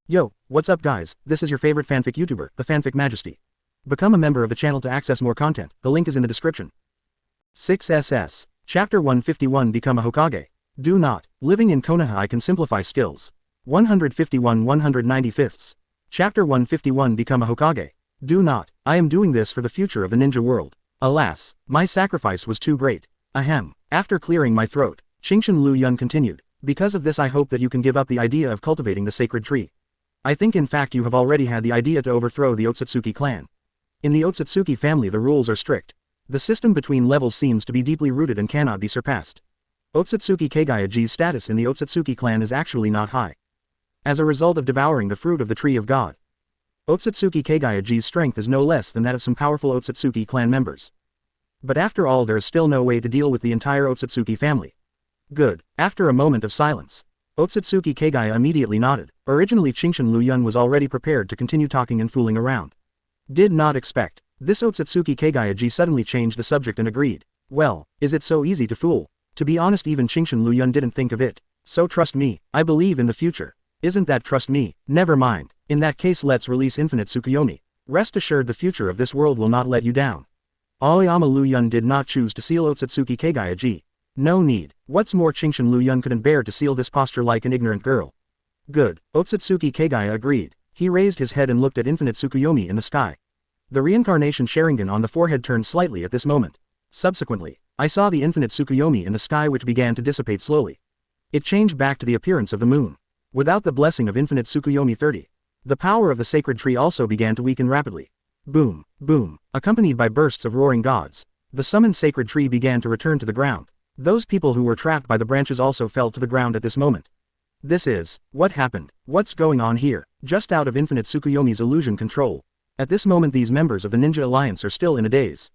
Yo, what's up guys, this is your favorite fanfic YouTuber, the Fanfic Majesty. Become a member of the channel to access more content, the link is in the description. 6SS. Chapter 151 Become a Hokage. Do not. Living in Konoha I can simplify skills. 151-195. Chapter 151 Become a Hokage. Do not. I am doing this for the future of the ninja world. Alas, my sacrifice was too great. Ahem. After clearing my throat, Chingshin Liu Yun continued. Because of this I hope that you can give up the idea of cultivating the sacred tree. I think in fact you have already had the idea to overthrow the Otsutsuki clan. In the Otsutsuki family the rules are strict. The system between levels seems to be deeply rooted and cannot be surpassed. Otsutsuki Kagayaji's status in the Otsutsuki clan is actually not high. As a result of devouring the fruit of the tree of God, Otsutsuki Kagayaji's strength is no less than that of some powerful Otsutsuki clan members. But after all there is still no way to deal with the entire Otsutsuki family. Good. After a moment of silence, Otsutsuki Kagaya immediately nodded. Originally Chingshin Liu Yun was already prepared to continue talking and fooling around. Did not expect. This Otsutsuki Kagayaji suddenly changed the subject and agreed. Well, is it so easy to fool? To be honest even Chingshin Liu Yun didn't think of it. So trust me, I believe in the future. Isn't that trust me? Never mind. In that case let's release Infinite Tsukuyomi. Rest assured the future of this world will not let you down. Aoyama Liu Yun did not choose to seal Otsutsuki Kagayaji. No need. What's more Chingshin Liu Yun couldn't bear to seal this posture like an ignorant girl. Good. Otsutsuki Kagaya agreed. He raised his head and looked at Infinite Tsukuyomi in the sky. The reincarnation Sharingan on the forehead turned slightly at this moment. Subsequently, I saw the Infinite Tsukuyomi in the sky which began to dissipate slowly. It changed back to the appearance of the moon. Without the blessing of Infinite Tsukuyomi 30, the power of the sacred tree also began to weaken rapidly. Boom, boom, accompanied by bursts of roaring gods, the summoned sacred tree began to return to the ground. Those people who were trapped by the branches also fell to the ground at this moment. This is, what happened? What's going on here? Just out of Infinite Tsukuyomi's illusion control. At this moment these members of the Ninja Alliance are still in a daze.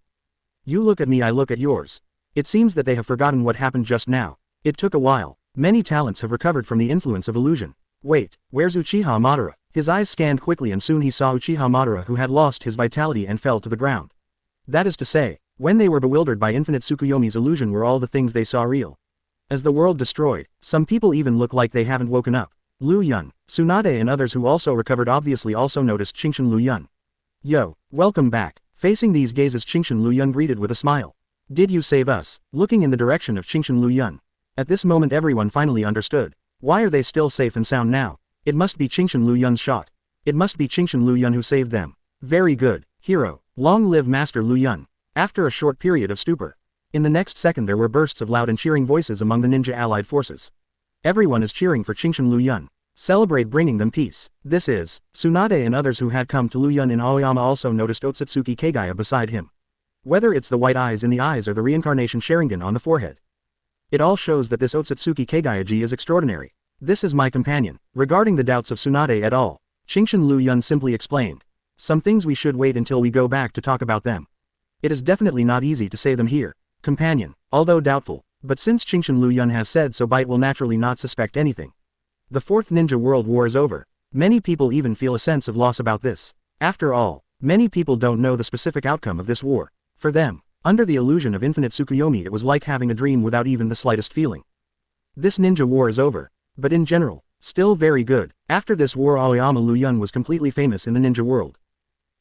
You look at me, I look at yours. It seems that they have forgotten what happened just now. It took a while. Many talents have recovered from the influence of illusion. Wait, where's Uchiha Madara? His eyes scanned quickly and soon he saw Uchiha Madara who had lost his vitality and fell to the ground. That is to say, when they were bewildered by Infinite Tsukuyomi's illusion were all the things they saw real. As the world destroyed, some people even look like they haven't woken up. Liu Yun, Tsunade and others who also recovered obviously also noticed Chingshin Liu Yun. Yo, welcome back. Facing these gazes Chingshin Liu Yun greeted with a smile. Did you save us? Looking in the direction of Chingshin Liu Yun. At this moment everyone finally understood. Why are they still safe and sound now? It must be Chingshin Liu Yun's shot. It must be Chingshin Liu Yun who saved them. Very good, hero. Long live Master Liu Yun. After a short period of stupor. In the next second there were bursts of loud and cheering voices among the ninja allied forces. Everyone is cheering for Chingshin Liu Yun. Celebrate bringing them peace. This is, Tsunade and others who had come to Liu Yun in Aoyama also noticed Otsutsuki Kagaya beside him. Whether it's the white eyes in the eyes or the reincarnation Sharingan on the forehead. It all shows that this Otsutsuki Kagayaji is extraordinary. This is my companion. Regarding the doubts of Tsunade et al., Chingshin Liu Yun simply explained. Some things we should wait until we go back to talk about them. It is definitely not easy to say them here. Companion, although doubtful, but since Chingshin Liu Yun has said so Bite will naturally not suspect anything. The Fourth Ninja World War is over. Many people even feel a sense of loss about this. After all, many people don't know the specific outcome of this war. For them, under the illusion of Infinite Tsukuyomi it was like having a dream without even the slightest feeling. This ninja war is over, but in general, still very good. After this war Aoyama Liu Yun was completely famous in the ninja world.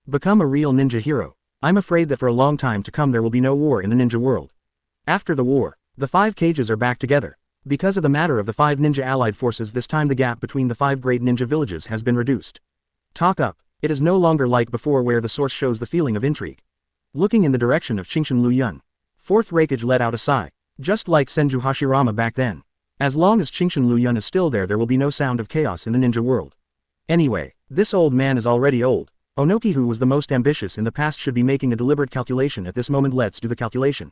Become a real ninja hero. I'm afraid that for a long time to come there will be no war in the ninja world. After the war, the 5 cages are back together. Because of the matter of the 5 ninja allied forces this time the gap between the 5 great ninja villages has been reduced. Talk up. It is no longer like before where the source shows the feeling of intrigue. Looking in the direction of Chingshin Liu Yun. Fourth Raikage let out a sigh. Just like Senju Hashirama back then. As long as Chingshin Liu Yun is still there will be no sound of chaos in the ninja world. Anyway, this old man is already old. Onoki who was the most ambitious in the past should be making a deliberate calculation at this moment. Let's do the calculation.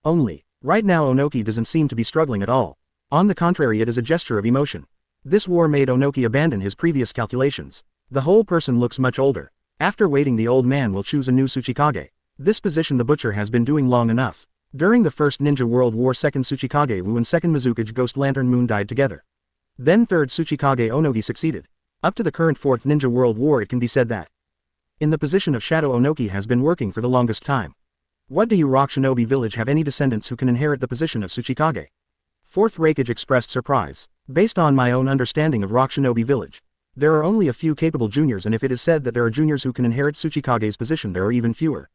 Only, right now Onoki doesn't seem to be struggling at all. On the contrary it is a gesture of emotion. This war made Onoki abandon his previous calculations. The whole person looks much older. After waiting the old man will choose a new Tsuchikage. This position the butcher has been doing long enough. During the First Ninja World War second Tsuchikage Wu and second Mizukage Ghost Lantern Moon died together. Then third Tsuchikage Onogi succeeded. Up to the current Fourth Ninja World War it can be said that in the position of Shadow Onoki has been working for the longest time. What do you Rock Shinobi Village have any descendants who can inherit the position of Tsuchikage? Fourth Raikage expressed surprise. Based on my own understanding of Rock Shinobi Village, There are only a few capable juniors, and if it is said that there are juniors who can inherit Tsuchikage's position, there are even fewer.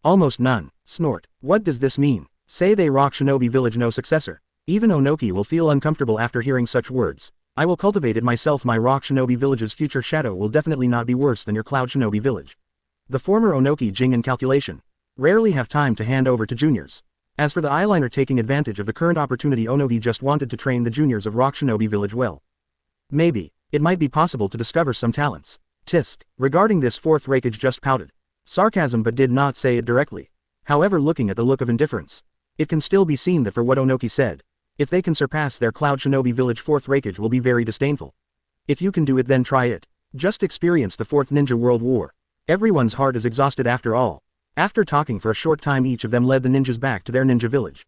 Almost none. Snort. What does this mean? Say they rock Shinobi Village, no successor. Even Onoki will feel uncomfortable after hearing such words. I will cultivate it myself. My rock Shinobi Village's future shadow will definitely not be worse than your cloud Shinobi Village. The former Onoki Jing in calculation. Rarely have time to hand over to juniors. As for the eyeliner taking advantage of the current opportunity, Onoki just wanted to train the juniors of rock Shinobi Village well. Maybe, it might be possible to discover some talents. Tisk. Regarding this, fourth Raikage just pouted. Sarcasm, but did not say it directly. However, looking at the look of indifference, it can still be seen that for what Onoki said, if they can surpass their cloud Shinobi Village, fourth Raikage will be very disdainful. If you can do it, then try it. Just experience the fourth Ninja World War. Everyone's heart is exhausted after all. After talking for a short time, each of them led the ninjas back to their ninja village.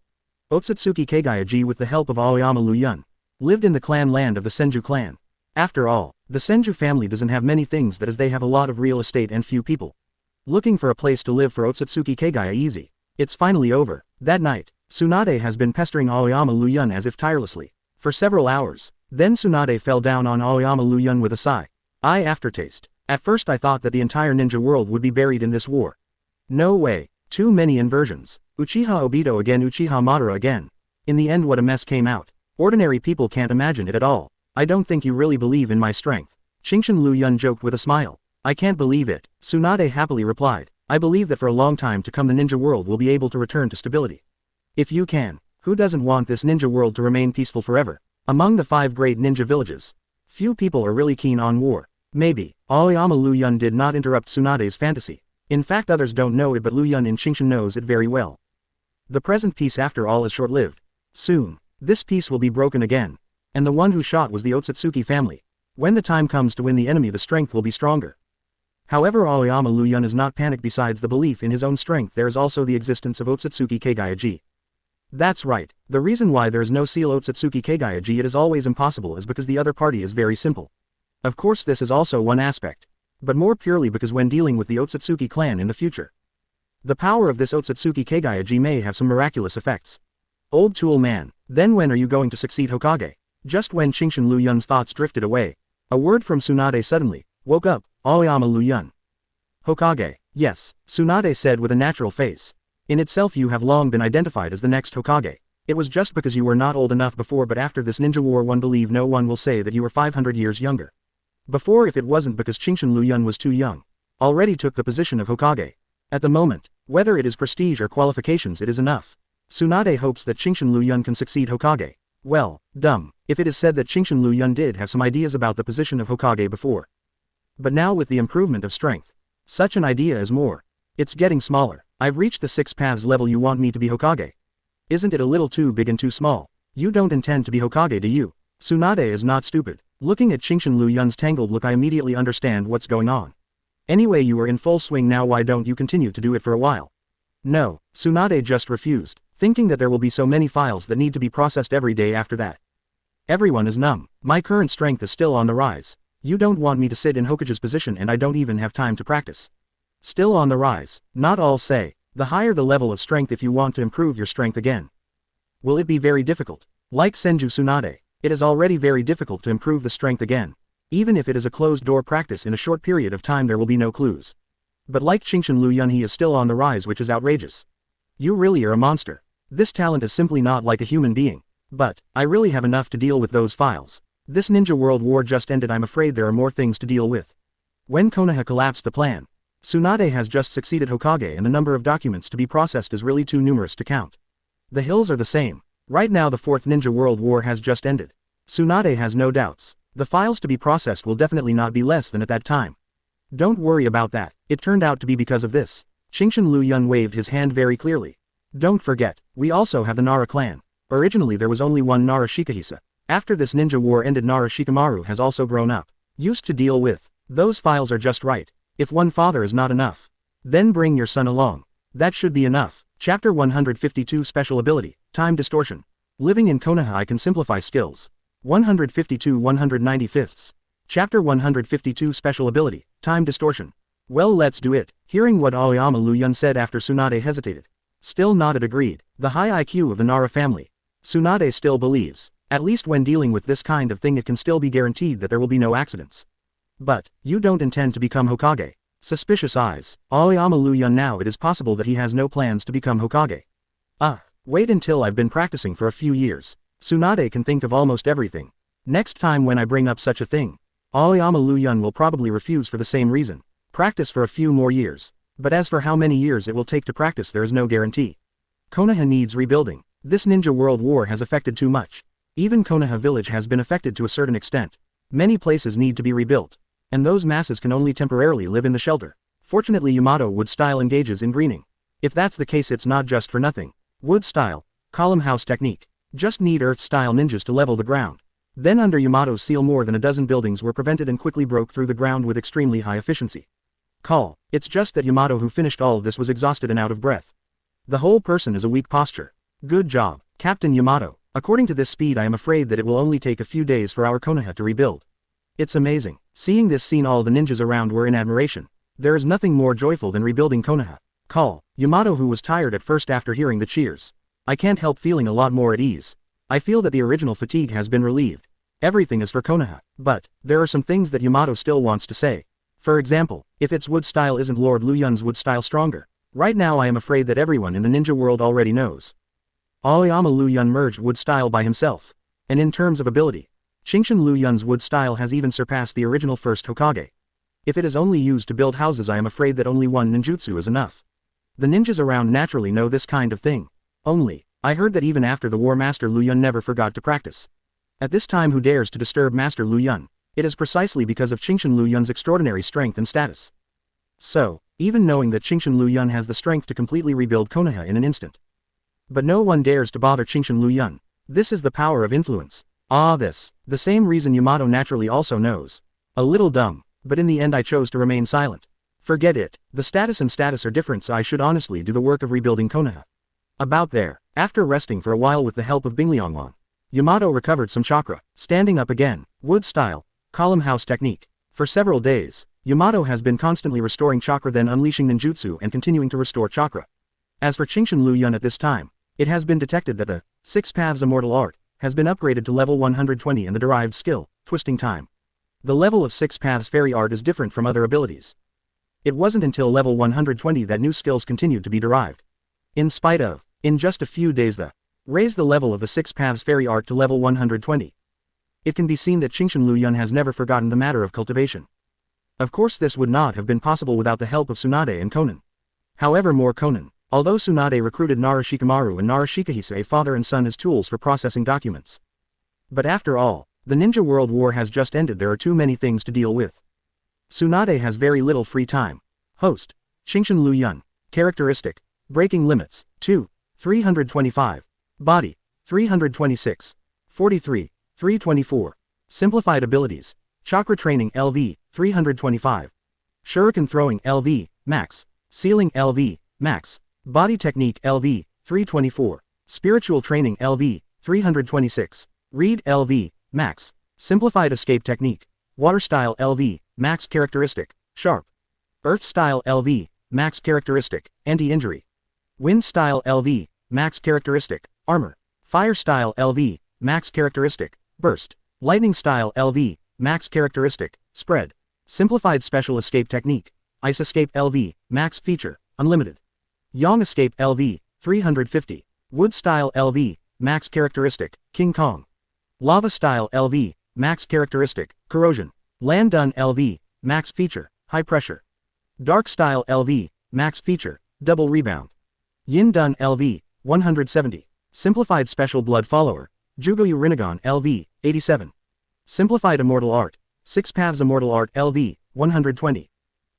Otsutsuki Kagayaji, with the help of Aoyama Liu Yun, lived in the clan land of the Senju clan. After all, the Senju family doesn't have many things, that is, they have a lot of real estate and few people. Looking for a place to live for Otsutsuki Kagaya easy. It's finally over. That night, Tsunade has been pestering Aoyama Liu Yun as if tirelessly, for several hours. Then Tsunade fell down on Aoyama Liu Yun with a sigh. Aftertaste. At first I thought that the entire ninja world would be buried in this war. No way. Too many inversions. Uchiha Obito again, Uchiha Madara again. In the end, what a mess came out. Ordinary people can't imagine it at all. I don't think you really believe in my strength. Shinshin Liu Yun joked with a smile. I can't believe it. Tsunade happily replied. I believe that for a long time to come the ninja world will be able to return to stability. If you can. Who doesn't want this ninja world to remain peaceful forever? Among the 5 great ninja villages, few people are really keen on war. Maybe. Aoyama Liu Yun did not interrupt Tsunade's fantasy. In fact, others don't know it, but Liu Yun in Shinshin knows it very well. The present peace after all is short-lived. Soon, this peace will be broken again. And the one who shot was the Otsutsuki family. When the time comes to win the enemy, the strength will be stronger. However, Aoyama Liu Yun is not panicked. Besides the belief in his own strength, there is also the existence of Otsutsuki Kagayaji. That's right. The reason why there is no seal Otsutsuki Kagayaji, it is always impossible, is because the other party is very simple. Of course, this is also one aspect. But more purely because when dealing with the Otsutsuki clan in the future, the power of this Otsutsuki Kagayaji may have some miraculous effects. Old tool man, then when are you going to succeed Hokage? Just when Shinshin Liu Yun's thoughts drifted away, a word from Tsunade suddenly woke up Aoyama Liu Yun. Hokage, yes, Tsunade said with a natural face. In itself, you have long been identified as the next Hokage. It was just because you were not old enough before, but after this ninja war, one believe no one will say that you were 500 years younger. Before, if it wasn't because Shinshin Liu Yun was too young, already took the position of Hokage. At the moment, whether it is prestige or qualifications, it is enough. Tsunade hopes that Shinshin Liu Yun can succeed Hokage. Well, dumb, if it is said that Shinshin Liu Yun did have some ideas about the position of Hokage before. But now with the improvement of strength, such an idea is more. It's getting smaller. I've reached the 6 paths level. You want me to be Hokage? Isn't it a little too big and too small? You don't intend to be Hokage, do you? Tsunade is not stupid. Looking at Shinshin Liu Yun's tangled look, I immediately understand what's going on. Anyway, you are in full swing now, why don't you continue to do it for a while? No, Tsunade just refused, thinking that there will be so many files that need to be processed every day after that. Everyone is numb. My current strength is still on the rise. You don't want me to sit in Hokage's position, and I don't even have time to practice. Still on the rise. Not all say. The higher the level of strength if you want to improve your strength again. Will it be very difficult? Like Senju Tsunade, it is already very difficult to improve the strength again. Even if it is a closed-door practice, in a short period of time there will be no clues. But like Shinshin Liu Yun, he is still on the rise, which is outrageous. You really are a monster. This talent is simply not like a human being. But, I really have enough to deal with those files. This ninja world war just ended. I'm afraid there are more things to deal with. When Konoha collapsed the plan, Tsunade has just succeeded Hokage, and the number of documents to be processed is really too numerous to count. The hills are the same. Right now the 4th Ninja World War has just ended. Tsunade has no doubts. The files to be processed will definitely not be less than at that time. Don't worry about that. It turned out to be because of this. Shinshin Liu Yun waved his hand very clearly. Don't forget, we also have the Nara clan. Originally there was only one Nara Shikahisa. After this ninja war ended, Nara Shikamaru has also grown up. Used to deal with. Those files are just right. If one father is not enough, then bring your son along. That should be enough. Chapter 152 Special Ability, Time Distortion. Living in Konoha, I can simplify skills. 152 195ths. Chapter 152 Special Ability, Time Distortion. Well, let's do it. Hearing what Aoyama Liu Yun said after Tsunade hesitated, still nodded agreed. The high IQ of the Nara family. Tsunade still believes, at least when dealing with this kind of thing, it can still be guaranteed that there will be no accidents. But, you don't intend to become Hokage. Suspicious eyes. Aoyama Liu Yun. Now it is possible that he has no plans to become Hokage. Wait until I've been practicing for a few years. Tsunade can think of almost everything. Next time when I bring up such a thing, Aoyama Liu Yun will probably refuse for the same reason. Practice for a few more years. But as for how many years it will take to practice, there is no guarantee. Konoha needs rebuilding. This ninja world war has affected too much. Even Konoha Village has been affected to a certain extent. Many places need to be rebuilt. And those masses can only temporarily live in the shelter. Fortunately, Yamato wood style engages in greening. If that's the case, it's not just for nothing. Wood style, column house technique. Just need earth style ninjas to level the ground. Then under Yamato's seal more than a dozen buildings were prevented and quickly broke through the ground with extremely high efficiency. It's just that Yamato, who finished all of this, was exhausted and out of breath. The whole person is a weak posture. Good job, Captain Yamato. According to this speed, I am afraid that it will only take a few days for our Konoha to rebuild. It's amazing. Seeing this scene, all the ninjas around were in admiration. There is nothing more joyful than rebuilding Konoha. Yamato, who was tired at first after hearing the cheers. I can't help feeling a lot more at ease. I feel that the original fatigue has been relieved. Everything is for Konoha. But, there are some things that Yamato still wants to say. For example, if its wood style isn't Lord Liu Yun's wood style stronger? Right now I am afraid that everyone in the ninja world already knows. Aoyama Liu Yun merged wood style by himself. And in terms of ability, Shinshin Liu Yun's wood style has even surpassed the original first Hokage. If it is only used to build houses, I am afraid that only one ninjutsu is enough. The ninjas around naturally know this kind of thing. I heard that even after the war, Master Liu Yun never forgot to practice. At this time, who dares to disturb Master Liu Yun? It is precisely because of Shinshin Liu Yun's extraordinary strength and status. So, even knowing that Shinshin Liu Yun has the strength to completely rebuild Konoha in an instant. But no one dares to bother Shinshin Liu Yun. This is the power of influence. The same reason Yamato naturally also knows. A little dumb, but in the end I chose to remain silent. Forget it, the status and status are different, so I should honestly do the work of rebuilding Konoha. About there, after resting for a while with the help of Bingliangwan, Yamato recovered some chakra, standing up again, wood style, column house technique. For several days, Yamato has been constantly restoring chakra, then unleashing ninjutsu and continuing to restore chakra. As for Shinshin Liu Yun, at this time, it has been detected that the 6 Paths Immortal Art has been upgraded to level 120 and the derived skill, Twisting Time. The level of 6 Paths Fairy Art is different from other abilities. It wasn't until level 120 that new skills continued to be derived. In just a few days raised the level of the 6 Paths Fairy Art to level 120. It can be seen that Shinshin Liu Yun has never forgotten the matter of cultivation. Of course, this would not have been possible without the help of Tsunade and Konan. However, more Konan. Although Tsunade recruited Narashikamaru and Narashikahise, father and son, as tools for processing documents. But after all, the ninja world war has just ended. There are too many things to deal with. Tsunade has very little free time. Host, Shinshin Liu Yun. Characteristic, breaking limits, 2, 325. Body, 326. 43, 324. Simplified abilities, chakra training LV, 325. Shuriken throwing LV, max. Sealing LV, max. Body technique LV, 324. Spiritual training LV, 326. Read LV, max. Simplified escape technique. Water style LV, max characteristic, sharp. Earth style LV, max characteristic, anti-injury. Wind style LV, max characteristic, armor. Fire style LV, max characteristic, burst. Lightning style LV, max characteristic, spread. Simplified special escape technique. Ice escape LV, max feature, unlimited. Yang escape LV, 350. Wood style LV, max characteristic, King Kong. Lava style LV, max characteristic, corrosion. Land done LV, max feature, high pressure. Dark style LV, max feature, double rebound. Yin done LV, 170. Simplified special blood follower, Jugoyu Rinnegan LV, 87. Simplified immortal art, 6 Paths Immortal Art LV, 120.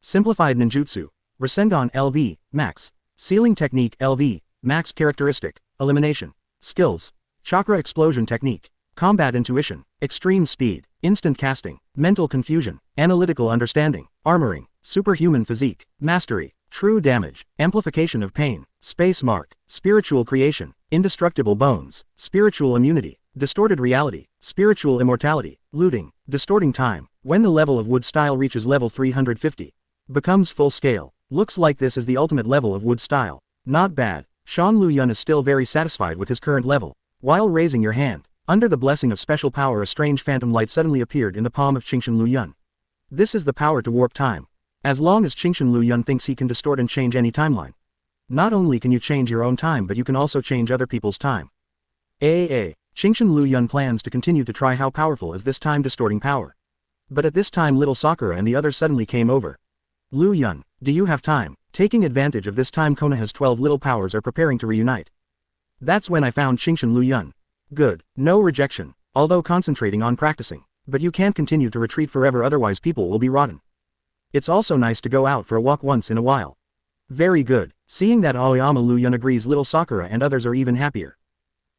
Simplified ninjutsu, Rasengan LV, max. Sealing technique LV, max characteristic, elimination. Skills, chakra explosion technique, combat intuition, extreme speed, instant casting, mental confusion, analytical understanding, armoring, superhuman physique, mastery, true damage, amplification of pain, space mark, spiritual creation, indestructible bones, spiritual immunity, distorted reality, spiritual immortality, looting, distorting time. When the level of wood style reaches level 350, becomes full scale. Looks like this is the ultimate level of wood style. Not bad. Shan Liu Yun is still very satisfied with his current level. While raising your hand, under the blessing of special power, a strange phantom light suddenly appeared in the palm of Shinshin Liu Yun. This is the power to warp time. As long as Liu Yun thinks he can distort and change any timeline. Not only can you change your own time but you can also change other people's time. Liu Yun plans to continue to try how powerful is this time-distorting power. But at this time little Sakura and the others suddenly came over. Liu Yun, do you have time? Taking advantage of this time Konoha's 12 little powers are preparing to reunite. That's when I found Liu Yun. Good, no rejection, although concentrating on practicing. But you can't continue to retreat forever otherwise people will be rotten. It's also nice to go out for a walk once in a while. Very good, seeing that Aoyama Liu Yun agrees little Sakura and others are even happier.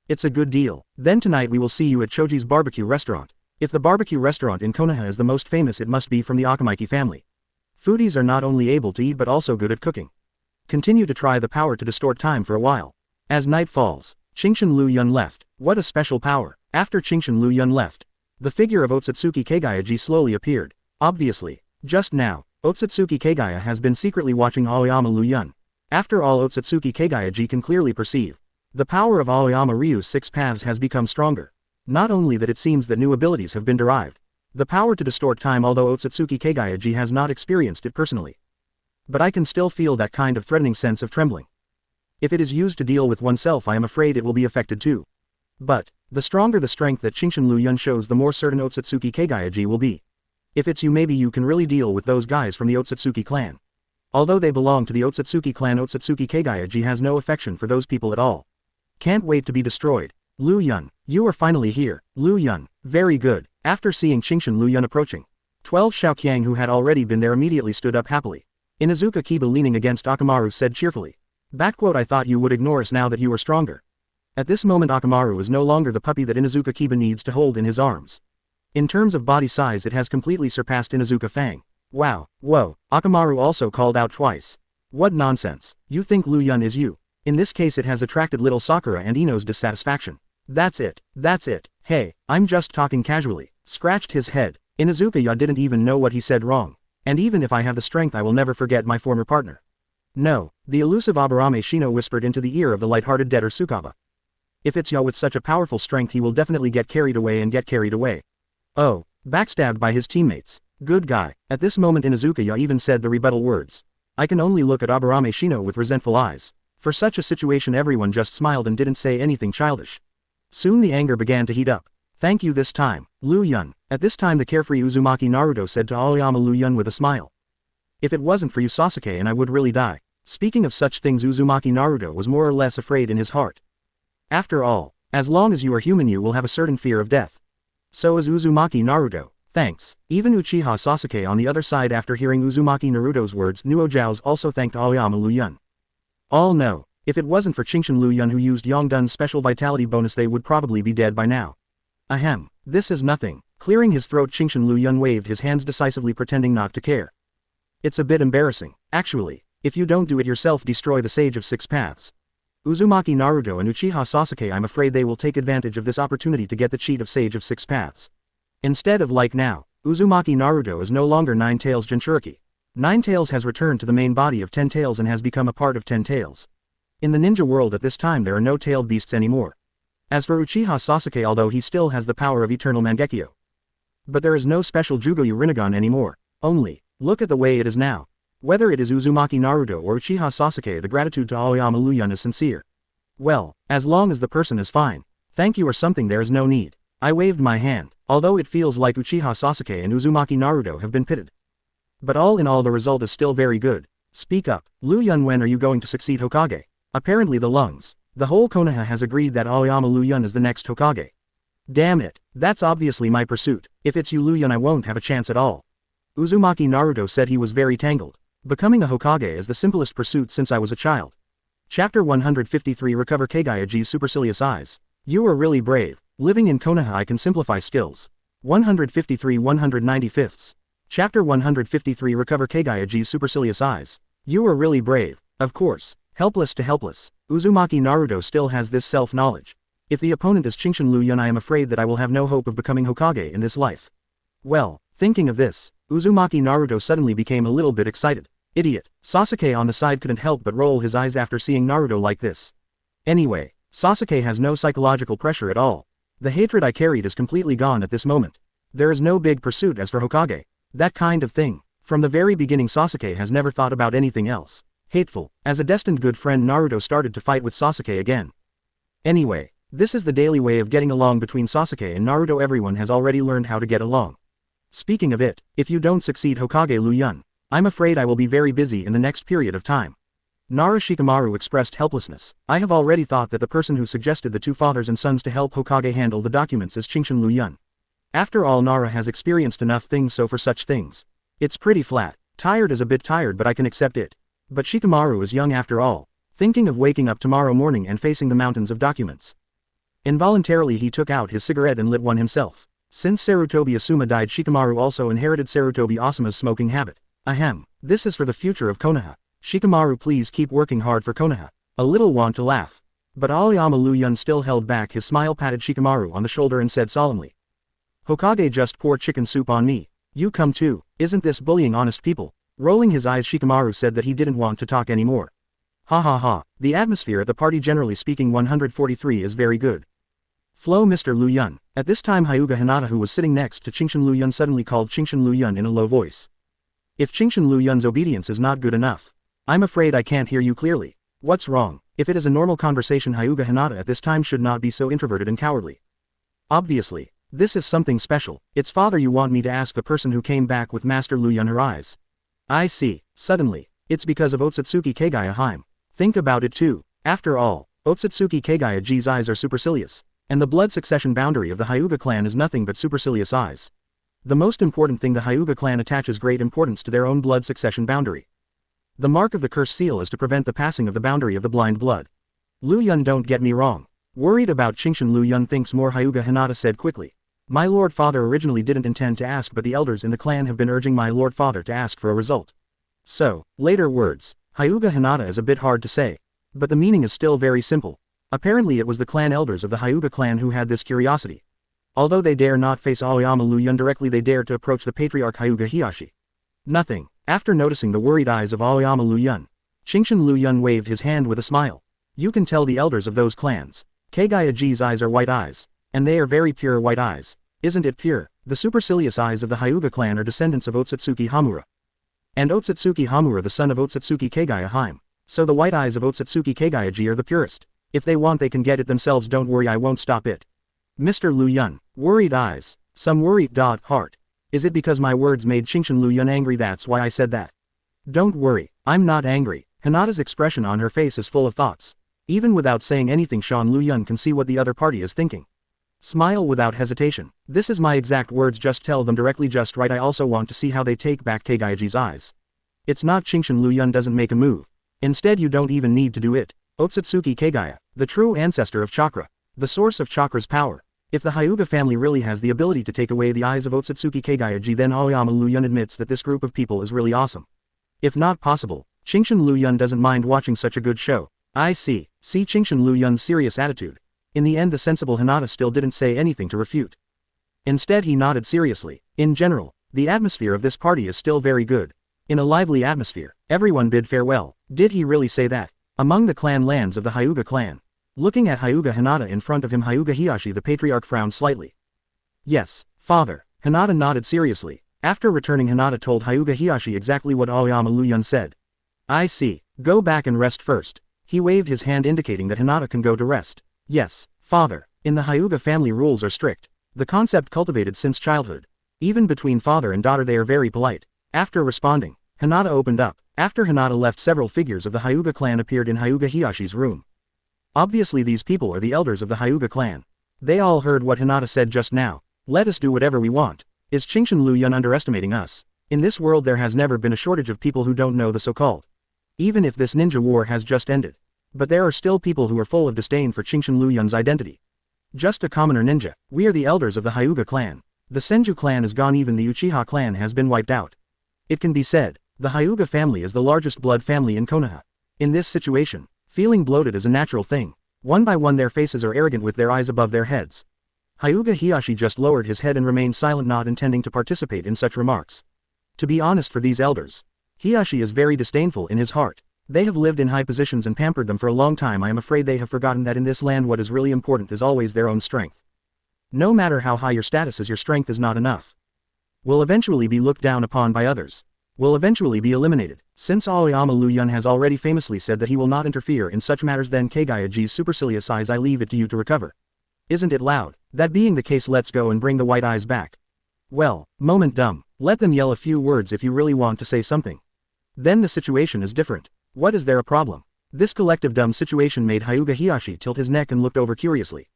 It's a good deal. Then tonight we will see you at Choji's barbecue restaurant. If the barbecue restaurant in Konoha is the most famous it must be from the Akamiki family. Foodies are not only able to eat but also good at cooking. Continue to try the power to distort time for a while. As night falls, Liu Yun left. What a special power. After Liu Yun left, the figure of Otsutsuki Kagayaji slowly appeared. Obviously, just now, Otsutsuki Kagaya has been secretly watching Aoyama Liu Yun. After all Otsutsuki Kagayaji can clearly perceive. The power of Aoyama Ryu's 6 paths has become stronger. Not only that it seems that new abilities have been derived. The power to distort time although Otsutsuki Kagayaji has not experienced it personally. But I can still feel that kind of threatening sense of trembling. If it is used to deal with oneself I am afraid it will be affected too. But, the stronger the strength that Liu Yun shows the more certain Otsutsuki Kagayaji will be. If it's you maybe you can really deal with those guys from the Otsutsuki clan. Although they belong to the Otsutsuki clan Otsutsuki Kagayaji has no affection for those people at all. Can't wait to be destroyed. Liu Yun, you are finally here. Liu Yun, very good. After seeing Liu Yun approaching, 12 Xiaoqiang who had already been there immediately stood up happily. Inuzuka Kiba leaning against Akamaru said cheerfully. I thought you would ignore us now that you are stronger. At this moment Akamaru is no longer the puppy that Inuzuka Kiba needs to hold in his arms. In terms of body size it has completely surpassed Inuzuka Fang. Wow, whoa, Akamaru also called out twice. What nonsense, you think Liu Yun is you? In this case it has attracted little Sakura and Ino's dissatisfaction. That's it, hey, I'm just talking casually, scratched his head. Inuzuka didn't even know what he said wrong. And even if I have the strength I will never forget my former partner. No, the elusive Aburame Shino whispered into the ear of the light-hearted debtor Tsukaba. If it's with such a powerful strength he will definitely get carried away. Oh, backstabbed by his teammates. Good guy. At this moment Inuzuka even said the rebuttal words. I can only look at Aburame Shino with resentful eyes. For such a situation everyone just smiled and didn't say anything childish. Soon the anger began to heat up. Thank you this time, Liu Yun. At this time the carefree Uzumaki Naruto said to Aoyama Liu Yun with a smile. If it wasn't for you Sasuke and I would really die. Speaking of such things Uzumaki Naruto was more or less afraid in his heart. After all, as long as you are human you will have a certain fear of death. So is Uzumaki Naruto. Thanks. Even Uchiha Sasuke on the other side after hearing Uzumaki Naruto's words Nuojao's also thanked Aoyama Liu Yun. All know, if it wasn't for Liu Yun who used Yongdun's special vitality bonus they would probably be dead by now. Ahem, this is nothing. Clearing his throat Liu Yun waved his hands decisively pretending not to care. It's a bit embarrassing, actually. If you don't do it yourself destroy the Sage of 6 Paths. Uzumaki Naruto and Uchiha Sasuke I'm afraid they will take advantage of this opportunity to get the cheat of Sage of 6 Paths. Instead of like now, Uzumaki Naruto is no longer Nine Tails Jinchuriki. Nine Tails has returned to the main body of 10 Tails and has become a part of 10 Tails. In the ninja world at this time there are no tailed beasts anymore. As for Uchiha Sasuke although he still has the power of Eternal Mangekyo. But there is no special Jugoyu Rinnegan anymore. Only, look at the way it is now. Whether it is Uzumaki Naruto or Uchiha Sasuke the gratitude to Aoyama Liu Yun is sincere. Well, as long as the person is fine. Thank you or something there is no need. I waved my hand, although it feels like Uchiha Sasuke and Uzumaki Naruto have been pitted. But all in all the result is still very good. Speak up, Liu Yun when are you going to succeed Hokage? Apparently the lungs. The whole Konoha has agreed that Aoyama Liu Yun is the next Hokage. Damn it, that's obviously my pursuit. If it's you Liu Yun I won't have a chance at all. Uzumaki Naruto said he was very tangled. Becoming a Hokage is the simplest pursuit since I was a child. Chapter 153 Recover Kagayaji's Supercilious Eyes. You are really brave. Living in Konoha I can simplify skills. 153 195ths. Chapter 153 Recover Kagayaji's Supercilious Eyes. You are really brave. Of course. Helpless to helpless. Uzumaki Naruto still has this self-knowledge. If the opponent is Liu Yun I am afraid that I will have no hope of becoming Hokage in this life. Well, thinking of this, Uzumaki Naruto suddenly became a little bit excited. Idiot. Sasuke on the side couldn't help but roll his eyes after seeing Naruto like this. Anyway, Sasuke has no psychological pressure at all. The hatred I carried is completely gone at this moment. There is no big pursuit as for Hokage. That kind of thing. From the very beginning Sasuke has never thought about anything else. Hateful. As a destined good friend Naruto started to fight with Sasuke again. Anyway, this is the daily way of getting along between Sasuke and Naruto. Everyone has already learned how to get along. Speaking of it, if you don't succeed Hokage Liu Yun, I'm afraid I will be very busy in the next period of time. Nara Shikamaru expressed helplessness. I have already thought that the person who suggested the two fathers and sons to help Hokage handle the documents is Chingshin Liu Yun. After all, Nara has experienced enough things, so for such things. It's pretty flat. Tired is a bit tired, but I can accept it. But Shikamaru is young after all. Thinking of waking up tomorrow morning and facing the mountains of documents. Involuntarily he took out his cigarette and lit one himself. Since Sarutobi Asuma died, Shikamaru also inherited Sarutobi Asuma's smoking habit. Ahem. This is for the future of Konoha. Shikamaru, please keep working hard for Konoha. A little want to laugh. But Aoyama Liu Yun still held back his smile, patted Shikamaru on the shoulder and said solemnly. Hokage just pour chicken soup on me. You come too. Isn't this bullying honest people? Rolling his eyes, Shikamaru said that he didn't want to talk anymore. Ha ha ha. The atmosphere at the party, generally speaking, 143 is very good. Flow, Mr. Liu Yun. At this time Hyuga Hinata, who was sitting next to Chingshin Liu Yun, suddenly called Chingshin Liu Yun in a low voice. If Chingshin Liu Yun's obedience is not good enough. I'm afraid I can't hear you clearly. What's wrong? If it is a normal conversation, Hyuga Hinata at this time should not be so introverted and cowardly. Obviously. This is something special. It's father you want me to ask, the person who came back with Master Liu Yun, her eyes. I see. Suddenly. It's because of Otsutsuki Kagaya Haim. Think about it too. After all, Otsutsuki Kagaya's eyes are supercilious. And the blood succession boundary of the Hyuga clan is nothing but supercilious eyes. The most important thing, the Hyuga clan attaches great importance to their own blood succession boundary. The mark of the curse seal is to prevent the passing of the boundary of the blind blood. Liu Yun, don't get me wrong. Worried about Chingshin Liu Yun thinks more, Hyuga Hinata said quickly. My lord father originally didn't intend to ask, but the elders in the clan have been urging my lord father to ask for a result. So, later words. Hyuga Hinata is a bit hard to say. But the meaning is still very simple. Apparently it was the clan elders of the Hyuga clan who had this curiosity. Although they dare not face Aoyama Liu Yun directly, they dare to approach the patriarch Hyuga Hiyashi. Nothing. After noticing the worried eyes of Aoyama Liu Yun, Chingshin Liu Yun waved his hand with a smile. You can tell the elders of those clans. Kagaya's eyes are white eyes. And they are very pure white eyes. Isn't it pure? The supercilious eyes of the Hyuga clan are descendants of Otsutsuki Hamura. And Otsutsuki Hamura, the son of Otsutsuki Kagaya Haim. So the white eyes of Otsutsuki Kagaya are the purest. If they want, they can get it themselves. Don't worry, I won't stop it. Mr. Liu Yun. Worried eyes. Some worried heart. Is it because my words made Chingshin Liu Yun angry? That's why I said that. Don't worry, I'm not angry. Hinata's expression on her face is full of thoughts. Even without saying anything, Liu Yun can see what the other party is thinking. Smile without hesitation. This is my exact words, just tell them directly, just right. I also want to see how they take back Kagaya's eyes. It's not Chingshin Liu Yun doesn't make a move. Instead, you don't even need to do it. Otsutsuki Kagaya, the true ancestor of Chakra, the source of Chakra's power. If the Hyuga family really has the ability to take away the eyes of Otsutsuki Kagaya, then Aoyama Liu Yun admits that this group of people is really awesome. If not possible, Chingshin Liu Yun doesn't mind watching such a good show. I see. See Chingshin Liu Yun's serious attitude. In the end, the sensible Hinata still didn't say anything to refute. Instead, he nodded seriously. In general, the atmosphere of this party is still very good. In a lively atmosphere, everyone bid farewell. Did he really say that? Among the clan lands of the Hyuga clan. Looking at Hyuga Hinata in front of him, Hyuga Hiyashi the patriarch frowned slightly. Yes, father. Hinata nodded seriously. After returning, Hinata told Hyuga Hiyashi exactly what Aoyama Liu Yun said. I see. Go back and rest first. He waved his hand indicating that Hinata can go to rest. Yes, father. In the Hyuga family, rules are strict. The concept cultivated since childhood. Even between father and daughter they are very polite. After responding, Hinata opened up. After Hinata left, several figures of the Hyuga clan appeared in Hyuga Hiyashi's room. Obviously these people are the elders of the Hyuga clan. They all heard what Hinata said just now. Let us do whatever we want. Is Chingshin Liu Yun underestimating us? In this world there has never been a shortage of people who don't know the so-called. Even if this ninja war has just ended. But there are still people who are full of disdain for Chingshin Liu Yun's identity. Just a commoner ninja. We are the elders of the Hyuga clan. The Senju clan is gone, even the Uchiha clan has been wiped out. It can be said, the Hyuga family is the largest blood family in Konoha. In this situation, feeling bloated is a natural thing. One by one their faces are arrogant with their eyes above their heads. Hyuga Hiyashi just lowered his head and remained silent, not intending to participate in such remarks. To be honest, for these elders, Hiyashi is very disdainful in his heart. They have lived in high positions and pampered them for a long time. I am afraid they have forgotten that in this land what is really important is always their own strength. No matter how high your status is, your strength is not enough. will eventually be looked down upon by others, will eventually be eliminated. Since Aoyama Liu Yun has already famously said that he will not interfere in such matters, then Kagayaji's supercilious eyes, I leave it to you to recover. Isn't it loud? That being the case, let's go and bring the white eyes back. Well, moment dumb. Let them yell a few words if you really want to say something. Then the situation is different. What is there a problem? This collective dumb situation made Hyuga Hiyashi tilt his neck and looked over curiously.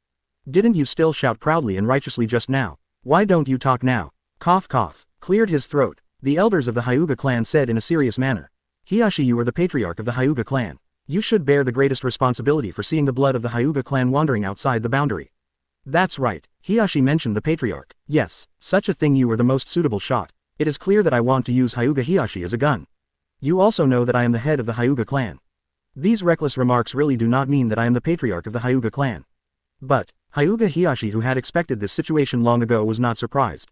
Didn't you still shout proudly and righteously just now? Why don't you talk now? Cough cough. Cleared his throat. The elders of the Hyuga clan said in a serious manner. Hiyashi, you are the patriarch of the Hyuga clan. You should bear the greatest responsibility for seeing the blood of the Hyuga clan wandering outside the boundary. That's right. Hiyashi mentioned the patriarch. Yes, such a thing, you are the most suitable shot. It is clear that I want to use Hyuga Hiyashi as a gun. You also know that I am the head of the Hyuga clan. These reckless remarks really do not mean that I am the patriarch of the Hyuga clan. But, Hyuga Hiyashi, who had expected this situation long ago, was not surprised.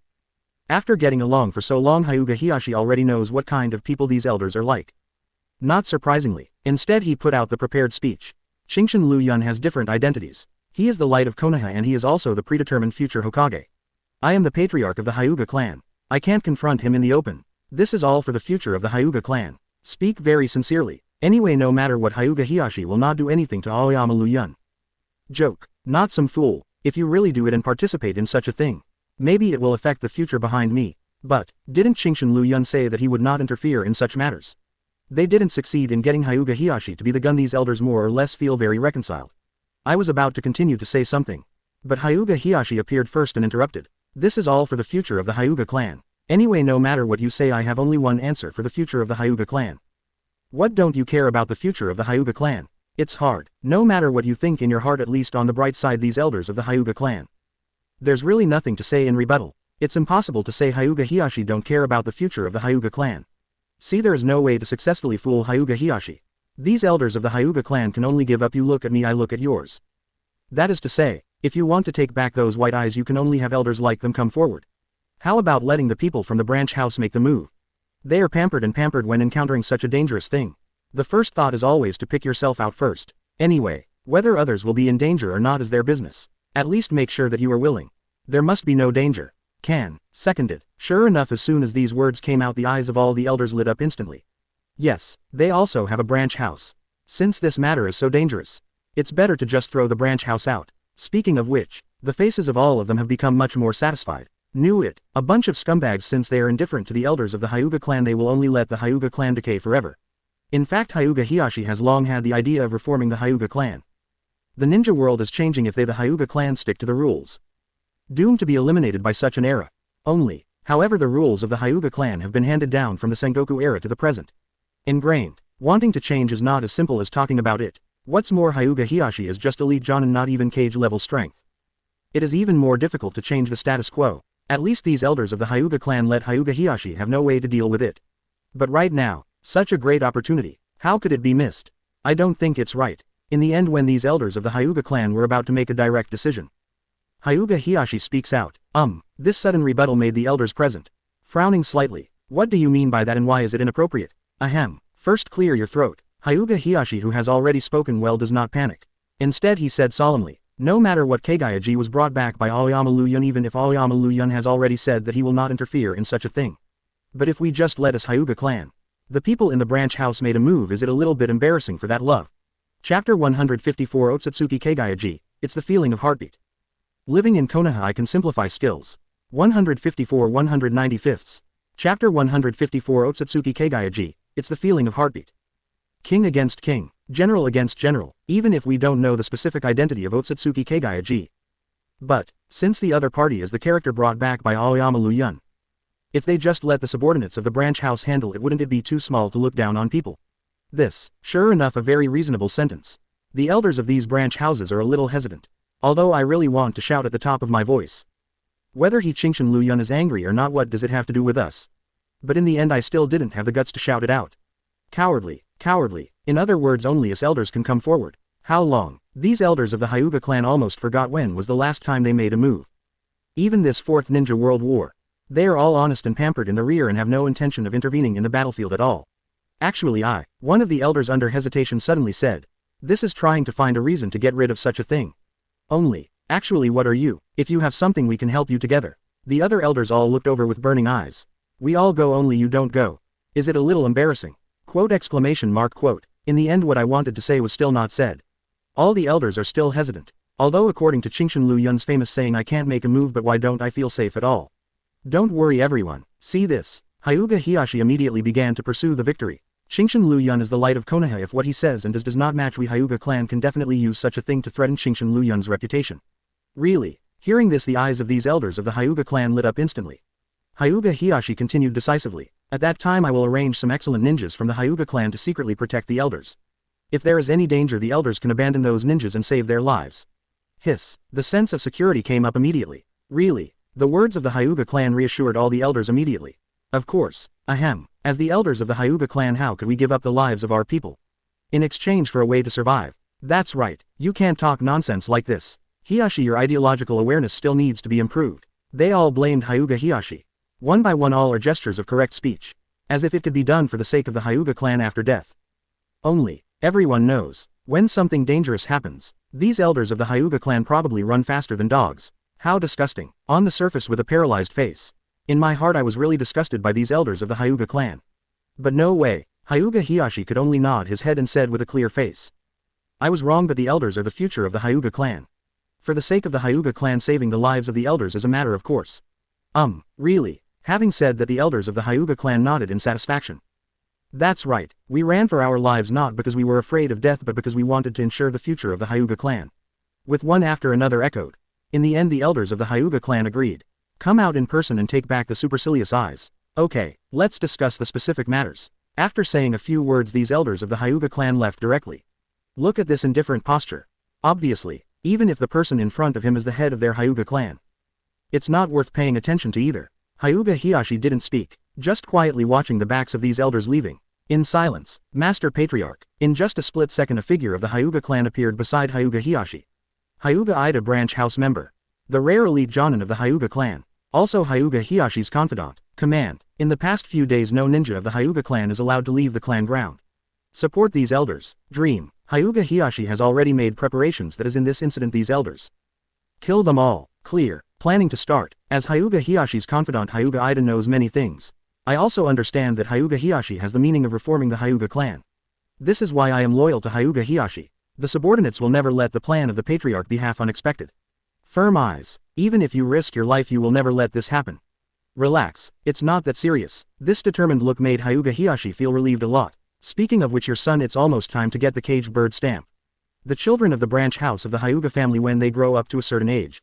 After getting along for so long, Hyuga Hiyashi already knows what kind of people these elders are like. Not surprisingly, instead he put out the prepared speech. Chingchen Liu Yun has different identities. He is the light of Konoha and he is also the predetermined future Hokage. I am the patriarch of the Hyuga clan. I can't confront him in the open. This is all for the future of the Hyuga clan. Speak very sincerely. Anyway, no matter what, Hyuga Hiyashi will not do anything to Aoyama Liu Yun. Joke. Not some fool. If you really do it and participate in such a thing, maybe it will affect the future behind me. But, didn't Chingchen Liu Yun say that he would not interfere in such matters? They didn't succeed in getting Hyuga Hiyashi to be the gun. These elders more or less feel very reconciled. I was about to continue to say something. But Hyuga Hiyashi appeared first and interrupted. This is all for the future of the Hyuga clan. Anyway, no matter what you say, I have only one answer for the future of the Hyuga clan. What don't you care about the future of the Hyuga clan? It's hard. No matter what you think in your heart, at least on the bright side, these elders of the Hyuga clan. There's really nothing to say in rebuttal. It's impossible to say Hyuga Hiyashi don't care about the future of the Hyuga clan. See, there is no way to successfully fool Hyuga Hiyashi. These elders of the Hyuga clan can only give up. You look at me, I look at yours. That is to say, if you want to take back those white eyes, you can only have elders like them come forward. How about letting the people from the branch house make the move? They are pampered and pampered when encountering such a dangerous thing. The first thought is always to pick yourself out first. Anyway, whether others will be in danger or not is their business. At least make sure that you are willing. There must be no danger. Can. Seconded. Sure enough, as soon as these words came out, the eyes of all the elders lit up instantly. Yes, they also have a branch house. Since this matter is so dangerous, it's better to just throw the branch house out. Speaking of which, the faces of all of them have become much more satisfied. Knew it. A bunch of scumbags. Since they are indifferent to the elders of the Hyuga clan, they will only let the Hyuga clan decay forever. In fact, Hyuga Hiyashi has long had the idea of reforming the Hyuga clan. The ninja world is changing if they, the Hyuga clan, stick to the rules. Doomed to be eliminated by such an era. Only, however, the rules of the Hyuga clan have been handed down from the Sengoku era to the present. Ingrained. Wanting to change is not as simple as talking about it. What's more, Hyuga Hiyashi is just elite Jonin, not even cage level strength. It is even more difficult to change the status quo. At least these elders of the Hyuga clan let Hyuga Hiyashi have no way to deal with it. But right now, such a great opportunity. How could it be missed? I don't think it's right. In the end, when these elders of the Hyuga clan were about to make a direct decision, Hyuga Hiyashi speaks out. This sudden rebuttal made the elders present frowning slightly. What do you mean by that, and why is it inappropriate? Ahem. First clear your throat. Hyuga Hiyashi, who has already spoken well, does not panic. Instead he said solemnly, no matter what, Kagayaji was brought back by Aoyama Liu Yun, even if Aoyama Liu Yun has already said that he will not interfere in such a thing. But if we just let us Hyuga clan, the people in the branch house made a move, is it a little bit embarrassing for that love? Chapter 154 Otsutsuki Kagayaji, it's the feeling of heartbeat. Living in Konoha, I can simplify skills. 154 195ths. Chapter 154 Otsutsuki Kagayaji, it's the feeling of heartbeat. King against king, general against general, even if we don't know the specific identity of Otsutsuki Kagayaji. But, since the other party is the character brought back by Aoyama Liu Yun, if they just let the subordinates of the branch house handle it, wouldn't it be too small to look down on people? This, sure enough, a very reasonable sentence. The elders of these branch houses are a little hesitant. Although I really want to shout at the top of my voice. Whether Chingchen Liu Yun is angry or not, what does it have to do with us? But in the end I still didn't have the guts to shout it out. Cowardly, cowardly. In other words, only us elders can come forward. How long? These elders of the Hyuga clan almost forgot when was the last time they made a move. Even this fourth ninja world war. They are all honest and pampered in the rear and have no intention of intervening in the battlefield at all. Actually, one of the elders under hesitation suddenly said, this is trying to find a reason to get rid of such a thing. Only, actually, what are you? If you have something, we can help you together. The other elders all looked over with burning eyes. We all go, only you don't go. Is it a little embarrassing? Quote exclamation mark quote. In the end what I wanted to say was still not said. All the elders are still hesitant. Although according to Chingshan Liu Yun's famous saying, I can't make a move, but why don't I feel safe at all? Don't worry everyone. See this. Hyuga Hiyashi immediately began to pursue the victory. Chingshan Liu Yun is the light of Konoha. If what he says and does not match, we Hyuga clan can definitely use such a thing to threaten Chingshan Liu Yun's reputation. Really? Hearing this, the eyes of these elders of the Hyuga clan lit up instantly. Hyuga Hiyashi continued decisively. At that time I will arrange some excellent ninjas from the Hyuga clan to secretly protect the elders. If there is any danger, the elders can abandon those ninjas and save their lives. Hiss. The sense of security came up immediately. Really? The words of the Hyuga clan reassured all the elders immediately. Of course. Ahem. As the elders of the Hyuga clan, how could we give up the lives of our people in exchange for a way to survive? That's right. You can't talk nonsense like this. Hiyashi, your ideological awareness still needs to be improved. They all blamed Hyuga Hiyashi. One by one all are gestures of correct speech. As if it could be done for the sake of the Hyuga clan after death. Only, everyone knows, when something dangerous happens, these elders of the Hyuga clan probably run faster than dogs. How disgusting. On the surface with a paralyzed face. In my heart I was really disgusted by these elders of the Hyuga clan. But no way. Hyuga Hiyashi could only nod his head and said with a clear face. I was wrong, but the elders are the future of the Hyuga clan. For the sake of the Hyuga clan, saving the lives of the elders is a matter of course. Really? Having said that, the elders of the Hyuga clan nodded in satisfaction. That's right. We ran for our lives not because we were afraid of death, but because we wanted to ensure the future of the Hyuga clan. With one after another echoed. In the end the elders of the Hyuga clan agreed. Come out in person and take back the supercilious eyes. Okay, let's discuss the specific matters. After saying a few words, these elders of the Hyuga clan left directly. Look at this indifferent posture. Obviously, even if the person in front of him is the head of their Hyuga clan, it's not worth paying attention to either. Hyuga Hiyashi didn't speak, just quietly watching the backs of these elders leaving. In silence, Master Patriarch. In just a split second a figure of the Hyuga clan appeared beside Hyuga Hiyashi. Hyuga Ida, branch house member. The rare elite Jonin of the Hyuga clan. Also Hyuga Hiyashi's confidant. Command. In the past few days no ninja of the Hyuga clan is allowed to leave the clan ground. Support these elders. Dream. Hyuga Hiyashi has already made preparations, that is in this incident these elders. Kill them all. Clear. Planning to start. As Hyuga Hiyashi's confidant, Hyuga Ida knows many things. I also understand that Hyuga Hiyashi has the meaning of reforming the Hyuga clan. This is why I am loyal to Hyuga Hiyashi. The subordinates will never let the plan of the patriarch be half unexpected. Firm eyes. Even if you risk your life you will never let this happen. Relax, it's not that serious. This determined look made Hyuga Hiyashi feel relieved a lot. Speaking of which, your son, it's almost time to get the caged bird stamp. The children of the branch house of the Hyuga family, when they grow up to a certain age,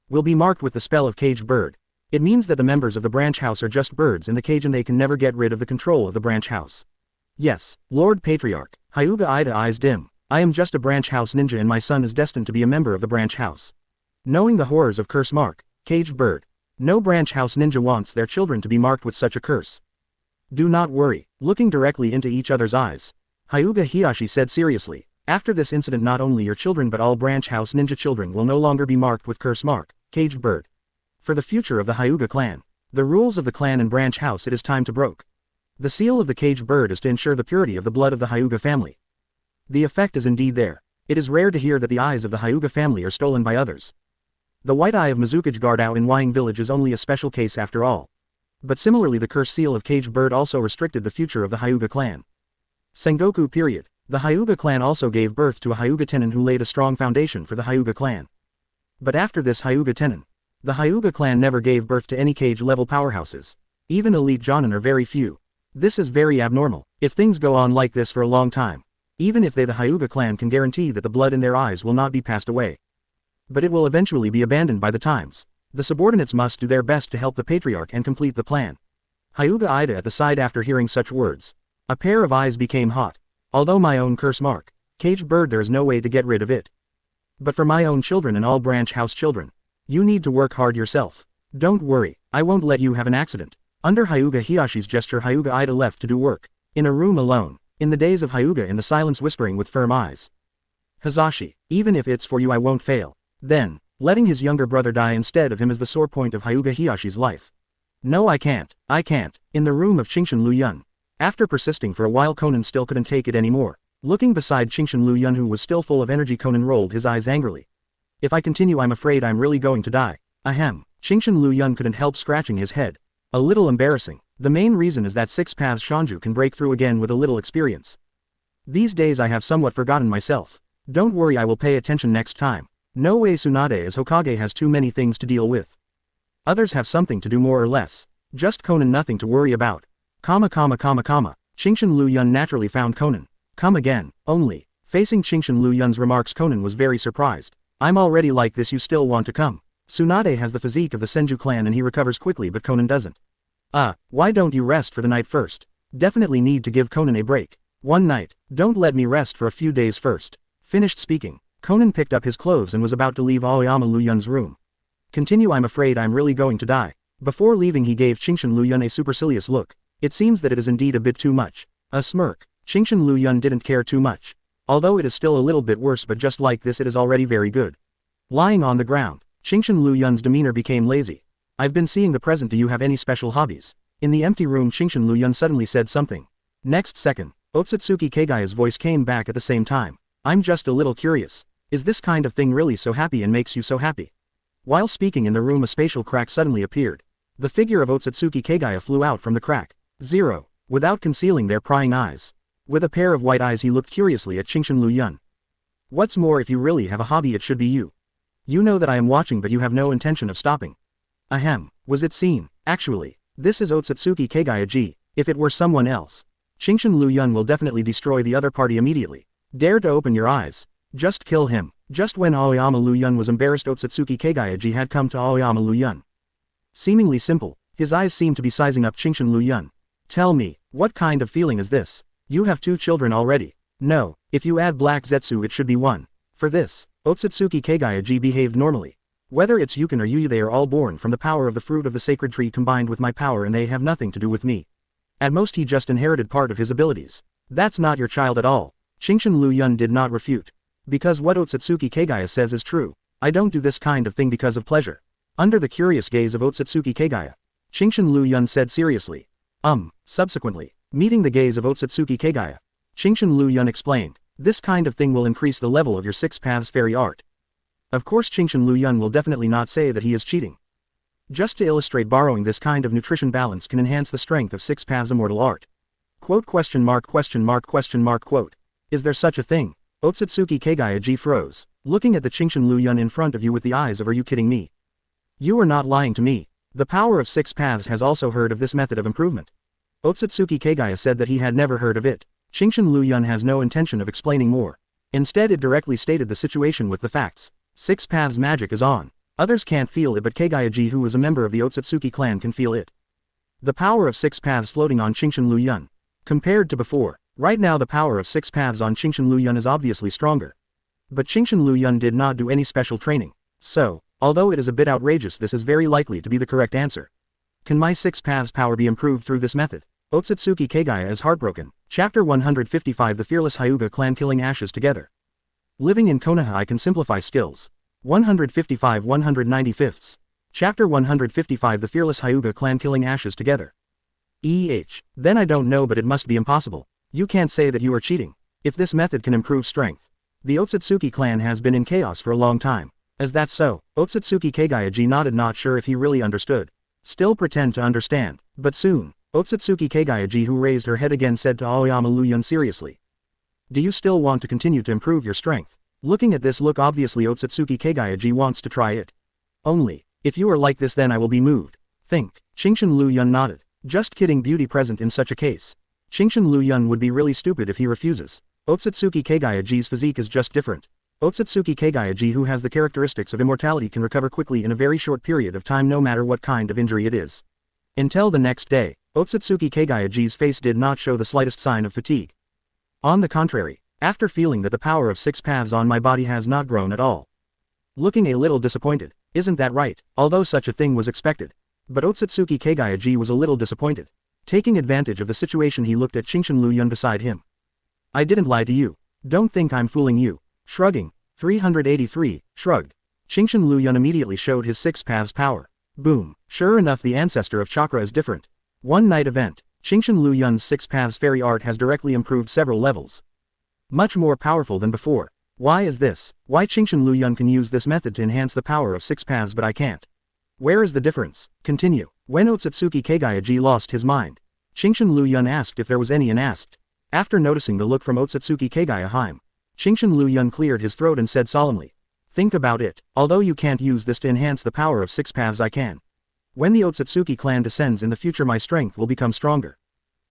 will be marked with the spell of caged bird. It means that the members of the branch house are just birds in the cage and they can never get rid of the control of the branch house. Yes, Lord Patriarch. Hyuga Ida eyes dim. I am just a branch house ninja and my son is destined to be a member of the branch house. Knowing the horrors of curse mark, caged bird. No branch house ninja wants their children to be marked with such a curse. Do not worry. Looking directly into each other's eyes, Hyuga Hiyashi said seriously, after this incident not only your children but all branch house ninja children will no longer be marked with curse mark, caged bird. For the future of the Hyuga clan, the rules of the clan and branch house, it is time to broke. The seal of the caged bird is to ensure the purity of the blood of the Hyuga family. The effect is indeed there. It is rare to hear that the eyes of the Hyuga family are stolen by others. The white eye of Mizukage Gardao in Wying village is only a special case after all. But similarly the curse seal of caged bird also restricted the future of the Hyuga clan. Sengoku period. The Hyuga clan also gave birth to a Hyuga Tenin who laid a strong foundation for the Hyuga clan. But after this Hyuga Tenin, the Hyuga clan never gave birth to any cage-level powerhouses. Even elite Jonin are very few. This is very abnormal. If things go on like this for a long time, even if they the Hyuga clan can guarantee that the blood in their eyes will not be passed away, but it will eventually be abandoned by the times. The subordinates must do their best to help the patriarch and complete the plan. Hyuga Ida at the side after hearing such words. A pair of eyes became hot. Although my own curse mark, caged bird, there is no way to get rid of it. But for my own children and all branch house children, you need to work hard yourself. Don't worry, I won't let you have an accident. Under Hyuga Hiyashi's gesture Hyuga Ida left to do work. In a room alone, in the days of Hyuga, in the silence, whispering with firm eyes. Hazashi, even if it's for you I won't fail. Then, letting his younger brother die instead of him is the sore point of Hyuga Hiyashi's life. No, I can't. In the room of Chingshan Liu Yun. After persisting for a while, Conan still couldn't take it anymore. Looking beside Chingshan Liu Yun who was still full of energy, Conan rolled his eyes angrily. If I continue I'm afraid I'm really going to die. Ahem. Qingshan Liu Yun couldn't help scratching his head. A little embarrassing. The main reason is that 6 paths Shanju can break through again with a little experience. These days I have somewhat forgotten myself. Don't worry, I will pay attention next time. No way Tsunade as Hokage has too many things to deal with. Others have something to do more or less. Just Conan nothing to worry about. Qingshan Liu Yun naturally found Conan. Come again, only. Facing Qingshan Liu Yun's remarks, Conan was very surprised. I'm already like this, you still want to come? Tsunade has the physique of the Senju clan and he recovers quickly, but Conan doesn't. Why don't you rest for the night first? Definitely need to give Conan a break. One night, don't let me rest for a few days first. Finished speaking, Conan picked up his clothes and was about to leave Aoyama Liu Yun's room. Continue, I'm afraid I'm really going to die. Before leaving he gave Qingshan Liu Yun a supercilious look. It seems that it is indeed a bit too much. A smirk. Qingshan Liu Yun didn't care too much. Although it is still a little bit worse, but just like this it is already very good. Lying on the ground, Qingshan Liu Yun's demeanor became lazy. I've been seeing the present, do you have any special hobbies? In the empty room Qingshan Liu Yun suddenly said something. Next second, Otsutsuki Kagaya's voice came back at the same time. I'm just a little curious. Is this kind of thing really so happy and makes you so happy? While speaking in the room a spatial crack suddenly appeared. The figure of Otsutsuki Kagaya flew out from the crack. Zero. Without concealing their prying eyes. With a pair of white eyes he looked curiously at Qingshan Liu Yun. What's more, if you really have a hobby it should be you. You know that I am watching but you have no intention of stopping. Ahem, was it seen? Actually, this is Otsutsuki Kagaya G. If it were someone else, Qingshan Liu Yun will definitely destroy the other party immediately. Dare to open your eyes. Just kill him. Just when Aoyama Liu Yun was embarrassed, Otsutsuki Kagaya G had come to Aoyama Liu Yun. Seemingly simple, his eyes seemed to be sizing up Qingshan Liu Yun. Tell me, what kind of feeling is this? You have 2 children already. No, if you add Black Zetsu it should be 1. For this, Otsutsuki Kagaya G behaved normally. Whether it's Yukon or Yu, they are all born from the power of the fruit of the sacred tree combined with my power, and they have nothing to do with me. At most he just inherited part of his abilities. That's not your child at all. Qingshan Liu Yun did not refute. Because what Otsutsuki Kagaya says is true. I don't do this kind of thing because of pleasure. Under the curious gaze of Otsutsuki Kagaya, Qingshan Liu Yun said seriously. Subsequently, meeting the gaze of Otsutsuki Kagaya, Qingshan Liu Yun explained, this kind of thing will increase the level of your 6 paths fairy art. Of course Qingshan Liu Yun will definitely not say that he is cheating. Just to illustrate, borrowing this kind of nutrition balance can enhance the strength of 6 paths immortal art. Quote ? Quote. Is there such a thing? Otsutsuki Kagaya G froze, looking at the Qingshan Liu Yun in front of you with the eyes of, are you kidding me? You are not lying to me. The power of 6 paths has also heard of this method of improvement. Otsutsuki Kagaya said that he had never heard of it. Qingshan Liu Yun has no intention of explaining more. Instead it directly stated the situation with the facts. 6 paths magic is on. Others can't feel it, but Kagaya G, who is a member of the Otsutsuki clan, can feel it. The power of 6 paths floating on Qingshan Liu Yun. Compared to before, right now the power of 6 paths on Qingshan Liu Yun is obviously stronger. But Qingshan Liu Yun did not do any special training. So, although it is a bit outrageous, this is very likely to be the correct answer. Can my 6 paths power be improved through this method? Otsutsuki Kagaya is heartbroken. Chapter 155, The Fearless Hyuga Clan Killing Ashes Together. Living in Konoha, I can simplify skills. 155 195ths. Chapter 155, The Fearless Hyuga Clan Killing Ashes Together. Then I don't know, but it must be impossible. You can't say that you are cheating. If this method can improve strength. The Otsutsuki clan has been in chaos for a long time. Is that so? Otsutsuki Kagaya G nodded, not sure if he really understood. Still pretend to understand. But soon, Otsutsuki Kagaya G, who raised her head again, said to Aoyama Liu Yun seriously. Do you still want to continue to improve your strength? Looking at this look, obviously Otsutsuki Kagaya G wants to try it. Only, if you are like this then I will be moved. Think. Qingshan Liu Yun nodded. Just kidding, beauty present in such a case. Qingshan Liu Yun would be really stupid if he refuses. Otsutsuki Kagaya G's physique is just different. Otsutsuki Kagaya G, who has the characteristics of immortality, can recover quickly in a very short period of time no matter what kind of injury it is. Until the next day, Otsutsuki Kagaya G's face did not show the slightest sign of fatigue. On the contrary, after feeling that the power of 6 paths on my body has not grown at all. Looking a little disappointed, isn't that right? Although such a thing was expected. But Otsutsuki Kagaya G was a little disappointed. Taking advantage of the situation he looked at Qingshan Liu Yun beside him. I didn't lie to you. Don't think I'm fooling you. Shrugging. 383, shrugged. Qingshan Liu Yun immediately showed his 6 paths power. Boom. Sure enough, the ancestor of Chakra is different. One night event. Qingshan Liu Yun's 6 paths fairy art has directly improved several levels. Much more powerful than before. Why is this? Why Qingshan Liu Yun can use this method to enhance the power of 6 paths but I can't? Where is the difference? Continue. When Otsutsuki Kagayaji lost his mind, Chingshin Liu Yun asked if there was any and asked. After noticing the look from Otsutsuki Kagaya, Chingshin Liu Yun cleared his throat and said solemnly. Think about it. Although you can't use this to enhance the power of 6 paths, I can. When the Otsutsuki clan descends in the future, my strength will become stronger.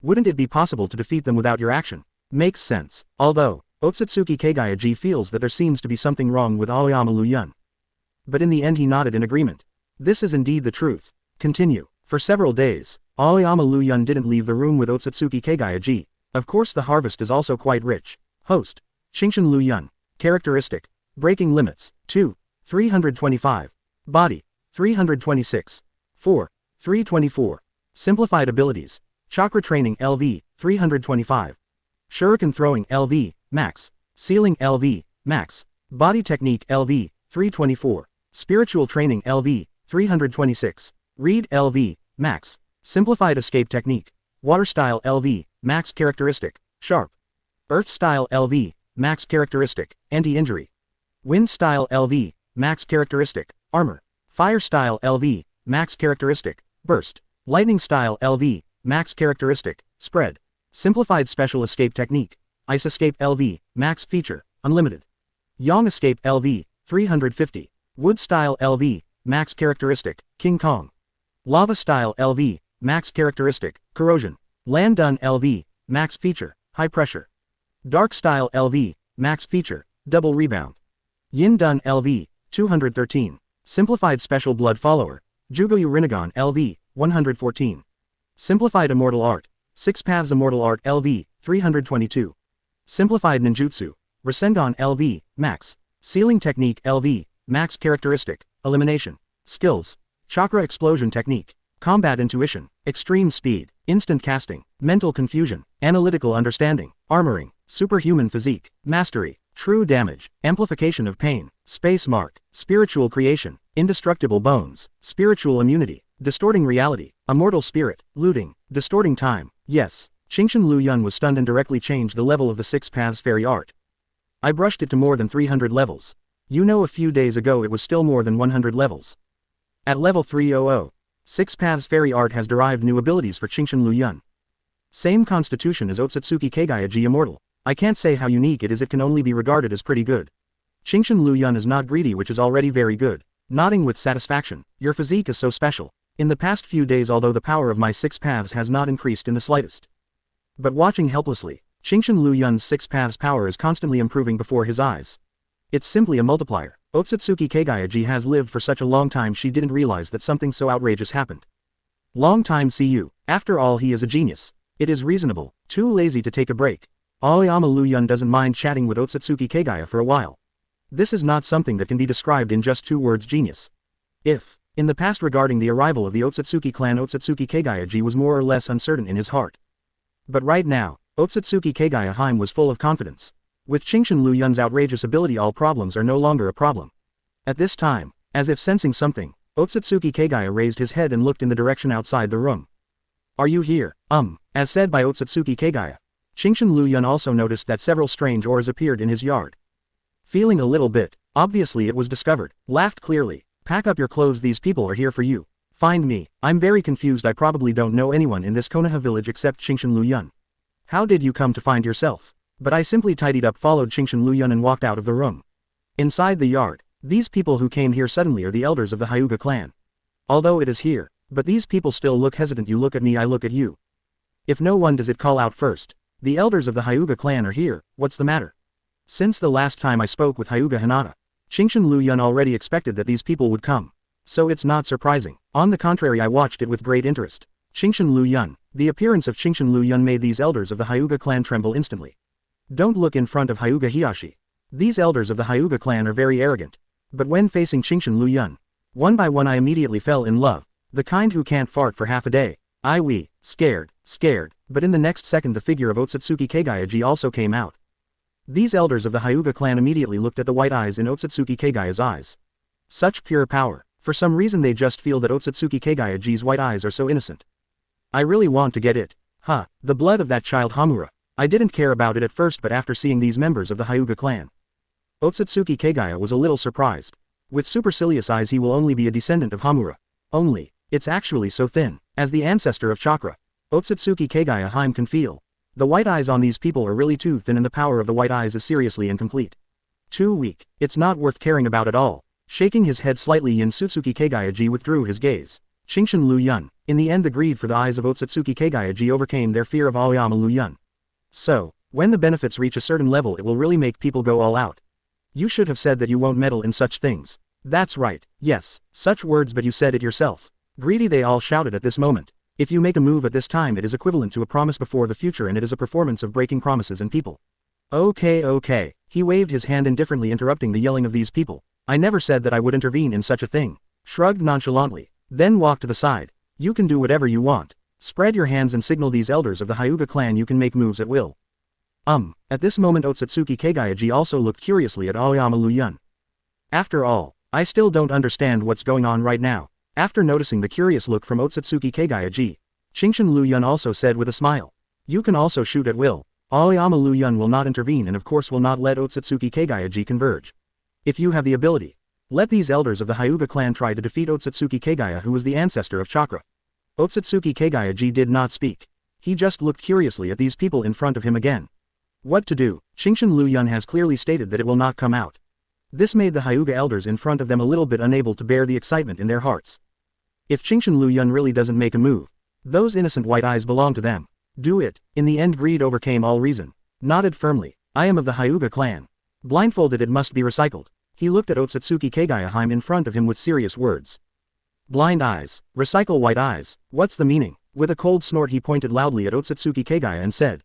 Wouldn't it be possible to defeat them without your action? Makes sense. Although, Otsutsuki Kagayaji feels that there seems to be something wrong with Aoyama Liu Yun. But in the end he nodded in agreement. This is indeed the truth. Continue. For several days, Aoyama Liu Yun didn't leave the room with Otsutsuki Kagayaji. Of course the harvest is also quite rich. Host. Chingshin Liu Yun. Characteristic. Breaking limits. 2. 325. Body. 326. 4. 324. Simplified abilities. Chakra training LV. 325. Shuriken throwing LV. Max. Sealing LV. Max. Body technique LV. 324. Spiritual training LV. 326. Read LV. Max. Simplified escape technique. Water style LV. Max characteristic. Sharp. Earth style LV. Max characteristic. Anti-injury. Wind style LV. Max characteristic. Armor. Fire style LV. Max characteristic. Burst. Lightning style LV. Max characteristic. Spread. Simplified special escape technique. Ice escape LV. Max feature. Unlimited. Yang escape LV. 350. Wood style LV. Max characteristic. King Kong. Lava style LV. Max characteristic. Corrosion. Land done LV. Max feature. High pressure. Dark style LV. Max feature. Double rebound. Yin done LV. 213. Simplified special blood follower. Jugoyu Rinnegan LV. 114. Simplified immortal art. 6 paths immortal art LV. 322. Simplified ninjutsu. Rasengan LV. Max. Sealing technique LV. Max characteristic. Elimination. Skills. Chakra explosion technique. Combat intuition. Extreme speed. Instant casting. Mental confusion. Analytical understanding. Armoring. Superhuman physique. Mastery. True damage. Amplification of pain. Space mark. Spiritual creation. Indestructible bones. Spiritual immunity. Distorting reality. Immortal spirit. Looting. Distorting time. Yes. Chingshin Liu Yun was stunned and directly changed the level of the 6 paths fairy art. I brushed it to more than 300 levels. You know, a few days ago it was still more than 100 levels. At level 300, 6 paths fairy art has derived new abilities for Chingshin Liu Yun. Same constitution as Otsutsuki Kagayaji immortal. I can't say how unique it is, it can only be regarded as pretty good. Chingshin Liu Yun is not greedy, which is already very good. Nodding with satisfaction. Your physique is so special. In the past few days, although the power of my 6 paths has not increased in the slightest. But watching helplessly, Chingshin Liu Yun's 6 paths power is constantly improving before his eyes. It's simply a multiplier. Otsutsuki Kagayaji has lived for such a long time, she didn't realize that something so outrageous happened. Long time see you. After all, he is a genius. It is reasonable. Too lazy to take a break. Aoyama Liu Yun doesn't mind chatting with Otsutsuki Kagaya for a while. This is not something that can be described in just 2 words: genius. If, in the past regarding the arrival of the Otsutsuki clan, Otsutsuki Kagayaji was more or less uncertain in his heart. But right now, Otsutsuki Kagaya was full of confidence. With Chingshin Liu Yun's outrageous ability, all problems are no longer a problem. At this time, as if sensing something, Otsutsuki Kagaya raised his head and looked in the direction outside the room. Are you here? As said by Otsutsuki Kagaya. Chingshin Liu Yun also noticed that several strange ores appeared in his yard. Feeling a little bit, obviously it was discovered, laughed clearly. Pack up your clothes, these people are here for you. Find me. I'm very confused, I probably don't know anyone in this Konoha village except Chingshin Liu Yun. How did you come to find yourself? But I simply tidied up, followed Chingshin Liu Yun and walked out of the room. Inside the yard, these people who came here suddenly are the elders of the Hyuga clan. Although it is here, but these people still look hesitant. You look at me, I look at you. If no one does it call out first. The elders of the Hyuga clan are here, what's the matter? Since the last time I spoke with Hyuga Hinata, Chingshin Liu Yun already expected that these people would come. So it's not surprising. On the contrary, I watched it with great interest. Chingshin Liu Yun. The appearance of Chingshin Liu Yun made these elders of the Hyuga clan tremble instantly. Don't look in front of Hyuga Hiyashi. These elders of the Hyuga clan are very arrogant. But when facing Chingshin Liu Yun, one by one I immediately fell in love. The kind who can't fart for half a day. Scared. But in the next second the figure of Otsutsuki Kagayaji also came out. These elders of the Hyuga clan immediately looked at the white eyes in Otsutsuki Kagaya's eyes. Such pure power. For some reason they just feel that Otsutsuki Kagayaji's white eyes are so innocent. I really want to get it. The blood of that child Hamura. I didn't care about it at first, but after seeing these members of the Hyuga clan, Otsutsuki Kagaya was a little surprised. With supercilious eyes, he will only be a descendant of Hamura. Only, it's actually so thin. As the ancestor of Chakra, Otsutsuki Kagaya Haim can feel. The white eyes on these people are really too thin and the power of the white eyes is seriously incomplete. Too weak. It's not worth caring about at all. Shaking his head slightly, Yansutsuki Kagayaji withdrew his gaze. Shingshin Liu Yun. In the end, the greed for the eyes of Otsutsuki Kagayaji overcame their fear of Aoyama Liu Yun. So, when the benefits reach a certain level, it will really make people go all out. You should have said that you won't meddle in such things. That's right. Yes, such words, but you said it yourself. Greedy, they all shouted at this moment. If you make a move at this time, it is equivalent to a promise before the future, and it is a performance of breaking promises and people. Okay. He waved his hand indifferently, interrupting the yelling of these people. I never said that I would intervene in such a thing. Shrugged nonchalantly. Then walked to the side. You can do whatever you want. Spread your hands and signal these elders of the Hyuga clan you can make moves at will. At this moment Otsutsuki Kagayaji also looked curiously at Aoyama Liu Yun. After all, I still don't understand what's going on right now. After noticing the curious look from Otsutsuki Kagayaji, Shingshin Liu Yun also said with a smile. You can also shoot at will. Aoyama Liu Yun will not intervene and of course will not let Otsutsuki Kagayaji converge. If you have the ability, let these elders of the Hyuga clan try to defeat Otsutsuki Kagaya, who was the ancestor of Chakra. Otsutsuki Kagayaji did not speak. He just looked curiously at these people in front of him again. What to do? Shingshin Liu Yun has clearly stated that it will not come out. This made the Hyuga elders in front of them a little bit unable to bear the excitement in their hearts. If Shingshin Liu Yun really doesn't make a move, those innocent white eyes belong to them. Do it. In the end, greed overcame all reason. Nodded firmly. I am of the Hyuga clan. Blindfolded, it must be recycled. He looked at Otsutsuki Kagayaheim in front of him with serious words. Blind eyes. Recycle white eyes. What's the meaning? With a cold snort he pointed loudly at Otsutsuki Kagaya and said.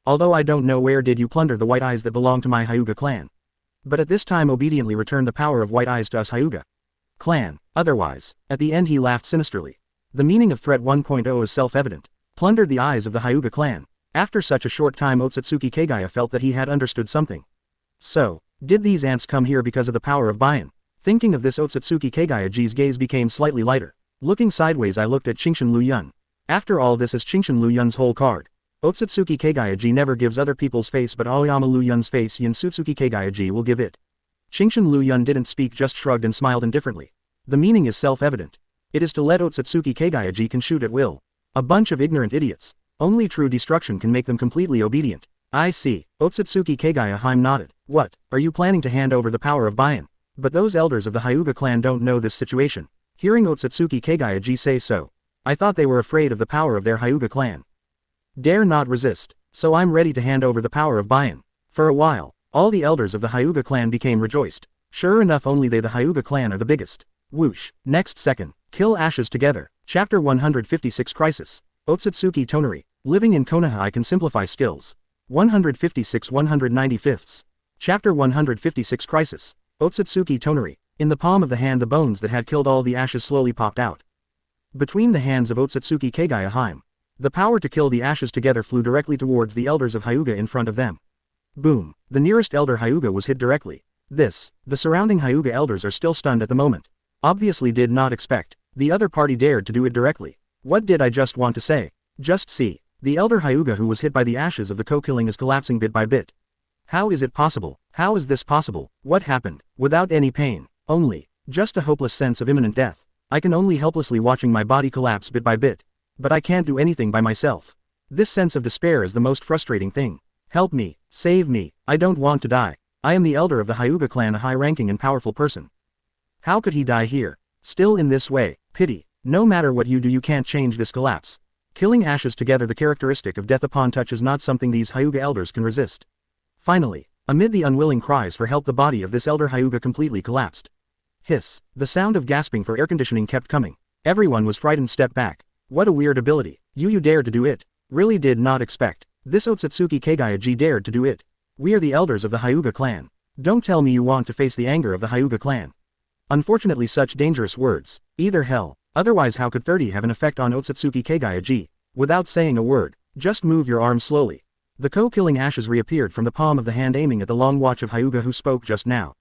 Although I don't know where did you plunder the white eyes that belong to my Hyuga clan. But at this time obediently return the power of white eyes to us Hyuga clan. Otherwise, at the end he laughed sinisterly. The meaning of threat 1.0 is self-evident. Plundered the eyes of the Hyuga clan. After such a short time Otsutsuki Kagaya felt that he had understood something. So, did these ants come here because of the power of Bayan? Thinking of this, Otsutsuki Kagayaji's gaze became slightly lighter. Looking sideways, I looked at Shingshin Liu Yun. After all, this is Shingshin Liu Yun's whole card. Otsutsuki Kagayaji never gives other people's face, but Aoyama Liu Yun's face Yansutsuki Kagayaji will give it. Shingshin Liu Yun didn't speak, just shrugged and smiled indifferently. The meaning is self-evident. It is to let Otsutsuki Kagayaji can shoot at will. A bunch of ignorant idiots. Only true destruction can make them completely obedient. I see. Otsutsuki Kagayaheim nodded. What, are you planning to hand over the power of Bayan? But those elders of the Hyuga clan don't know this situation. Hearing Otsutsuki Kagayaji say so, I thought they were afraid of the power of their Hyuga clan. Dare not resist. So I'm ready to hand over the power of Bayan. For a while, all the elders of the Hyuga clan became rejoiced. Sure enough, only they the Hyuga clan are the biggest. Whoosh. Next second. Kill ashes together. Chapter 156 Crisis. Otsutsuki Tonari. Living in Konoha, I can simplify skills. 156 195ths. Chapter 156 Crisis. Otsutsuki Tonari. In the palm of the hand the bones that had killed all the ashes slowly popped out. Between the hands of Otsutsuki Kagayaheim, the power to kill the ashes together flew directly towards the elders of Hyuga in front of them. Boom. The nearest elder Hyuga was hit directly. The surrounding Hyuga elders are still stunned at the moment. Obviously did not expect. The other party dared to do it directly. What did I just want to say? Just see. The elder Hyuga who was hit by the ashes of the co-killing is collapsing bit by bit. How is it possible? How is this possible? What happened? Without any pain. Only. Just a hopeless sense of imminent death. I can only helplessly watching my body collapse bit by bit. But I can't do anything by myself. This sense of despair is the most frustrating thing. Help me. Save me. I don't want to die. I am the elder of the Hyuga clan, a high-ranking and powerful person. How could he die here? Still in this way. Pity. No matter what you do, you can't change this collapse. Killing ashes together, the characteristic of death upon touch, is not something these Hyuga elders can resist. Finally, amid the unwilling cries for help, the body of this elder Hyuga completely collapsed. Hiss. The sound of gasping for air conditioning kept coming. Everyone was frightened. Step back. What a weird ability. You dared to do it. Really did not expect. This Otsutsuki Kagayaji dared to do it. We are the elders of the Hyuga clan. Don't tell me you want to face the anger of the Hyuga clan. Unfortunately, such dangerous words. Either hell. Otherwise, how could 30 have an effect on Otsutsuki Kagayaji? Without saying a word, just move your arm slowly. The co-killing ashes reappeared from the palm of the hand, aiming at the long watch of Hyuga who spoke just now.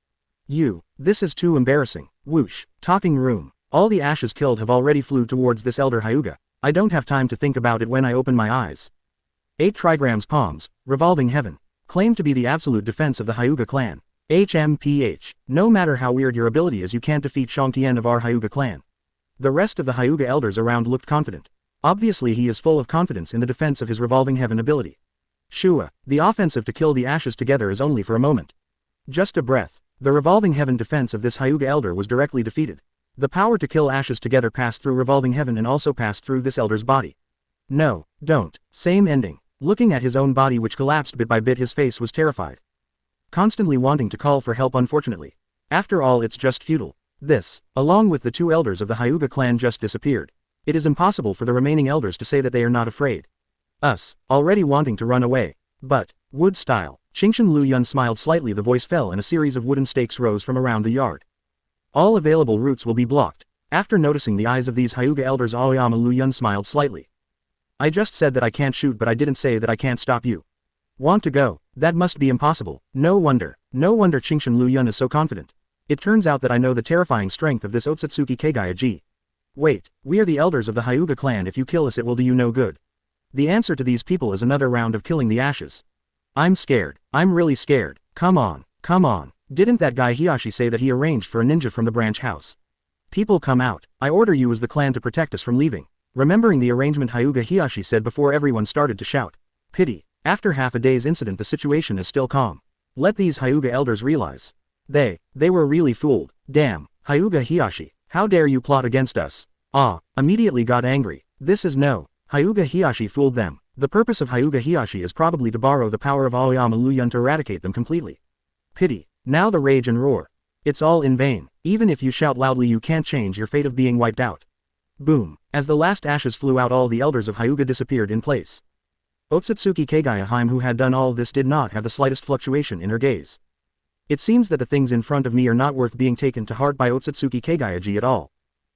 This is too embarrassing. Whoosh. Talking room. All the ashes killed have already flew towards this elder Hyuga. I don't have time to think about it when I open my eyes. 8 trigrams palms, revolving heaven. Claimed to be the absolute defense of the Hyuga clan. HMPH. No matter how weird your ability is, you can't defeat Shangtian of our Hyuga clan. The rest of the Hyuga elders around looked confident. Obviously he is full of confidence in the defense of his revolving heaven ability. Shua, the offensive to kill the ashes together is only for a moment. Just a breath. The revolving heaven defense of this Hyuga elder was directly defeated. The power to kill ashes together passed through revolving heaven and also passed through this elder's body. No, don't. Same ending. Looking at his own body which collapsed bit by bit, his face was terrified. Constantly wanting to call for help, unfortunately. After all, it's just futile. This, along with the two elders of the Hyuga clan, just disappeared. It is impossible for the remaining elders to say that they are not afraid. Us, already wanting to run away. But, wood style. Qingshan Liu Yun smiled slightly, the voice fell and a series of wooden stakes rose from around the yard. All available routes will be blocked. After noticing the eyes of these Hyuga elders, Aoyama Liu Yun smiled slightly. I just said that I can't shoot, but I didn't say that I can't stop you. Want to go? That must be impossible. No wonder Qingshan Liu Yun is so confident. It turns out that I know the terrifying strength of this Otsutsuki Kagaya-ji. Wait, we are the elders of the Hyuga clan. If you kill us, it will do you no good. The answer to these people is another round of killing the ashes. I'm scared. I'm really scared. Come on. Didn't that guy Hiyashi say that he arranged for a ninja from the branch house? People, come out. I order you as the clan to protect us from leaving. Remembering the arrangement, Hyuga Hiyashi said before everyone started to shout. Pity. After half a day's incident, the situation is still calm. Let these Hyuga elders realize. They were really fooled. Damn, Hyuga Hiyashi, how dare you plot against us? Immediately got angry. This is no. Hyuga Hiyashi fooled them. The purpose of Hyuga Hiyashi is probably to borrow the power of Aoyama Liu Yun to eradicate them completely. Pity. Now the rage and roar. It's all in vain. Even if you shout loudly, you can't change your fate of being wiped out. Boom. As the last ashes flew out, all the elders of Hyuga disappeared in place. Otsutsuki Kagaya-hime, who had done all this, did not have the slightest fluctuation in her gaze. It seems that the things in front of me are not worth being taken to heart by Otsutsuki Kagaya-ji at all.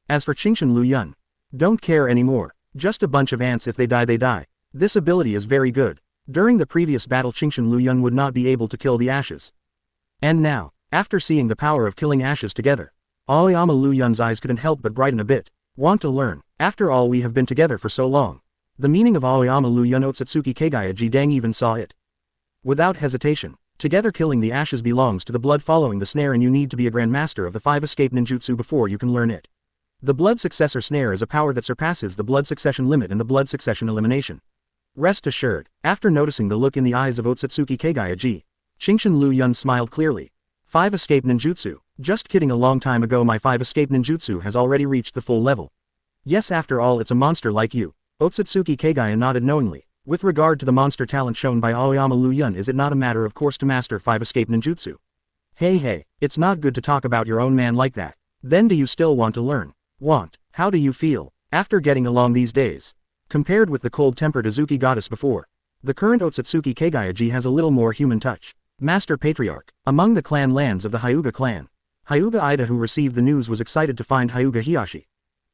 As for Qingshan Liu Yun, don't care anymore. Just a bunch of ants. If they die, they die. This ability is very good. During the previous battle, Qingshan Liu Yun would not be able to kill the ashes. And now, after seeing the power of killing ashes together, Aoyama Liu Yun's eyes couldn't help but brighten a bit. Want to learn. After all, we have been together for so long. The meaning of Aoyama Liu Yun. Otsutsuki Kagaya-ji dang even saw it. Without hesitation, together killing the ashes belongs to the blood following the snare, and you need to be a grandmaster of the 5 escape ninjutsu before you can learn it. The blood successor snare is a power that surpasses the blood succession limit and the blood succession elimination. Rest assured, after noticing the look in the eyes of Otsutsuki Kagaya-ji, Qingshan Liu Yun smiled clearly. 5 escape ninjutsu. Just kidding, a long time ago my 5 escape ninjutsu has already reached the full level. Yes, after all, it's a monster like you. Otsutsuki Kagaya nodded knowingly. With regard to the monster talent shown by Aoyama Liu Yun, is it not a matter of course to master 5 escape ninjutsu? Hey, it's not good to talk about your own man like that. Then do you still want to learn? How do you feel after getting along these days? Compared with the cold-tempered Azuki goddess before, the current Otsutsuki Kagaya-ji has a little more human touch. Master Patriarch. Among the clan lands of the Hyuga clan, Hyuga Ida, who received the news, was excited to find Hyuga Hiyashi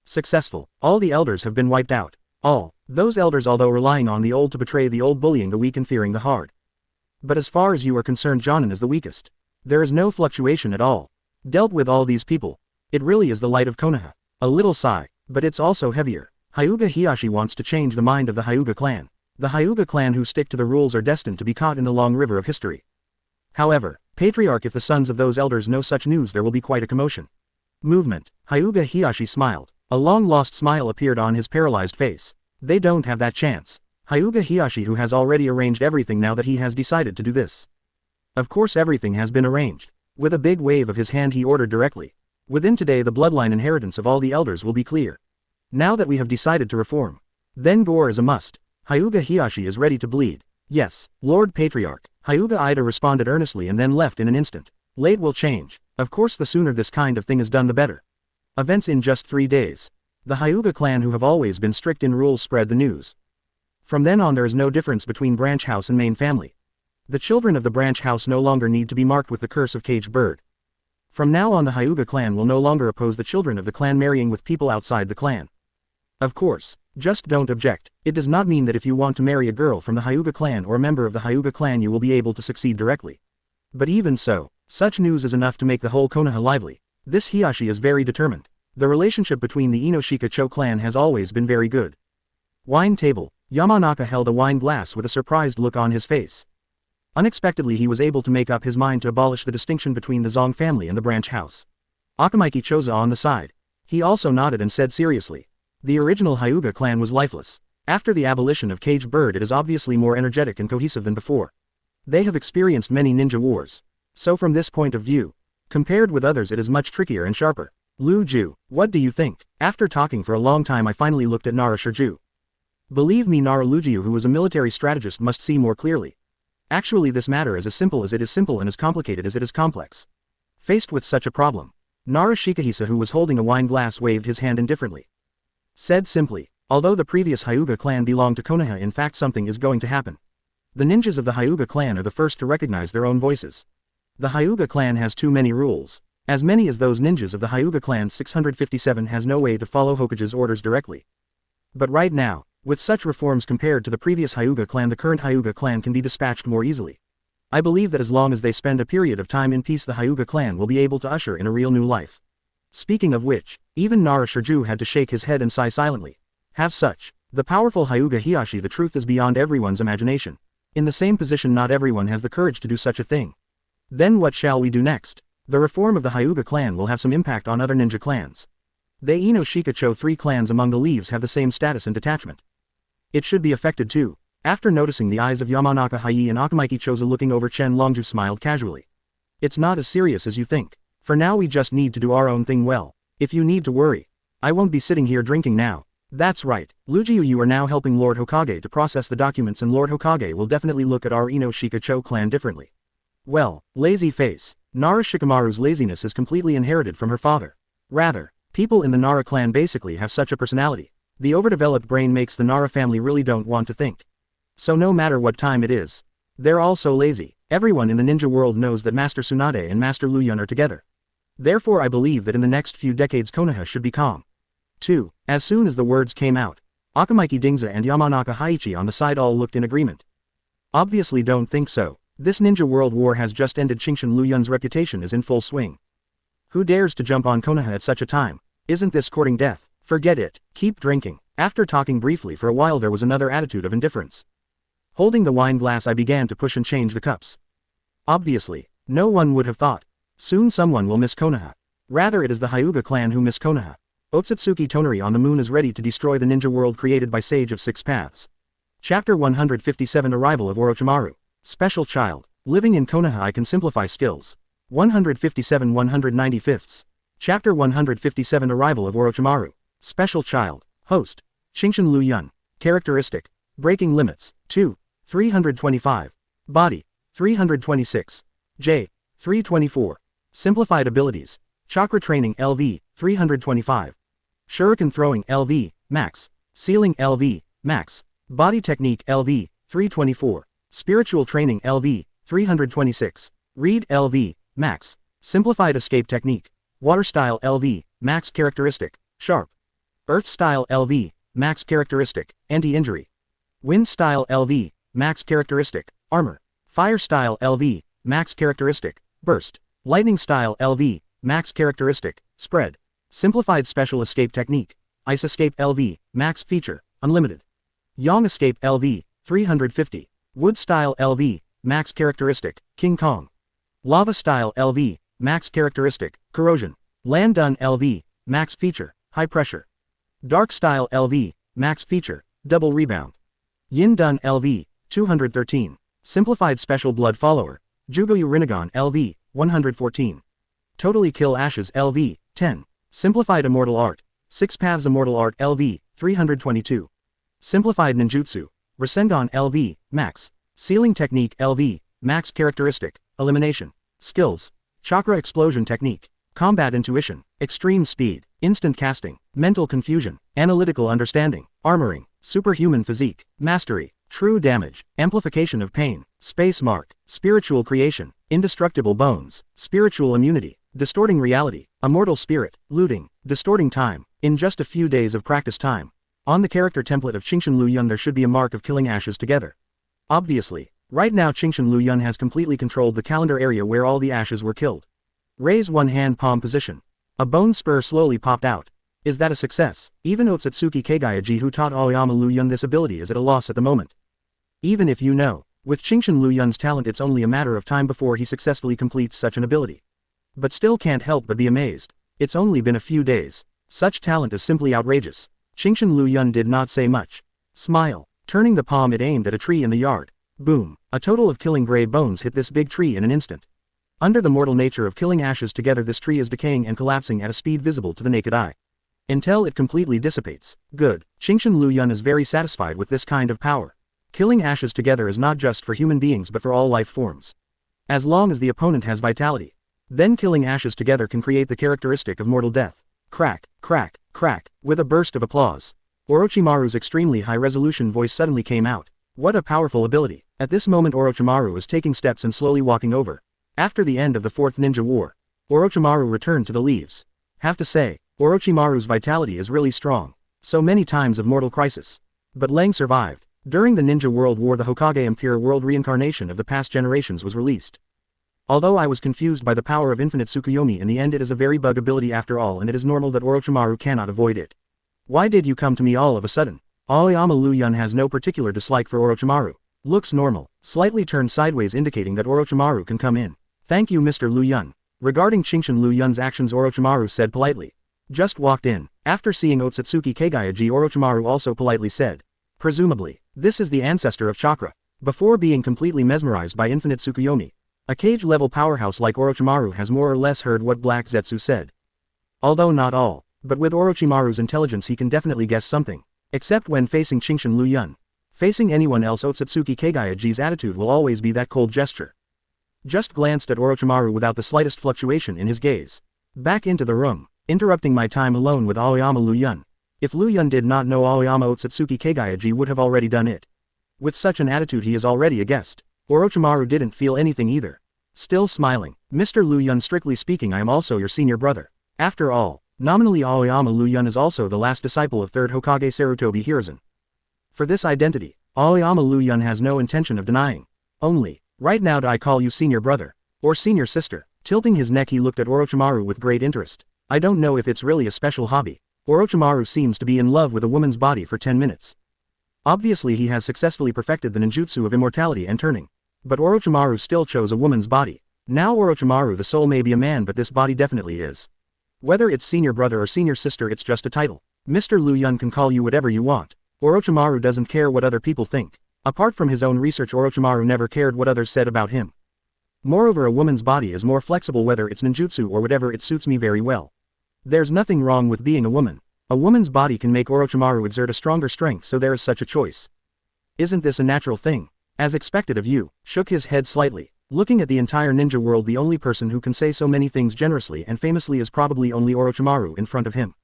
successful. All the elders have been wiped out. All those elders, although relying on the old to betray the old, bullying the weak and fearing the hard. But as far as you are concerned, Jonin is the weakest. There is no fluctuation at all. Dealt with all these people. It really is the light of Konoha. A little sigh, but it's also heavier. Hyuga Hiyashi wants to change the mind of the Hyuga clan. The Hyuga clan who stick to the rules are destined to be caught in the long river of history. However, Patriarch, if the sons of those elders know such news, there will be quite a commotion. Movement. Hyuga Hiyashi smiled. A long-lost smile appeared on his paralyzed face. They don't have that chance. Hyuga Hiyashi, who has already arranged everything now that he has decided to do this. Of course everything has been arranged. With a big wave of his hand he ordered directly. Within today the bloodline inheritance of all the elders will be clear. Now that we have decided to reform, then gore is a must. Hyuga Hiyashi is ready to bleed. Yes, Lord Patriarch. Hyuga Ida responded earnestly and then left in an instant. Late will change. Of course, the sooner this kind of thing is done the better. Events in just 3 days. The Hyuga clan, who have always been strict in rules, spread the news. From then on there is no difference between branch house and main family. The children of the branch house no longer need to be marked with the curse of caged bird. From now on the Hyuga clan will no longer oppose the children of the clan marrying with people outside the clan. Of course, just don't object. It does not mean that if you want to marry a girl from the Hyuga clan or a member of the Hyuga clan you will be able to succeed directly. But even so, such news is enough to make the whole Konoha lively. This Hiyashi is very determined. The relationship between the Inoshika-cho clan has always been very good. Wine table. Yamanaka held a wine glass with a surprised look on his face. Unexpectedly he was able to make up his mind to abolish the distinction between the Zong family and the branch house. Akamiki Choza on the side. He also nodded and said seriously. The original Hyuga clan was lifeless. After the abolition of Caged Bird, it is obviously more energetic and cohesive than before. They have experienced many ninja wars. So from this point of view, compared with others, it is much trickier and sharper. Lu Ju, what do you think? After talking for a long time, I finally looked at Nara Shiju. Believe me, Nara Lujiu, who was a military strategist, must see more clearly. Actually, this matter is as simple as it is simple and as complicated as it is complex. Faced with such a problem, Nara Shikahisa, who was holding a wine glass, waved his hand indifferently. Said simply, although the previous Hyuga clan belonged to Konoha, in fact something is going to happen. The ninjas of the Hyuga clan are the first to recognize their own voices. The Hyuga clan has too many rules. As many as those ninjas of the Hyuga clan. 657 has no way to follow Hokage's orders directly. But right now, with such reforms compared to the previous Hyuga clan, the current Hyuga clan can be dispatched more easily. I believe that as long as they spend a period of time in peace, the Hyuga clan will be able to usher in a real new life. Speaking of which, even Nara Shiju had to shake his head and sigh silently. Have such, the powerful Hyuga Hiyashi, the truth is beyond everyone's imagination. In the same position, not everyone has the courage to do such a thing. Then what shall we do next? The reform of the Hyuga clan will have some impact on other ninja clans. The Ino Shikacho 3 clans among the leaves have the same status and detachment. It should be affected too. After noticing the eyes of Yamanaka Hayi and Akamaiki Choza looking over, Chen Longju smiled casually. It's not as serious as you think. For now we just need to do our own thing well. If you need to worry, I won't be sitting here drinking now. That's right, Lujiu, you are now helping Lord Hokage to process the documents, and Lord Hokage will definitely look at our Ino Shikacho clan differently. Well, lazy face. Nara Shikamaru's laziness is completely inherited from her father. Rather, people in the Nara clan basically have such a personality. The overdeveloped brain makes the Nara family really don't want to think. So no matter what time it is, they're all so lazy. Everyone in the ninja world knows that Master Tsunade and Master Liu Yun are together. Therefore I believe that in the next few decades Konoha should be calm. 2. As soon as the words came out, Akamaiki Dingza and Yamanaka Haichi on the side all looked in agreement. Obviously don't think so. This ninja world war has just ended. Chingshin Liu Yun's reputation is in full swing. Who dares to jump on Konoha at such a time? Isn't this courting death? Forget it, keep drinking. After talking briefly for a while, there was another attitude of indifference. Holding the wine glass, I began to push and change the cups. Obviously, no one would have thought. Soon someone will miss Konoha. Rather, it is the Hyuga clan who miss Konoha. Otsutsuki Tonari on the moon is ready to destroy the ninja world created by Sage of Six Paths. Chapter 157, Arrival of Orochimaru. Special child. Living in Konoha, I can simplify skills. 157 195. Chapter 157, Arrival of Orochimaru. Special child. Host. Chingshin Liu Yun. Characteristic. Breaking limits. 2. 325. Body. 326. J. 324. Simplified abilities. Chakra training LV. 325. Shuriken throwing LV. Max. Sealing LV. Max. Body technique LV. 324. Spiritual training LV. 326. Read LV. Max. Simplified escape technique. Water style LV. Max characteristic. Sharp. Earth style LV. Max characteristic. Anti-injury. Wind style LV. Max characteristic. Armor. Fire style LV. Max characteristic. Burst. Lightning style LV. Max characteristic. Spread. Simplified special escape technique. Ice escape LV. Max feature. Unlimited. Yang escape LV. 350. Wood style LV. Max characteristic. King Kong. Lava style LV. Max characteristic. Corrosion. Land done LV. Max feature. High pressure. Dark style LV. Max feature. Double rebound. Yin done LV. 213. Simplified special blood follower. Jugoyu Rinnegan LV. 114. Totally kill ashes LV. 10. Simplified immortal art. Six paths immortal art LV. 322. Simplified ninjutsu. Rasengan LV. Max. Sealing technique LV. Max characteristic. Elimination. Skills. Chakra explosion technique. Combat intuition. Extreme speed. Instant casting. Mental confusion. Analytical understanding. Armoring. Superhuman physique. Mastery. True damage. Amplification of pain. Space mark. Spiritual creation. Indestructible bones. Spiritual immunity. Distorting reality. Immortal spirit. Looting. Distorting time. In just a few days of practice time. On the character template of Chingshin Liu Yun there should be a mark of killing ashes together. Obviously, right now Chingshin Liu Yun has completely controlled the calendar area where all the ashes were killed. Raise one hand palm position. A bone spur slowly popped out. Is that a success? Even Otsutsuki Kagayaji, who taught Aoyama Liu Yun this ability, is at a loss at the moment. Even if you know, with Chingshin Liu Yun's talent it's only a matter of time before he successfully completes such an ability. But still can't help but be amazed. It's only been a few days. Such talent is simply outrageous. Liu Yun did not say much. Smile. Turning the palm it aimed at a tree in the yard. Boom. A total of killing gray bones hit this big tree in an instant. Under the mortal nature of killing ashes together, this tree is decaying and collapsing at a speed visible to the naked eye. Until it completely dissipates. Good. Liu Yun is very satisfied with this kind of power. Killing ashes together is not just for human beings but for all life forms. As long as the opponent has vitality. Then killing ashes together can create the characteristic of mortal death. Crack, crack, crack, with a burst of applause. Orochimaru's extremely high-resolution voice suddenly came out. What a powerful ability. At this moment Orochimaru is taking steps and slowly walking over. After the end of the Fourth Ninja War, Orochimaru returned to the leaves. Have to say, Orochimaru's vitality is really strong. So many times of mortal crisis. But Leng survived. During the Ninja World War the Hokage Impure World reincarnation of the past generations was released. Although I was confused by the power of infinite Tsukuyomi, in the end it is a very bug ability after all, and it is normal that Orochimaru cannot avoid it. Why did you come to me all of a sudden? Aoyama Liu Yun has no particular dislike for Orochimaru. Looks normal, slightly turned sideways indicating that Orochimaru can come in. Thank you Mr. Liu Yun. Regarding Liu Yun's actions Orochimaru said politely. Just walked in. After seeing Otsutsuki Kagayaji Orochimaru also politely said. Presumably, this is the ancestor of Chakra. Before being completely mesmerized by infinite Tsukuyomi, a cage-level powerhouse like Orochimaru has more or less heard what Black Zetsu said. Although not all, but with Orochimaru's intelligence he can definitely guess something. Except when facing Liu Yun. Facing anyone else Otsutsuki Kagayaji's attitude will always be that cold gesture. Just glanced at Orochimaru without the slightest fluctuation in his gaze. Back into the room, interrupting my time alone with Aoyama Liu Yun. If Liu Yun did not know Aoyama Otsutsuki Kagayaji would have already done it. With such an attitude he is already a guest. Orochimaru didn't feel anything either. Still smiling. Mr. Liu Yun, strictly speaking I am also your senior brother. After all, nominally Aoyama Liu Yun is also the last disciple of 3rd Hokage Sarutobi Hiruzen. For this identity, Aoyama Liu Yun has no intention of denying. Only, right now do I call you senior brother, or senior sister. Tilting his neck he looked at Orochimaru with great interest. I don't know if it's really a special hobby. Orochimaru seems to be in love with a woman's body for 10 minutes. Obviously he has successfully perfected the ninjutsu of immortality and turning. But Orochimaru still chose a woman's body. Now Orochimaru the soul may be a man but this body definitely is. Whether it's senior brother or senior sister it's just a title. Mr. Liu Yun can call you whatever you want. Orochimaru doesn't care what other people think. Apart from his own research Orochimaru never cared what others said about him. Moreover a woman's body is more flexible whether it's ninjutsu or whatever, it suits me very well. There's nothing wrong with being a woman. A woman's body can make Orochimaru exert a stronger strength, so there is such a choice. Isn't this a natural thing? As expected of you, shook his head slightly. Looking at the entire ninja world the only person who can say so many things generously and famously is probably only Orochimaru in front of him.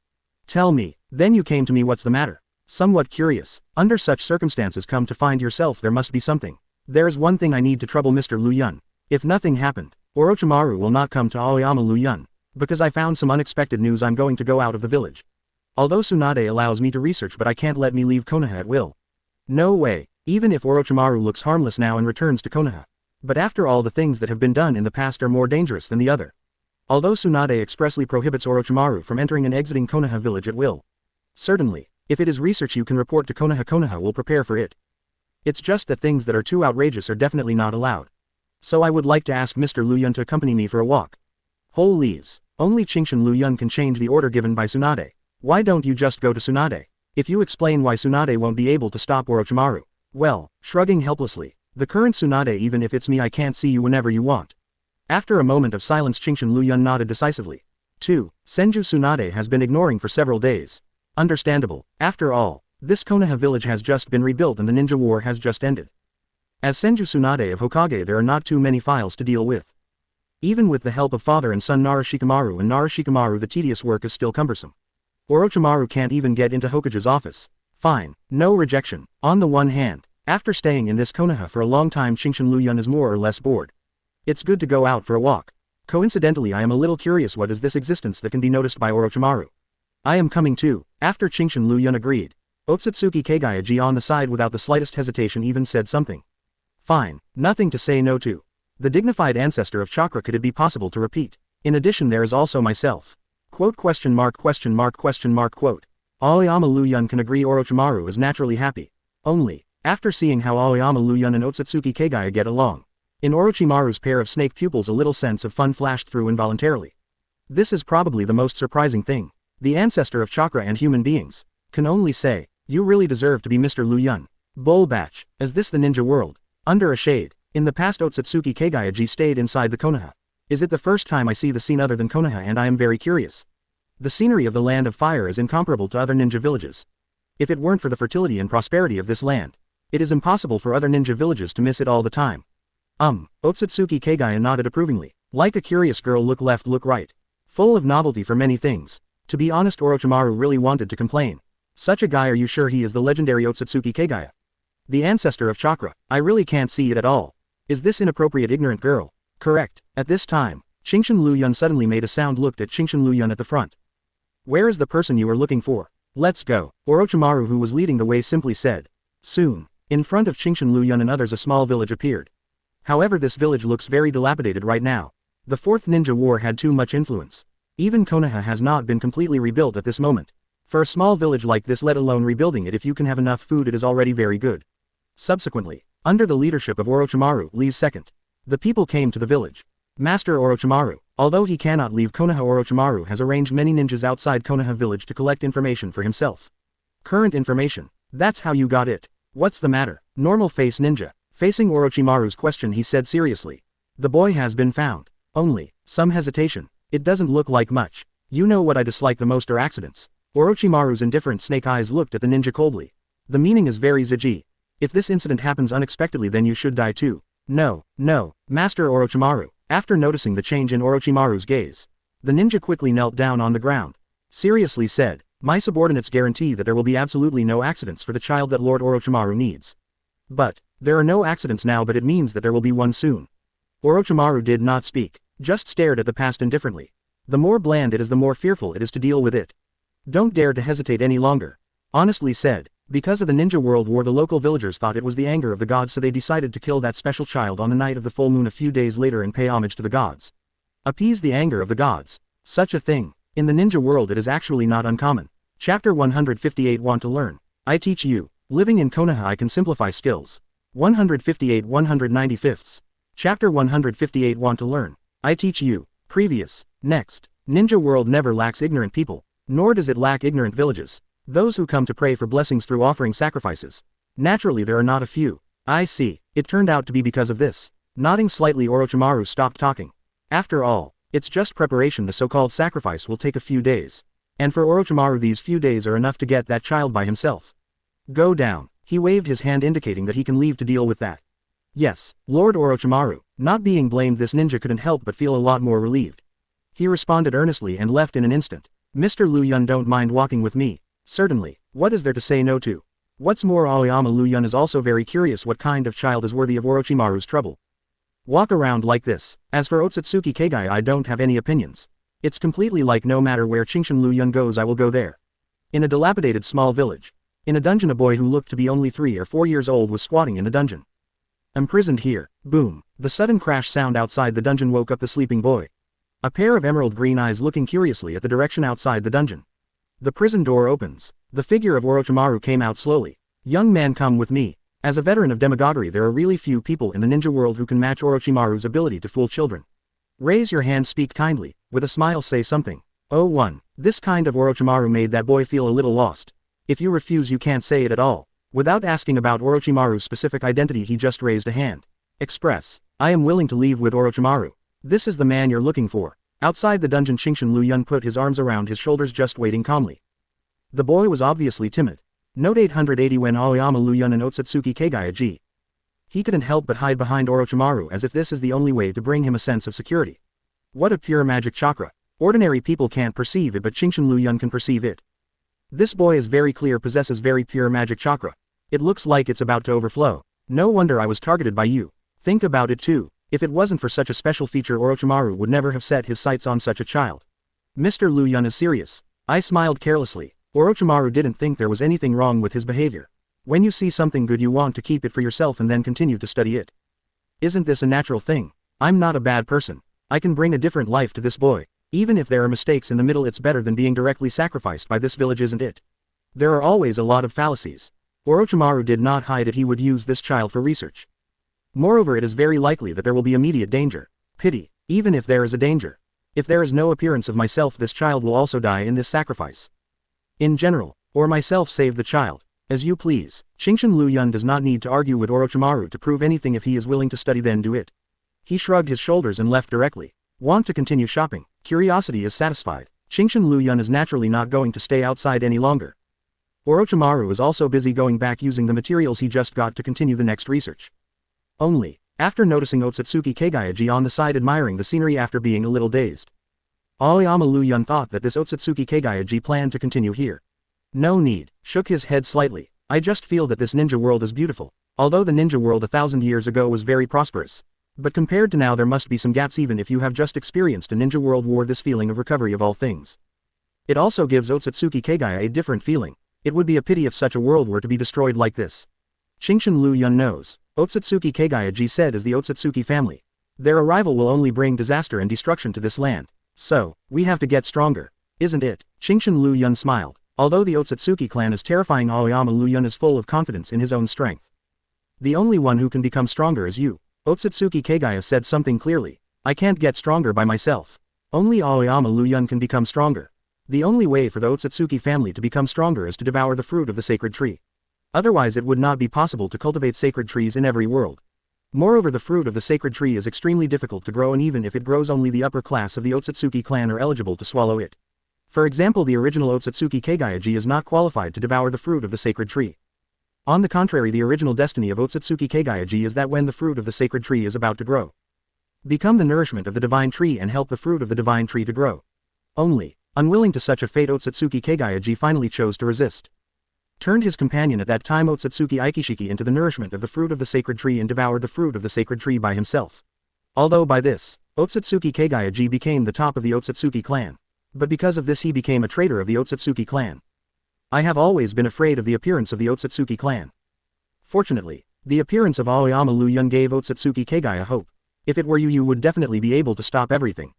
Tell me, then you came to me, what's the matter? Somewhat curious. Under such circumstances come to find yourself there must be something. There's one thing I need to trouble Mr. Liu Yun. If nothing happened, Orochimaru will not come to Aoyama Liu Yun. Because I found some unexpected news I'm going to go out of the village. Although Tsunade allows me to research but I can't let me leave Konoha at will. No way. Even if Orochimaru looks harmless now and returns to Konoha. But after all the things that have been done in the past are more dangerous than the other. Although Tsunade expressly prohibits Orochimaru from entering and exiting Konoha village at will. Certainly, if it is research you can report to Konoha. Konoha will prepare for it. It's just that things that are too outrageous are definitely not allowed. So I would like to ask Mr. Liu Yun to accompany me for a walk. Whole leaves. Only Liu Yun can change the order given by Tsunade. Why don't you just go to Tsunade? If you explain why Tsunade won't be able to stop Orochimaru. Well, shrugging helplessly. The current Tsunade, even if it's me I can't see you whenever you want. After a moment of silence Liu Yun nodded decisively. 2. Senju Tsunade has been ignoring for several days. Understandable. After all, this Konoha village has just been rebuilt and the ninja war has just ended. As Senju Tsunade of Hokage there are not too many files to deal with. Even with the help of father and son Narashikamaru and Narashikamaru the tedious work is still cumbersome. Orochimaru can't even get into Hokage's office. Fine. No rejection. On the one hand, after staying in this Konoha for a long time Liu Yun is more or less bored. It's good to go out for a walk. Coincidentally I am a little curious what is this existence that can be noticed by Orochimaru. I am coming too. After Liu Yun agreed. Otsutsuki Kagayaji on the side without the slightest hesitation even said something. Fine. Nothing to say no to. The dignified ancestor of Chakra, could it be possible to repeat? In addition there is also myself. Quote question mark question mark question mark quote. Aoyama Liu Yun can agree Orochimaru is naturally happy. Only, after seeing how Aoyama Liu Yun and Otsutsuki Kagaya get along. In Orochimaru's pair of snake pupils a little sense of fun flashed through involuntarily. This is probably the most surprising thing. the ancestor of Chakra and human beings. Can only say, you really deserve to be Mr. Liu Yun. Bull batch, is this the ninja world? Under a shade. In the past Otsutsuki Kagayaji stayed inside the Konoha. Is it the first time I see the scene other than Konoha, and I am very curious. The scenery of the Land of Fire is incomparable to other ninja villages. If it weren't for the fertility and prosperity of this land, it is impossible for other ninja villages to miss it all the time. Otsutsuki Kagaya nodded approvingly. Like a curious girl, look left, look right. Full of novelty for many things. To be honest, Orochimaru really wanted to complain. Such a guy, are you sure he is the legendary Otsutsuki Kagaya? The ancestor of Chakra. I really can't see it at all. Is this inappropriate ignorant girl? Correct. At this time, Shingshin Liu Yun suddenly made a sound, looked at Shingshin Liu Yun at the front. Where is the person you are looking for? Let's go. Orochimaru, who was leading the way, simply said. Soon, in front of Shingshin Liu Yun and others, a small village appeared. However, this village looks very dilapidated right now. The Fourth Ninja War had too much influence. Even Konoha has not been completely rebuilt at this moment. For a small village like this, let alone rebuilding it, if you can have enough food, it is already very good. Subsequently, under the leadership of Orochimaru, Lee's second, the people came to the village. Master Orochimaru, although he cannot leave Konoha, Orochimaru has arranged many ninjas outside Konoha village to collect information for himself. Current information. That's how you got it. What's the matter? Normal face ninja. Facing Orochimaru's question, he said seriously. The boy has been found. Only, some hesitation. It doesn't look like much. You know what I dislike the most are accidents. Orochimaru's indifferent snake eyes looked at the ninja coldly. The meaning is very ziji. If this incident happens unexpectedly, then you should die too. No, Master Orochimaru. After noticing the change in Orochimaru's gaze, the ninja quickly knelt down on the ground. Seriously said, my subordinates guarantee that there will be absolutely no accidents for the child that Lord Orochimaru needs. But, there are no accidents now, but it means that there will be one soon. Orochimaru did not speak, just stared at the past indifferently. The more bland it is, the more fearful it is to deal with it. Don't dare to hesitate any longer. Honestly said, because of the Ninja World War, the local villagers thought it was the anger of the gods, so they decided to kill that special child on the night of the full moon a few days later and pay homage to the gods. Appease the anger of the gods. Such a thing. In the ninja world it is actually not uncommon. Chapter 158. Want to learn? I teach you. Living in Konoha I can simplify skills. 158 195. Chapter 158. Want to learn? I teach you. Previous. Next. Ninja world never lacks ignorant people, nor does it lack ignorant villages. Those who come to pray for blessings through offering sacrifices. Naturally there are not a few. I see. It turned out to be because of this. Nodding slightly, Orochimaru stopped talking. After all, it's just preparation. The so-called sacrifice will take a few days. And for Orochimaru these few days are enough to get that child by himself. Go down. He waved his hand indicating that he can leave to deal with that. Yes, Lord Orochimaru. Not being blamed, this ninja couldn't help but feel a lot more relieved. He responded earnestly and left in an instant. Mr. Liu Yun, don't mind walking with me. Certainly. What is there to say no to? What's more, Aoyama Liu Yun is also very curious what kind of child is worthy of Orochimaru's trouble. Walk around like this. As for Otsutsuki Kagaya, I don't have any opinions. It's completely like no matter where Chingshin Liu Yun goes I will go there. In a dilapidated small village. In a dungeon, a boy who looked to be only 3 or 4 years old was squatting in the dungeon. Imprisoned here. Boom. The sudden crash sound outside the dungeon woke up the sleeping boy. A pair of emerald green eyes looking curiously at the direction outside the dungeon. The prison door opens. The figure of Orochimaru came out slowly. Young man, come with me. As a veteran of demagoguery, there are really few people in the ninja world who can match Orochimaru's ability to fool children. Raise your hand, speak kindly, with a smile say something. Oh, one. This kind of Orochimaru made that boy feel a little lost. If you refuse you can't say it at all. Without asking about Orochimaru's specific identity, he just raised a hand. Express. I am willing to leave with Orochimaru. This is the man you're looking for. Outside the dungeon, Chingshin Liu Yun put his arms around his shoulders, just waiting calmly. The boy was obviously timid. Note 880. When Aoyama Liu Yun and Otsutsuki Kagaya he couldn't help but hide behind Orochimaru, as if this is the only way to bring him a sense of security. What a pure magic chakra. Ordinary people can't perceive it, but Chingshin Liu Yun can perceive it. This boy is very clear, possesses very pure magic chakra. It looks like it's about to overflow. No wonder I was targeted by you. Think about it too. If it wasn't for such a special feature, Orochimaru would never have set his sights on such a child. Mr. Liu Yun is serious. I smiled carelessly. Orochimaru didn't think there was anything wrong with his behavior. When you see something good you want to keep it for yourself and then continue to study it. Isn't this a natural thing? I'm not a bad person. I can bring a different life to this boy. Even if there are mistakes in the middle, it's better than being directly sacrificed by this village, isn't it? There are always a lot of fallacies. Orochimaru did not hide it. He would use this child for research. Moreover, it is very likely that there will be immediate danger. Pity. Even if there is a danger, If there is no appearance of myself, this child will also die in this sacrifice. In general, or myself save the child. As you please. Qingshan Liu Yun does not need to argue with Orochimaru to prove anything. If he is willing to study, then do it. He shrugged his shoulders and left directly. Want to continue shopping. Curiosity is satisfied. Qingshan Liu Yun is naturally not going to stay outside any longer. Orochimaru is also busy going back using the materials he just got to continue the next research. Only, after noticing Otsutsuki Kagayaji on the side admiring the scenery after being a little dazed. Aoyama Liu Yun thought that this Otsutsuki Kagayaji planned to continue here. No need, shook his head slightly. I just feel that this ninja world is beautiful, although the ninja world 1,000 years ago was very prosperous. But compared to now there must be some gaps even if you have just experienced a ninja world war. This feeling of recovery of all things. It also gives Otsutsuki Kagaya a different feeling. It would be a pity if such a world were to be destroyed like this. Qingshan Liu Yun knows. Otsutsuki Kagayaji said as the Otsutsuki family. Their arrival will only bring disaster and destruction to this land. So, we have to get stronger. Isn't it? Qingshan Liu Yun smiled. Although the Otsutsuki clan is terrifying, Aoyama Liu Yun is full of confidence in his own strength. The only one who can become stronger is you. Otsutsuki Kagaya said something clearly. I can't get stronger by myself. Only Aoyama Liu Yun can become stronger. The only way for the Otsutsuki family to become stronger is to devour the fruit of the sacred tree. Otherwise it would not be possible to cultivate sacred trees in every world. Moreover, the fruit of the sacred tree is extremely difficult to grow, and even if it grows, only the upper class of the Otsutsuki clan are eligible to swallow it. For example, the original Otsutsuki Kagayaji is not qualified to devour the fruit of the sacred tree. On the contrary, the original destiny of Otsutsuki Kagayaji is that when the fruit of the sacred tree is about to grow, become the nourishment of the divine tree and help the fruit of the divine tree to grow. Only, unwilling to such a fate, Otsutsuki Kagayaji finally chose to resist. Turned his companion at that time Otsutsuki Aikishiki into the nourishment of the fruit of the sacred tree and devoured the fruit of the sacred tree by himself. Although by this, Otsutsuki Kagayaji became the top of the Otsutsuki clan. But because of this he became a traitor of the Otsutsuki clan. I have always been afraid of the appearance of the Otsutsuki clan. Fortunately, the appearance of Aoyama Liu Yun gave Otsutsuki Kagaya hope. If it were you, you would definitely be able to stop everything.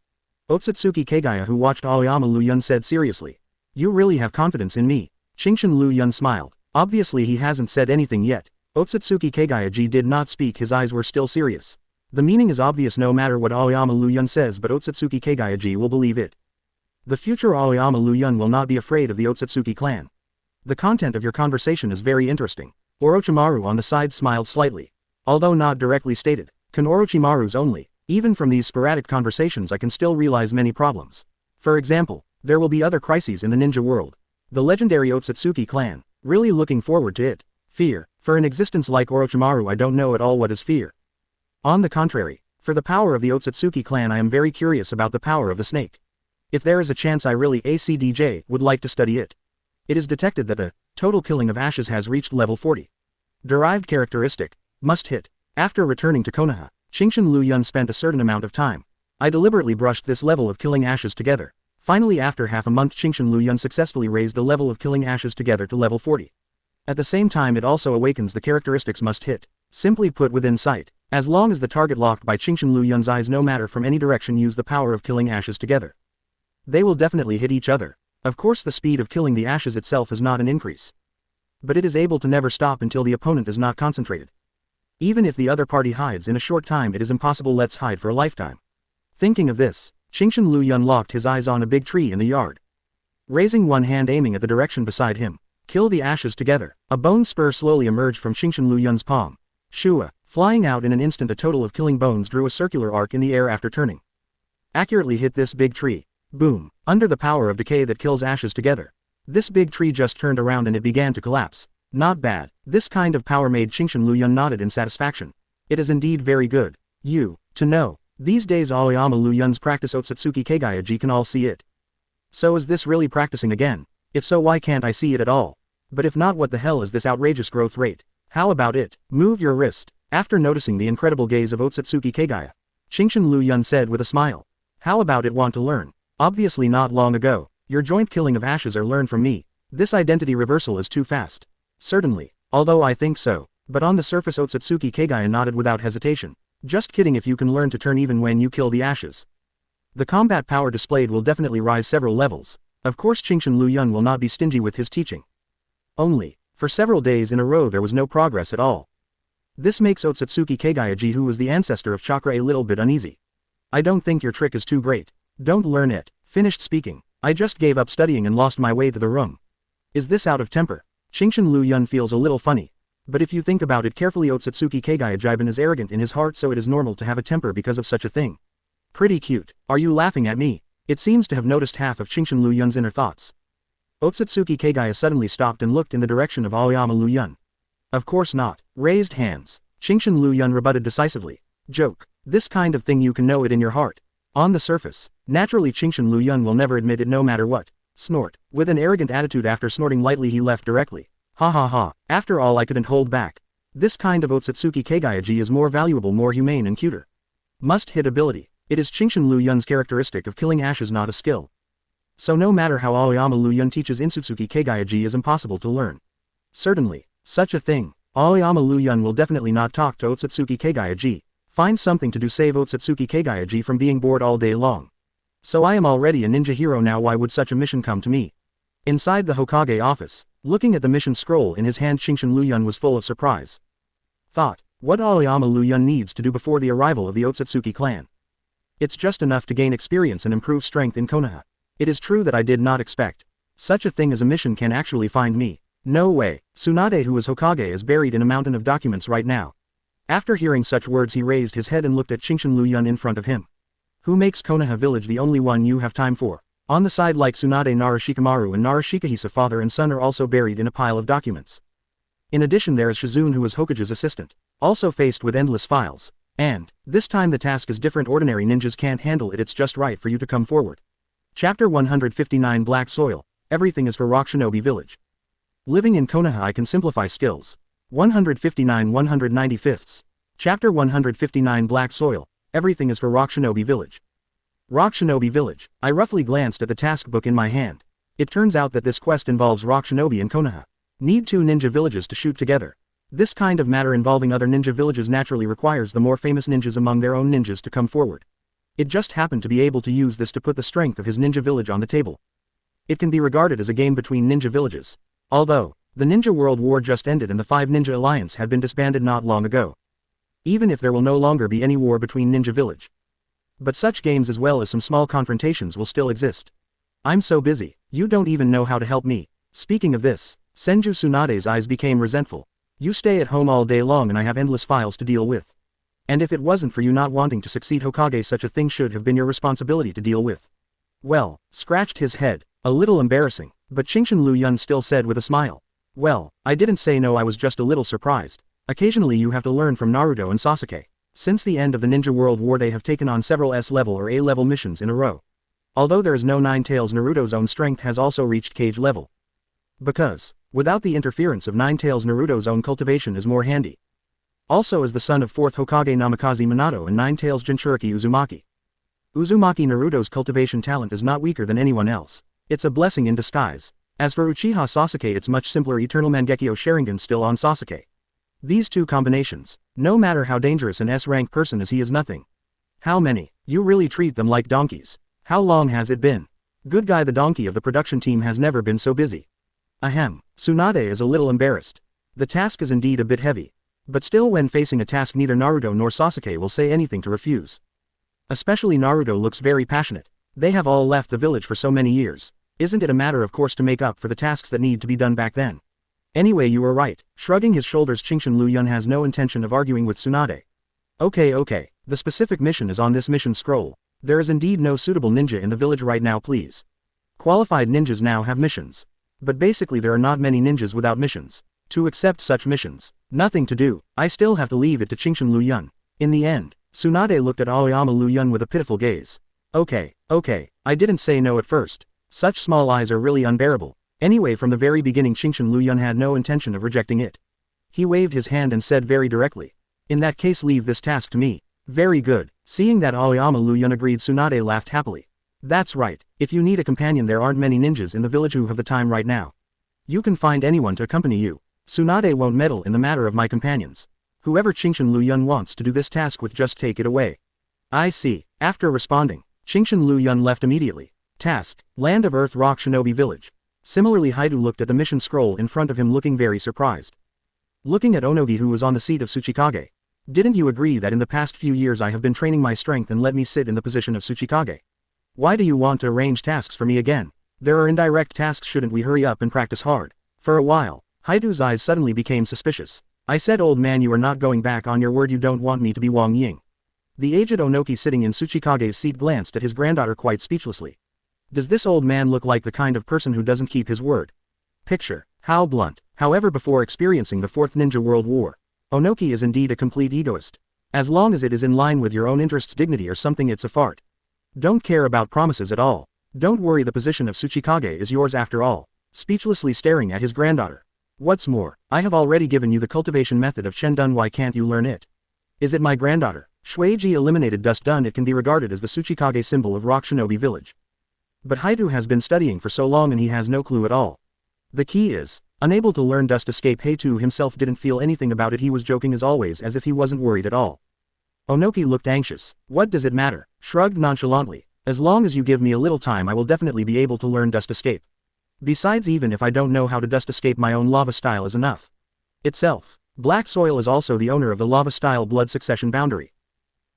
Otsutsuki Kagaya, who watched Aoyama Liu Yun, said seriously. You really have confidence in me. Qingshan Liu Yun smiled. Obviously he hasn't said anything yet. Otsutsuki Kagayaji did not speak, his eyes were still serious. The meaning is obvious no matter what Aoyama Liu Yun says, but Otsutsuki Kagayaji will believe it. The future Aoyama Liu Yun will not be afraid of the Otsutsuki clan. The content of your conversation is very interesting. Orochimaru on the side smiled slightly. Although not directly stated, can Orochimaru's only. Even from these sporadic conversations I can still realize many problems. For example, there will be other crises in the ninja world. The legendary Otsutsuki clan, really looking forward to it. Fear, for an existence like Orochimaru I don't know at all what is fear. On the contrary, for the power of the Otsutsuki clan I am very curious about the power of the snake. If there is a chance I really would like to study it. It is detected that the total killing of ashes has reached level 40. Derived characteristic, must hit. After returning to Konoha, Qingshan Liu Yun spent a certain amount of time. I deliberately brushed this level of killing ashes together. Finally, after half a month, Qingshan Liu Yun successfully raised the level of killing ashes together to level 40. At the same time it also awakens the characteristics must hit. Simply put, within sight. As long as the target locked by Qingshan Liu Yun's eyes, no matter from any direction, use the power of killing ashes together. They will definitely hit each other. Of course the speed of killing the ashes itself is not an increase. But it is able to never stop until the opponent is not concentrated. Even if the other party hides in a short time, it is impossible. Let's hide for a lifetime. Thinking of this, Qingshan Liu Yun locked his eyes on a big tree in the yard. Raising one hand aiming at the direction beside him. Kill the ashes together. A bone spur slowly emerged from Qingshan Liu Yun's palm. Shua, flying out in an instant, a total of killing bones drew a circular arc in the air after turning. Accurately hit this big tree. Boom. Under the power of decay that kills ashes together. This big tree just turned around and it began to collapse. Not bad. This kind of power made Qingshan Liu Yun nodded in satisfaction. It is indeed very good. To know. These days Aoyama Liu Yun's practice Otsutsuki Kagayaji can all see it. So is this really practicing again? If so, why can't I see it at all? But if not, what the hell is this outrageous growth rate? How about it? Move your wrist. After noticing the incredible gaze of Otsutsuki Kagaya, Qingshan Liu Yun said with a smile. How about it? Want to learn? Obviously not long ago. Your joint killing of ashes are learned from me. This identity reversal is too fast. Certainly. Although I think so. But on the surface Otsutsuki Kagaya nodded without hesitation. Just kidding, if you can learn to turn even when you kill the ashes. The combat power displayed will definitely rise several levels. Of course Qingshan Liu Yun will not be stingy with his teaching. Only, for several days in a row there was no progress at all. This makes Otsutsuki Kagayaji, who was the ancestor of Chakra, a little bit uneasy. I don't think your trick is too great. Don't learn it. Finished speaking. I just gave up studying and lost my way to the room. Is this out of temper? Chingshin Liu Yun feels a little funny. But if you think about it carefully, Otsutsuki Kagaya-jiben is arrogant in his heart, so it is normal to have a temper because of such a thing. Pretty cute. Are you laughing at me? It seems to have noticed half of Chingshin Liu Yun's inner thoughts. Otsutsuki Kagaya suddenly stopped and looked in the direction of Aoyama Liu Yun. Of course not. Raised hands. Chingshin Liu Yun rebutted decisively. Joke. This kind of thing you can know it in your heart. On the surface. Naturally Chingshin Liu Yun will never admit it no matter what. Snort. With an arrogant attitude after snorting lightly he left directly. Ha ha ha. After all I couldn't hold back. This kind of Otsutsuki Kagaya-ji is more valuable, more humane and cuter. Must hit ability. It is Chingshin Liu Yun's characteristic of killing ashes, not a skill. So no matter how Aoyama Liu Yun teaches, Insutsuki Kagaya-ji is impossible to learn. Certainly. Such a thing. Aoyama Liu Yun will definitely not talk to Otsutsuki Kagaya-ji. Find something to do, save Otsutsuki Kagaya-ji from being bored all day long. So I am already a ninja hero now, why would such a mission come to me? Inside the Hokage office, looking at the mission scroll in his hand, Chingshin Liu Yun was full of surprise. Thought, what Aoyama Liu Yun needs to do before the arrival of the Otsutsuki clan. It's just enough to gain experience and improve strength in Konoha. It is true that I did not expect such a thing as a mission can actually find me. No way. Tsunade, who is Hokage, is buried in a mountain of documents right now. After hearing such words he raised his head and looked at Chingshin Liu Yun in front of him. Who makes Konoha Village the only one you have time for? On the side, like Tsunade, Narushikamaru and Narushikahisa, father and son, are also buried in a pile of documents. In addition there is Shizune, who is Hokage's assistant, also faced with endless files. And, this time the task is different. Ordinary ninjas can't handle it. It's just right for you to come forward. Chapter 159 Black Soil. Everything is for Rock Shinobi Village. Living in Konoha I can simplify skills. 159 195ths. Chapter 159 Black Soil. Everything is for Rock Shinobi Village. Rock Shinobi Village. I roughly glanced at the task book in my hand. It turns out that this quest involves Rock Shinobi and Konoha. Need 2 ninja villages to shoot together. This kind of matter involving other ninja villages naturally requires the more famous ninjas among their own ninjas to come forward. It just happened to be able to use this to put the strength of his ninja village on the table. It can be regarded as a game between ninja villages. Although, the Ninja World War just ended and the 5 Ninja Alliance had been disbanded not long ago. Even if there will no longer be any war between Ninja Village. But such games as well as some small confrontations will still exist. I'm so busy, you don't even know how to help me. Speaking of this, Senju Tsunade's eyes became resentful. You stay at home all day long and I have endless files to deal with. And if it wasn't for you not wanting to succeed Hokage, such a thing should have been your responsibility to deal with. Well, scratched his head, a little embarrassing, but Chingshin Liu Yun still said with a smile. Well, I didn't say no, I was just a little surprised. Occasionally you have to learn from Naruto and Sasuke. Since the end of the Ninja World War they have taken on several S-level or A-level missions in a row. Although there is no 9 Tails, Naruto's own strength has also reached cage level. Because, without the interference of 9 Tails, Naruto's own cultivation is more handy. Also as the son of 4th Hokage Namikaze Minato and 9 Tails Jinchuriki Uzumaki. Uzumaki, Naruto's cultivation talent is not weaker than anyone else. It's a blessing in disguise. As for Uchiha Sasuke, it's much simpler. Eternal Mangekyo Sharingan still on Sasuke. These 2 combinations, no matter how dangerous an S-rank person is, he is nothing. How many? You really treat them like donkeys. How long has it been? Good guy, the donkey of the production team has never been so busy. Ahem. Tsunade is a little embarrassed. The task is indeed a bit heavy. But still, when facing a task neither Naruto nor Sasuke will say anything to refuse. Especially Naruto looks very passionate. They have all left the village for so many years. Isn't it a matter of course to make up for the tasks that need to be done back then? Anyway, you were right. Shrugging his shoulders, Chingshin Liu Yun has no intention of arguing with Tsunade. Okay. The specific mission is on this mission scroll. There is indeed no suitable ninja in the village right now, please. Qualified ninjas now have missions. But basically there are not many ninjas without missions. To accept such missions. Nothing to do. I still have to leave it to Chingshin Liu Yun. In the end, Tsunade looked at Aoyama Liu Yun with a pitiful gaze. Okay. I didn't say no at first. Such small eyes are really unbearable. Anyway, from the very beginning Chingshin Liu Yun had no intention of rejecting it. He waved his hand and said very directly. In that case, leave this task to me. Very good. Seeing that Aoyama Liu Yun agreed, Tsunade laughed happily. That's right. If you need a companion, there aren't many ninjas in the village who have the time right now. You can find anyone to accompany you. Tsunade won't meddle in the matter of my companions. Whoever Chingshin Liu Yun wants to do this task with, just take it away. I see. After responding, Chingshin Liu Yun left immediately. Task: Land of Earth, Rock Shinobi Village. Similarly, Haidu looked at the mission scroll in front of him, looking very surprised. Looking at Onogi, who was on the seat of Tsuchikage. Didn't you agree that in the past few years I have been training my strength and let me sit in the position of Tsuchikage? Why do you want to arrange tasks for me again? There are indirect tasks, shouldn't we hurry up and practice hard? For a while, Haidu's eyes suddenly became suspicious. I said, old man, you are not going back on your word, you don't want me to be Wang Ying. The aged Onoki sitting in Tsuchikage's seat glanced at his granddaughter quite speechlessly. Does this old man look like the kind of person who doesn't keep his word? Picture. How blunt. However, before experiencing the Fourth Ninja World War, Onoki is indeed a complete egoist. As long as it is in line with your own interests, dignity or something, it's a fart. Don't care about promises at all. Don't worry, the position of Tsuchikage is yours after all. Speechlessly staring at his granddaughter. What's more, I have already given you the cultivation method of Shendun, why can't you learn it? Is it my granddaughter? Shueiji eliminated dust done. It can be regarded as the Tsuchikage symbol of Rock Shinobi Village. But Haidu has been studying for so long and he has no clue at all. The key is, unable to learn dust escape. Haidu himself didn't feel anything about it, he was joking as always, as if he wasn't worried at all. Onoki looked anxious. What does it matter? Shrugged nonchalantly. As long as you give me a little time, I will definitely be able to learn dust escape. Besides, even if I don't know how to dust escape, my own lava style is enough. Itself. Black Soil is also the owner of the lava style blood succession boundary.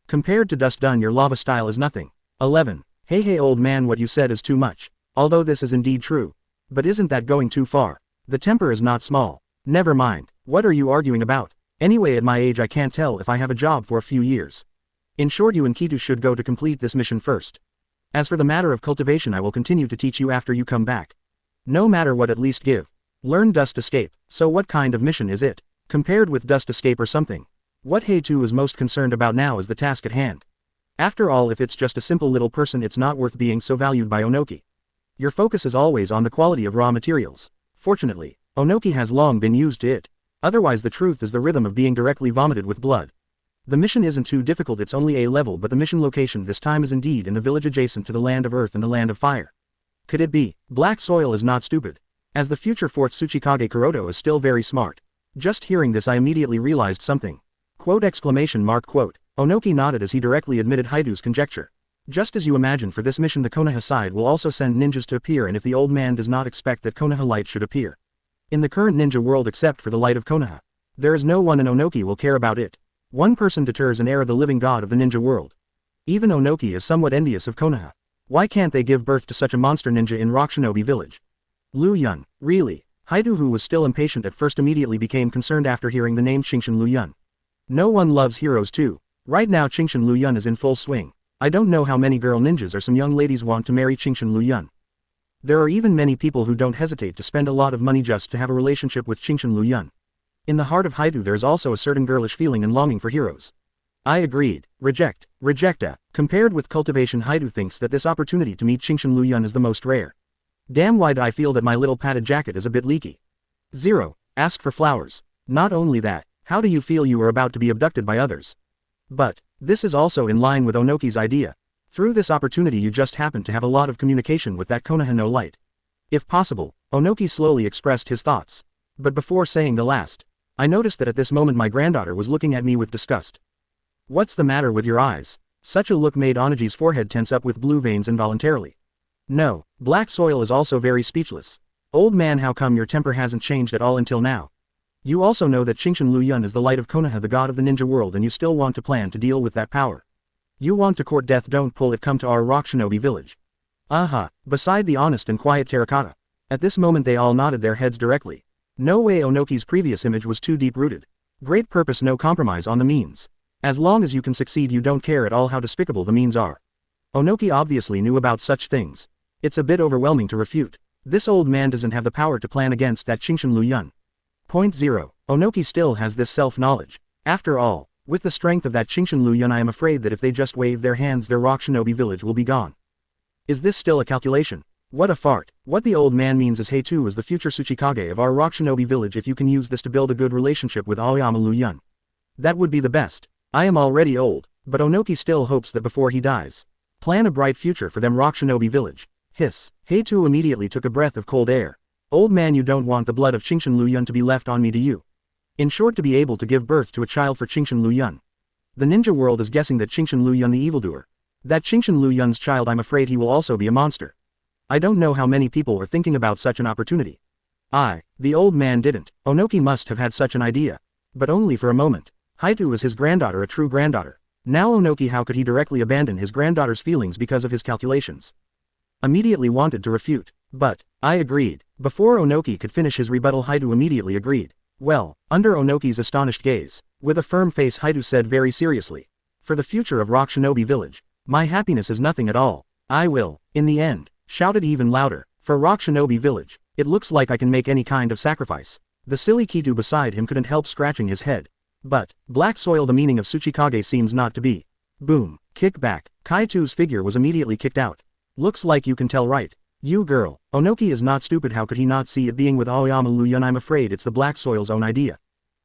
Compared to dust done, your lava style is nothing. 11. Hey old man, what you said is too much. Although this is indeed true. But isn't that going too far? The temper is not small. Never mind. What are you arguing about? Anyway, at my age I can't tell if I have a job for a few years. In short, you and Kitu should go to complete this mission first. As for the matter of cultivation, I will continue to teach you after you come back. No matter what, at least give. Learn dust escape. So what kind of mission is it? Compared with dust escape or something? What Heitu is most concerned about now is the task at hand. After all, if it's just a simple little person, it's not worth being so valued by Onoki. Your focus is always on the quality of raw materials. Fortunately, Onoki has long been used to it. Otherwise, the truth is the rhythm of being directly vomited with blood. The mission isn't too difficult, it's only A level, but the mission location this time is indeed in the village adjacent to the land of earth and the land of fire. Could it be? Black Soil is not stupid. As the future fourth Tsuchikage, Kuroto is still very smart. Just hearing this, I immediately realized something. Quote, exclamation mark, quote. Onoki nodded as he directly admitted Haidu's conjecture. Just as you imagined, for this mission the Konoha side will also send ninjas to appear, and if the old man does not expect that Konoha light should appear in the current ninja world except for the light of Konoha, there is no one, and Onoki will care about it. One person deters an heir of the living god of the ninja world. Even Onoki is somewhat envious of Konoha. Why can't they give birth to such a monster ninja in Rock Shinobi Village? Liu Yun, really? Haidu, who was still impatient at first, immediately became concerned after hearing the name Qingshan Liu Yun. No one loves heroes too. Right now Qingshan Liu Yun is in full swing. I don't know how many girl ninjas or some young ladies want to marry Qingshan Liu Yun. There are even many people who don't hesitate to spend a lot of money just to have a relationship with Qingshan Liu Yun. In the heart of Haidu there is also a certain girlish feeling and longing for heroes. I agreed. Rejecta. Compared with cultivation, Haidu thinks that this opportunity to meet Qingshan Liu Yun is the most rare. Damn, why do I feel that my little padded jacket is a bit leaky? 0. Ask for flowers. Not only that, how do you feel you are about to be abducted by others? But this is also in line with Onoki's idea. Through this opportunity you just happen to have a lot of communication with that Konoha no light. If possible, Onoki slowly expressed his thoughts. But before saying the last, I noticed that at this moment my granddaughter was looking at me with disgust. What's the matter with your eyes? Such a look made Onaji's forehead tense up with blue veins involuntarily. No, Black Soil is also very speechless. Old man, how come your temper hasn't changed at all until now? You also know that Qingshan Liu Yun is the light of Konoha, the god of the ninja world, and you still want to plan to deal with that power. You want to court death, don't pull it, come to our Rock Shinobi Village. Aha, beside the honest and quiet terracotta. At this moment they all nodded their heads directly. No way, Onoki's previous image was too deep-rooted. Great purpose, no compromise on the means. As long as you can succeed you don't care at all how despicable the means are. Onoki obviously knew about such things. It's a bit overwhelming to refute. This old man doesn't have the power to plan against that Qingshan Liu Yun. Point 0. Onoki still has this self-knowledge. After all, with the strength of that Qingshan Liu Yun, I am afraid that if they just wave their hands their Rock Shinobi Village will be gone. Is this still a calculation? What a fart. What the old man means is Heitu is the future Tsuchikage of our Rock Shinobi Village. If you can use this to build a good relationship with Aoyama Liu Yun, that would be the best. I am already old, but Onoki still hopes that before he dies, plan a bright future for them Rock Shinobi Village. Hiss. Heitu immediately took a breath of cold air. Old man, you don't want the blood of Qingshan Liu Yun to be left on me, do you? In short, to be able to give birth to a child for Qingshan Liu Yun. The ninja world is guessing that Qingshan Liu Yun the evildoer. That Qingshan Liu Yun's child, I'm afraid he will also be a monster. I don't know how many people are thinking about such an opportunity. The old man didn't. Onoki must have had such an idea. But only for a moment. Haitu is his granddaughter, a true granddaughter. Now Onoki, how could he directly abandon his granddaughter's feelings because of his calculations? Immediately wanted to refute. But, I agreed. Before Onoki could finish his rebuttal, Haidu immediately agreed. Well, under Onoki's astonished gaze, with a firm face, Haidu said very seriously. For the future of Rock Shinobi Village, my happiness is nothing at all. I will, in the end, shouted even louder. For Rock Shinobi Village, it looks like I can make any kind of sacrifice. The silly Kitu beside him couldn't help scratching his head. But, black soil, the meaning of Tsuchikage seems not to be. Boom, kick back. Kaitu's figure was immediately kicked out. Looks like you can tell, right? You girl. Onoki is not stupid, how could he not see it being with Aoyama Liu Yun? I'm afraid it's the black soil's own idea.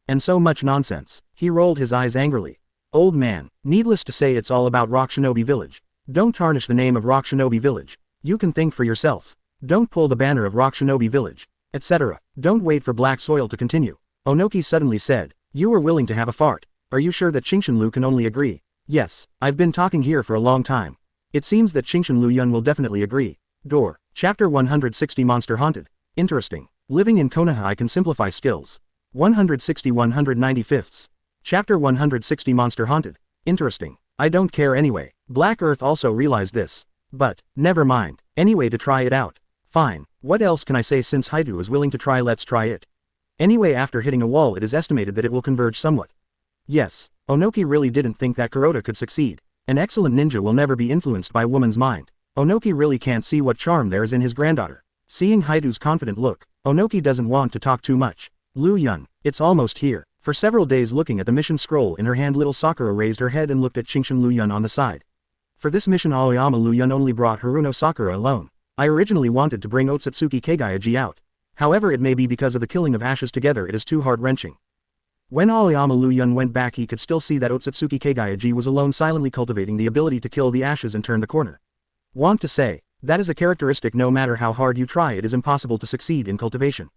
And so much nonsense. He rolled his eyes angrily. Old man, needless to say it's all about Rock Shinobi Village. Don't tarnish the name of Rock Shinobi Village. You can think for yourself. Don't pull the banner of Rock Shinobi Village, etc. Don't wait for black soil to continue. Onoki suddenly said, you were willing to have a fart. Are you sure that Qingshan can only agree? Yes, I've been talking here for a long time. It seems that Qingshan Liu Yun will definitely agree. Door. Chapter 160 Monster Haunted. Interesting. Living in Konoha I can simplify skills. 160-195. Chapter 160 Monster Haunted. Interesting. I don't care anyway. Black Earth also realized this. But, never mind. Anyway, to try it out. Fine. What else can I say? Since Haidu is willing to try, let's try it. Anyway, after hitting a wall it is estimated that it will converge somewhat. Yes, Onoki really didn't think that Kuroda could succeed. An excellent ninja will never be influenced by a woman's mind. Onoki really can't see what charm there is in his granddaughter. Seeing Haidu's confident look, Onoki doesn't want to talk too much. Liu Yun, it's almost here. For several days looking at the mission scroll in her hand, little Sakura raised her head and looked at Qingshan Liu Yun on the side. For this mission Aoyama Liu Yun only brought Haruno Sakura alone. I originally wanted to bring Otsutsuki Kagayaji out. However, it may be because of the killing of ashes together it is too heart-wrenching. When Aoyama Liu Yun went back he could still see that Otsutsuki Kagayaji was alone, silently cultivating the ability to kill the ashes and turn the corner. Want to say, that is a characteristic no matter how hard you try it is impossible to succeed in cultivation.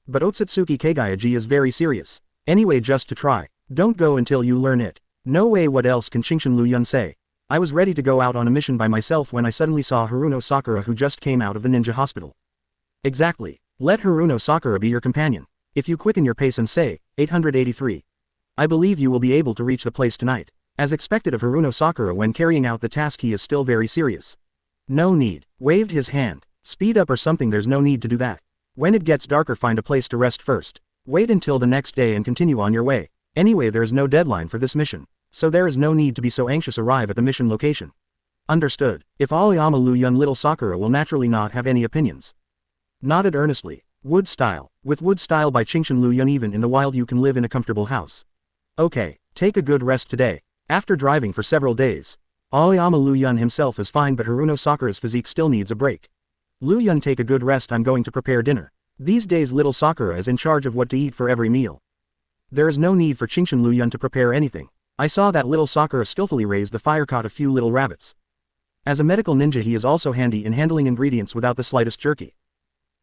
But Otsutsuki Kagayaji is very serious. Anyway, just to try. Don't go until you learn it. No way, what else can Qingshan Liu Yun say? I was ready to go out on a mission by myself when I suddenly saw Haruno Sakura, who just came out of the ninja hospital. Exactly. Let Haruno Sakura be your companion. If you quicken your pace and say, 883. I believe you will be able to reach the place tonight. As expected of Haruno Sakura when carrying out the task, he is still very serious. No need. Waved his hand. Speed up or something, there's no need to do that. When it gets darker find a place to rest first. Wait until the next day and continue on your way. Anyway, there is no deadline for this mission. So there is no need to be so anxious. Arrive at the mission location. Understood. If Aoyama Liu Yun, little Sakura will naturally not have any opinions. Nodded earnestly. Wood style. With wood style by Qingshan Liu Yun, even in the wild you can live in a comfortable house. Okay, take a good rest today. After driving for several days, Aoyama Liu Yun himself is fine, but Haruno Sakura's physique still needs a break. Liu Yun, take a good rest, I'm going to prepare dinner. These days little Sakura is in charge of what to eat for every meal. There is no need for Qingshan Liu Yun to prepare anything. I saw that little Sakura skillfully raised the fire, caught a few little rabbits. As a medical ninja he is also handy in handling ingredients without the slightest jerky.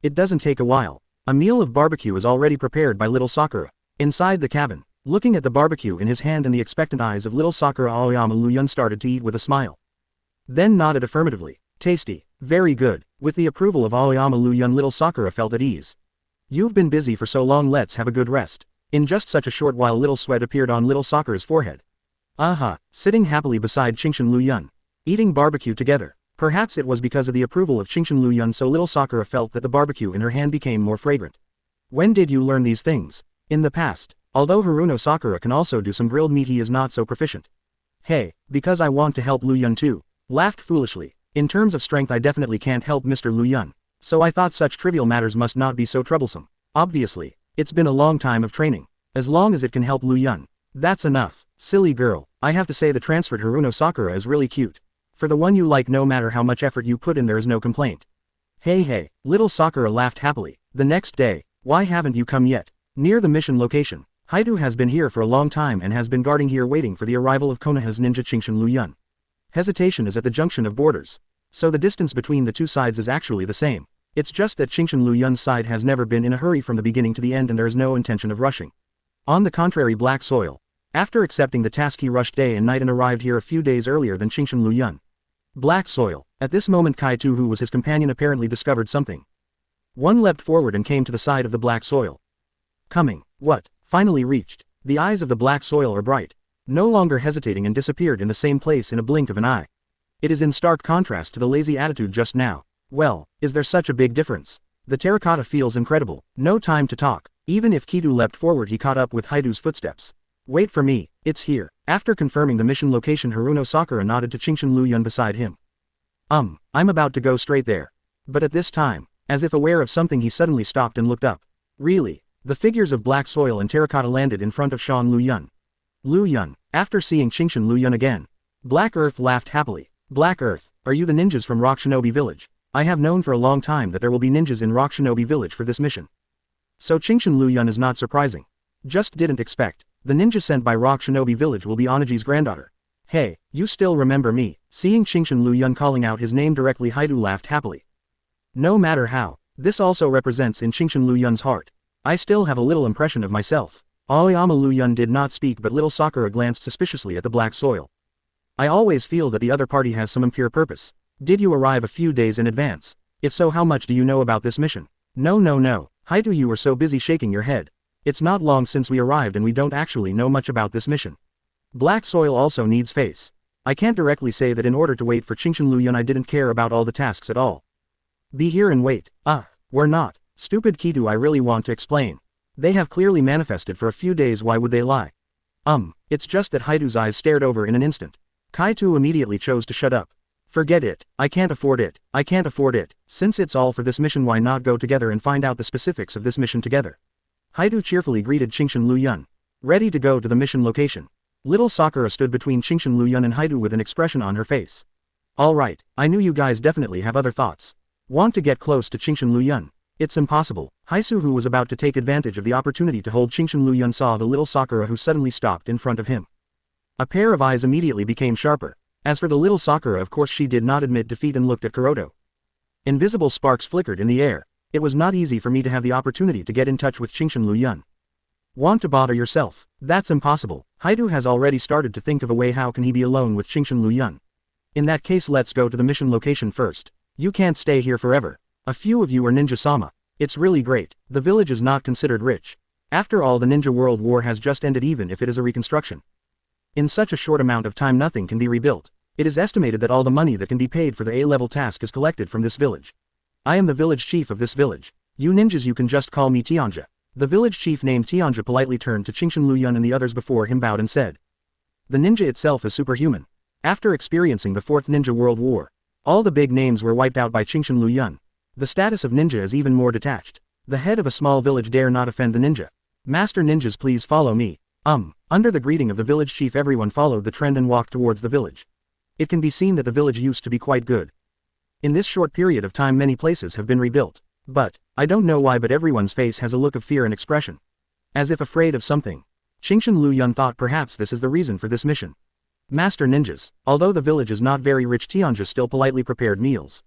It doesn't take a while. A meal of barbecue is already prepared by little Sakura. Inside the cabin, looking at the barbecue in his hand and the expectant eyes of little Sakura, Aoyama Liu Yun started to eat with a smile. Then nodded affirmatively. Tasty. Very good. With the approval of Aoyama Liu Yun, little Sakura felt at ease. You've been busy for so long, let's have a good rest. In just such a short while little sweat appeared on little Sakura's forehead. Aha, sitting happily beside Qingshan Liu Yun. Eating barbecue together. Perhaps it was because of the approval of Qingshan Liu Yun, so little Sakura felt that the barbecue in her hand became more fragrant. When did you learn these things? In the past. Although Haruno Sakura can also do some grilled meat, he is not so proficient. Hey, because I want to help Liu Yun too. Laughed foolishly. In terms of strength I definitely can't help Mr. Liu Yun. So I thought such trivial matters must not be so troublesome. Obviously. It's been a long time of training. As long as it can help Liu Yun. That's enough. Silly girl. I have to say the transferred Haruno Sakura is really cute. For the one you like, no matter how much effort you put in there is no complaint. Hey, little Sakura laughed happily. The next day. Why haven't you come yet? Near the mission location. Haidu has been here for a long time and has been guarding here waiting for the arrival of Konoha's ninja Qingshan Liu Yun. Hesitation is at the junction of borders. So the distance between the two sides is actually the same. It's just that Qingshan Liu Yun's side has never been in a hurry from the beginning to the end and there is no intention of rushing. On the contrary, black soil. After accepting the task he rushed day and night and arrived here a few days earlier than Qingshan Liu Yun. Black soil. At this moment Kaito, who was his companion, apparently discovered something. One leapt forward and came to the side of the black soil. Coming. What? Finally reached. The eyes of the black soil are bright. no longer hesitating, and disappeared in the same place in a blink of an eye. It is in stark contrast to the lazy attitude just now. Well, is there such a big difference? The terracotta feels incredible. No time to talk. Even if Kido leapt forward, he caught up with Haidu's footsteps. Wait for me, it's here. After confirming the mission location, Haruno Sakura nodded to Chingshin Liu Yun beside him. I'm about to go straight there. But at this time, as if aware of something, he suddenly stopped and looked up. Really? The figures of black soil and terracotta landed in front of Shan Liu Yun. Liu Yun, after seeing Chingshin Liu Yun again. Black Earth laughed happily. Black Earth, are you the ninjas from Rock Shinobi Village? I have known for a long time that there will be ninjas in Rock Shinobi Village for this mission. So Chingshin Liu Yun is not surprising. Just didn't expect. The ninja sent by Rock Shinobi Village will be Onaji's granddaughter. Hey, you still remember me? Seeing Chingshin Liu Yun calling out his name directly, Haidu laughed happily. No matter how, this also represents in Chingshin Liu Yun's heart. I still have a little impression of myself. Aoyama Liu Yun did not speak, but little Sakura glanced suspiciously at the black soil. I always feel that the other party has some impure purpose. Did you arrive a few days in advance? If so, how much do you know about this mission? No. Haidu, you were so busy shaking your head. It's not long since we arrived and we don't actually know much about this mission. Black soil also needs face. I can't directly say that in order to wait for Chingshin Liu Yun I didn't care about all the tasks at all. Be here and wait. We're not. Stupid Kido, I really want to explain. They have clearly manifested for a few days, why would they lie? It's just that Haidu's eyes stared over in an instant. Kaito immediately chose to shut up. Forget it, I can't afford it. Since it's all for this mission, why not go together and find out the specifics of this mission together? Haidu cheerfully greeted Chingshin Liu Yun. Ready to go to the mission location. Little Sakura stood between Chingshin Liu Yun and Haidu with an expression on her face. Alright, I knew you guys definitely have other thoughts. Want to get close to Chingshin Liu Yun? It's impossible. Haisu, who was about to take advantage of the opportunity to hold Chingshin Liu Yun, saw the little Sakura who suddenly stopped in front of him. A pair of eyes immediately became sharper. As for the little Sakura, of course she did not admit defeat and looked at Kuroto. Invisible sparks flickered in the air. It was not easy for me to have the opportunity to get in touch with Chingshin Liu Yun. Want to bother yourself? That's impossible. Haidu has already started to think of a way. How can he be alone with Chingshin Liu Yun? In that case, let's go to the mission location first. You can't stay here forever. A few of you are ninja-sama. It's really great. The village is not considered rich. After all, the Ninja World War has just ended, even if it is a reconstruction. In such a short amount of time nothing can be rebuilt. It is estimated that all the money that can be paid for the A-level task is collected from this village. I am the village chief of this village. You ninjas, you can just call me Tianja. The village chief named Tianja politely turned to Chingshin Liu Yun and the others before him, bowed and said. The ninja itself is superhuman. After experiencing the Fourth Ninja World War, all the big names were wiped out by Chingshin Liu Yun. The status of ninja is even more detached. The head of a small village dare not offend the ninja. Master ninjas, please follow me. Under the greeting of the village chief, everyone followed the trend and walked towards the village. It can be seen that the village used to be quite good. In this short period of time many places have been rebuilt. But, I don't know why, but everyone's face has a look of fear and expression. As if afraid of something. Chingshin Liu Yun thought perhaps this is the reason for this mission. Master ninjas, although the village is not very rich, Tianja still politely prepared meals.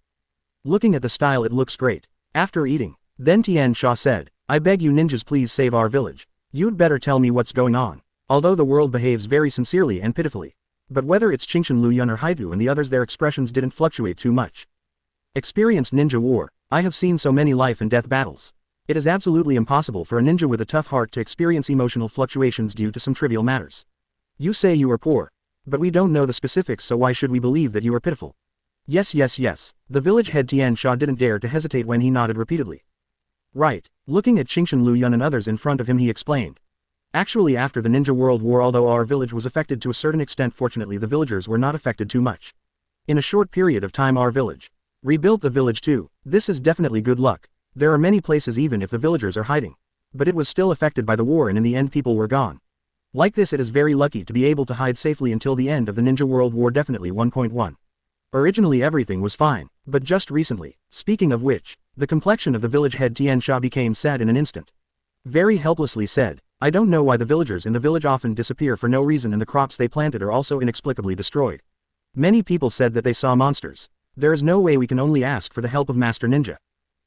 Looking at the style, it looks great. After eating, then Tian Sha said, I beg you ninjas, please save our village. You'd better tell me what's going on. Although the world behaves very sincerely and pitifully. But whether it's Chingshin Liu Yun or Haidu and the others, their expressions didn't fluctuate too much. Experienced ninja war. I have seen so many life and death battles. It is absolutely impossible for a ninja with a tough heart to experience emotional fluctuations due to some trivial matters. You say you are poor. But we don't know the specifics, so why should we believe that you are pitiful? Yes. The village head Tian Sha didn't dare to hesitate when he nodded repeatedly. Right. Looking at Chingshin Liu Yun and others in front of him, he explained. Actually, after the Ninja World War, although our village was affected to a certain extent, fortunately the villagers were not affected too much. In a short period of time our village rebuilt the village too. This is definitely good luck. There are many places even if the villagers are hiding. But it was still affected by the war and in the end people were gone. Like this, it is very lucky to be able to hide safely until the end of the Ninja World War. Definitely 1.1. Originally everything was fine, but just recently, speaking of which, the complexion of the village head Tian Sha became sad in an instant. Very helplessly said, I don't know why the villagers in the village often disappear for no reason and the crops they planted are also inexplicably destroyed. Many people said that they saw monsters. There is no way, we can only ask for the help of Master Ninja.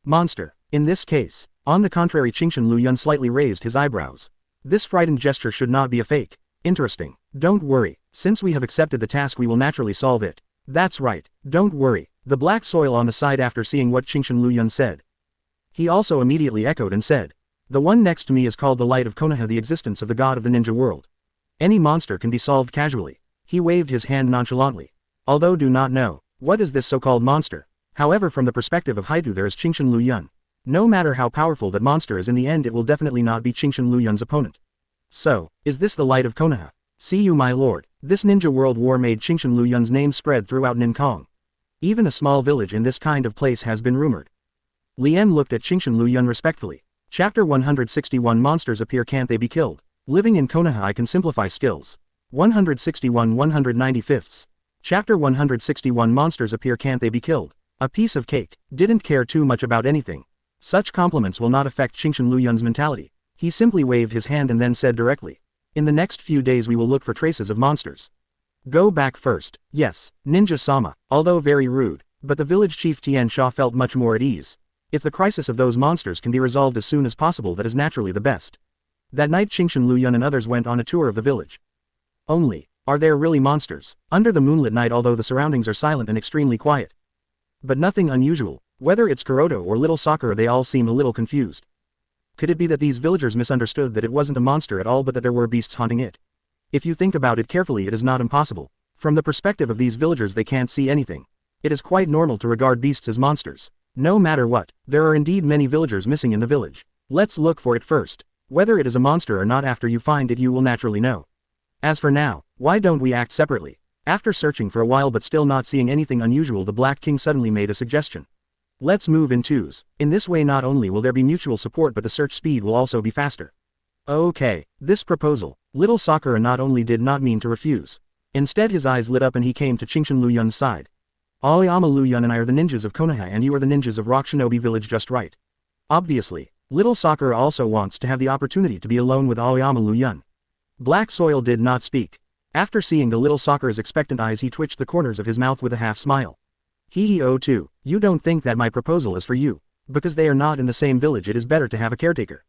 Monster. In this case, on the contrary, Chingshin Liu Yun slightly raised his eyebrows. This frightened gesture should not be a fake. Interesting. Don't worry. Since we have accepted the task, we will naturally solve it. That's right. Don't worry. The black soil on the side, after seeing what Chingshin Liu Yun said, he also immediately echoed and said, the one next to me is called the Light of Konoha, the existence of the god of the ninja world. Any monster can be solved casually. He waved his hand nonchalantly. Although do not know, what is this so-called monster? However, from the perspective of Haidu, there is Qingshan Liu Yun. No matter how powerful that monster is, in the end it will definitely not be Qingshan Liu Yun's opponent. So, is this the light of Konoha? See you, my lord. This ninja world war made Qingshan Liu Yun's name spread throughout Ninkong. Even a small village in this kind of place has been rumored. Lien looked at Qingshan Liu Yun respectfully. Chapter 161 Monsters appear, can't they be killed? Living in Konoha I can simplify skills. 161 195. Chapter 161 Monsters appear, can't they be killed? A piece of cake. Didn't care too much about anything. Such compliments will not affect Qingshan Liu Yun's mentality. He simply waved his hand and then said directly. In the next few days we will look for traces of monsters. Go back first. Yes, Ninja-sama, although very rude, but the village chief Tian Sha felt much more at ease. If the crisis of those monsters can be resolved as soon as possible, that is naturally the best. That night Qingshan Liu Yun and others went on a tour of the village. Only, are there really monsters? Under the moonlit night, although the surroundings are silent and extremely quiet. But nothing unusual. Whether it's Kuroto or little Sakura, they all seem a little confused. Could it be that these villagers misunderstood that it wasn't a monster at all but that there were beasts haunting it? If you think about it carefully, it is not impossible. From the perspective of these villagers, they can't see anything. It is quite normal to regard beasts as monsters. No matter what, there are indeed many villagers missing in the village. Let's look for it first. Whether it is a monster or not, after you find it you will naturally know. As for now, why don't we act separately? After searching for a while but still not seeing anything unusual, the Black King suddenly made a suggestion. Let's move in twos. In this way not only will there be mutual support but the search speed will also be faster. Okay, this proposal, little Sakura not only did not mean to refuse. Instead his eyes lit up and he came to Qingshan Liu Yun's side. Aoyama Liu Yun and I are the ninjas of Konoha and you are the ninjas of Rock Shinobi Village, just right. Obviously, little Sakura also wants to have the opportunity to be alone with Aoyama Liu Yun. Black Soil did not speak. After seeing the little Sakura's expectant eyes, he twitched the corners of his mouth with a half smile. Oh too, you don't think that my proposal is for you? Because they are not in the same village, it is better to have a caretaker.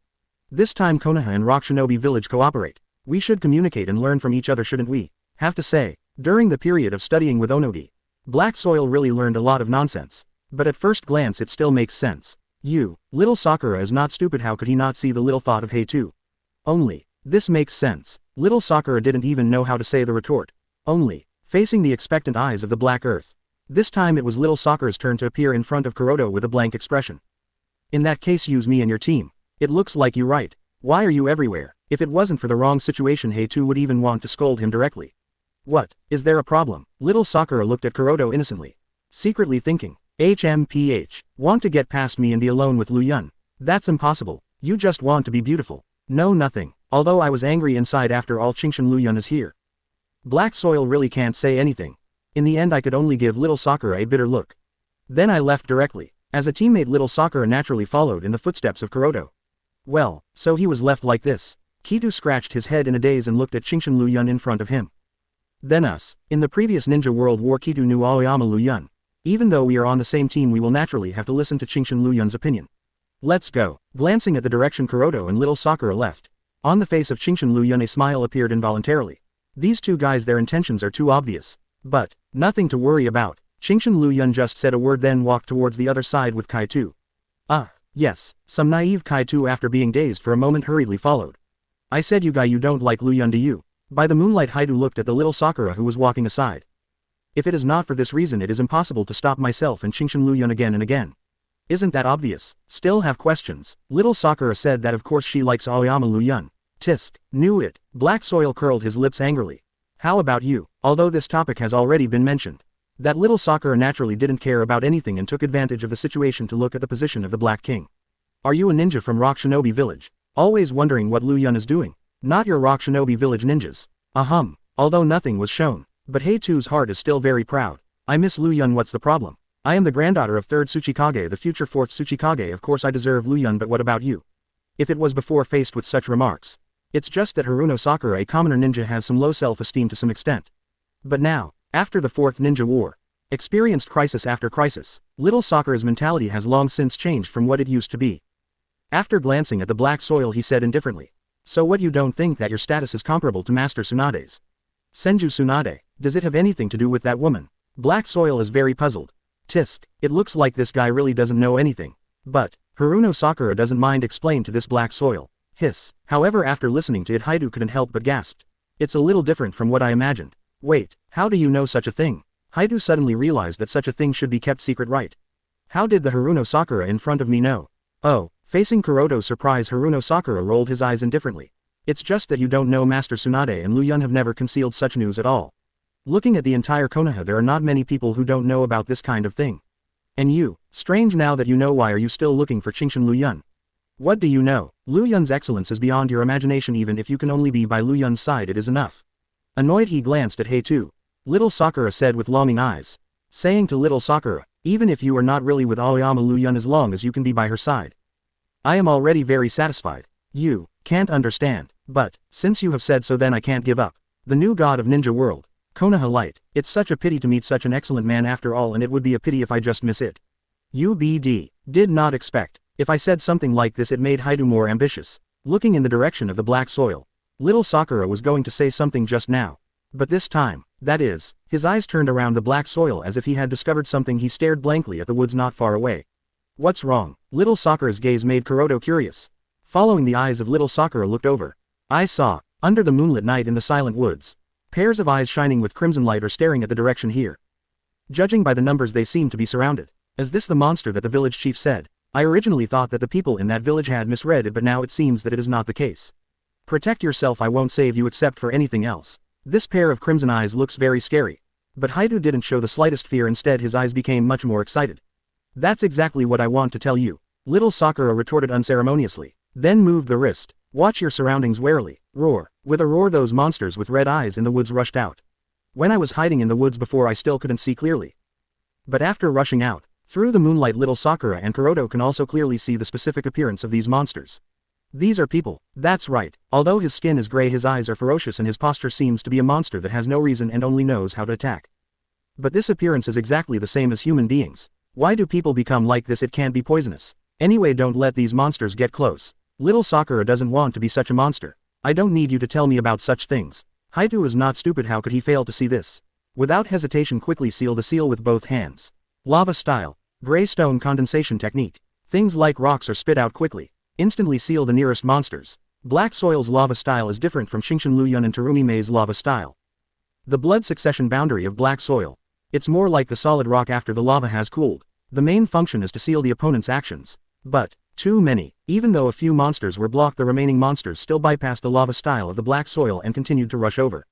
This time Konoha and Rock Shinobi Village cooperate. We should communicate and learn from each other, shouldn't we? Have to say, during the period of studying with Onogi, Black Soil really learned a lot of nonsense. But at first glance it still makes sense. You, little Sakura is not stupid, how could he not see the little thought of hey too? Only, this makes sense. Little Sakura didn't even know how to say the retort. Only, facing the expectant eyes of the Black Earth. This time it was little Sakura's turn to appear in front of Kuroto with a blank expression. In that case, use me and your team. It looks like you right. Why are you everywhere? If it wasn't for the wrong situation, Heitu would even want to scold him directly. What, is there a problem? Little Sakura looked at Kuroto innocently. Secretly thinking, want to get past me and be alone with Liu Yun. That's impossible. You just want to be beautiful. No, nothing. Although I was angry inside, after all Qingshan Liu Yun is here. Black Soil really can't say anything. In the end I could only give little Sakura a bitter look. Then I left directly. As a teammate, little Sakura naturally followed in the footsteps of Kuroto. Well, so he was left like this. Kitu scratched his head in a daze and looked at Qingshan Liu Yun in front of him. Then us. In the previous Ninja World War Kitu knew Aoyama Liu Yun. Even though we are on the same team, we will naturally have to listen to Qingshan Liu Yun's opinion. Let's go. Glancing at the direction Kuroto and little Sakura left. On the face of Qingshan Liu Yun a smile appeared involuntarily. These two guys, their intentions are too obvious. But, nothing to worry about. Qingshan Liu Yun just said a word then walked towards the other side with Kaitu. Yes, some naive Kaitu after being dazed for a moment hurriedly followed. I said you guy, you don't like Liu Yun, do you? By the moonlight Haidu looked at the little Sakura who was walking aside. If it is not for this reason it is impossible to stop myself and Qingshan Liu Yun again and again. Isn't that obvious? Still have questions? Little Sakura said that of course she likes Aoyama Liu Yun. Tisk, knew it. Black Soil curled his lips angrily. How about you? Although this topic has already been mentioned. That little Sakura naturally didn't care about anything and took advantage of the situation to look at the position of the Black King. Are you a ninja from Rock Shinobi Village? Always wondering what Liu Yun is doing. Not your Rock Shinobi Village ninjas. Although nothing was shown. But Heitu's heart is still very proud. I miss Liu Yun, what's the problem? I am the granddaughter of 3rd Tsuchikage, the future 4th Tsuchikage, of course I deserve Liu Yun, but what about you? If it was before faced with such remarks. It's just that Haruno Sakura, a commoner ninja, has some low self-esteem to some extent. But now, after the 4th Ninja War, experienced crisis after crisis, little Sakura's mentality has long since changed from what it used to be. After glancing at the Black Soil he said indifferently. So what, you don't think that your status is comparable to Master Tsunade's? Senju Tsunade, does it have anything to do with that woman? Black Soil is very puzzled. Tisk, it looks like this guy really doesn't know anything. But, Haruno Sakura doesn't mind explain to this Black Soil. Hiss. However, after listening to it Haidu couldn't help but gasped. It's a little different from what I imagined. Wait, how do you know such a thing? Haidu suddenly realized that such a thing should be kept secret, right? How did the Haruno Sakura in front of me know? Oh, facing Kuroto's surprise, Haruno Sakura rolled his eyes indifferently. It's just that you don't know. Master Tsunade and Liu Yun have never concealed such news at all. Looking at the entire Konoha, there are not many people who don't know about this kind of thing. And you, strange now that you know, why are you still looking for Qingshan Liu Yun? What do you know? Liu Yun's excellence is beyond your imagination. Even if you can only be by Liu Yun's side, it is enough. Annoyed, he glanced at Heitu. Little Sakura said with longing eyes. Saying to little Sakura, even if you are not really with Aoyama Liu Yun, as long as you can be by her side, I am already very satisfied. You can't understand. But, since you have said so, then I can't give up. The new god of ninja world, Konoha Light. It's such a pity to meet such an excellent man after all, and it would be a pity if I just miss it. UBD. Did not expect. If I said something like this, it made Haidu more ambitious. Looking in the direction of the black soil, little Sakura was going to say something just now. But this time, that is, his eyes turned around the black soil as if he had discovered something. He stared blankly at the woods not far away. What's wrong? Little Sakura's gaze made Kuroto curious. Following the eyes of little Sakura looked over. I saw, under the moonlit night in the silent woods, pairs of eyes shining with crimson light are staring at the direction here. Judging by the numbers, they seem to be surrounded. Is this the monster that the village chief said? I originally thought that the people in that village had misread it, but now it seems that it is not the case. Protect yourself, I won't save you except for anything else. This pair of crimson eyes looks very scary. But Haidu didn't show the slightest fear. Instead, his eyes became much more excited. That's exactly what I want to tell you. Little Sakura retorted unceremoniously. Then moved the wrist. Watch your surroundings warily. Roar. With a roar, those monsters with red eyes in the woods rushed out. When I was hiding in the woods before, I still couldn't see clearly. But after rushing out, through the moonlight, little Sakura and Kuroto can also clearly see the specific appearance of these monsters. These are people. That's right. Although his skin is gray, his eyes are ferocious and his posture seems to be a monster that has no reason and only knows how to attack. But this appearance is exactly the same as human beings. Why do people become like this? It can't be poisonous. Anyway, don't let these monsters get close. Little Sakura doesn't want to be such a monster. I don't need you to tell me about such things. Haidu is not stupid. How could he fail to see this? Without hesitation, quickly seal the seal with both hands. Lava style. Gray stone condensation technique. Things like rocks are spit out quickly. Instantly seal the nearest monsters. Black soil's lava style is different from Qingshan Liu Yun and Terumi Mei's lava style. The blood succession boundary of black soil. It's more like the solid rock after the lava has cooled. The main function is to seal the opponent's actions. But, too many. Even though a few monsters were blocked, the remaining monsters still bypassed the lava style of the black soil and continued to rush over.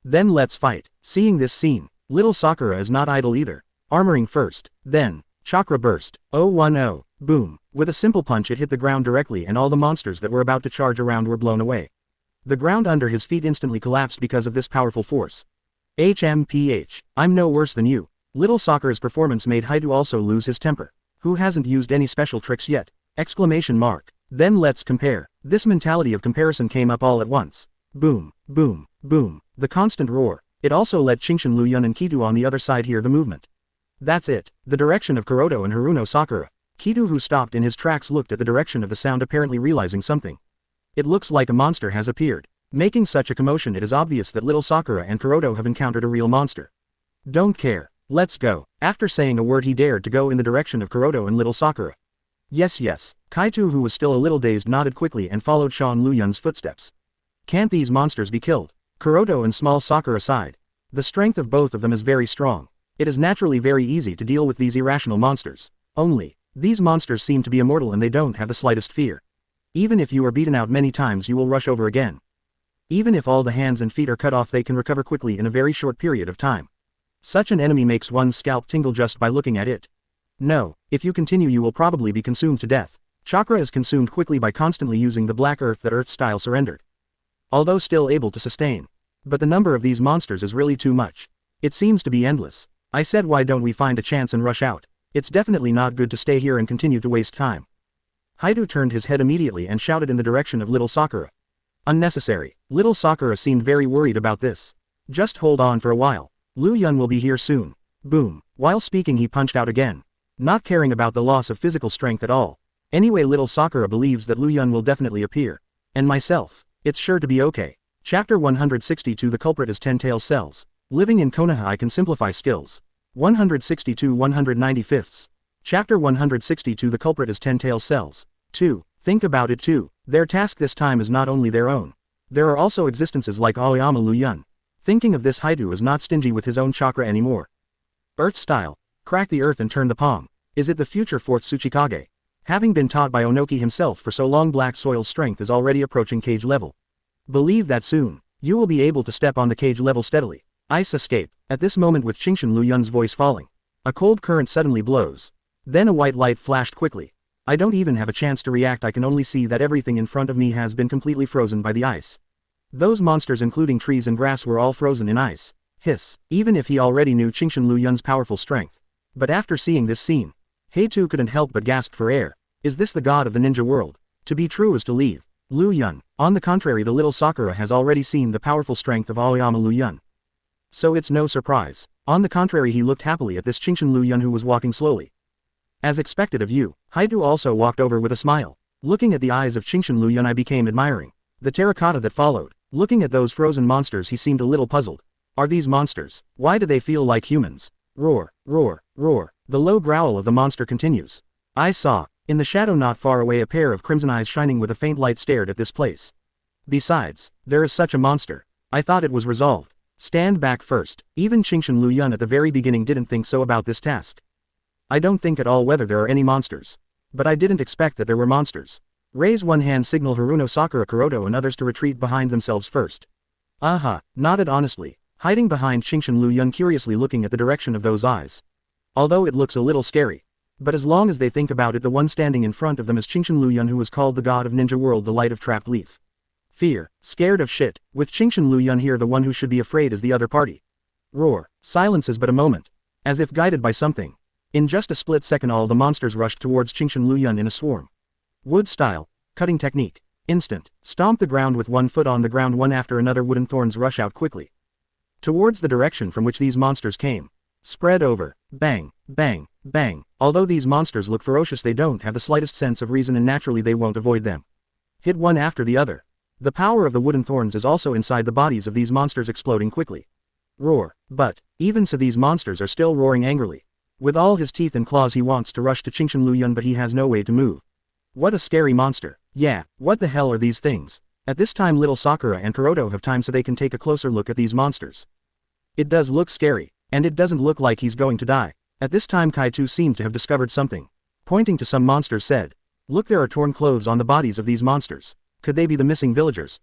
Then let's fight. Seeing this scene, little Sakura is not idle either. Armoring first, then, Chakra burst. 010. Boom. With a simple punch, it hit the ground directly and all the monsters that were about to charge around were blown away. The ground under his feet instantly collapsed because of this powerful force. HMPH. I'm no worse than you. Little Sakura's performance made Haidu also lose his temper. Who hasn't used any special tricks yet? Exclamation mark. Then let's compare. This mentality of comparison came up all at once. Boom, boom, boom. The constant roar. It also let Qingshan Liu Yun and Kitu on the other side hear the movement. That's it. The direction of Kuroto and Haruno Sakura. Kitu, who stopped in his tracks, looked at the direction of the sound, apparently realizing something. It looks like a monster has appeared. Making such a commotion, it is obvious that little Sakura and Kuroto have encountered a real monster. Don't care. Let's go. After saying a word, he dared to go in the direction of Kuroto and little Sakura. Yes, yes. Kaito, who was still a little dazed, nodded quickly and followed Sean Liu Yun's footsteps. Can't these monsters be killed? Kuroto and small Sakura sighed. The strength of both of them is very strong. It is naturally very easy to deal with these irrational monsters. Only, these monsters seem to be immortal and they don't have the slightest fear. Even if you are beaten out many times, you will rush over again. Even if all the hands and feet are cut off, they can recover quickly in a very short period of time. Such an enemy makes one's scalp tingle just by looking at it. No, if you continue you will probably be consumed to death. Chakra is consumed quickly by constantly using the black earth that earth style surrendered. Although still able to sustain. But the number of these monsters is really too much. It seems to be endless. I said, why don't we find a chance and rush out? It's definitely not good to stay here and continue to waste time. Haidu turned his head immediately and shouted in the direction of little Sakura. Unnecessary. Little Sakura seemed very worried about this. Just hold on for a while. Liu Yun will be here soon. Boom. While speaking, he punched out again. Not caring about the loss of physical strength at all. Anyway, little Sakura believes that Liu Yun will definitely appear. And myself. It's sure to be okay. Chapter 162. The culprit is 10-tailed cells. Living in Konoha, I can simplify skills. 162-195. Chapter 162. The culprit is 10-tailed cells. 2. Think about it too. Their task this time is not only their own. There are also existences like Aoyama Liu Yun. Thinking of this, Haidu is not stingy with his own chakra anymore. Earth style. Crack the earth and turn the palm. Is it the future 4th Tsuchikage? Having been taught by Onoki himself for so long, black soil's strength is already approaching cage level. Believe that soon, you will be able to step on the cage level steadily. Ice escape. At this moment, with Qingshan Liu Yun's voice falling, a cold current suddenly blows. Then a white light flashed quickly. I don't even have a chance to react. I can only see that everything in front of me has been completely frozen by the ice. Those monsters, including trees and grass, were all frozen in ice. Hiss. Even if he already knew Qingshan Liu Yun's powerful strength. But after seeing this scene, Heitu couldn't help but gasp for air. Is this the god of the ninja world? To be true is to leave. Liu Yun. On the contrary, the little Sakura has already seen the powerful strength of Aoyama Liu Yun. So it's no surprise. On the contrary, he looked happily at this Qingshan Liu Yun, who was walking slowly. As expected of you, Haidu also walked over with a smile. Looking at the eyes of Qingshan Liu Yun, I became admiring the terracotta that followed. Looking at those frozen monsters, he seemed a little puzzled. Are these monsters? Why do they feel like humans? Roar, roar, roar. The low growl of the monster continues. I saw, in the shadow not far away, a pair of crimson eyes shining with a faint light stared at this place. Besides, there is such a monster. I thought it was resolved. Stand back first. Even Qingshan Liu Yun at the very beginning didn't think so about this task. I don't think at all whether there are any monsters. But I didn't expect that there were monsters. Raise one hand, signal Haruno, Sakura, Kuroto and others to retreat behind themselves first. Aha, nodded honestly, hiding behind Qingshan Liu Yun, curiously looking at the direction of those eyes. Although it looks a little scary. But as long as they think about it, the one standing in front of them is Qingshan Liu Yun, who was called the god of ninja world, the light of trapped leaf. Fear, scared of shit. With Qingshan Liu Yun here, the one who should be afraid is the other party. Roar. Silences but a moment. As if guided by something. In just a split second, all the monsters rushed towards Qingshan Liu Yun in a swarm. Wood style. Cutting technique. Instant. Stomp the ground with one foot on the ground. One after another, wooden thorns rush out quickly towards the direction from which these monsters came. Spread over. Bang, bang, bang. Although these monsters look ferocious, they don't have the slightest sense of reason, and naturally they won't avoid them. Hit one after the other. The power of the wooden thorns is also inside the bodies of these monsters, exploding quickly. Roar. But, even so, these monsters are still roaring angrily. With all his teeth and claws, he wants to rush to Qingshan Liu Yun, but he has no way to move. What a scary monster. Yeah, what the hell are these things? At this time, little Sakura and Kuroto have time so they can take a closer look at these monsters. It does look scary, and it doesn't look like he's going to die. At this time, Kaito seemed to have discovered something. Pointing to some monsters, said, "Look, there are torn clothes on the bodies of these monsters. Could they be the missing villagers?"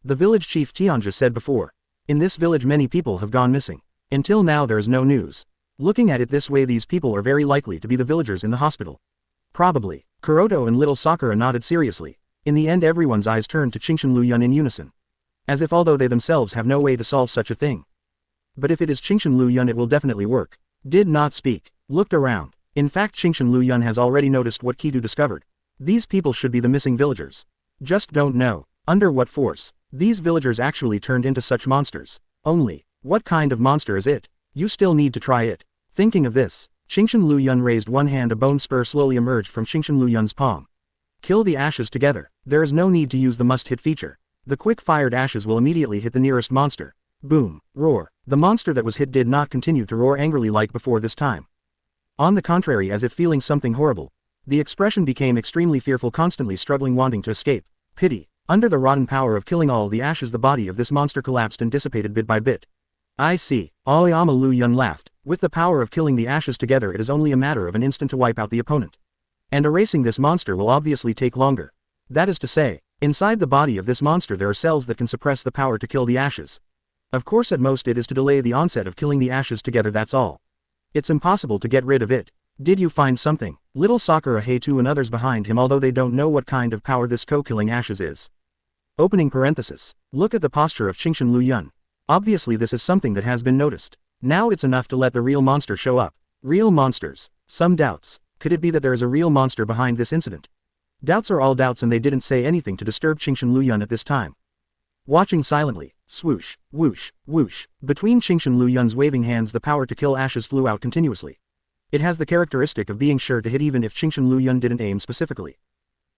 The village chief Tianja said before. In this village many people have gone missing. Until now there is no news. Looking at it this way, these people are very likely to be the villagers in the hospital. Probably. Kuroto and little Sakura nodded seriously. In the end, everyone's eyes turned to Qingshan Liu Yun in unison. As if although they themselves have no way to solve such a thing. But if it is Qingshan Liu Yun, it will definitely work. Did not speak. Looked around. In fact, Qingshan Liu Yun has already noticed what Kido discovered. These people should be the missing villagers. Just don't know under what force these villagers actually turned into such monsters. Only, what kind of monster is it? You still need to try it. Thinking of this, Qingshan Liu Yun raised one hand. A bone spur slowly emerged from Qingshan Liu Yun's palm. Kill the ashes together. There is no need to use the must-hit feature. The quick-fired ashes will immediately hit the nearest monster. Boom. Roar. The monster that was hit did not continue to roar angrily like before this time. On the contrary, as if feeling something horrible. The expression became extremely fearful, constantly struggling, wanting to escape. Pity. Under the rotten power of killing all the ashes, the body of this monster collapsed and dissipated bit by bit. I see. Aoyama Liu Yun laughed. With the power of killing the ashes together, it is only a matter of an instant to wipe out the opponent. And erasing this monster will obviously take longer. That is to say, inside the body of this monster there are cells that can suppress the power to kill the ashes. Of course, at most it is to delay the onset of killing the ashes together, that's all. It's impossible to get rid of it. Did you find something? Little Sakura, Heitu and others behind him, although they don't know what kind of power this co-killing ashes is. Opening parenthesis. Look at the posture of Qingshan Liu Yun. Obviously this is something that has been noticed. Now it's enough to let the real monster show up. Real monsters. Some doubts. Could it be that there is a real monster behind this incident? Doubts are all doubts, and they didn't say anything to disturb Qingshan Liu Yun at this time. Watching silently. Swoosh, whoosh, whoosh. Between Qingshan Liu Yun's waving hands, the power to kill ashes flew out continuously. It has the characteristic of being sure to hit even if Qingshan Liu Yun didn't aim specifically.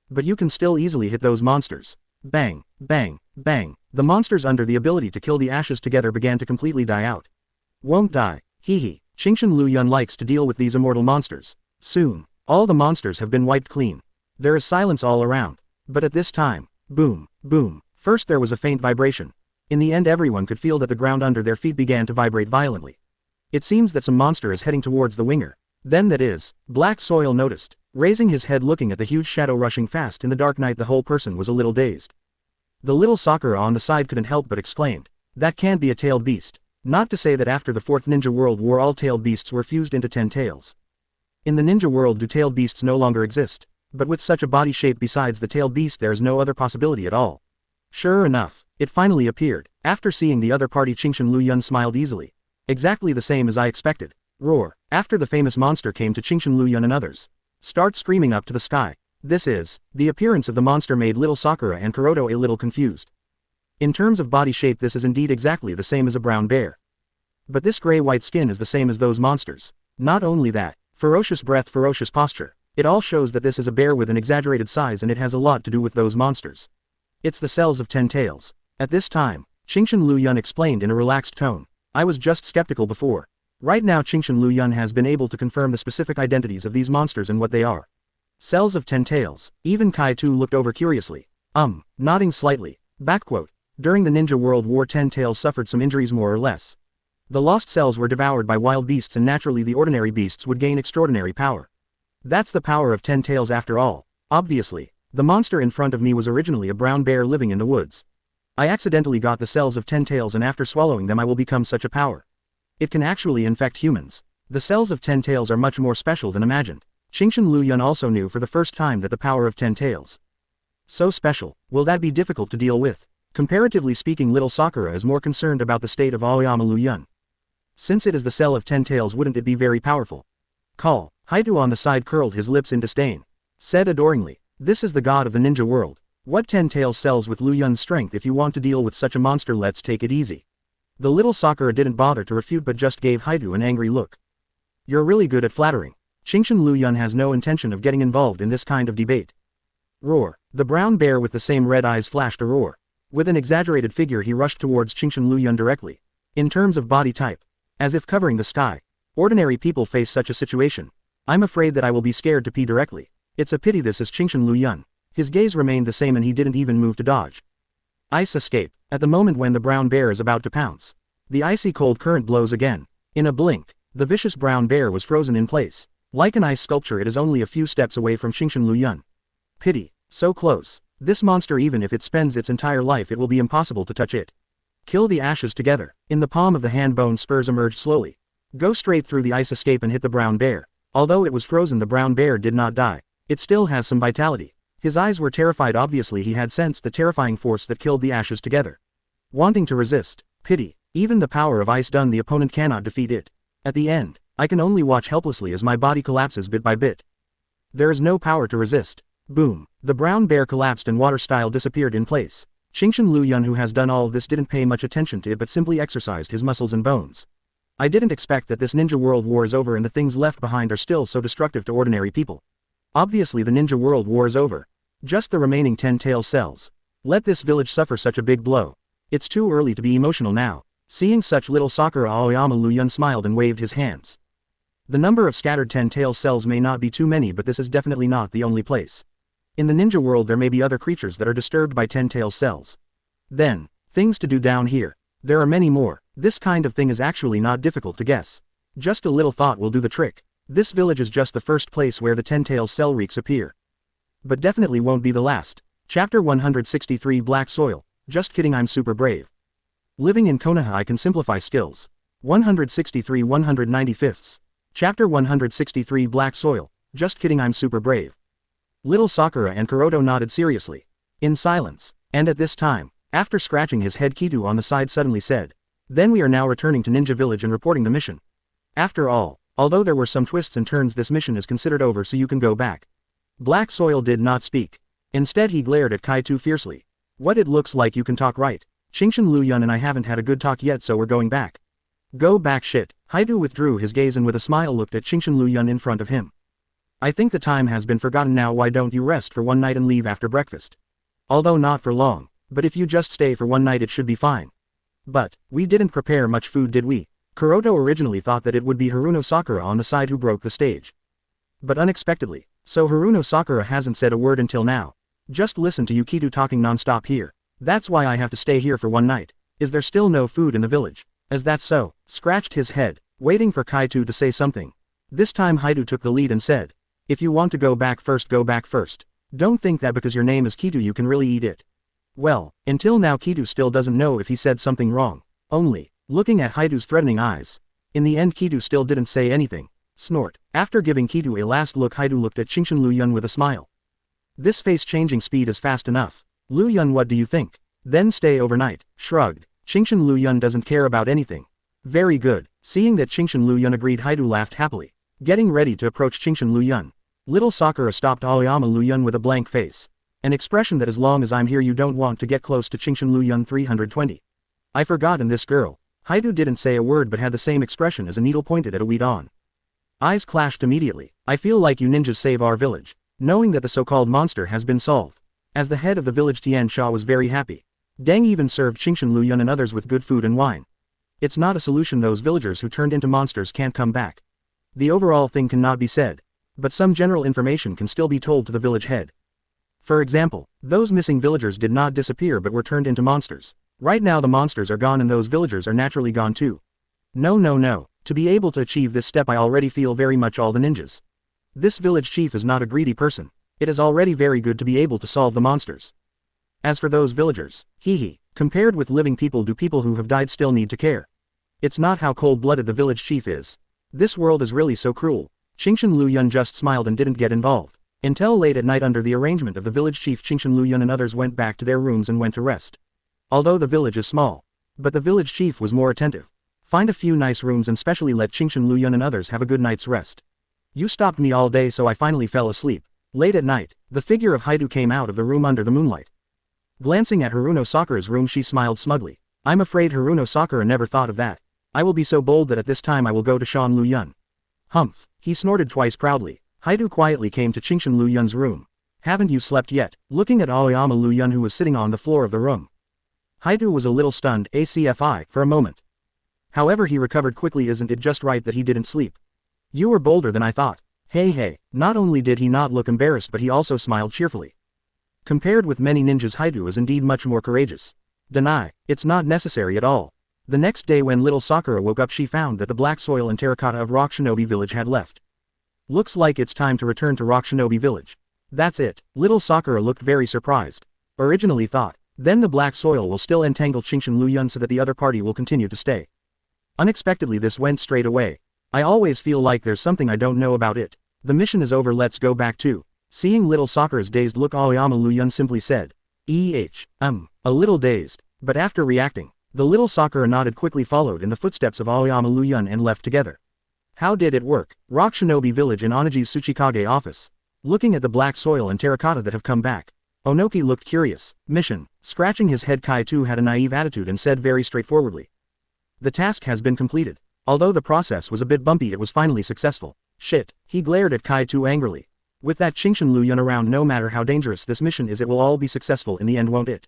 But you can still easily hit those monsters. Bang, bang, bang. The monsters under the ability to kill the ashes together began to completely die out. Won't die. Hee hee. Qingshan Liu Yun likes to deal with these immortal monsters. Soon, all the monsters have been wiped clean. There is silence all around. But at this time, boom, boom, First there was a faint vibration. In the end everyone could feel that the ground under their feet began to vibrate violently. It seems that some monster is heading towards the winger. Then that is, Black Soil noticed. Raising his head looking at the huge shadow rushing fast in the dark night, the whole person was a little dazed. The little Sakura on the side couldn't help but exclaimed, "That can't be a tailed beast." Not to say that after the 4th Ninja World War all tailed beasts were fused into 10 tails. In the ninja world do tailed beasts no longer exist, but with such a body shape besides the tailed beast there is no other possibility at all. Sure enough, it finally appeared. After seeing the other party, Qingshan Liu Yun smiled easily. Exactly the same as I expected. Roar. After the famous monster came to Qingshan Liu Yun and others. Start screaming up to the sky. The appearance of the monster made little Sakura and Kuroto a little confused. In terms of body shape this is indeed exactly the same as a brown bear. But this gray-white skin is the same as those monsters. Not only that, ferocious breath, ferocious posture. It all shows that this is a bear with an exaggerated size and it has a lot to do with those monsters. It's the cells of 10 tails. At this time, Qingshan Liu Yun explained in a relaxed tone. I was just skeptical before. Right now Qingshan Liu Yun has been able to confirm the specific identities of these monsters and what they are. Cells of 10 tails. Even Kai too looked over curiously. Nodding slightly. Backquote. During the Ninja World War 10 tails suffered some injuries more or less. The lost cells were devoured by wild beasts and naturally the ordinary beasts would gain extraordinary power. That's the power of 10 tails after all. Obviously, the monster in front of me was originally a brown bear living in the woods. I accidentally got the cells of 10 tails and after swallowing them I will become such a power. It can actually infect humans. The cells of 10 tails are much more special than imagined. Qingshan Liu Yun also knew for the first time that the power of 10 tails. So special, will that be difficult to deal with? Comparatively speaking, little Sakura is more concerned about the state of Aoyama Liu Yun. Since it is the cell of 10 tails, wouldn't it be very powerful? Call. Haidu on the side curled his lips in disdain. Said adoringly, this is the god of the ninja world. What 10 tails cells with Liu Yun's strength? If you want to deal with such a monster, let's take it easy. The little Sakura didn't bother to refute but just gave Haidu an angry look. You're really good at flattering. Qingshan Liu Yun has no intention of getting involved in this kind of debate. Roar. The brown bear with the same red eyes flashed a roar. With an exaggerated figure he rushed towards Qingshan Liu Yun directly. In terms of body type, as if covering the sky. Ordinary people face such a situation. I'm afraid that I will be scared to pee directly. It's a pity this is Qingshan Liu Yun. His gaze remained the same and he didn't even move to dodge. Ice escape. At the moment when the brown bear is about to pounce, the icy cold current blows again. In a blink, the vicious brown bear was frozen in place. Like an ice sculpture, it is only a few steps away from Qingshan Liu Yun. Pity. So close. This monster, even if it spends its entire life, it will be impossible to touch it. Kill the ashes together. In the palm of the hand bone spurs emerged slowly. Go straight through the ice escape and hit the brown bear. Although it was frozen, the brown bear did not die. It still has some vitality. His eyes were terrified. Obviously he had sensed the terrifying force that killed the ashes together. Wanting to resist. Pity. Even the power of ice done, the opponent cannot defeat it. At the end, I can only watch helplessly as my body collapses bit by bit. There is no power to resist. Boom. The brown bear collapsed and water style disappeared in place. Qingshan Liu Yun, who has done all this, didn't pay much attention to it but simply exercised his muscles and bones. I didn't expect that this ninja world war is over and the things left behind are still so destructive to ordinary people. Obviously the ninja world war is over. Just the remaining 10 tail cells. Let this village suffer such a big blow. It's too early to be emotional now. Seeing such, little Sakura Aoyama Liu Yun smiled and waved his hands. The number of scattered 10 tail cells may not be too many, but this is definitely not the only place. In the ninja world there may be other creatures that are disturbed by 10 tail cells. Then, things to do down here. There are many more. This kind of thing is actually not difficult to guess. Just a little thought will do the trick. This village is just the first place where the 10 tail cell reeks appear. But definitely won't be the last. Chapter 163, Black Soil. Just kidding, I'm super brave. Living in Konoha, I can simplify skills. 163 195ths. Chapter 163, Black Soil. Just kidding, I'm super brave. Little Sakura and Kuroto nodded seriously. In silence. And at this time, after scratching his head, Kitu on the side suddenly said, then we are now returning to Ninja Village and reporting the mission. After all, although there were some twists and turns, this mission is considered over, so you can go back. Black Soil did not speak. Instead he glared at Kaito fiercely. What, it looks like you can talk, right? Qingshan Liu Yun and I haven't had a good talk yet, so we're going back. Go back, shit. Haidu withdrew his gaze and with a smile looked at Qingshan Liu Yun in front of him. I think the time has been forgotten now. Why don't you rest for one night and leave after breakfast? Although not for long, but if you just stay for one night it should be fine. But, we didn't prepare much food, did we? Kuroto originally thought that it would be Haruno Sakura on the side who broke the stage. But unexpectedly, so Haruno Sakura hasn't said a word until now. Just listen to Yukitu talking non-stop here. That's why I have to stay here for one night. Is there still no food in the village? Is that so? Scratched his head, waiting for Kaito to say something. This time Haidu took the lead and said, if you want to go back first, go back first. Don't think that because your name is Kitu you can really eat it. Well, until now Kitu still doesn't know if he said something wrong. Only, looking at Haidu's threatening eyes. In the end Kitu still didn't say anything. Snort. After giving Kitu a last look, Haidu looked at Chingshin Liu Yun with a smile. This face-changing speed is fast enough. Liu Yun, what do you think? Then stay overnight. Shrugged. Chingshin Liu Yun doesn't care about anything. Very good. Seeing that Chingshin Liu Yun agreed, Haidu laughed happily. Getting ready to approach Chingshin Liu Yun. Little Sakura stopped Aoyama Liu Yun with a blank face. An expression that as long as I'm here you don't want to get close to Chingshin Liu Yun 320. I forgotten this girl. Haidu didn't say a word but had the same expression as a needle pointed at a weed on. Eyes clashed immediately. I feel like you ninjas save our village. Knowing that the so-called monster has been solved. As the head of the village, Tian Sha was very happy. Deng even served Chingshin Liu Yun and others with good food and wine. It's not a solution, those villagers who turned into monsters can't come back. The overall thing cannot be said. But some general information can still be told to the village head. For example, those missing villagers did not disappear but were turned into monsters. Right now the monsters are gone and those villagers are naturally gone too. No. To be able to achieve this step I already feel very much all the ninjas. This village chief is not a greedy person. It is already very good to be able to solve the monsters. As for those villagers, compared with living people, do people who have died still need to care? It's not how cold-blooded the village chief is. This world is really so cruel. Chingshin Liu Yun just smiled and didn't get involved. Until late at night under the arrangement of the village chief, Chingshin Liu Yun and others went back to their rooms and went to rest. Although the village is small. But the village chief was more attentive. Find a few nice rooms and specially let Chingshin Liu Yun and others have a good night's rest. You stopped me all day so I finally fell asleep. Late at night, the figure of Haidu came out of the room under the moonlight. Glancing at Haruno Sakura's room she smiled smugly. I'm afraid Haruno Sakura never thought of that. I will be so bold that at this time I will go to Shan Liu Yun. Humph. He snorted twice proudly. Haidu quietly came to Chingshin Liu Yun's room. Haven't you slept yet? Looking at Aoyama Liu Yun who was sitting on the floor of the room. Haidu was a little stunned for a moment. However he recovered quickly. Isn't it just right that he didn't sleep? You were bolder than I thought. Hey. Not only did he not look embarrassed but he also smiled cheerfully. Compared with many ninjas, Haidu is indeed much more courageous. Deny. It's not necessary at all. The next day when little Sakura woke up she found that the black soil and terracotta of Rock Shinobi Village had left. Looks like it's time to return to Rock Shinobi Village. That's it. Little Sakura looked very surprised. Originally thought, then the black soil will still entangle Chingshin Liu Yun so that the other party will continue to stay. Unexpectedly this went straight away. I always feel like there's something I don't know about it. The mission is over, let's go back too. Seeing little Sakura's dazed look, Aoyama Liu Yun simply said, a little dazed, but after reacting, the little Sakura nodded, quickly followed in the footsteps of Aoyama Liu Yun and left together. How did it work? Rock Shinobi Village in Onaji's Tsuchikage office. Looking at the black soil and terracotta that have come back. Onoki looked curious. Mission. Scratching his head, Kaito had a naive attitude and said very straightforwardly. The task has been completed. Although the process was a bit bumpy, it was finally successful. Shit. He glared at Kaito angrily. With that Chingshin Liu Yun around, no matter how dangerous this mission is, it will all be successful in the end, won't it?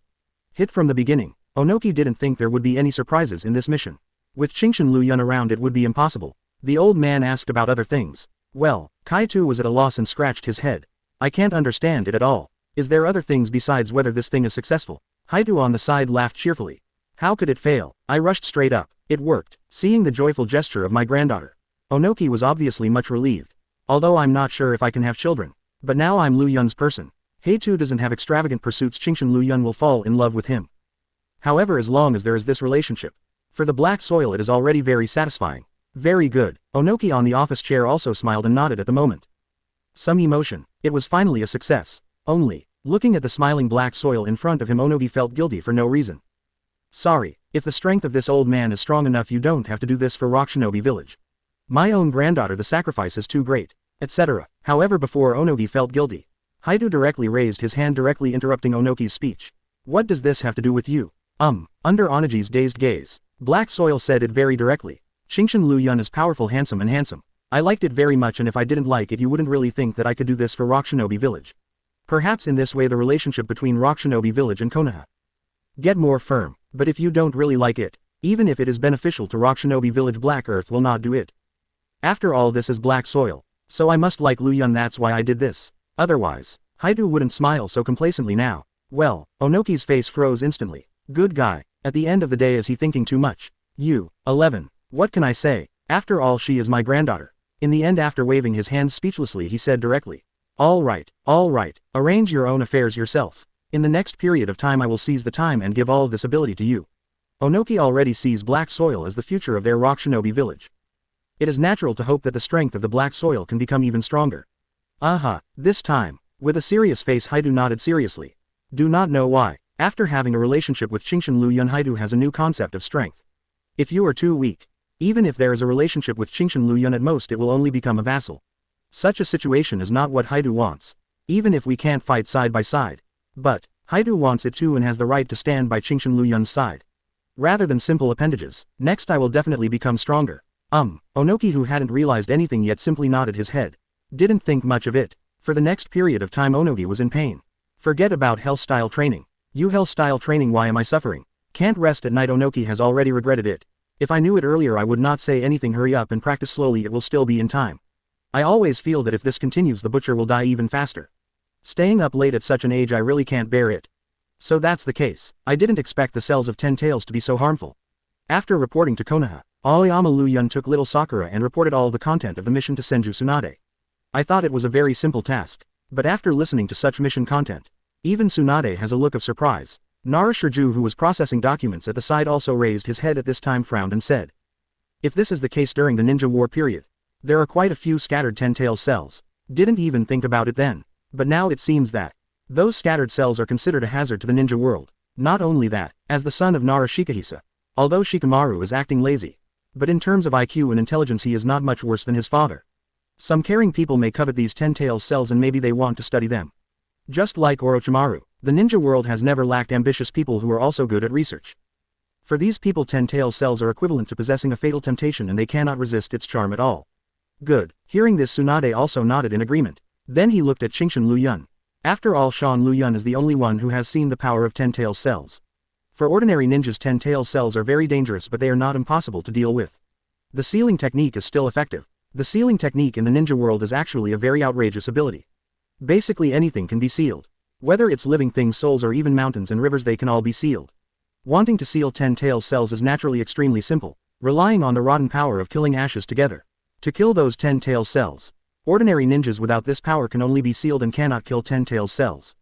Hit from the beginning. Onoki didn't think there would be any surprises in this mission. With Chingshin Liu Yun around it would be impossible. The old man asked about other things. Well, Kaito was at a loss and scratched his head. I can't understand it at all. Is there other things besides whether this thing is successful? Haidu on the side laughed cheerfully. How could it fail? I rushed straight up. It worked. Seeing the joyful gesture of my granddaughter. Onoki was obviously much relieved. Although I'm not sure if I can have children. But now I'm Liu Yun's person. Heitu doesn't have extravagant pursuits. Chingshin Liu Yun will fall in love with him. However, as long as there is this relationship. For the black soil it is already very satisfying. Very good. Onoki on the office chair also smiled and nodded at the moment. Some emotion. It was finally a success. Only, looking at the smiling black soil in front of him, Onoki felt guilty for no reason. Sorry, if the strength of this old man is strong enough, you don't have to do this for Rock Shinobi Village. My own granddaughter, the sacrifice is too great, etc. However, before Onoki felt guilty, Haidu directly raised his hand, directly interrupting Onoki's speech. What does this have to do with you? Under Onaji's dazed gaze, black soil said it very directly. Chingshin Liu Yun is powerful, handsome and handsome. I liked it very much, and if I didn't like it you wouldn't really think that I could do this for Rock Shinobi Village. Perhaps in this way the relationship between Rock Shinobi Village and Konoha get more firm, but if you don't really like it, even if it is beneficial to Rock Shinobi Village, Black Earth will not do it. After all, this is black soil, so I must like Liu Yun, that's why I did this. Otherwise, Haidu wouldn't smile so complacently now. Well, Onoki's face froze instantly. Good guy. At the end of the day, is he thinking too much? You. 11. What can I say? After all, she is my granddaughter. In the end, after waving his hands speechlessly, he said directly. All right. Arrange your own affairs yourself. In the next period of time I will seize the time and give all of this ability to you. Onoki already sees black soil as the future of their rock shinobi village. It is natural to hope that the strength of the black soil can become even stronger. Aha, this time. With a serious face, Haidu nodded seriously. Do not know why. After having a relationship with Qingshan Liu Yun, Haidu has a new concept of strength. If you are too weak, even if there is a relationship with Qingshan Liu Yun, at most it will only become a vassal. Such a situation is not what Haidu wants. Even if we can't fight side by side. But, Haidu wants it too and has the right to stand by Qingshan Liu Yun's side. Rather than simple appendages, next I will definitely become stronger. Onoki, who hadn't realized anything yet, simply nodded his head. Didn't think much of it. For the next period of time Onoki was in pain. Forget about hell-style training. You hell-style training, why am I suffering? Can't rest at night. Onoki has already regretted it. If I knew it earlier I would not say anything. Hurry up and practice slowly, it will still be in time. I always feel that if this continues the butcher will die even faster. Staying up late at such an age, I really can't bear it. So that's the case. I didn't expect the cells of 10 tails to be so harmful. After reporting to Konoha, Aoyama Liu Yun took little Sakura and reported all the content of the mission to Senju Tsunade. I thought it was a very simple task. But after listening to such mission content, even Tsunade has a look of surprise. Nara Shirju, who was processing documents at the side, also raised his head at this time, frowned and said. If this is the case during the ninja war period, there are quite a few scattered 10-tail cells. Didn't even think about it then. But now it seems that those scattered cells are considered a hazard to the ninja world. Not only that, as the son of Nara Shikahisa, although Shikamaru is acting lazy, but in terms of IQ and intelligence he is not much worse than his father. Some caring people may covet these 10-tail cells and maybe they want to study them. Just like Orochimaru, the ninja world has never lacked ambitious people who are also good at research. For these people 10-tail cells are equivalent to possessing a fatal temptation and they cannot resist its charm at all. Good. Hearing this, Tsunade also nodded in agreement. Then he looked at Qingshan Liu Yun. After all, Shan Liu Yun is the only one who has seen the power of 10-tail cells. For ordinary ninjas 10-tail cells are very dangerous, but they are not impossible to deal with. The sealing technique is still effective. The sealing technique in the ninja world is actually a very outrageous ability. Basically anything can be sealed. Whether it's living things, souls, or even mountains and rivers, they can all be sealed. Wanting to seal 10-tail cells is naturally extremely simple, relying on the rotten power of killing ashes together. To kill those 10-tail cells, ordinary ninjas without this power can only be sealed and cannot kill 10-tail cells.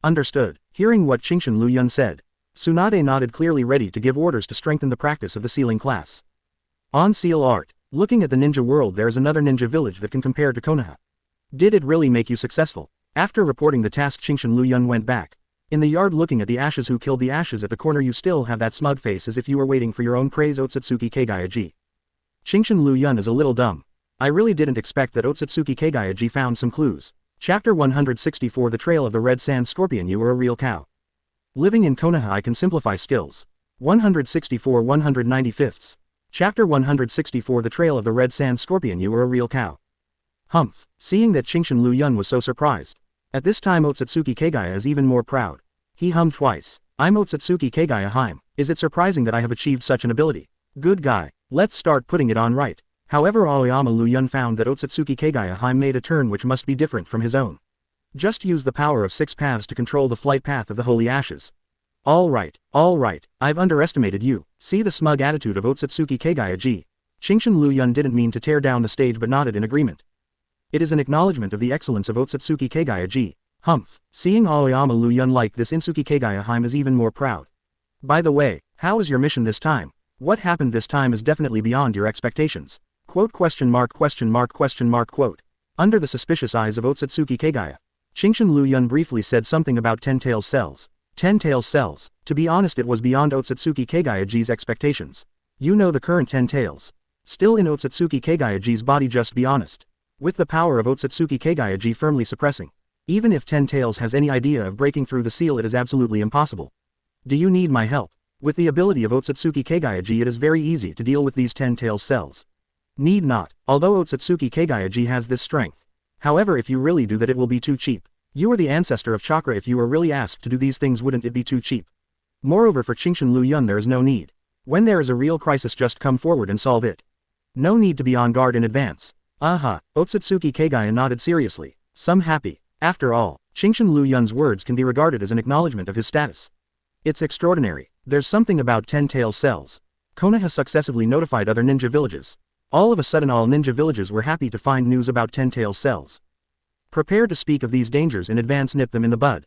Understood. Hearing what Qingshan Liu Yun said, Tsunade nodded, clearly ready to give orders to strengthen the practice of the sealing class. On seal art. Looking at the ninja world, there is another ninja village that can compare to Konoha. Did it really make you successful? After reporting the task, Qingshan Liu Yun went back. In the yard looking at the ashes. Who killed the ashes? At the corner you still have that smug face as if you were waiting for your own praise. Otsutsuki Keigaiji. Qingshan Liu Yun is a little dumb. I really didn't expect that Otsutsuki Keigaiji found some clues. Chapter 164, The Trail of the Red Sand Scorpion. You are a real cow. Living in Konoha I can simplify skills. 164 195. Chapter 164, The Trail of the Red Sand Scorpion. You are a real cow. Humph. Seeing that Qingshan Liu Yun was so surprised. At this time Otsutsuki Keigaya is even more proud. He hummed twice. I'm Otsutsuki Keigaya Haim. Is it surprising that I have achieved such an ability? Good guy. Let's start putting it on right. However, Aoyama Liu Yun found that Otsutsuki Keigaya Haim made a turn which must be different from his own. Just use the power of 6 paths to control the flight path of the holy ashes. Alright, I've underestimated you. See the smug attitude of Otsutsuki Keigaiji. Qingshan Liu Yun didn't mean to tear down the stage but nodded in agreement. It is an acknowledgement of the excellence of Otsutsuki Keigaiji. Humph. Seeing Aoyama Liu Yun like this, Insuki Keigaya Haim is even more proud. By the way, how is your mission this time? What happened this time is definitely beyond your expectations. Quote ? Under the suspicious eyes of Otsutsuki Keigaya, Qingshan Liu Yun briefly said something about 10-tail cells. 10-tail cells. To be honest, it was beyond Otsutsuki Keigaiji's expectations. You know the current 10 tails. Still in Otsutsuki Keigaiji's body, just be honest. With the power of Otsutsuki Keigaiji firmly suppressing. Even if 10 tails has any idea of breaking through the seal, it is absolutely impossible. Do you need my help? With the ability of Otsutsuki Keigaiji it is very easy to deal with these 10-tail cells. Need not, although Otsutsuki Keigaiji has this strength. However, if you really do that it will be too cheap. You are the ancestor of Chakra. If you were really asked to do these things, wouldn't it be too cheap? Moreover, for Qingshan Liu Yun there is no need. When there is a real crisis, just come forward and solve it. No need to be on guard in advance. Aha, Otsutsuki Keigaya nodded seriously. Some happy. After all, Qingshan Liu Yun's words can be regarded as an acknowledgement of his status. It's extraordinary. There's something about 10-tail cells. Konoha has successively notified other ninja villages. All of a sudden all ninja villages were happy to find news about 10-tail cells. Prepare to speak of these dangers in advance, nip them in the bud.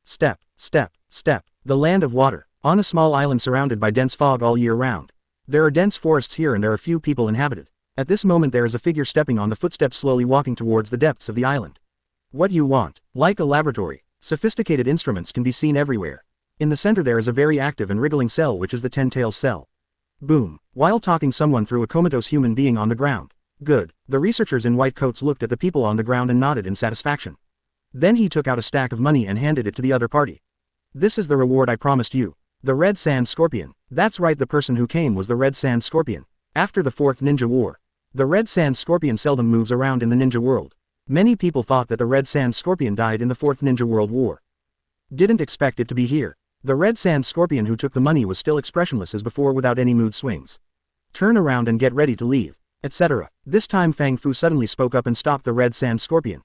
Step, step, step. The land of water, on a small island surrounded by dense fog all year round. There are dense forests here and there are few people inhabited. At this moment there is a figure stepping on the footsteps slowly walking towards the depths of the island. What you want? Like a laboratory, sophisticated instruments can be seen everywhere. In the center there is a very active and wriggling cell which is the 10-tail cell. Boom. While talking someone threw a comatose human being on the ground. Good. The researchers in white coats looked at the people on the ground and nodded in satisfaction. Then he took out a stack of money and handed it to the other party. This is the reward I promised you. The Red Sand Scorpion. That's right, the person who came was the Red Sand Scorpion. After the Fourth Ninja War, the Red Sand Scorpion seldom moves around in the ninja world. Many people thought that the Red Sand Scorpion died in the Fourth Ninja World War. Didn't expect it to be here. The Red Sand Scorpion who took the money was still expressionless as before without any mood swings. Turn around and get ready to leave, etc. This time Fang Fu suddenly spoke up and stopped the Red Sand Scorpion.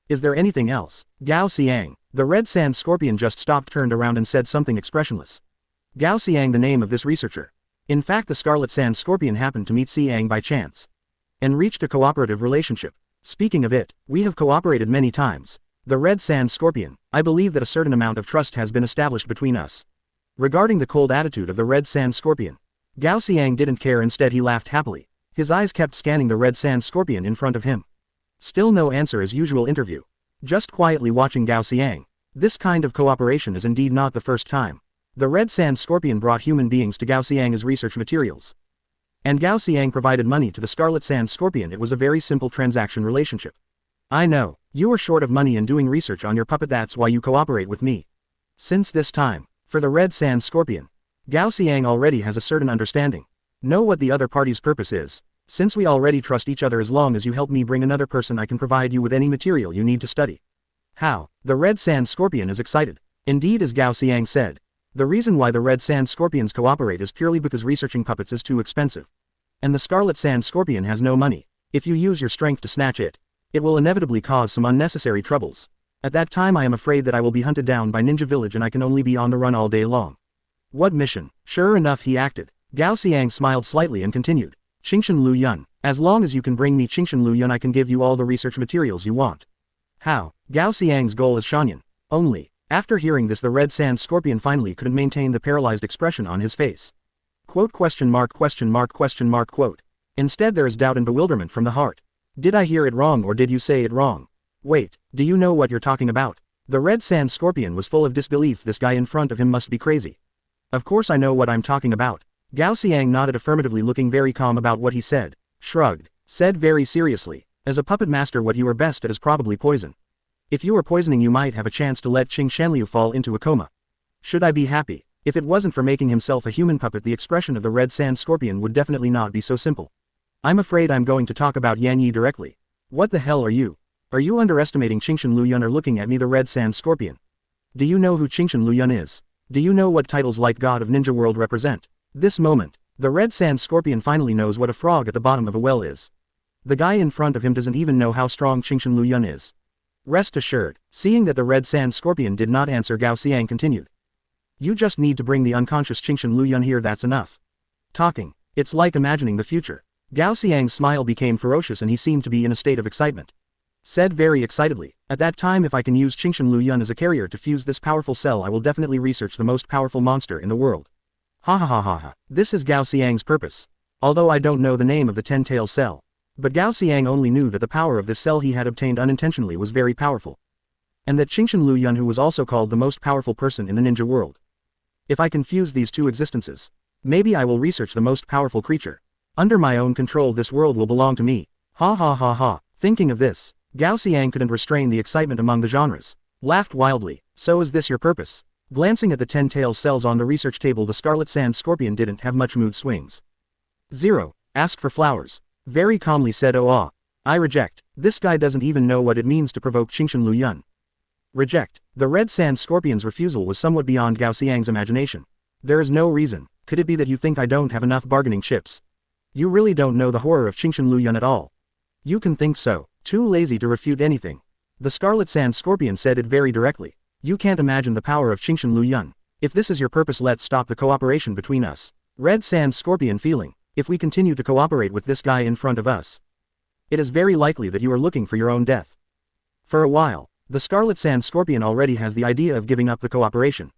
Is there anything else? Gao Xiang. The Red Sand Scorpion just stopped, turned around and said something expressionless. Gao Xiang, the name of this researcher. In fact, the Scarlet Sand Scorpion happened to meet Xiang by chance. And reached a cooperative relationship. Speaking of it, we have cooperated many times. The Red Sand Scorpion, I believe that a certain amount of trust has been established between us. Regarding the cold attitude of the Red Sand Scorpion, Gao Xiang didn't care, instead he laughed happily. His eyes kept scanning the Red Sand Scorpion in front of him. Still no answer as usual interview. Just quietly watching Gao Xiang. This kind of cooperation is indeed not the first time. The Red Sand Scorpion brought human beings to Gao Xiang as research materials. And Gao Xiang provided money to the Scarlet Sand Scorpion. It was a very simple transaction relationship. I know, you are short of money and doing research on your puppet, that's why you cooperate with me. Since this time, for the Red Sand Scorpion, Gao Xiang already has a certain understanding. Know what the other party's purpose is. Since we already trust each other, as long as you help me bring another person, I can provide you with any material you need to study. How? The Red Sand Scorpion is excited. Indeed, as Gao Xiang said, the reason why the Red Sand Scorpions cooperate is purely because researching puppets is too expensive. And the Scarlet Sand Scorpion has no money. If you use your strength to snatch it, it will inevitably cause some unnecessary troubles. At that time I am afraid that I will be hunted down by Ninja Village and I can only be on the run all day long. What mission? Sure enough, he acted. Gao Xiang smiled slightly and continued. Qingshan Liu Yun. As long as you can bring me Qingshan Liu Yun, I can give you all the research materials you want. How? Gao Xiang's goal is Shanyan. Only. After hearing this, the Red Sand Scorpion finally couldn't maintain the paralyzed expression on his face. Quote, question mark, quote. Instead there is doubt and bewilderment from the heart. Did I hear it wrong or did you say it wrong? Wait, do you know what you're talking about? The Red Sand Scorpion was full of disbelief. This guy in front of him must be crazy. Of course I know what I'm talking about. Gao Xiang nodded affirmatively, looking very calm about what he said. Shrugged. Said very seriously. As a puppet master, what you are best at is probably poison. If you are poisoning, you might have a chance to let Qing Shanliu fall into a coma. Should I be happy? If it wasn't for making himself a human puppet, the expression of the Red Sand Scorpion would definitely not be so simple. I'm afraid I'm going to talk about Yan Yi directly. What the hell are you? Are you underestimating Qingshan Liu Yun or looking at me, the Red Sand Scorpion? Do you know who Qingshan Liu Yun is? Do you know what titles like God of Ninja World represent? This moment, the Red Sand Scorpion finally knows what a frog at the bottom of a well is. The guy in front of him doesn't even know how strong Qingshan Liu Yun is. Rest assured. Seeing that the Red Sand Scorpion did not answer, Gao Xiang continued. You just need to bring the unconscious Qingshan Liu Yun here, that's enough. Talking. It's like imagining the future. Gao Xiang's smile became ferocious and he seemed to be in a state of excitement. Said very excitedly, at that time, if I can use Qingshan Liu Yun as a carrier to fuse this powerful cell, I will definitely research the most powerful monster in the world. Ha ha ha ha ha. This is Gao Xiang's purpose. Although I don't know the name of the 10-tail cell. But Gao Xiang only knew that the power of this cell he had obtained unintentionally was very powerful. And that Qingshan Liu Yun, who was also called the most powerful person in the ninja world. If I can fuse these two existences, maybe I will research the most powerful creature. Under my own control, this world will belong to me. Ha ha ha ha. Thinking of this, Gao Xiang couldn't restrain the excitement among the genres. Laughed wildly. So is this your purpose? Glancing at the 10-tail cells on the research table, the Scarlet Sand Scorpion didn't have much mood swings. 0. Ask for flowers. Very calmly said, oh ah. I reject. This guy doesn't even know what it means to provoke Qingshan Liu Yun. Reject. The Red Sand Scorpion's refusal was somewhat beyond Gao Xiang's imagination. There is no reason. Could it be that you think I don't have enough bargaining chips? You really don't know the horror of Qingshan Liu Yun at all. You can think so. Too lazy to refute anything. The Scarlet Sand Scorpion said it very directly. You can't imagine the power of Liu Yun. If this is your purpose, let's stop the cooperation between us. Red Sand Scorpion feeling. If we continue to cooperate with this guy in front of us, it is very likely that you are looking for your own death. For a while, the Scarlet Sand Scorpion already has the idea of giving up the cooperation,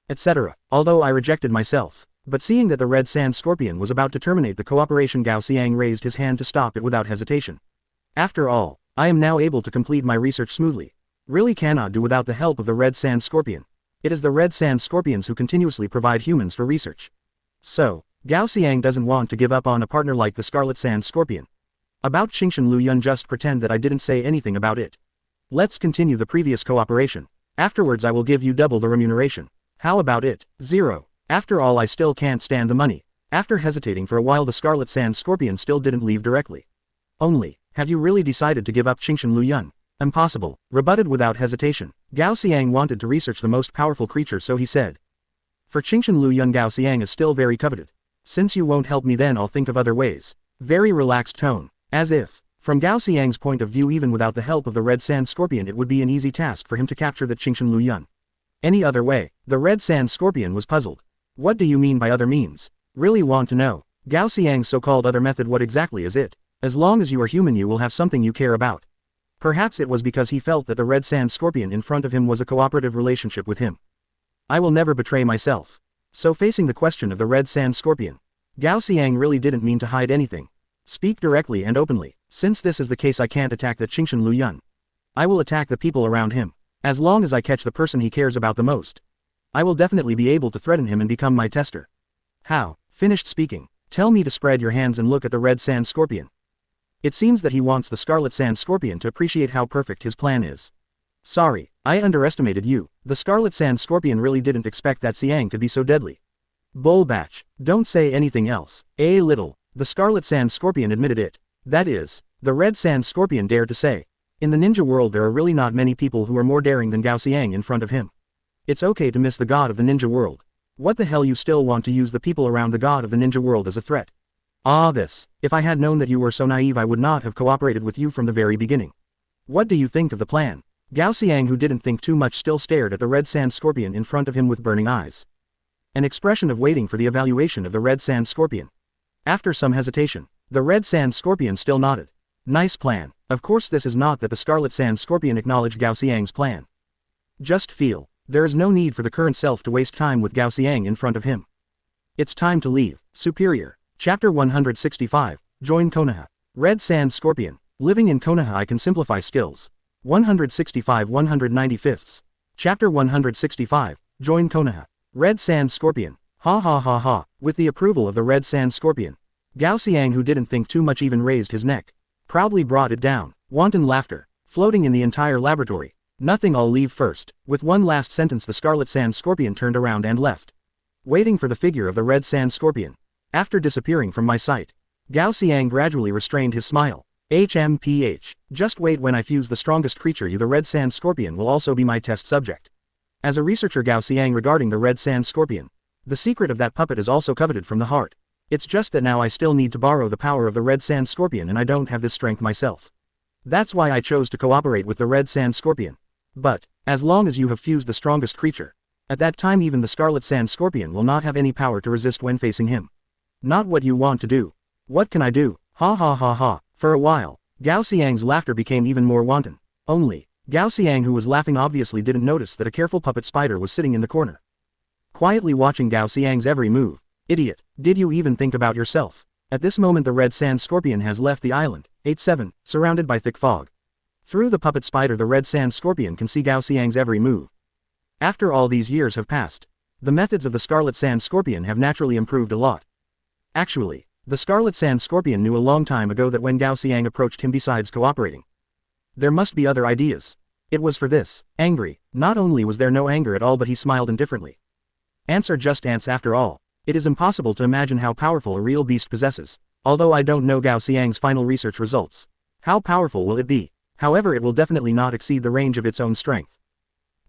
etc. Although I rejected myself. But seeing that the Red Sand Scorpion was about to terminate the cooperation, Gao Xiang raised his hand to stop it without hesitation. After all, I am now able to complete my research smoothly. Really cannot do without the help of the Red Sand Scorpion. It is the Red Sand Scorpions who continuously provide humans for research. So, Gao Xiang doesn't want to give up on a partner like the Scarlet Sand Scorpion. About Liu Yun, just pretend that I didn't say anything about it. Let's continue the previous cooperation. Afterwards I will give you double the remuneration. How about it? 0. After all, I still can't stand the money. After hesitating for a while, the Scarlet Sand Scorpion still didn't leave directly. Only, have you really decided to give up Liu Yun? Impossible, rebutted without hesitation. Gao Xiang wanted to research the most powerful creature, so he said. For Liu Yun, Gao Xiang is still very coveted. Since you won't help me, then I'll think of other ways. Very relaxed tone. As if, from Gao Xiang's point of view, even without the help of the Red Sand Scorpion, it would be an easy task for him to capture that Liu Yun. Any other way? The Red Sand Scorpion was puzzled. What do you mean by other means? Really want to know. Gao Xiang's so-called other method, what exactly is it? As long as you are human, you will have something you care about. Perhaps it was because he felt that the Red Sand Scorpion in front of him was a cooperative relationship with him. I will never betray myself. So, facing the question of the Red Sand Scorpion, Gao Xiang really didn't mean to hide anything. Speak directly and openly. Since this is the case, I can't attack the Liu Yun. I will attack the people around him. As long as I catch the person he cares about the most, I will definitely be able to threaten him and become my tester. How? Finished speaking. Tell me to spread your hands and look at the Red Sand Scorpion. It seems that he wants the Scarlet Sand Scorpion to appreciate how perfect his plan is. Sorry, I underestimated you. The Scarlet Sand Scorpion really didn't expect that Xiang could be so deadly. Bull batch. Don't say anything else. A little. The Scarlet Sand Scorpion admitted it. That is, the Red Sand Scorpion dared to say. In the ninja world, there are really not many people who are more daring than Gao Xiang in front of him. It's okay to miss the god of the ninja world. What the hell, you still want to use the people around the god of the ninja world as a threat? Ah, this. If I had known that you were so naive, I would not have cooperated with you from the very beginning. What do you think of the plan? Gao Xiang, who didn't think too much, still stared at the Red Sand Scorpion in front of him with burning eyes. An expression of waiting for the evaluation of the Red Sand Scorpion. After some hesitation, the Red Sand Scorpion still nodded. Nice plan. Of course, this is not that the Scarlet Sand Scorpion acknowledged Gao Xiang's plan. Just feel. There is no need for the current self to waste time with Gao Xiang in front of him. It's time to leave. Superior. Chapter 165. Join Konoha. Red Sand Scorpion. Living in Konoha, I can simplify skills. 165 195. Chapter 165. Join Konoha. Red Sand Scorpion. Ha ha ha ha. With the approval of the Red Sand Scorpion, Gao Xiang, who didn't think too much, even raised his neck. Proudly brought it down. Wanton laughter. Floating in the entire laboratory. Nothing, I'll leave first. With one last sentence, the Scarlet Sand Scorpion turned around and left. Waiting for the figure of the Red Sand Scorpion. After disappearing from my sight, Gao Xiang gradually restrained his smile. HMPH. Just wait, when I fuse the strongest creature, you, the Red Sand Scorpion, will also be my test subject. As a researcher, Gao Xiang, regarding the Red Sand Scorpion, the secret of that puppet is also coveted from the heart. It's just that now I still need to borrow the power of the Red Sand Scorpion, and I don't have this strength myself. That's why I chose to cooperate with the Red Sand Scorpion. But, as long as you have fused the strongest creature, at that time even the Scarlet Sand Scorpion will not have any power to resist when facing him. Not what you want to do. What can I do? Ha ha ha ha. For a while, Gao Xiang's laughter became even more wanton. Only, Gao Xiang, who was laughing, obviously didn't notice that a careful puppet spider was sitting in the corner, quietly watching Gao Xiang's every move. Idiot, did you even think about yourself? At this moment the Red Sand Scorpion has left the island. 8-7, surrounded by thick fog. Through the puppet spider the Red Sand Scorpion can see Gao Xiang's every move. After all these years have passed, the methods of the Scarlet Sand Scorpion have naturally improved a lot. Actually, the Scarlet Sand Scorpion knew a long time ago that when Gao Xiang approached him, besides cooperating, there must be other ideas. It was for this. Angry. Not only was there no anger at all, but he smiled indifferently. Ants are just ants after all. It is impossible to imagine how powerful a real beast possesses. Although I don't know Gao Xiang's final research results. How powerful will it be? However, it will definitely not exceed the range of its own strength.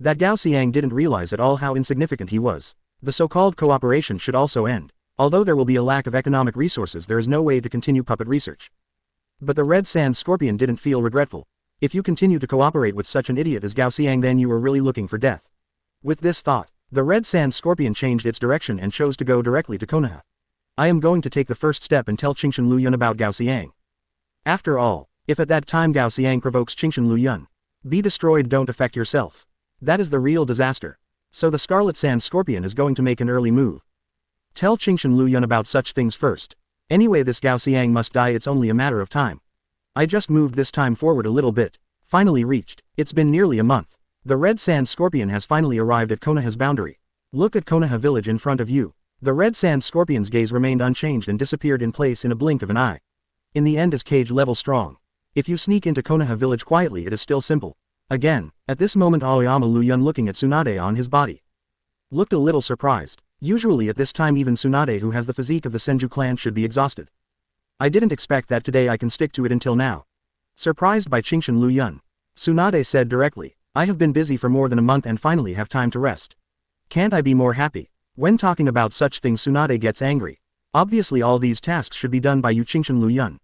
That Gao Xiang didn't realize at all how insignificant he was. The so-called cooperation should also end. Although there will be a lack of economic resources, there is no way to continue puppet research. But the Red Sand Scorpion didn't feel regretful. If you continue to cooperate with such an idiot as Gao Xiang, then you are really looking for death. With this thought, the red sand scorpion changed its direction and chose to go directly to Konoha. I am going to take the first step and tell Qingshan Liu Yun about Gao Xiang. After all, if at that time Gao Xiang provokes Qingshan Liu Yun, be destroyed, don't affect yourself. That is the real disaster. So the Scarlet Sand Scorpion is going to make an early move. Tell Qingshan Liu Yun about such things first. Anyway, this Gao Xiang must die, it's only a matter of time. I just moved this time forward a little bit. Finally reached. It's been nearly a month. The Red Sand Scorpion has finally arrived at Konoha's boundary. Look at Konoha Village in front of you. The Red Sand Scorpion's gaze remained unchanged and disappeared in place in a blink of an eye. In the end, is cage level strong. If you sneak into Konoha Village quietly, it is still simple. Again, at this moment Aoyama Liu Yun, looking at Tsunade on his body, looked a little surprised. Usually at this time even Tsunade, who has the physique of the Senju clan, should be exhausted. I didn't expect that today I can stick to it until now. Surprised by Qingshan Liu Yun, Tsunade said directly, I have been busy for more than a month and finally have time to rest. Can't I be more happy? When talking about such things, Tsunade gets angry. Obviously all these tasks should be done by you, Qingshan Liu Yun.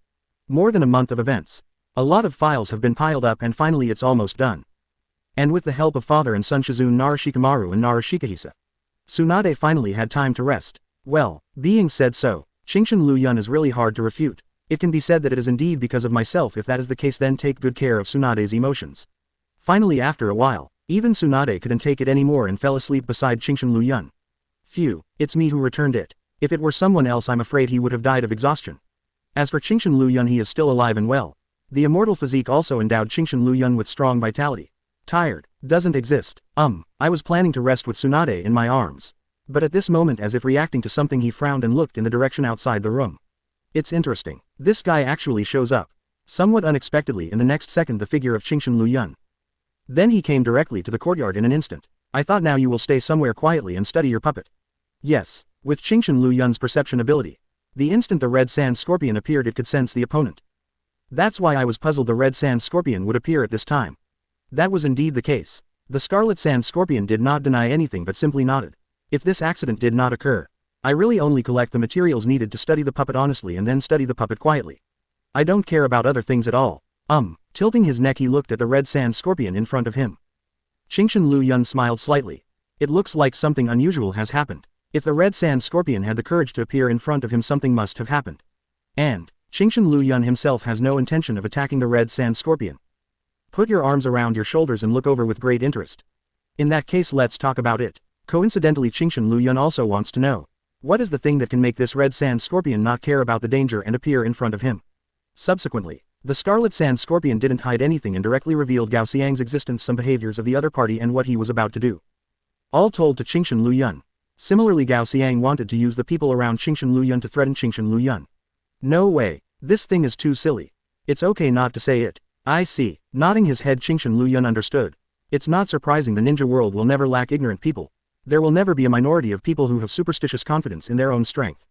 More than a month of events. A lot of files have been piled up and finally it's almost done. And with the help of father and son Shizune Narashikamaru and Narashikahisa, Tsunade finally had time to rest. Well, being said so, Qingshan Liu Yun is really hard to refute. It can be said that it is indeed because of myself. If that is the case, then take good care of Tsunade's emotions. Finally, after a while, even Tsunade couldn't take it anymore and fell asleep beside Qingshan Liu Yun. Phew, it's me who returned it. If it were someone else, I'm afraid he would have died of exhaustion. As for Qingshan Liu Yun, he is still alive and well. The immortal physique also endowed Qingshan Liu Yun with strong vitality. Tired, doesn't exist. I was planning to rest with Tsunade in my arms. But at this moment, as if reacting to something, he frowned and looked in the direction outside the room. It's interesting. This guy actually shows up. Somewhat unexpectedly, in the next second, the figure of Qingshan Liu Yun. Then he came directly to the courtyard in an instant. I thought now you will stay somewhere quietly and study your puppet. Yes, with Qingshan Liu Yun's perception ability, the instant the Red Sand Scorpion appeared, it could sense the opponent. That's why I was puzzled the Red Sand Scorpion would appear at this time. That was indeed the case. The Scarlet Sand Scorpion did not deny anything but simply nodded. If this accident did not occur, I really only collect the materials needed to study the puppet honestly and then study the puppet quietly. I don't care about other things at all. Tilting his neck, he looked at the Red Sand Scorpion in front of him. Qingshan Liu Yun smiled slightly. It looks like something unusual has happened. If the Red Sand Scorpion had the courage to appear in front of him, something must have happened. And Qingshan Liu Yun himself has no intention of attacking the Red Sand Scorpion. Put your arms around your shoulders and look over with great interest. In that case, let's talk about it. Coincidentally, Qingshan Liu Yun also wants to know, what is the thing that can make this Red Sand Scorpion not care about the danger and appear in front of him? Subsequently, the Scarlet Sand Scorpion didn't hide anything and directly revealed Gao Xiang's existence, some behaviors of the other party, and what he was about to do. All told to Qingshan Liu Yun. Similarly, Gao Xiang wanted to use the people around Qingshan Liu Yun to threaten Qingshan Liu Yun. No way. This thing is too silly. It's okay not to say it. I see. Nodding his head, Qingshan Liu Yun understood. It's not surprising the ninja world will never lack ignorant people. There will never be a minority of people who have superstitious confidence in their own strength.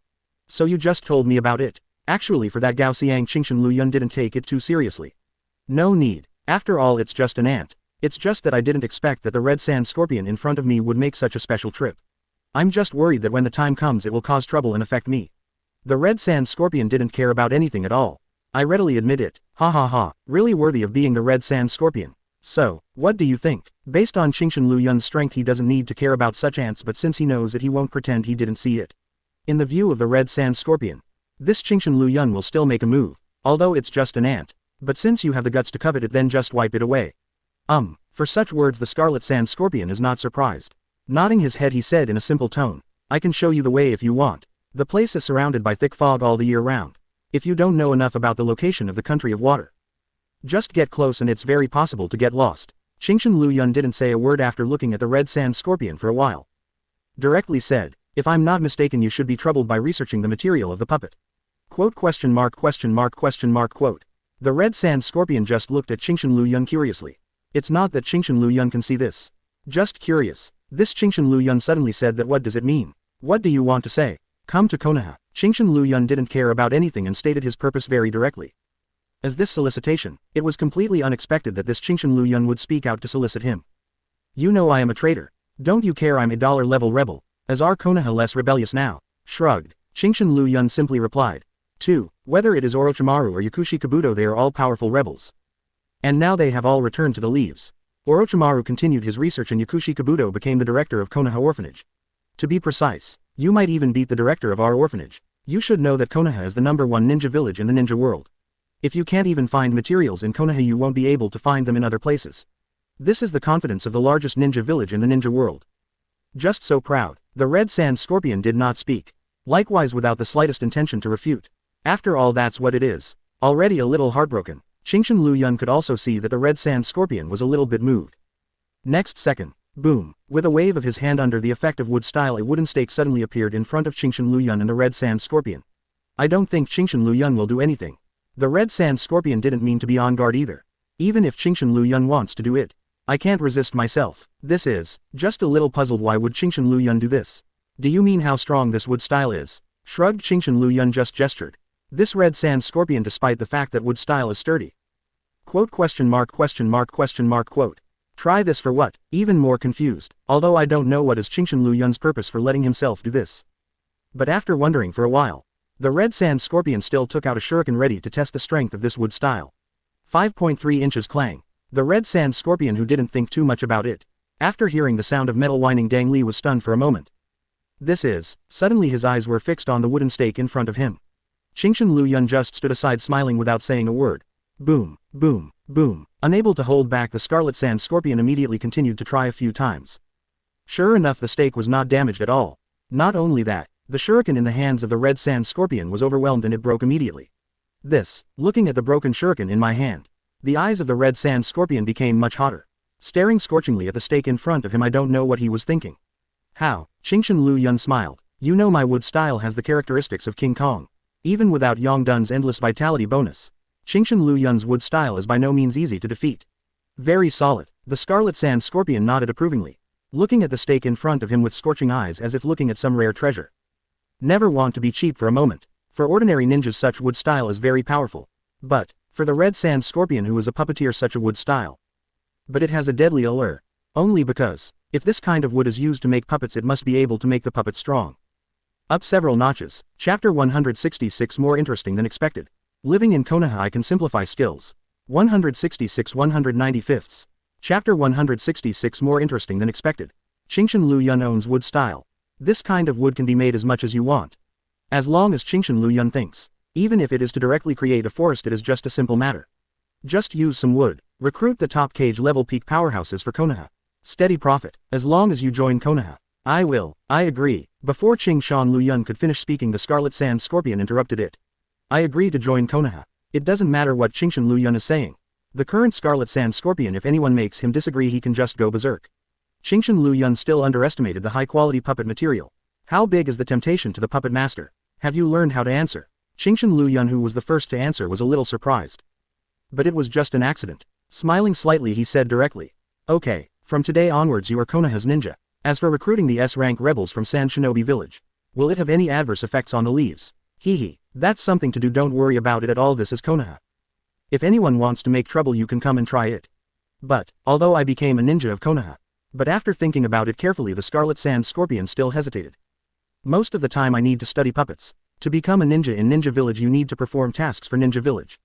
So you just told me about it. Actually, for that Gao Xiang, Qingshan Liu Yun didn't take it too seriously. No need. After all, it's just an ant. It's just that I didn't expect that the Red Sand Scorpion in front of me would make such a special trip. I'm just worried that when the time comes it will cause trouble and affect me. The Red Sand Scorpion didn't care about anything at all. I readily admit it. Ha ha ha, really worthy of being the Red Sand Scorpion. So, what do you think? Based on Qingshan Liu Yun's strength, he doesn't need to care about such ants, but since he knows it, he won't pretend he didn't see it. In the view of the Red Sand Scorpion, this Qingshan Liu Yun will still make a move, although it's just an ant. But since you have the guts to covet it, then just wipe it away. For such words, the Scarlet Sand Scorpion is not surprised. Nodding his head, he said in a simple tone, I can show you the way if you want. The place is surrounded by thick fog all the year round. If you don't know enough about the location of the country of water, just get close and it's very possible to get lost. Qingshan Liu Yun didn't say a word after looking at the Red Sand Scorpion for a while. Directly said, if I'm not mistaken, you should be troubled by researching the material of the puppet. Quote question mark question mark question mark quote. The Red Sand Scorpion just looked at Qingshan Liu Yun curiously. It's not that Qingshan Liu Yun can see this. Just curious. This Qingshan Liu Yun suddenly said that. What does it mean? What do you want to say? Come to Konoha. Qingshan Liu Yun didn't care about anything and stated his purpose very directly. As this solicitation, it was completely unexpected that this Qingshan Liu Yun would speak out to solicit him. You know I am a traitor. Don't you care I'm a $level rebel? Is our Konoha less rebellious now? Shrugged. Qingshan Liu Yun simply replied. 2. Whether it is Orochimaru or Yakushi Kabuto, they are all powerful rebels. And now they have all returned to the leaves. Orochimaru continued his research and Yakushi Kabuto became the director of Konoha Orphanage. To be precise, you might even beat the director of our orphanage. You should know that Konoha is the #1 ninja village in the ninja world. If you can't even find materials in Konoha, you won't be able to find them in other places. This is the confidence of the largest ninja village in the ninja world. Just so proud, the Red Sand Scorpion did not speak. Likewise without the slightest intention to refute. After all, that's what it is. Already a little heartbroken, Qingshan Liu Yun could also see that the Red Sand Scorpion was a little bit moved. Next second, boom, with a wave of his hand under the effect of wood style, a wooden stake suddenly appeared in front of Qingshan Liu Yun and the Red Sand Scorpion. I don't think Qingshan Liu Yun will do anything. The Red Sand Scorpion didn't mean to be on guard either. Even if Qingshan Liu Yun wants to do it, I can't resist myself. This is, just a little puzzled, why would Qingshan Liu Yun do this? Do you mean how strong this wood style is? Shrugged. Qingshan Liu Yun just gestured. This Red Sand Scorpion, despite the fact that wood style is sturdy. Quote question mark question mark question mark quote. Try this for what? Even more confused, although I don't know what is Qingshan Liu Yun's purpose for letting himself do this. But after wondering for a while, the Red Sand Scorpion still took out a shuriken ready to test the strength of this wood style. 5.3 inches clang. The Red Sand Scorpion, who didn't think too much about it, after hearing the sound of metal whining, Dang Li was stunned for a moment. This is, suddenly his eyes were fixed on the wooden stake in front of him. Qingshan Liu Yun just stood aside smiling without saying a word. Boom, boom, boom. Unable to hold back, the Scarlet Sand Scorpion immediately continued to try a few times. Sure enough, the stake was not damaged at all. Not only that, the shuriken in the hands of the Red Sand Scorpion was overwhelmed and it broke immediately. Looking at the broken shuriken in my hand, the eyes of the Red Sand Scorpion became much hotter. Staring scorchingly at the stake in front of him, I don't know what he was thinking. How? Qingshan Liu Yun smiled. You know, my wood style has the characteristics of King Kong. Even without Yongdun's endless vitality bonus, Qingshan Liu Yun's wood style is by no means easy to defeat. Very solid. The Scarlet Sand Scorpion nodded approvingly, looking at the stake in front of him with scorching eyes as if looking at some rare treasure. Never want to be cheap for a moment. For ordinary ninjas, such wood style is very powerful. But, for the Red Sand Scorpion, who is a puppeteer, such a wood style. But it has a deadly allure. Only because, if this kind of wood is used to make puppets, it must be able to make the puppet strong. Up several notches. Chapter 166, more interesting than expected. Living in Konoha, I can simplify skills. 166 195ths. Chapter 166, more interesting than expected. Qingshan Liu Yun owns wood style. This kind of wood can be made as much as you want. As long as Qingshan Liu Yun thinks. Even if it is to directly create a forest, it is just a simple matter. Just use some wood. Recruit the top cage level peak powerhouses for Konoha. Steady profit, as long as you join Konoha. I will, I agree. Before Qingshan Liu Yun could finish speaking, the Scarlet Sand Scorpion interrupted it. I agree to join Konoha. It doesn't matter what Qingshan Liu Yun is saying. The current Scarlet Sand Scorpion, if anyone makes him disagree, he can just go berserk. Qingshan Liu Yun still underestimated the high-quality puppet material. How big is the temptation to the puppet master? Have you learned how to answer? Qingshan Liu Yun, who was the first to answer, was a little surprised. But it was just an accident. Smiling slightly, he said directly. Okay, from today onwards you are Konoha's ninja. As for recruiting the S-rank rebels from Sand Shinobi Village, will it have any adverse effects on the leaves? Hee, that's something to do, don't worry about it at all, this is Konoha. If anyone wants to make trouble, you can come and try it. But, although I became a ninja of Konoha, but after thinking about it carefully, the Scarlet Sand Scorpion still hesitated. Most of the time I need to study puppets. To become a ninja in Ninja Village, you need to perform tasks for Ninja Village.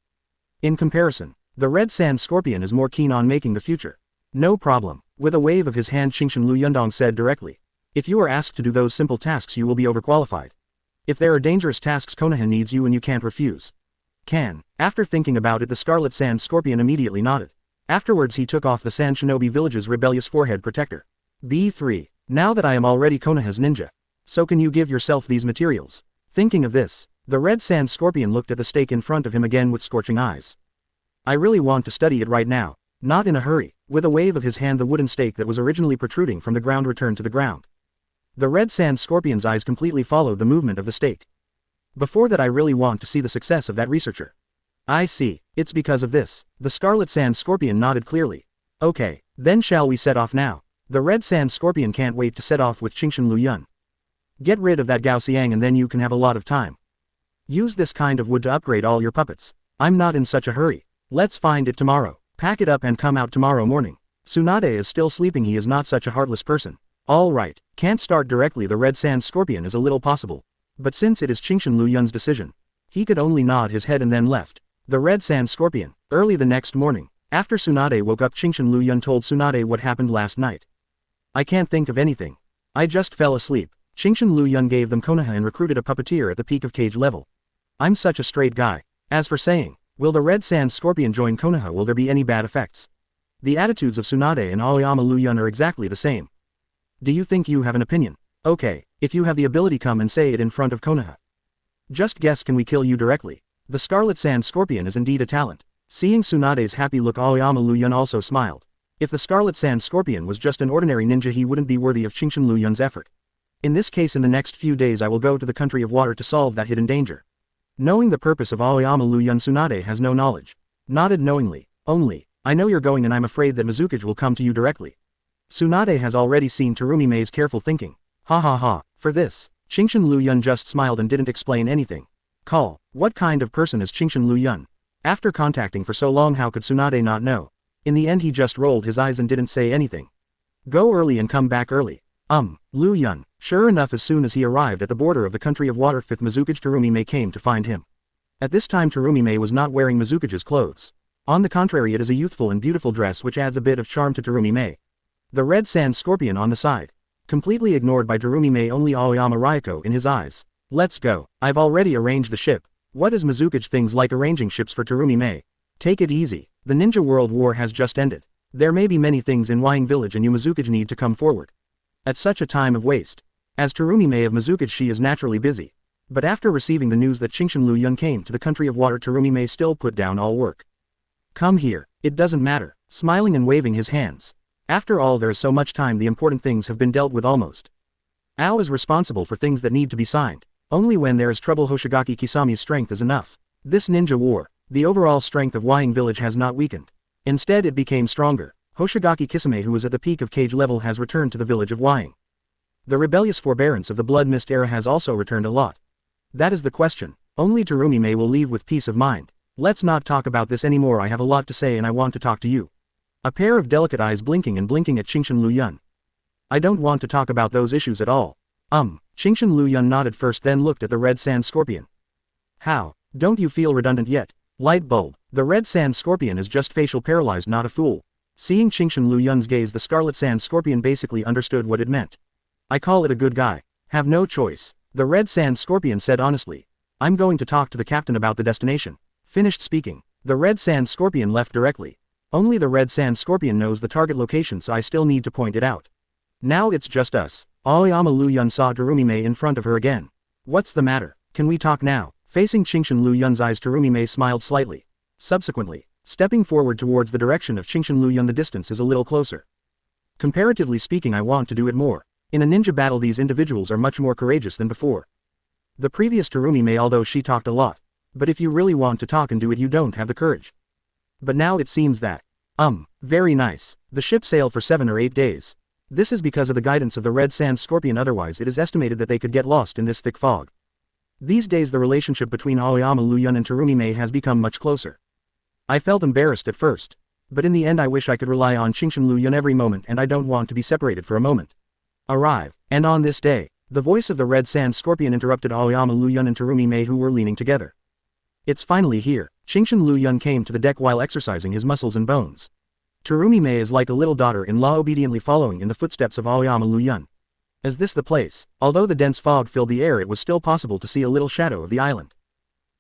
In comparison, the Red Sand Scorpion is more keen on making the future. No problem. With a wave of his hand, Qingshan Liu Yundong said directly. If you are asked to do those simple tasks, you will be overqualified. If there are dangerous tasks, Konoha needs you and you can't refuse. Can. After thinking about it, the Scarlet Sand Scorpion immediately nodded. Afterwards he took off the Sand Shinobi Village's rebellious forehead protector. B3. Now that I am already Konoha's ninja, so can you give yourself these materials? Thinking of this, the Red Sand Scorpion looked at the stake in front of him again with scorching eyes. I really want to study it right now. Not in a hurry. With a wave of his hand, the wooden stake that was originally protruding from the ground returned to the ground. The Red Sand Scorpion's eyes completely followed the movement of the stake. Before that, I really want to see the success of that researcher. I see, it's because of this. The Scarlet Sand Scorpion nodded clearly. Okay, then shall we set off now? The Red Sand Scorpion can't wait to set off with Qingshan Liu Yun. Get rid of that Gao Xiang and then you can have a lot of time. Use this kind of wood to upgrade all your puppets. I'm not in such a hurry. Let's find it tomorrow. Pack it up and come out tomorrow morning. Tsunade is still sleeping, he is not such a heartless person. Alright, can't start directly, the Red Sand Scorpion is a little possible. But since it is Qingshan Liu Yun's decision, he could only nod his head and then left. The Red Sand Scorpion. Early the next morning, After Tsunade woke up, Qingshan Liu Yun told Tsunade what happened last night. I can't think of anything. I just fell asleep. Qingshan Liu Yun gave them Konoha and recruited a puppeteer at the peak of cage level. I'm such a straight guy. As for saying, will the Red Sand Scorpion join Konoha, will there be any bad effects? The attitudes of Tsunade and Aoyama Liu Yun are exactly the same. Do you think you have an opinion? Okay, if you have the ability, come and say it in front of Konoha. Just guess, can we kill you directly? The Scarlet Sand Scorpion is indeed a talent. Seeing Tsunade's happy look, Aoyama Liu Yun also smiled. If the Scarlet Sand Scorpion was just an ordinary ninja, he wouldn't be worthy of Qingshan Liu Yun's effort. In this case, in the next few days I will go to the country of water to solve that hidden danger. Knowing the purpose of Aoyama Liu Yun, Tsunade has no knowledge. Nodded knowingly. Only, I know you're going and I'm afraid that Mizukage will come to you directly. Tsunade has already seen Terumi Mei's careful thinking. Ha ha ha, for this, Qingshan Liu Yun just smiled and didn't explain anything. Call, what kind of person is Qingshan Liu Yun? After contacting for so long, how could Tsunade not know? In the end he just rolled his eyes and didn't say anything. Go early and come back early. Liu Yun. Sure enough, as soon as he arrived at the border of the country of water, 5th Mizukage Terumi Mei came to find him. At this time Terumi Mei was not wearing Mizukage's clothes. On the contrary, it is a youthful and beautiful dress which adds a bit of charm to Terumi Mei. The Red Sand Scorpion on the side. Completely ignored by Terumi Mei, only Aoyama Ryoko in his eyes. Let's go. I've already arranged the ship. What is Mizukage things like arranging ships for Terumi Mei? Take it easy. The Ninja World War has just ended. There may be many things in Wayang Village and you Mizukage need to come forward. At such a time of waste. As Terumi Mei of Mizukage, she is naturally busy. But after receiving the news that Qingshan Liu Yun came to the country of water, Terumi Mei still put down all work. Come here, it doesn't matter, smiling and waving his hands. After all, there is so much time, the important things have been dealt with almost. Ao is responsible for things that need to be signed. Only when there is trouble Hoshigaki Kisami's strength is enough. This ninja war, the overall strength of Wayang Village has not weakened. Instead it became stronger. Hoshigaki Kisame, who was at the peak of cage level, has returned to the village of Wayang. The rebellious forbearance of the Blood Mist era has also returned a lot. That is the question. Only Terumi Mei will leave with peace of mind. Let's not talk about this anymore, I have a lot to say and I want to talk to you. A pair of delicate eyes blinking and blinking at Qingshan Liu Yun. I don't want to talk about those issues at all. Qingshan Liu Yun nodded first, then looked at the Red Sand Scorpion. How? Don't you feel redundant yet? Light bulb. The Red Sand Scorpion is just facial paralyzed, not a fool. Seeing Qingshan Liu Yun's gaze, the Scarlet Sand Scorpion basically understood what it meant. I call it a good guy. Have no choice. The Red Sand Scorpion said honestly. I'm going to talk to the captain about the destination. Finished speaking. The Red Sand Scorpion left directly. Only the Red Sand Scorpion knows the target location, so I still need to point it out. Now it's just us. Aoyama Liu Yun saw Terumi Mei in front of her again. What's the matter? Can we talk now? Facing Qingshan Liu Yun's eyes, Terumi Mei smiled slightly. Subsequently, stepping forward towards the direction of Qingshan Liu Yun, the distance is a little closer. Comparatively speaking, I want to do it more. In a ninja battle, these individuals are much more courageous than before. The previous Terumi Mei, although she talked a lot. But if you really want to talk and do it, you don't have the courage. But now it seems that. Very nice. The ship sailed for 7 or 8 days. This is because of the guidance of the Red Sand Scorpion, otherwise it is estimated that they could get lost in this thick fog. These days the relationship between Aoyama Liu Yun and Terumi Mei has become much closer. I felt embarrassed at first. But in the end I wish I could rely on Qingshan Liu Yun every moment, and I don't want to be separated for a moment. Arrive. And on this day, the voice of the Red Sand Scorpion interrupted Aoyama Liu Yun and Terumi Mei, who were leaning together. It's finally here. Qingshan Liu Yun came to the deck while exercising his muscles and bones. Terumi Mei is like a little daughter-in-law, obediently following in the footsteps of Aoyama Liu Yun. Is this the place? Although the dense fog filled the air, it was still possible to see a little shadow of the island.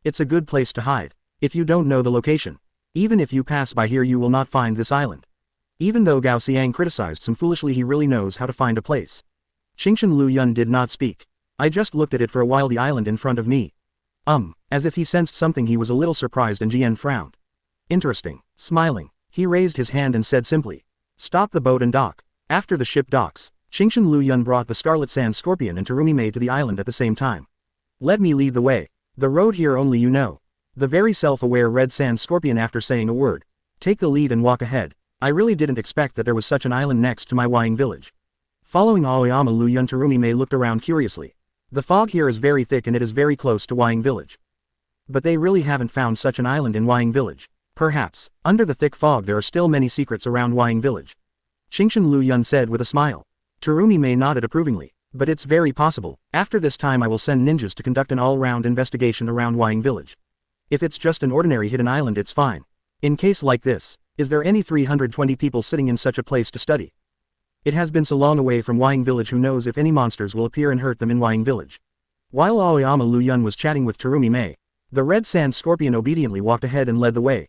It's a good place to hide. If you don't know the location. Even if you pass by here, you will not find this island. Even though Gao Xiang criticized some foolishly, he really knows how to find a place. Qingshan Liu Yun did not speak. I just looked at it for a while, the island in front of me. As if he sensed something, he was a little surprised and Jian frowned. Interesting. Smiling, he raised his hand and said simply. Stop the boat and dock. After the ship docks, Qingshan Liu Yun brought the Scarlet Sand Scorpion and Terumi Mei to the island at the same time. Let me lead the way. The road here only you know. The very self-aware Red Sand Scorpion, after saying a word. Take the lead and walk ahead. I really didn't expect that there was such an island next to my Wayang Village. Following Aoyama Liu Yun, Terumi Mei looked around curiously. The fog here is very thick and it is very close to Wayang Village. But they really haven't found such an island in Wayang Village. Perhaps, under the thick fog there are still many secrets around Wayang Village. Qingshan Liu Yun said with a smile. Terumi Mei nodded approvingly. But it's very possible. After this time I will send ninjas to conduct an all-round investigation around Wayang Village. If it's just an ordinary hidden island, it's fine. In case like this, Is there any 320 people sitting in such a place to study? It has been so long away from Wying Village, who knows if any monsters will appear and hurt them in Wying Village. While Aoyama Liu Yun was chatting with Terumi Mei, the red sand scorpion obediently walked ahead and led the way.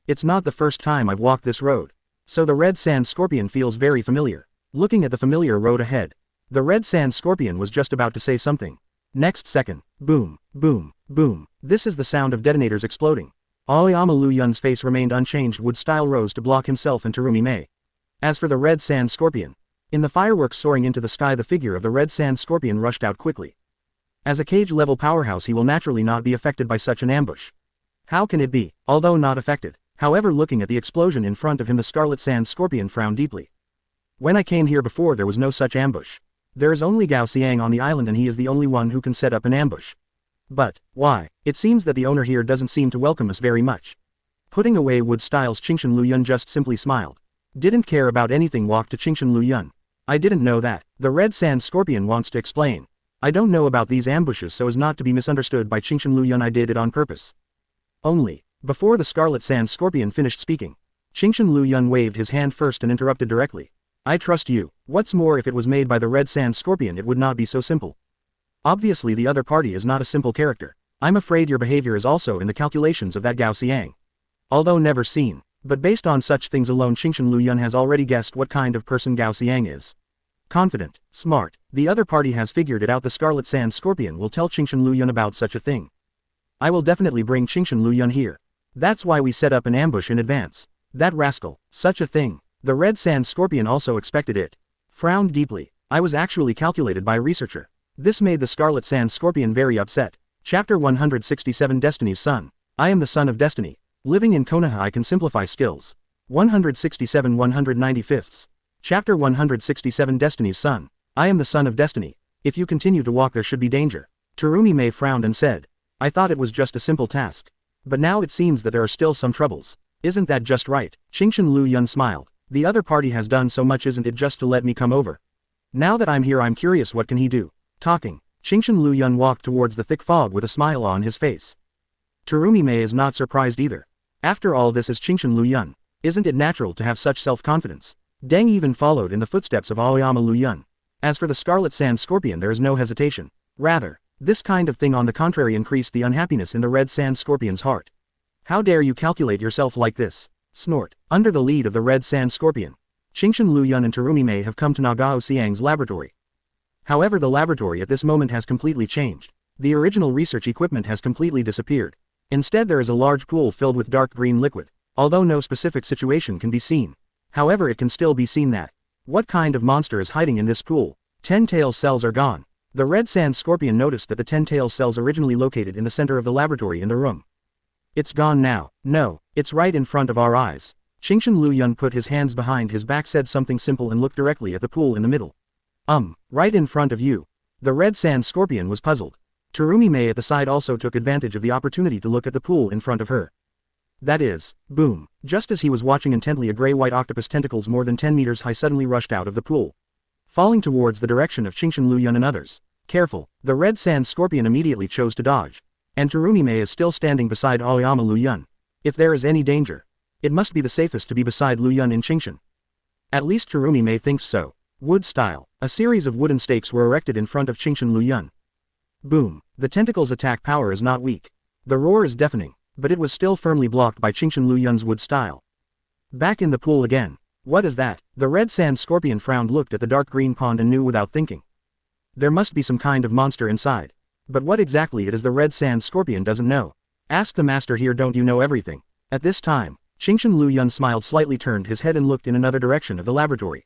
It's not the first time I've walked this road. So the red sand scorpion feels very familiar. Looking at the familiar road ahead, the red sand scorpion was just about to say something. Next second, boom, boom, boom. This is the sound of detonators exploding. Aoyama Liu Yun's face remained unchanged. Wood style rose to block himself and Terumi Mei. As for the red sand scorpion, in the fireworks soaring into the sky, the figure of the red sand scorpion rushed out quickly. As a cage-level powerhouse, he will naturally not be affected by such an ambush. How can it be? Although not affected. However, looking at the explosion in front of him, the scarlet sand scorpion frowned deeply. When I came here before, there was no such ambush. There is only Gao Xiang on the island, and he is the only one who can set up an ambush. But why? It seems that the owner here doesn't seem to welcome us very much. Putting away wood styles, Qingshan Liu Yun just simply smiled. Didn't care about anything. Walked to Qingshan Liu Yun. I didn't know that. The red sand scorpion wants to explain. I don't know about these ambushes so as not to be misunderstood by Qingshan Liu Yun. I did it on purpose. Only. Before the scarlet sand scorpion finished speaking, Qingshan Liu Yun waved his hand first and interrupted directly. I trust you. What's more, if it was made by the red sand scorpion, it would not be so simple. Obviously the other party is not a simple character. I'm afraid your behavior is also in the calculations of that Gao Xiang. Although never seen, but based on such things alone, Qingshan Liu Yun has already guessed what kind of person Gao Xiang is. Confident, smart. The other party has figured it out. The scarlet sand scorpion will tell Qingshan Liu Yun about such a thing. I will definitely bring Qingshan Liu Yun here. That's why we set up an ambush in advance. That rascal, such a thing. The red sand scorpion also expected it. Frowned deeply. I was actually calculated by a researcher. This made the scarlet sand scorpion very upset. Chapter 167, Destiny's Son. I am the son of destiny. Living in Konoha, I can simplify skills. 167 195. Chapter 167, Destiny's Son. I am the son of destiny. If you continue to walk, there should be danger. Terumi Mei frowned and said. I thought it was just a simple task. But now it seems that there are still some troubles. Isn't that just right? Qingshan Liu Yun smiled. The other party has done so much, isn't it just to let me come over? Now that I'm here, I'm curious, what can he do? Talking. Qingshan Liu Yun walked towards the thick fog with a smile on his face. Terumi Mei is not surprised either. After all, this is Qingshan Liu Yun. Isn't it natural to have such self-confidence? Deng even followed in the footsteps of Aoyama Liu Yun. As for the scarlet sand scorpion, there is no hesitation. Rather, this kind of thing on the contrary increased the unhappiness in the red sand scorpion's heart. How dare you calculate yourself like this? Snort. Under the lead of the red sand scorpion, Qingshan Liu Yun and Terumi Mei have come to Nagao Xiang's laboratory. However, the laboratory at this moment has completely changed. The original research equipment has completely disappeared. Instead, there is a large pool filled with dark green liquid. Although no specific situation can be seen. However, it can still be seen that. What kind of monster is hiding in this pool? 10 tail cells are gone. The red sand scorpion noticed that the 10 tail cells originally located in the center of the laboratory in the room. It's gone now. No, it's right in front of our eyes. Qingshan Liu Yun put his hands behind his back, said something simple and looked directly at the pool in the middle. Right in front of you. The red sand scorpion was puzzled. Terumi Mei at the side also took advantage of the opportunity to look at the pool in front of her. That is, boom. Just as he was watching intently, a gray-white octopus tentacles more than 10 meters high suddenly rushed out of the pool, falling towards the direction of Qingshan Liu Yun and others. Careful, the red sand scorpion immediately chose to dodge. And Terumi Mei is still standing beside Aoyama Liu Yun. If there is any danger, it must be the safest to be beside Liu Yun in Qingshan. At least Terumi Mei thinks so. Wood style. A series of wooden stakes were erected in front of Qingshan Liu Yun. Boom. The tentacle's attack power is not weak. The roar is deafening, but it was still firmly blocked by Qingshan Liu Yun's wood style. Back in the pool again. What is that? The red sand scorpion frowned, looked at the dark green pond and knew without thinking. There must be some kind of monster inside. But what exactly it is, the red sand scorpion doesn't know. Ask the master here, don't you know everything? At this time, Qingshan Liu Yun smiled slightly, turned his head and looked in another direction of the laboratory.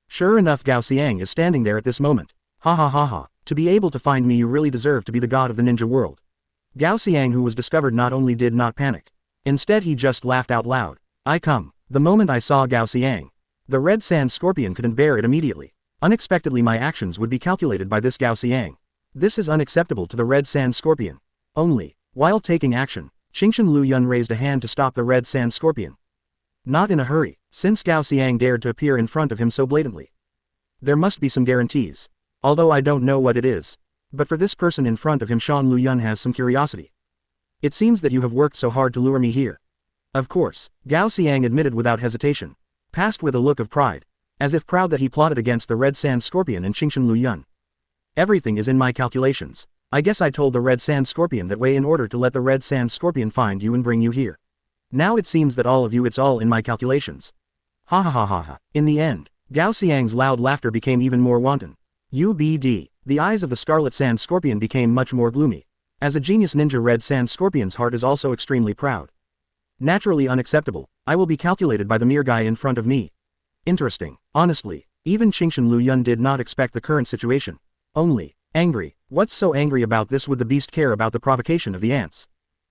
Sure enough, Gao Xiang is standing there at this moment. Ha ha ha ha. To be able to find me, you really deserve to be the god of the ninja world. Gao Xiang, who was discovered, not only did not panic. Instead, he just laughed out loud. I come. The moment I saw Gao Xiang, the red sand scorpion couldn't bear it immediately. Unexpectedly, my actions would be calculated by this Gao Xiang. This is unacceptable to the red sand scorpion. Only, while taking action, Qingshan Liu Yun raised a hand to stop the red sand scorpion. Not in a hurry, since Gao Xiang dared to appear in front of him so blatantly. There must be some guarantees. Although I don't know what it is. But for this person in front of him, Qingshan Liu Yun has some curiosity. It seems that you have worked so hard to lure me here. Of course, Gao Xiang admitted without hesitation. Passed with a look of pride. As if proud that he plotted against the Red Sand Scorpion and Liu Yun. Everything is in my calculations. I guess I told the Red Sand Scorpion that way in order to let the Red Sand Scorpion find you and bring you here. Now it seems that all of you it's all in my calculations. Ha ha ha ha ha. In the end, Gao Xiang's loud laughter became even more wanton. UBD. The eyes of the Scarlet Sand Scorpion became much more gloomy. As a genius ninja, Red Sand Scorpion's heart is also extremely proud. Naturally unacceptable. I will be calculated by the mere guy in front of me. Interesting. Honestly, even Liu Yun did not expect the current situation. Only angry. What's so angry about this? Would the beast care about the provocation of the ants?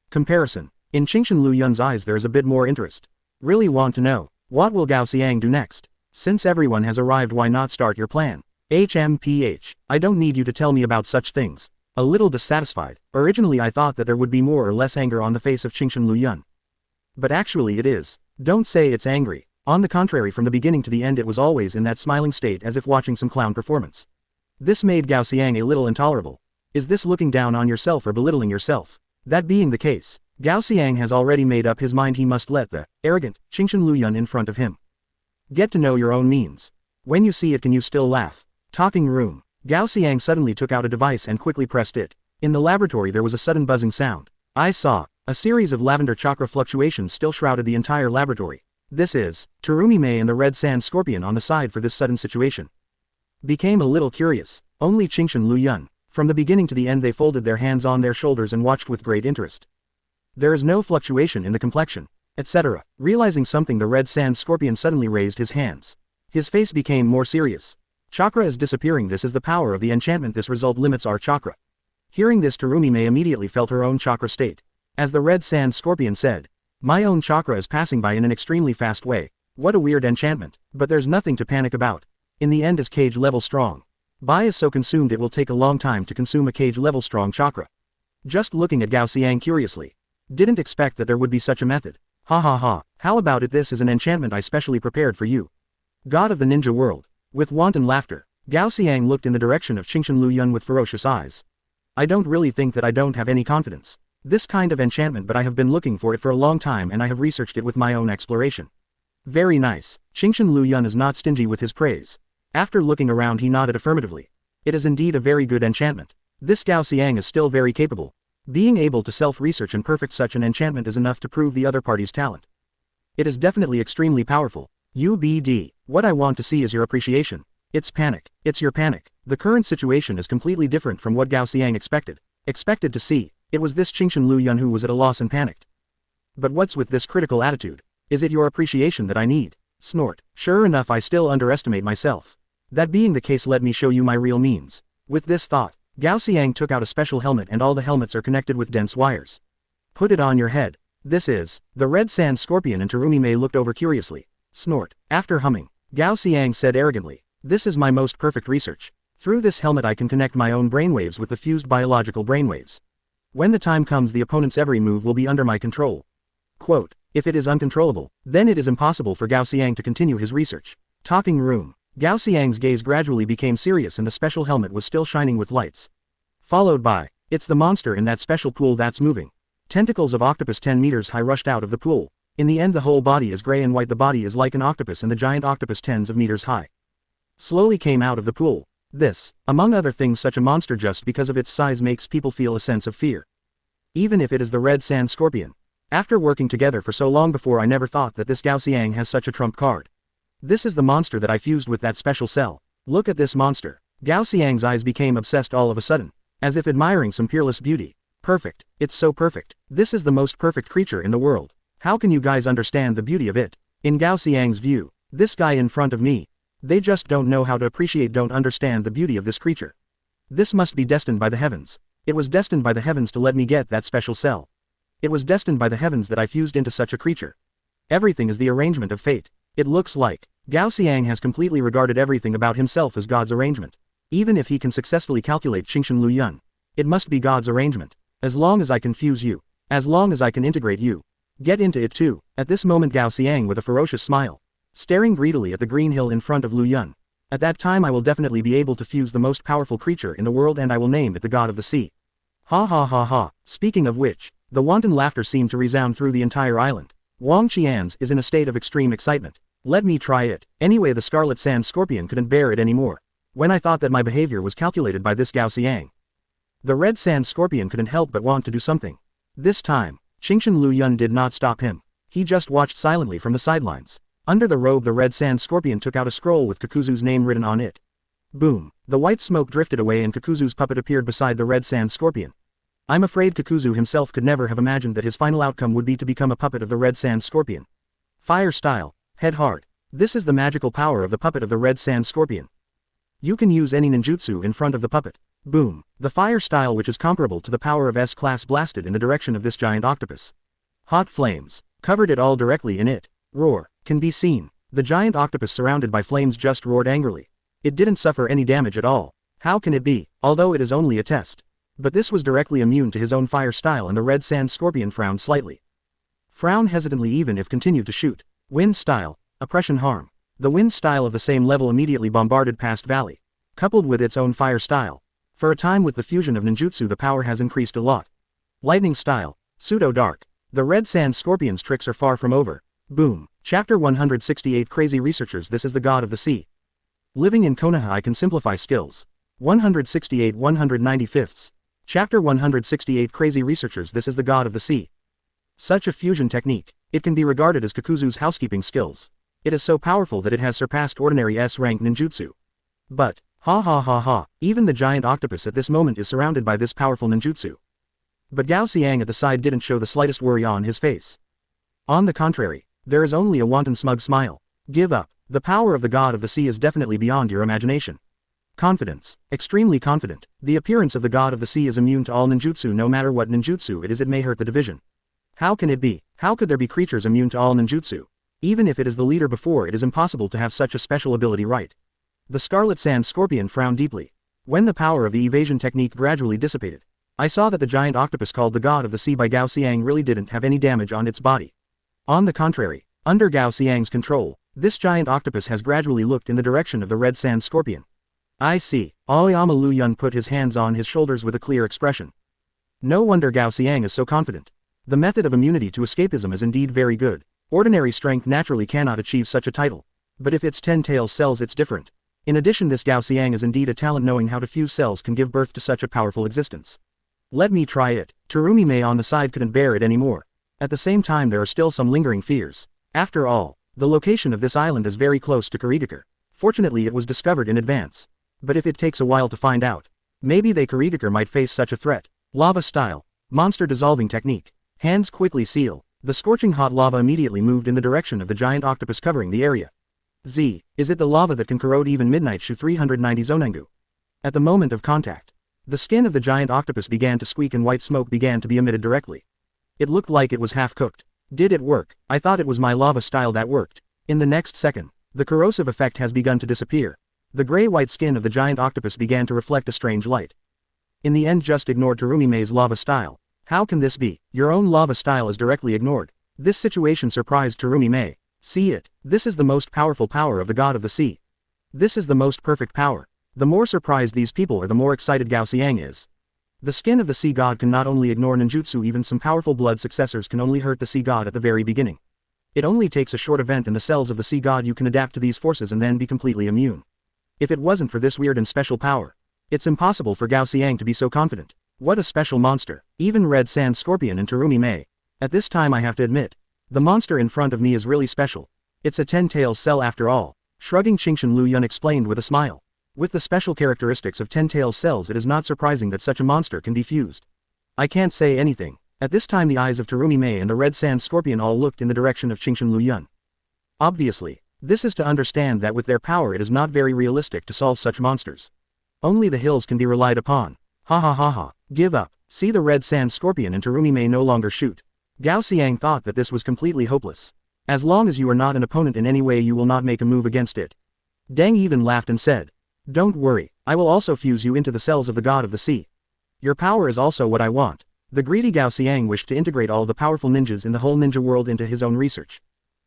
Comparison. In Liu Yun's eyes there is a bit more interest. Really want to know, what will Gao Xiang do next? Since everyone has arrived, why not start your plan? HMPH. I don't need you to tell me about such things. A little dissatisfied. Originally I thought that there would be more or less anger on the face of Liu Yun. But actually it is. Don't say it's angry. On the contrary, from the beginning to the end it was always in that smiling state as if watching some clown performance. This made Gao Xiang a little intolerable. Is this looking down on yourself or belittling yourself? That being the case, Gao Xiang has already made up his mind he must let the arrogant Liu Yun in front of him. Get to know your own means. When you see it, can you still laugh? Talking room. Gao Xiang suddenly took out a device and quickly pressed it. In the laboratory there was a sudden buzzing sound. I saw. A series of lavender chakra fluctuations still shrouded the entire laboratory. This is Terumi Mei and the Red Sand Scorpion on the side for this sudden situation. Became a little curious. Only Liu Yun. From the beginning to the end they folded their hands on their shoulders and watched with great interest. There is no fluctuation in the complexion, etc. Realizing something, the Red Sand Scorpion suddenly raised his hands. His face became more serious. Chakra is disappearing. This is the power of the enchantment. This result limits our chakra. Hearing this, Terumi Mei immediately felt her own chakra state. As the Red Sand Scorpion said, my own chakra is passing by in an extremely fast way. What a weird enchantment. But there's nothing to panic about. In the end is cage level strong. Bai is so consumed it will take a long time to consume a cage level strong chakra. Just looking at Gao Xiang curiously. Didn't expect that there would be such a method. Ha ha ha. How about it? This is an enchantment I specially prepared for you. God of the ninja world. With wanton laughter, Gao Xiang looked in the direction of Liu Yun with ferocious eyes. I don't really think that I don't have any confidence. This kind of enchantment, but I have been looking for it for a long time and I have researched it with my own exploration. Very nice. Liu Yun is not stingy with his praise. After looking around he nodded affirmatively. It is indeed a very good enchantment. This Gao Xiang is still very capable. Being able to self-research and perfect such an enchantment is enough to prove the other party's talent. It is definitely extremely powerful. UBD. What I want to see is your appreciation. It's panic. It's your panic. The current situation is completely different from what Gao Xiang expected to see. It was this Liu Yun who was at a loss and panicked. But what's with this critical attitude? Is it your appreciation that I need? Snort. Sure enough, I still underestimate myself. That being the case, let me show you my real means. With this thought, Gao Xiang took out a special helmet and all the helmets are connected with dense wires. Put it on your head. This is. The Red Sand Scorpion and Terumi Mei looked over curiously. Snort. After humming, Gao Xiang said arrogantly, this is my most perfect research. Through this helmet I can connect my own brainwaves with the fused biological brainwaves. When the time comes, the opponent's every move will be under my control. Quote, if it is uncontrollable, then it is impossible for Gao Xiang to continue his research. Talking room. Gao Xiang's gaze gradually became serious and the special helmet was still shining with lights. Followed by, it's the monster in that special pool that's moving. Tentacles of octopus 10 meters high rushed out of the pool. In the end the whole body is gray and white. The body is like an octopus and the giant octopus tens of meters high. Slowly came out of the pool. This, among other things, such a monster just because of its size makes people feel a sense of fear. Even if it is the Red Sand Scorpion. After working together for so long before, I never thought that this Gao Xiang has such a trump card. This is the monster that I fused with that special cell. Look at this monster. Gao Xiang's eyes became obsessed all of a sudden, as if admiring some peerless beauty. Perfect. It's so perfect. This is the most perfect creature in the world. How can you guys understand the beauty of it? In Gao Xiang's view, this guy in front of me, they just don't know how to appreciate, don't understand the beauty of this creature. This must be destined by the heavens. It was destined by the heavens to let me get that special cell. It was destined by the heavens that I fused into such a creature. Everything is the arrangement of fate. It looks like Gao Xiang has completely regarded everything about himself as God's arrangement. Even if he can successfully calculate Liu Yun, it must be God's arrangement. As long as I can fuse you, as long as I can integrate you, get into it too. At this moment Gao Xiang with a ferocious smile, staring greedily at the green hill in front of Liu Yun. At that time I will definitely be able to fuse the most powerful creature in the world and I will name it the God of the Sea. Ha ha ha ha. Speaking of which, the wanton laughter seemed to resound through the entire island. Wang Qian's is in a state of extreme excitement. Let me try it. Anyway, the Scarlet Sand Scorpion couldn't bear it anymore. When I thought that my behavior was calculated by this Gao Xiang, the Red Sand Scorpion couldn't help but want to do something. This time, Qingshan Liu Yun did not stop him. He just watched silently from the sidelines. Under the robe, the Red Sand Scorpion took out a scroll with Kakuzu's name written on it. Boom. The white smoke drifted away and Kakuzu's puppet appeared beside the Red Sand Scorpion. I'm afraid Kakuzu himself could never have imagined that his final outcome would be to become a puppet of the Red Sand Scorpion. Fire style. Head hard. This is the magical power of the puppet of the Red Sand Scorpion. You can use any ninjutsu in front of the puppet. Boom. The fire style, which is comparable to the power of S-class, blasted in the direction of this giant octopus. Hot flames covered it all directly in it. Roar can be seen. The giant octopus surrounded by flames just roared angrily. It didn't suffer any damage at all. How can it be, although it is only a test? But this was directly immune to his own fire style, and the Red Sand Scorpion frowned slightly. Frown hesitantly even if continued to shoot. Wind style. Oppression harm. The wind style of the same level immediately bombarded past valley. Coupled with its own fire style. For a time with the fusion of ninjutsu the power has increased a lot. Lightning style. Pseudo dark. The Red Sand Scorpion's tricks are far from over. Boom. Chapter 168 Crazy Researchers. This is the God of the Sea. Living in Konoha, I can simplify skills. 168 195. Chapter 168 Crazy Researchers. This is the God of the Sea. Such a fusion technique. It can be regarded as Kakuzu's housekeeping skills. It is so powerful that it has surpassed ordinary S-rank ninjutsu. But, ha ha ha ha, even the giant octopus at this moment is surrounded by this powerful ninjutsu. But Gao Xiang at the side didn't show the slightest worry on his face. On the contrary, there is only a wanton smug smile. Give up. The power of the God of the Sea is definitely beyond your imagination. Confidence. Extremely confident. The appearance of the God of the Sea is immune to all ninjutsu. No matter what ninjutsu it is, it may hurt the division. How can it be? How could there be creatures immune to all ninjutsu? Even if it is the leader before, it is impossible to have such a special ability, right? The Scarlet Sand Scorpion frowned deeply. When the power of the evasion technique gradually dissipated, I saw that the giant octopus called the God of the Sea by Gao Xiang really didn't have any damage on its body. On the contrary, under Gao Xiang's control, this giant octopus has gradually looked in the direction of the Red Sand Scorpion. I see. Aoyama Liu Yun put his hands on his shoulders with a clear expression. No wonder Gao Xiang is so confident. The method of immunity to escapism is indeed very good. Ordinary strength naturally cannot achieve such a title. But if its 10 tails cells, it's different. In addition, this Gao Xiang is indeed a talent. Knowing how to fuse cells can give birth to such a powerful existence. Let me try it. Terumi Mei on the side couldn't bear it anymore. At the same time, there are still some lingering fears. After all, the location of this island is very close to Kurigakure. Fortunately, it was discovered in advance. But if it takes a while to find out, maybe they Kurigakure might face such a threat. Lava style. Monster dissolving technique. Hands quickly seal. The scorching hot lava immediately moved in the direction of the giant octopus covering the area. Z. Is it the lava that can corrode even Midnight Shu 390 Zonengu? At the moment of contact, the skin of the giant octopus began to squeak and white smoke began to be emitted directly. It looked like it was half cooked. Did it work? I thought it was my lava style that worked. In the next second, the corrosive effect has begun to disappear. The gray-white skin of the giant octopus began to reflect a strange light. In the end, just ignored Terumi Mei's lava style. How can this be? Your own lava style is directly ignored. This situation surprised Terumi Mei. See it. This is the most powerful power of the God of the Sea. This is the most perfect power. The more surprised these people are, the more excited Gao Xiang is. The skin of the sea god can not only ignore ninjutsu, even some powerful blood successors can only hurt the sea god at the very beginning. It only takes a short event in the cells of the sea god you can adapt to these forces and then be completely immune. If it wasn't for this weird and special power, it's impossible for Gao Xiang to be so confident. What a special monster. Even Red Sand Scorpion and Terumi Mei. At this time I have to admit, the monster in front of me is really special. It's a 10-tails cell after all. Shrugging, Qingshan Liu Yun explained with a smile. With the special characteristics of 10-tails cells, it is not surprising that such a monster can be fused. I can't say anything. At this time the eyes of Terumi Mei and the Red Sand Scorpion all looked in the direction of Qingshan Liu Yun. Obviously, this is to understand that with their power it is not very realistic to solve such monsters. Only the hills can be relied upon. Ha ha ha ha. Give up. See, the Red Sand Scorpion and Terumi Mei no longer shoot. Gao Xiang thought that this was completely hopeless. As long as you are not an opponent in any way, you will not make a move against it. Deng even laughed and said, "Don't worry, I will also fuse you into the cells of the God of the Sea. Your power is also what I want." The greedy Gao Xiang wished to integrate all the powerful ninjas in the whole ninja world into his own research.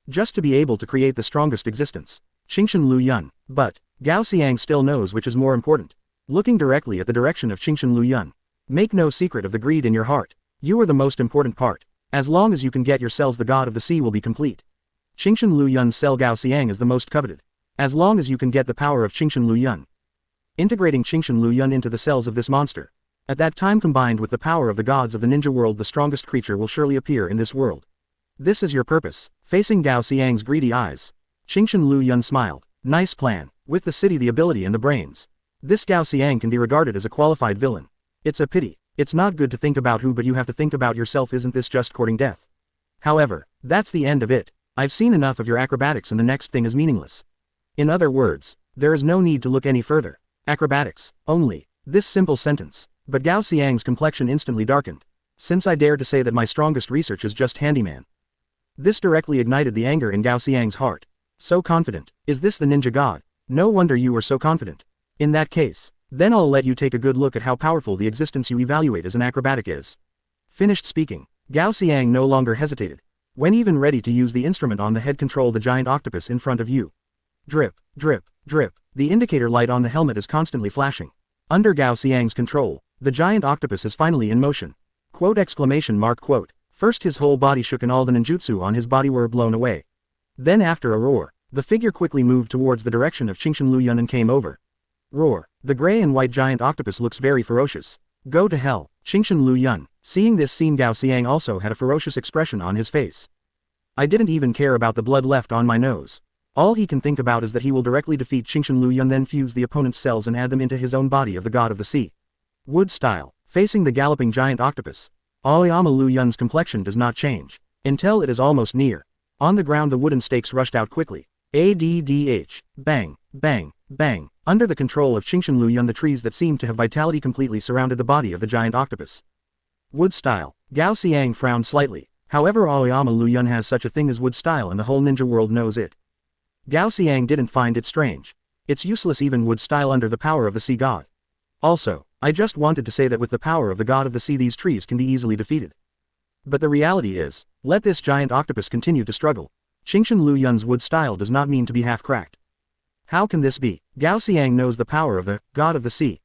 Just to be able to create the strongest existence. Qingshan Liu Yun. But, Gao Xiang still knows which is more important. Looking directly at the direction of Qingshan Liu Yun. Make no secret of the greed in your heart. You are the most important part. As long as you can get your cells, the god of the sea will be complete. Qingshan Liu Yun's cell Gao Xiang is the most coveted. As long as you can get the power of Qingshan Liu Yun. Integrating Qingshan Liu Yun into the cells of this monster. At that time, combined with the power of the gods of the ninja world, the strongest creature will surely appear in this world. This is your purpose. Facing Gao Xiang's greedy eyes, Qingshan Liu Yun smiled. Nice plan. With the city, the ability, and the brains, this Gao Xiang can be regarded as a qualified villain. It's a pity. It's not good to think about who, but you have to think about yourself. Isn't this just courting death? However, that's the end of it. I've seen enough of your acrobatics, and the next thing is meaningless. In other words, there is no need to look any further. Acrobatics, only. This simple sentence. But Gao Xiang's complexion instantly darkened. Since I dare to say that my strongest research is just handyman. This directly ignited the anger in Gao Xiang's heart. So confident. Is this the ninja god? No wonder you are so confident. In that case, then I'll let you take a good look at how powerful the existence you evaluate as an acrobatic is. Finished speaking, Gao Xiang no longer hesitated. When even ready to use the instrument on the head, control the giant octopus in front of you. Drip, drip, drip. The indicator light on the helmet is constantly flashing. Under Gao Xiang's control, the giant octopus is finally in motion. Quote exclamation mark quote. First his whole body shook and all the ninjutsu on his body were blown away. Then after a roar, the figure quickly moved towards the direction of Qingshan Liu Yun and came over. Roar. The gray and white giant octopus looks very ferocious. Go to hell, Qingshan Liu Yun. Seeing this scene, Gao Xiang also had a ferocious expression on his face. I didn't even care about the blood left on my nose. All he can think about is that he will directly defeat Qingshan Liu Yun, then fuse the opponent's cells and add them into his own body of the god of the sea. Wood style. Facing the galloping giant octopus, Aoyama Liu Yun's complexion does not change until it is almost near. On the ground, the wooden stakes rushed out quickly. ADDH. Bang, bang, bang. Under the control of Qingshan Liu Yun, the trees that seemed to have vitality completely surrounded the body of the giant octopus. Wood style. Gao Xiang frowned slightly. However, Aoyama Liu Yun has such a thing as wood style and the whole ninja world knows it. Gao Xiang didn't find it strange. It's useless, even wood style under the power of the sea god. Also, I just wanted to say that with the power of the god of the sea, these trees can be easily defeated. But the reality is, let this giant octopus continue to struggle. Qingshan Liu Yun's wood style does not mean to be half cracked. How can this be? Gao Xiang knows the power of the god of the sea.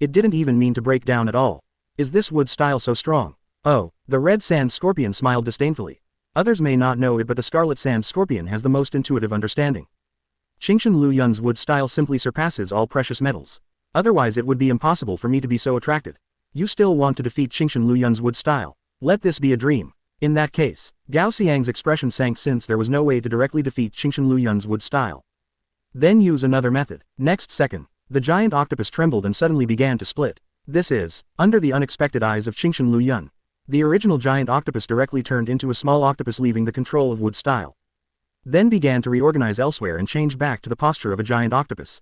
It didn't even mean to break down at all. Is this wood style so strong? Oh, the red sand scorpion smiled disdainfully. Others may not know it, but the scarlet sand scorpion has the most intuitive understanding. Qingshan Liu Yun's wood style simply surpasses all precious metals. Otherwise it would be impossible for me to be so attracted. You still want to defeat Qingshan Liu Yun's wood style? Let this be a dream. In that case, Gao Xiang's expression sank since there was no way to directly defeat Qingshan Liu Yun's wood style. Then use another method. Next second, the giant octopus trembled and suddenly began to split. This is, under the unexpected eyes of Qingshan Liu Yun. The original giant octopus directly turned into a small octopus, leaving the control of wood style. Then began to reorganize elsewhere and change back to the posture of a giant octopus.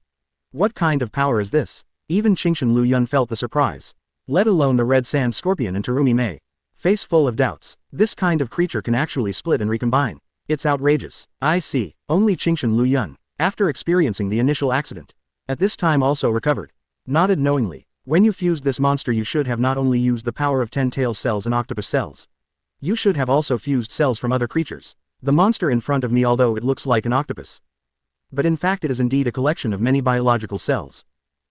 What kind of power is this? Even Qingshan Liu Yun felt the surprise. Let alone the red sand scorpion and Terumi Mei. Face full of doubts. This kind of creature can actually split and recombine. It's outrageous. I see. Only Qingshan Liu Yun, after experiencing the initial accident, at this time also recovered. Nodded knowingly. When you fused this monster, you should have not only used the power of 10 tails cells and octopus cells. You should have also fused cells from other creatures. The monster in front of me, although it looks like an octopus, but in fact it is indeed a collection of many biological cells.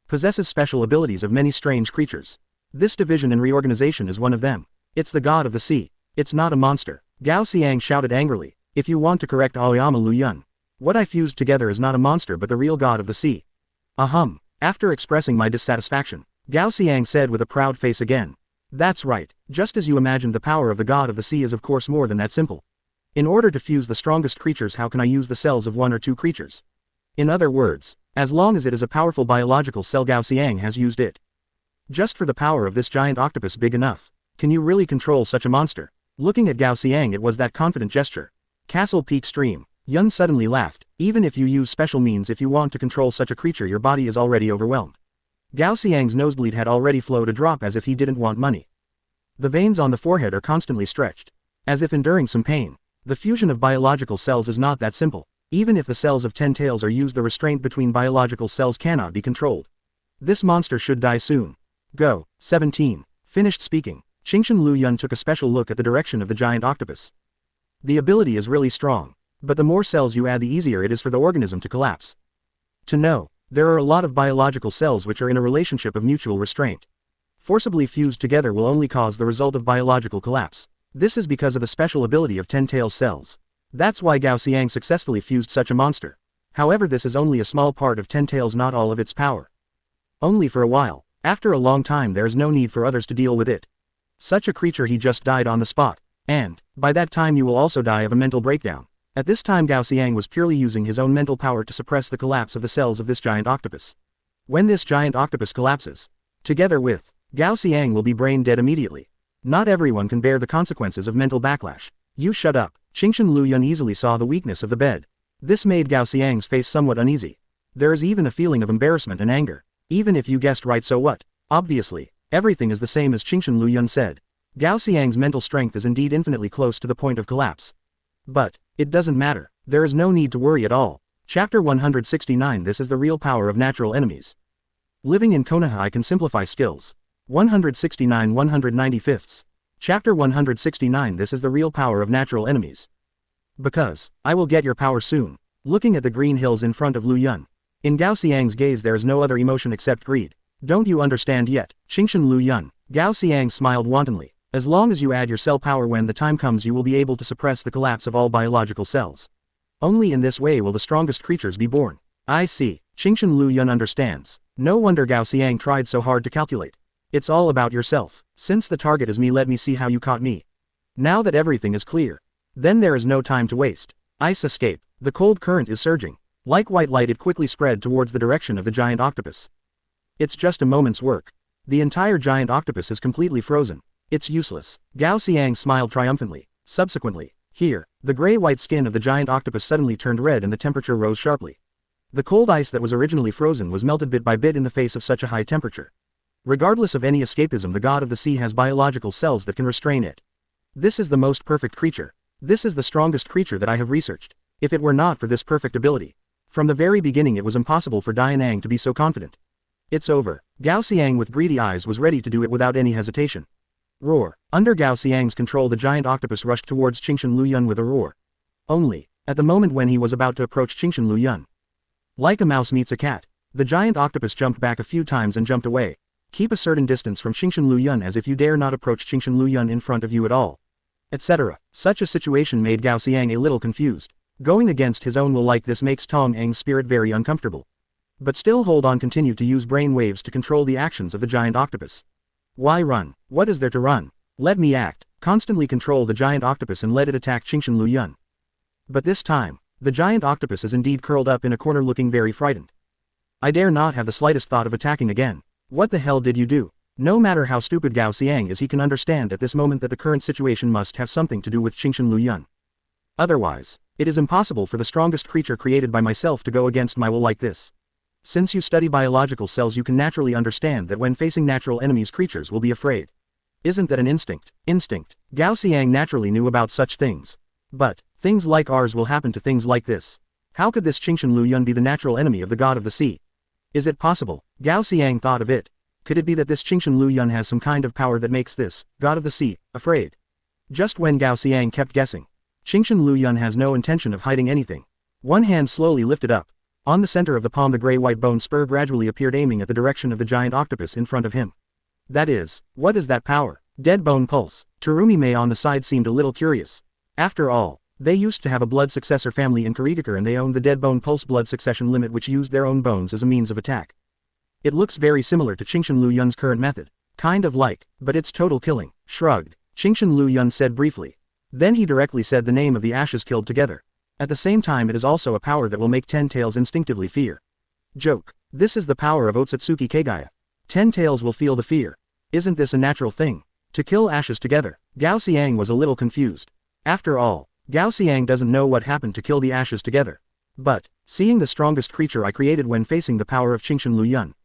Possesses special abilities of many strange creatures. This division and reorganization is one of them. It's the god of the sea. It's not a monster. Gao Xiang shouted angrily. If you want to correct Aoyama Liu Yun, what I fused together is not a monster but the real god of the sea. Ahem. After expressing my dissatisfaction, Gao Xiang said with a proud face again. That's right. Just as you imagined, the power of the god of the sea is of course more than that simple. In order to fuse the strongest creatures, how can I use the cells of one or two creatures? In other words, as long as it is a powerful biological cell, Gao Xiang has used it. Just for the power of this giant octopus big enough. Can you really control such a monster? Looking at Gao Xiang, it was that confident gesture. Castle Peak Stream. Yun suddenly laughed. Even if you use special means, if you want to control such a creature, your body is already overwhelmed. Gao Xiang's nosebleed had already flowed a drop, as if he didn't want money. The veins on the forehead are constantly stretched, as if enduring some pain. The fusion of biological cells is not that simple. Even if the cells of 10 tails are used, the restraint between biological cells cannot be controlled. This monster should die soon. Go. 17. Finished speaking, Qingshan Liu Yun took a special look at the direction of the giant octopus. The ability is really strong, but the more cells you add, the easier it is for the organism to collapse. To know, there are a lot of biological cells which are in a relationship of mutual restraint. Forcibly fused together will only cause the result of biological collapse. This is because of the special ability of Ten Tails cells. That's why Gao Xiang successfully fused such a monster. However, this is only a small part of Ten Tails, not all of its power. Only for a while. After a long time there is no need for others to deal with it. Such a creature he just died on the spot. And, by that time you will also die of a mental breakdown. At this time Gao Xiang was purely using his own mental power to suppress the collapse of the cells of this giant octopus. When this giant octopus collapses, together with, Gao Xiang will be brain dead immediately. Not everyone can bear the consequences of mental backlash. You shut up. Qingshan Liu Yun easily saw the weakness of the bed. This made Gao Xiang's face somewhat uneasy. There is even a feeling of embarrassment and anger. Even if you guessed right, so what? Obviously, everything is the same as Qingshan Liu Yun said. Gao Xiang's mental strength is indeed infinitely close to the point of collapse. But, it doesn't matter. There is no need to worry at all. Chapter 169. This is the real power of natural enemies. Living in Konoha, I can simplify skills. 169 195. Chapter 169. This is the real power of natural enemies. Because, I will get your power soon. Looking at the green hills in front of Liu Yun. In Gao Xiang's gaze there is no other emotion except greed. Don't you understand yet, Qingshan Liu Yun? Gao Xiang smiled wantonly. As long as you add your cell power, when the time comes you will be able to suppress the collapse of all biological cells. Only in this way will the strongest creatures be born. I see. Qingshan Liu Yun understands. No wonder Gao Xiang tried so hard to calculate. It's all about yourself. Since the target is me, let me see how you caught me. Now that everything is clear. Then there is no time to waste. Ice escape. The cold current is surging. Like white light it quickly spread towards the direction of the giant octopus. It's just a moment's work. The entire giant octopus is completely frozen. It's useless. Gao Xiang smiled triumphantly. Subsequently, here, the gray-white skin of the giant octopus suddenly turned red and the temperature rose sharply. The cold ice that was originally frozen was melted bit by bit in the face of such a high temperature. Regardless of any escapism, the god of the sea has biological cells that can restrain it. This is the most perfect creature. This is the strongest creature that I have researched. If it were not for this perfect ability, from the very beginning it was impossible for Dianang to be so confident. It's over. Gao Xiang with greedy eyes was ready to do it without any hesitation. Roar. Under Gao Xiang's control the giant octopus rushed towards Qingshan Liu Yun with a roar. Only, at the moment when he was about to approach Qingshan Liu Yun. Like a mouse meets a cat, the giant octopus jumped back a few times and jumped away. Keep a certain distance from Qingshan Liu Yun, as if you dare not approach Qingshan Liu Yun in front of you at all. Etc. Such a situation made Gao Xiang a little confused. Going against his own will like this makes Tong Eng's spirit very uncomfortable. But still hold on, continue to use brain waves to control the actions of the giant octopus. Why run? What is there to run? Let me act. Constantly control the giant octopus and let it attack Qingshan Liu Yun. But this time, the giant octopus is indeed curled up in a corner looking very frightened. I dare not have the slightest thought of attacking again. What the hell did you do? No matter how stupid Gao Xiang is, he can understand at this moment that the current situation must have something to do with Qingshan Liu Yun. Otherwise, it is impossible for the strongest creature created by myself to go against my will like this. Since you study biological cells, you can naturally understand that when facing natural enemies, creatures will be afraid. Isn't that an instinct? Instinct. Gao Xiang naturally knew about such things. But, things like ours will happen to things like this. How could this Qingshan Liu Yun be the natural enemy of the god of the sea? Is it possible? Gao Xiang thought of it. Could it be that this Qingshan Liu Yun has some kind of power that makes this god of the sea afraid? Just when Gao Xiang kept guessing, Qingshan Liu Yun has no intention of hiding anything. One hand slowly lifted up. On the center of the palm the gray-white bone spur gradually appeared, aiming at the direction of the giant octopus in front of him. That is, what is that power? Dead bone pulse. Terumi Mei on the side seemed a little curious. After all, they used to have a blood successor family in Kurigakure and they owned the dead bone pulse blood succession limit, which used their own bones as a means of attack. It looks very similar to Qingshan Liu Yun's current method. Kind of like, but it's total killing. Shrugged. Qingshan Liu Yun said briefly. Then he directly said the name of the ashes killed together. At the same time, it is also a power that will make Ten Tails instinctively fear. Joke. This is the power of Otsutsuki Kagaya. Ten Tails will feel the fear. Isn't this a natural thing? To kill ashes together. Gao Xiang was a little confused. After all, Gao Xiang doesn't know what happened to kill the ashes together. But, seeing the strongest creature I created when facing the power of Qingshan Liu Yun.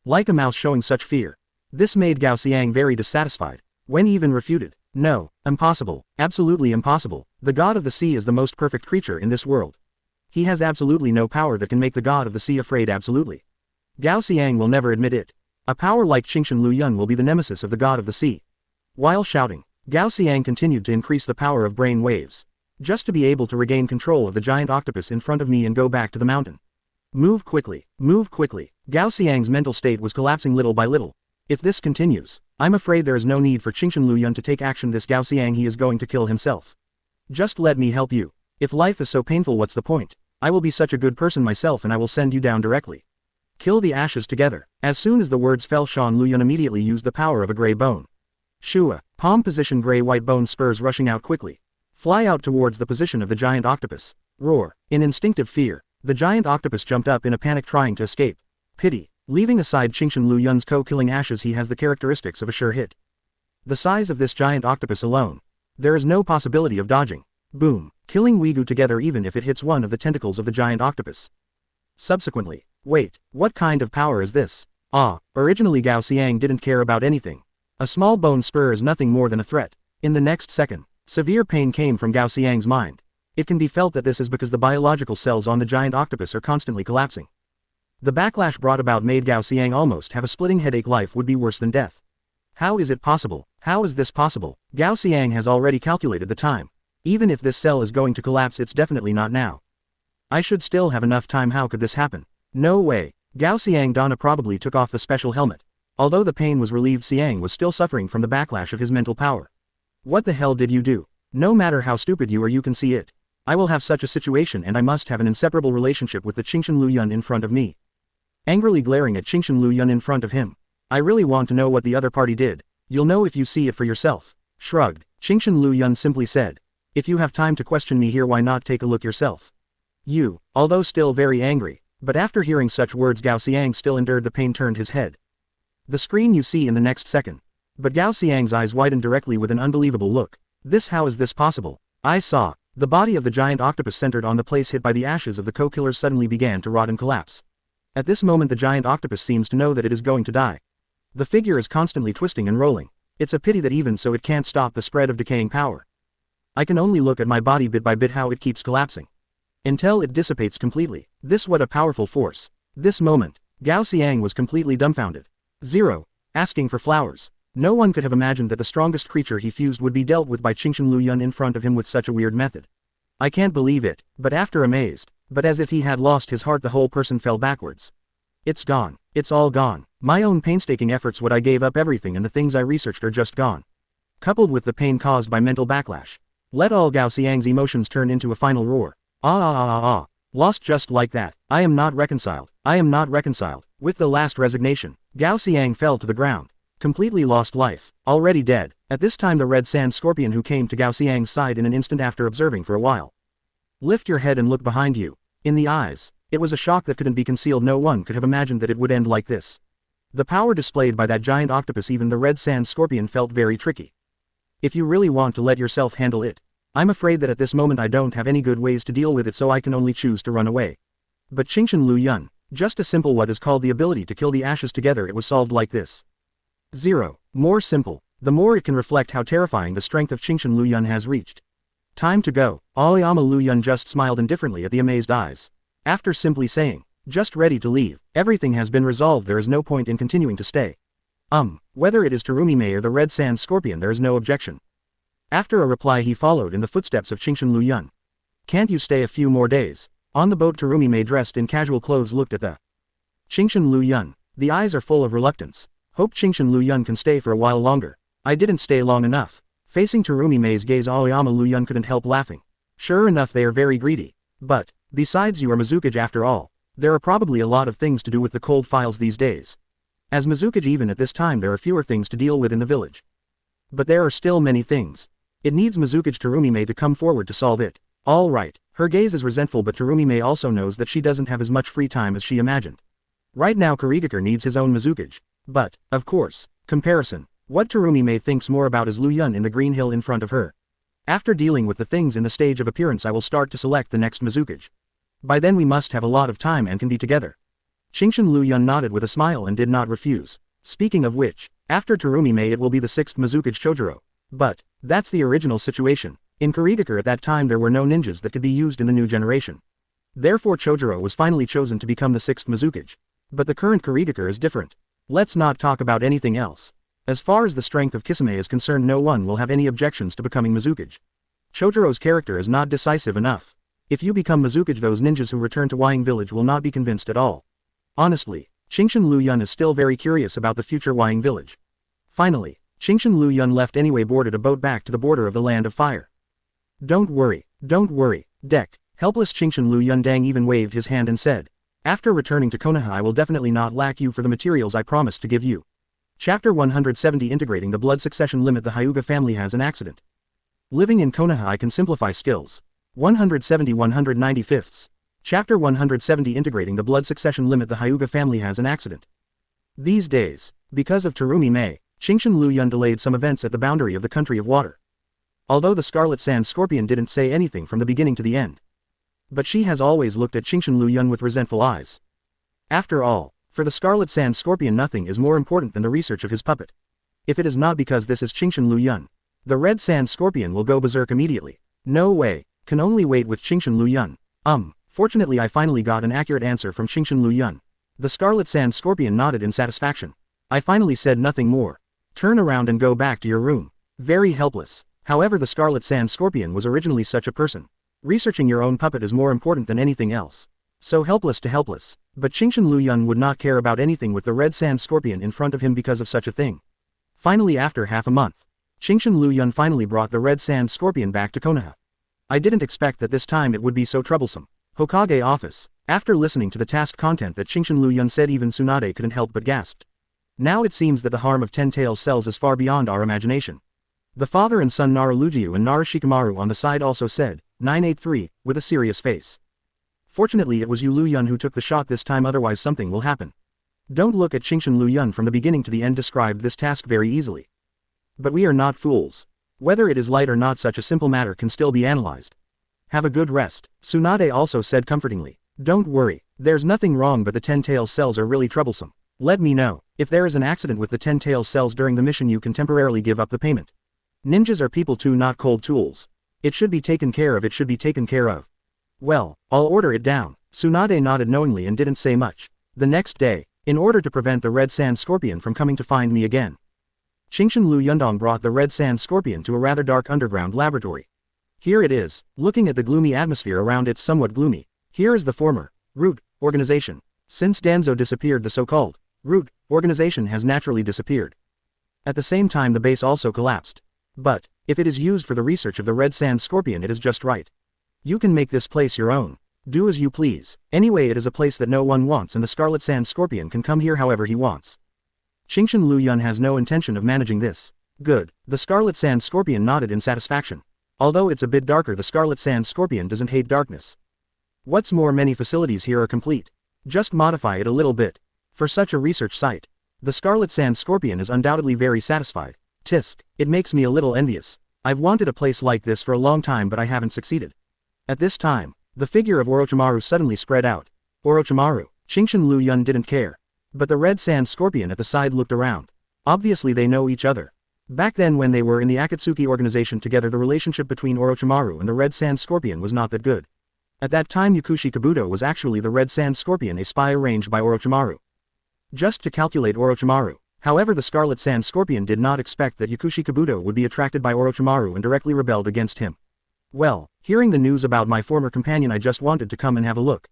Like a mouse showing such fear. This made Gao Xiang very dissatisfied. When even refuted. No, impossible, absolutely impossible. The god of the sea is the most perfect creature in this world. He has absolutely no power that can make the god of the sea afraid, absolutely. Gao Xiang will never admit it. A power like Qingshan Liu Yun will be the nemesis of the god of the sea. While shouting, Gao Xiang continued to increase the power of brain waves. Just to be able to regain control of the giant octopus in front of me and go back to the mountain. Move quickly, move quickly. Gao Xiang's mental state was collapsing little by little. If this continues, I'm afraid there is no need for Qingshan Liu Yun to take action. This Gao Xiang, he is going to kill himself. Just let me help you. If life is so painful, what's the point? I will be such a good person myself and I will send you down directly. Kill the ashes together. As soon as the words fell, Shan Liu Yun immediately used the power of a gray bone. Shua, palm position, gray-white bone spurs rushing out quickly. Fly out towards the position of the giant octopus. Roar. In instinctive fear, the giant octopus jumped up in a panic trying to escape. Pity. Leaving aside Qingshan Liu Yun's killing ashes, he has the characteristics of a sure hit. The size of this giant octopus alone. There is no possibility of dodging. Boom. Killing Uigu together even if it hits one of the tentacles of the giant octopus. Subsequently. Wait, what kind of power is this? Originally Gao Xiang didn't care about anything. A small bone spur is nothing more than a threat. In the next second, severe pain came from Gao Xiang's mind. It can be felt that this is because the biological cells on the giant octopus are constantly collapsing. The backlash brought about made Gao Xiang almost have a splitting headache. Life would be worse than death. How is it possible? How is this possible? Gao Xiang has already calculated the time. Even if this cell is going to collapse, it's definitely not now. I should still have enough time. How could this happen? No way. Gao Xiang Donna probably took off the special helmet. Although the pain was relieved, Xiang was still suffering from the backlash of his mental power. What the hell did you do? No matter how stupid you are, you can see it. I will have such a situation and I must have an inseparable relationship with the Qingshan Liu Yun in front of me. Angrily glaring at Qingshan Liu Yun in front of him. I really want to know what the other party did. You'll know if you see it for yourself. Shrugged, Qingshan Liu Yun simply said. If you have time to question me here, why not take a look yourself? You, although still very angry, but after hearing such words, Gao Xiang still endured the pain, turned his head. The screen you see in the next second. But Gao Xiang's eyes widened directly with an unbelievable look. How is this possible? I saw. The body of the giant octopus centered on the place hit by the ashes of the co-killers suddenly began to rot and collapse. At this moment the giant octopus seems to know that it is going to die. The figure is constantly twisting and rolling. It's a pity that even so it can't stop the spread of decaying power. I can only look at my body bit by bit how it keeps collapsing. Until it dissipates completely. What a powerful force. This moment, Gao Xiang was completely dumbfounded. Asking for flowers. No one could have imagined that the strongest creature he fused would be dealt with by Qingshan Liu Yun in front of him with such a weird method. I can't believe it, but after amazed, but as if he had lost his heart, the whole person fell backwards. It's gone. It's all gone. My own painstaking efforts, what I gave up everything and the things I researched are just gone. Coupled with the pain caused by mental backlash. Let all Gao Xiang's emotions turn into a final roar. Lost just like that. I am not reconciled. I am not reconciled. With the last resignation, Gao Xiang fell to the ground. Completely lost life. Already dead. At this time the red sand scorpion who came to Gao Xiang's side in an instant after observing for a while. Lift your head and look behind you. In the eyes. It was a shock that couldn't be concealed. No one could have imagined that it would end like this. The power displayed by that giant octopus, even the red sand scorpion felt very tricky. If you really want to let yourself handle it. I'm afraid that at this moment I don't have any good ways to deal with it, so I can only choose to run away. But Qingshan Liu Yun, just a simple what is called the ability to kill the ashes together, it was solved like this. More simple, the more it can reflect how terrifying the strength of Qingshan Liu Yun has reached. Time to go. Aoyama Liu Yun just smiled indifferently at the amazed eyes. After simply saying, just ready to leave, everything has been resolved, there is no point in continuing to stay. Whether it is Terumi Mei or the red sand scorpion, there is no objection. After a reply he followed in the footsteps of Qingshan Liu Yun. Can't you stay a few more days? On the boat Terumi Mei, dressed in casual clothes, looked at the Qingshan Liu Yun. The eyes are full of reluctance. Hope Qingshan Liu Yun can stay for a while longer. I didn't stay long enough. Facing Terumi Mei's gaze, Aoyama Liu Yun couldn't help laughing. Sure enough, they are very greedy. But, besides, you are Mizukage after all. There are probably a lot of things to do with the cold files these days. As Mizukage, even at this time there are fewer things to deal with in the village. But there are still many things. It needs Mizukage Terumi Mei to come forward to solve it. Alright, her gaze is resentful, but Terumi Mei also knows that she doesn't have as much free time as she imagined. Right now Kurigakure needs his own Mizukage. But, of course, comparison. What Terumi Mei thinks more about is Liu Yun in the green hill in front of her. After dealing with the things in the stage of appearance, I will start to select the next Mizukage. By then we must have a lot of time and can be together. Qingshan Liu Yun nodded with a smile and did not refuse. Speaking of which, after Terumi Mei it will be the sixth Mizukage Chojuro. But, that's the original situation. In Kurigakure at that time there were no ninjas that could be used in the new generation. Therefore Chojuro was finally chosen to become the sixth Mizukage. But the current Kurigakure is different. Let's not talk about anything else. As far as the strength of Kisame is concerned, no one will have any objections to becoming Mizukage. Chojuro's character is not decisive enough. If you become Mizukage, those ninjas who return to Wying Village will not be convinced at all. Honestly, Qingshan Liu Yun is still very curious about the future Wying village. Finally, Qingshan Liu Yun left anyway, boarded a boat back to the border of the Land of Fire. Don't worry, Deck. Helpless Qingshan Liu Yun Dang even waved his hand and said, after returning to Konoha I will definitely not lack you for the materials I promised to give you. Chapter 170 Integrating the blood succession limit. The Hyuga family has an accident. Living in Konoha I can simplify skills. 170-195. Chapter 170 Integrating the blood succession limit. The Hyuga family has an accident. These days, because of Terumi Mei, Qingshan Liu Yun delayed some events at the boundary of the country of water. Although the Scarlet Sand Scorpion didn't say anything from the beginning to the end. But she has always looked at Qingshan Liu Yun with resentful eyes. After all, for the Scarlet Sand Scorpion nothing is more important than the research of his puppet. If it is not because this is Qingshan Liu Yun, the Red Sand Scorpion will go berserk immediately. No way, can only wait with Qingshan Liu Yun. Fortunately I finally got an accurate answer from Qingshan Liu Yun. The Scarlet Sand Scorpion nodded in satisfaction. I finally said nothing more. Turn around and go back to your room. Very helpless. However, the Scarlet Sand Scorpion was originally such a person. Researching your own puppet is more important than anything else. So helpless to helpless. But Qingshan Liu Yun would not care about anything with the Red Sand Scorpion in front of him because of such a thing. Finally, after half a month, Qingshan Liu Yun finally brought the Red Sand Scorpion back to Konoha. I didn't expect that this time it would be so troublesome. Hokage office. After listening to the task content that Qingshan Liu Yun said, even Tsunade couldn't help but gasped. Now it seems that the harm of 10 tails cells is far beyond our imagination. The father and son Narulujiu and Narushikamaru on the side also said, 983, with a serious face. Fortunately it was Liu Yun who took the shot this time, otherwise something will happen. Don't look at Qingshan Liu Yun from the beginning to the end described this task very easily. But we are not fools. Whether it is light or not, such a simple matter can still be analyzed. Have a good rest, Tsunade also said comfortingly. Don't worry, there's nothing wrong, but the 10 tails cells are really troublesome. Let me know. If there is an accident with the 10 tails cells during the mission, you can temporarily give up the payment. Ninjas are people too, not cold tools. It should be taken care of. Well, I'll order it down. Tsunade nodded knowingly and didn't say much. The next day, in order to prevent the Red Sand Scorpion from coming to find me again, Qingshan Liu Yundong brought the Red Sand Scorpion to a rather dark underground laboratory. Here it is, looking at the gloomy atmosphere around it, somewhat gloomy. Here is the former root organization. Since Danzo disappeared, the so-called root organization has naturally disappeared. At the same time, the base also collapsed. But, if it is used for the research of the Red Sand Scorpion, it is just right. You can make this place your own. Do as you please. Anyway, it is a place that no one wants, and the Scarlet Sand Scorpion can come here however he wants. Qingshan Liu Yun has no intention of managing this. Good. The Scarlet Sand Scorpion nodded in satisfaction. Although it's a bit darker, the Scarlet Sand Scorpion doesn't hate darkness. What's more, many facilities here are complete. Just modify it a little bit. For such a research site, the Scarlet Sand Scorpion is undoubtedly very satisfied. Tisk, it makes me a little envious. I've wanted a place like this for a long time, but I haven't succeeded. At this time, the figure of Orochimaru suddenly spread out. Orochimaru. Qingshan Liu Yun didn't care. But the Red Sand Scorpion at the side looked around. Obviously they know each other. Back then when they were in the Akatsuki organization together, the relationship between Orochimaru and the Red Sand Scorpion was not that good. At that time Yakushi Kabuto was actually the Red Sand Scorpion, a spy arranged by Orochimaru. Just to calculate Orochimaru. However, the Scarlet Sand Scorpion did not expect that Yakushi Kabuto would be attracted by Orochimaru and directly rebelled against him. Well, hearing the news about my former companion, I just wanted to come and have a look.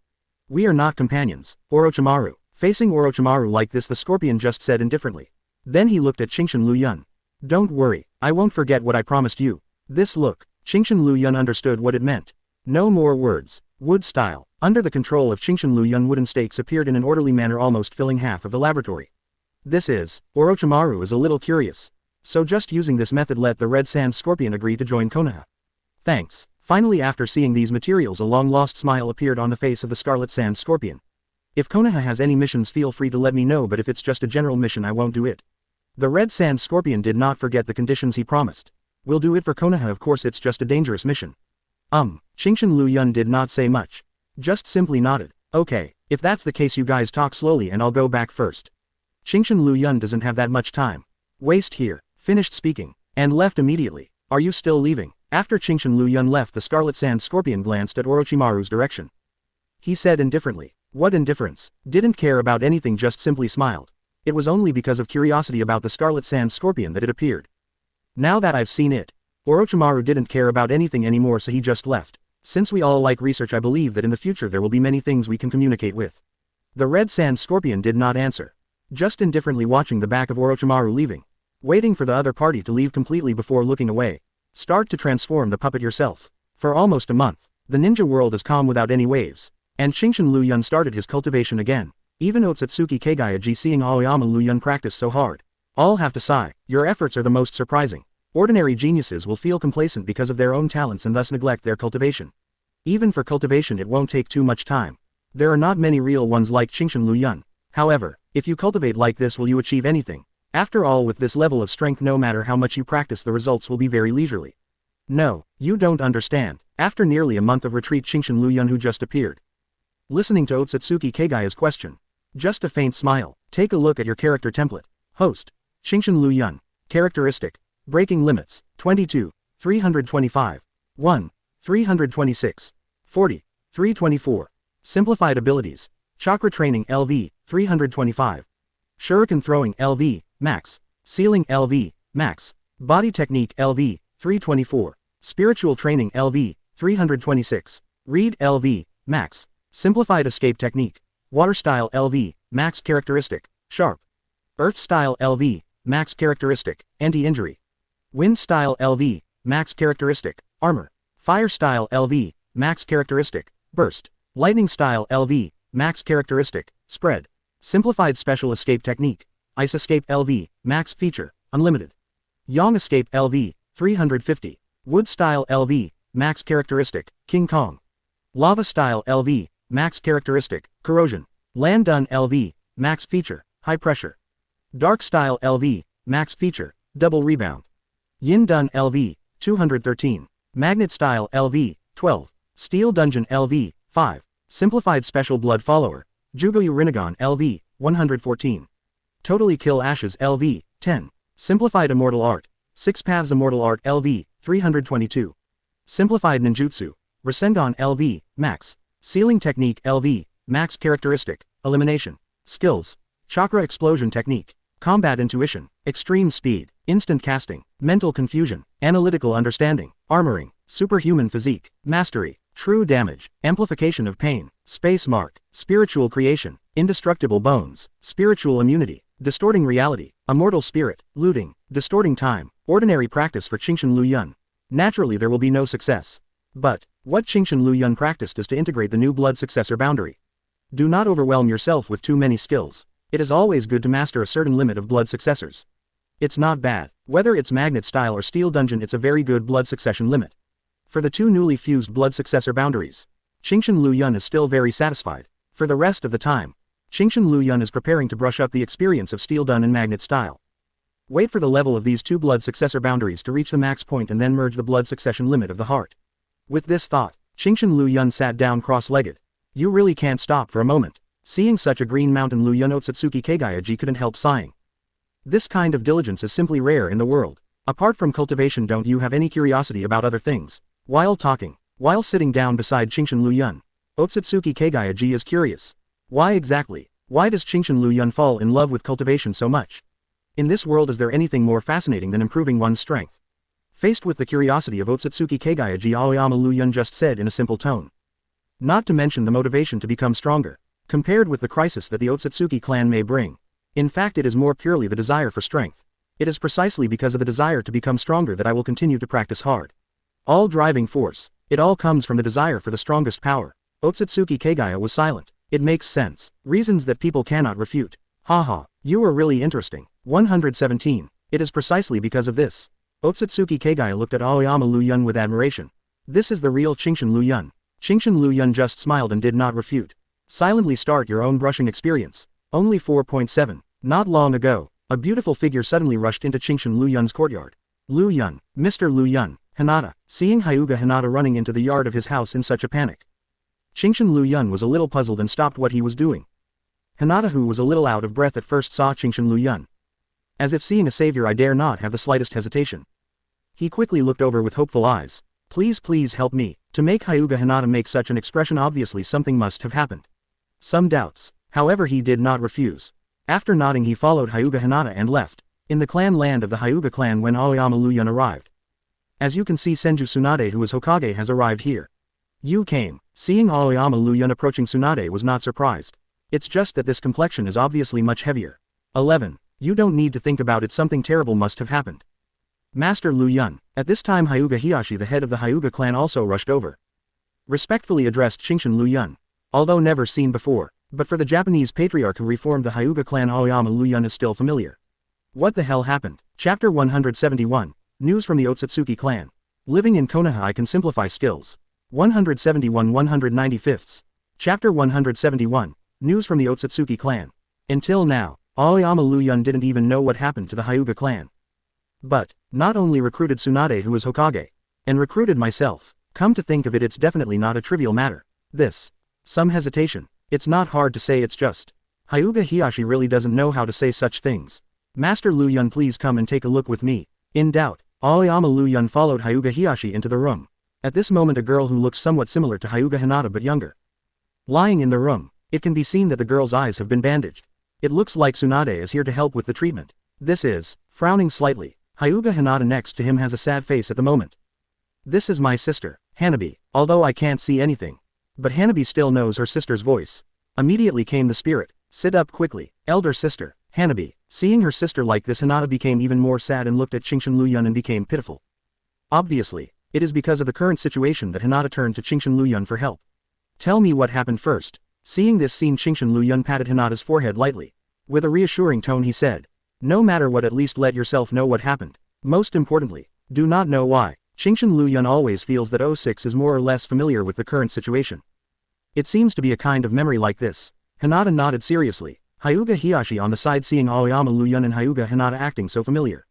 We are not companions, Orochimaru. Facing Orochimaru like this, the Scorpion just said indifferently. Then he looked at Qingshan Liu Yun. Don't worry, I won't forget what I promised you. This look. Qingshan Liu Yun understood what it meant. No more words. Wood style. Under the control of Qingshan Liu Yun, wooden stakes appeared in an orderly manner, almost filling half of the laboratory. Orochimaru is a little curious. So just using this method, let the Red Sand Scorpion agree to join Konoha. Thanks. Finally, after seeing these materials, a long-lost smile appeared on the face of the Scarlet Sand Scorpion. If Konoha has any missions, feel free to let me know, but if it's just a general mission, I won't do it. The Red Sand Scorpion did not forget the conditions he promised. We'll do it for Konoha, of course, it's just a dangerous mission. Qingshan Liu Yun did not say much. Just simply nodded. Okay, if that's the case, you guys talk slowly and I'll go back first. Qingshan Liu Yun doesn't have that much time. Waste here. Finished speaking. And left immediately. Are you still leaving? After Qingshan Liu Yun left, the Scarlet Sand Scorpion glanced at Orochimaru's direction. He said indifferently. What indifference? Didn't care about anything, just simply smiled. It was only because of curiosity about the Scarlet Sand Scorpion that it appeared. Now that I've seen it. Orochimaru didn't care about anything anymore, so he just left. Since we all like research, I believe that in the future there will be many things we can communicate with. The red sand scorpion did not answer. Just indifferently watching the back of Orochimaru leaving. Waiting for the other party to leave completely before looking away. Start to transform the puppet yourself. For almost a month, the ninja world is calm without any waves. And Shingshin Liu Yun started his cultivation again. Even Otsutsuki Kagayaji seeing Aoyama Liu Yun practice so hard. All have to sigh, your efforts are the most surprising. Ordinary geniuses will feel complacent because of their own talents and thus neglect their cultivation. Even for cultivation it won't take too much time. There are not many real ones like Shingshin Liu Yun. However, if you cultivate like this will you achieve anything? After all with this level of strength no matter how much you practice the results will be very leisurely. No, you don't understand. After nearly a month of retreat Shingshin Liu Yun who just appeared. Listening to Otsutsuki Kagaya's question. Just a faint smile. Take a look at your character template. Host. Shingshin Liu Yun. Characteristic. Breaking limits. 22. 325. 1. 326. 40. 324. Simplified abilities. Chakra training LV. 325. Shuriken throwing LV. Max. Sealing LV. Max. Body technique LV. 324. Spiritual training LV. 326. Read LV. Max. Simplified escape technique. Water style LV. Max characteristic. Sharp. Earth style LV. Max characteristic. Anti-injury. Wind style LV. Max characteristic. Armor. Fire style LV. Max characteristic. Burst. Lightning style LV. Max characteristic. Spread. Simplified special escape technique. Ice escape LV. Max feature. Unlimited. Yang escape LV. 350. Wood style LV. Max characteristic. King Kong. Lava style LV. Max characteristic. Corrosion. Land done LV. Max feature. High pressure. Dark style LV. Max feature. Double rebound. Yin done LV. 213. Magnet style LV. 12. Steel dungeon LV. 5. Simplified special blood follower. Jugoyu Rinnegan LV. 114. Totally kill ashes LV. 10. Simplified immortal art. 6 paths immortal art LV. 322. Simplified ninjutsu. Rasengan LV. Max. Sealing technique LV. Max characteristic. Elimination. Skills. Chakra explosion technique. Combat intuition. Extreme speed. Instant casting. Mental confusion. Analytical understanding. Armoring. Superhuman physique. Mastery. True damage. Amplification of pain. Space mark. Spiritual creation. Indestructible bones. Spiritual immunity. Distorting reality. Immortal spirit. Looting. Distorting time. Ordinary practice for Shingshin Liu Yun. Naturally there will be no success. But, what Shingshin Liu Yun practiced is to integrate the new blood successor boundary. Do not overwhelm yourself with too many skills. It is always good to master a certain limit of blood successors. It's not bad. Whether it's magnet style or steel dungeon it's a very good blood succession limit. For the two newly fused blood successor boundaries, Shingshin Liu Yun is still very satisfied. For the rest of the time, Shingshin Liu Yun is preparing to brush up the experience of steel dun and magnet style. Wait for the level of these two blood successor boundaries to reach the max point and then merge the blood succession limit of the heart. With this thought, Shingshin Liu Yun sat down cross-legged. You really can't stop for a moment. Seeing such a green mountain Liu Yun Otsutsuki Kagayaji couldn't help sighing. This kind of diligence is simply rare in the world. Apart from cultivation don't you have any curiosity about other things? While sitting down beside Shingshin Liu Yun, Otsutsuki Kagayaji is curious. Why exactly? Why does Shingshin Liu Yun fall in love with cultivation so much? In this world is there anything more fascinating than improving one's strength? Faced with the curiosity of Otsutsuki Kagayaji Aoyama Liu Yun just said in a simple tone. Not to mention the motivation to become stronger, compared with the crisis that the Otsutsuki clan may bring. In fact it is more purely the desire for strength. It is precisely because of the desire to become stronger that I will continue to practice hard. All driving force, it all comes from the desire for the strongest power. Otsutsuki Kagaya was silent. It makes sense. Reasons that people cannot refute. Haha, you are really interesting. 117. It is precisely because of this. Otsutsuki Kagaya looked at Aoyama Liu Yun with admiration. This is the real Shingshin Liu Yun. Shingshin Liu Yun just smiled and did not refute. Silently start your own brushing experience. Only 4.7. Not long ago, a beautiful figure suddenly rushed into Shingshin Liu Yun's courtyard. Liu Yun, Mr. Liu Yun, Hinata, seeing Hyuga Hinata running into the yard of his house in such a panic. Shingshin Liu Yun was a little puzzled and stopped what he was doing. Hinata who was a little out of breath at first saw Shingshin Liu Yun. As if seeing a savior I dare not have the slightest hesitation. He quickly looked over with hopeful eyes. Please help me. To make Hyuga Hinata make such an expression obviously something must have happened. Some doubts. However he did not refuse. After nodding he followed Hyuga Hinata and left. In the clan land of the Hyuga clan when Aoyama Liu Yun arrived. As you can see Senju Tsunade who is Hokage has arrived here. You came. Seeing Aoyama Liu Yun approaching Tsunade was not surprised. It's just that this complexion is obviously much heavier. 11. You don't need to think about it, something terrible must have happened. Master Liu Yun. At this time Hyuga Hiyashi, the head of the Hyuga clan, also rushed over. Respectfully addressed Shingshin Liu Yun. Although never seen before, but for the Japanese patriarch who reformed the Hyuga clan, Aoyama Liu Yun is still familiar. What the hell happened? Chapter 171. News from the Otsutsuki clan. Living in Konoha, I can simplify skills. 171 195. Chapter 171. News from the Otsutsuki clan. Until now, Aoyama Liu Yun didn't even know what happened to the Hyuga clan. But, not only recruited Tsunade, who is Hokage, and recruited myself. Come to think of it, it's definitely not a trivial matter. This. Some hesitation. It's not hard to say, it's just. Hyuga Hiyashi really doesn't know how to say such things. Master Liu Yun, please come and take a look with me. In doubt, Aoyama Liu Yun followed Hyuga Hiyashi into the room. At this moment a girl who looks somewhat similar to Hyuga Hinata but younger. Lying in the room, it can be seen that the girl's eyes have been bandaged. It looks like Tsunade is here to help with the treatment. This is, frowning slightly, Hyuga Hinata next to him has a sad face at the moment. This is my sister, Hanabi, although I can't see anything. But Hanabi still knows her sister's voice. Immediately came the spirit. Sit up quickly, elder sister, Hanabi. Seeing her sister like this, Hinata became even more sad and looked at Shingshin Liu Yun and became pitiful. Obviously, it is because of the current situation that Hinata turned to Shingshin Liu Yun for help. Tell me what happened first. Seeing this scene, Shingshin Liu Yun patted Hinata's forehead lightly. With a reassuring tone he said, no matter what, at least let yourself know what happened. Most importantly, do not know why. Shingshin Liu Yun always feels that 06 is more or less familiar with the current situation. It seems to be a kind of memory like this. Hinata nodded seriously. Hyuga Hiyashi on the side, seeing Aoyama Liu Yun and Hyuga Hinata acting so familiar.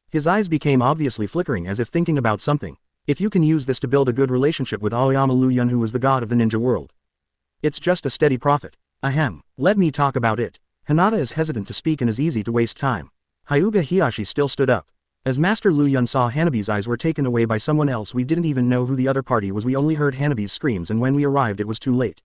His eyes became obviously flickering as if thinking about something. If you can use this to build a good relationship with Aoyama Liu Yun, who is the god of the ninja world, it's just a steady profit. Ahem, let me talk about it. Hinata is hesitant to speak and is easy to waste time. Hyuga Hiyashi still stood up. As Master Liu Yun saw Hanabi's eyes were taken away by someone else, we didn't even know who the other party was, we only heard Hanabi's screams, and when we arrived it was too late.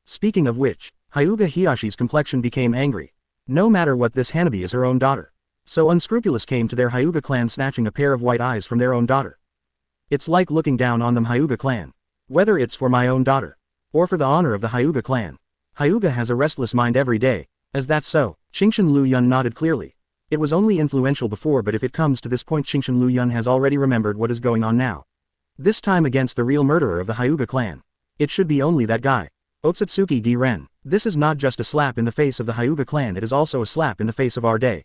Speaking of which, Hyuga Hiyashi's complexion became angry. No matter what, this Hanabi is her own daughter. So unscrupulous came to their Hyuga clan, snatching a pair of white eyes from their own daughter. It's like looking down on them, Hyuga clan. Whether it's for my own daughter, or for the honor of the Hyuga clan. Hyuga has a restless mind every day. Is that so? Shingshin Liu Yun nodded clearly. It was only influential before, but if it comes to this point, Shingshin Liu Yun has already remembered what is going on now. This time against the real murderer of the Hyuga clan. It should be only that guy. Otsutsuki Giren. This is not just a slap in the face of the Hyuga clan, it is also a slap in the face of our day.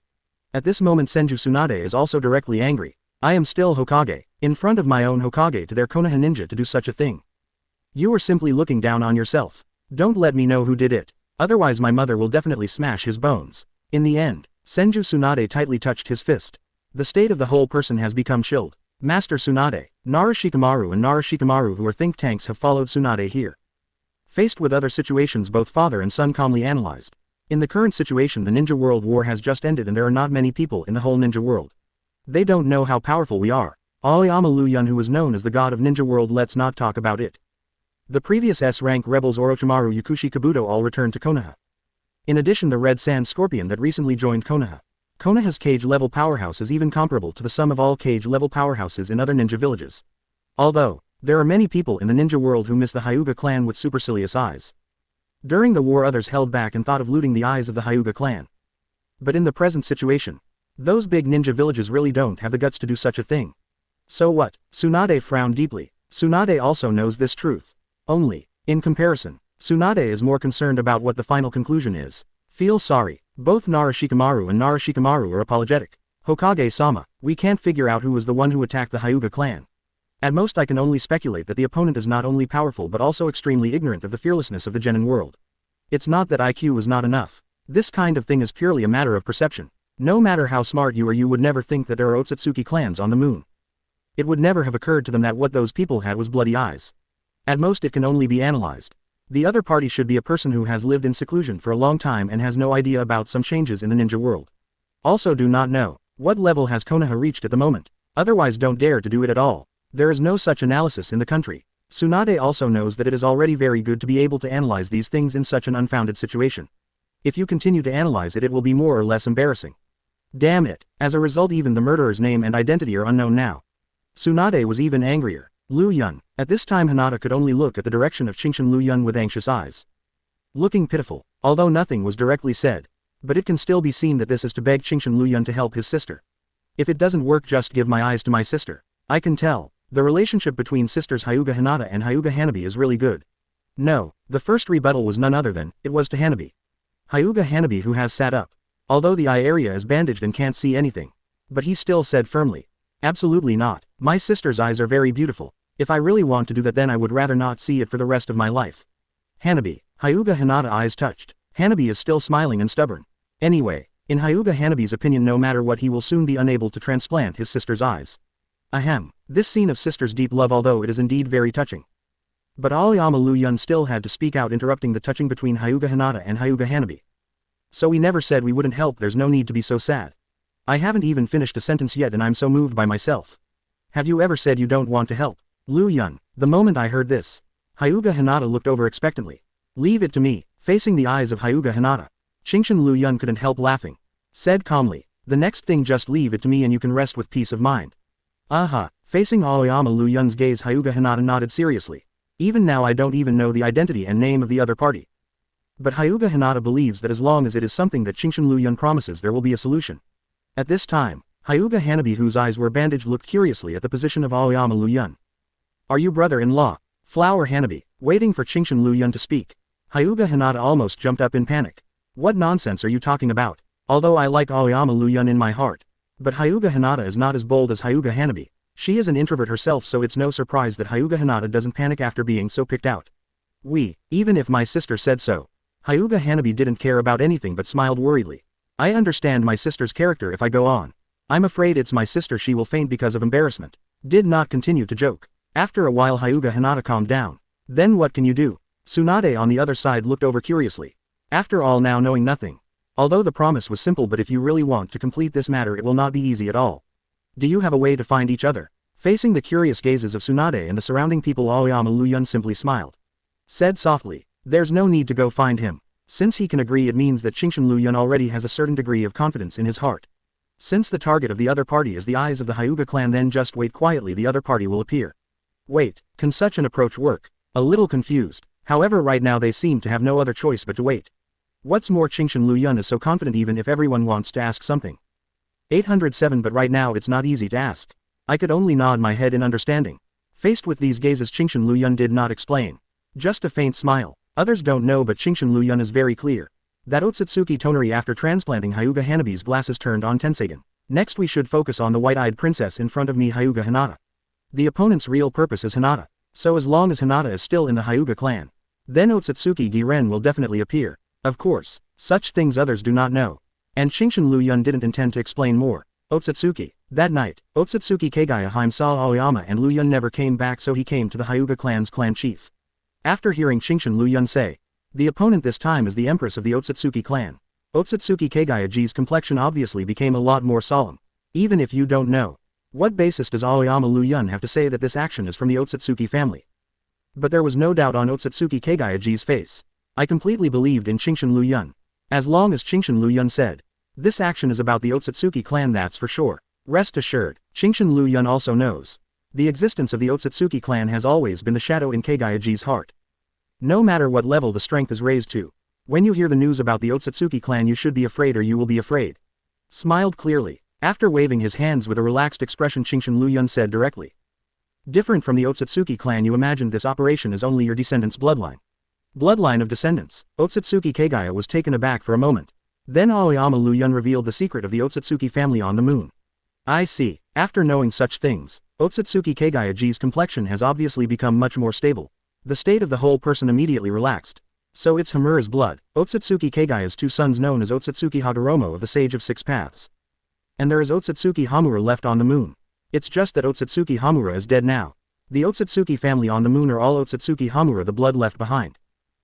At this moment Senju Tsunade is also directly angry. I am still Hokage, in front of my own Hokage, to their Konoha ninja to do such a thing. You are simply looking down on yourself. Don't let me know who did it. Otherwise my mother will definitely smash his bones. In the end, Senju Tsunade tightly touched his fist. The state of the whole person has become chilled. Master Tsunade, Narashikamaru and Narashikamaru, who are think tanks, have followed Tsunade here. Faced with other situations, both father and son calmly analyzed. In the current situation, the ninja world war has just ended and there are not many people in the whole ninja world. They don't know how powerful we are. Aoyama Liu Yun, who is known as the god of ninja world, let's not talk about it. The previous S-rank rebels Orochimaru, Yukushi, Kabuto all returned to Konoha. In addition, the Red Sand Scorpion that recently joined Konoha. Konoha's cage-level powerhouse is even comparable to the sum of all cage-level powerhouses in other ninja villages. Although, there are many people in the ninja world who miss the Hyuga clan with supercilious eyes. During the war others held back and thought of looting the eyes of the Hyuga clan. But in the present situation, those big ninja villages really don't have the guts to do such a thing. So what? Tsunade frowned deeply. Tsunade also knows this truth. Only, in comparison, Tsunade is more concerned about what the final conclusion is. Feel sorry. Both Narashikamaru and Narashikamaru are apologetic. Hokage-sama, we can't figure out who was the one who attacked the Hyuga clan. At most I can only speculate that the opponent is not only powerful but also extremely ignorant of the fearlessness of the genin world. It's not that IQ is not enough. This kind of thing is purely a matter of perception. No matter how smart you are, you would never think that there are Otsutsuki clans on the moon. It would never have occurred to them that what those people had was bloody eyes. At most it can only be analyzed. The other party should be a person who has lived in seclusion for a long time and has no idea about some changes in the ninja world. Also do not know, what level has Konoha reached at the moment. Otherwise don't dare to do it at all. There is no such analysis in the country. Tsunade also knows that it is already very good to be able to analyze these things in such an unfounded situation. If you continue to analyze it, it will be more or less embarrassing. Damn it. As a result, even the murderer's name and identity are unknown now. Tsunade was even angrier. Liu Yun. At this time Hinata could only look at the direction of Shingshin Liu Yun with anxious eyes. looking pitiful, although nothing was directly said. But it can still be seen that this is to beg Liu Yun to help his sister. If it doesn't work, just give my eyes to my sister. I can tell. The relationship between sisters Hyuga Hinata and Hyuga Hanabi is really good. No, the first rebuttal was none other than, it was to Hanabi. Hyuga Hanabi, who has sat up. Although the eye area is bandaged and can't see anything. But he still said firmly. Absolutely not. My sister's eyes are very beautiful. If I really want to do that, then I would rather not see it for the rest of my life. Hanabi. Hyuga Hinata eyes touched. Hanabi is still smiling and stubborn. Anyway, in Hyuga Hanabi's opinion, no matter what, he will soon be unable to transplant his sister's eyes. Ahem. This scene of sisters' deep love, although it is indeed very touching. But Aoyama Liu Yun still had to speak out, interrupting the touching between Hyuga Hinata and Hyuga Hanabi. So we never said we wouldn't help. There's no need to be so sad. I haven't even finished a sentence yet and I'm so moved by myself. Have you ever said you don't want to help? Liu Yun. The moment I heard this, Hyuga Hinata looked over expectantly. Leave it to me. Facing the eyes of Hyuga Hinata, Liu Yun couldn't help laughing. Said calmly, the next thing, just leave it to me and you can rest with peace of mind. Aha. Facing Aoyama Liu Yun's gaze, Hyuga Hinata nodded seriously. Even now I don't even know the identity and name of the other party. But Hyuga Hinata believes that as long as it is something that Liu Yun promises, there will be a solution. At this time, Hyuga Hanabi, whose eyes were bandaged, looked curiously at the position of Aoyama Liu Yun. Are you brother-in-law? Flower Hanabi. Waiting for Liu Yun to speak, Hyuga Hinata almost jumped up in panic. What nonsense are you talking about? Although I like Aoyama Liu Yun in my heart. But Hyuga Hinata is not as bold as Hyuga Hanabi. She is an introvert herself, so it's no surprise that Hyuga Hinata doesn't panic after being so picked out. Even if my sister said so. Hyuga Hanabi didn't care about anything but smiled worriedly. I understand my sister's character. If I go on, I'm afraid it's my sister. She will faint because of embarrassment. Did not continue to joke. After a while, Hyuga Hinata calmed down. Then what can you do? Tsunade on the other side looked over curiously. After all, now knowing nothing. Although the promise was simple, but if you really want to complete this matter, it will not be easy at all. Do you have a way to find each other? Facing the curious gazes of Tsunade and the surrounding people, Aoyama Liu Yun simply smiled. Said softly, there's no need to go find him. Since he can agree, it means that Liu Yun already has a certain degree of confidence in his heart. Since the target of the other party is the eyes of the Hyuga clan, then just wait quietly, the other party will appear. Wait, can such an approach work? A little confused. However, right now they seem to have no other choice but to wait. What's more, Liu Yun is so confident even if everyone wants to ask something. 807. But right now it's not easy to ask. I could only nod my head in understanding. Faced with these gazes, Liu Yun did not explain. Just a faint smile. Others don't know, but Liu Yun is very clear. That Otsutsuki Tonari, after transplanting Hyuga Hanabi's glasses, turned on Tensagen. Next we should focus on the white-eyed princess in front of me, Hyuga Hinata. The opponent's real purpose is Hinata. So as long as Hinata is still in the Hyuga clan, then Otsutsuki Giren will definitely appear. Of course, such things others do not know. And Liu Yun didn't intend to explain more. Otsutsuki. That night, Otsutsuki Kagaya saw Aoyama and Liu Yun never came back, so he came to the Hyuga clan's clan chief. After hearing Liu Yun say, the opponent this time is the empress of the Otsutsuki clan, Otsutsuki Kagaya's complexion obviously became a lot more solemn. Even if you don't know, what basis does Aoyama Liu Yun have to say that this action is from the Otsutsuki family? But there was no doubt on Otsutsuki Kagaya's face. I completely believed in Liu Yun. As long as Liu Yun said, this action is about the Otsutsuki clan, that's for sure. Rest assured, Liu Yun also knows. The existence of the Otsutsuki clan has always been the shadow in Kagaya's heart. No matter what level the strength is raised to, when you hear the news about the Otsutsuki clan, you should be afraid, or you will be afraid. Smiled clearly. After waving his hands with a relaxed expression, Liu Yun said directly. Different from the Otsutsuki clan, you imagined this operation is only your descendants' bloodline. Bloodline of descendants. Otsutsuki Kagaya was taken aback for a moment. Then Aoyama Liu Yun revealed the secret of the Otsutsuki family on the moon. I see. After knowing such things, Otsutsuki Kagaya's complexion has obviously become much more stable. The state of the whole person immediately relaxed. So it's Hamura's blood. Otsutsuki Kagaya's two sons, known as Otsutsuki Hagoromo of the Sage of Six Paths. And there is Otsutsuki Hamura left on the moon. It's just that Otsutsuki Hamura is dead now. The Otsutsuki family on the moon are all Otsutsuki Hamura, the blood left behind.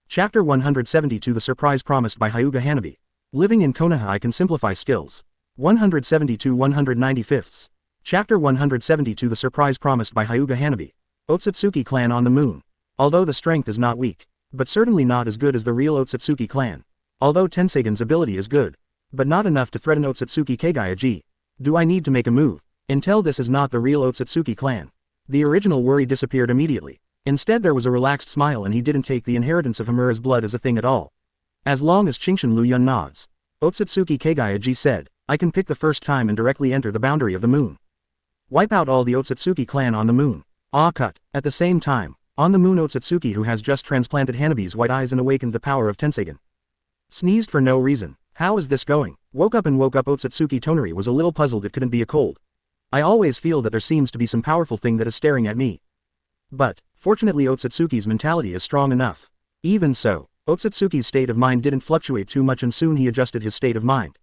Chapter 172, The Surprise Promised by Hyuga Hanabi. Living in Konoha, I can simplify skills. 172-195. Chapter 172, The Surprise Promised by Hyuga Hanabi. Otsutsuki clan on the moon. Although the strength is not weak, but certainly not as good as the real Otsutsuki clan. Although Tensagen's ability is good, but not enough to threaten Otsutsuki Kagaya. Do I need to make a move? Until this is not the real Otsutsuki clan. The original worry disappeared immediately. Instead there was a relaxed smile, and he didn't take the inheritance of Hamura's blood as a thing at all. As long as Liu Yun nods. Otsutsuki Kagayaji said, I can pick the first time and directly enter the boundary of the moon. Wipe out all the Otsutsuki clan on the moon. Ah cut. At the same time, on the moon Otsutsuki, who has just transplanted Hanabi's white eyes and awakened the power of Tensegan, sneezed for no reason. How is this going? Woke up Otsutsuki Tonari was a little puzzled. It couldn't be a cold. I always feel that there seems to be some powerful thing that is staring at me. But, fortunately Otsutsuki's mentality is strong enough. Even so, Otsutsuki's state of mind didn't fluctuate too much and soon he adjusted his state of mind.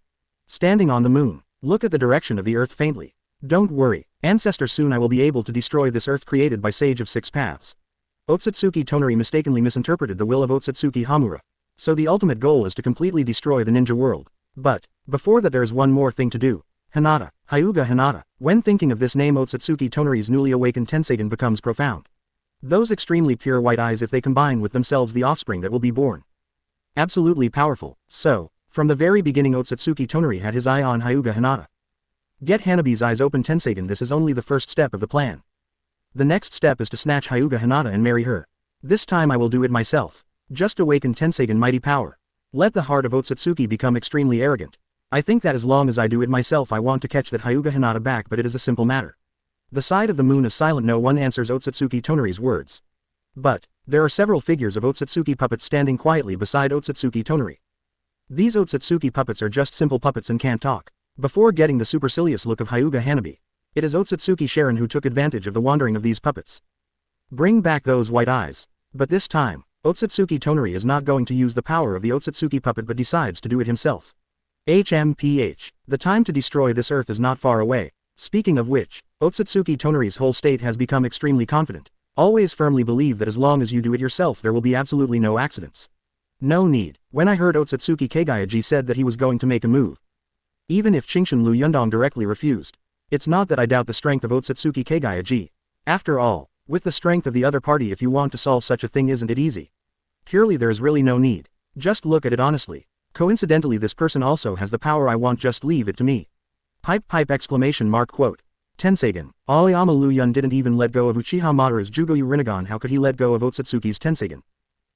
Standing on the moon, look at the direction of the earth faintly. Don't worry, ancestor, soon I will be able to destroy this earth created by Sage of Six Paths. Otsutsuki Tonari mistakenly misinterpreted the will of Otsutsuki Hamura. So the ultimate goal is to completely destroy the ninja world. But, before that there is one more thing to do. Hinata, Hyuga Hinata. When thinking of this name Otsutsuki Tonari's newly awakened Tensegan becomes profound. Those extremely pure white eyes, if they combine with themselves the offspring that will be born. Absolutely powerful. So, from the very beginning Otsutsuki Tonari had his eye on Hyuga Hinata. Get Hanabi's eyes open Tensegan. This is only the first step of the plan. The next step is to snatch Hyuga Hinata and marry her. This time I will do it myself. Just awaken Tensegan mighty power. Let the heart of Otsutsuki become extremely arrogant. I think that as long as I do it myself I want to catch that Hyuga Hinata back, but it is a simple matter. The side of the moon is silent. No one answers Otsutsuki Tonari's words. But, there are several figures of Otsutsuki puppets standing quietly beside Otsutsuki Tonari. These Otsutsuki puppets are just simple puppets and can't talk. Before getting the supercilious look of Hyuga Hanabi, it is Otsutsuki Sharon who took advantage of the wandering of these puppets. Bring back those white eyes. But this time, Otsutsuki Tonari is not going to use the power of the Otsutsuki puppet but decides to do it himself. HMPH. The time to destroy this earth is not far away. Speaking of which, Otsutsuki Tonari's whole state has become extremely confident. Always firmly believe that as long as you do it yourself there will be absolutely no accidents. No need. When I heard Otsutsuki Kagayaji said that he was going to make a move, even if Liu Yun directly refused, it's not that I doubt the strength of Otsutsuki Kagayaji. After all, with the strength of the other party, if you want to solve such a thing, isn't it easy? Purely there is really no need. Just look at it honestly. Coincidentally this person also has the power I want, just leave it to me. Pipe exclamation mark quote. Tensegan. Aoyama Liu Yun didn't even let go of Uchiha Madara's Jugoyu Rinnegan. How could he let go of Otsutsuki's Tensegan?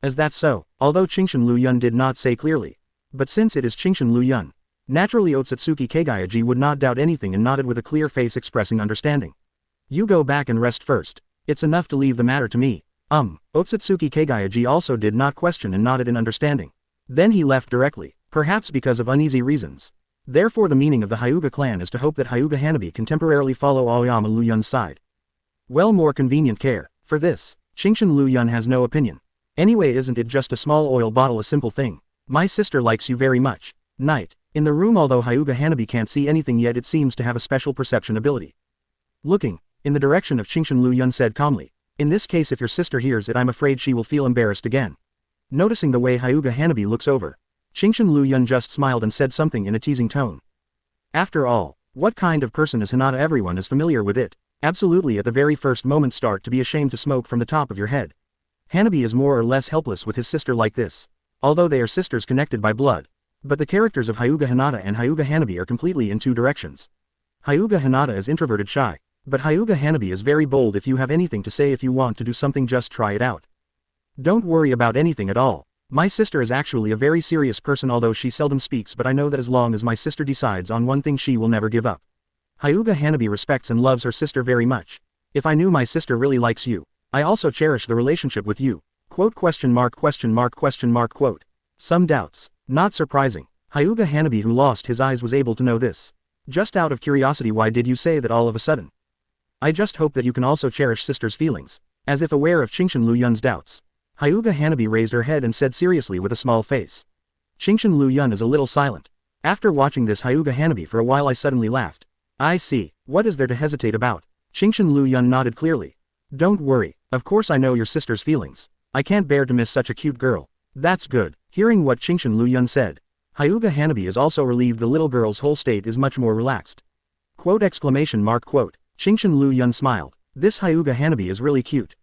As that's so, although Liu Yun did not say clearly. But since it is Liu Yun, naturally Otsutsuki Kagayaji would not doubt anything and nodded with a clear face expressing understanding. You go back and rest first. It's enough to leave the matter to me. Otsutsuki Kagayaji also did not question and nodded in understanding. Then he left directly, perhaps because of uneasy reasons. Therefore the meaning of the Hyuga clan is to hope that Hyuga Hanabi can temporarily follow Aoyama Liu Yun's side. Well, more convenient care. For this, Liu Yun has no opinion. Anyway, isn't it just a small oil bottle, a simple thing? My sister likes you very much. Night. In the room, although Hyuga Hanabi can't see anything yet, it seems to have a special perception ability. Looking in the direction of Liu Yun said calmly, in this case if your sister hears it I'm afraid she will feel embarrassed again. Noticing the way Hyuga Hanabi looks over, Liu Yun just smiled and said something in a teasing tone. After all, what kind of person is Hinata? Everyone is familiar with it. Absolutely, at the very first moment start to be ashamed to smoke from the top of your head. Hanabi is more or less helpless with his sister like this. Although they are sisters connected by blood. But the characters of Hyuga Hinata and Hyuga Hanabi are completely in two directions. Hyuga Hinata is introverted shy. But Hyuga Hanabi is very bold. If you have anything to say, if you want to do something, just try it out. Don't worry about anything at all. My sister is actually a very serious person, although she seldom speaks, but I know that as long as my sister decides on one thing she will never give up. Hyuga Hanabi respects and loves her sister very much. If I knew my sister really likes you, I also cherish the relationship with you. Quote question mark quote. Some doubts. Not surprising. Hyuga Hanabi, who lost his eyes, was able to know this. Just out of curiosity, why did you say that all of a sudden? I just hope that you can also cherish sister's feelings. As if aware of Liu Yun's doubts, Hyuga Hanabi raised her head and said seriously with a small face. Liu Yun is a little silent. After watching this Hyuga Hanabi for a while, I suddenly laughed. I see. What is there to hesitate about? Liu Yun nodded clearly. Don't worry, of course I know your sister's feelings. I can't bear to miss such a cute girl. That's good. Hearing what Liu Yun said, Hyuga Hanabi is also relieved. The little girl's whole state is much more relaxed. Quote exclamation mark quote. Liu Yun smiled. This Hyuga Hanabi is really cute.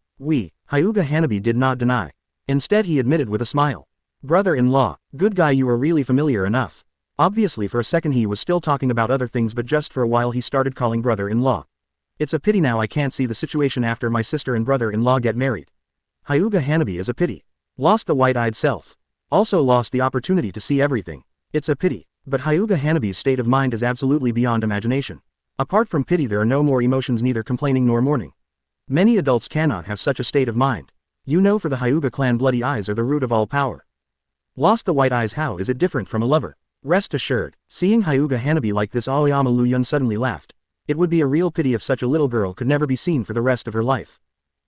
Hyuga Hanabi did not deny. Instead he admitted with a smile. Brother-in-law, good guy, you are really familiar enough. Obviously for a second he was still talking about other things, but just for a while he started calling brother-in-law. It's a pity now I can't see the situation after my sister and brother-in-law get married. Hyuga Hanabi is a pity. Lost the white-eyed self. Also lost the opportunity to see everything. It's a pity. But Hyuga Hanabi's state of mind is absolutely beyond imagination. Apart from pity there are no more emotions, neither complaining nor mourning. Many adults cannot have such a state of mind. You know, for the Hyuga clan, bloody eyes are the root of all power. Lost the white eyes, how is it different from a lover? Rest assured, seeing Hyuga Hanabi like this, Aoyama Liu Yun suddenly laughed. It would be a real pity if such a little girl could never be seen for the rest of her life.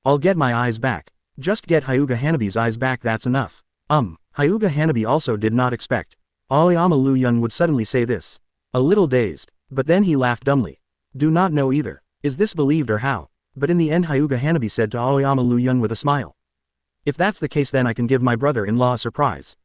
I'll get my eyes back. Just get Hyuga Hanabi's eyes back, that's enough. Hyuga Hanabi also did not expect Aoyama Liu Yun would suddenly say this. A little dazed, but then he laughed dumbly. Do not know either. Is this believed or how? But in the end Hyuga Hanabi said to Aoyama Liu Yun with a smile. If that's the case, then I can give my brother-in-law a surprise.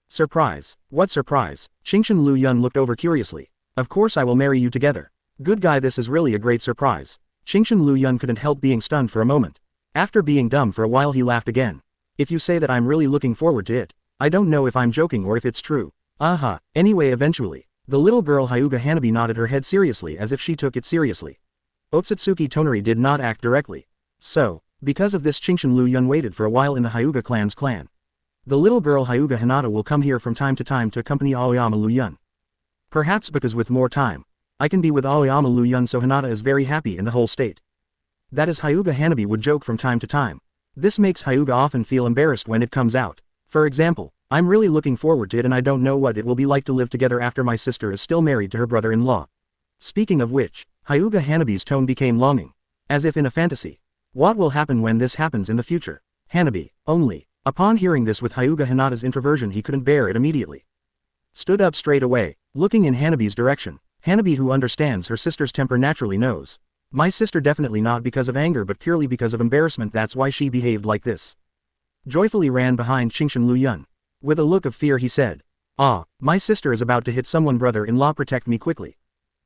Surprise? What surprise? Qingshan Liu Yun looked over curiously. Of course I will marry you together. Good guy, this is really a great surprise. Qingshan Liu Yun couldn't help being stunned for a moment. After being dumb for a while he laughed again. If you say that, I'm really looking forward to it. I don't know if I'm joking or if it's true. Anyway, eventually. The little girl Hyuga Hanabi nodded her head seriously as if she took it seriously. Otsutsuki Tonari did not act directly. So, because of this, Qingshan Liu Yun waited for a while in the Hyuga clan's clan. The little girl Hyuga Hinata will come here from time to time to accompany Aoyama Liu Yun. Perhaps because with more time, I can be with Aoyama Liu Yun, so Hinata is very happy in the whole state. That is, Hyuga Hanabi would joke from time to time. This makes Hyuga often feel embarrassed when it comes out. For example, I'm really looking forward to it and I don't know what it will be like to live together after my sister is still married to her brother-in-law. Speaking of which, Hyuga Hanabi's tone became longing. As if in a fantasy. What will happen when this happens in the future? Hanabi, only. Upon hearing this with Hyuga Hinata's introversion, he couldn't bear it immediately. Stood up straight away, looking in Hanabi's direction. Hanabi, who understands her sister's temper, naturally knows. My sister definitely not because of anger but purely because of embarrassment, that's why she behaved like this. Joyfully ran behind Qingshan Liu Yun. With a look of fear he said. My sister is about to hit someone, brother-in-law, protect me quickly.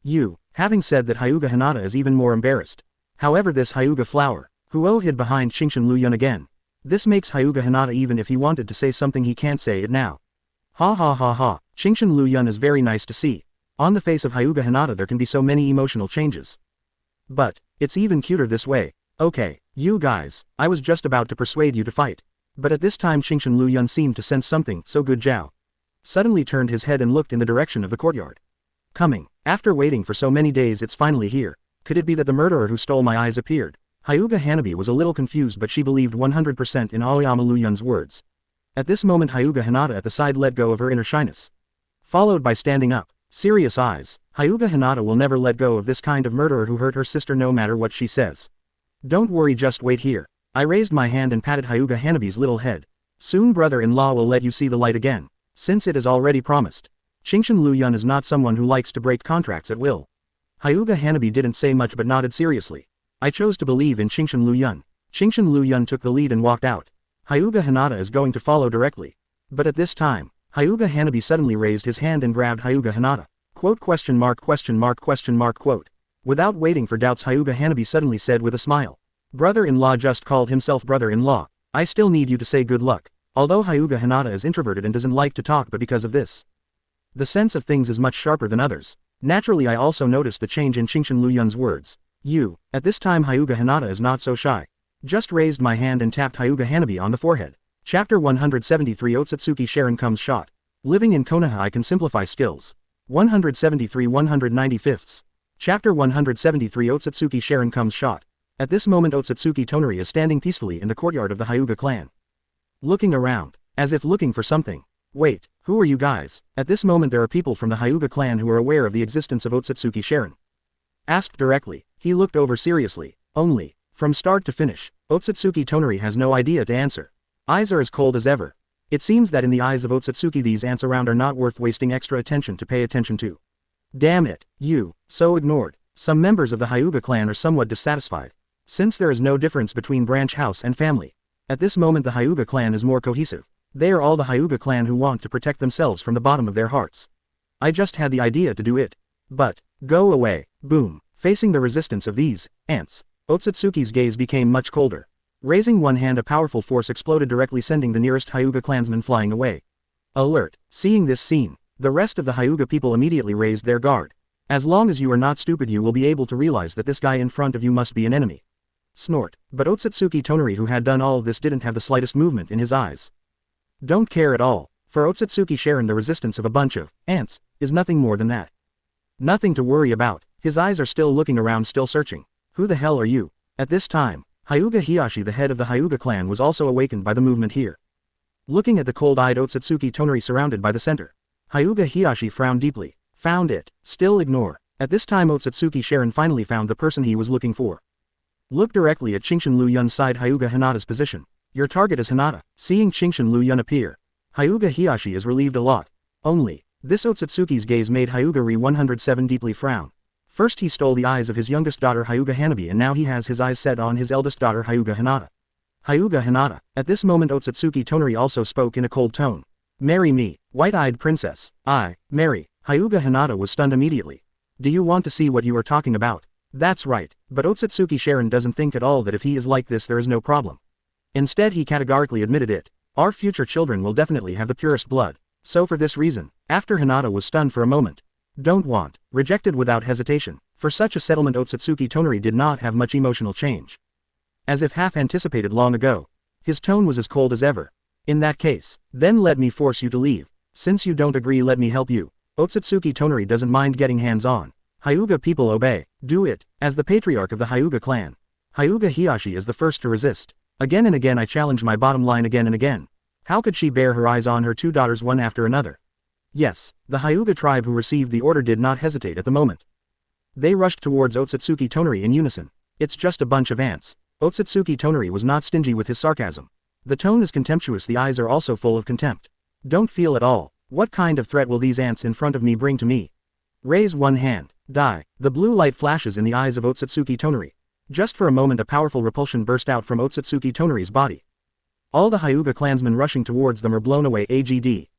You. Having said that, Hyuga Hinata is even more embarrassed. However, this Hyuga flower, Huo, hid behind Qingshan Liu Yun again. This makes Hyuga Hinata, even if he wanted to say something, he can't say it now. Ha ha ha ha. Qingshan Liu Yun is very nice to see. On the face of Hyuga Hinata there can be so many emotional changes. But, it's even cuter this way. Okay, you guys, I was just about to persuade you to fight. But at this time Qingshan Liu Yun seemed to sense something, so good Zhao suddenly turned his head and looked in the direction of the courtyard. Coming, after waiting for so many days, it's finally here. Could it be that the murderer who stole my eyes appeared? Hyuga Hanabi was a little confused, but she believed 100% in Aoyama Liu Yun's words. At this moment Hyuga Hinata at the side let go of her inner shyness. Followed by standing up. Serious eyes. Hyuga Hinata will never let go of this kind of murderer who hurt her sister no matter what she says. Don't worry, just wait here. I raised my hand and patted Hyuga Hanabi's little head. Soon brother-in-law will let you see the light again. Since it is already promised. Qingshan Liu Yun is not someone who likes to break contracts at will. Hyuga Hanabi didn't say much but nodded seriously. I chose to believe in Qingshan Liu Yun. Qingshan Liu Yun took the lead and walked out. Hyuga Hinata is going to follow directly. But at this time, Hyuga Hanabi suddenly raised his hand and grabbed Hyuga Hinata. Quote, question mark, quote. Without waiting for doubts, Hyuga Hanabi suddenly said with a smile. Brother-in-law just called himself brother-in-law. I still need you to say good luck. Although Hyuga Hinata is introverted and doesn't like to talk, but because of this, the sense of things is much sharper than others. Naturally, I also noticed the change in Qingshan Liu Yun's words. At this time Hyuga Hinata is not so shy. Just raised my hand and tapped Hyuga Hanabi on the forehead. Chapter 173 Otsutsuki Sharon comes shot. Living in Konoha I can simplify skills. 173 195. Chapter 173 Otsutsuki Sharon comes shot. At this moment Otsutsuki Tonari is standing peacefully in the courtyard of the Hyuga clan. Looking around, as if looking for something. Wait, who are you guys? At this moment there are people from the Hyuga clan who are aware of the existence of Otsutsuki Sharon. Asked directly, he looked over seriously. Only, from start to finish, Otsutsuki Tonari has no idea to answer. Eyes are as cold as ever. It seems that in the eyes of Otsutsuki these ants around are not worth wasting extra attention to pay attention to. Damn it, so ignored. Some members of the Hyuga clan are somewhat dissatisfied. Since there is no difference between branch house and family. At this moment the Hyuga clan is more cohesive. They are all the Hyuga clan who want to protect themselves from the bottom of their hearts. I just had the idea to do it. But, go away, boom. Facing the resistance of these ants, Otsutsuki's gaze became much colder. Raising one hand, a powerful force exploded directly, sending the nearest Hyuga clansman flying away. Alert. Seeing this scene, the rest of the Hyuga people immediately raised their guard. As long as you are not stupid you will be able to realize that this guy in front of you must be an enemy. Snort. But Otsutsuki Tonari, who had done all of this, didn't have the slightest movement in his eyes. Don't care at all. For Otsutsuki Sharon, the resistance of a bunch of ants is nothing more than that. Nothing to worry about. His eyes are still looking around, still searching. Who the hell are you? At this time, Hyuga Hiyashi, the head of the Hyuga clan, was also awakened by the movement here. Looking at the cold-eyed Otsutsuki Tonari surrounded by the center, Hyuga Hiyashi frowned deeply. Found it. Still ignore. At this time Otsutsuki Sharon finally found the person he was looking for. Look directly at Chingshin Liu Yun's side, Hyuga Hinata's position. Your target is Hinata. Seeing Chingshin Liu Yun appear, Hyuga Hiyashi is relieved a lot. Only, this Otsutsuki's gaze made Hyuga Ri 107 deeply frown. First he stole the eyes of his youngest daughter Hyuga Hanabi, and now he has his eyes set on his eldest daughter Hyuga Hinata. Hyuga Hinata. At this moment Otsutsuki Tonari also spoke in a cold tone. Marry me, white-eyed princess. I, marry. Hyuga Hinata was stunned immediately. Do you want to see what you are talking about? That's right, but Otsutsuki Sharon doesn't think at all that if he is like this there is no problem. Instead he categorically admitted it. Our future children will definitely have the purest blood. So for this reason, after Hinata was stunned for a moment. Don't want, rejected without hesitation. For such a settlement Otsutsuki Tonari did not have much emotional change. As if half anticipated long ago. His tone was as cold as ever. In that case, then let me force you to leave. Since you don't agree, let me help you. Otsutsuki Tonari doesn't mind getting hands-on. Hyuga people obey. Do it. As the patriarch of the Hyuga clan, Hyuga Hiyashi is the first to resist. Again and again I challenge my bottom line again and again. How could she bear her eyes on her two daughters one after another? Yes, the Hyuga tribe who received the order did not hesitate at the moment. They rushed towards Otsutsuki Tonari in unison. It's just a bunch of ants. Otsutsuki Tonari was not stingy with his sarcasm. The tone is contemptuous, the eyes are also full of contempt. Don't feel at all. What kind of threat will these ants in front of me bring to me? Raise one hand. Die. The blue light flashes in the eyes of Otsutsuki Tonari. Just for a moment a powerful repulsion burst out from Otsutsuki Tonari's body. All the Hyuga clansmen rushing towards them are blown away. AGD.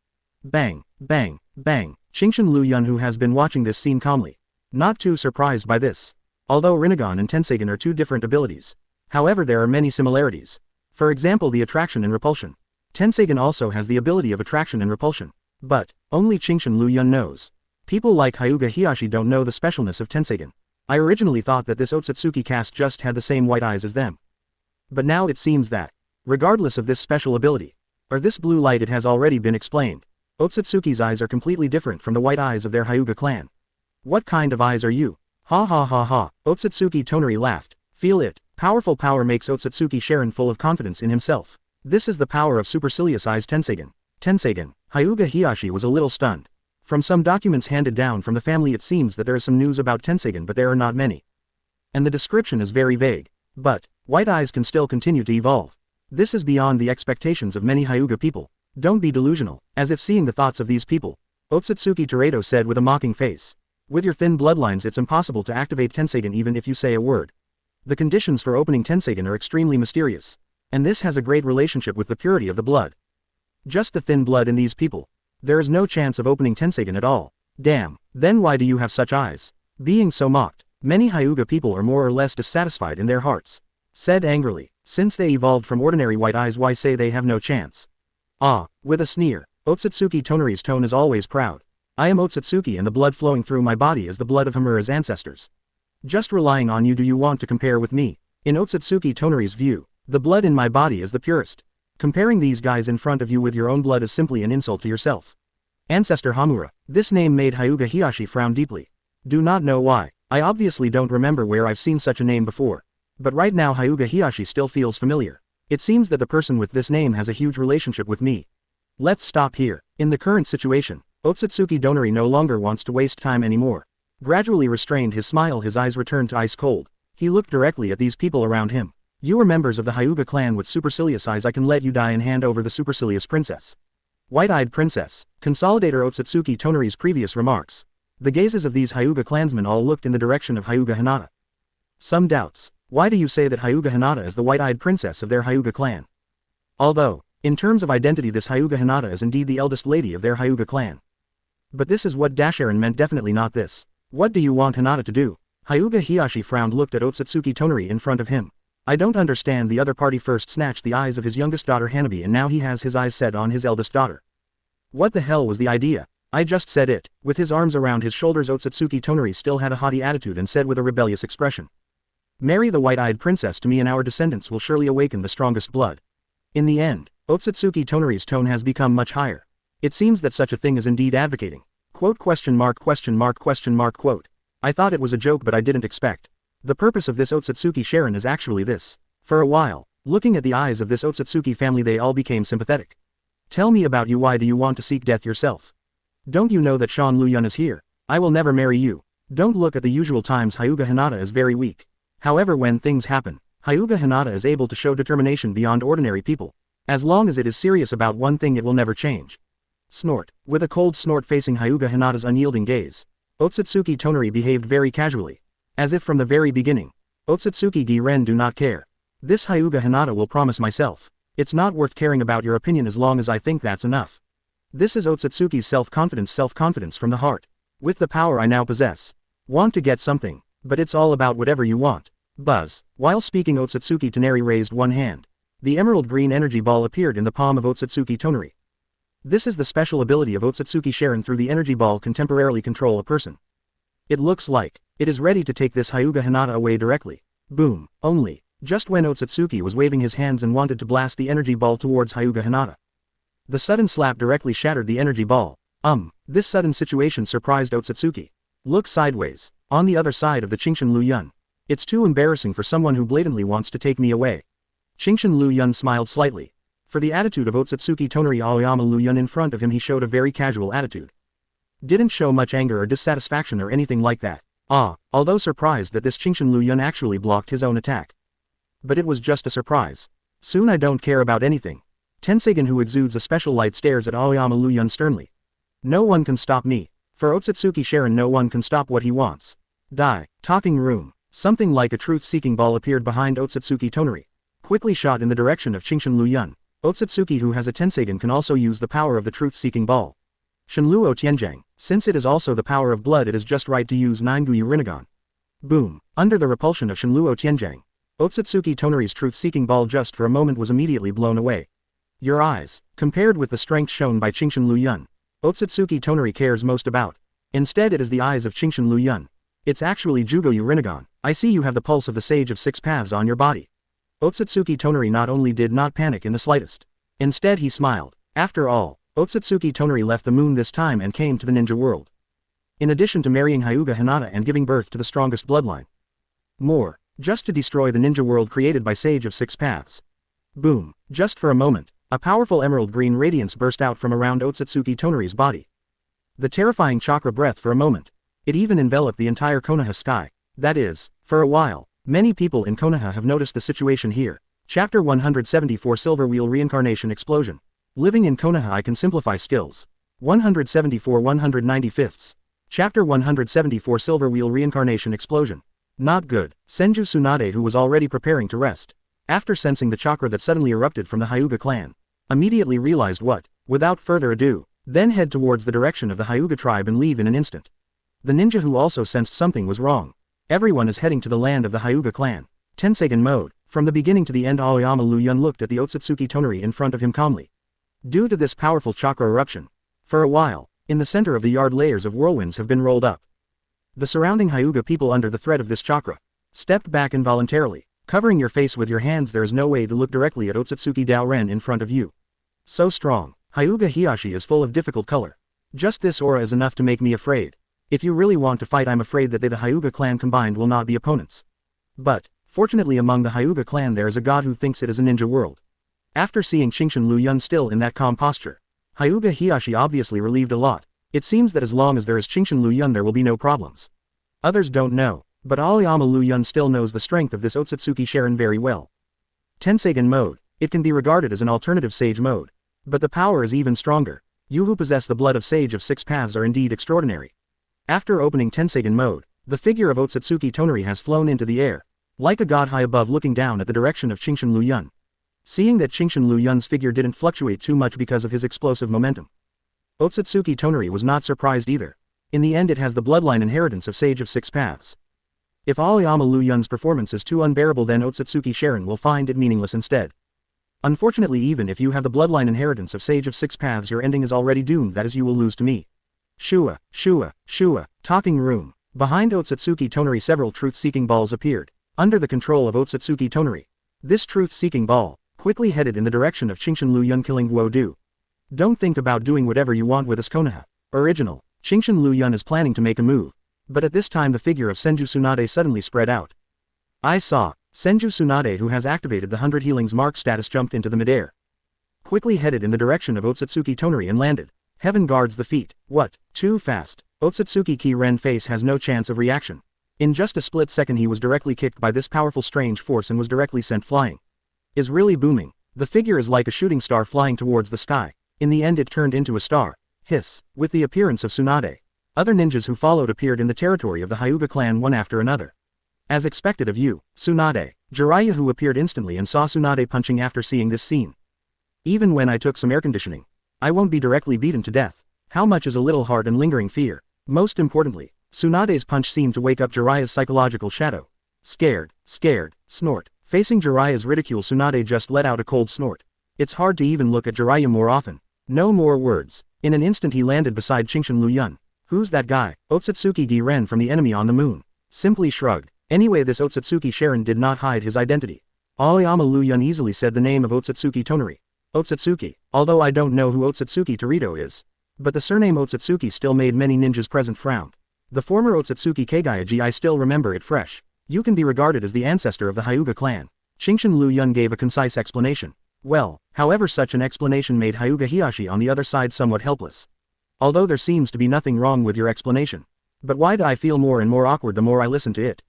Bang, bang, bang. Chingshin Liu Yun, who has been watching this scene calmly, not too surprised by this. Although Rinnegan and Tensagen are two different abilities. However, there are many similarities. For example, the attraction and repulsion. Tensagen also has the ability of attraction and repulsion. But, only Chingshin Liu Yun knows. People like Hyuga Hiyashi don't know the specialness of Tensagen. I originally thought that this Otsutsuki caste just had the same white eyes as them. But now it seems that, regardless of this special ability, or this blue light, it has already been explained. Otsutsuki's eyes are completely different from the white eyes of their Hyuga clan. What kind of eyes are you? Ha ha ha ha. Otsutsuki Tonari laughed. Feel it. Powerful power makes Otsutsuki Sharon full of confidence in himself. This is the power of supercilious eyes Tensagen. Tensagen. Hyuga Hiyashi was a little stunned. From some documents handed down from the family it seems that there is some news about Tensagen, but there are not many. And the description is very vague. But, white eyes can still continue to evolve. This is beyond the expectations of many Hyuga people. Don't be delusional, as if seeing the thoughts of these people. Otsutsuki Toreto said with a mocking face. With your thin bloodlines it's impossible to activate Tensagen even if you say a word. The conditions for opening Tensagen are extremely mysterious. And this has a great relationship with the purity of the blood. Just the thin blood in these people. There is no chance of opening Tensagen at all. Damn, then why do you have such eyes? Being so mocked, many Hyuga people are more or less dissatisfied in their hearts. Said angrily, since they evolved from ordinary white eyes, why say they have no chance? Ah, with a sneer, Otsutsuki Tonari's tone is always proud. I am Otsutsuki and the blood flowing through my body is the blood of Hamura's ancestors. Just relying on you, do you want to compare with me? In Otsutsuki Tonari's view, the blood in my body is the purest. Comparing these guys in front of you with your own blood is simply an insult to yourself. Ancestor Hamura. This name made Hyuga Hiyashi frown deeply. Do not know why. I obviously don't remember where I've seen such a name before. But right now Hyuga Hiyashi still feels familiar. It seems that the person with this name has a huge relationship with me. Let's stop here. In the current situation, Otsutsuki Tonari no longer wants to waste time anymore. Gradually restrained his smile, his eyes returned to ice cold. He looked directly at these people around him. You are members of the Hyuga clan with supercilious eyes. I can let you die and hand over the supercilious princess. White-eyed princess. Consolidator Otsutsuki Tonari's previous remarks. The gazes of these Hyuga clansmen all looked in the direction of Hyuga Hinata. Some doubts. Why do you say that Hyuga Hinata is the white-eyed princess of their Hyuga clan? Although, in terms of identity this Hyuga Hinata is indeed the eldest lady of their Hyuga clan. But this is what Dasharan meant, definitely not this. What do you want Hinata to do? Hyuga Hiyashi frowned, looked at Otsutsuki Tonari in front of him. I don't understand. The other party first snatched the eyes of his youngest daughter Hanabi and now he has his eyes set on his eldest daughter. What the hell was the idea? I just said it. With his arms around his shoulders Otsutsuki Tonari still had a haughty attitude and said with a rebellious expression. Marry the white-eyed princess to me and our descendants will surely awaken the strongest blood. In the end, Otsutsuki Tonari's tone has become much higher. It seems that such a thing is indeed advocating. Quote question mark question mark question mark quote. I thought it was a joke but I didn't expect. The purpose of this Otsutsuki Sharon is actually this. For a while, looking at the eyes of this Otsutsuki family they all became sympathetic. Tell me about you, why do you want to seek death yourself? Don't you know that Shan Liu Yun is here? I will never marry you. Don't look at the usual times Hyuga Hinata is very weak. However, when things happen, Hyuga Hinata is able to show determination beyond ordinary people. As long as it is serious about one thing it will never change. Snort. With a cold snort facing Hyuga Hinata's unyielding gaze, Otsutsuki Tonari behaved very casually. As if from the very beginning. Otsutsuki Gi-ren do not care. This Hyuga Hinata will promise myself. It's not worth caring about your opinion as long as I think that's enough. This is Otsutsuki's self-confidence from the heart. With the power I now possess. Want to get something, but it's all about whatever you want. Buzz. While speaking, Otsutsuki Tonari raised one hand. The emerald green energy ball appeared in the palm of Otsutsuki Tonari. This is the special ability of Otsutsuki Sharon. Through the energy ball can temporarily control a person. It looks like it is ready to take this Hyuga Hinata away directly. Boom. Only just when Otsutsuki was waving his hands and wanted to blast the energy ball towards Hyuga Hinata. The sudden slap directly shattered the energy ball. This sudden situation surprised Otsutsuki. Look sideways. On the other side of the Qingshan Liu Yun. It's too embarrassing for someone who blatantly wants to take me away. Qingshan Liu Yun smiled slightly. For the attitude of Otsutsuki Tonari Aoyama Liu Yun in front of him, he showed a very casual attitude. Didn't show much anger or dissatisfaction or anything like that. Although surprised that this Qingshan Liu Yun actually blocked his own attack. But it was just a surprise. Soon I don't care about anything. Tensagen, who exudes a special light, stares at Aoyama Liu Yun sternly. No one can stop me. For Otsutsuki Sharon, no one can stop what he wants. Die. Talking room. Something like a truth-seeking ball appeared behind Otsutsuki Tonari. Quickly shot in the direction of Qingshan Liu Yun. Otsutsuki, who has a Tensagen, can also use the power of the truth-seeking ball. Shenluo Tianjiang. Since it is also the power of blood, it is just right to use Ninguyu Rinnegan. Boom. Under the repulsion of Shenluo Tianjiang, Otsutsuki Tonari's truth-seeking ball just for a moment was immediately blown away. Your eyes. Compared with the strength shown by Qingshan Liu Yun, Otsutsuki Tonari cares most about. Instead, it is the eyes of Qingshan Liu Yun. It's actually Jugoyu Rinnegan. I see you have the pulse of the Sage of Six Paths on your body. Otsutsuki Tonari not only did not panic in the slightest. Instead, he smiled. After all, Otsutsuki Tonari left the moon this time and came to the ninja world. In addition to marrying Hyuga Hinata and giving birth to the strongest bloodline. More, just to destroy the ninja world created by Sage of Six Paths. Boom. Just for a moment, a powerful emerald green radiance burst out from around Otsutsuki Tonari's body. The terrifying chakra breath for a moment. It even enveloped the entire Konoha sky. That is, for a while. Many people in Konoha have noticed the situation here. Chapter 174 Silver Wheel Reincarnation Explosion. Living in Konoha, I can simplify skills. 174 195ths. Chapter 174 Silver Wheel Reincarnation Explosion. Not good. Senju Tsunade, who was already preparing to rest, after sensing the chakra that suddenly erupted from the Hyuga clan, immediately realized what, without further ado, then head towards the direction of the Hyuga tribe and leave in an instant. The ninja, who also sensed something was wrong. Everyone is heading to the land of the Hyuga clan. Tensagen mode. From the beginning to the end, Aoyama Liu Yun looked at the Otsutsuki Tonari in front of him calmly. Due to this powerful chakra eruption, for a while, in the center of the yard, layers of whirlwinds have been rolled up. The surrounding Hyuga people, under the threat of this chakra, stepped back involuntarily. Covering your face with your hands, there is no way to look directly at Otsutsuki Daoren in front of you. So strong. Hyuga Hiyashi is full of difficult color. Just this aura is enough to make me afraid. If you really want to fight, I'm afraid that they, the Hyuga clan combined, will not be opponents. But, fortunately, among the Hyuga clan there is a god who thinks it is a ninja world. After seeing Qingshan Liu Yun still in that calm posture, Hyuga Hiyashi obviously relieved a lot. It seems that as long as there is Qingshan Liu Yun there will be no problems. Others don't know, but Aoyama Liu Yun still knows the strength of this Otsutsuki Sharon very well. Tensagen mode. It can be regarded as an alternative sage mode. But the power is even stronger. You who possess the blood of Sage of Six Paths are indeed extraordinary. After opening Tensagen mode, the figure of Otsutsuki Tonari has flown into the air, like a god high above, looking down at the direction of Qingshan Liu Yun. Seeing that Qingshan Liu Yun's figure didn't fluctuate too much because of his explosive momentum, Otsutsuki Tonari was not surprised either. In the end, it has the bloodline inheritance of Sage of Six Paths. If Aoyama Liu Yun's performance is too unbearable, then Otsutsuki Sharon will find it meaningless instead. Unfortunately, even if you have the bloodline inheritance of Sage of Six Paths, your ending is already doomed, that is, you will lose to me. Shua, Shua, Shua. Talking room. Behind Otsutsuki Tonari, several truth-seeking balls appeared, under the control of Otsutsuki Tonari. This truth-seeking ball quickly headed in the direction of Qingshan Liu Yun, killing Guo Du. Don't think about doing whatever you want with this Konoha. Original. Shinshin Liu Yun is planning to make a move. But at this time the figure of Senju Tsunade suddenly spread out. I saw. Senju Tsunade, who has activated the 100 healings mark status, jumped into the midair. Quickly headed in the direction of Otsutsuki Tonari and landed. Heaven guards the feet. What? Too fast. Otsutsuki Ki-Ren face has no chance of reaction. In just a split second he was directly kicked by this powerful strange force and was directly sent flying. Is really booming. The figure is like a shooting star flying towards the sky. In the end it turned into a star. Hiss. With the appearance of Tsunade, other ninjas who followed appeared in the territory of the Hyuga clan one after another. As expected of you, Tsunade. Jiraiya, who appeared instantly and saw Tsunade punching after seeing this scene. Even when I took some air conditioning, I won't be directly beaten to death. How much is a little heart and lingering fear? Most importantly, Tsunade's punch seemed to wake up Jiraiya's psychological shadow. Scared, snort. Facing Jiraiya's ridicule, Tsunade just let out a cold snort. It's hard to even look at Jiraiya more often. No more words. In an instant he landed beside Shinshin Liu Yun. Who's that guy? Otsutsuki Gi-Ren from the enemy on the moon. Simply shrugged. Anyway, this Otsutsuki Sharon did not hide his identity. Aoyama Liu Yun easily said the name of Otsutsuki Tonari. Otsutsuki, although I don't know who Otsutsuki Torito is. But the surname Otsutsuki still made many ninjas present frown. The former Otsutsuki Kagayaji, I still remember it fresh. You can be regarded as the ancestor of the Hyuga clan. Shinshin Liu Yun gave a concise explanation. Well, however, such an explanation made Hyuga Hiyashi on the other side somewhat helpless. Although there seems to be nothing wrong with your explanation. But why do I feel more and more awkward the more I listen to it?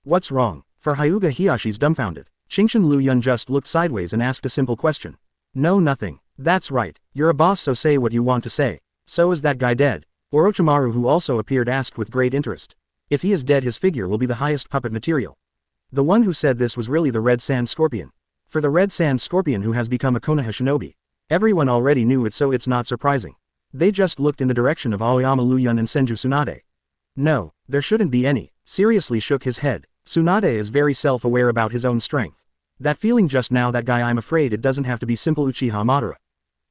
What's wrong? For Hyuga Hiyashi's dumbfounded. Shinshin Liu Yun just looked sideways and asked a simple question. No, nothing. That's right, you're a boss, so say what you want to say. So is that guy dead? Orochimaru, who also appeared, asked with great interest. If he is dead, his figure will be the highest puppet material. The one who said this was really the Red Sand Scorpion. For the Red Sand Scorpion, who has become a Konoha shinobi. Everyone already knew it, so it's not surprising. They just looked in the direction of Aoyama Liu Yun and Senju Tsunade. No, there shouldn't be any. Seriously shook his head. Tsunade is very self-aware about his own strength. That feeling just now, that guy, I'm afraid it doesn't have to be simple Uchiha Madara.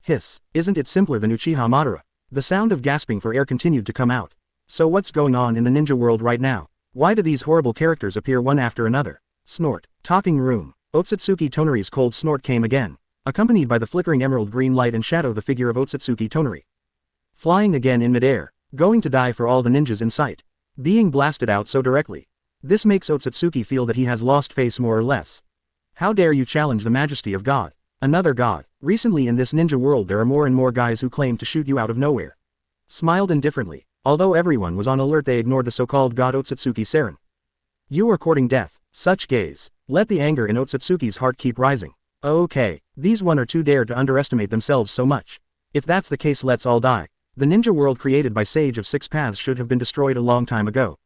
Hiss, isn't it simpler than Uchiha Madara? The sound of gasping for air continued to come out. So what's going on in the ninja world right now? Why do these horrible characters appear one after another? Snort. Talking room. Otsutsuki Tonari's cold snort came again, accompanied by the flickering emerald green light and shadow, the figure of Otsutsuki Tonari. Flying again in midair, going to die for all the ninjas in sight. Being blasted out so directly. This makes Otsutsuki feel that he has lost face more or less. How dare you challenge the majesty of God? Another god. Recently in this ninja world there are more and more guys who claim to shoot you out of nowhere. Smiled indifferently. Although everyone was on alert, they ignored the so-called god Otsutsuki Saren. You are courting death. Such gaze. Let the anger in Otsutsuki's heart keep rising. Okay, these one or two dare to underestimate themselves so much. If that's the case, let's all die. The ninja world created by Sage of Six Paths should have been destroyed a long time ago.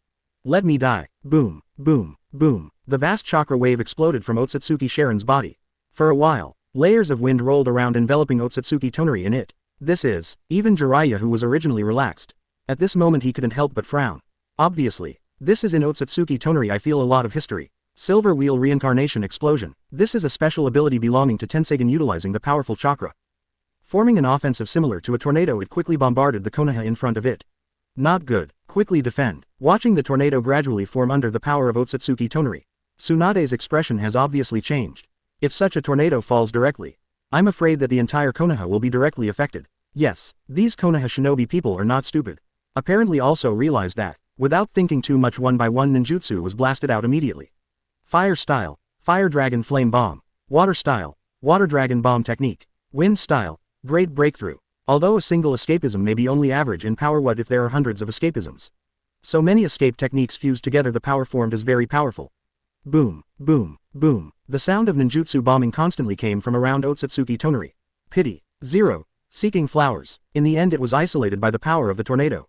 Let me die. Boom, boom, boom. The vast chakra wave exploded from Otsutsuki Sharon's body. For a while, layers of wind rolled around, enveloping Otsutsuki Tonari in it. This is, even Jiraiya, who was originally relaxed. At this moment he couldn't help but frown. Obviously, this is in Otsutsuki Tonari. I feel a lot of history. Silver Wheel Reincarnation Explosion. This is a special ability belonging to Tenseigen utilizing the powerful chakra. Forming an offensive similar to a tornado, it quickly bombarded the Konoha in front of it. Not good. Quickly defend. Watching the tornado gradually form under the power of Otsutsuki Tonari. Tsunade's expression has obviously changed. If such a tornado falls directly, I'm afraid that the entire Konoha will be directly affected. Yes, these Konoha shinobi people are not stupid. Apparently also realized that, without thinking too much, one by one ninjutsu was blasted out immediately. Fire style, Fire Dragon Flame Bomb. Water style, Water Dragon Bomb Technique. Wind style, Great Breakthrough. Although a single escapism may be only average in power, what if there are hundreds of escapisms? So many escape techniques fused together, the power formed is very powerful. Boom, boom, boom. The sound of ninjutsu bombing constantly came from around Otsutsuki Tonari. Pity. 0. Seeking flowers. In the end it was isolated by the power of the tornado.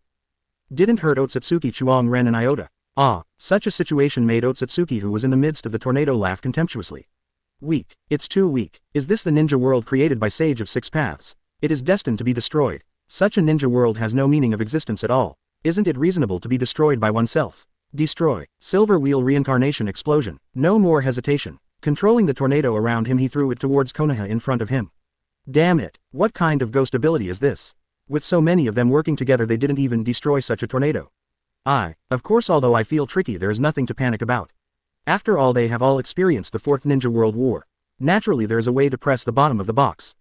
Didn't hurt Otsutsuki Chuang Ren an iota. Ah, such a situation made Otsutsuki, who was in the midst of the tornado, laugh contemptuously. Weak. It's too weak. Is this the ninja world created by Sage of Six Paths? It is destined to be destroyed. Such a ninja world has no meaning of existence at all. Isn't it reasonable to be destroyed by oneself? Destroy. Silver Wheel Reincarnation Explosion. No more hesitation. Controlling the tornado around him, he threw it towards Konoha in front of him. Damn it. What kind of ghost ability is this? With so many of them working together, they didn't even destroy such a tornado. Of course, although I feel tricky, there is nothing to panic about. After all, they have all experienced the Fourth Ninja World War. Naturally there is a way to press the bottom of the box.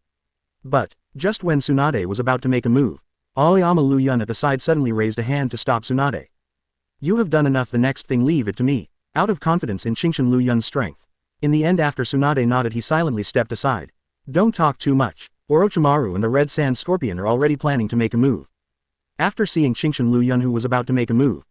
But, just when Tsunade was about to make a move, Aoyama Liu Yun at the side suddenly raised a hand to stop Tsunade. You have done enough, the next thing leave it to me. Out of confidence in Qingshan Liu Yun's strength. In the end, after Tsunade nodded, he silently stepped aside. Don't talk too much. Orochimaru and the Red Sand Scorpion are already planning to make a move. After seeing Qingshan Liu Yun, who was about to make a move,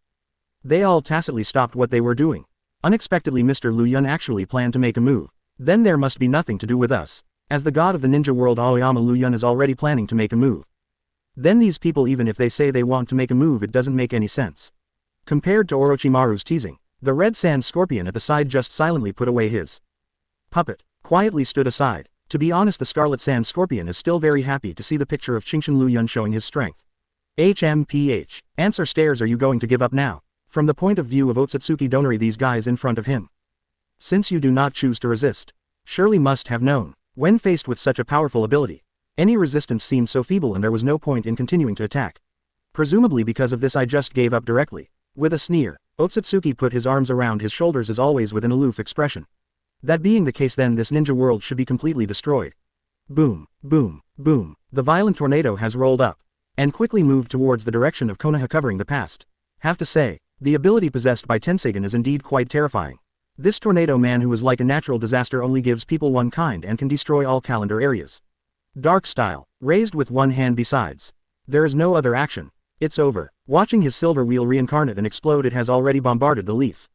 they all tacitly stopped what they were doing. Unexpectedly, Mr. Liu Yun actually planned to make a move. Then there must be nothing to do with us. As the god of the ninja world, Aoyama Liu Yun is already planning to make a move. Then these people, even if they say they want to make a move, it doesn't make any sense. Compared to Orochimaru's teasing, the Red Sand Scorpion at the side just silently put away his puppet, quietly stood aside. To be honest, the Scarlet Sand Scorpion is still very happy to see the picture of Qingshan Liu Yun showing his strength. HMPH. Answer stairs, are you going to give up now? From the point of view of Otsutsuki Donori, these guys in front of him. Since you do not choose to resist, surely must have known. When faced with such a powerful ability, any resistance seemed so feeble and there was no point in continuing to attack. Presumably because of this, I just gave up directly. With a sneer, Otsutsuki put his arms around his shoulders as always with an aloof expression. That being the case, then this ninja world should be completely destroyed. Boom, boom, boom. The violent tornado has rolled up and quickly moved towards the direction of Konoha, covering the past. Have to say, the ability possessed by Tensagen is indeed quite terrifying. This tornado man, who is like a natural disaster, only gives people one kind and can destroy all calendar areas. Dark style, raised with one hand besides. There is no other action. It's over. Watching his silver wheel reincarnate and explode, it has already bombarded the leaf.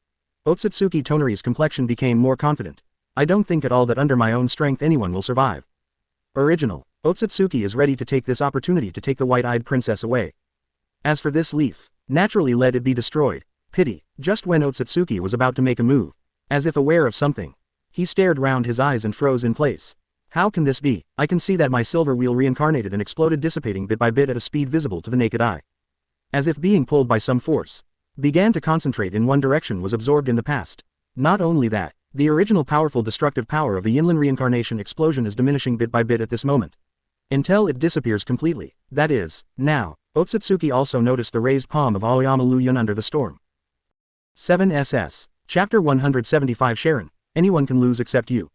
Otsutsuki Tonori's complexion became more confident. I don't think at all that under my own strength anyone will survive. Original. Otsutsuki is ready to take this opportunity to take the white-eyed princess away. As for this leaf, naturally let it be destroyed. Pity. Just when Otsutsuki was about to make a move, as if aware of something, he stared round his eyes and froze in place. How can this be? I can see that my silver wheel reincarnated and exploded, dissipating bit by bit at a speed visible to the naked eye. As if being pulled by some force, began to concentrate in one direction, was absorbed in the past. Not only that, the original powerful destructive power of the Yinlin reincarnation explosion is diminishing bit by bit at this moment, until it disappears completely. That is, now, Otsutsuki also noticed the raised palm of Aoyama Liu Yun under the storm. 7SS. Chapter 175. Sharon. Anyone can lose except you.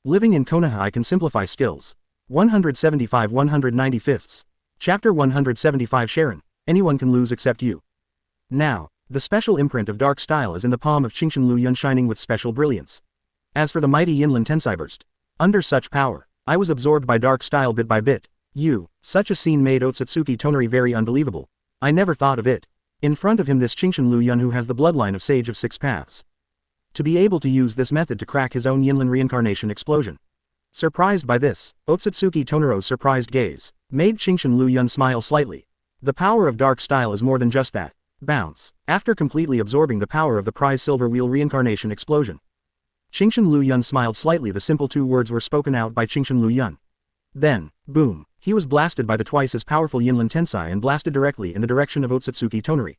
Living in Konoha, I can simplify skills. 175. 195. Chapter 175. Sharon. Anyone can lose except you. Now, the special imprint of dark style is in the palm of Qingshan Liu Yun, shining with special brilliance. As for the mighty Yinlin Tensai burst, under such power, I was absorbed by dark style bit by bit. Such a scene made Otsutsuki Tonori very unbelievable. I never thought of it. In front of him, this Qingshan Liu Yun, who has the bloodline of Sage of Six Paths, to be able to use this method to crack his own Yinlin reincarnation explosion. Surprised by this, Otsutsuki Tonoro's surprised gaze made Qingshan Liu Yun smile slightly. The power of dark style is more than just that. Bounce. After completely absorbing the power of the prize silver wheel reincarnation explosion, Qingshan Liu Yun smiled slightly. The simple two words were spoken out by Qingshan Liu Yun. Then, boom, he was blasted by the twice as powerful Yinlin Tensai and blasted directly in the direction of Otsutsuki Tonori.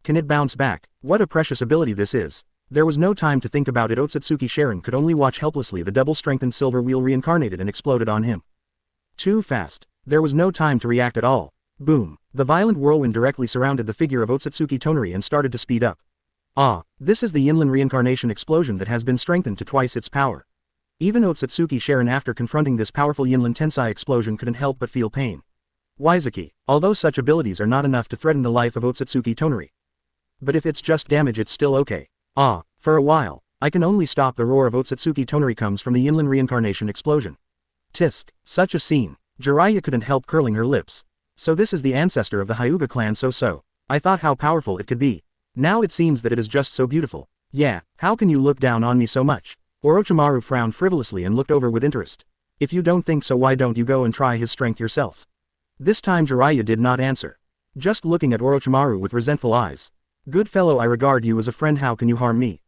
Can it bounce back? What a precious ability this is. There was no time to think about it. Otsutsuki Sharon could only watch helplessly. The double-strengthened silver wheel reincarnated and exploded on him. Too fast. There was no time to react at all. Boom. The violent whirlwind directly surrounded the figure of Otsutsuki Tonori and started to speed up. This is the Yinlin reincarnation explosion that has been strengthened to twice its power. Even Otsutsuki Sharon, after confronting this powerful Yinlin Tensai explosion, couldn't help but feel pain. Waizaki. Although such abilities are not enough to threaten the life of Otsutsuki Tonori, but if it's just damage, it's still okay. For a while, I can only stop the roar of Otsutsuki Tonori comes from the Yinlin reincarnation explosion. Tisk. Such a scene. Jiraiya couldn't help curling her lips. So this is the ancestor of the Hyuga clan. So. I thought how powerful it could be. Now it seems that it is just so beautiful. Yeah, how can you look down on me so much? Orochimaru frowned frivolously and looked over with interest. If you don't think so, why don't you go and try his strength yourself? This time Jiraiya did not answer, just looking at Orochimaru with resentful eyes. Good fellow, I regard you as a friend, how can you harm me?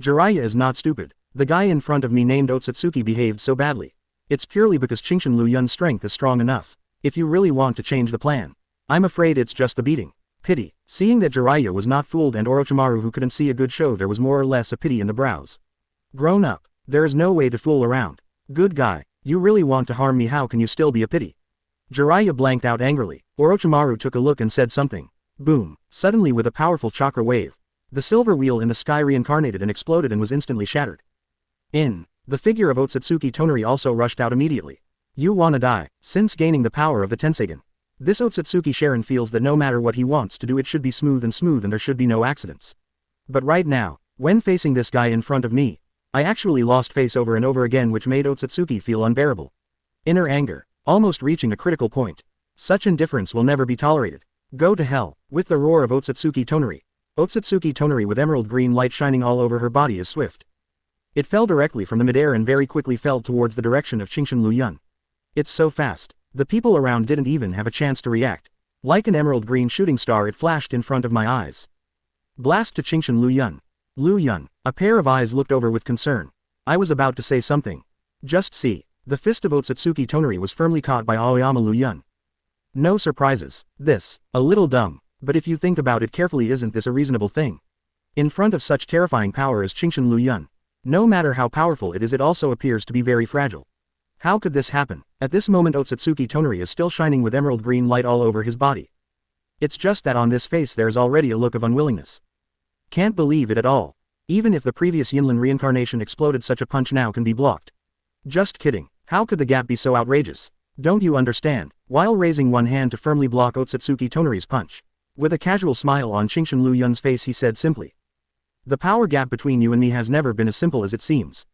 Jiraiya is not stupid. The guy in front of me named Otsutsuki behaved so badly. It's purely because Qingshan Liu Yun's strength is strong enough. If you really want to change the plan, I'm afraid it's just the beating. Pity. Seeing that Jiraiya was not fooled and Orochimaru who couldn't see a good show, there was more or less a pity in the brows. Grown up. There is no way to fool around. Good guy. You really want to harm me, how can you still be a pity? Jiraiya blanked out angrily. Orochimaru took a look and said something. Boom. Suddenly, with a powerful chakra wave, the silver wheel in the sky reincarnated and exploded and was instantly shattered. The figure of Otsutsuki Tonori also rushed out immediately. You wanna die. Since gaining the power of the Tenseigan, this Otsutsuki Sharon feels that no matter what he wants to do it should be smooth and there should be no accidents. But right now, when facing this guy in front of me, I actually lost face over and over again, which made Otsutsuki feel unbearable. Inner anger, almost reaching a critical point. Such indifference will never be tolerated. Go to hell. With the roar of Otsutsuki Tonari with emerald green light shining all over her body is swift. It fell directly from the midair and very quickly fell towards the direction of Qingshan Liu Yun. It's so fast. The people around didn't even have a chance to react. Like an emerald green shooting star it flashed in front of my eyes. Blast to Qingshan Liu Yun. Liu Yun. A pair of eyes looked over with concern. I was about to say something. Just see. The fist of Otsutsuki Tonari was firmly caught by Aoyama Liu Yun. No surprises. This, a little dumb, but if you think about it carefully, isn't this a reasonable thing? In front of such terrifying power as Qingshan Liu Yun, no matter how powerful it is, it also appears to be very fragile. How could this happen? At this moment Otsutsuki Tonari is still shining with emerald green light all over his body. It's just that on this face there's already a look of unwillingness. Can't believe it at all. Even if the previous Yinlin reincarnation exploded, such a punch now can be blocked. Just kidding. How could the gap be so outrageous? Don't you understand? While raising one hand to firmly block Otsutsuki Tonari's punch, with a casual smile on Qingshan Liu Yun's face, he said simply, "The power gap between you and me has never been as simple as it seems.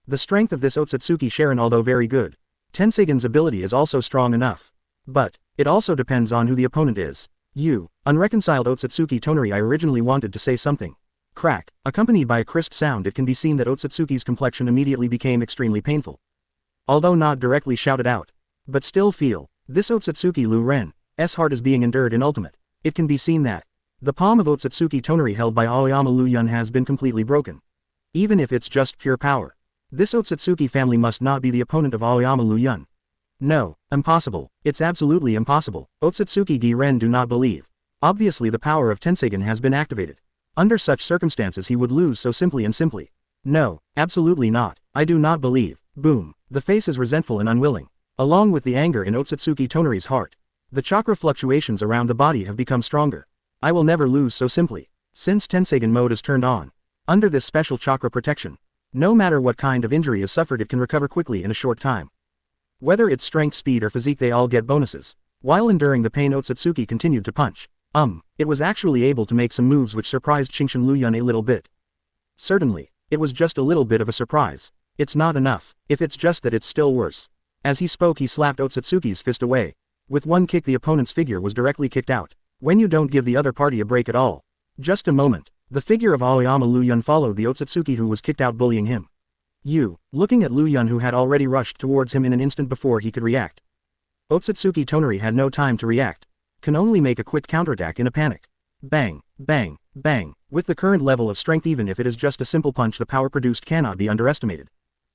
The strength of this Otsutsuki Sharon, although very good, Tenseigan's ability is also strong enough. But, it also depends on who the opponent is. You." Unreconciled Otsutsuki Tonari, I originally wanted to say something. Crack, accompanied by a crisp sound. It can be seen that Otsutsuki's complexion immediately became extremely painful. Although not directly shouted out, but still feel, this Otsutsuki Liu Ren's heart is being endured in ultimate. It can be seen that the palm of Otsutsuki Tonari held by Aoyama Liu Yun has been completely broken. Even if it's just pure power, this Otsutsuki family must not be the opponent of Aoyama Liu Yun. No, impossible. It's absolutely impossible. Otsutsuki Giren do not believe. Obviously the power of Tenseigan has been activated. Under such circumstances he would lose so simply. No, absolutely not. I do not believe. Boom. The face is resentful and unwilling. Along with the anger in Otsutsuki Tonari's heart, the chakra fluctuations around the body have become stronger. I will never lose so simply. Since Tenseigan mode is turned on, under this special chakra protection, no matter what kind of injury is suffered it can recover quickly in a short time. Whether it's strength, speed or physique, they all get bonuses. While enduring the pain, Otsutsuki continued to punch. It was actually able to make some moves which surprised Qingshan Liu Yun a little bit. Certainly, it was just a little bit of a surprise. It's not enough. If it's just that, it's still worse. As he spoke, he slapped Otsutsuki's fist away. With one kick the opponent's figure was directly kicked out. When you don't give the other party a break at all. Just a moment. The figure of Aoyama Liu Yun followed the Otsutsuki who was kicked out, bullying him. Looking at Liu Yun, who had already rushed towards him in an instant before he could react. Otsutsuki Tonari had no time to react. Can only make a quick counterattack in a panic. Bang, bang, bang. With the current level of strength, even if it is just a simple punch, the power produced cannot be underestimated.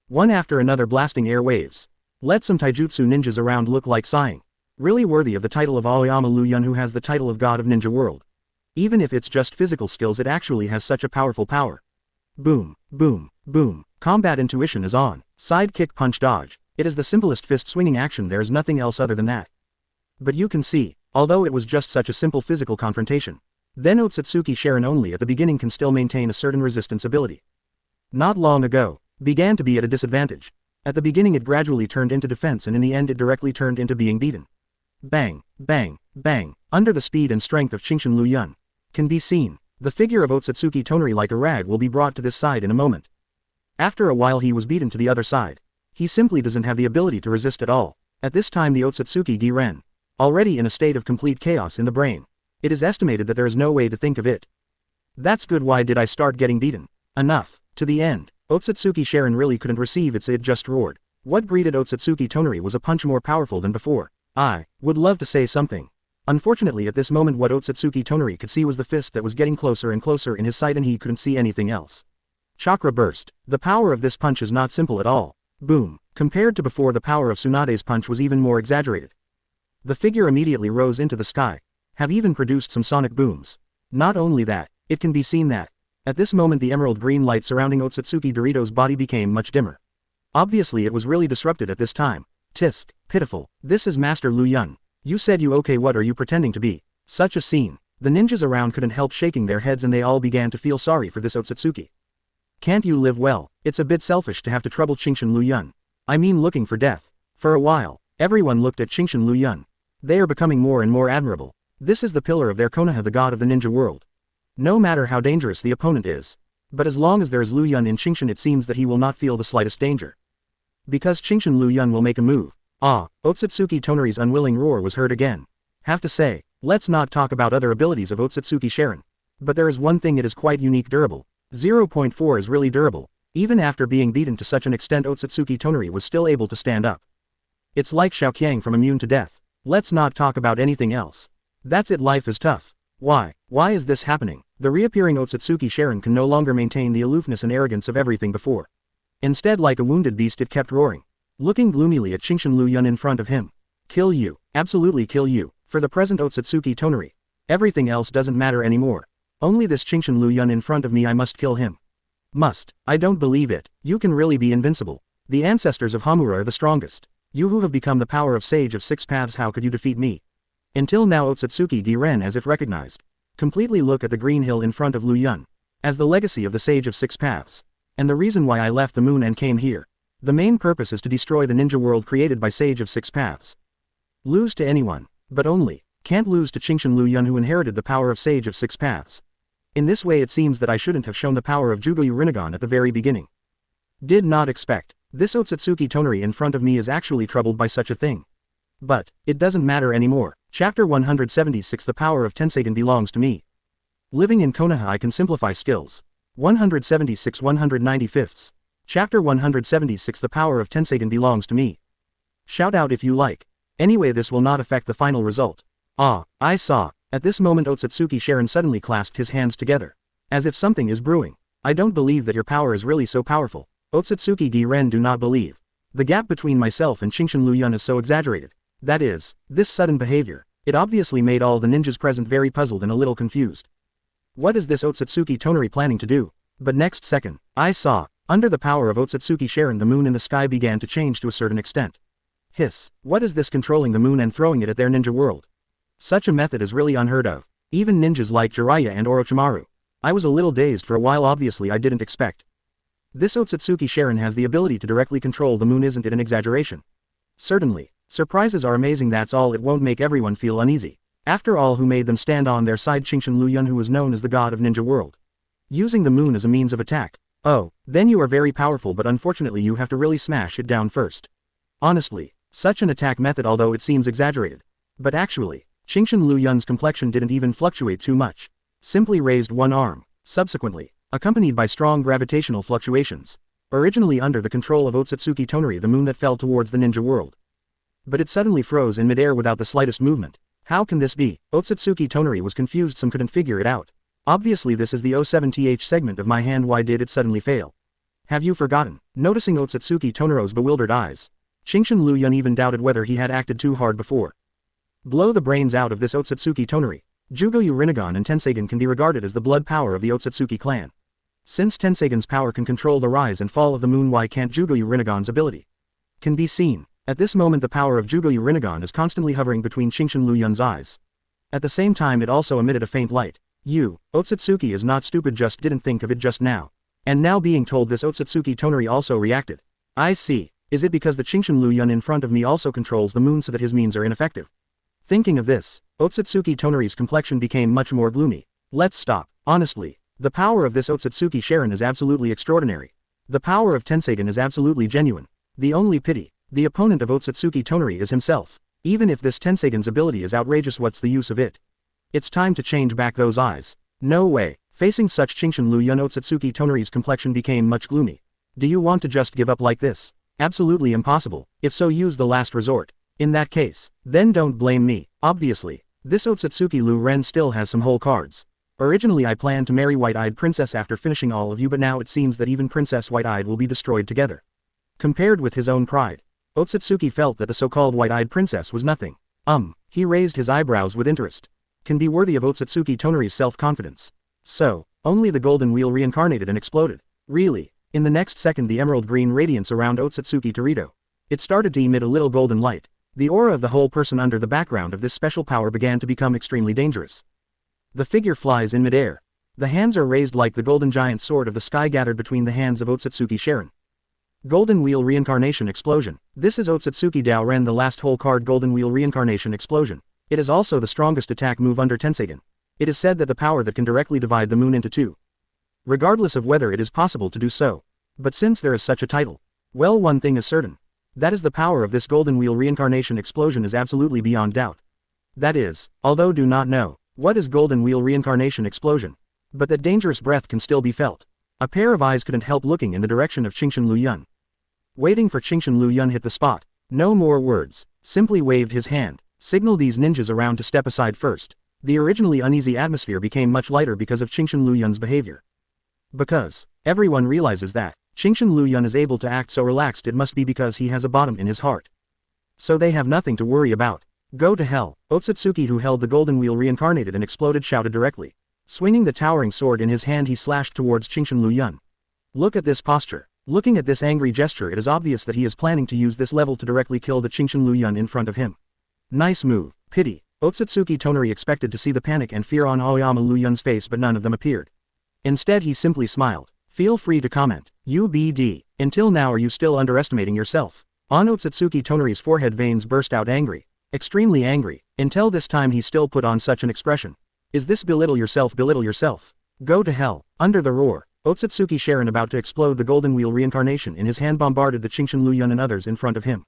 One after another blasting air waves. Let some taijutsu ninjas around look like sighing. Really worthy of the title of Aoyama Liu Yun, who has the title of God of Ninja World. Even if it's just physical skills, it actually has such a powerful power. Boom, boom, boom. Combat intuition is on. Side kick, punch, dodge. It is the simplest fist swinging action, there is nothing else other than that. But you can see, although it was just such a simple physical confrontation, then Otsutsuki Sharon only at the beginning can still maintain a certain resistance ability. Not long ago, began to be at a disadvantage. At the beginning it gradually turned into defense, and in the end it directly turned into being beaten. Bang, bang, bang. Under the speed and strength of Qingshan Liu Yun, can be seen, the figure of Otsutsuki Tonari like a rag will be brought to this side in a moment. After a while he was beaten to the other side. He simply doesn't have the ability to resist at all. At this time the Otsutsuki Giren, already in a state of complete chaos in the brain. It is estimated that there is no way to think of it. That's good. Why did I start getting beaten? Enough. To the end. Otsutsuki Sharon really couldn't receive it just roared. What greeted Otsutsuki Tonari was a punch more powerful than before. I would love to say something. Unfortunately at this moment what Otsutsuki Tonari could see was the fist that was getting closer and closer in his sight, and he couldn't see anything else. Chakra burst. The power of this punch is not simple at all. Boom. Compared to before, the power of Tsunade's punch was even more exaggerated. The figure immediately rose into the sky. Have even produced some sonic booms. Not only that, it can be seen that at this moment the emerald green light surrounding Otsutsuki Dorito's body became much dimmer. Obviously it was really disrupted at this time. Tisk. Pitiful. This is Master Liu Yun. You said you okay, what are you pretending to be? Such a scene. The ninjas around couldn't help shaking their heads, and they all began to feel sorry for this Otsutsuki. Can't you live well? It's a bit selfish to have to trouble Qingshan Liu Yun. I mean, looking for death. For a while, everyone looked at Qingshan Liu Yun. They are becoming more and more admirable. This is the pillar of their Konoha, the god of the ninja world. No matter how dangerous the opponent is. But as long as there is Liu Yun in Qingshan, it seems that he will not feel the slightest danger. Because Qingshan Liu Yun will make a move. Ah, Otsutsuki Tonari's unwilling roar was heard again. Have to say, let's not talk about other abilities of Otsutsuki Sharon. But there is one thing, it is quite unique, durable. 0.4 is really durable. Even after being beaten to such an extent, Otsutsuki Tonari was still able to stand up. It's like Xiaoqiang from Immune to Death. Let's not talk about anything else. That's it, life is tough. Why is this happening? The reappearing Otsutsuki Sharon can no longer maintain the aloofness and arrogance of everything before. Instead, like a wounded beast, it kept roaring. Looking gloomily at Qingshan Liu Yun in front of him. Kill you. Absolutely kill you. For the present, Otsutsuki Tonari. Everything else doesn't matter anymore. Only this Qingshan Liu Yun in front of me, I must kill him. Must. I don't believe it. You can really be invincible. The ancestors of Hamura are the strongest. You who have become the power of Sage of Six Paths, how could you defeat me? Until now, Otsutsuki Giren as if recognized. Completely look at the green hill in front of Liu Yun. As the legacy of the Sage of Six Paths. And the reason why I left the moon and came here. The main purpose is to destroy the ninja world created by Sage of Six Paths. Lose to anyone. But only. Can't lose to Qingshan Liu Yun, who inherited the power of Sage of Six Paths. In this way, it seems that I shouldn't have shown the power of Jugoyu Rinnegan at the very beginning. Did not expect. This Otsutsuki Tonari in front of me is actually troubled by such a thing. But, it doesn't matter anymore. Chapter 176. The power of Tensagen belongs to me. Living in Konoha, I can simplify skills. 176 195. Chapter 176. The power of Tensagen belongs to me. Shout out if you like. Anyway, this will not affect the final result. Ah, I saw. At this moment, Otsutsuki Sharon suddenly clasped his hands together. As if something is brewing. I don't believe that your power is really so powerful. Otsutsuki Giren, do not believe. The gap between myself and Qingshan Liu Yun is so exaggerated. That is, this sudden behavior. It obviously made all the ninjas present very puzzled and a little confused. What is this Otsutsuki Tonari planning to do? But next second, I saw. Under the power of Otsutsuki Sharon, the moon in the sky began to change to a certain extent. Hiss. What is this, controlling the moon and throwing it at their ninja world? Such a method is really unheard of. Even ninjas like Jiraiya and Orochimaru. I was a little dazed for a while, obviously I didn't expect. This Otsutsuki Sharon has the ability to directly control the moon, isn't it an exaggeration? Certainly. Surprises are amazing, that's all, it won't make everyone feel uneasy. After all, who made them stand on their side? Qingshan Liu Yun, who is known as the god of ninja world. Using the moon as a means of attack. Oh, then you are very powerful, but unfortunately you have to really smash it down first. Honestly, such an attack method, although it seems exaggerated. But actually, Qingshan Liu Yun's complexion didn't even fluctuate too much. Simply raised one arm. Subsequently, accompanied by strong gravitational fluctuations. Originally under the control of Otsutsuki Tonari, the moon that fell towards the ninja world. But it suddenly froze in midair without the slightest movement. How can this be? Otsutsuki Tonari was confused, some couldn't figure it out. Obviously this is the 07th segment of my hand, why did it suddenly fail? Have you forgotten? Noticing Otsutsuki Tonari's bewildered eyes, Qingshan Liu Yun even doubted whether he had acted too hard before. Blow the brains out of this Otsutsuki Tonari. Jugoyu Rinnegan and Tensagen can be regarded as the blood power of the Otsutsuki clan. Since Tensagen's power can control the rise and fall of the moon, why can't Jugoyu Rinnegan's ability? Can be seen. At this moment, the power of Jugoyu Rinnegan is constantly hovering between Qingshan Liu Yun's eyes. At the same time, it also emitted a faint light. Otsutsuki is not stupid, just didn't think of it just now. And now being told this, Otsutsuki Tonari also reacted. I see. Is it because the Qingshan Liu Yun in front of me also controls the moon so that his means are ineffective? Thinking of this, Otsutsuki Tonari's complexion became much more gloomy. Let's stop. Honestly, the power of this Otsutsuki Sharon is absolutely extraordinary. The power of Tensagen is absolutely genuine. The only pity, the opponent of Otsutsuki Tonari is himself. Even if this Tensagen's ability is outrageous, what's the use of it? It's time to change back those eyes. No way. Facing such Qingshan Liu Yun, Otsutsuki Tonari's complexion became much gloomy. Do you want to just give up like this? Absolutely impossible. If so, use the last resort. In that case, then don't blame me. Obviously, this Otsutsuki Liu Ren still has some whole cards. Originally I planned to marry White-Eyed Princess after finishing all of you, but now it seems that even Princess White-Eyed will be destroyed together. Compared with his own pride, Otsutsuki felt that the so-called White-Eyed Princess was nothing. He raised his eyebrows with interest. Can be worthy of Otsutsuki Tonari's self-confidence. So, only the golden wheel reincarnated and exploded. Really? In the next second, the emerald green radiance around Otsutsuki Torito. It started to emit a little golden light. The aura of the whole person under the background of this special power began to become extremely dangerous. The figure flies in midair. The hands are raised like the golden giant sword of the sky gathered between the hands of Otsutsuki Sharon. Golden Wheel Reincarnation Explosion. This is Otsutsuki Daoren, the last whole card Golden Wheel Reincarnation Explosion. It is also the strongest attack move under Tenseigan. It is said that the power that can directly divide the moon into two. Regardless of whether it is possible to do so. But since there is such a title, well, one thing is certain. That is the power of this Golden Wheel Reincarnation Explosion is absolutely beyond doubt. That is, although do not know, what is Golden Wheel Reincarnation Explosion. But that dangerous breath can still be felt. A pair of eyes couldn't help looking in the direction of Qingshan Liu Yun. Waiting for Qingshan Liu Yun hit the spot. No more words, simply waved his hand, signaled these ninjas around to step aside first. The originally uneasy atmosphere became much lighter because of Qingshan Liu Yun's behavior. Because everyone realizes that Qingshan Liu Yun is able to act so relaxed, it must be because he has a bottom in his heart. So they have nothing to worry about. Go to hell. Otsutsuki, who held the Golden Wheel reincarnated and exploded, shouted directly. Swinging the towering sword in his hand, he slashed towards Qingshan Liu Yun. Look at this posture. Looking at this angry gesture, it is obvious that he is planning to use this level to directly kill the Qingshan Liu Yun in front of him. Nice move. Pity. Otsutsuki Tonari expected to see the panic and fear on Aoyama Liu Yun's face, but none of them appeared. Instead, he simply smiled. Feel free to comment. UBD. Until now, are you still underestimating yourself? On Otsutsuki Tonari's forehead, veins burst out angry. Extremely angry. Until this time he still put on such an expression. Is this belittle yourself? Belittle yourself. Go to hell. Under the roar, Otsutsuki Sharon, about to explode the Golden Wheel reincarnation in his hand, bombarded the Qingshan Liu Yun and others in front of him.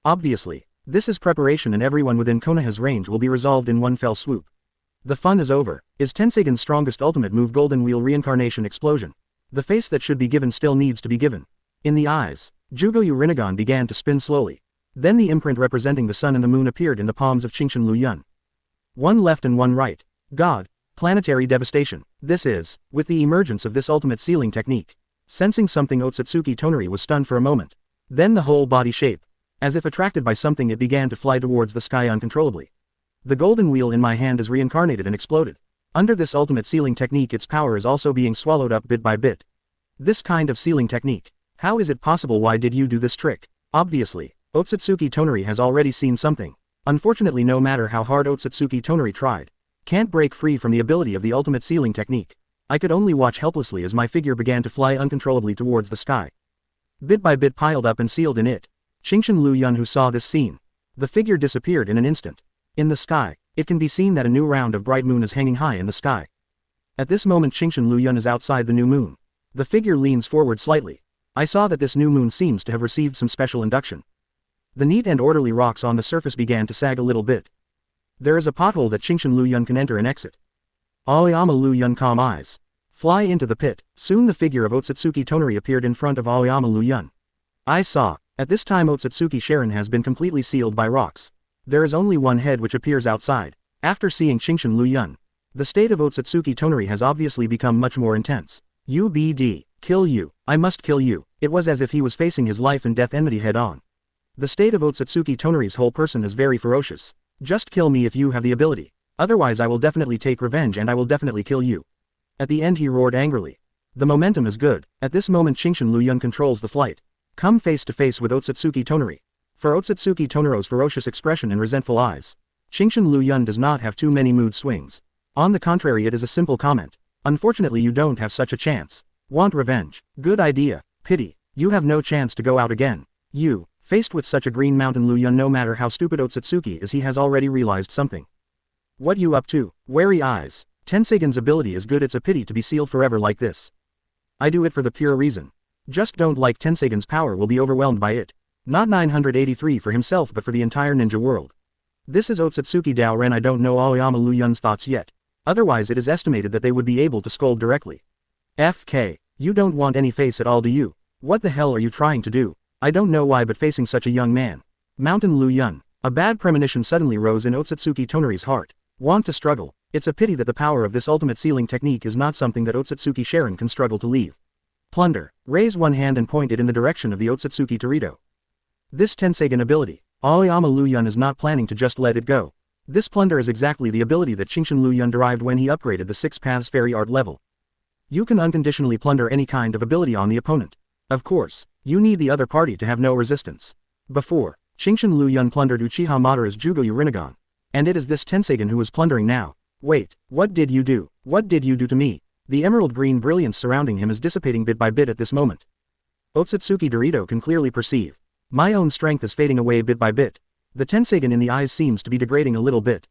Obviously, this is preparation, and everyone within Konoha's range will be resolved in one fell swoop. The fun is over. Is Tenseigan's strongest ultimate move Golden Wheel Reincarnation Explosion. The face that should be given still needs to be given. In the eyes, Jugoyu Rinnegan began to spin slowly. Then the imprint representing the sun and the moon appeared in the palms of Qingshan Liu Yun. One left and one right. God. Planetary devastation. This is, with the emergence of this ultimate sealing technique. Sensing something, Otsutsuki Tonari was stunned for a moment. Then the whole body shape. As if attracted by something, it began to fly towards the sky uncontrollably. The golden wheel in my hand is reincarnated and exploded. Under this ultimate sealing technique, its power is also being swallowed up bit by bit. This kind of sealing technique. How is it possible? Why did you do this trick? Obviously, Otsutsuki Tonari has already seen something. Unfortunately, no matter how hard Otsutsuki Tonari tried, can't break free from the ability of the ultimate sealing technique. I could only watch helplessly as my figure began to fly uncontrollably towards the sky. Bit by bit piled up and sealed in it. Qingshan Liu Yun, who saw this scene. The figure disappeared in an instant. In the sky, it can be seen that a new round of bright moon is hanging high in the sky. At this moment, Qingshan Liu Yun is outside the new moon. The figure leans forward slightly. I saw that this new moon seems to have received some special induction. The neat and orderly rocks on the surface began to sag a little bit. There is a pothole that Qingshan Liu Yun can enter and exit. Aoyama Liu Yun, calm eyes. Fly into the pit. Soon the figure of Otsutsuki Tonari appeared in front of Aoyama Liu Yun. I saw. At this time, Otsutsuki Sharon has been completely sealed by rocks. There is only one head which appears outside. After seeing Qingshan Liu Yun, the state of Otsutsuki Tonari has obviously become much more intense. UBD. Kill you. I must kill you. It was as if he was facing his life and death enmity head on. The state of Otsutsuki Tonari's whole person is very ferocious. Just kill me if you have the ability. Otherwise I will definitely take revenge and I will definitely kill you. At the end he roared angrily. The momentum is good. At this moment Qingshan Liu Yun controls the flight. Come face to face with Otsutsuki Tonari. For Otsutsuki Tonari's ferocious expression and resentful eyes, Qingshan Liu Yun does not have too many mood swings. On the contrary, it is a simple comment. Unfortunately, you don't have such a chance. Want revenge? Good idea. Pity. You have no chance to go out again. You. Faced with such a green mountain, Liu Yun, no matter how stupid Otsutsuki is, he has already realized something. What you up to? Wary eyes. Tenseigan's ability is good, it's a pity to be sealed forever like this. I do it for the pure reason. Just don't like Tenseigan's power will be overwhelmed by it. Not 983 for himself but for the entire ninja world. This is Otsutsuki Daoren. I don't know Aoyama Liu Yun's thoughts yet. Otherwise it is estimated that they would be able to scold directly. FK. You don't want any face at all, do you? What the hell are you trying to do? I don't know why, but facing such a young man. Mountain Liu Yun. A bad premonition suddenly rose in Otsutsuki Tonari's heart. Want to struggle. It's a pity that the power of this ultimate sealing technique is not something that Otsutsuki Sharon can struggle to leave. Plunder. Raise one hand and point it in the direction of the Otsutsuki Torito. This Tenseigan ability. Aoyama Liu Yun is not planning to just let it go. This plunder is exactly the ability that Qingshan Liu Yun derived when he upgraded the 6 Paths Fairy Art level. You can unconditionally plunder any kind of ability on the opponent. Of course, you need the other party to have no resistance. Before, Qingshan Liu Yun plundered Uchiha Madara's Jugoyu Rinnegan. And it is this Tenseigan who is plundering now. Wait, what did you do? What did you do to me? The emerald green brilliance surrounding him is dissipating bit by bit at this moment. Otsutsuki Dorito can clearly perceive. My own strength is fading away bit by bit. The Tensagen in the eyes seems to be degrading a little bit.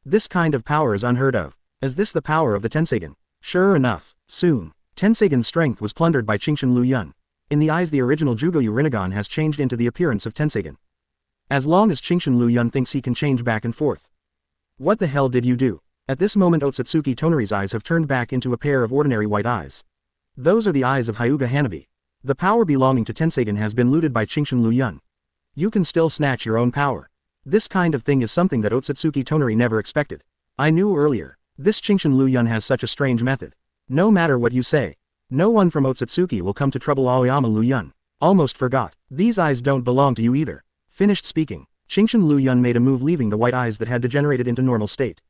This kind of power is unheard of. Is this the power of the Tensagen? Sure enough, soon, Tensagen's strength was plundered by Qingshan Liu Yun. In the eyes the original Jugouyu Rinnegan has changed into the appearance of Tensagen. As long as Qingshan Liu Yun thinks he can change back and forth. What the hell did you do? At this moment Otsutsuki Tonari's eyes have turned back into a pair of ordinary white eyes. Those are the eyes of Hyuga Hanabi. The power belonging to Tensagen has been looted by Qingshan Liu Yun. You can still snatch your own power. This kind of thing is something that Otsutsuki Tonari never expected. I knew earlier, this Qingshan Liu Yun has such a strange method. No matter what you say, no one from Otsutsuki will come to trouble Aoyama Liu Yun. Almost forgot, these eyes don't belong to you either. Finished speaking, Qingshan Liu Yun made a move leaving the white eyes that had degenerated into normal state.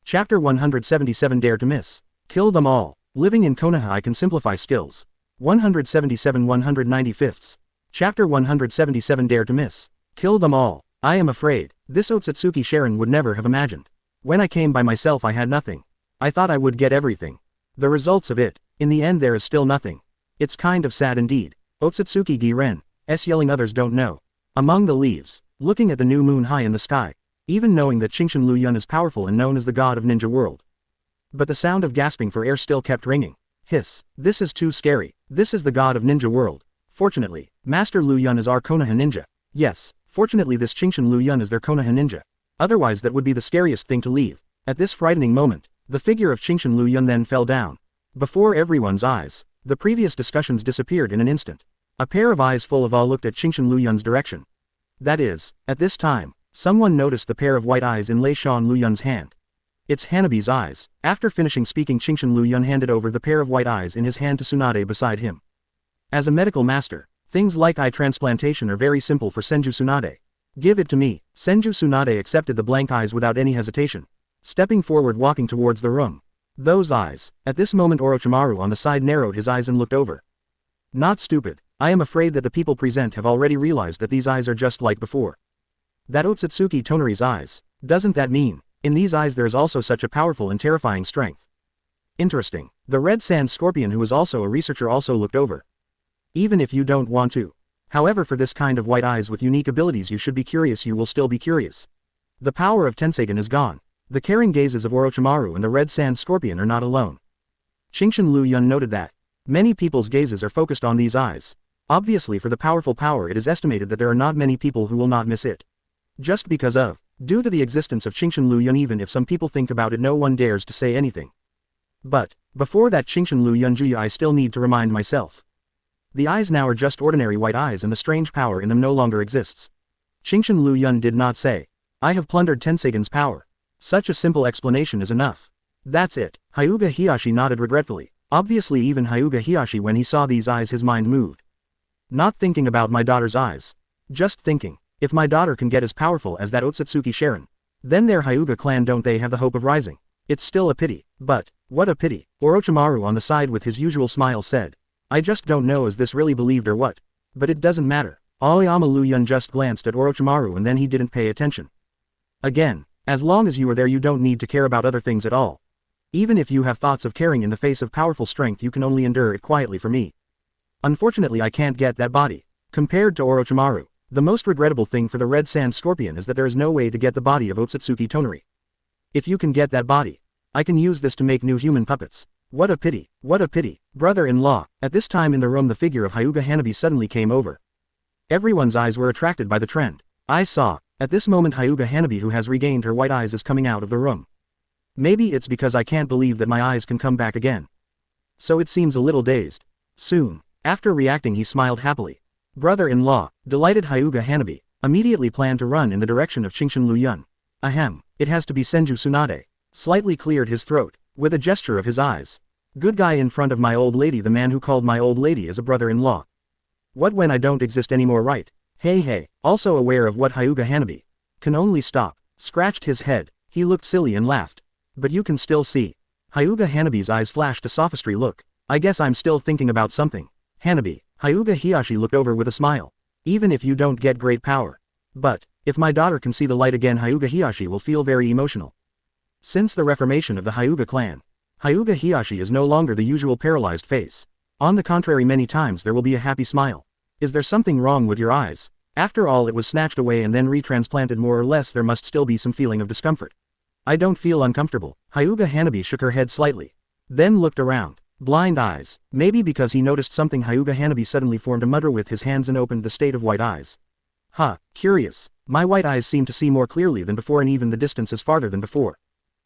Chapter 177 Dare to Miss. Kill them all. Living in Konoha I can simplify skills. 177 195. Chapter 177 Dare to Miss. Kill them all. I am afraid, this Otsutsuki Sharon would never have imagined. When I came by myself I had nothing. I thought I would get everything. The results of it, in the end there is still nothing. It's kind of sad indeed. Otsutsuki Giren, yelling others don't know. Among the leaves, looking at the new moon high in the sky, even knowing that Qingshan Liu Yun is powerful and known as the god of ninja world. But the sound of gasping for air still kept ringing. Hiss, this is too scary, this is the god of ninja world. Fortunately, Master Liu Yun is our Konoha ninja. Yes, fortunately this Qingshan Liu Yun is their Konoha ninja. Otherwise that would be the scariest thing to leave. At this frightening moment, the figure of Qingshan Liu Yun then fell down. Before everyone's eyes, the previous discussions disappeared in an instant. A pair of eyes full of awe looked at Qingshan Liu Yun's direction. That is, at this time, someone noticed the pair of white eyes in Lei Shan Liu Yun's hand. It's Hanabi's eyes. After finishing speaking Qingshan Liu Yun handed over the pair of white eyes in his hand to Tsunade beside him. As a medical master, things like eye transplantation are very simple for Senju Tsunade. Give it to me. Senju Tsunade accepted the blank eyes without any hesitation. Stepping forward walking towards the room. Those eyes. At this moment Orochimaru on the side narrowed his eyes and looked over. Not stupid. I am afraid that the people present have already realized that these eyes are just like before. That Otsutsuki Tonari's eyes. Doesn't that mean, in these eyes there is also such a powerful and terrifying strength? Interesting. The Red Sand Scorpion who is also a researcher also looked over. Even if you don't want to. However for this kind of white eyes with unique abilities you should be curious you will still be curious. The power of Tensagen is gone. The caring gazes of Orochimaru and the Red Sand Scorpion are not alone. Qingshan Liu Yun noted that. Many people's gazes are focused on these eyes. Obviously for the powerful power it is estimated that there are not many people who will not miss it. Just because of, due to the existence of Qingshan Liu Yun even if some people think about it no one dares to say anything. But, before that Qingshan Liu Yun Juya I still need to remind myself. The eyes now are just ordinary white eyes and the strange power in them no longer exists. Qingshan Liu Yun did not say, I have plundered Tensagen's power. Such a simple explanation is enough. That's it. Hyuga Hiyashi nodded regretfully. Obviously even Hyuga Hiyashi when he saw these eyes his mind moved. Not thinking about my daughter's eyes. Just thinking, if my daughter can get as powerful as that Otsutsuki Sharon, then their Hyuga clan don't they have the hope of rising. It's still a pity, but, what a pity. Orochimaru on the side with his usual smile said. I just don't know is this really believed or what. But it doesn't matter. Aoyama Liu Yun just glanced at Orochimaru and then he didn't pay attention. Again, as long as you are there you don't need to care about other things at all. Even if you have thoughts of caring in the face of powerful strength you can only endure it quietly for me. Unfortunately I can't get that body. Compared to Orochimaru, the most regrettable thing for the Red Sand Scorpion is that there is no way to get the body of Otsutsuki Tonari. If you can get that body, I can use this to make new human puppets. What a pity, what a pity. Brother-in-law. At this time in the room the figure of Hyuga Hanabi suddenly came over. Everyone's eyes were attracted by the trend. I saw, at this moment Hyuga Hanabi who has regained her white eyes is coming out of the room. Maybe it's because I can't believe that my eyes can come back again. So it seems a little dazed. Soon. After reacting he smiled happily. Brother-in-law, delighted Hyuga Hanabi, immediately planned to run in the direction of Qingshan Liu Yun. Ahem, it has to be Senju Tsunade. Slightly cleared his throat, with a gesture of his eyes. Good guy in front of my old lady the man who called my old lady as a brother-in-law. What when I don't exist anymore right? Hey, also aware of what Hyuga Hanabi can only stop, scratched his head, he looked silly and laughed. But you can still see. Hyuga Hanabi's eyes flashed a sophistry look. I guess I'm still thinking about something. Hanabi, Hyuga Hiyashi looked over with a smile. Even if you don't get great power. But, if my daughter can see the light again Hyuga Hiyashi will feel very emotional. Since the reformation of the Hyuga clan, Hyuga Hiyashi is no longer the usual paralyzed face. On the contrary, many times there will be a happy smile. Is there something wrong with your eyes? After all, it was snatched away and then retransplanted. More or less there must still be some feeling of discomfort. I don't feel uncomfortable. Hyuga Hanabi shook her head slightly. Then looked around. Blind eyes. Maybe because he noticed something, Hyuga Hanabi suddenly formed a mutter with his hands and opened the state of white eyes. Curious. My white eyes seem to see more clearly than before, and even the distance is farther than before.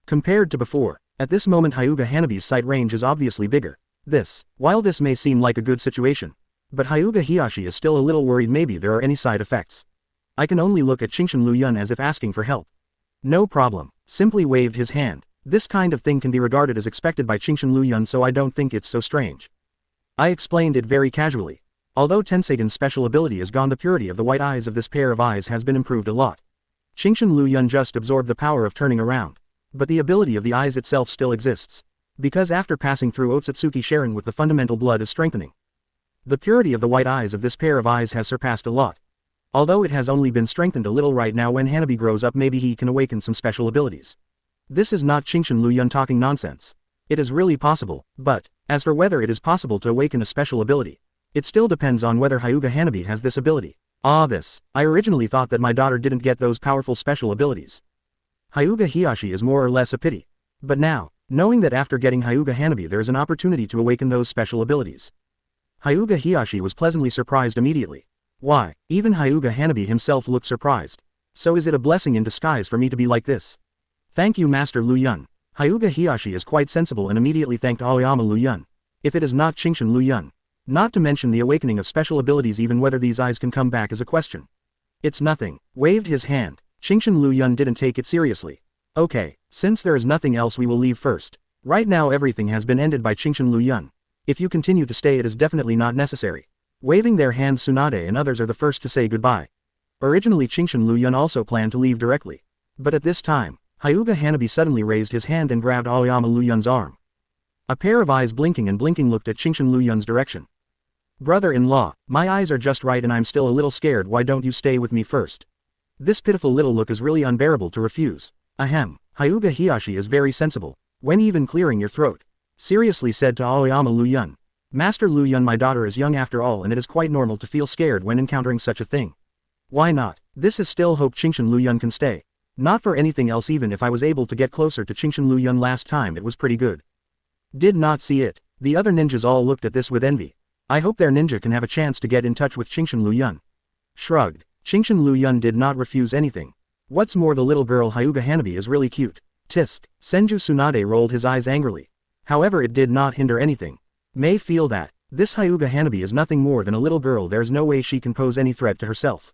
Compared to before. At this moment Hyuga Hanabi's sight range is obviously bigger. While this may seem like a good situation. But Hyuga Hiyashi is still a little worried maybe there are any side effects. I can only look at Qingshan Liu Yun as if asking for help. No problem. Simply waved his hand. This kind of thing can be regarded as expected by Qingshan Liu Yun, so I don't think it's so strange. I explained it very casually. Although Tenseiden's special ability is gone, the purity of the white eyes of this pair of eyes has been improved a lot. Qingshan Liu Yun just absorbed the power of turning around. But the ability of the eyes itself still exists. Because after passing through Otsutsuki Sharon with the fundamental blood is strengthening. The purity of the white eyes of this pair of eyes has surpassed a lot. Although it has only been strengthened a little right now. When Hanabi grows up, maybe he can awaken some special abilities. This is not Qingshan Liu Yun talking nonsense. It is really possible, but, as for whether it is possible to awaken a special ability, it still depends on whether Hyuga Hanabi has this ability. I originally thought that my daughter didn't get those powerful special abilities. Hyuga Hiyashi is more or less a pity. But now, knowing that after getting Hyuga Hanabi there is an opportunity to awaken those special abilities. Hyuga Hiyashi was pleasantly surprised immediately. Why, even Hyuga Hanabi himself looked surprised. So is it a blessing in disguise for me to be like this? Thank you, Master Liu Yun. Hyuga Hiyashi is quite sensible and immediately thanked Aoyama Liu Yun. If it is not Qingshan Liu Yun. Not to mention the awakening of special abilities, even whether these eyes can come back is a question. It's nothing. Waved his hand. Qingshan Liu Yun didn't take it seriously. Okay, since there is nothing else, we will leave first. Right now everything has been ended by Qingshan Liu Yun. If you continue to stay, it is definitely not necessary. Waving their hands, Tsunade and others are the first to say goodbye. Originally Qingshan Liu Yun also planned to leave directly. But at this time, Hyuga Hanabi suddenly raised his hand and grabbed Aoyama Liu Yun's arm. A pair of eyes blinking looked at Qingshan Liu Yun's direction. Brother-in-law, my eyes are just right and I'm still a little scared. Why don't you stay with me first? This pitiful little look is really unbearable to refuse. Ahem. Hyuga Hiyashi is very sensible. When even clearing your throat. Seriously said to Aoyama Liu Yun. Master Liu Yun, my daughter is young after all, and it is quite normal to feel scared when encountering such a thing. Why not? This is still hope Qingshan Liu Yun can stay. Not for anything else, even if I was able to get closer to Qingshan Liu Yun last time, it was pretty good. Did not see it. The other ninjas all looked at this with envy. I hope their ninja can have a chance to get in touch with Qingshan Liu Yun. Shrugged. Qingshan Liu Yun did not refuse anything. What's more, the little girl Hyuga Hanabi is really cute. Tisk. Senju Tsunade rolled his eyes angrily. However, it did not hinder anything. May feel that. This Hyuga Hanabi is nothing more than a little girl. There's no way she can pose any threat to herself.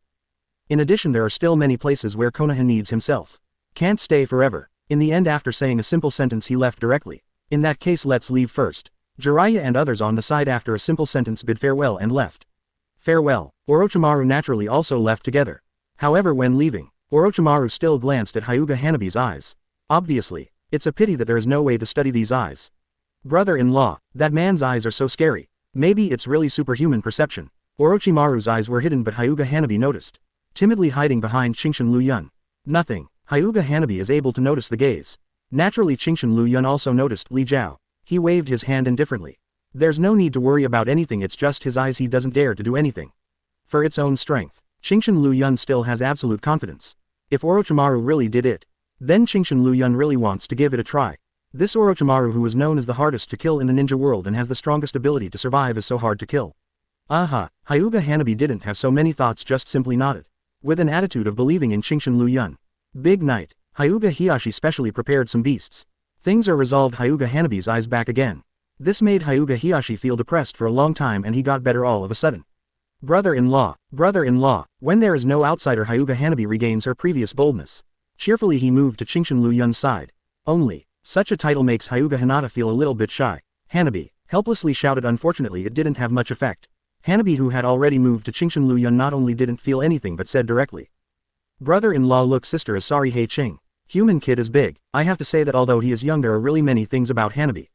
In addition, there are still many places where Konoha needs himself. Can't stay forever. In the end, after saying a simple sentence, he left directly. In that case, let's leave first. Jiraiya and others on the side after a simple sentence bid farewell and left. Farewell. Orochimaru naturally also left together. However, when leaving, Orochimaru still glanced at Hyuga Hanabi's eyes. Obviously, it's a pity that there is no way to study these eyes. Brother-in-law, that man's eyes are so scary. Maybe it's really superhuman perception. Orochimaru's eyes were hidden, but Hyuga Hanabi noticed. Timidly hiding behind Qingshan Liu Yun. Nothing. Hyuga Hanabi is able to notice the gaze. Naturally, Qingshan Liu Yun also noticed Li Jiao. He waved his hand indifferently. There's no need to worry about anything, it's just his eyes, he doesn't dare to do anything. For its own strength. Qingshan Liu Yun still has absolute confidence. If Orochimaru really did it, then Qingshan Liu Yun really wants to give it a try. This Orochimaru, who is known as the hardest to kill in the ninja world and has the strongest ability to survive, is so hard to kill. Aha, Hyuga Hanabi didn't have so many thoughts, just simply nodded. With an attitude of believing in Qingshan Liu Yun. Big night. Hyuga Hiyashi specially prepared some beasts. Things are resolved. Hyuga Hanabi's eyes back again. This made Hyuga Hiyashi feel depressed for a long time, and he got better all of a sudden. Brother-in-law, when there is no outsider, Hyuga Hanabi regains her previous boldness. Cheerfully he moved to Qingshan Liu Yun's side. Only, such a title makes Hyuga Hinata feel a little bit shy. Hanabi, helplessly shouted. Unfortunately, it didn't have much effect. Hanabi, who had already moved to Qingshan Liu Yun, not only didn't feel anything but said directly. Brother-in-law, look, sister is sorry. Hey Qing. Human kid is big. I have to say that although he is young, there are really many things about Hanabi.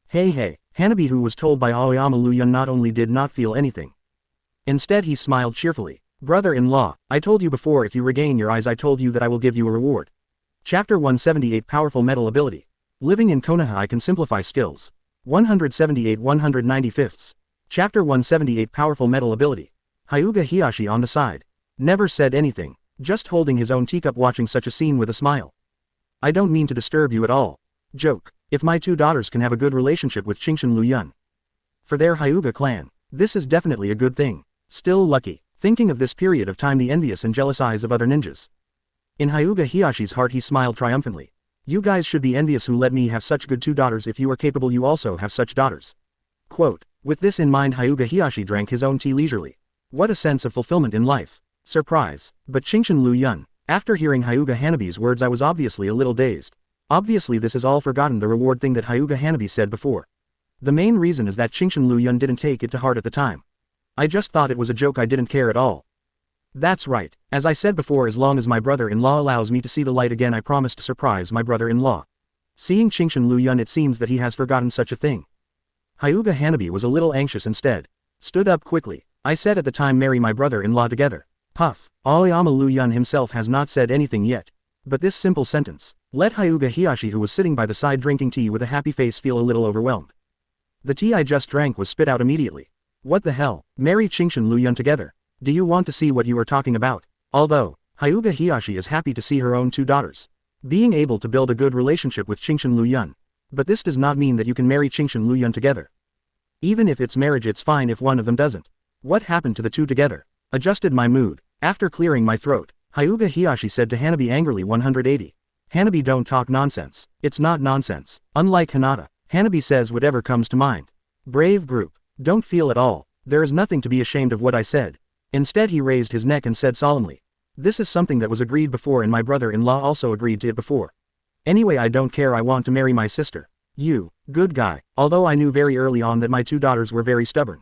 Hey. Hanabi, who was told by Aoyama Liu Yun, not only did not feel anything. Instead he smiled cheerfully. Brother-in-law, I told you before, if you regain your eyes, I told you that I will give you a reward. Chapter 178, Powerful Metal Ability. Living in Konoha, I can simplify skills. 178 195. Chapter 178 Powerful Metal Ability. Hyuga Hiyashi on the side. Never said anything, just holding his own teacup watching such a scene with a smile. I don't mean to disturb you at all. Joke, if my two daughters can have a good relationship with Chingshin Liu Yun. For their Hyuga clan, this is definitely a good thing. Still lucky, thinking of this period of time the envious and jealous eyes of other ninjas. In Hyuga Hiyashi's heart he smiled triumphantly. You guys should be envious who let me have such good two daughters. If you are capable you also have such daughters. Quote, with this in mind Hyuga Hiyashi drank his own tea leisurely. What a sense of fulfillment in life. Surprise. But Chingshin Liu Yun, after hearing Hyuga Hanabi's words I was obviously a little dazed. Obviously this is all forgotten the reward thing that Hyuga Hanabi said before. The main reason is that Chingshin Liu Yun didn't take it to heart at the time. I just thought it was a joke. I didn't care at all. That's right, as I said before, as long as my brother-in-law allows me to see the light again I promise to surprise my brother-in-law. Seeing Chingshin Liu Yun it seems that he has forgotten such a thing. Hyuga Hanabi was a little anxious instead. Stood up quickly. I said at the time marry my brother-in-law together. Puff. Aoyama Liu Yun himself has not said anything yet. But this simple sentence let Hyuga Hiyashi who was sitting by the side drinking tea with a happy face feel a little overwhelmed. The tea I just drank was spit out immediately. What the hell? Marry Chingshin Liu Yun together? Do you want to see what you are talking about? Although, Hyuga Hiyashi is happy to see her own two daughters being able to build a good relationship with Chingshin Liu Yun. But this does not mean that you can marry Chingshin Liu Yun together. Even if it's marriage it's fine if one of them doesn't. What happened to the two together? Adjusted my mood. After clearing my throat, Hyuga Hiyashi said to Hanabi angrily 180. Hanabi don't talk nonsense. It's not nonsense. Unlike Hinata, Hanabi says whatever comes to mind. Brave group. Don't feel at all. There is nothing to be ashamed of what I said. Instead he raised his neck and said solemnly. This is something that was agreed before and my brother-in-law also agreed to it before. Anyway I don't care, I want to marry my sister. You, good guy, although I knew very early on that my two daughters were very stubborn.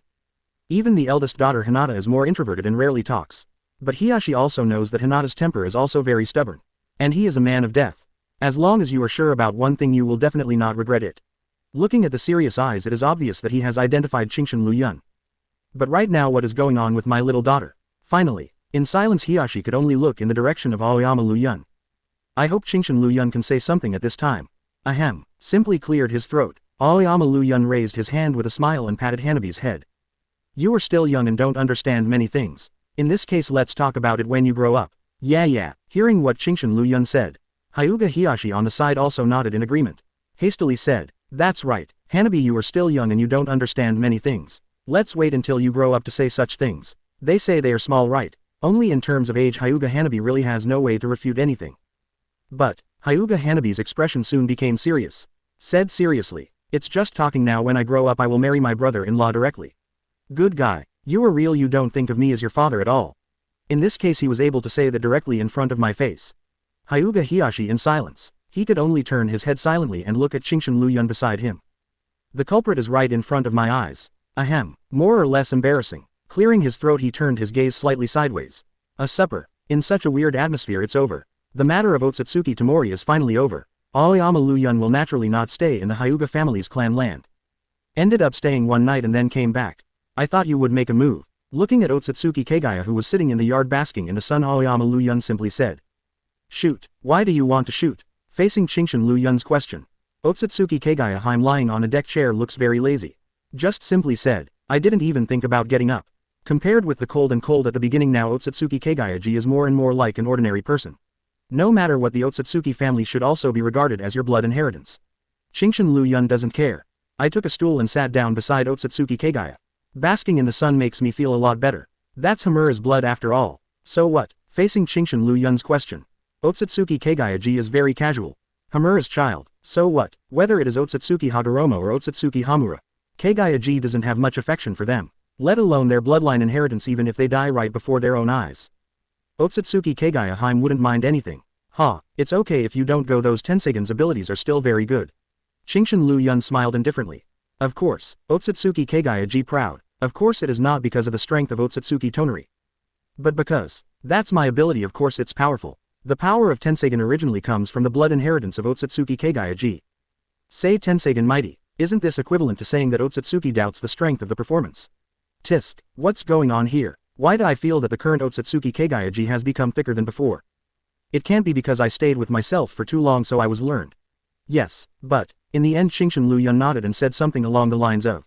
Even the eldest daughter Hinata is more introverted and rarely talks. But Hiyashi also knows that Hinata's temper is also very stubborn. And he is a man of death. As long as you are sure about one thing you will definitely not regret it. Looking at the serious eyes it is obvious that he has identified Chingshin Liu Yun. But right now what is going on with my little daughter? Finally, in silence Hiyashi could only look in the direction of Aoyama Liu Yun. I hope Chingshin Liu Yun can say something at this time. Ahem, simply cleared his throat. Aoyama Liu Yun raised his hand with a smile and patted Hanabi's head. You are still young and don't understand many things. In this case let's talk about it when you grow up. Yeah. Hearing what Chingshin Liu Yun said, Hyuga Hiyashi on the side also nodded in agreement. Hastily said, that's right, Hanabi, you are still young and you don't understand many things. Let's wait until you grow up to say such things. They say they are small, right? Only in terms of age Hyuga Hanabi really has no way to refute anything. But, Hyuga Hanabi's expression soon became serious. Said seriously, it's just talking now. When I grow up I will marry my brother-in-law directly. Good guy, you are real, you don't think of me as your father at all. In this case he was able to say that directly in front of my face. Hyuga Hiyashi in silence. He could only turn his head silently and look at Chingshin Liu Yun beside him. The culprit is right in front of my eyes. Ahem, more or less embarrassing. Clearing his throat he turned his gaze slightly sideways. A supper. In such a weird atmosphere it's over. The matter of Otsutsuki Tomori is finally over. Aoyama Liu Yun will naturally not stay in the Hyuga family's clan land. Ended up staying one night and then came back. I thought you would make a move. Looking at Otsutsuki Kagaya who was sitting in the yard basking in the sun Aoyama Liu Yun simply said. Shoot. Why do you want to shoot? Facing Chingshin Liu Yun's question. Otsutsuki Kagaya Haim lying on a deck chair looks very lazy. Just simply said, I didn't even think about getting up. Compared with the cold at the beginning now Otsutsuki Kagaya-ji is more and more like an ordinary person. No matter what the Otsutsuki family should also be regarded as your blood inheritance. Chingshin Liu Yun doesn't care. I took a stool and sat down beside Otsutsuki Kagaya. Basking in the sun makes me feel a lot better. That's Hamura's blood after all. So what? Facing Chingshin Liu Yun's question. Otsutsuki Kagaya-ji is very casual. Hamura's child. So what? Whether it is Otsutsuki Hagoromo or Otsutsuki Hamura. Kagaya-ji doesn't have much affection for them. Let alone their bloodline inheritance even if they die right before their own eyes. Otsutsuki Kagaya Haim wouldn't mind anything. It's okay if you don't go, those Tensegen's abilities are still very good. Chingshin Liu Yun smiled indifferently. Of course, Otsutsuki Kagaya-ji proud. Of course it is not because of the strength of Otsutsuki Tonari. But because, that's my ability, of course it's powerful. The power of Tenseigen originally comes from the blood inheritance of Otsutsuki Kagaya-ji. Say Tenseigen mighty, isn't this equivalent to saying that Otsutsuki doubts the strength of the performance? Tisk, what's going on here? Why do I feel that the current Otsutsuki Kagaya-ji has become thicker than before? It can't be because I stayed with myself for too long so I was learned. Yes, but, in the end Chingshin Liu Yun nodded and said something along the lines of,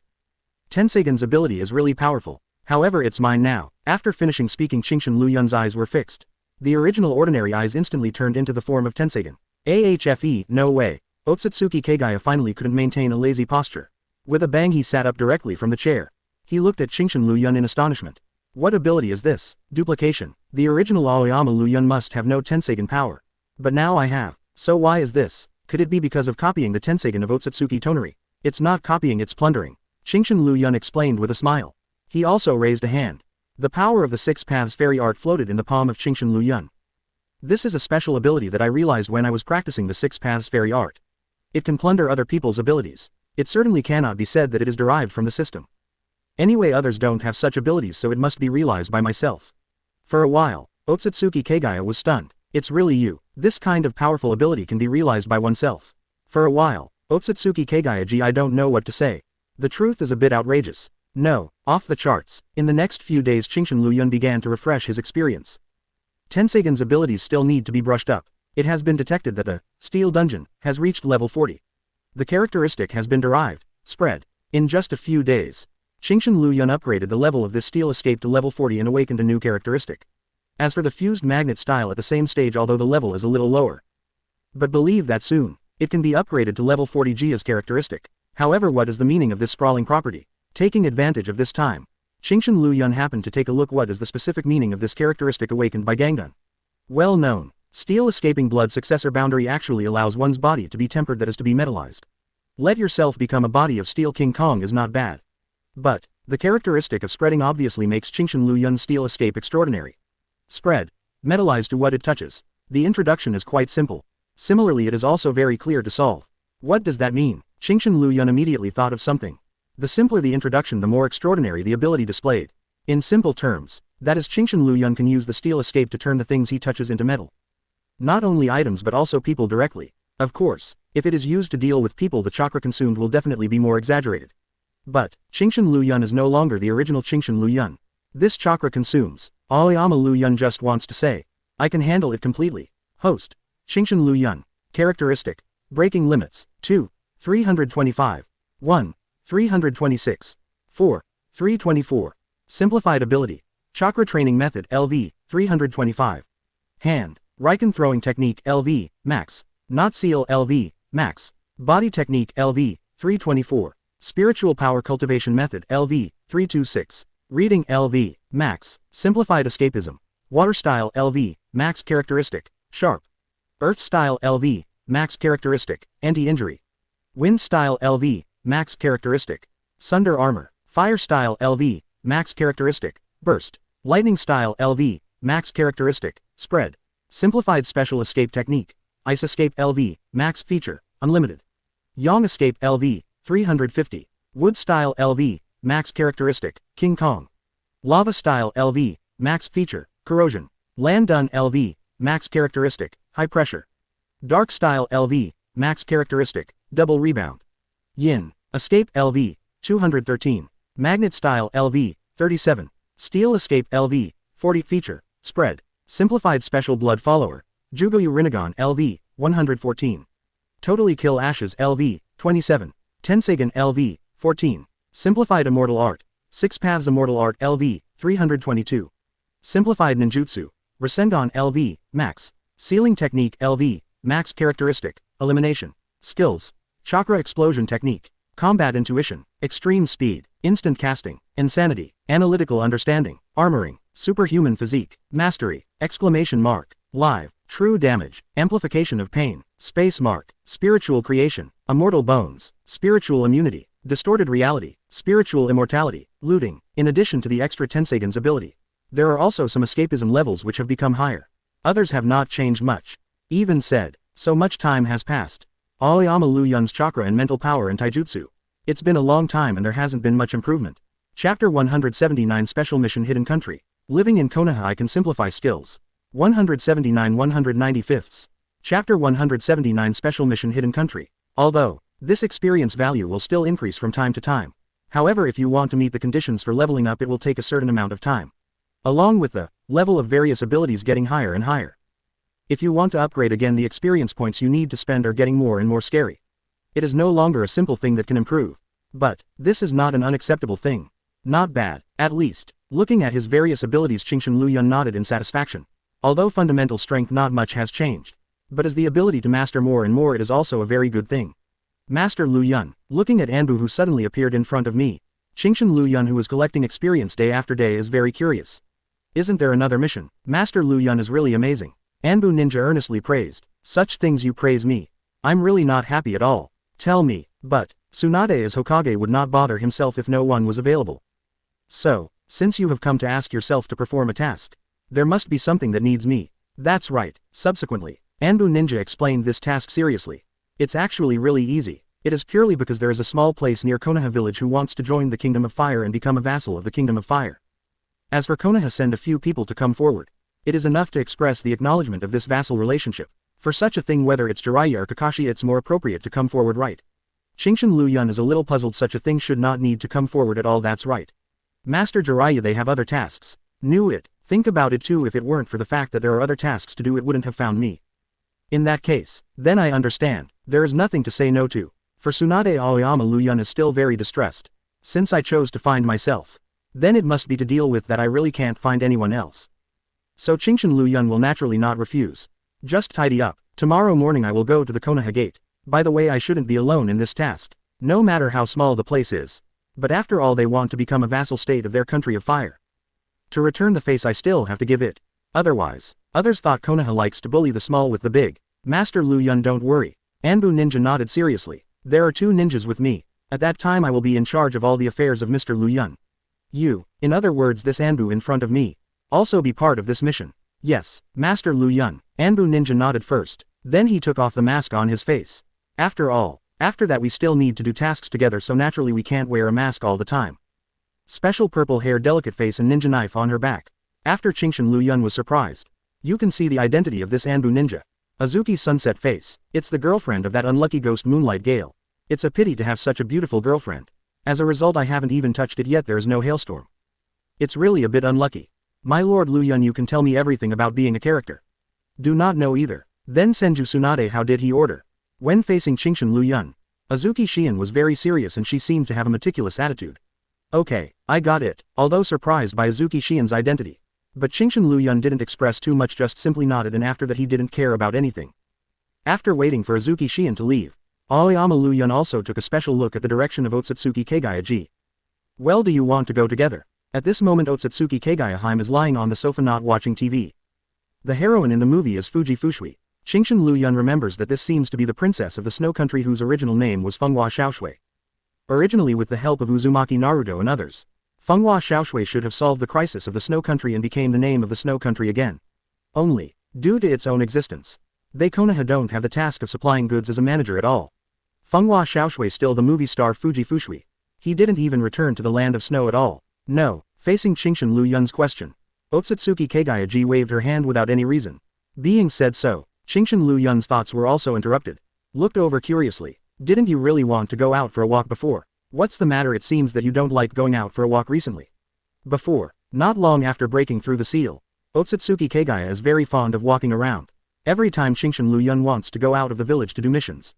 Tensagen's ability is really powerful. However, it's mine now. After finishing speaking, Qingshan Liu Yun's eyes were fixed. The original ordinary eyes instantly turned into the form of Tensagen. AHFE, no way. Otsutsuki Kagaya finally couldn't maintain a lazy posture. With a bang he sat up directly from the chair. He looked at Qingshan Liu Yun in astonishment. What ability is this? Duplication. The original Aoyama Liu Yun must have no Tensagen power. But now I have. So why is this? Could it be because of copying the Tensagen of Otsutsuki Tonari? It's not copying, it's plundering. Qingshan Liu Yun explained with a smile. He also raised a hand. The power of the Six Paths Fairy Art floated in the palm of Qingshan Liu Yun. This is a special ability that I realized when I was practicing the Six Paths Fairy Art. It can plunder other people's abilities. It certainly cannot be said that it is derived from the system. Anyway, others don't have such abilities, so it must be realized by myself. For a while, Otsutsuki Kagaya was stunned. It's really you. This kind of powerful ability can be realized by oneself. For a while, Otsutsuki Kagaya, I don't know what to say. The truth is a bit outrageous. No, off the charts. In the next few days, Qingshan Liu Yun began to refresh his experience. Tensagen's abilities still need to be brushed up. It has been detected that the Steel Dungeon has reached level 40. The characteristic has been derived, spread, in just a few days. Qingshan Liu Yun upgraded the level of this Steel Escape to level 40 and awakened a new characteristic. As for the Fused Magnet style, at the same stage, although the level is a little lower. But believe that soon, it can be upgraded to level 40 G as characteristic. However, what is the meaning of this sprawling property? Taking advantage of this time, Qingshan Liu Yun happened to take a look. What is the specific meaning of this characteristic awakened by Gangun? Well known. Steel Escaping Blood Successor Boundary actually allows one's body to be tempered, that is to be metallized. Let yourself become a body of steel. King Kong is not bad. But the characteristic of spreading obviously makes Qingshan Liu Yun's Steel Escape extraordinary. Spread. Metallized to what it touches. The introduction is quite simple. Similarly, it is also very clear to solve. What does that mean? Qingshan Liu Yun immediately thought of something. The simpler the introduction, the more extraordinary the ability displayed. In simple terms, that is, Qingshan Liu Yun can use the Steel Escape to turn the things he touches into metal. Not only items but also people directly. Of course, if it is used to deal with people, the chakra consumed will definitely be more exaggerated. But Qingshan Liu Yun is no longer the original Qingshan Liu Yun. This chakra consumes. Aoyama Liu Yun just wants to say, I can handle it completely. Host. Qingshan Liu Yun. Characteristic. Breaking limits. 2. 325. 1. 326. 4. 324. Simplified ability. Chakra training method LV. 325. Hand. Riken throwing technique LV. Max. Knot seal LV. Max. Body technique LV. 324. Spiritual power cultivation method LV. 326. Reading LV. Max. Simplified escapism. Water style LV. Max characteristic. Sharp. Earth style LV. Max characteristic. Anti-injury. Wind style LV. Max characteristic. Sunder armor. Fire style LV. Max characteristic. Burst. Lightning style LV. Max characteristic. Spread. Simplified special escape technique. Ice escape LV. Max feature. Unlimited. Yang escape LV. 350. Wood style LV. Max characteristic. King Kong. Lava style LV. Max feature. Corrosion. Land done LV. Max characteristic. High pressure. Dark style LV. Max characteristic. Double rebound. Yin. Escape LV. 213. Magnet style LV. 37. Steel escape LV. 40. Feature. Spread. Simplified special blood follower. Jugoyu Rinnegan LV. 114. Totally kill ashes LV. 27. Tensagen LV. 14. Simplified immortal art. Six Paths immortal art LV. 322. Simplified ninjutsu. Rasengan LV. Max. Sealing technique LV. Max characteristic. Elimination. Skills. Chakra explosion technique. Combat intuition. Extreme speed. Instant casting. Insanity. Analytical understanding. Armoring. Superhuman physique. Mastery. Exclamation mark. Live. True damage. Amplification of pain. Space mark. Spiritual creation. Immortal bones. Spiritual immunity. Distorted reality. Spiritual immortality. Looting. In addition to the extra Tensagen's ability, there are also some escapism levels which have become higher. Others have not changed much. Even said, so much time has passed. Aoyama Liu Yun's chakra and mental power and taijutsu. It's been a long time and there hasn't been much improvement. Chapter 179 Special Mission Hidden Country. Living in Konoha, I can simplify skills. 179 195ths. Chapter 179 Special Mission Hidden Country. Although, this experience value will still increase from time to time. However, if you want to meet the conditions for leveling up, it will take a certain amount of time. Along with the level of various abilities getting higher and higher. If you want to upgrade again, the experience points you need to spend are getting more and more scary. It is no longer a simple thing that can improve. But, this is not an unacceptable thing. Not bad, at least. Looking at his various abilities, Qingshan Liu Yun nodded in satisfaction. Although fundamental strength not much has changed. But as the ability to master more and more, it is also a very good thing. Master Liu Yun, looking at Anbu who suddenly appeared in front of me. Qingshan Liu Yun, who is collecting experience day after day, is very curious. Isn't there another mission? Master Liu Yun is really amazing. Anbu Ninja earnestly praised. Such things you praise me. I'm really not happy at all. Tell me, but, Tsunade as Hokage would not bother himself if no one was available. So, since you have come to ask yourself to perform a task, there must be something that needs me. That's right. Subsequently, Anbu Ninja explained this task seriously. It's actually really easy. It is purely because there is a small place near Konoha Village who wants to join the Kingdom of Fire and become a vassal of the Kingdom of Fire. As for Konoha, send a few people to come forward. It is enough to express the acknowledgement of this vassal relationship. For such a thing, whether it's Jiraiya or Kakashi, it's more appropriate to come forward, right? Qingshan Liu Yun is a little puzzled. Such a thing should not need to come forward at all. That's right. Master Jiraiya, they have other tasks. Knew it. Think about it too. If it weren't for the fact that there are other tasks to do, it wouldn't have found me. In that case, then I understand. There is nothing to say no to. For Tsunade Aoyama, Liu Yun is still very distressed. Since I chose to find myself, then it must be to deal with that I really can't find anyone else. So Qingshan Liu Yun will naturally not refuse. Just tidy up. Tomorrow morning I will go to the Konoha Gate. By the way, I shouldn't be alone in this task. No matter how small the place is. But after all, they want to become a vassal state of their country of fire. To return the face, I still have to give it. Otherwise, others thought Konoha likes to bully the small with the big. Master Liu Yun, don't worry. Anbu Ninja nodded seriously. There are 2 ninjas with me. At that time I will be in charge of all the affairs of Mr. Liu Yun. You, in other words this Anbu in front of me, also be part of this mission. Yes, Master Liu Yun. Anbu Ninja nodded first. Then he took off the mask on his face. After all, after that we still need to do tasks together, so naturally we can't wear a mask all the time. Special purple hair, delicate face and ninja knife on her back. After Qingshan Liu Yun was surprised. You can see the identity of this Anbu Ninja. Azuki's sunset face. It's the girlfriend of that unlucky ghost Moonlight Gale. It's a pity to have such a beautiful girlfriend. As a result, I haven't even touched it yet. There is no hailstorm. It's really a bit unlucky. My lord Liu Yun, you can tell me everything about being a character. Do not know either. Then Senju Tsunade, how did he order? When facing Qingshan Liu Yun, Azuki Shion was very serious and she seemed to have a meticulous attitude. Okay, I got it, although surprised by Azuki Shion's identity. But Qingshan Liu Yun didn't express too much, just simply nodded, and after that he didn't care about anything. After waiting for Azuki Shion to leave, Aoyama Liu Yun also took a special look at the direction of Otsutsuki Kagaya-ji. Well, do you want to go together? At this moment Otsutsuki Kagaya-hime is lying on the sofa not watching TV. The heroine in the movie is Fuji Fushui. Qingshan Liu Yun remembers that this seems to be the princess of the Snow Country whose original name was Fenghua Xiaoshui. Originally with the help of Uzumaki Naruto and others, Fenghua Xiaoshui should have solved the crisis of the Snow Country and became the name of the Snow Country again. Only, due to its own existence, they Konoha don't have the task of supplying goods as a manager at all. Fenghua Xiaoshui still the movie star Fuji Fushui. He didn't even return to the land of snow at all. No. Facing Qingshan Liu Yun's question, Otsutsuki Kagaya-ji waved her hand without any reason. Being said so, Qingshan Liu Yun's thoughts were also interrupted. Looked over curiously. Didn't you really want to go out for a walk before? What's the matter? It seems that you don't like going out for a walk recently. Before, not long after breaking through the seal, Otsutsuki Kagaya is very fond of walking around. Every time Qingshan Liu Yun wants to go out of the village to do missions,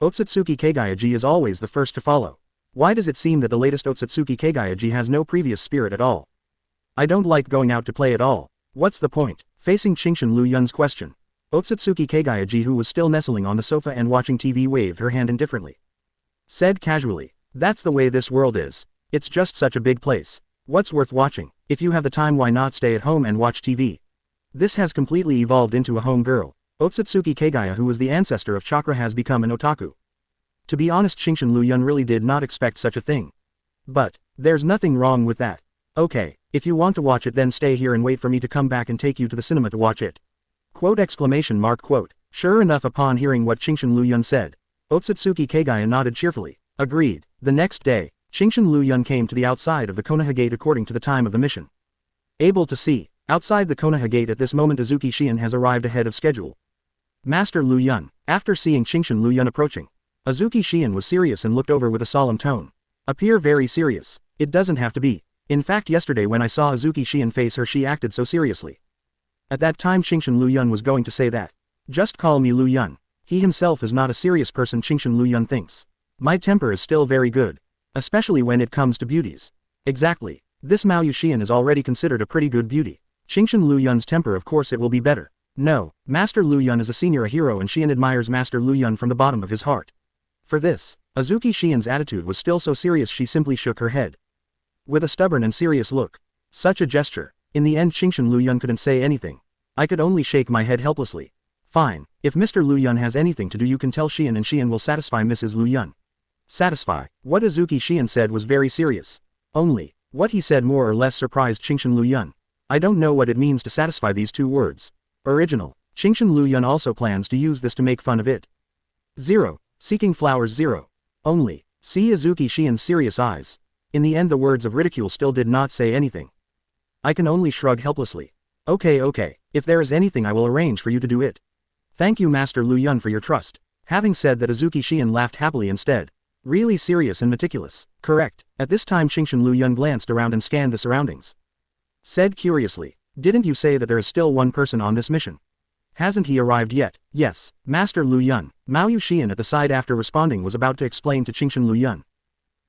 Otsutsuki Kagaya-ji is always the first to follow. Why does it seem that the latest Otsutsuki Kagaya-ji has no previous spirit at all? I don't like going out to play at all. What's the point? Facing Qingshan Liu Yun's question, Otsutsuki Kagaya-ji, who was still nestling on the sofa and watching TV, waved her hand indifferently. Said casually, that's the way this world is. It's just such a big place. What's worth watching? If you have the time, why not stay at home and watch TV? This has completely evolved into a home girl. Otsutsuki Kagaya, who was the ancestor of Chakra, has become an otaku. To be honest, Qingshan Liu Yun really did not expect such a thing. But, there's nothing wrong with that. Okay, if you want to watch it, then stay here and wait for me to come back and take you to the cinema to watch it. Quote exclamation mark quote. Sure enough, upon hearing what Qingshan Liu Yun said, Otsutsuki Kagaya nodded cheerfully. Agreed. The next day, Qingshan Liu Yun came to the outside of the Konoha Gate according to the time of the mission. Able to see, outside the Konoha Gate at this moment Azuki Shion has arrived ahead of schedule. Master Liu Yun, after seeing Qingshan Liu Yun approaching, Azuki Shion was serious and looked over with a solemn tone. Appear very serious. It doesn't have to be. In fact, yesterday when I saw Azuki Shion face her, she acted so seriously. At that time Qingshan Liu Yun was going to say that. Just call me Liu Yun. He himself is not a serious person, Qingshan Liu Yun thinks. My temper is still very good. Especially when it comes to beauties. Exactly. This Mao Yuxian is already considered a pretty good beauty. Qingshan Liu Yun's temper, of course it will be better. No, Master Liu Yun is a senior, a hero, and Xian admires Master Liu Yun from the bottom of his heart. For this, Azuki Xian's attitude was still so serious she simply shook her head. With a stubborn and serious look. Such a gesture. In the end Qingshan Liu Yun couldn't say anything. I could only shake my head helplessly. Fine, if Mr. Liu Yun has anything to do you can tell Xian and Xian will satisfy Mrs. Liu Yun. Satisfy. What Azuki Xian said was very serious. Only, what he said more or less surprised Qingshan Liu Yun. I don't know what it means to satisfy these two words. Original. Qingshan Liu Yun also plans to use this to make fun of it. 0. Seeking flowers 0. Only, see Azuki Xian's serious eyes. In the end the words of ridicule still did not say anything. I can only shrug helplessly. Okay, if there is anything I will arrange for you to do it. Thank you Master Liu Yun for your trust. Having said that Azuki Xian laughed happily instead. Really serious and meticulous. Correct. At this time Qingshan Liu Yun glanced around and scanned the surroundings. Said curiously, didn't you say that there is still one person on this mission? Hasn't he arrived yet? Yes, Master Liu Yun. Mao Yuxian at the side after responding was about to explain to Qingshan Liu Yun.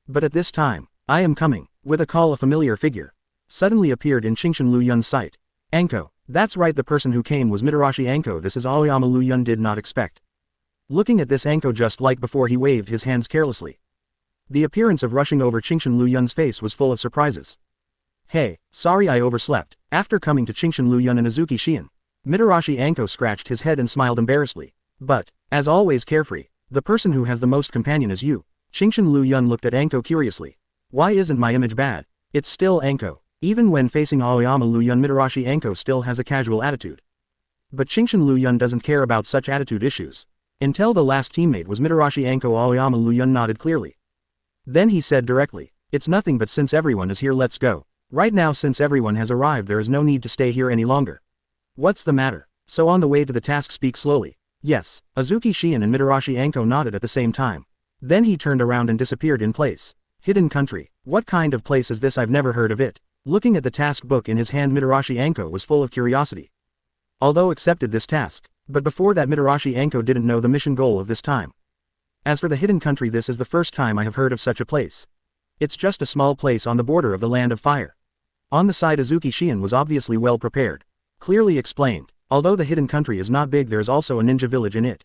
But at this time, I am coming. With a call a familiar figure suddenly appeared in Qingshan Liu Yun's sight. Anko. That's right, the person who came was Mitarashi Anko. This is Aoyama Liu Yun did not expect. Looking at this Anko just like before he waved his hands carelessly. The appearance of rushing over Qingshan Liu Yun's face was full of surprises. Hey, sorry I overslept. After coming to Qingshan Liu Yun and Azuki Xian, Mitarashi Anko scratched his head and smiled embarrassedly. But, as always carefree, the person who has the most companion is you. Qingshan Liu Yun looked at Anko curiously. Why isn't my image bad? It's still Anko. Even when facing Aoyama Liu Yun Mitarashi Anko still has a casual attitude. But Qingshan Liu Yun doesn't care about such attitude issues. Until the last teammate was Mitarashi Anko. Aoyama Liu Yun nodded clearly. Then he said directly, it's nothing but since everyone is here let's go. Right now since everyone has arrived there is no need to stay here any longer. What's the matter? So on the way to the task speak slowly. Yes, Azuki Xian and Mitarashi Anko nodded at the same time. Then he turned around and disappeared in place. Hidden country. What kind of place is this? I've never heard of it. Looking at the task book in his hand Mitarashi Anko was full of curiosity. Although accepted this task, but before that Mitarashi Anko didn't know the mission goal of this time. As for the hidden country, this is the first time I have heard of such a place. It's just a small place on the border of the land of fire. On the side Azuki Xian was obviously well prepared. Clearly explained, although the hidden country is not big there is also a ninja village in it.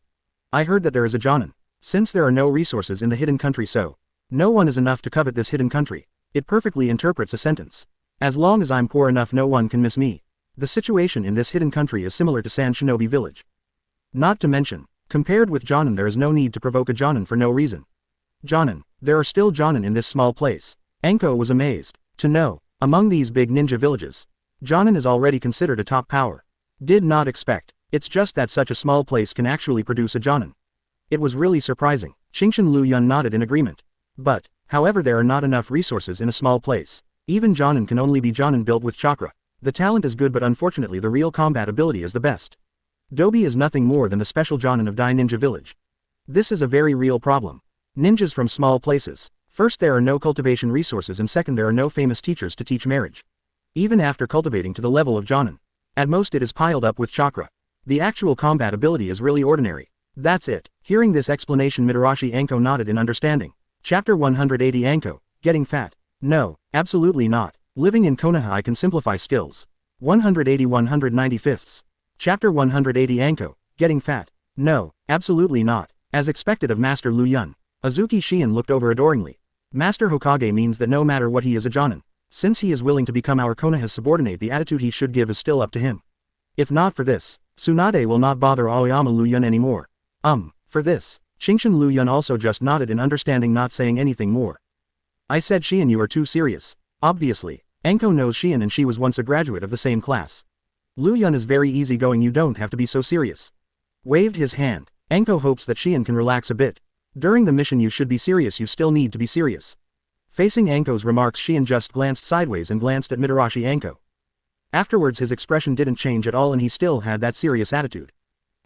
I heard that there is a Jonin. Since there are no resources in the hidden country so, no one is enough to covet this hidden country. It perfectly interprets a sentence. As long as I'm poor enough no one can miss me. The situation in this hidden country is similar to San Shinobi Village. Not to mention, compared with Jonin there is no need to provoke a Jonin for no reason. Jonin, there are still Jonin in this small place. Anko was amazed to know, among these big ninja villages, Jonin is already considered a top power. Did not expect, it's just that such a small place can actually produce a Jonin. It was really surprising. Qingshan Liu Yun nodded in agreement. But, however there are not enough resources in a small place. Even Jonin can only be Jonin built with Chakra. The talent is good but unfortunately the real combat ability is the best. Dobi is nothing more than the special Jonin of Dai Ninja Village. This is a very real problem. Ninjas from small places. First there are no cultivation resources and second there are no famous teachers to teach marriage. Even after cultivating to the level of Jonin. At most it is piled up with Chakra. The actual combat ability is really ordinary. That's it. Hearing this explanation Mitarashi Anko nodded in understanding. Chapter 180 Anko, getting fat. No, absolutely not. Living in Konoha I can simplify skills. 180-195. Chapter 180 Anko, getting fat. No, absolutely not. As expected of Master Liu Yun. Azuki Xian looked over adoringly. Master Hokage means that no matter what he is a Jonin. Since he is willing to become our Konoha's subordinate the attitude he should give is still up to him. If not for this, Tsunade will not bother Aoyama Liu Yun anymore. For this, Qingshan Liu Yun also just nodded in understanding not saying anything more. I said Xian you are too serious. Obviously, Anko knows Xian and she was once a graduate of the same class. Liu Yun is very easygoing you don't have to be so serious. Waved his hand. Anko hopes that Xian can relax a bit. During the mission you should be serious you still need to be serious. Facing Anko's remarks Xian just glanced sideways and glanced at Mitarashi Anko. Afterwards his expression didn't change at all and he still had that serious attitude.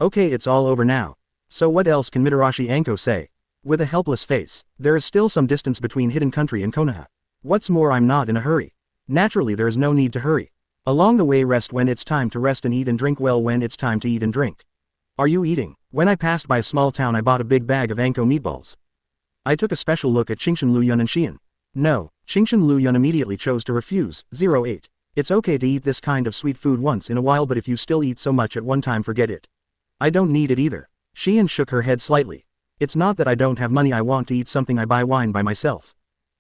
Okay it's all over now. So what else can Mitarashi Anko say? With a helpless face, there is still some distance between hidden country and Konoha. What's more I'm not in a hurry. Naturally there is no need to hurry. Along the way rest when it's time to rest and eat and drink well when it's time to eat and drink. Are you eating? When I passed by a small town I bought a big bag of Anko meatballs. I took a special look at Qingshan Liu Yun and Xian. No, Qingshan Liu Yun immediately chose to refuse. 08. It's okay to eat this kind of sweet food once in a while, but if you still eat so much at one time, forget it. I don't need it either. Xian shook her head slightly. It's not that I don't have money, I want to eat something, I buy wine by myself.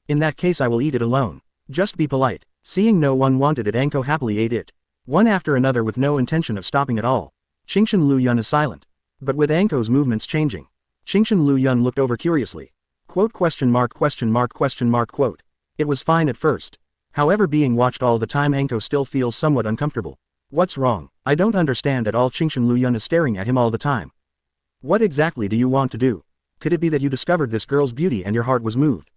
In that case I will eat it alone. Just be polite. Seeing no one wanted it, Anko happily ate it. One after another with no intention of stopping at all. Qingshan Liu Yun is silent. But with Anko's movements changing. Qingshan Liu Yun looked over curiously. Quote question mark quote. It was fine at first. However, being watched all the time, Anko still feels somewhat uncomfortable. What's wrong? I don't understand at all. Qingshan Liu Yun is staring at him all the time. What exactly do you want to do? Could it be that you discovered this girl's beauty and your heart was moved?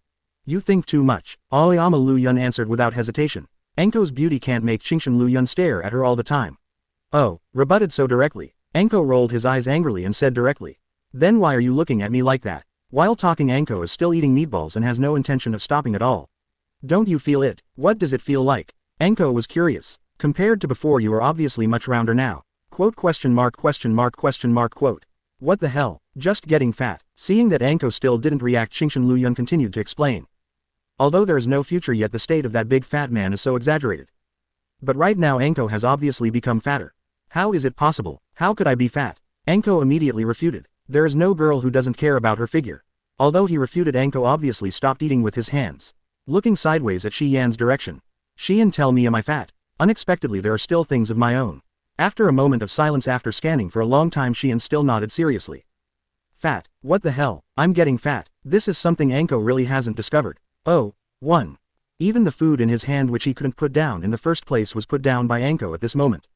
You think too much. Aoyama Liu Yun answered without hesitation. Anko's beauty can't make Qingshan Liu Yun stare at her all the time. Oh, rebutted so directly. Anko rolled his eyes angrily and said directly. Then why are you looking at me like that? While talking, Anko is still eating meatballs and has no intention of stopping at all. Don't you feel it? What does it feel like? Anko was curious. Compared to before, you are obviously much rounder now. Quote question mark quote. What the hell? Just getting fat. Seeing that Anko still didn't react, Qingshan Liu Yun continued to explain. Although there is no future yet, the state of that big fat man is so exaggerated. But right now Anko has obviously become fatter. How is it possible? How could I be fat? Anko immediately refuted. There is no girl who doesn't care about her figure. Although he refuted, Anko obviously stopped eating with his hands. Looking sideways at Shi Yan's direction. Xian, tell me, am I fat? Unexpectedly, there are still things of my own. After a moment of silence, after scanning for a long time, Xian still nodded seriously. Fat? What the hell? I'm getting fat. This is something Anko really hasn't discovered. Oh, 1. Even the food in his hand, which he couldn't put down in the first place, was put down by Anko at this moment.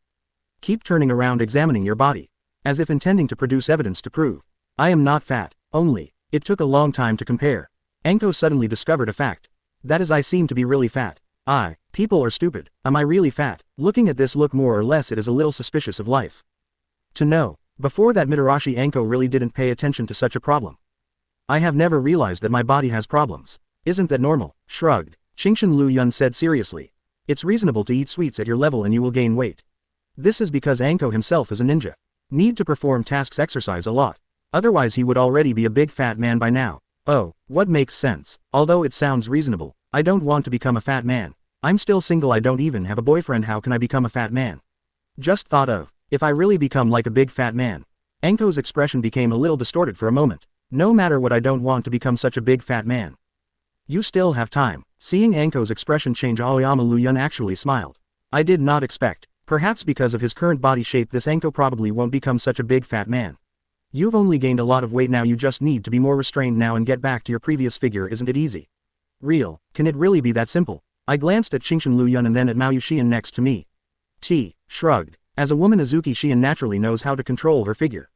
Keep turning around, examining your body. As if intending to produce evidence to prove. I am not fat, only. It took a long time to compare. Anko suddenly discovered a fact. That is, I seem to be really fat. People are stupid. Am I really fat? Looking at this look, more or less it is a little suspicious of life. To know. Before that Mitarashi, Anko really didn't pay attention to such a problem. I have never realized that my body has problems. Isn't that normal? Shrugged. Qingshan Liu Yun said seriously. It's reasonable to eat sweets at your level and you will gain weight. This is because Anko himself is a ninja. Need to perform tasks, exercise a lot. Otherwise he would already be a big fat man by now. Oh, what makes sense? Although it sounds reasonable, I don't want to become a fat man. I'm still single, I don't even have a boyfriend, how can I become a fat man? Just thought of, if I really become like a big fat man. Anko's expression became a little distorted for a moment. No matter what, I don't want to become such a big fat man. You still have time. Seeing Anko's expression change, Aoyama Liu Yun actually smiled. I did not expect. Perhaps because of his current body shape, this Anko probably won't become such a big fat man. You've only gained a lot of weight now, you just need to be more restrained now and get back to your previous figure, isn't it easy? Real, can it really be that simple? I glanced at Qingshan Liu Yun and then at Maoyu Xian next to me. Shrugged. As a woman, Azuki Xian naturally knows how to control her figure.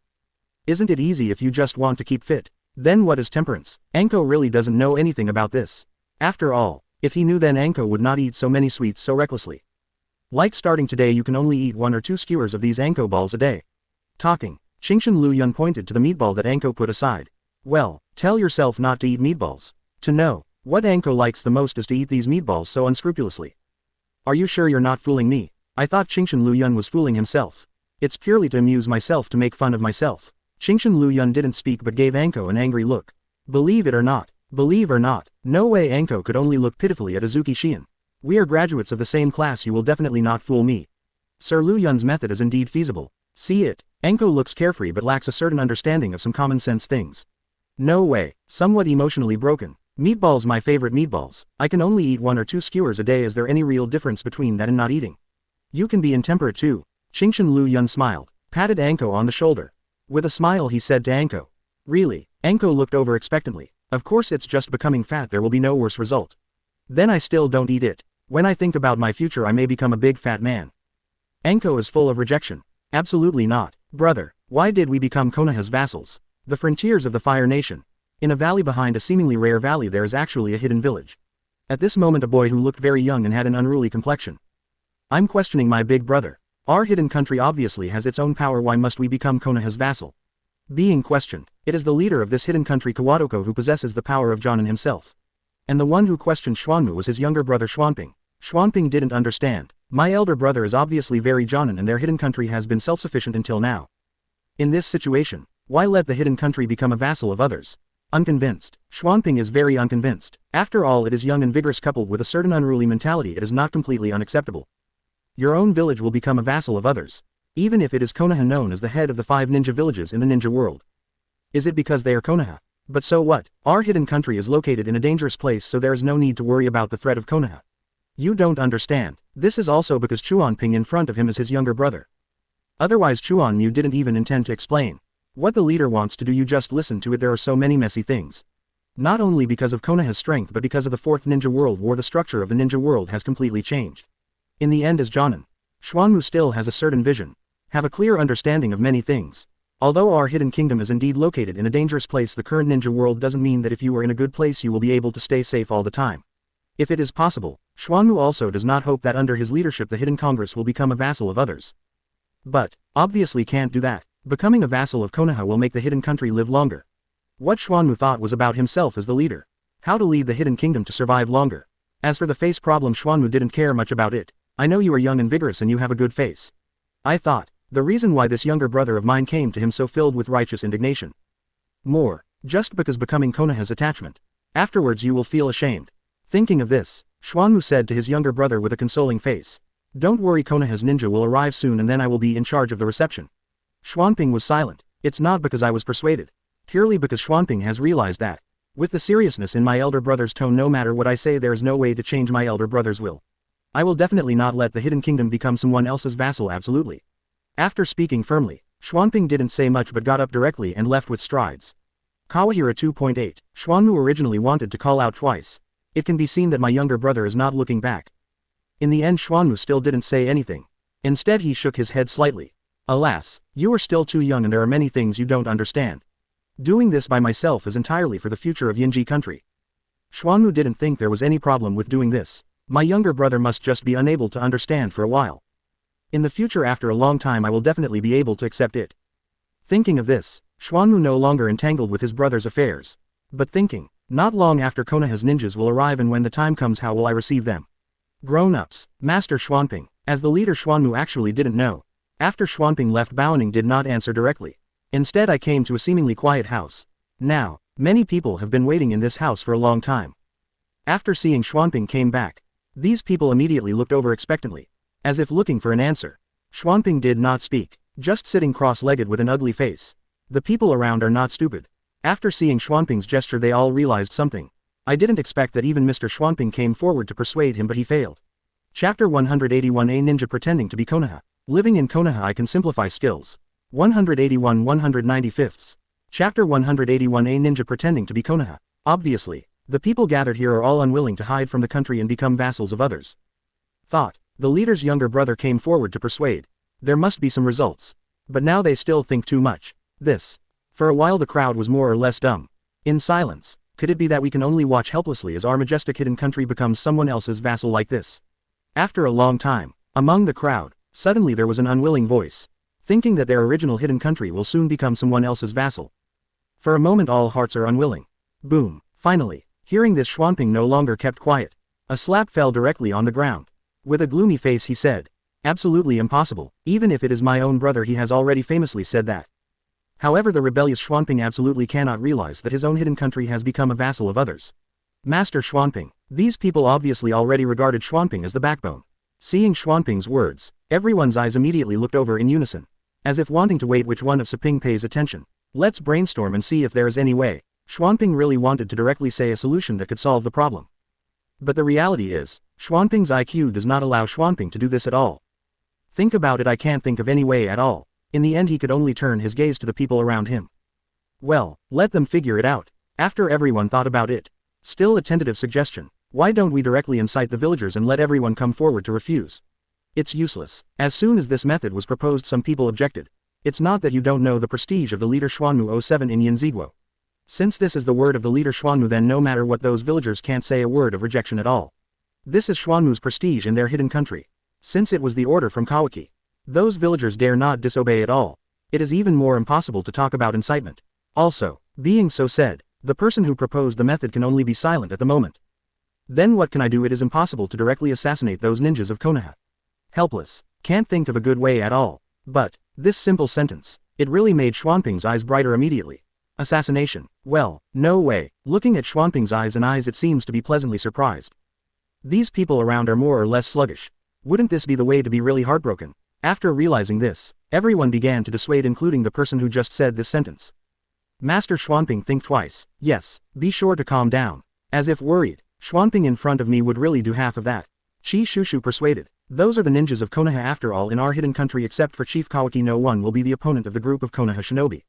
Isn't it easy if you just want to keep fit? Then what is temperance? Anko really doesn't know anything about this. After all, if he knew, then Anko would not eat so many sweets so recklessly. Like starting today you can only eat 1 or 2 skewers of these Anko balls a day. Talking, Qingshan Liu Yun pointed to the meatball that Anko put aside. Well, tell yourself not to eat meatballs. To know what Anko likes the most is to eat these meatballs so unscrupulously. Are you sure you're not fooling me? I thought Qingshan Liu Yun was fooling himself. It's purely to amuse myself, to make fun of myself. Qingshan Liu Yun didn't speak but gave Anko an angry look. Believe it or not. Believe or not. No way. Anko could only look pitifully at Azuki Xian. We are graduates of the same class, you will definitely not fool me. Sir Liu Yun's method is indeed feasible. See it. Anko looks carefree but lacks a certain understanding of some common sense things. No way. Somewhat emotionally broken. Meatballs, my favorite meatballs. I can only eat 1 or 2 skewers a day. Is there any real difference between that and not eating? You can be intemperate too. Qingshan Liu Yun smiled, patted Anko on the shoulder. With a smile he said to Anko. Really? Anko looked over expectantly. Of course, it's just becoming fat, there will be no worse result. Then I still don't eat it. When I think about my future, I may become a big fat man. Anko is full of rejection. Absolutely not. Brother, why did we become Konoha's vassals? The frontiers of the Fire Nation. In a valley behind a seemingly rare valley there is actually a hidden village. At this moment a boy who looked very young and had an unruly complexion. I'm questioning my big brother. Our hidden country obviously has its own power, why must we become Konoha's vassal? Being questioned. It is the leader of this hidden country, Kawadoko, who possesses the power of Jonin himself. And the one who questioned Xuanmu was his younger brother Xuanping. Xuanping didn't understand. My elder brother is obviously very Jonin and their hidden country has been self-sufficient until now. In this situation, why let the hidden country become a vassal of others? Unconvinced. Xuanping is very unconvinced. After all, it is young and vigorous coupled with a certain unruly mentality. It is not completely unacceptable. Your own village will become a vassal of others. Even if it is Konoha, known as the head of the 5 ninja villages in the ninja world. Is it because they are Konoha? But so what? Our hidden country is located in a dangerous place, so there is no need to worry about the threat of Konoha. You don't understand. This is also because Xuanping in front of him is his younger brother. Otherwise Xuanmu didn't even intend to explain. What the leader wants to do, you just listen to it. There are so many messy things. Not only because of Konoha's strength but because of the 4th Ninja World War, the structure of the ninja world has completely changed. In the end, as Jonin, Xuanmu still has a certain vision, have a clear understanding of many things. Although our hidden kingdom is indeed located in a dangerous place, the current ninja world doesn't mean that if you are in a good place you will be able to stay safe all the time. If it is possible, Xuanmu also does not hope that under his leadership the hidden congress will become a vassal of others. But, obviously can't do that. Becoming a vassal of Konoha will make the hidden country live longer. What Xuanmu thought was about himself as the leader. How to lead the hidden kingdom to survive longer. As for the face problem, Xuanmu didn't care much about it. I know you are young and vigorous and you have a good face. I thought, the reason why this younger brother of mine came to him so filled with righteous indignation. More, just because becoming Konoha's attachment. Afterwards you will feel ashamed. Thinking of this, Xuanmu said to his younger brother with a consoling face. Don't worry, Konoha's ninja will arrive soon and then I will be in charge of the reception. Xuanping was silent. It's not because I was persuaded. Purely because Xuanping has realized that, with the seriousness in my elder brother's tone, no matter what I say there is no way to change my elder brother's will. I will definitely not let the hidden kingdom become someone else's vassal, absolutely. After speaking firmly, Xuanping didn't say much but got up directly and left with strides. Kawahira 2.8. Xuanmu originally wanted to call out twice. It can be seen that my younger brother is not looking back. In the end Xuanmu still didn't say anything. Instead he shook his head slightly. Alas, you are still too young and there are many things you don't understand. Doing this by myself is entirely for the future of Yinji country. Xuanmu didn't think there was any problem with doing this. My younger brother must just be unable to understand for a while. In the future, after a long time, I will definitely be able to accept it. Thinking of this, Xuanmu no longer entangled with his brother's affairs. But thinking, not long after Konoha's ninjas will arrive, and when the time comes how will I receive them? Grown-ups, Master Xuanping. As the leader, Xuanmu actually didn't know. After Xuanping left, Baoning did not answer directly. Instead I came to a seemingly quiet house. Now, many people have been waiting in this house for a long time. After seeing Xuanping came back, these people immediately looked over expectantly, as if looking for an answer. Xuanping did not speak, just sitting cross-legged with an ugly face. The people around are not stupid. After seeing Xuanping's gesture they all realized something. I didn't expect that even Mr. Xuanping came forward to persuade him, but he failed. Chapter 181, A ninja pretending to be Konoha. Living in Konoha I can simplify skills. 181 195. Chapter 181, A ninja pretending to be Konoha. Obviously, the people gathered here are all unwilling to hide from the country and become vassals of others. Thought. The leader's younger brother came forward to persuade. There must be some results. But now they still think too much. This. For a while the crowd was more or less dumb. In silence. Could it be that we can only watch helplessly as our majestic hidden country becomes someone else's vassal like this? After a long time, among the crowd, suddenly there was an unwilling voice. Thinking that their original hidden country will soon become someone else's vassal. For a moment all hearts are unwilling. Boom. Finally, hearing this, Xuanping no longer kept quiet. A slap fell directly on the ground. With a gloomy face he said, absolutely impossible, even if it is my own brother, he has already famously said that. However, the rebellious Xuanping absolutely cannot realize that his own hidden country has become a vassal of others. Master Xuanping. These people obviously already regarded Xuanping as the backbone. Seeing Xuanping's words, everyone's eyes immediately looked over in unison. As if wanting to wait which one of Siping pays attention. Let's brainstorm and see if there is any way. Xuanping really wanted to directly say a solution that could solve the problem. But the reality is, Xuanping's IQ does not allow Xuanping to do this at all. Think about it, I can't think of any way at all. In the end he could only turn his gaze to the people around him. Well, let them figure it out. After everyone thought about it. Still a tentative suggestion. Why don't we directly incite the villagers and let everyone come forward to refuse? It's useless. As soon as this method was proposed some people objected. It's not that you don't know the prestige of the leader Xuanmu 07 in Yanziguo. Since this is the word of the leader Xuanmu, then no matter what those villagers can't say a word of rejection at all. This is Xuanmu's prestige in their hidden country. Since it was the order from Kawaki. Those villagers dare not disobey at all. It is even more impossible to talk about incitement. Also, being so said, the person who proposed the method can only be silent at the moment. Then what can I do? It is impossible to directly assassinate those ninjas of Konoha. Helpless. Can't think of a good way at all. But, this simple sentence, it really made Xuanping's eyes brighter immediately. Assassination. Well, no way. Looking at Xuanping's eyes and eyes, it seems to be pleasantly surprised. These people around are more or less sluggish. Wouldn't this be the way to be really heartbroken? After realizing this, everyone began to dissuade, including the person who just said this sentence. Master Xuanping, think twice. Yes, be sure to calm down. As if worried, Xuanping in front of me would really do half of that. Qi Shushu persuaded. Those are the ninjas of Konoha after all. In our hidden country except for Chief Kawaki, no one will be the opponent of the group of Konoha shinobi.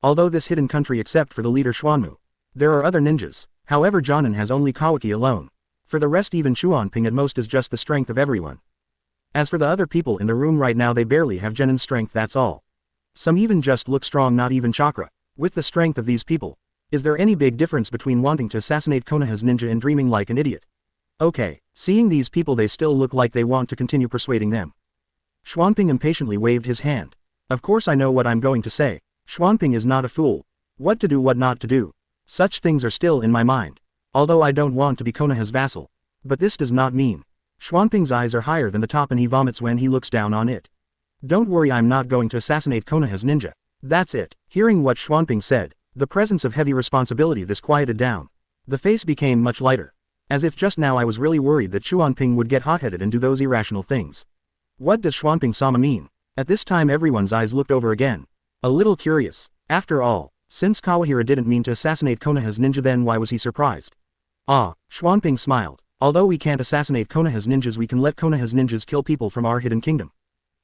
Although this hidden country except for the leader Xuanmu. There are other ninjas, however Jonin has only Kawaki alone. For the rest even Xuanping at most is just the strength of everyone. As for the other people in the room right now, they barely have genin strength, that's all. Some even just look strong, not even chakra. With the strength of these people, is there any big difference between wanting to assassinate Konoha's ninja and dreaming like an idiot? Okay, seeing these people, they still look like they want to continue persuading them. Xuanping impatiently waved his hand. Of course I know what I'm going to say. Xuanping is not a fool. What to do, what not to do. Such things are still in my mind. Although I don't want to be Konoha's vassal. But this does not mean. Xuanping's eyes are higher than the top and he vomits when he looks down on it. Don't worry, I'm not going to assassinate Konoha's ninja. That's it. Hearing what Xuanping said, the presence of heavy responsibility this quieted down. The face became much lighter. As if just now I was really worried that Xuanping would get hot-headed and do those irrational things. What does Xuanping-sama mean? At this time everyone's eyes looked over again. A little curious. After all, since Kawahira didn't mean to assassinate Konoha's ninja, then why was he surprised? Ah, Xuanping smiled. Although we can't assassinate Konoha's ninjas, we can let Konoha's ninjas kill people from our hidden kingdom.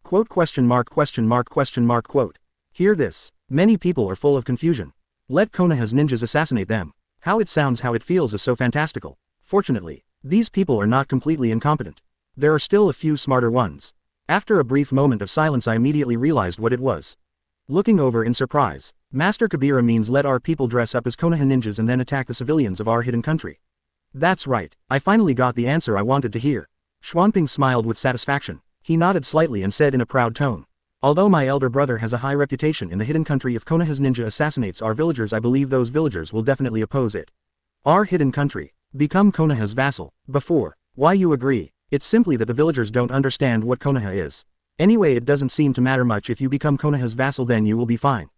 Quote question mark question mark question mark quote. Hear this. Many people are full of confusion. Let Konoha's ninjas assassinate them. How it sounds, how it feels is so fantastical. Fortunately, these people are not completely incompetent. There are still a few smarter ones. After a brief moment of silence I immediately realized what it was. Looking over in surprise, Master Kabira means let our people dress up as Konoha ninjas and then attack the civilians of our hidden country. That's right, I finally got the answer I wanted to hear. Xuanping smiled with satisfaction. He nodded slightly and said in a proud tone. Although my elder brother has a high reputation in the hidden country, if Konoha's ninja assassinates our villagers, I believe those villagers will definitely oppose it. Our hidden country. Become Konoha's vassal. Before. Why you agree? It's simply that the villagers don't understand what Konoha is. Anyway, it doesn't seem to matter much. If you become Konoha's vassal, then you will be fine.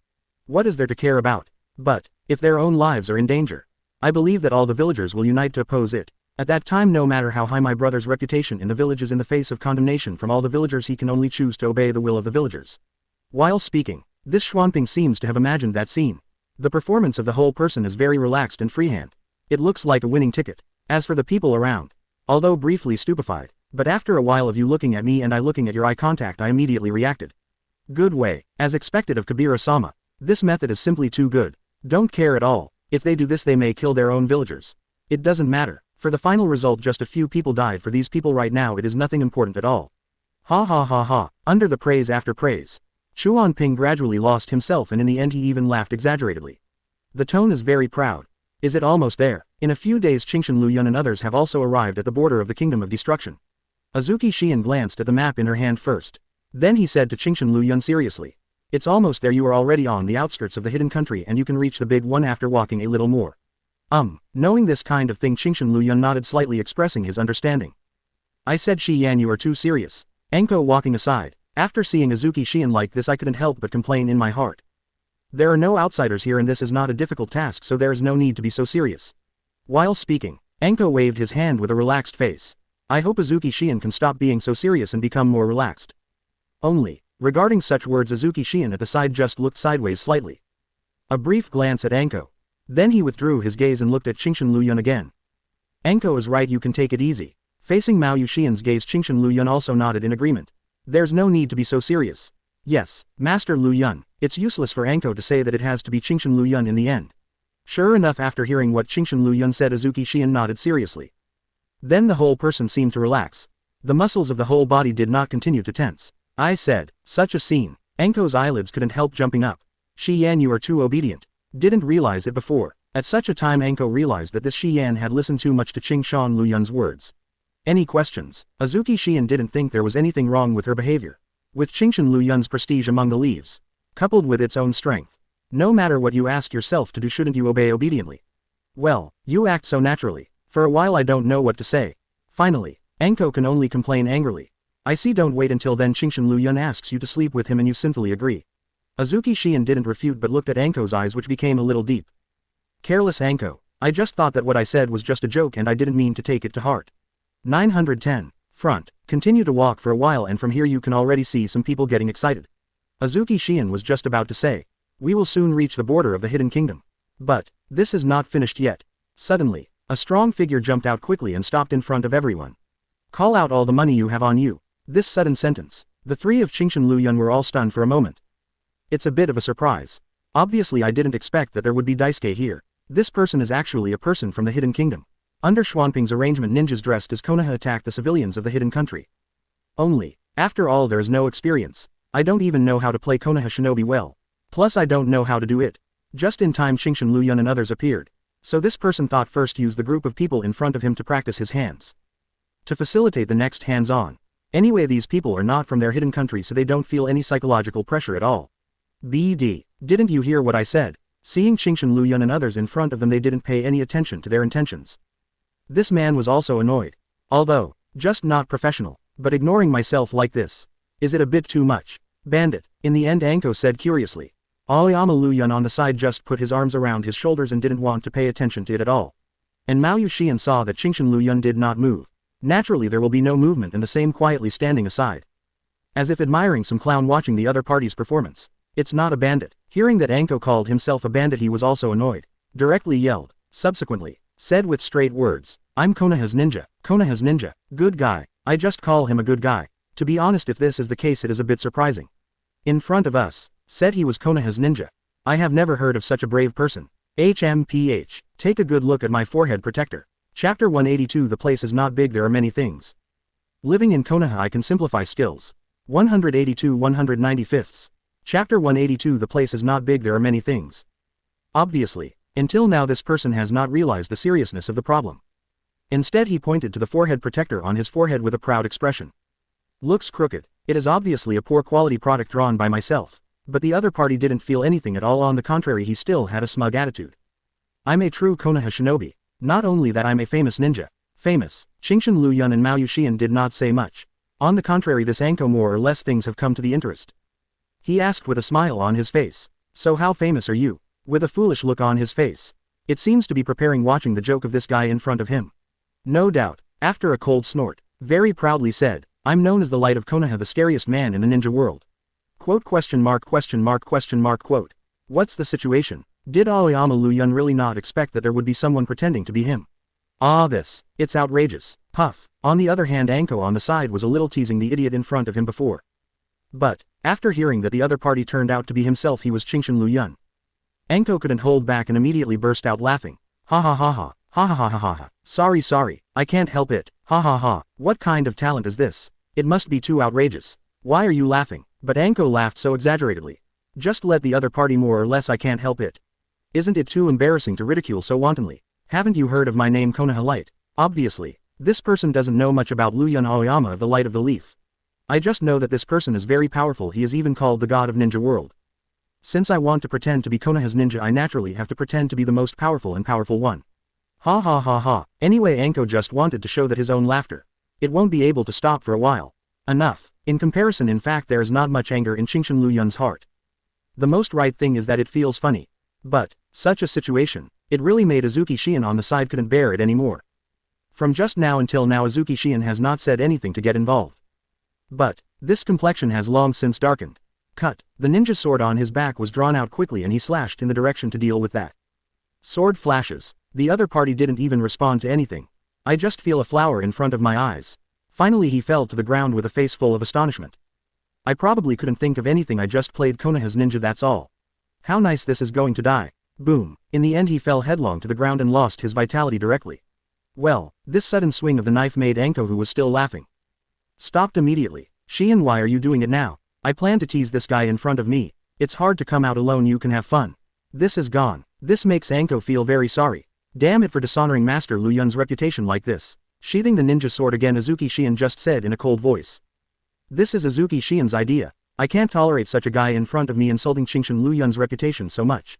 What is there to care about? But, if their own lives are in danger, I believe that all the villagers will unite to oppose it. At that time, no matter how high my brother's reputation in the village is, in the face of condemnation from all the villagers, he can only choose to obey the will of the villagers. While speaking, this Xuanping seems to have imagined that scene. The performance of the whole person is very relaxed and freehand. It looks like a winning ticket. As for the people around, although briefly stupefied, but after a while of you looking at me and I looking at your eye contact, I immediately reacted. Good way, as expected of Kabira-sama. This method is simply too good. Don't care at all. If they do this, they may kill their own villagers. It doesn't matter. For the final result, just a few people died. For these people right now, it is nothing important at all. Ha ha ha ha. Under the praise after praise, Xuanping gradually lost himself, and in the end he even laughed exaggeratedly. The tone is very proud. Is it almost there? In a few days Qingshan Liu Yun and others have also arrived at the border of the Kingdom of Destruction. Azuki Shion glanced at the map in her hand first. Then he said to Qingshan Liu Yun seriously. It's almost there. You are already on the outskirts of the hidden country and you can reach the big one after walking a little more. Knowing this kind of thing, Qingshan Liu Yun nodded slightly, expressing his understanding. I said, Shi Yan, you are too serious. Enko walking aside. After seeing Azuki Shion like this, I couldn't help but complain in my heart. There are no outsiders here and this is not a difficult task, so there is no need to be so serious. While speaking, Enko waved his hand with a relaxed face. I hope Azuki Shion can stop being so serious and become more relaxed. Only, regarding such words, Azuki Shion at the side just looked sideways slightly. A brief glance at Enko. Then he withdrew his gaze and looked at Qingshan Liu Yun again. Enko is right, you can take it easy. Facing Mao Yuxian's gaze, Qingshan Liu Yun also nodded in agreement. There's no need to be so serious. Yes, Master Liu Yun. It's useless for Enko to say that it has to be Qingshan Liu Yun in the end. Sure enough, after hearing what Qingshan Liu Yun said, Azuki Shion nodded seriously. Then the whole person seemed to relax. The muscles of the whole body did not continue to tense. I said, such a scene. Enko's eyelids couldn't help jumping up. Shi Yan, you are too obedient. Didn't realize it before. At such a time Enko realized that this Shi Yan had listened too much to Qingshan Liu Yun's words. Any questions? Azuki Shion didn't think there was anything wrong with her behavior. With Qingshan Liu Yun's prestige among the leaves, coupled with its own strength, no matter what you ask yourself to do, shouldn't you obey obediently? Well, you act so naturally. For a while I don't know what to say. Finally, Enko can only complain angrily. I see, don't wait until then. Qingshan Liu Yun asks you to sleep with him and you sinfully agree. Azuki Shion didn't refute but looked at Anko's eyes, which became a little deep. Careless Anko. I just thought that what I said was just a joke and I didn't mean to take it to heart. 910. Front. Continue to walk for a while and from here you can already see some people getting excited. Azuki Shion was just about to say, we will soon reach the border of the Hidden Kingdom. But, this is not finished yet. Suddenly, a strong figure jumped out quickly and stopped in front of everyone. Call out all the money you have on you. This sudden sentence, the three of Qingshan Liu Yun were all stunned for a moment. It's a bit of a surprise. Obviously I didn't expect that there would be Daisuke here. This person is actually a person from the Hidden Kingdom. Under Xuanping's arrangement, ninjas dressed as Konoha attacked the civilians of the Hidden Country. Only, after all, there is no experience. I don't even know how to play Konoha shinobi well. Plus I don't know how to do it. Just in time Qingshan Liu Yun and others appeared. So this person thought first use the group of people in front of him to practice his hands. To facilitate the next hands-on. Anyway, these people are not from their hidden country, so they don't feel any psychological pressure at all. BD. Didn't you hear what I said? Seeing Qingshan Liu Yun and others in front of them, they didn't pay any attention to their intentions. This man was also annoyed. Although, just not professional, but ignoring myself like this. Is it a bit too much? Bandit. In the end, Anko said curiously. Aoyama Liu Yun on the side just put his arms around his shoulders and didn't want to pay attention to it at all. And Mao Yuxian saw that Qingshan Liu Yun did not move. Naturally there will be no movement, and the same quietly standing aside. As if admiring some clown watching the other party's performance. It's not a bandit. Hearing that Anko called himself a bandit, he was also annoyed. Directly yelled. Subsequently, said with straight words, I'm Konoha's ninja. Konoha's ninja. Good guy. I just call him a good guy. To be honest, if this is the case, it is a bit surprising. In front of us. Said he was Konoha's ninja. I have never heard of such a brave person. HMPH. Take a good look at my forehead protector. Chapter 182. The place is not big, there are many things. Living in Konoha I can simplify skills. 182 195ths. Chapter 182. The place is not big, there are many things. Obviously, until now this person has not realized the seriousness of the problem. Instead he pointed to the forehead protector on his forehead with a proud expression. Looks crooked. It is obviously a poor quality product drawn by myself. But the other party didn't feel anything at all, on the contrary he still had a smug attitude. I'm a true Konoha shinobi. Not only that, I'm a famous ninja. Famous. Qingshan Liu Yun and Mao Yuxian did not say much. On the contrary, this Anko more or less things have come to the interest. He asked with a smile on his face. So how famous are you? With a foolish look on his face. It seems to be preparing, watching the joke of this guy in front of him. No doubt. After a cold snort, very proudly said, I'm known as the Light of Konoha, the scariest man in the ninja world. Quote question mark quote. What's the situation? Did Aoyama Liu Yun really not expect that there would be someone pretending to be him? It's outrageous. Puff. On the other hand, Anko on the side was a little teasing the idiot in front of him before. But, after hearing that the other party turned out to be himself, he was Qingshan Liu Yun. Anko couldn't hold back and immediately burst out laughing. Ha ha ha ha. Ha ha ha ha ha ha. Sorry, I can't help it. Ha ha ha. What kind of talent is this? It must be too outrageous. Why are you laughing? But Anko laughed so exaggeratedly. Just let the other party, more or less I can't help it. Isn't it too embarrassing to ridicule so wantonly? Haven't you heard of my name, Konoha Light? Obviously, this person doesn't know much about Liu Yun Aoyama of the Light of the Leaf. I just know that this person is very powerful. He is even called the God of Ninja World. Since I want to pretend to be Konoha's ninja, I naturally have to pretend to be the most powerful and powerful one. Ha ha ha ha. Anyway, Anko just wanted to show that his own laughter. It won't be able to stop for a while. Enough. In comparison, in fact, there is not much anger in Qingshan Liu Yun's heart. The most right thing is that it feels funny. But, such a situation, it really made Azuki Shion on the side couldn't bear it anymore. From just now until now Azuki Shion has not said anything to get involved. But, this complexion has long since darkened. Cut. The ninja sword on his back was drawn out quickly and he slashed in the direction to deal with that. Sword flashes. The other party didn't even respond to anything. I just feel a flower in front of my eyes. Finally he fell to the ground with a face full of astonishment. I probably couldn't think of anything, I just played Konoha's ninja, that's all. How nice, this is going to die. Boom. In the end he fell headlong to the ground and lost his vitality directly. Well, this sudden swing of the knife made Anko, who was still laughing, stopped immediately. Shion, why are you doing it now? I plan to tease this guy in front of me. It's hard to come out alone, you can have fun. This is gone. This makes Anko feel very sorry. Damn it for dishonoring Master Liu Yun's reputation like this. Sheathing the ninja sword again, Azuki Shion just said in a cold voice. This is Azuki Shion's idea. I can't tolerate such a guy in front of me insulting Qingshan Liu Yun's reputation so much.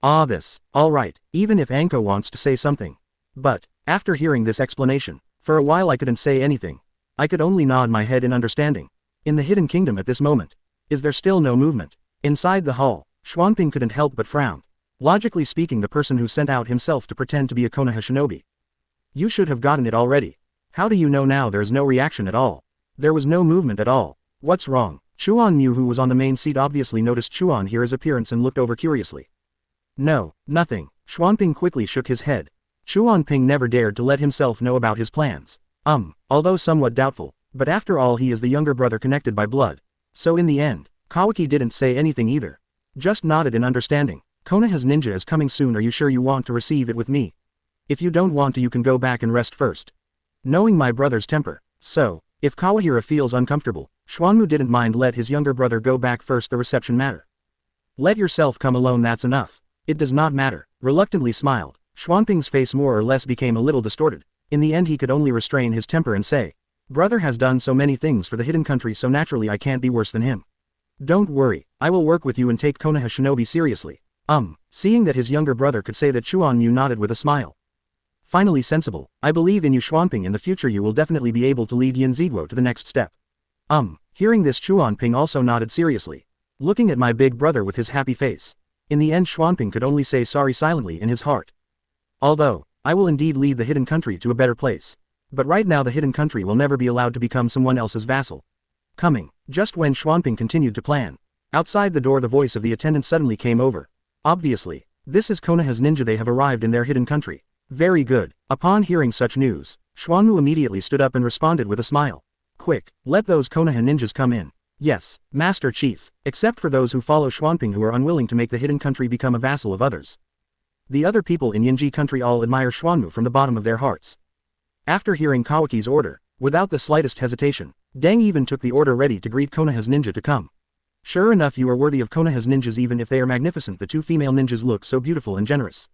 Alright, even if Anko wants to say something. But, after hearing this explanation, for a while I couldn't say anything. I could only nod my head in understanding. In the Hidden Kingdom at this moment, is there still no movement? Inside the hall, Xuanping couldn't help but frown. Logically speaking, the person who sent out himself to pretend to be a Konoha shinobi. You should have gotten it already. How do you know now there is no reaction at all? There was no movement at all. What's wrong? Chuan Mu, who was on the main seat, obviously noticed Chuan Here's appearance and looked over curiously. No, nothing. Xuanping quickly shook his head. Chuan Ping never dared to let himself know about his plans. Although somewhat doubtful, but after all he is the younger brother connected by blood. So in the end, Kawaki didn't say anything either. Just nodded in understanding. Konoha's ninja is coming soon. Are you sure you want to receive it with me? If you don't want to, you can go back and rest first. Knowing my brother's temper. So, if Kawahira feels uncomfortable, Xuanmu didn't mind let his younger brother go back first. The reception matter. Let yourself come alone, that's enough. It does not matter. Reluctantly smiled. Xuanping's face more or less became a little distorted. In the end he could only restrain his temper and say, brother has done so many things for the hidden country, so naturally I can't be worse than him. Don't worry, I will work with you and take Konoha shinobi seriously. Seeing that his younger brother could say that, Chuan Mu nodded with a smile. Finally sensible, I believe in you Xuanping. In the future you will definitely be able to lead Yin Ziguo to the next step. Hearing this, Chuan Ping also nodded seriously. Looking at my big brother with his happy face. In the end Xuanping could only say sorry silently in his heart. Although, I will indeed lead the hidden country to a better place. But right now the hidden country will never be allowed to become someone else's vassal. Coming, just when Xuanping continued to plan. Outside the door the voice of the attendant suddenly came over. Obviously, this is Konoha's ninja, they have arrived in their hidden country. Very good. Upon hearing such news, Xuanmu immediately stood up and responded with a smile. Quick, let those Konoha ninjas come in. Yes, Master Chief, except for those who follow Xuanping who are unwilling to make the hidden country become a vassal of others. The other people in Yinji country all admire Xuanmu from the bottom of their hearts. After hearing Kawaki's order, without the slightest hesitation, Deng even took the order ready to greet Konoha's ninja to come. Sure enough, you are worthy of Konoha's ninjas even if they are magnificent. The two female ninjas look so beautiful and generous.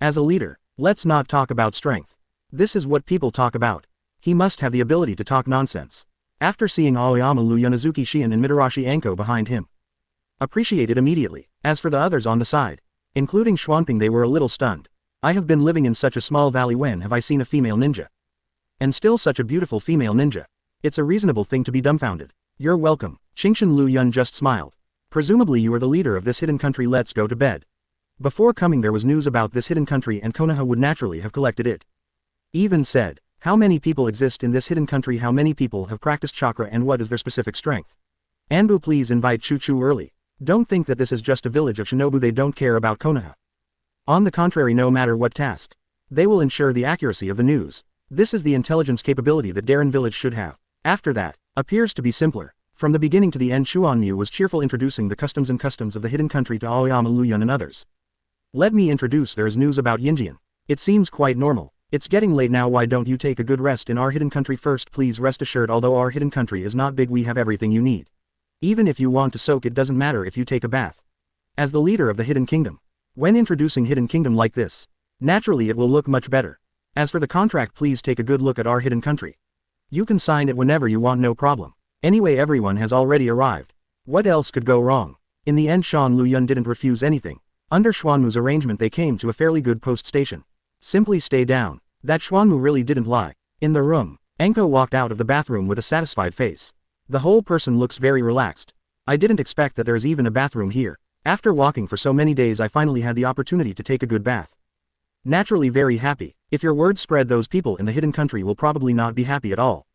As a leader, let's not talk about strength. This is what people talk about. He must have the ability to talk nonsense. After seeing Aoyama Liu Yun, Azuki Shion and Mitarashi Anko behind him. Appreciated immediately. As for the others on the side, including Xuanping, they were a little stunned. I have been living in such a small valley, when have I seen a female ninja? And still such a beautiful female ninja. It's a reasonable thing to be dumbfounded. You're welcome. Qingshan Liu Yun just smiled. Presumably you are the leader of this hidden country, let's go to bed. Before coming there was news about this hidden country and Konoha would naturally have collected it. Even said, how many people exist in this hidden country, how many people have practiced chakra and what is their specific strength. Anbu, please invite Chu Chu early. Don't think that this is just a village of shinobu, they don't care about Konoha. On the contrary, no matter what task, they will ensure the accuracy of the news. This is the intelligence capability that Darren village should have. After that, appears to be simpler. From the beginning to the end, Chuan Mu was cheerful, introducing the customs of the hidden country to Aoyama Liu Yun and others. Let me introduce, there is news about Yinjian. It seems quite normal. It's getting late now, why don't you take a good rest in our hidden country first? Please rest assured, although our hidden country is not big, we have everything you need. Even if you want to soak, it doesn't matter if you take a bath. As the leader of the hidden kingdom, when introducing hidden kingdom like this, naturally it will look much better. As for the contract, please take a good look at our hidden country. You can sign it whenever you want, no problem. Anyway, everyone has already arrived. What else could go wrong? In the end, Xuan Liu Yun didn't refuse anything. Under Xuanmu's arrangement they came to a fairly good post station. Simply stay down. That Xuanmu really didn't lie. In the room, Anko walked out of the bathroom with a satisfied face. The whole person looks very relaxed. I didn't expect that there's even a bathroom here. After walking for so many days I finally had the opportunity to take a good bath. Naturally very happy. If your word spread, those people in the hidden country will probably not be happy at all.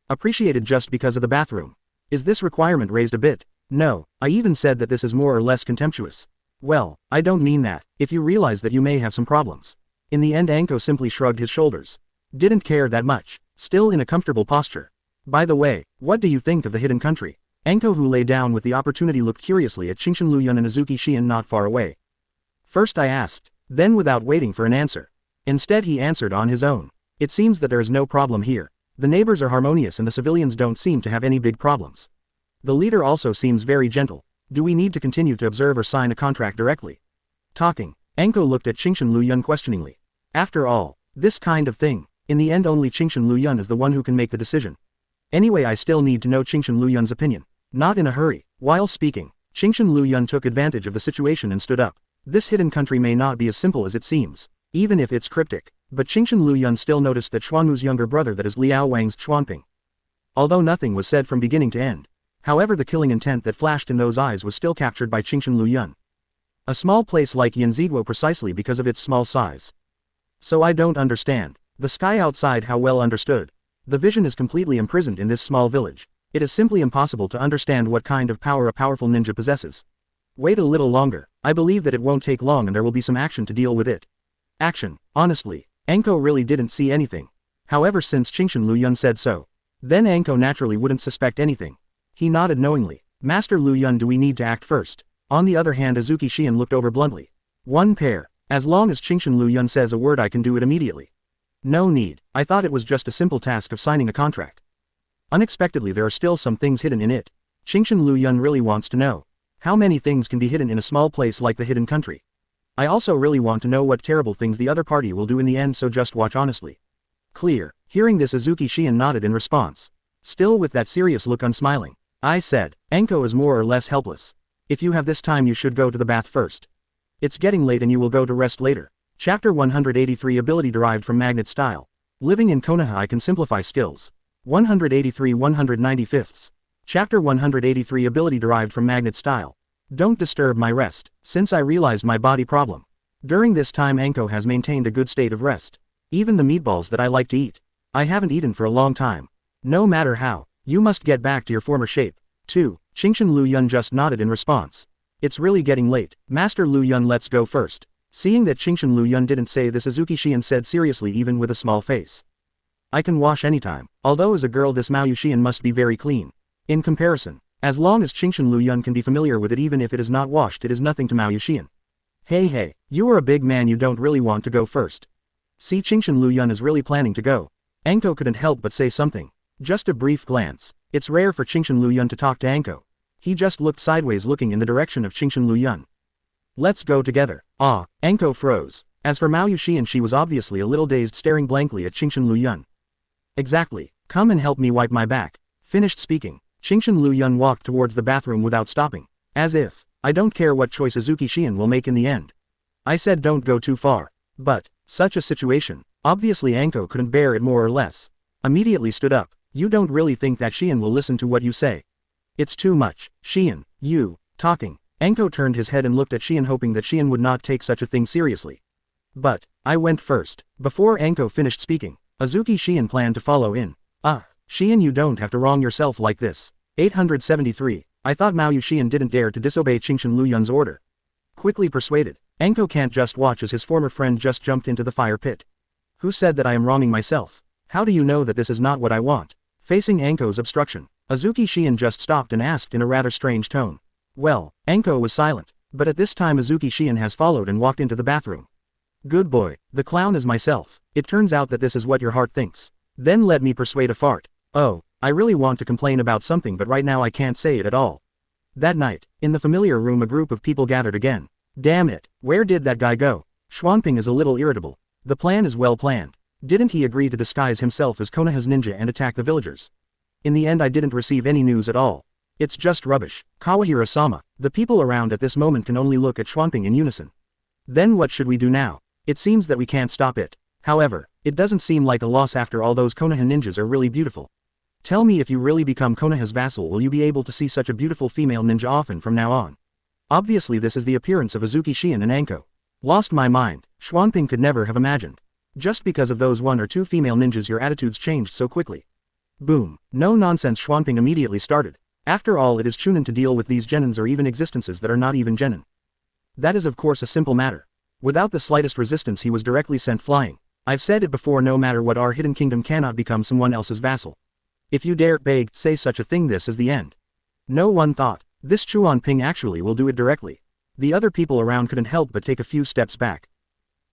Appreciated just because of the bathroom. Is this requirement raised a bit? No, I even said that this is more or less contemptuous. Well, I don't mean that, if you realize that you may have some problems. In the end Anko simply shrugged his shoulders. Didn't care that much, still in a comfortable posture. By the way, what do you think of the hidden country? Anko, who lay down with the opportunity, looked curiously at Qingshan Liu Yun and Azuki Shion not far away. First I asked, then without waiting for an answer. Instead he answered on his own. It seems that there is no problem here. The neighbors are harmonious and the civilians don't seem to have any big problems. The leader also seems very gentle. Do we need to continue to observe or sign a contract directly? Talking, Anko looked at Qingshan Liu Yun questioningly. After all, this kind of thing, in the end only Qingshan Liu Yun is the one who can make the decision. Anyway, I still need to know Qingshan Liu Yun's opinion. Not in a hurry. While speaking, Qingshan Liu Yun took advantage of the situation and stood up. This hidden country may not be as simple as it seems, even if it's cryptic, but Qingshan Liu Yun still noticed that Xuanmu's younger brother, that is Liao Wang's Xuanping. Although nothing was said from beginning to end, However, the killing intent that flashed in those eyes was still captured by Qingshan Liu Yun. A small place like Yanziguo precisely because of its small size. So I don't understand. The sky outside how well understood. The vision is completely imprisoned in this small village. It is simply impossible to understand what kind of power a powerful ninja possesses. Wait a little longer. I believe that it won't take long and there will be some action to deal with it. Action. Honestly, Anko really didn't see anything. However, since Qingshan Liu Yun said so, then Anko naturally wouldn't suspect anything. He nodded knowingly. Master Liu Yun, do we need to act first? On the other hand, Azuki Shion looked over bluntly. One pair. As long as Qingshan Liu Yun says a word, I can do it immediately. No need. I thought it was just a simple task of signing a contract. Unexpectedly, there are still some things hidden in it. Qingshan Liu Yun really wants to know. How many things can be hidden in a small place like the Hidden Country? I also really want to know what terrible things the other party will do in the end, so just watch honestly. Clear. Hearing this, Azuki Shion nodded in response. Still with that serious look, unsmiling. I said, Anko is more or less helpless. If you have this time, you should go to the bath first. It's getting late and you will go to rest later. Chapter 183, Ability derived from Magnet Style. Living in Konoha, I can simplify skills. 183 195. Chapter 183, Ability derived from Magnet Style. Don't disturb my rest, since I realized my body problem. During this time, Anko has maintained a good state of rest. Even the meatballs that I like to eat, I haven't eaten for a long time. No matter how, you must get back to your former shape. 2. Qingshan Liu Yun just nodded in response. It's really getting late. Master Liu Yun, let's go first. Seeing that Qingshan Liu Yun didn't say this, Azuki Shion said seriously, even with a small face. I can wash anytime. Although as a girl, this Mao Shion must be very clean. In comparison, as long as Qingshan Liu Yun can be familiar with it, even if it is not washed, it is nothing to Mao Shion. Hey, you are a big man, you don't really want to go first. See, Qingshan Liu Yun is really planning to go. Anko couldn't help but say something. Just a brief glance. It's rare for Qingshan Liu Yun to talk to Anko. He just looked sideways, looking in the direction of Qingshan Liu Yun. Let's go together. Ah, Anko froze. As for Mao Shion, she was obviously a little dazed, staring blankly at Qingshan Liu Yun. Exactly. Come and help me wipe my back. Finished speaking, Qingshan Liu Yun walked towards the bathroom without stopping. As if, I don't care what choice Azuki Shion will make in the end. I said don't go too far. But, such a situation, obviously Anko couldn't bear it more or less. Immediately stood up. You don't really think that Shion will listen to what you say? It's too much. Shion, you, talking. Anko turned his head and looked at Shion, hoping that Shion would not take such a thing seriously. But, I went first. Before Anko finished speaking, Azuki Shion planned to follow in. Shion, you don't have to wrong yourself like this. 873. I thought Mao Shion didn't dare to disobey Qingshan Liu Yun's order. Quickly persuaded, Anko can't just watch as his former friend just jumped into the fire pit. Who said that I am wronging myself? How do you know that this is not what I want? Facing Anko's obstruction, Azuki Shion just stopped and asked in a rather strange tone. Well, Anko was silent, but at this time Azuki Shion has followed and walked into the bathroom. Good boy, the clown is myself. It turns out that this is what your heart thinks. Then let me persuade a fart. Oh, I really want to complain about something, but right now I can't say it at all. That night, in the familiar room, a group of people gathered again. Damn it, where did that guy go? Xuanping is a little irritable. The plan is well planned. Didn't he agree to disguise himself as Konoha's ninja and attack the villagers? In the end, I didn't receive any news at all. It's just rubbish. Kawahira-sama. The people around at this moment can only look at Xuanping in unison. Then what should we do now? It seems that we can't stop it. However, it doesn't seem like a loss after all. Those Konoha ninjas are really beautiful. Tell me, if you really become Konoha's vassal, will you be able to see such a beautiful female ninja often from now on? Obviously this is the appearance of Azuki Shion and Anko. Lost my mind. Xuanping could never have imagined. Just because of those one or two female ninjas your attitudes changed so quickly. Boom. No nonsense, Xuanping immediately started. After all, it is Chunin to deal with these genins or even existences that are not even genin. That is of course a simple matter. Without the slightest resistance he was directly sent flying. I've said it before, no matter what, our hidden kingdom cannot become someone else's vassal. If you dare beg, say such a thing, this is the end. No one thought, this Xuanping actually will do it directly. The other people around couldn't help but take a few steps back.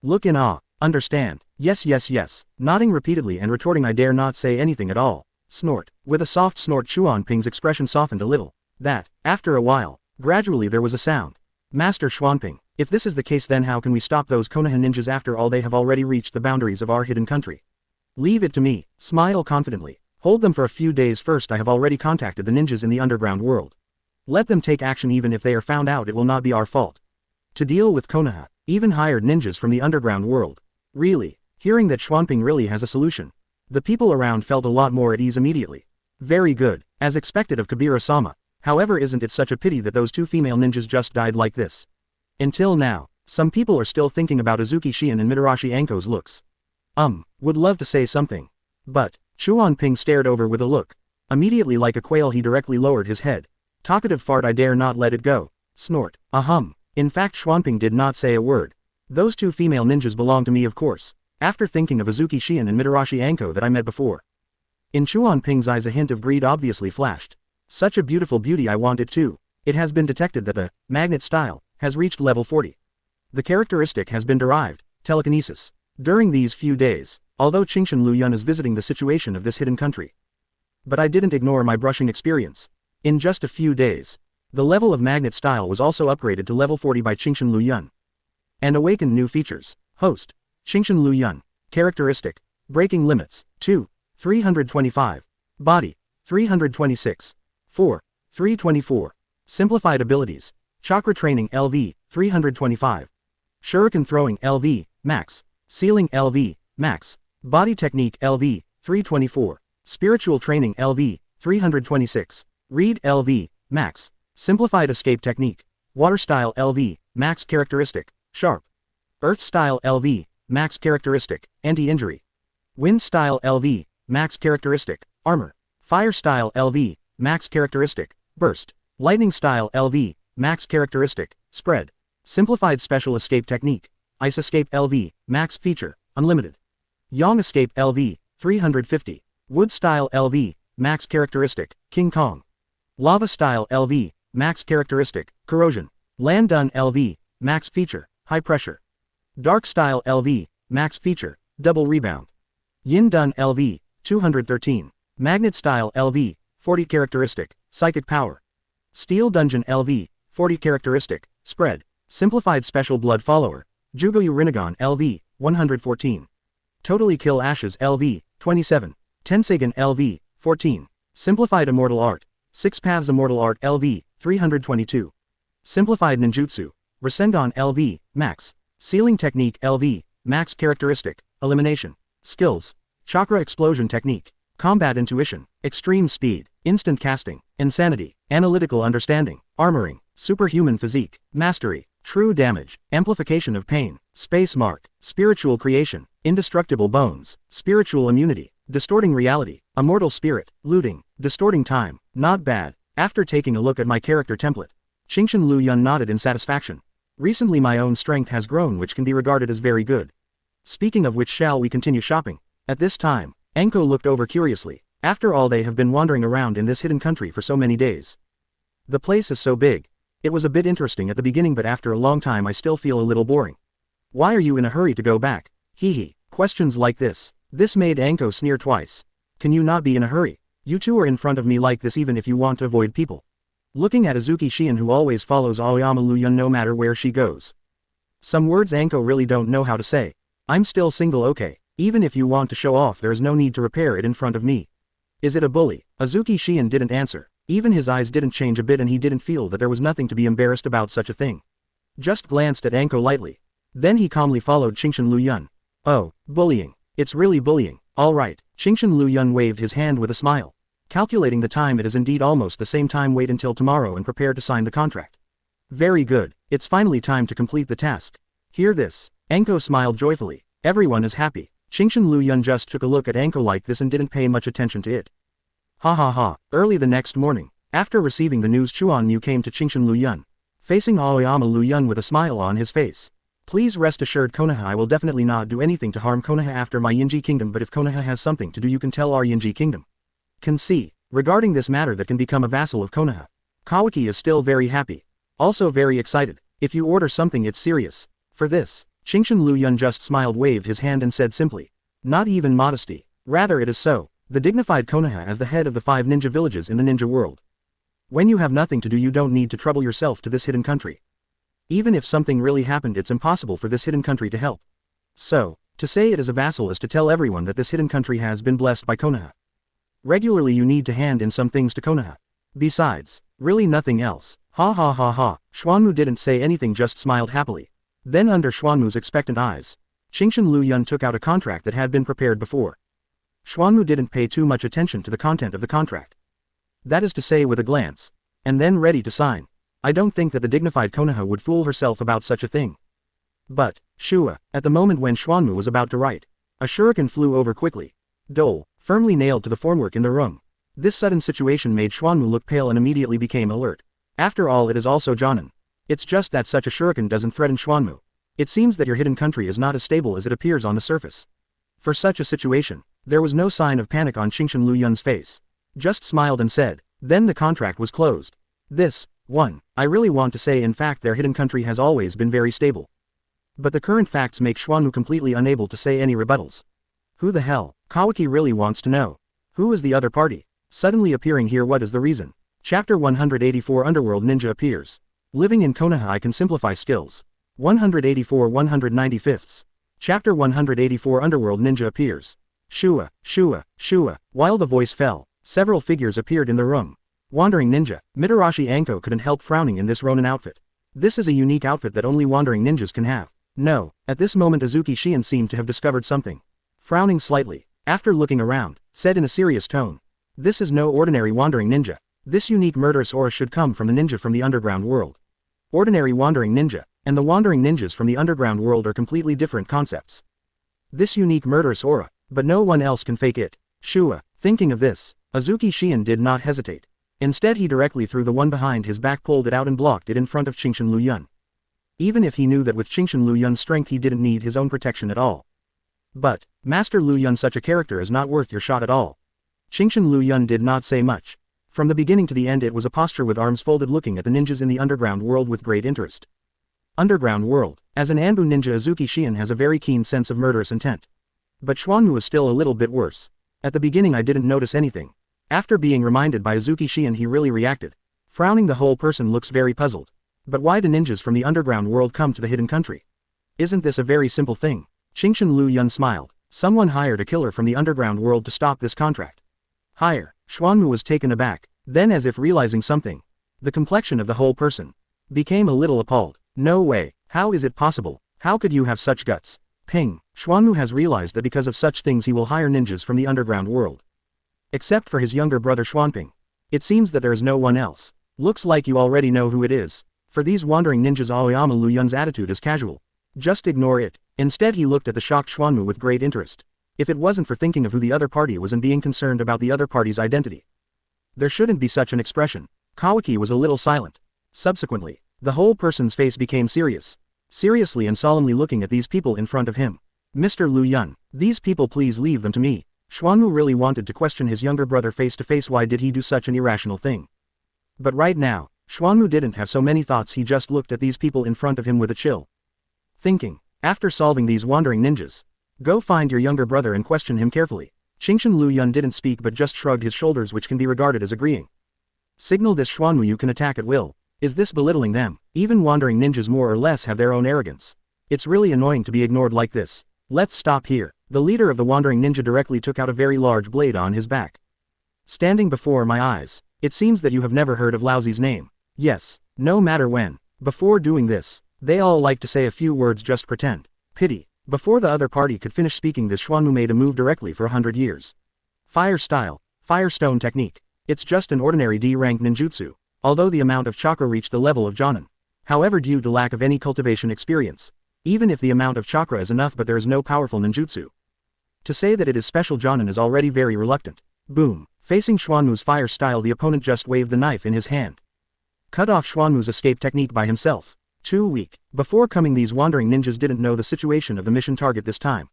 Look in awe. Understand. Yes. Nodding repeatedly and retorting, I dare not say anything at all. Snort. With a soft snort, Xuanping's expression softened a little. That, after a while, gradually there was a sound. Master Xuanping, if this is the case, then how can we stop those Konoha ninjas? After all, they have already reached the boundaries of our hidden country. Leave it to me. Smile confidently. Hold them for a few days first. I have already contacted the ninjas in the underground world. Let them take action. Even if they are found out, it will not be our fault. To deal with Konoha, even hired ninjas from the underground world. Really? Hearing that Xuanping really has a solution, the people around felt a lot more at ease immediately. Very good. As expected of Kabira-sama, However, isn't it such a pity that those two female ninjas just died like this? Until now, some people are still thinking about Azuki Shion and Mitarashi Anko's looks. Would love to say something. But, Chuanping stared over with a look. Immediately like a quail he directly lowered his head. Talkative fart, I dare not let it go. Snort. In fact Chuanping did not say a word. Those two female ninjas belong to me of course. After thinking of Azuki Shion and Mitarashi Anko that I met before. In Chuanping's eyes a hint of greed obviously flashed. Such a beautiful beauty, I want it too. It has been detected that the magnet style has reached level 40. The characteristic has been derived, telekinesis. During these few days, although Qingshan Liu Yun is visiting the situation of this hidden country. But I didn't ignore my brushing experience. In just a few days, the level of magnet style was also upgraded to level 40 by Qingshan Liu Yun. And awakened new features. Host. Qingshan Liu Yun. Characteristic. Breaking limits. 2. 325. Body. 326. 4. 324. Simplified abilities. Chakra training LV. 325. Shuriken throwing LV. Max. Sealing LV. Max. Body technique LV. 324. Spiritual training LV. 326. Read LV. Max. Simplified escape technique. Water style LV. Max characteristic. Sharp. Earth style LV. Max characteristic. Anti-injury. Wind style LV. Max characteristic. Armor. Fire style LV. Max characteristic. Burst. Lightning style LV. Max characteristic. Spread. Simplified special escape technique. Ice escape LV. Max feature. Unlimited. Yang escape LV. 350. Wood style LV. Max characteristic. King Kong. Lava style LV. Max characteristic. Corrosion. Land done LV. Max feature. High pressure. Dark style LV. Max feature. Double rebound. Yin done LV. 213. Magnet style LV. 40 characteristic. Psychic power. Steel dungeon LV. 40 characteristic. Spread. Simplified special blood follower. Jugoyu Rinnegan LV. 114. Totally kill ashes LV. 27. Tensagen LV. 14. Simplified immortal art. 6 paths immortal art LV. 322. Simplified ninjutsu. Rasengan LV. Max. Sealing technique LV. Max characteristic. Elimination. Skills. Chakra explosion technique. Combat intuition. Extreme speed. Instant casting. Insanity. Analytical understanding. Armoring. Superhuman physique. Mastery. True damage. Amplification of pain. Space mark. Spiritual creation. Indestructible bones. Spiritual immunity. Distorting reality. Immortal spirit. Looting. Distorting time. Not bad. After taking a look at my character template, Qingshan Liu Yun nodded in satisfaction. Recently my own strength has grown, which can be regarded as very good. Speaking of which, shall we continue shopping? At this time, Anko looked over curiously. After all, they have been wandering around in this hidden country for so many days. The place is so big. It was a bit interesting at the beginning, but after a long time I still feel a little boring. Why are you in a hurry to go back? Hee. Questions like this made Anko sneer twice. Can you not be in a hurry? You two are in front of me like this even if you want to avoid people. Looking at Azuki Shion, who always follows Aoyama Liu Yun no matter where she goes. Some words Anko really don't know how to say. I'm still single, okay. Even if you want to show off, there is no need to repair it in front of me. Is it a bully? Azuki Shion didn't answer. Even his eyes didn't change a bit and he didn't feel that there was nothing to be embarrassed about such a thing. Just glanced at Anko lightly. Then he calmly followed Qingshan Liu Yun. Oh, bullying. It's really bullying. Alright. Qingshan Liu Yun waved his hand with a smile. Calculating the time, it is indeed almost the same time. Wait until tomorrow and prepare to sign the contract. Very good. It's finally time to complete the task. Hear this. Anko smiled joyfully. Everyone is happy. Qingshan Liu Yun just took a look at Anko like this and didn't pay much attention to it. Ha ha ha. Early the next morning, after receiving the news, Chuan Mu came to Qingshan Liu Yun, facing Aoyama Liu Yun with a smile on his face. Please rest assured, Konoha, I will definitely not do anything to harm Konoha after my Yinji kingdom, but if Konoha has something to do, you can tell our Yinji kingdom. Can see. Regarding this matter that can become a vassal of Konoha. Kawaki is still very happy. Also very excited. If you order something, it's serious. For this, Qingshan Liu Yun just smiled, waved his hand and said simply. Not even modesty. Rather it is so. The dignified Konoha as the head of the 5 ninja villages in the ninja world. When you have nothing to do, you don't need to trouble yourself to this hidden country. Even if something really happened, it's impossible for this hidden country to help. So, to say it is a vassal is to tell everyone that this hidden country has been blessed by Konoha. Regularly you need to hand in some things to Konoha. Besides, really nothing else. Ha ha ha ha. Xuanmu didn't say anything, just smiled happily. Then under Xuanmu's expectant eyes, Qingshan Liu Yun took out a contract that had been prepared before. Xuanmu didn't pay too much attention to the content of the contract. That is to say, with a glance, and then ready to sign. I don't think that the dignified Konoha would fool herself about such a thing. But, Shua, at the moment when Xuanmu was about to write, a shuriken flew over quickly. Dole, firmly nailed to the formwork in the room. This sudden situation made Xuanmu look pale and immediately became alert. After all, it is also Jonin. It's just that such a shuriken doesn't threaten Xuanmu. It seems that your hidden country is not as stable as it appears on the surface. For such a situation, there was no sign of panic on Qingshan Liu Yun's face. Just smiled and said, then the contract was closed. This, one, I really want to say in fact their hidden country has always been very stable. But the current facts make Xuanmu completely unable to say any rebuttals. Who the hell? Kawaki really wants to know. Who is the other party? Suddenly appearing here, what is the reason? Chapter 184 Underworld Ninja appears. Living in Konoha I can simplify skills. 184 195th. Chapter 184 Underworld Ninja appears. Shua, Shua, Shua. While the voice fell, several figures appeared in the room. Wandering Ninja, Mitarashi Anko couldn't help frowning in this Ronin outfit. This is a unique outfit that only wandering ninjas can have. No, at this moment Azuki Shion seemed to have discovered something. Frowning slightly, after looking around, said in a serious tone. This is no ordinary wandering ninja. This unique murderous aura should come from the ninja from the underground world. Ordinary wandering ninja, and the wandering ninjas from the underground world are completely different concepts. This unique murderous aura, but no one else can fake it. Shua, thinking of this, Azuki Shion did not hesitate. Instead he directly threw the one behind his back, pulled it out and blocked it in front of Qingshan Liu Yun. Even if he knew that with Qingshan Liu Yun's strength he didn't need his own protection at all. But, Master Liu Yun, such a character is not worth your shot at all. Qingshan Liu Yun did not say much. From the beginning to the end it was a posture with arms folded, looking at the ninjas in the underground world with great interest. Underground world. As an Anbu ninja, Azuki Shion has a very keen sense of murderous intent. But Xuanmu is still a little bit worse. At the beginning I didn't notice anything. After being reminded by Azuki Shion he really reacted. Frowning, the whole person looks very puzzled. But why do ninjas from the underground world come to the hidden country? Isn't this a very simple thing? Qingshan Liu Yun smiled. Someone hired a killer from the underground world to stop this contract. Hire. Xuanmu was taken aback. Then, as if realizing something, the complexion of the whole person became a little appalled. No way. How is it possible? How could you have such guts? Ping. Xuanmu has realized that because of such things he will hire ninjas from the underground world. Except for his younger brother Xuanping. It seems that there is no one else. Looks like you already know who it is. For these wandering ninjas, Aoyama Liu Yun's attitude is casual. Just ignore it. Instead he looked at the shocked Xuanmu with great interest. If it wasn't for thinking of who the other party was and being concerned about the other party's identity, there shouldn't be such an expression. Kawaki was a little silent. Subsequently, the whole person's face became serious. Seriously and solemnly looking at these people in front of him. Mr. Liu Yun, these people, please leave them to me. Xuanmu really wanted to question his younger brother face to face. Why did he do such an irrational thing? But right now, Xuanmu didn't have so many thoughts. He just looked at these people in front of him with a chill. Thinking, after solving these wandering ninjas, go find your younger brother and question him carefully. Qingshan Liu Yun didn't speak but just shrugged his shoulders, which can be regarded as agreeing. Signal this Xuanmu, you can attack at will. Is this belittling them? Even wandering ninjas more or less have their own arrogance. It's really annoying to be ignored like this. Let's stop here. The leader of the wandering ninja directly took out a very large blade on his back. Standing before my eyes, it seems that you have never heard of Laozi's name. Yes, no matter when. Before doing this, they all like to say a few words, just pretend. Pity. Before the other party could finish speaking, this Xuanmu made a move directly for 100 years. Fire style. Firestone technique. It's just an ordinary D-rank ninjutsu, although the amount of chakra reached the level of Jonin. However, due to lack of any cultivation experience, even if the amount of chakra is enough but there is no powerful ninjutsu, to say that it is special Jonin is already very reluctant. Boom. Facing Xuanmu's fire style, the opponent just waved the knife in his hand. Cut off Xuanmu's escape technique by himself. Too weak. Before coming, these wandering ninjas didn't know the situation of the mission target this time.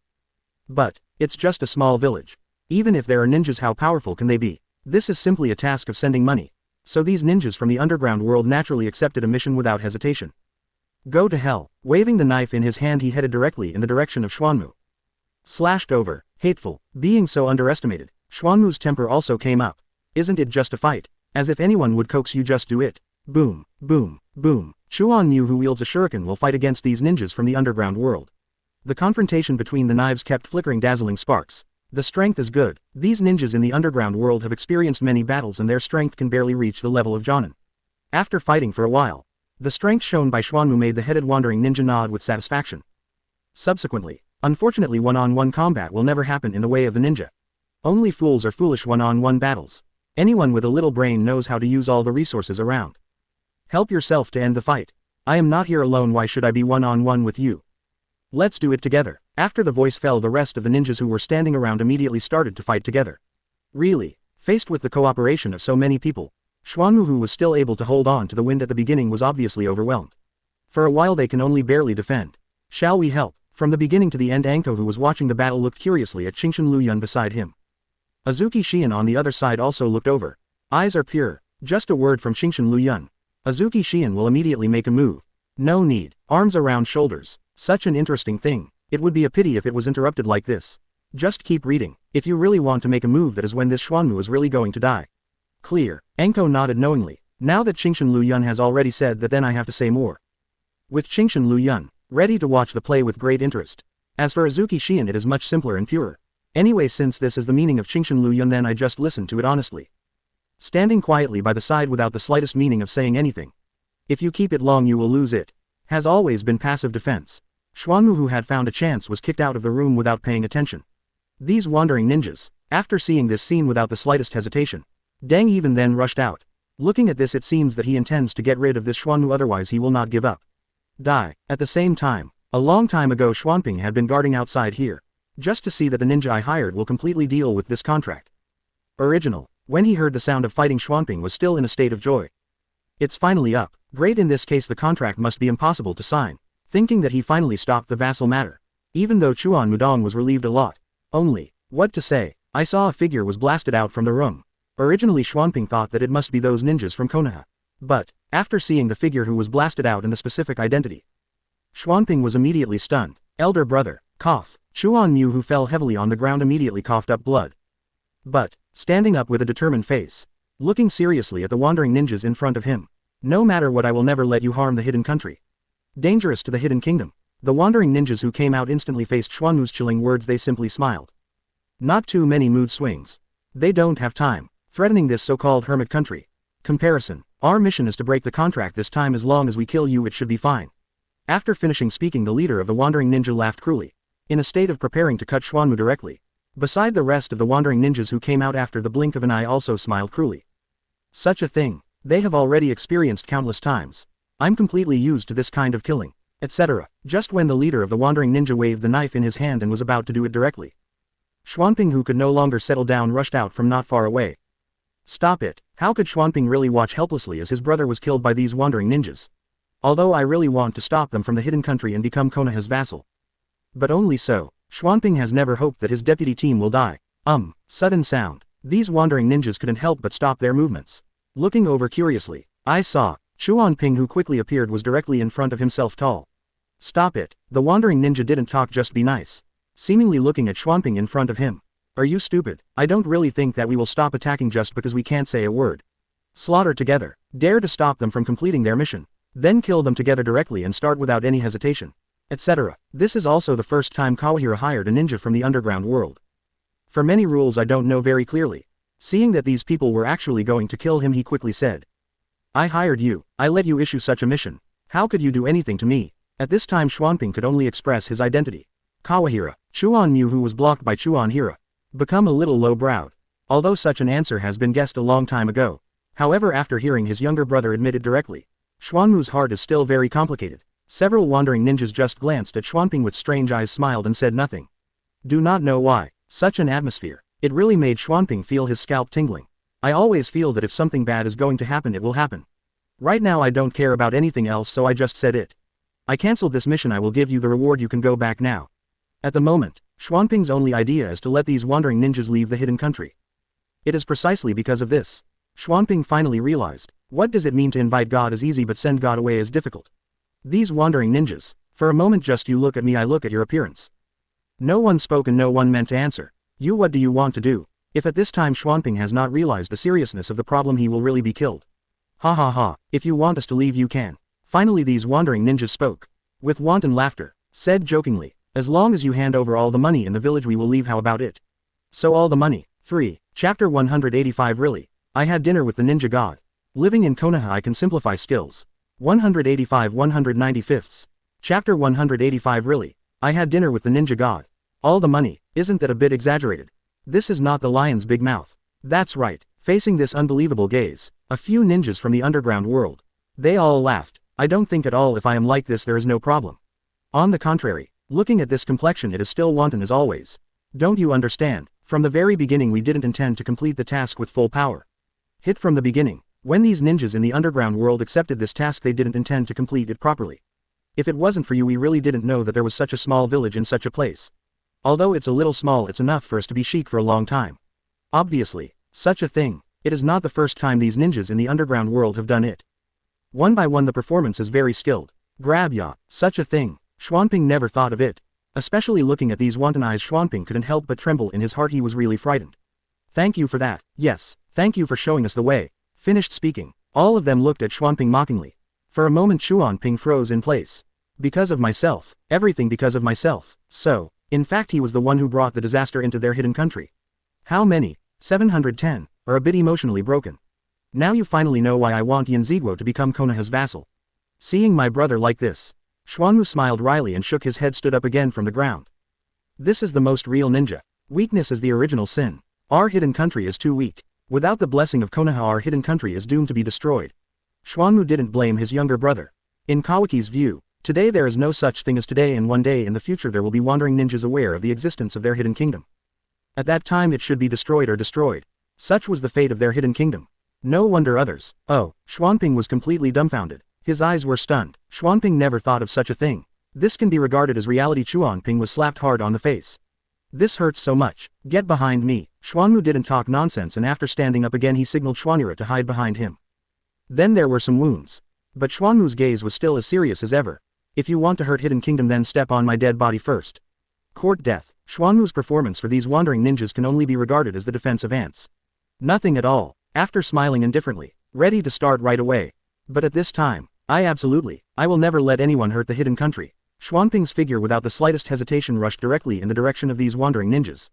But, it's just a small village. Even if there are ninjas, how powerful can they be? This is simply a task of sending money. So these ninjas from the underground world naturally accepted a mission without hesitation. Go to hell. Waving the knife in his hand, he headed directly in the direction of Xuanmu. Slashed over. Hateful. Being so underestimated, Xuanmu's temper also came up. Isn't it just a fight? As if anyone would coax you, just do it. Boom, boom, boom. Chuan Mu, who wields a shuriken, will fight against these ninjas from the underground world. The confrontation between the knives kept flickering dazzling sparks. The strength is good. These ninjas in the underground world have experienced many battles and their strength can barely reach the level of Jonin. After fighting for a while, the strength shown by Xuanmu made the headed wandering ninja nod with satisfaction. Subsequently, unfortunately, one-on-one combat will never happen in the way of the ninja. Only fools are foolish one-on-one battles. Anyone with a little brain knows how to use all the resources around. Help yourself to end the fight. I am not here alone, why should I be one-on-one with you? Let's do it together. After the voice fell, the rest of the ninjas who were standing around immediately started to fight together. Really, faced with the cooperation of so many people, Xuanmu, who was still able to hold on to the wind at the beginning, was obviously overwhelmed. For a while they can only barely defend. Shall we help? From the beginning to the end, Anko, who was watching the battle, looked curiously at Liu Yun beside him. Azuki Xian on the other side also looked over. Eyes are pure. Just a word from Liu Yun. Azuki Xian will immediately make a move. No need. Arms around shoulders. Such an interesting thing. It would be a pity if it was interrupted like this. Just keep reading. If you really want to make a move, that is when this Xuanmu is really going to die. Clear. Anko nodded knowingly. Now that Liu Yun has already said that, then I have to say more. With Liu Yun, ready to watch the play with great interest. As for Azuki Xian, it is much simpler and purer. Anyway, since this is the meaning of Liu Yun, then I just listen to it honestly. Standing quietly by the side without the slightest meaning of saying anything. If you keep it long, you will lose it. Has always been passive defense. Xuanmu, who had found a chance, was kicked out of the room without paying attention. These wandering ninjas, after seeing this scene without the slightest hesitation, Deng even then rushed out. Looking at this, it seems that he intends to get rid of this Xuanmu, otherwise he will not give up. Die. At the same time, a long time ago Xuanping had been guarding outside here, just to see that the ninja I hired will completely deal with this contract. Original. When he heard the sound of fighting, Xuanping was still in a state of joy. It's finally up. Great, in this case the contract must be impossible to sign. Thinking that he finally stopped the vassal matter. Even though Chuan Mudong was relieved a lot. Only, what to say, I saw a figure was blasted out from the room. Originally Xuanping thought that it must be those ninjas from Konoha. But, after seeing the figure who was blasted out and the specific identity, Xuanping was immediately stunned. Elder brother, cough. Chuan Mu, who fell heavily on the ground, immediately coughed up blood. But, standing up with a determined face, looking seriously at the wandering ninjas in front of him. No matter what, I will never let you harm the hidden country. Dangerous to the hidden kingdom. The wandering ninjas who came out instantly faced Xuanmu's chilling words. They simply smiled. Not too many mood swings. They don't have time. Threatening this so-called hermit country. Comparison. Our mission is to break the contract this time. As long as we kill you, it should be fine. After finishing speaking, the leader of the wandering ninja laughed cruelly, in a state of preparing to cut Xuanmu directly. Beside the rest of the wandering ninjas who came out after the blink of an eye also smiled cruelly. Such a thing, they have already experienced countless times. I'm completely used to this kind of killing, etc. Just when the leader of the wandering ninja waved the knife in his hand and was about to do it directly, Xuanping, who could no longer settle down, rushed out from not far away. Stop it. How could Xuanping really watch helplessly as his brother was killed by these wandering ninjas? Although I really want to stop them from the hidden country and become Konoha's vassal. But only so. Xuanping has never hoped that his deputy team will die. Sudden sound. These wandering ninjas couldn't help but stop their movements. Looking over curiously, I saw Xuanping, who quickly appeared, was directly in front of himself tall. Stop it. The wandering ninja didn't talk, just be nice. Seemingly looking at Xuanping in front of him. Are you stupid? I don't really think that we will stop attacking just because we can't say a word. Slaughter together. Dare to stop them from completing their mission. Then kill them together directly and start without any hesitation. Etc. This is also the first time Kawahira hired a ninja from the underground world. For many rules I don't know very clearly. Seeing that these people were actually going to kill him, he quickly said. I hired you. I let you issue such a mission. How could you do anything to me? At this time Xuanping could only express his identity. Kawahira. Chuan Mu, who was blocked by Chuan Hira. Become a little low-browed. Although such an answer has been guessed a long time ago. However, after hearing his younger brother admit it directly, Xuanmu's heart is still very complicated. Several wandering ninjas just glanced at Xuanping with strange eyes, smiled and said nothing. Do not know why. Such an atmosphere. It really made Xuanping feel his scalp tingling. I always feel that if something bad is going to happen, it will happen. Right now I don't care about anything else, so I just said it. I cancelled this mission. I will give you the reward. You can go back now. At the moment, Xuanping's only idea is to let these wandering ninjas leave the hidden country. It is precisely because of this. Xuanping finally realized, what does it mean to invite God is easy but send God away is difficult? These wandering ninjas, for a moment just you look at me, I look at your appearance. No one spoke and no one meant to answer. You, what do you want to do? If at this time Xuanping has not realized the seriousness of the problem, he will really be killed. Ha ha ha, if you want us to leave you can. Finally these wandering ninjas spoke. With wanton laughter, said jokingly, as long as you hand over all the money in the village we will leave, how about it? So all the money. 3. Chapter 185. Really? I had dinner with the ninja god. Living in Konoha I can simplify skills. 185 195. Chapter 185. Really? I had dinner with the ninja god. All the money. Isn't that a bit exaggerated? This is not the lion's big mouth. That's right. Facing this unbelievable gaze, a few ninjas from the underground world. They all laughed. I don't think at all if I am like this there is no problem. On the contrary, looking at this complexion it is still wanton as always. Don't you understand? From the very beginning we didn't intend to complete the task with full power. Hit from the beginning. When these ninjas in the underground world accepted this task they didn't intend to complete it properly. If it wasn't for you we really didn't know that there was such a small village in such a place. Although it's a little small it's enough for us to be chic for a long time. Obviously, such a thing. It is not the first time these ninjas in the underground world have done it. One by one the performance is very skilled. Grab ya, such a thing. Xuanping never thought of it. Especially looking at these wanton eyes Xuanping couldn't help but tremble in his heart he was really frightened. Thank you for that, yes, thank you for showing us the way. Finished speaking, all of them looked at Xuanping mockingly. For a moment Xuanping froze in place. Because of myself, everything because of myself, so, in fact he was the one who brought the disaster into their hidden country. How many? 710, are a bit emotionally broken. Now you finally know why I want Yin Ziguo to become Konoha's vassal. Seeing my brother like this, Xuanwu smiled wryly and shook his head stood up again from the ground. This is the most real ninja. Weakness is the original sin. Our hidden country is too weak. Without the blessing of Konoha our hidden country is doomed to be destroyed. Xuanwu didn't blame his younger brother. In Kawaki's view, today there is no such thing as today and one day in the future there will be wandering ninjas aware of the existence of their hidden kingdom. At that time it should be destroyed or destroyed. Such was the fate of their hidden kingdom. No wonder others. Oh, Xuanping was completely dumbfounded. His eyes were stunned. Xuanping never thought of such a thing. This can be regarded as reality. Xuanping was slapped hard on the face. This hurts so much. Get behind me. Xuanwu didn't talk nonsense and after standing up again he signaled Xuanyura to hide behind him. Then there were some wounds. But Xuanwu's gaze was still as serious as ever. If you want to hurt hidden kingdom then step on my dead body first. Court death. Xuanwu's performance for these wandering ninjas can only be regarded as the defense of ants. Nothing at all. After smiling indifferently. Ready to start right away. But at this time, I will never let anyone hurt the hidden country. Xuanping's figure without the slightest hesitation rushed directly in the direction of these wandering ninjas.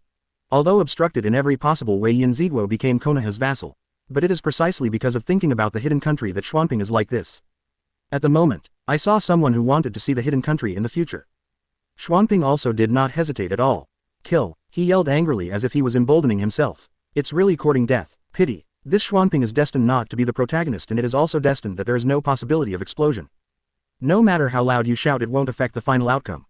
Although obstructed in every possible way Yin Ziguo became Konoha's vassal. But it is precisely because of thinking about the hidden country that Xuanping is like this. At the moment, I saw someone who wanted to see the hidden country in the future. Xuanping also did not hesitate at all. Kill, he yelled angrily as if he was emboldening himself. It's really courting death, pity. This Xuanping is destined not to be the protagonist and it is also destined that there is no possibility of explosion. No matter how loud you shout it won't affect the final outcome.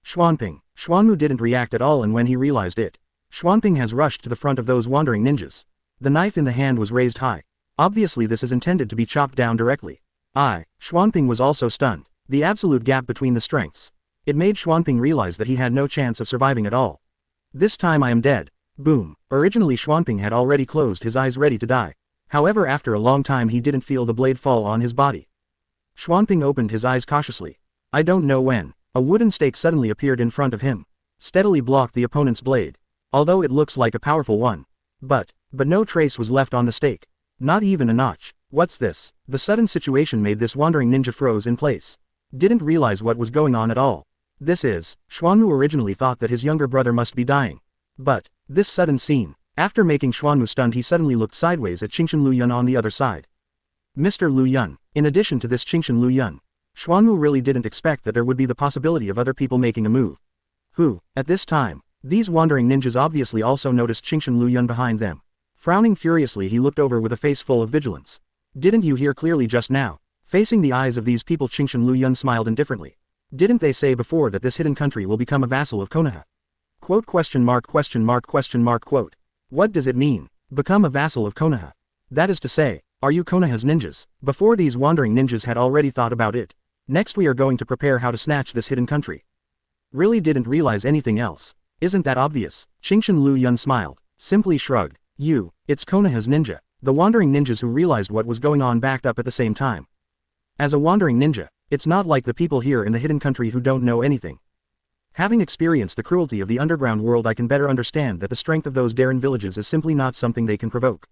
Xuanping. Xuanwu didn't react at all and when he realized it, Xuanping has rushed to the front of those wandering ninjas. The knife in the hand was raised high. Obviously this is intended to be chopped down directly. Xuanping was also stunned. The absolute gap between the strengths. It made Xuanping realize that he had no chance of surviving at all. This time I am dead. Boom. Originally Xuanping had already closed his eyes ready to die. However after a long time he didn't feel the blade fall on his body. Xuanping opened his eyes cautiously. I don't know when. A wooden stake suddenly appeared in front of him. Steadily blocked the opponent's blade. Although it looks like a powerful one. But no trace was left on the stake. Not even a notch. What's this? The sudden situation made this wandering ninja froze in place. Didn't realize what was going on at all. Xuanwu originally thought that his younger brother must be dying. But this sudden scene, after making Xuanwu stunned he suddenly looked sideways at Liu Yun on the other side. Mr. Liu Yun. In addition to this Liu Yun, Xuanwu really didn't expect that there would be the possibility of other people making a move. At this time, these wandering ninjas obviously also noticed Liu Yun behind them. Frowning furiously he looked over with a face full of vigilance. Didn't you hear clearly just now? Facing the eyes of these people Liu Yun smiled indifferently. Didn't they say before that this hidden country will become a vassal of Konoha? Quote ? What does it mean? Become a vassal of Konoha? That is to say, are you Konoha's ninjas? Before these wandering ninjas had already thought about it. Next we are going to prepare how to snatch this hidden country. Really didn't realize anything else. Isn't that obvious? Liu Yun smiled, simply shrugged. It's Konoha's ninja. The wandering ninjas who realized what was going on backed up at the same time. As a wandering ninja, it's not like the people here in the hidden country who don't know anything. Having experienced the cruelty of the underground world I can better understand that the strength of those Darren villages is simply not something they can provoke.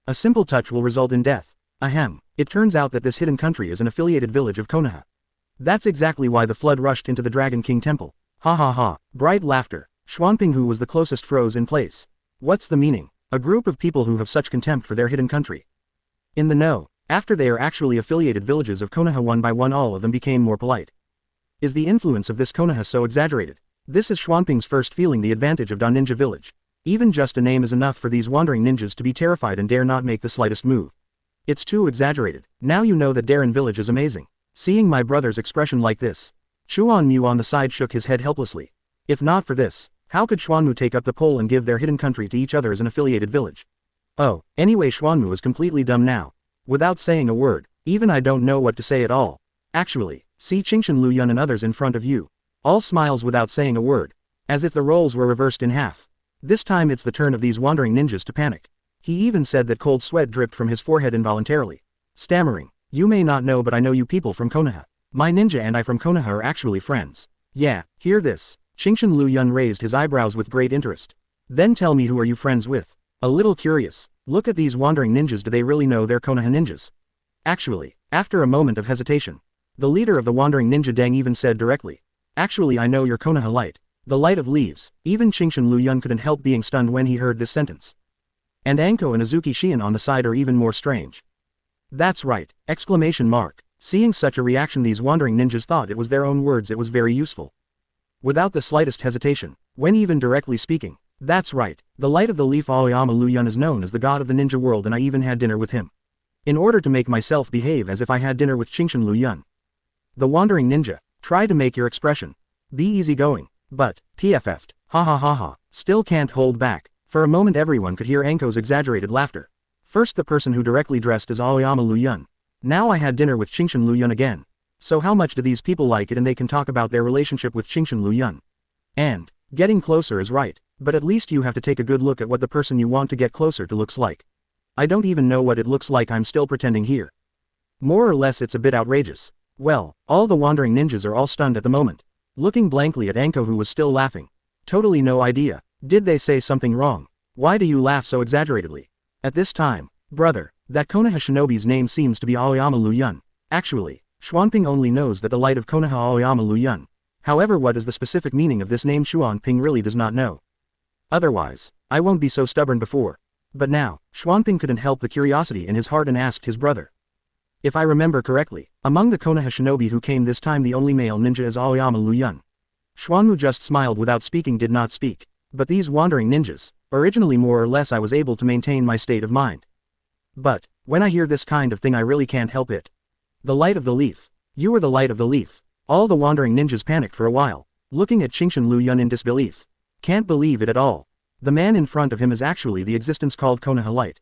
A simple touch will result in death. It turns out that this hidden country is an affiliated village of Konoha. That's exactly why the flood rushed into the Dragon King temple. Ha ha ha. Bright laughter. Xuanping who was the closest froze in place. What's the meaning? A group of people who have such contempt for their hidden country. In the know, after they are actually affiliated villages of Konoha one by one all of them became more polite. Is the influence of this Konoha so exaggerated? This is Xuanping's first feeling the advantage of Da Ninja village. Even just a name is enough for these wandering ninjas to be terrified and dare not make the slightest move. It's too exaggerated. Now you know that Darren Village is amazing. Seeing my brother's expression like this, Xuanmu on the side shook his head helplessly. If not for this, how could Xuanmu take up the pole and give their hidden country to each other as an affiliated village? Oh, anyway, Xuanmu is completely dumb now. Without saying a word, even I don't know what to say at all. Actually, see Qingshan Liu Yun and others in front of you. All smiles without saying a word. As if the roles were reversed in half. This time it's the turn of these wandering ninjas to panic. He even said that cold sweat dripped from his forehead involuntarily. Stammering, you may not know but I know you people from Konoha. My ninja and I from Konoha are actually friends. Yeah, hear this. Qingshan Liu Yun raised his eyebrows with great interest. Then tell me, who are you friends with? A little curious. Look at these wandering ninjas, do they really know they're Konoha ninjas? Actually, after a moment of hesitation, the leader of the wandering ninja Deng even said directly. Actually, I know you're Konoha Light. The light of leaves. Even Qingshan Liu Yun couldn't help being stunned when he heard this sentence. And Anko and Azuki Shion on the side are even more strange. That's right! Exclamation mark. Seeing such a reaction, these wandering ninjas thought it was their own words, it was very useful. Without the slightest hesitation, when even directly speaking, that's right, the light of the leaf Aoyama Liu Yun is known as the god of the ninja world and I even had dinner with him. In order to make myself behave as if I had dinner with Qingshan Liu Yun. The wandering ninja, try to make your expression. Be easygoing, but, PFF'd, ha ha ha ha, still can't hold back. For a moment everyone could hear Anko's exaggerated laughter. First the person who directly dressed as Aoyama Liu Yun. Now I had dinner with Qingshan Liu Yun again. So how much do these people like it, and they can talk about their relationship with Qingshan Liu Yun. And, getting closer is right, but at least you have to take a good look at what the person you want to get closer to looks like. I don't even know what it looks like, I'm still pretending here. More or less it's a bit outrageous. Well, all the wandering ninjas are all stunned at the moment. Looking blankly at Anko, who was still laughing. Totally no idea. Did they say something wrong? Why do you laugh so exaggeratedly? At this time, brother, that Konoha shinobi's name seems to be Aoyama Liu Yun. Actually, Xuanping only knows that the light of Konoha Aoyama Liu Yun. However, what is the specific meaning of this name Xuanping really does not know. Otherwise, I won't be so stubborn before. But now, Xuanping couldn't help the curiosity in his heart and asked his brother. If I remember correctly, among the Konoha shinobi who came this time the only male ninja is Aoyama Liu Yun. Xuanmu just smiled without speaking, did not speak. But these wandering ninjas, originally more or less I was able to maintain my state of mind. But, when I hear this kind of thing I really can't help it. The light of the leaf. You are the light of the leaf. All the wandering ninjas panicked for a while, looking at Qingshan Liu Yun in disbelief. Can't believe it at all. The man in front of him is actually the existence called Konoha Light.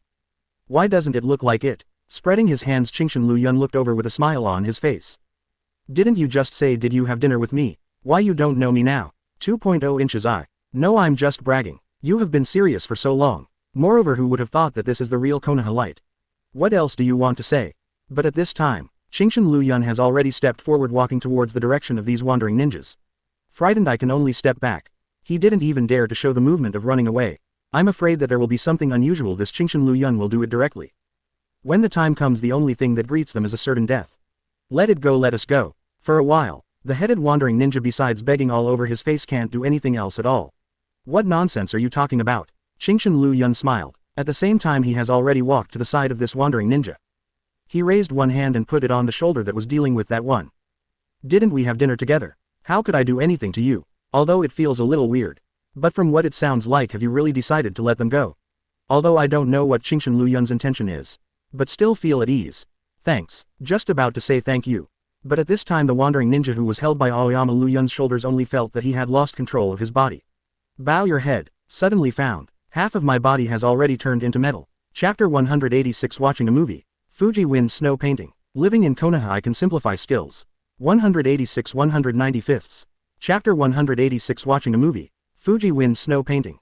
Why doesn't it look like it? Spreading his hands, Qingshan Liu Yun looked over with a smile on his face. Didn't you just say did you have dinner with me? Why you don't know me now? 2.0 inches I. No, I'm just bragging. You have been serious for so long. Moreover, who would have thought that this is the real Konoha Light? What else do you want to say? But at this time, Qingshan Liu Yun has already stepped forward, walking towards the direction of these wandering ninjas. Frightened, I can only step back. He didn't even dare to show the movement of running away. I'm afraid that there will be something unusual. This Qingshan Liu Yun will do it directly. When the time comes, the only thing that greets them is a certain death. Let it go, let us go. For a while, the headed wandering ninja, besides begging all over his face, can't do anything else at all. What nonsense are you talking about? Qingshan Liu Yun smiled. At the same time, he has already walked to the side of this wandering ninja. He raised one hand and put it on the shoulder that was dealing with that one. Didn't we have dinner together? How could I do anything to you? Although it feels a little weird. But from what it sounds like, have you really decided to let them go? Although I don't know what Qingshan Liu Yun's intention is. But still feel at ease. Thanks. Just about to say thank you. But at this time the wandering ninja who was held by Aoyama Liu Yun's shoulders only felt that he had lost control of his body. Bow your head. Suddenly found. Half of my body has already turned into metal. Chapter 186. Watching a movie. Fuji Wind Snow Painting. Living in Konoha, I can simplify skills. 186 195ths. Chapter 186. Watching a movie. Fuji Wind Snow Painting.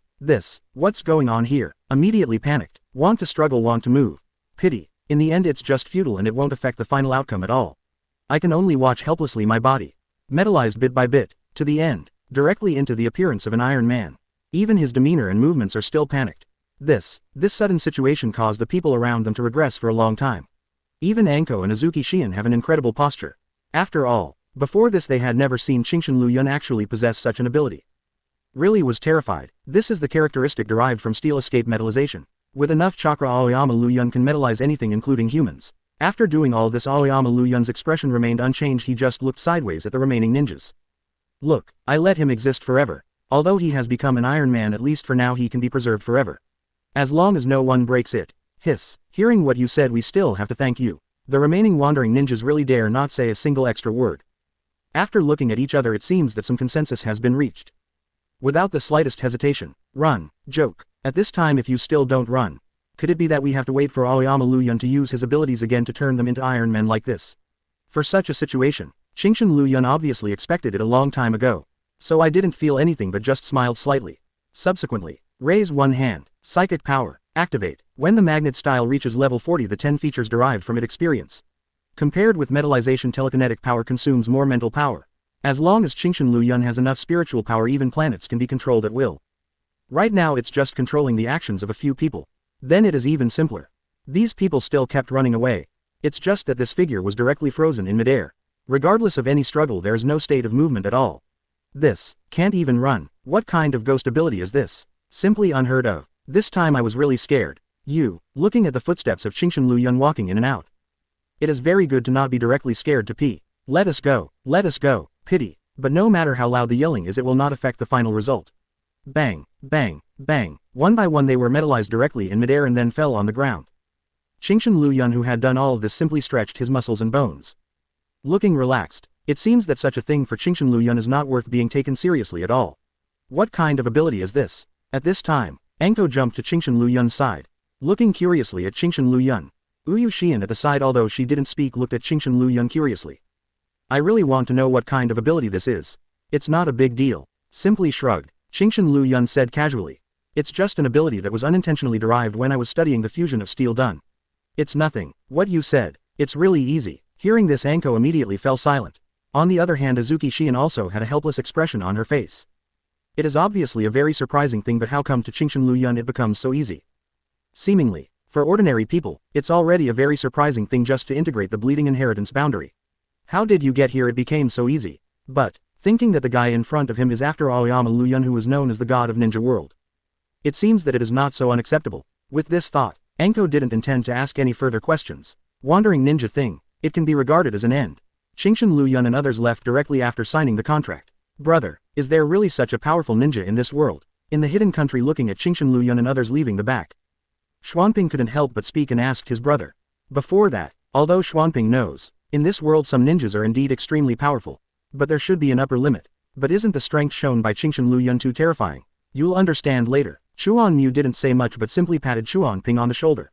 What's going on here? Immediately panicked. Want to struggle, want to move. Pity. In the end it's just futile and it won't affect the final outcome at all. I can only watch helplessly, my body metallized bit by bit, to the end, directly into the appearance of an Iron Man. Even his demeanor and movements are still panicked. This sudden situation caused the people around them to regress for a long time. Even Anko and Azuki Shion have an incredible posture. After all, before this they had never seen Qingshan Liu Yun actually possess such an ability. Really was terrified. This is the characteristic derived from steel escape metallization. With enough chakra, Aoyama Liu Yun can metallize anything including humans. After doing all this, Aoyama Liu Yun's expression remained unchanged. He just looked sideways at the remaining ninjas. Look, I let him exist forever. Although he has become an Iron Man, at least for now he can be preserved forever. As long as no one breaks it. Hiss. Hearing what you said, we still have to thank you. The remaining wandering ninjas really dare not say a single extra word. After looking at each other, it seems that some consensus has been reached. Without the slightest hesitation. Run. Joke. At this time, if you still don't run, could it be that we have to wait for Aoyama Liu Yun to use his abilities again to turn them into Iron Men like this? For such a situation, Qingshan Liu Yun obviously expected it a long time ago. So I didn't feel anything but just smiled slightly. Subsequently, raise one hand. Psychic power. Activate. When the magnet style reaches level 40, the 10 features derived from it experience. Compared with metallization, telekinetic power consumes more mental power. As long as Qingshan Liu Yun has enough spiritual power, even planets can be controlled at will. Right now it's just controlling the actions of a few people. Then it is even simpler. These people still kept running away. It's just that this figure was directly frozen in midair. Regardless of any struggle, there's no state of movement at all. This can't even run. What kind of ghost ability is this? Simply unheard of. This time I was really scared. Looking at the footsteps of Qingshan Liu Yun walking in and out. It is very good to not be directly scared to pee. Let us go, pity. But no matter how loud the yelling is, it will not affect the final result. Bang, bang, bang. One by one they were metallized directly in midair and then fell on the ground. Qingshan Liu Yun, who had done all of this, simply stretched his muscles and bones. Looking relaxed, it seems that such a thing for Qingshan Liu Yun is not worth being taken seriously at all. What kind of ability is this? At this time, Anko jumped to Qingshan Liu Yun's side. Looking curiously at Qingshan Liu Yun. Uyu Xian at the side, although she didn't speak, looked at Qingshan Liu Yun curiously. I really want to know what kind of ability this is. It's not a big deal. Simply shrugged, Qingshan Liu Yun said casually. It's just an ability that was unintentionally derived when I was studying the fusion of steel done. It's nothing. What you said. It's really easy. Hearing this, Anko immediately fell silent. On the other hand, Azuki Xian also had a helpless expression on her face. It is obviously a very surprising thing, but how come to Qingshan Liu Yun it becomes so easy? Seemingly, for ordinary people, it's already a very surprising thing just to integrate the bleeding inheritance boundary. How did you get here? It became so easy. But, thinking that the guy in front of him is after Aoyama Liu Yun, who is known as the god of ninja world. It seems that it is not so unacceptable. With this thought, Anko didn't intend to ask any further questions. Wandering ninja thing, it can be regarded as an end. Qingshan Liu Yun and others left directly after signing the contract. Brother, is there really such a powerful ninja in this world? In the hidden country, looking at Qingshan Liu Yun and others leaving the back. Xuanping couldn't help but speak and asked his brother. Before that, although Xuanping knows, in this world some ninjas are indeed extremely powerful. But there should be an upper limit. But isn't the strength shown by Qingshan Liu Yun too terrifying? You'll understand later. Chuan Mu didn't say much but simply patted Xuanping on the shoulder.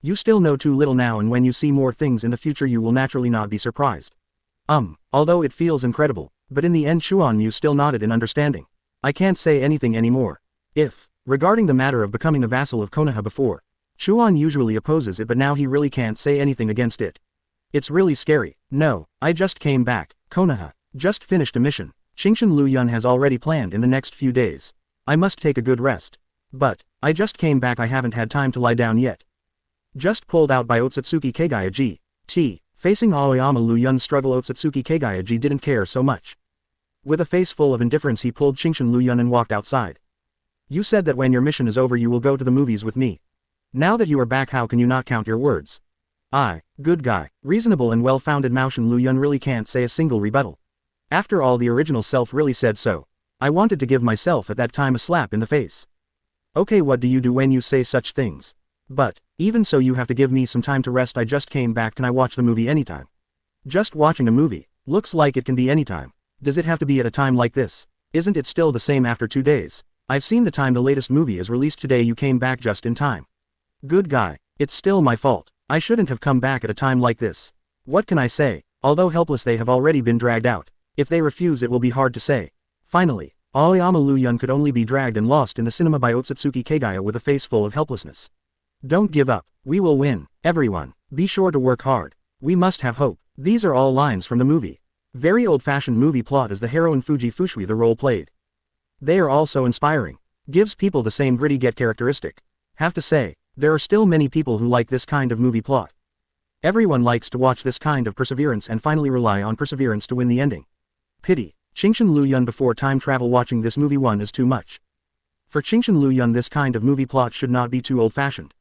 You still know too little now, and when you see more things in the future you will naturally not be surprised. Although it feels incredible, but in the end Xuan Mu still nodded in understanding. I can't say anything anymore. Regarding the matter of becoming a vassal of Konoha before, Chuan usually opposes it, but now he really can't say anything against it. It's really scary. No, I just came back. Konoha just finished a mission. Qingshan Liu Yun has already planned in the next few days. I must take a good rest. But, I just came back, I haven't had time to lie down yet. Just pulled out by Otsutsuki Kagaya G.T. Facing Aoyama Liu Yun's struggle, Otsutsuki Kagaya G didn't care so much. With a face full of indifference he pulled Qingshan Liu Yun and walked outside. You said that when your mission is over you will go to the movies with me. Now that you are back, how can you not count your words? Good guy, reasonable and well-founded. Qingshan Liu Yun really can't say a single rebuttal. After all, the original self really said so. I wanted to give myself at that time a slap in the face. Okay, what do you do when you say such things? But, even so, you have to give me some time to rest. I just came back. Can I watch the movie anytime? Just watching a movie. Looks like it can be anytime. Does it have to be at a time like this? Isn't it still the same after 2 days? I've seen the time the latest movie is released today. You came back just in time. Good guy. It's still my fault. I shouldn't have come back at a time like this. What can I say? Although helpless, they have already been dragged out. If they refuse, it will be hard to say. Finally, Aoyama Liu Yun could only be dragged and lost in the cinema by Otsutsuki Kagaya with a face full of helplessness. Don't give up. We will win. Everyone, be sure to work hard. We must have hope. These are all lines from the movie. Very old-fashioned movie plot as the heroine Fuji Fushui the role played. They are all so inspiring. Gives people the same gritty get characteristic. Have to say, there are still many people who like this kind of movie plot. Everyone likes to watch this kind of perseverance and finally rely on perseverance to win the ending. Pity. Qingshan Liu Yun before time travel watching this movie one is too much. For Qingshan Liu Yun this kind of movie plot should not be too old-fashioned.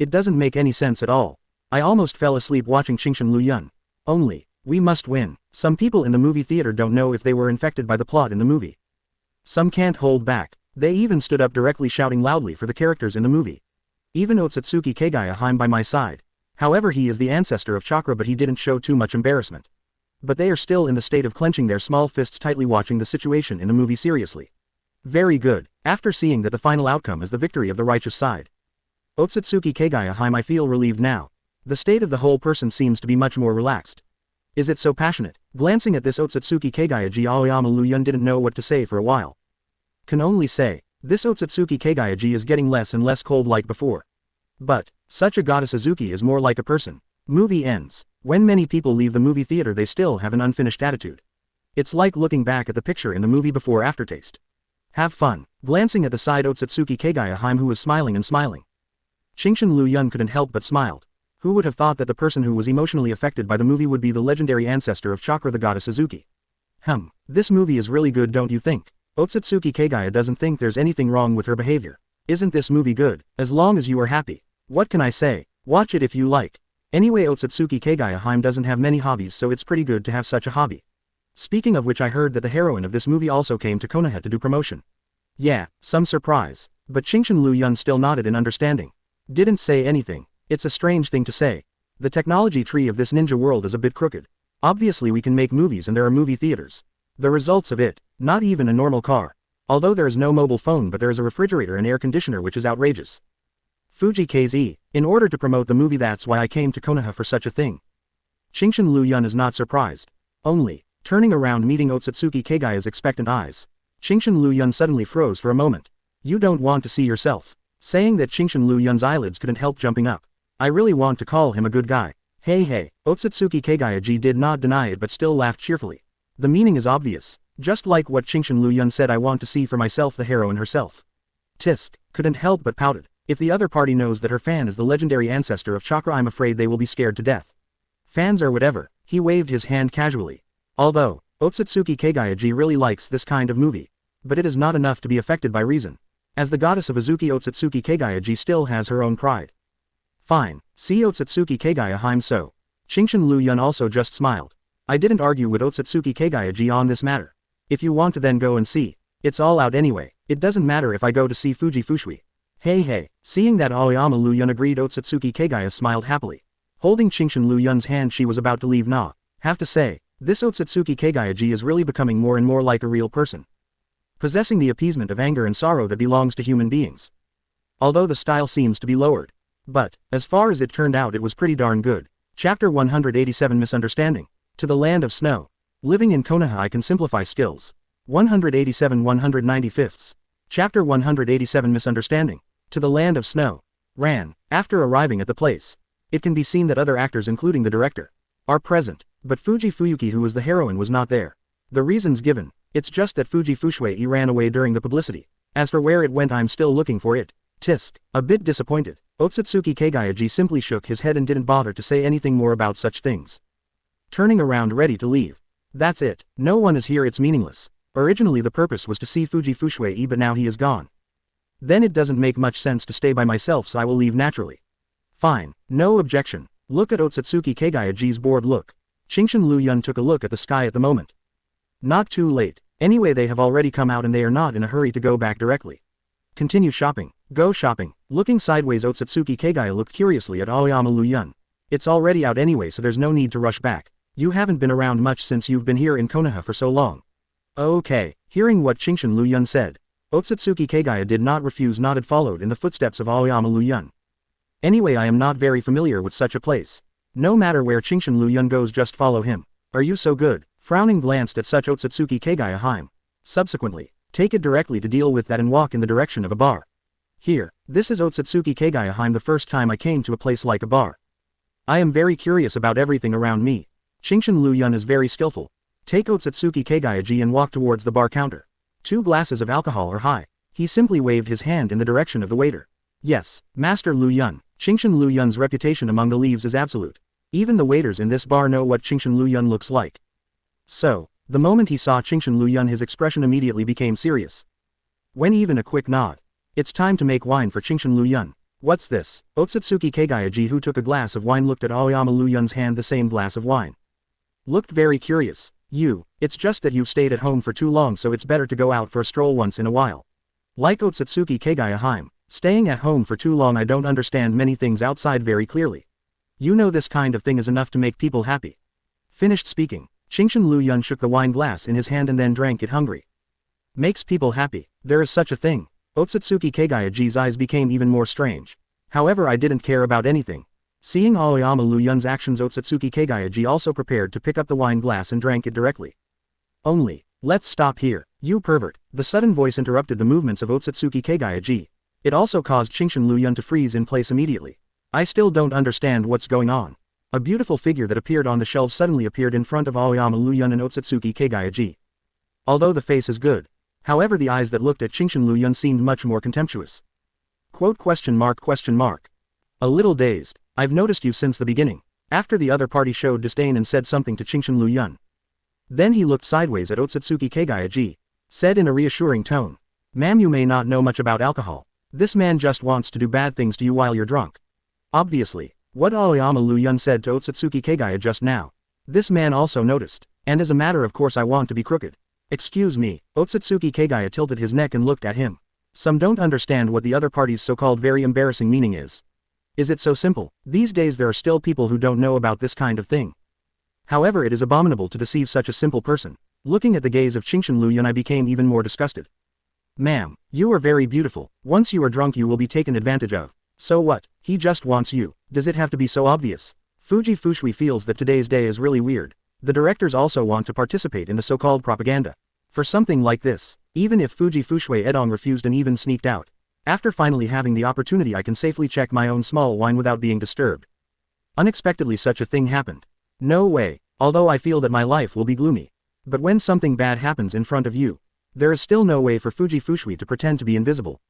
It doesn't make any sense at all. I almost fell asleep watching Qingshan Liu Yun. Only, we must win. Some people in the movie theater don't know if they were infected by the plot in the movie. Some can't hold back. They even stood up directly shouting loudly for the characters in the movie. Even Otsutsuki Kagaya I'm by my side. However, he is the ancestor of Chakra, but he didn't show too much embarrassment. But they are still in the state of clenching their small fists tightly, watching the situation in the movie seriously. Very good, after seeing that the final outcome is the victory of the righteous side. Otsutsuki Kagaya I feel relieved now. The state of the whole person seems to be much more relaxed. Is it so passionate? Glancing at this Otsutsuki Kagaya Aoyama Liu Yun didn't know what to say for a while. Can only say, this Otsutsuki Kagaya is getting less and less cold like before. But, such a goddess Azuki is more like a person. Movie ends. When many people leave the movie theater, they still have an unfinished attitude. It's like looking back at the picture in the movie before aftertaste. Have fun. Glancing at the side Otsutsuki Kagaya who was smiling and smiling. Qingshan Liu Yun couldn't help but smiled. Who would have thought that the person who was emotionally affected by the movie would be the legendary ancestor of Chakra, the goddess Azuki? This movie is really good, don't you think? Otsutsuki Kagaya doesn't think there's anything wrong with her behavior. Isn't this movie good? As long as you are happy. What can I say? Watch it if you like. Anyway, Otsutsuki Kagaya doesn't have many hobbies, so it's pretty good to have such a hobby. Speaking of which, I heard that the heroine of this movie also came to Konoha to do promotion. Yeah, some surprise. But Qingshan Liu Yun still nodded in understanding. Didn't say anything. It's a strange thing to say. The technology tree of this ninja world is a bit crooked. Obviously we can make movies and there are movie theaters. The results of it, not even a normal car. Although there is no mobile phone, but there is a refrigerator and air conditioner, which is outrageous. Fuji KZ, in order to promote the movie, that's why I came to Konoha for such a thing. Qingshan Liu Yun is not surprised. Only, turning around meeting Otsutsuki Kagaya's expectant eyes. Qingshan Liu Yun suddenly froze for a moment. You don't want to see yourself. Saying that, Qingshan Liu Yun's eyelids couldn't help jumping up. I really want to call him a good guy. Hey, Otsutsuki Kagaya did not deny it but still laughed cheerfully. The meaning is obvious. Just like what Qingshan Liu Yun said, I want to see for myself the heroine herself. Tisk, couldn't help but pouted. If the other party knows that her fan is the legendary ancestor of Chakra, I'm afraid they will be scared to death. Fans or whatever, he waved his hand casually. Although, Otsutsuki Kagaya really likes this kind of movie. But it is not enough to be affected by reason. As the goddess of Azuki, Otsutsuki Kagaya still has her own pride. Fine, see Otsutsuki Kagaya so. Qingshan Liu Yun also just smiled. I didn't argue with Otsutsuki Kagaya on this matter. If you want to, then go and see. It's all out anyway. It doesn't matter if I go to see Fuji Fushui. Hey, seeing that Aoyama Liu Yun agreed, Otsutsuki Kagaya smiled happily. Holding Qingshan Liu Yun's hand, she was about to leave. Have to say, this Otsutsuki Kagaya is really becoming more and more like a real person. Possessing the appeasement of anger and sorrow that belongs to human beings. Although the style seems to be lowered. But, as far as it turned out, it was pretty darn good. Chapter 187, Misunderstanding. To the land of snow. Living in Konoha, I can simplify skills. 187 195. Chapter 187, Misunderstanding. To the land of snow. Ran. After arriving at the place, it can be seen that other actors, including the director, are present, but Fuji Fuyuki, who was the heroine, was not there. The reasons given, it's just that Fuji Fushui ran away during the publicity. As for where it went, I'm still looking for it. Tisk, a bit disappointed. Otsutsuki Kagaya simply shook his head and didn't bother to say anything more about such things. Turning around ready to leave. That's it, no one is here, it's meaningless. Originally the purpose was to see Fuji Fushui, but now he is gone. Then it doesn't make much sense to stay by myself, so I will leave naturally. Fine, no objection. Look at Otsutsuki Kagaya's bored look. Qingshan Liu Yun took a look at the sky at the moment. Not too late. Anyway, they have already come out and they are not in a hurry to go back directly. Continue shopping. Go shopping. Looking sideways, Otsutsuki Kagaya looked curiously at Aoyama Liu Yun. It's already out anyway, so there's no need to rush back. You haven't been around much since you've been here in Konoha for so long. Okay. Hearing what Qingshan Liu Yun said, Otsutsuki Kagaya did not refuse, nodded, followed in the footsteps of Aoyama Liu Yun. Anyway, I am not very familiar with such a place. No matter where Qingshan Liu Yun goes, just follow him. Are you so good? Frowning glanced at such Otsutsuki Kagaya. Subsequently, take it directly to deal with that and walk in the direction of a bar. Here, this is Otsutsuki Kagaya the first time I came to a place like a bar. I am very curious about everything around me. Qingshan Liu Yun is very skillful. Take Otsutsuki Kagaya and walk towards the bar counter. 2 glasses of alcohol are high. He simply waved his hand in the direction of the waiter. Yes, Master Liu Yun. Qingshan Liu Yun's reputation among the leaves is absolute. Even the waiters in this bar know what Qingshan Liu Yun looks like. So, the moment he saw Qingshan Liu Yun, his expression immediately became serious. When even a quick nod. It's time to make wine for Qingshan Liu Yun. What's this? Otsutsuki Kagaya, who took a glass of wine, looked at Aoyama Liu Yun's hand, the same glass of wine. Looked very curious. It's just that you've stayed at home for too long, so it's better to go out for a stroll once in a while. Like Otsutsuki Kagaya Haim, staying at home for too long. I don't understand many things outside very clearly. You know, this kind of thing is enough to make people happy. Finished speaking, Chingshin Liu Yun shook the wine glass in his hand and then drank it hungry. Makes people happy, there is such a thing. Otsutsuki Kagayaji's eyes became even more strange. However, I didn't care about anything. Seeing Aoyama Liu Yun's actions, Otsutsuki Kagayaji also prepared to pick up the wine glass and drank it directly. Only, let's stop here, you pervert. The sudden voice interrupted the movements of Otsutsuki Kagayaji. It also caused Chingshin Liu Yun to freeze in place immediately. I still don't understand what's going on. A beautiful figure that appeared on the shelves suddenly appeared in front of Aoyama Liu Yun and Otsutsuki Kagayaji. Although the face is good, however, the eyes that looked at Chingshin Liu Yun seemed much more contemptuous. Quote question mark question mark. A little dazed. I've noticed you since the beginning. After the other party showed disdain and said something to Chingshin Liu Yun. Then he looked sideways at Otsutsuki Kagayaji. Said in a reassuring tone. Ma'am, you may not know much about alcohol. This man just wants to do bad things to you while you're drunk. Obviously, what Aoyama Liu Yun said to Otsutsuki Kagaya just now. This man also noticed. And as a matter of course I want to be crooked. Excuse me, Otsutsuki Kagaya tilted his neck and looked at him. Some don't understand what the other party's so-called very embarrassing meaning is. Is it so simple? These days there are still people who don't know about this kind of thing. However, it is abominable to deceive such a simple person. Looking at the gaze of Chingshin Liu Yun, I became even more disgusted. Ma'am, you are very beautiful. Once you are drunk you will be taken advantage of. So what? He just wants you. Does it have to be so obvious? Fuji Fushui feels that today's day is really weird. The directors also want to participate in the so-called propaganda. For something like this, even if Fuji Fushui Edong refused and even sneaked out. After finally having the opportunity, I can safely check my own small wine without being disturbed. Unexpectedly such a thing happened. No way, although I feel that my life will be gloomy. But when something bad happens in front of you, there is still no way for Fuji Fushui to pretend to be invisible.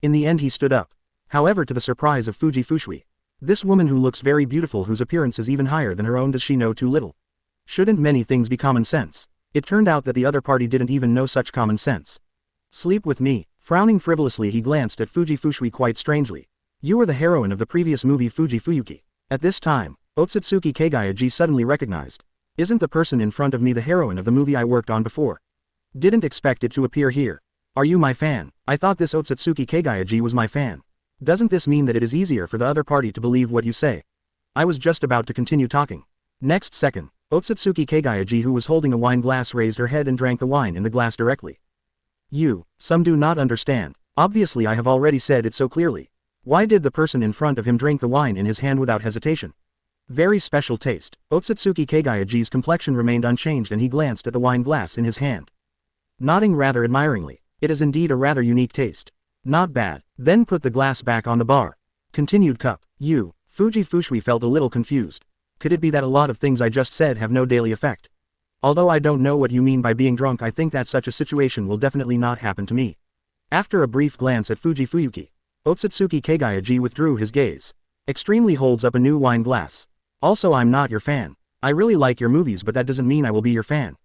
In the end he stood up. However, to the surprise of Fuji Fushui, this woman who looks very beautiful, whose appearance is even higher than her own, does she know too little? Shouldn't many things be common sense? It turned out that the other party didn't even know such common sense. Sleep with me. Frowning frivolously, he glanced at Fuji Fushui quite strangely. You are the heroine of the previous movie Fuji Fuyuki. At this time, Otsutsuki Kagayaji suddenly recognized. Isn't the person in front of me the heroine of the movie I worked on before? Didn't expect it to appear here. Are you my fan? I thought this Otsutsuki Kagayaji was my fan. Doesn't this mean that it is easier for the other party to believe what you say? I was just about to continue talking. Next second, Otsutsuki Kagayaji, who was holding a wine glass, raised her head and drank the wine in the glass directly. Some do not understand. Obviously I have already said it so clearly. Why did the person in front of him drink the wine in his hand without hesitation? Very special taste. Otsutsuki Kagayaji's complexion remained unchanged and he glanced at the wine glass in his hand. Nodding rather admiringly. It is indeed a rather unique taste. Not bad. Then put the glass back on the bar. Continued cup. Fuji Fushui felt a little confused. Could it be that a lot of things I just said have no daily effect? Although I don't know what you mean by being drunk, I think that such a situation will definitely not happen to me. After a brief glance at Fuji Fuyuki, Otsutsuki Kagayaji withdrew his gaze. Extremely holds up a new wine glass. Also, I'm not your fan. I really like your movies, but that doesn't mean I will be your fan.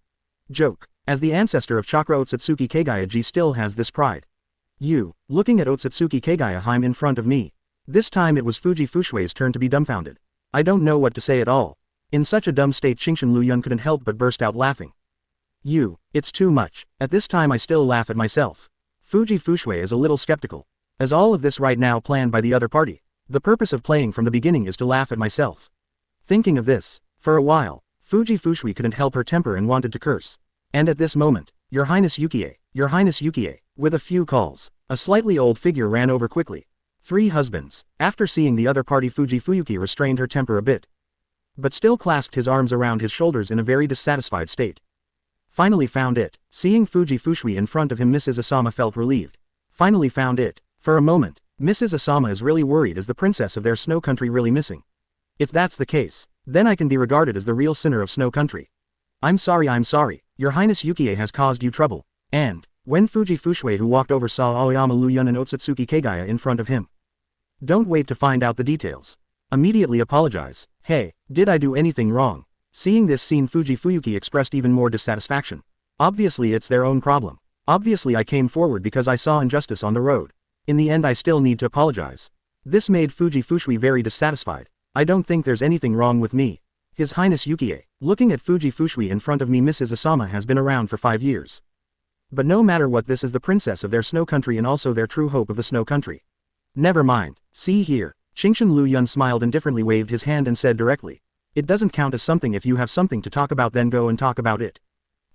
Joke. As the ancestor of Chakra, Otsutsuki Kagayaji still has this pride. Looking at Otsutsuki Kagayaheim in front of me. This time it was Fuji Fushui's turn to be dumbfounded. I don't know what to say at all. In such a dumb state, Chingshin Liu Yun couldn't help but burst out laughing. It's too much. At this time I still laugh at myself. Fuji Fushui is a little skeptical. As all of this right now planned by the other party. The purpose of playing from the beginning is to laugh at myself. Thinking of this, for a while, Fuji Fushui couldn't help her temper and wanted to curse. And at this moment, Your Highness Yukie, with a few calls, a slightly old figure ran over quickly. 3 husbands. After seeing the other party, Fuji Fuyuki restrained her temper a bit. But still clasped his arms around his shoulders in a very dissatisfied state. Finally found it. Seeing Fuji Fushui in front of him, Mrs. Asama felt relieved. Finally found it. For a moment, Mrs. Asama is really worried. Is the princess of their snow country really missing? If that's the case, then I can be regarded as the real sinner of snow country. I'm sorry. Your Highness Yukie has caused you trouble. And, when Fuji Fushui, who walked over, saw Aoyama Liu Yun and Otsutsuki Kagaya in front of him. Don't wait to find out the details. Immediately apologize. Hey, did I do anything wrong? Seeing this scene, Fuji Fuyuki expressed even more dissatisfaction. Obviously it's their own problem. Obviously I came forward because I saw injustice on the road. In the end I still need to apologize. This made Fuji Fushui very dissatisfied. I don't think there's anything wrong with me. His Highness Yukie, looking at Fuji Fushui in front of me, Mrs. Asama has been around for 5 years. But no matter what, this is the princess of their snow country and also their true hope of the snow country. Never mind, see here. Qingshan Liu Yun smiled indifferently, waved his hand and said directly. It doesn't count as something. If you have something to talk about, then go and talk about it.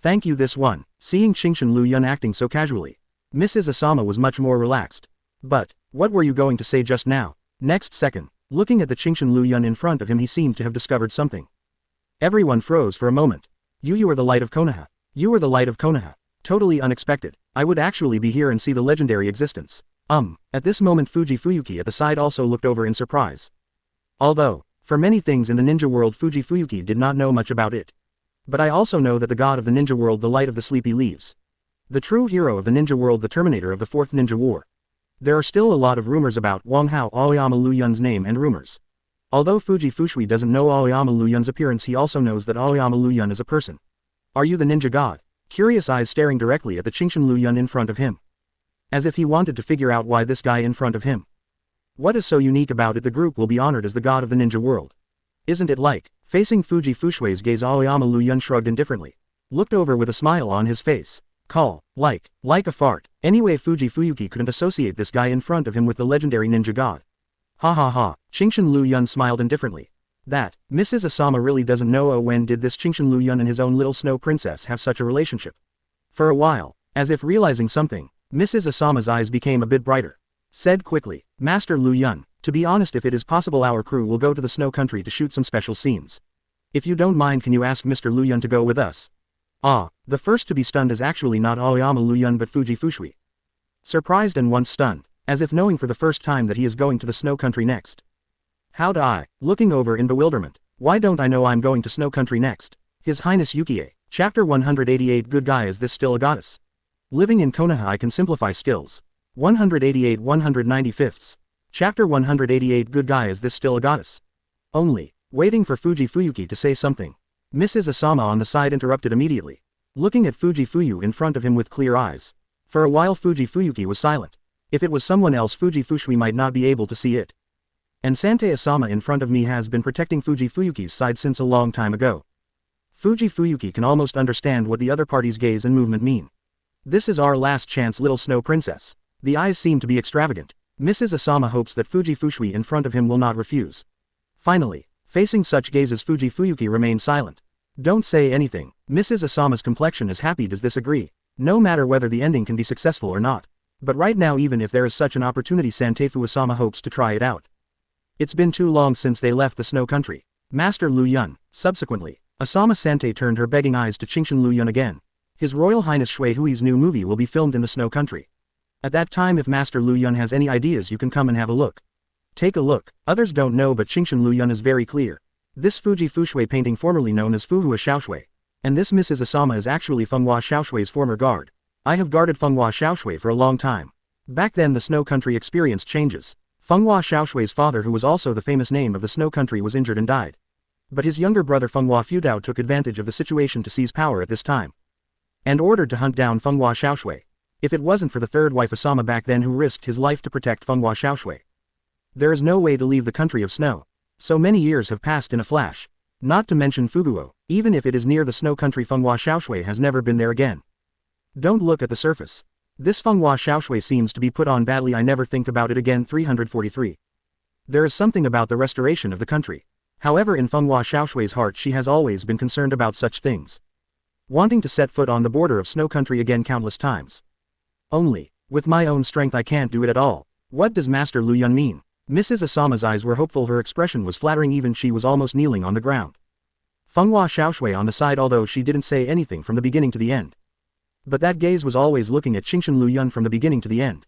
Thank you. This one. Seeing Qingshan Liu Yun acting so casually, Mrs. Asama was much more relaxed. But, what were you going to say just now? Next second, looking at the Qingshan Liu Yun in front of him, he seemed to have discovered something. Everyone froze for a moment. You are the light of Konoha. You are the light of Konoha. Totally unexpected. I would actually be here and see the legendary existence. At this moment Fuji Fuyuki at the side also looked over in surprise. Although, for many things in the ninja world Fuji Fuyuki did not know much about it. But I also know that the god of the ninja world, the light of the sleepy leaves. The true hero of the ninja world, the terminator of the fourth ninja war. There are still a lot of rumors about Wang Hao Aoyama Liu Yun's name and rumors. Although Fuji Fushui doesn't know Aoyama Liu Yun's appearance, he also knows that Aoyama Liu Yun is a person. Are you the ninja god? Curious eyes staring directly at the Qingshan Liu Yun in front of him. As if he wanted to figure out why this guy in front of him. What is so unique about it? The group will be honored as the god of the ninja world. Isn't it like? Facing Fuji Fushui's gaze, Aoyama Liu Yun shrugged indifferently. Looked over with a smile on his face. Like a fart. Anyway, Fuji Fuyuki couldn't associate this guy in front of him with the legendary ninja god. Ha ha ha. Qingshan Liu Yun smiled indifferently. That, Mrs. Asama really doesn't know. Oh, when did this Qingshan Liu Yun and his own little snow princess have such a relationship? For a while, as if realizing something, Mrs. Asama's eyes became a bit brighter. Said quickly, Master Liu Yun, to be honest, if it is possible, our crew will go to the snow country to shoot some special scenes. If you don't mind, can you ask Mr. Liu Yun to go with us? The first to be stunned is actually not Aoyama Liu Yun but Fuji Fushui. Surprised and once stunned, as if knowing for the first time that he is going to the snow country next. How'd I? Looking over in bewilderment. Why don't I know I'm going to snow country next? His Highness Yukie. Chapter 188. Good guy, is this still a goddess? Living in Konoha, I can simplify skills. 188 195ths. Chapter 188. Good guy, is this still a goddess? Only, waiting for Fuji Fuyuki to say something. Mrs. Asama on the side interrupted immediately. Looking at Fuji Fuyu in front of him with clear eyes. For a while Fuji Fuyuki was silent. If it was someone else, Fuji Fushui might not be able to see it. And Sante Asama in front of me has been protecting Fuji Fuyuki's side since a long time ago. Fuji Fuyuki can almost understand what the other party's gaze and movement mean. This is our last chance, little snow princess. The eyes seem to be extravagant. Mrs. Asama hopes that Fuji Fushui in front of him will not refuse. Finally, facing such gazes, Fuji Fuyuki remained silent. Don't say anything. Mrs. Asama's complexion is happy. Does this agree? No matter whether the ending can be successful or not. But right now, even if there is such an opportunity, Santefu Asama hopes to try it out. It's been too long since they left the snow country. Master Liu Yun. Subsequently, Asama Sante turned her begging eyes to Qingshan Liu Yun again. His Royal Highness Shui Hui's new movie will be filmed in the snow country. At that time, if Master Liu Yun has any ideas, you can come and have a look. Take a look. Others don't know, but Qingshan Liu Yun is very clear. This Fuji Fushui painting, formerly known as Fuhua Xiaoshui. And this Mrs. Asama is actually Fenghua Xiaoshui's former guard. I have guarded Fenghua Xiaoshui for a long time. Back then the snow country experienced changes. Fenghua Xiaoshui's father, who was also the famous name of the snow country, was injured and died. But his younger brother Fenghua Fudao took advantage of the situation to seize power at this time. And ordered to hunt down Fenghua Xiaoshui. If it wasn't for the third wife Asama back then, who risked his life to protect Fenghua Xiaoshui. There is no way to leave the country of snow. So many years have passed in a flash. Not to mention Fuguo, even if it is near the snow country, Fenghua Xiaoshui has never been there again. Don't look at the surface. This Fenghua Xiaoshui seems to be put on badly. I never think about it again. 343. There is something about the restoration of the country. However, in Fenghua Xiaoshui's heart, she has always been concerned about such things. Wanting to set foot on the border of snow country again countless times. Only, with my own strength I can't do it at all. What does Master Liu Yun mean? Mrs. Asama's eyes were hopeful, her expression was flattering, even she was almost kneeling on the ground. Fenghua Xiaoshui on the side, although she didn't say anything from the beginning to the end. But that gaze was always looking at Qingshan Liu Yun from the beginning to the end.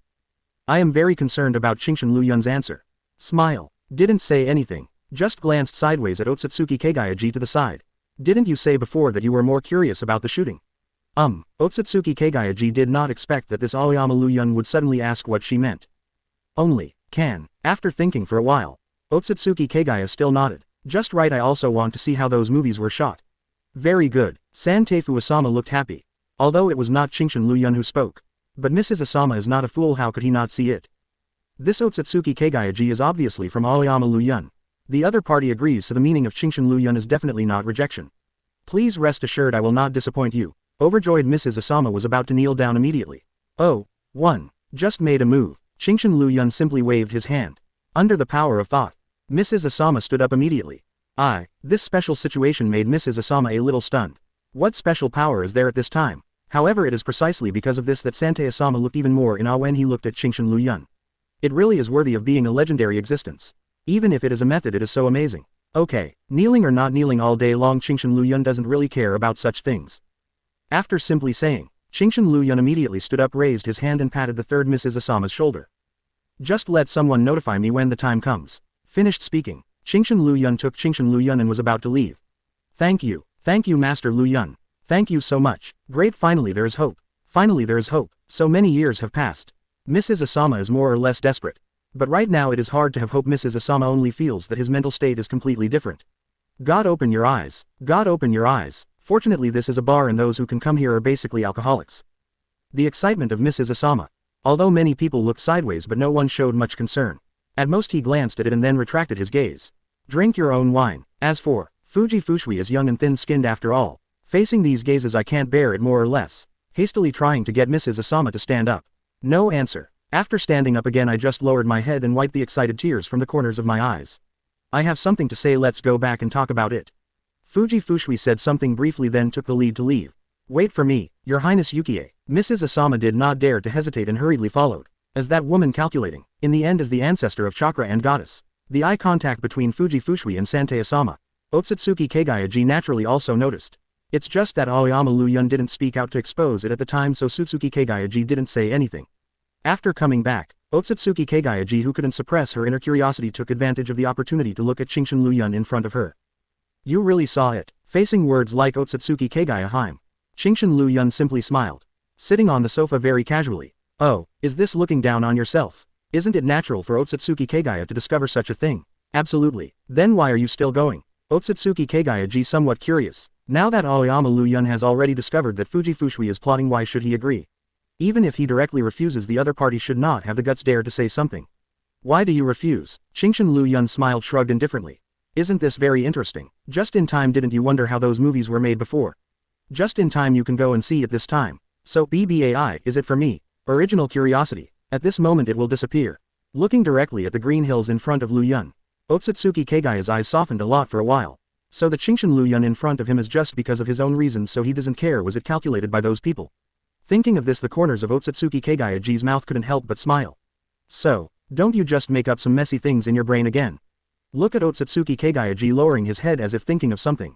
I am very concerned about Qingshan Liu Yun's answer. Smile. Didn't say anything. Just glanced sideways at Otsutsuki Kagayaji to the side. Didn't you say before that you were more curious about the shooting? Otsutsuki Kagayaji did not expect that this Aoyama Liu Yun would suddenly ask what she meant. After thinking for a while, Otsutsuki Kagaya still nodded. Just right, I also want to see how those movies were shot. Very good. Santefu Asama looked happy. Although it was not Qingshan Liu Yun who spoke. But Mrs. Asama is not a fool, how could he not see it? This Otsutsuki Kagayaji is obviously from Aoyama Liu Yun. The other party agrees, so the meaning of Qingshan Liu Yun is definitely not rejection. Please rest assured I will not disappoint you. Overjoyed Mrs. Asama was about to kneel down immediately. Oh, one. Just made a move. Qingshan Liu Yun simply waved his hand. Under the power of thought. Mrs. Asama stood up immediately. This special situation made Mrs. Asama a little stunned. What special power is there at this time? However, it is precisely because of this that Sante Asama looked even more in awe when he looked at Qingshan Liu Yun. It really is worthy of being a legendary existence. Even if it is a method, it is so amazing. Okay, kneeling or not kneeling all day long, Qingshan Liu Yun doesn't really care about such things. After simply saying, Qingshan Liu Yun immediately stood up, raised his hand and patted the third Mrs. Asama's shoulder. Just let someone notify me when the time comes. Finished speaking, Qingshan Liu Yun took Qingshan Liu Yun and was about to leave. Thank you, Master Liu Yun. Thank you so much. Great, finally there is hope. Finally there is hope. So many years have passed. Mrs. Asama is more or less desperate. But right now it is hard to have hope. Mrs. Asama only feels that his mental state is completely different. God open your eyes. God open your eyes. Fortunately this is a bar and those who can come here are basically alcoholics. The excitement of Mrs. Asama. Although many people looked sideways but no one showed much concern. At most he glanced at it and then retracted his gaze. Drink your own wine. As for Fuji Fushui is young and thin-skinned after all. Facing these gazes I can't bear it, more or less. Hastily trying to get Mrs. Asama to stand up. No answer. After standing up again I just lowered my head and wiped the excited tears from the corners of my eyes. I have something to say, let's go back and talk about it. Fuji Fushui said something briefly then took the lead to leave. Wait for me, Your Highness Yukie. Mrs. Asama did not dare to hesitate and hurriedly followed. As that woman calculating, in the end as the ancestor of Chakra and goddess. The eye contact between Fuji Fushui and Sante Asama. Otsutsuki Kagayaji naturally also noticed. It's just that Aoyama Liu Yun didn't speak out to expose it at the time, so Otsutsuki Kagayaji didn't say anything. After coming back, Otsutsuki Kagayaji, who couldn't suppress her inner curiosity, took advantage of the opportunity to look at Qingshan Liu Yun in front of her. You really saw it? Facing words like Otsutsuki Kagayaheim. Qingshan Liu Yun simply smiled. Sitting on the sofa very casually. Oh, is this looking down on yourself? Isn't it natural for Otsutsuki Kagaya to discover such a thing? Absolutely. Then why are you still going? Otsutsuki Kagayaji somewhat curious. Now that Aoyama Liu Yun has already discovered that Fuji Fushui is plotting, why should he agree? Even if he directly refuses, the other party should not have the guts dare to say something. Why do you refuse? Qingshan Liu Yun smiled, shrugged indifferently. Isn't this very interesting? Just in time. Didn't you wonder how those movies were made before? Just in time, you can go and see it this time. So BBAI, is it for me? Original curiosity. At this moment it will disappear. Looking directly at the green hills in front of Liu Yun. Otsutsuki Kagaya's eyes softened a lot for a while. So the Qingshan Liu Yun in front of him is just because of his own reasons, so he doesn't care. Was it calculated by those people? Thinking of this, the corners of Otsutsuki Kagayaji's mouth couldn't help but smile. So, don't you just make up some messy things in your brain again? Look at Otsutsuki Kagayaji lowering his head as if thinking of something.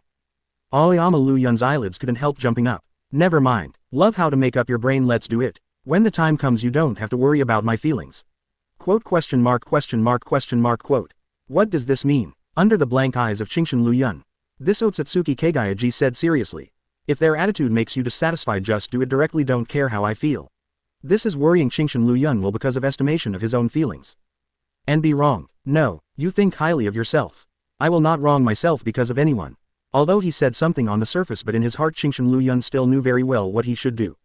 Aoyama Liu Yun's eyelids couldn't help jumping up. Never mind. Love how to make up your brain, let's do it. When the time comes you don't have to worry about my feelings. Quote question mark quote. What does this mean? Under the blank eyes of Qingshan Liu Yun. This Otsutsuki Kagayaji said seriously. If their attitude makes you dissatisfied, just do it directly, don't care how I feel. This is worrying Qingshan Liu Yun will because of estimation of his own feelings. And be wrong. No, you think highly of yourself. I will not wrong myself because of anyone. Although he said something on the surface, but in his heart Qingshan Liu Yun still knew very well what he should do.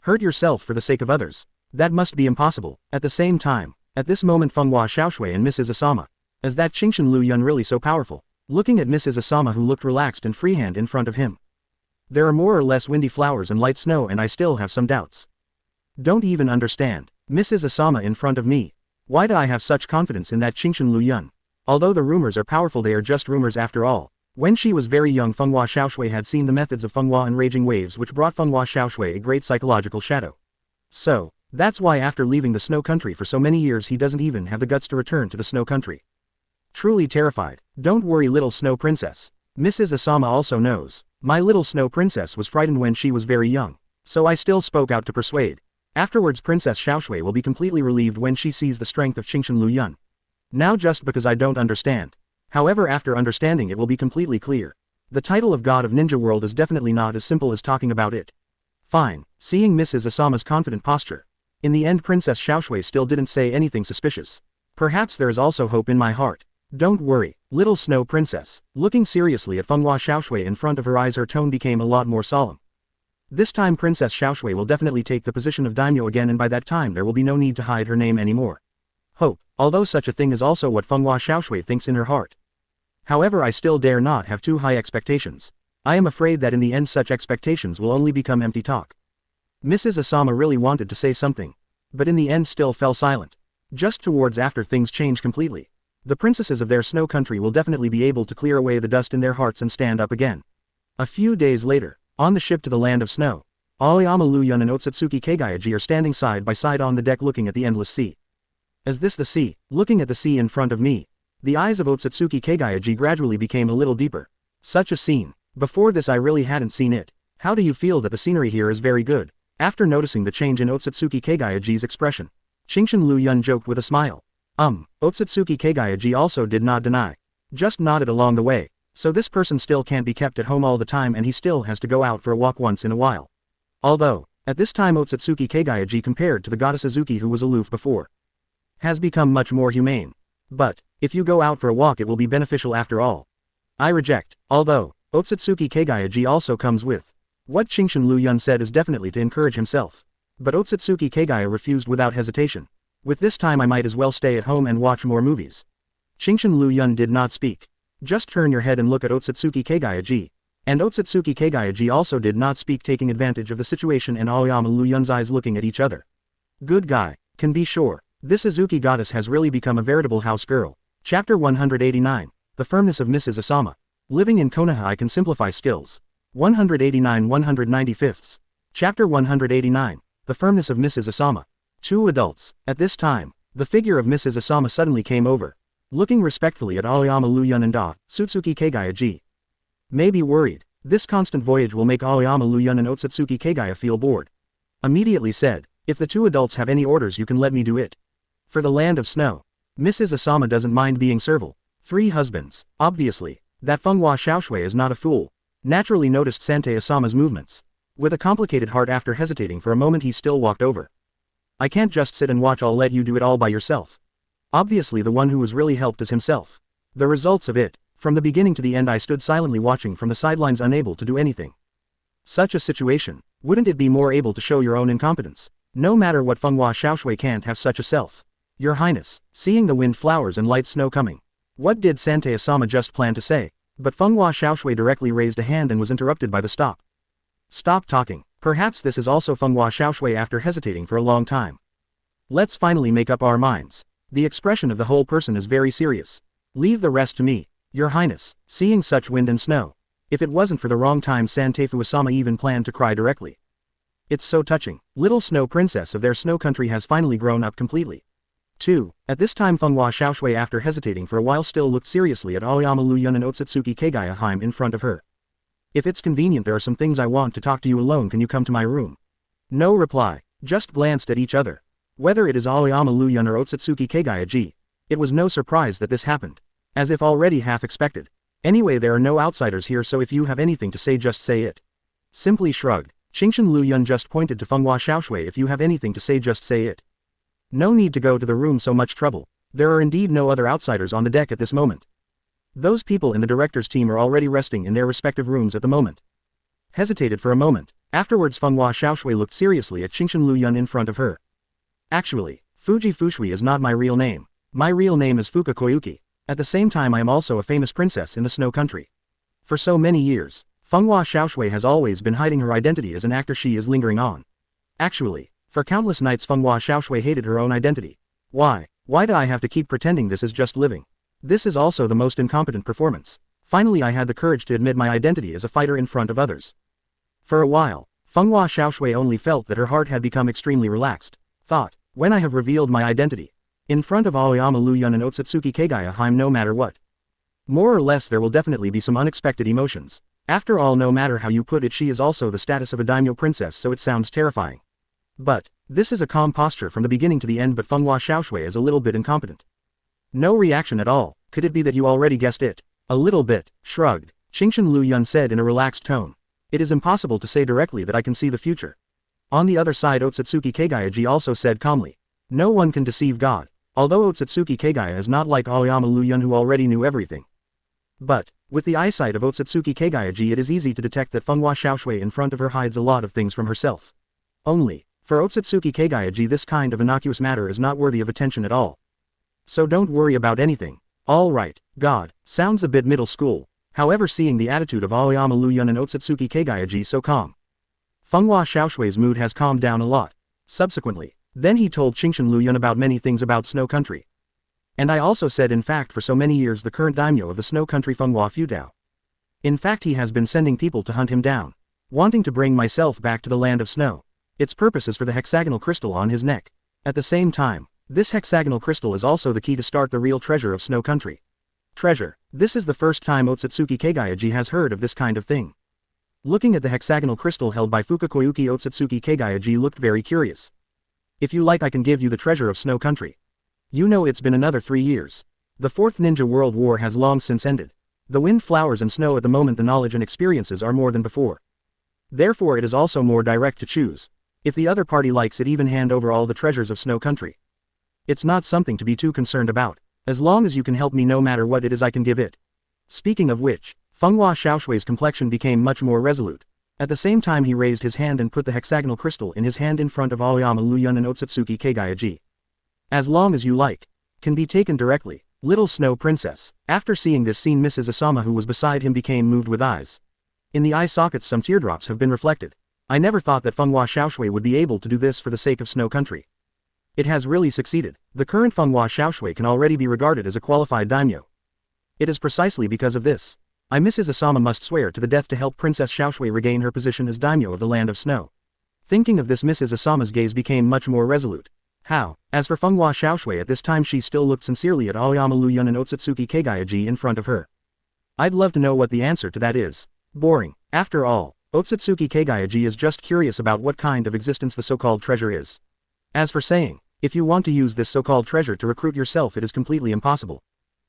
Hurt yourself for the sake of others. That must be impossible. At the same time, at this moment Fenghua Xiaoshui and Mrs. Asama. Is that Qingshan Liu Yun really so powerful? Looking at Mrs. Asama, who looked relaxed and freehand in front of him. There are more or less windy flowers and light snow, and I still have some doubts. Don't even understand. Mrs. Asama in front of me. Why do I have such confidence in that Qingshan Liu Yun? Although the rumors are powerful, they are just rumors after all. When she was very young, Fenghua Xiaoshui had seen the methods of Fenghua and raging waves, which brought Fenghua Xiaoshui a great psychological shadow. So, that's why after leaving the snow country for so many years he doesn't even have the guts to return to the snow country. Truly terrified. Don't worry, little snow princess. Mrs. Asama also knows. My little snow princess was frightened when she was very young. So I still spoke out to persuade. Afterwards Princess Xiaoshui will be completely relieved when she sees the strength of Qingshan Liu Yun. Now just because I don't understand. However, after understanding it will be completely clear. The title of God of Ninja World is definitely not as simple as talking about it. Fine. Seeing Mrs. Asama's confident posture. In the end Princess Xiaoshui still didn't say anything suspicious. Perhaps there is also hope in my heart. Don't worry, little snow princess. Looking seriously at Fenghua Xiaoshui in front of her eyes, her tone became a lot more solemn. This time Princess Xiaoshui will definitely take the position of daimyo again, and by that time there will be no need to hide her name anymore. Hope, although such a thing is also what Fenghua Xiaoshui thinks in her heart. However, I still dare not have too high expectations. I am afraid that in the end such expectations will only become empty talk. Mrs. Asama really wanted to say something, but in the end still fell silent. Just towards after things change completely. The princesses of their snow country will definitely be able to clear away the dust in their hearts and stand up again. A few days later, on the ship to the land of snow, Aoyama Liu Yun and Otsutsuki Kagayaji are standing side by side on the deck looking at the endless sea. Is this the sea? Looking at the sea in front of me. The eyes of Otsutsuki Kagayaji gradually became a little deeper. Such a scene. Before this I really hadn't seen it. How do you feel that the scenery here is very good? After noticing the change in Otsutsuki Kagayaji's expression, Chingshin Liu Yun joked with a smile. Otsutsuki Kagayaji also did not deny. Just nodded along the way. So this person still can't be kept at home all the time and he still has to go out for a walk once in a while. Although, at this time Otsutsuki Kagayaji compared to the goddess Azuki who was aloof before, has become much more humane. But, if you go out for a walk it will be beneficial after all. I reject. Although, Otsutsuki Kagayaji also comes with. What Chingshin Liu Yun said is definitely to encourage himself. But Otsutsuki Kagaya refused without hesitation. With this time I might as well stay at home and watch more movies. Chingshin Liu Yun did not speak. Just turn your head and look at Otsutsuki Kagayaji. And Otsutsuki Kagayaji also did not speak, taking advantage of the situation and Aoyama Liu Yun's eyes looking at each other. Good guy. Can be sure. This Azuki goddess has really become a veritable house girl. Chapter 189. The Firmness of Mrs. Asama. Living in Konoha I can simplify skills. 189-195. Chapter 189. The Firmness of Mrs. Asama. Two adults. At this time, the figure of Mrs. Asama suddenly came over. Looking respectfully at Aoyama Liu Yun and Otsutsuki Kagayaji. May be worried. This constant voyage will make Aoyama Liu Yun and Otsutsuki Kagaya feel bored. Immediately said, if the two adults have any orders you can let me do it. For the land of snow. Mrs. Asama doesn't mind being servile. 3 husbands. Obviously, that Fenghua Xiaoshui is not a fool. Naturally noticed Sante Asama's movements. With a complicated heart after hesitating for a moment he still walked over. I can't just sit and watch, I'll let you do it all by yourself. Obviously the one who was really helped is himself. The results of it. From the beginning to the end I stood silently watching from the sidelines unable to do anything. Such a situation. Wouldn't it be more able to show your own incompetence? No matter what, Fenghua Xiaoshui can't have such a self. Your Highness, seeing the wind, flowers and light snow coming. What did Sante Asama just plan to say? But Fenghua Xiaoshui directly raised a hand and was interrupted by the stop. Stop talking. Perhaps this is also Fenghua Xiaoshui after hesitating for a long time. Let's finally make up our minds. The expression of the whole person is very serious. Leave the rest to me. Your Highness, seeing such wind and snow. If it wasn't for the wrong time, Santeifu Asama even planned to cry directly. It's so touching. Little snow princess of their snow country has finally grown up completely. 2. At this time Fenghua Xiaoshui after hesitating for a while still looked seriously at Aoyama Liu Yun and Otsutsuki Kagaya Heim in front of her. If it's convenient, there are some things I want to talk to you alone, can you come to my room? No reply. Just glanced at each other. Whether it is Aoyama Liu Yun or Otsutsuki Kagayaji, it was no surprise that this happened. As if already half expected. Anyway, there are no outsiders here, so if you have anything to say just say it. Simply shrugged. Chingshin Liu Yun just pointed to Fenghua Xiaoshui, if you have anything to say just say it. No need to go to the room, so much trouble. There are indeed no other outsiders on the deck at this moment. Those people in the director's team are already resting in their respective rooms at the moment. Hesitated for a moment. Afterwards Fenghua Xiaoshui looked seriously at Chingshin Liu Yun in front of her. Actually, Fuji Fushui is not my real name. My real name is Fuka Koyuki. At the same time I am also a famous princess in the snow country. For so many years, Fenghua Xiaoshui has always been hiding her identity as an actor she is lingering on. Actually, for countless nights Fenghua Xiaoshui hated her own identity. Why do I have to keep pretending this is just living? This is also the most incompetent performance. Finally I had the courage to admit my identity as a fighter in front of others. For a while, Fenghua Xiaoshui only felt that her heart had become extremely relaxed. Thought, when I have revealed my identity, in front of Aoyama Liu Yun and Otsutsuki Kagaya Heim, no matter what. More or less there will definitely be some unexpected emotions. After all, no matter how you put it, she is also the status of a daimyo princess, so it sounds terrifying. But, this is a calm posture from the beginning to the end, but Fenghua Xiaoshui is a little bit incompetent. No reaction at all. Could it be that you already guessed it? A little bit. Shrugged. Chingshin Liu Yun said in a relaxed tone. It is impossible to say directly that I can see the future. On the other side Otsutsuki Kagayaji also said calmly. No one can deceive God. Although Otsutsuki Kagaya is not like Aoyama Liu Yun who already knew everything. But, with the eyesight of Otsutsuki Kagayaji it is easy to detect that Fenghua Xiaoshui in front of her hides a lot of things from herself. Only, for Otsutsuki Kagayaji this kind of innocuous matter is not worthy of attention at all. So don't worry about anything. Alright, God, sounds a bit middle school. However, seeing the attitude of Aoyama Liu Yun and Otsutsuki Kagayaji so calm, Fenghua Xiaoshui's mood has calmed down a lot. Subsequently, then he told Qingshan Liu Yun about many things about Snow Country. And I also said in fact for so many years the current daimyo of the Snow Country Fenghua Futao. In fact he has been sending people to hunt him down, wanting to bring myself back to the land of snow. Its purpose is for the hexagonal crystal on his neck. At the same time, this hexagonal crystal is also the key to start the real treasure of Snow Country. Treasure. This is the first time Otsutsuki Kagayaji has heard of this kind of thing. Looking at the hexagonal crystal held by Fukakoyuki, Otsutsuki Kagayaji looked very curious. If you like I can give you the treasure of Snow Country. You know it's been another 3 years. The Fourth Ninja World War has long since ended. The wind, flowers and snow at the moment the knowledge and experiences are more than before. Therefore it is also more direct to choose. If the other party likes it, even hand over all the treasures of Snow Country. It's not something to be too concerned about. As long as you can help me no matter what it is I can give it. Speaking of which, Fenghua Xiaoshui's complexion became much more resolute. At the same time he raised his hand and put the hexagonal crystal in his hand in front of Aoyama Liu Yun and Otsutsuki Kagayaji. As long as you like. Can be taken directly. Little Snow Princess. After seeing this scene, Mrs. Asama who was beside him became moved with eyes. In the eye sockets some teardrops have been reflected. I never thought that Fenghua Xiaoshui would be able to do this for the sake of Snow Country. It has really succeeded. The current Fenghua Xiaoshui can already be regarded as a qualified daimyo. It is precisely because of this. Mrs. Asama must swear to the death to help Princess Xiaoshui regain her position as daimyo of the land of snow. Thinking of this, Mrs. Asama's gaze became much more resolute. How? As for Fenghua Xiaoshui, at this time she still looked sincerely at Aoyama Liu Yun and Otsutsuki Kagayaji in front of her. I'd love to know what the answer to that is. Boring. After all, Otsutsuki Kagayaji is just curious about what kind of existence the so-called treasure is. As for saying, if you want to use this so-called treasure to recruit yourself, it is completely impossible.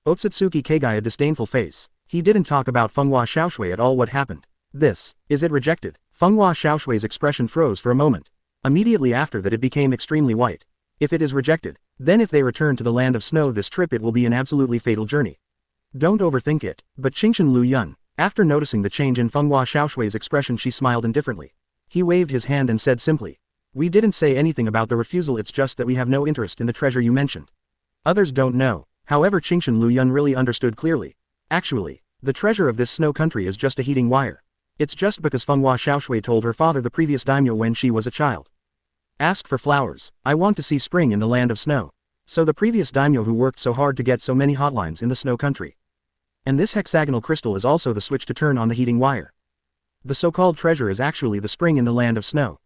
Otsutsuki Kagaya disdainful face. He didn't talk about Fenghua Xiaoshui at all. What happened? This, is it rejected? Fenghua Xiaoshui's expression froze for a moment. Immediately after that it became extremely white. If it is rejected, then if they return to the land of snow this trip it will be an absolutely fatal journey. Don't overthink it. But Qingshan Liu Yun, after noticing the change in Fenghua Xiaoshui's expression, she smiled indifferently. He waved his hand and said simply, "We didn't say anything about the refusal, it's just that we have no interest in the treasure you mentioned." Others don't know. However, Qingshan Liu Yun really understood clearly. Actually, the treasure of this Snow Country is just a heating wire. It's just because Fenghua Xiaoshui told her father, the previous daimyo, when she was a child. Ask for flowers. I want to see spring in the land of snow. So the previous daimyo who worked so hard to get so many hotlines in the Snow Country. And this hexagonal crystal is also the switch to turn on the heating wire. The so-called treasure is actually the spring in the land of snow.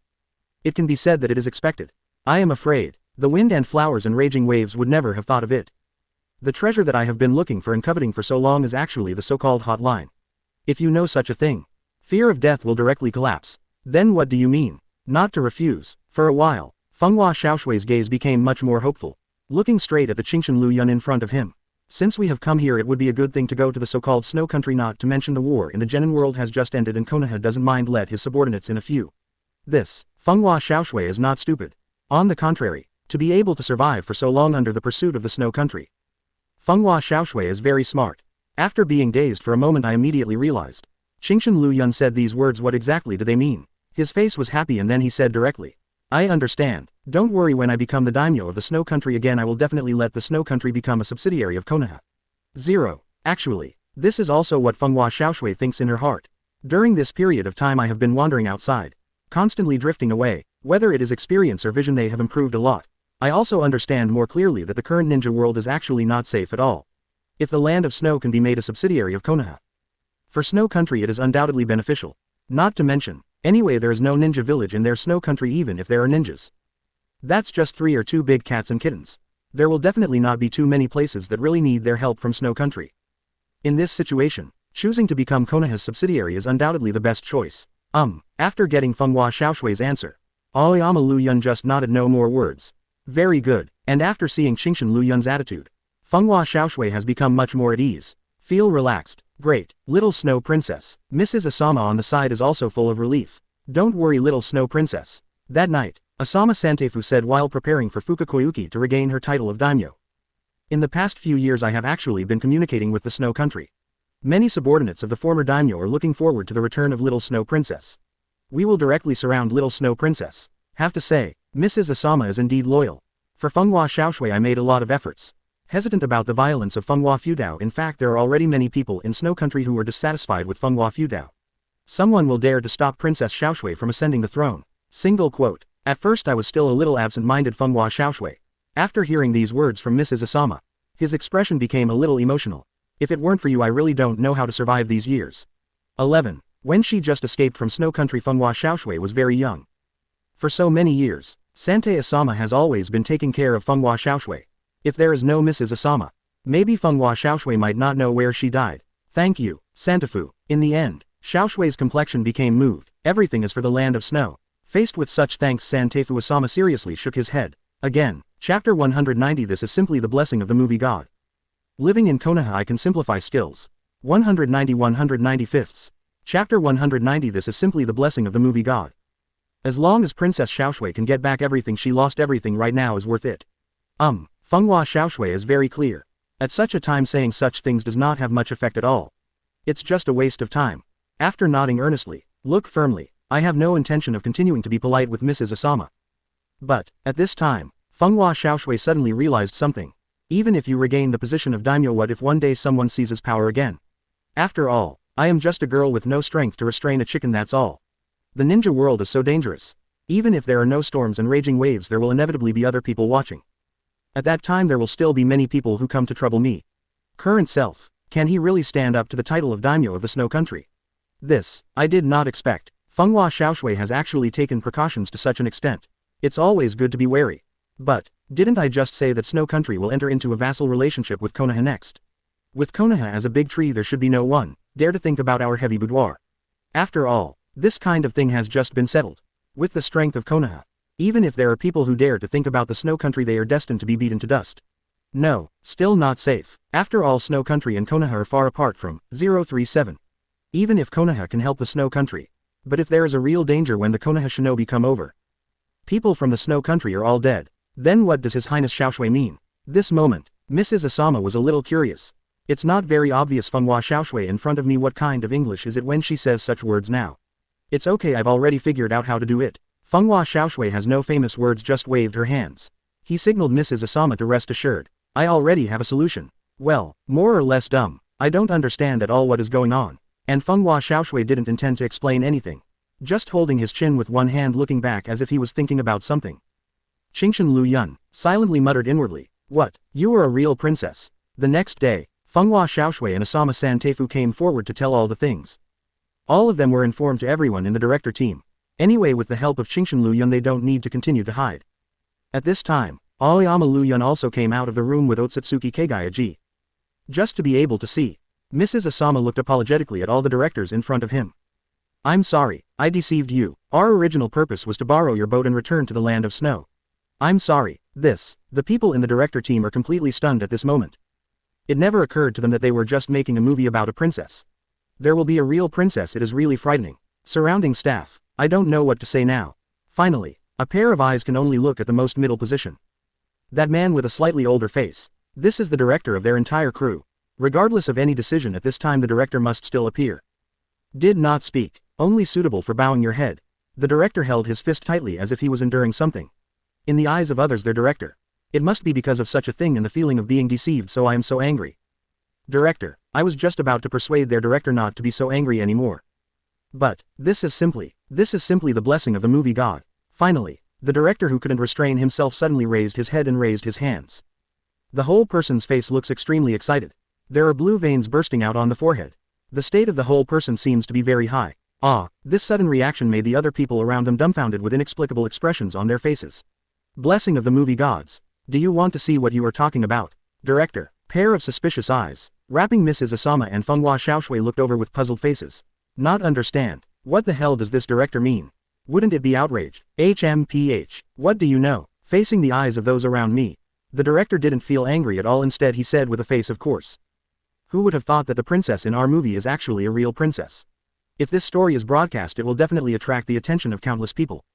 It can be said that it is expected. I am afraid, the wind and flowers and raging waves would never have thought of it. The treasure that I have been looking for and coveting for so long is actually the so-called hotline. If you know such a thing, fear of death will directly collapse. Then what do you mean? Not to refuse. For a while, Fenghua Xiaoshui's gaze became much more hopeful, looking straight at the Qingshan Liu Yun in front of him. Since we have come here, it would be a good thing to go to the so-called Snow Country, not to mention the war in the Genin world has just ended and Konoha doesn't mind let his subordinates in a few. This, Fenghua Xiaoshui is not stupid. On the contrary, to be able to survive for so long under the pursuit of the Snow Country. Fenghua Xiaoshui is very smart. After being dazed for a moment I immediately realized. Qingshan Liu Yun said these words, what exactly do they mean? His face was happy and then he said directly. I understand. Don't worry, when I become the daimyo of the Snow Country again I will definitely let the Snow Country become a subsidiary of Konoha. 0. Actually, this is also what Fenghua Xiaoshui thinks in her heart. During this period of time I have been wandering outside, constantly drifting away. Whether it is experience or vision, they have improved a lot. I also understand more clearly that the current ninja world is actually not safe at all. If the land of snow can be made a subsidiary of Konoha, for Snow Country it is undoubtedly beneficial. Not to mention, anyway there is no ninja village in their Snow Country even if there are ninjas. That's just 3 or 2 big cats and kittens. There will definitely not be too many places that really need their help from Snow Country. In this situation, choosing to become Konoha's subsidiary is undoubtedly the best choice. After getting Fenghua Xiaoshui's answer, Aoyama Liu Yun just nodded, no more words. Very good. And after seeing Qingshan Liu Yun's attitude, Fenghua Xiaoshui has become much more at ease. Feel relaxed. Great. Little Snow Princess. Mrs. Asama on the side is also full of relief. Don't worry, little Snow Princess. That night, Asama Santefu said while preparing for Fukakoyuki to regain her title of daimyo. In the past few years I have actually been communicating with the Snow Country. Many subordinates of the former daimyo are looking forward to the return of Little Snow Princess. We will directly surround Little Snow Princess. Have to say, Mrs. Asama is indeed loyal. For Fenghua Xiaoshui I made a lot of efforts. hesitant about the violence of Fenghua Feudao. In fact, there are already many people in Snow Country who are dissatisfied with Fenghua Feudao. Someone will dare to stop Princess Xiaoshui from ascending the throne. Single quote. At first I was still a little absent-minded Fenghua Xiaoshui. After hearing these words from Mrs. Asama, his expression became a little emotional. If it weren't for you, I really don't know how to survive these years. 11. When she just escaped from Snow Country, Fenghua Xiaoshui was very young. For so many years, Sante Asama has always been taking care of Fenghua Xiaoshui. If there is no Mrs. Asama, maybe Fenghua Xiaoshui might not know where she died. Thank you, Santafu. In the end, Xiaoshui's complexion became moved. Everything is for the land of snow. Faced with such thanks, Santafu Asama seriously shook his head. Again. Chapter 190. This is simply the blessing of the movie god. Living in Konoha, I can simplify skills. 190-195. Chapter 190. This is simply the blessing of the movie god. As long as Princess Xiaoshui can get back everything she lost, everything right now is worth it. Fenghua Xiaoshui is very clear. At such a time, saying such things does not have much effect at all. It's just a waste of time. After nodding earnestly, look firmly, I have no intention of continuing to be polite with Mrs. Asama. But, at this time, Fenghua Xiaoshui suddenly realized something. Even if you regain the position of daimyo, what if one day someone seizes power again? After all, I am just a girl with no strength to restrain a chicken, that's all. The ninja world is so dangerous. Even if there are no storms and raging waves, there will inevitably be other people watching. At that time there will still be many people who come to trouble me. Current self, can he really stand up to the title of daimyo of the Snow Country? This, I did not expect. Fenghua Xiaoshui has actually taken precautions to such an extent. It's always good to be wary. But, didn't I just say that Snow Country will enter into a vassal relationship with Konoha next? With Konoha as a big tree, there should be no one dare to think about our heavy boudoir. After all, this kind of thing has just been settled. With the strength of Konoha, even if there are people who dare to think about the Snow Country, they are destined to be beaten to dust. No, still not safe. After all, Snow Country and Konoha are far apart from 037. Even if Konoha can help the Snow Country. But if there is a real danger when the Konoha shinobi come over, people from the Snow Country are all dead. Then what does His Highness Xiaoshui mean? This moment, Mrs. Asama was a little curious. It's not very obvious. Fenghua Xiaoshui in front of me, what kind of English is it when she says such words now? It's okay, I've already figured out how to do it. Fenghua Xiaoshui has no famous words, just waved her hands. He signaled Mrs. Asama to rest assured. I already have a solution. Well, more or less dumb. I don't understand at all what is going on. And Fenghua Xiaoshui didn't intend to explain anything. Just holding his chin with one hand, looking back as if he was thinking about something. Qingshan Liu Yun silently muttered inwardly, "What? You are a real princess." The next day, Fenghua Xiaoshui and Asama Santafu came forward to tell all the things. All of them were informed to everyone in the director team. Anyway, with the help of Qingshan Liu Yun, they don't need to continue to hide. At this time, Aoyama Liu Yun also came out of the room with Otsutsuki Kagaya-ji. Just to be able to see. Mrs. Asama looked apologetically at all the directors in front of him. "I'm sorry, I deceived you. Our original purpose was to borrow your boat and return to the land of snow. I'm sorry." The people in the director team are completely stunned at this moment. It never occurred to them that they were just making a movie about a princess. There will be a real princess. It is really frightening. Surrounding staff, I don't know what to say now. Finally, a pair of eyes can only look at the most middle position. That man with a slightly older face. This is the director of their entire crew. Regardless of any decision at this time, the director must still appear. Did not speak, only suitable for bowing your head. The director held his fist tightly as if he was enduring something. In the eyes of others, their director. It must be because of such a thing and the feeling of being deceived, so I am so angry. Director, I was just about to persuade their director not to be so angry anymore. But, this is simply the blessing of the movie god. Finally, the director, who couldn't restrain himself, suddenly raised his head and raised his hands. The whole person's face looks extremely excited. There are blue veins bursting out on the forehead. The state of the whole person seems to be very high. This sudden reaction made the other people around them dumbfounded with inexplicable expressions on their faces. Blessing of the movie gods. Do you want to see what you are talking about? Director. Pair of suspicious eyes. Wrapping Mrs. Asama and Fenghua Xiaoshui looked over with puzzled faces. Not understand. What the hell does this director mean? Wouldn't it be outraged? HMPH. What do you know? Facing the eyes of those around me. The director didn't feel angry at all. Instead, he said with a face of course. Who would have thought that the princess in our movie is actually a real princess? If this story is broadcast, it will definitely attract the attention of countless people.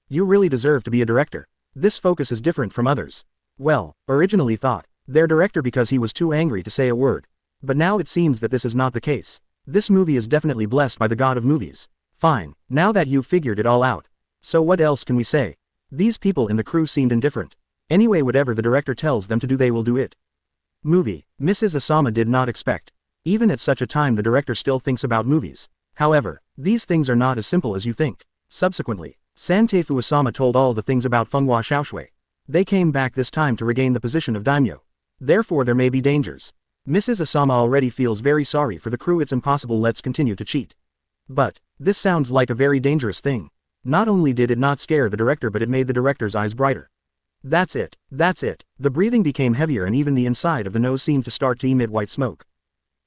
You really deserve to be a director. This focus is different from others. Well, originally thought, their director because he was too angry to say a word. But now it seems that this is not the case. This movie is definitely blessed by the god of movies. Fine, now that you've figured it all out. So what else can we say? These people in the crew seemed indifferent. Anyway, whatever the director tells them to do, they will do it. Movie. Mrs. Asama did not expect. Even at such a time the director still thinks about movies. However, these things are not as simple as you think. Subsequently, Santeifu Asama told all the things about Fenghua Xiaoshui. They came back this time to regain the position of daimyo. Therefore there may be dangers. Mrs. Asama already feels very sorry for the crew. It's impossible, let's continue to cheat. But, this sounds like a very dangerous thing. Not only did it not scare the director but it made the director's eyes brighter. That's it. The breathing became heavier and even the inside of the nose seemed to start to emit white smoke.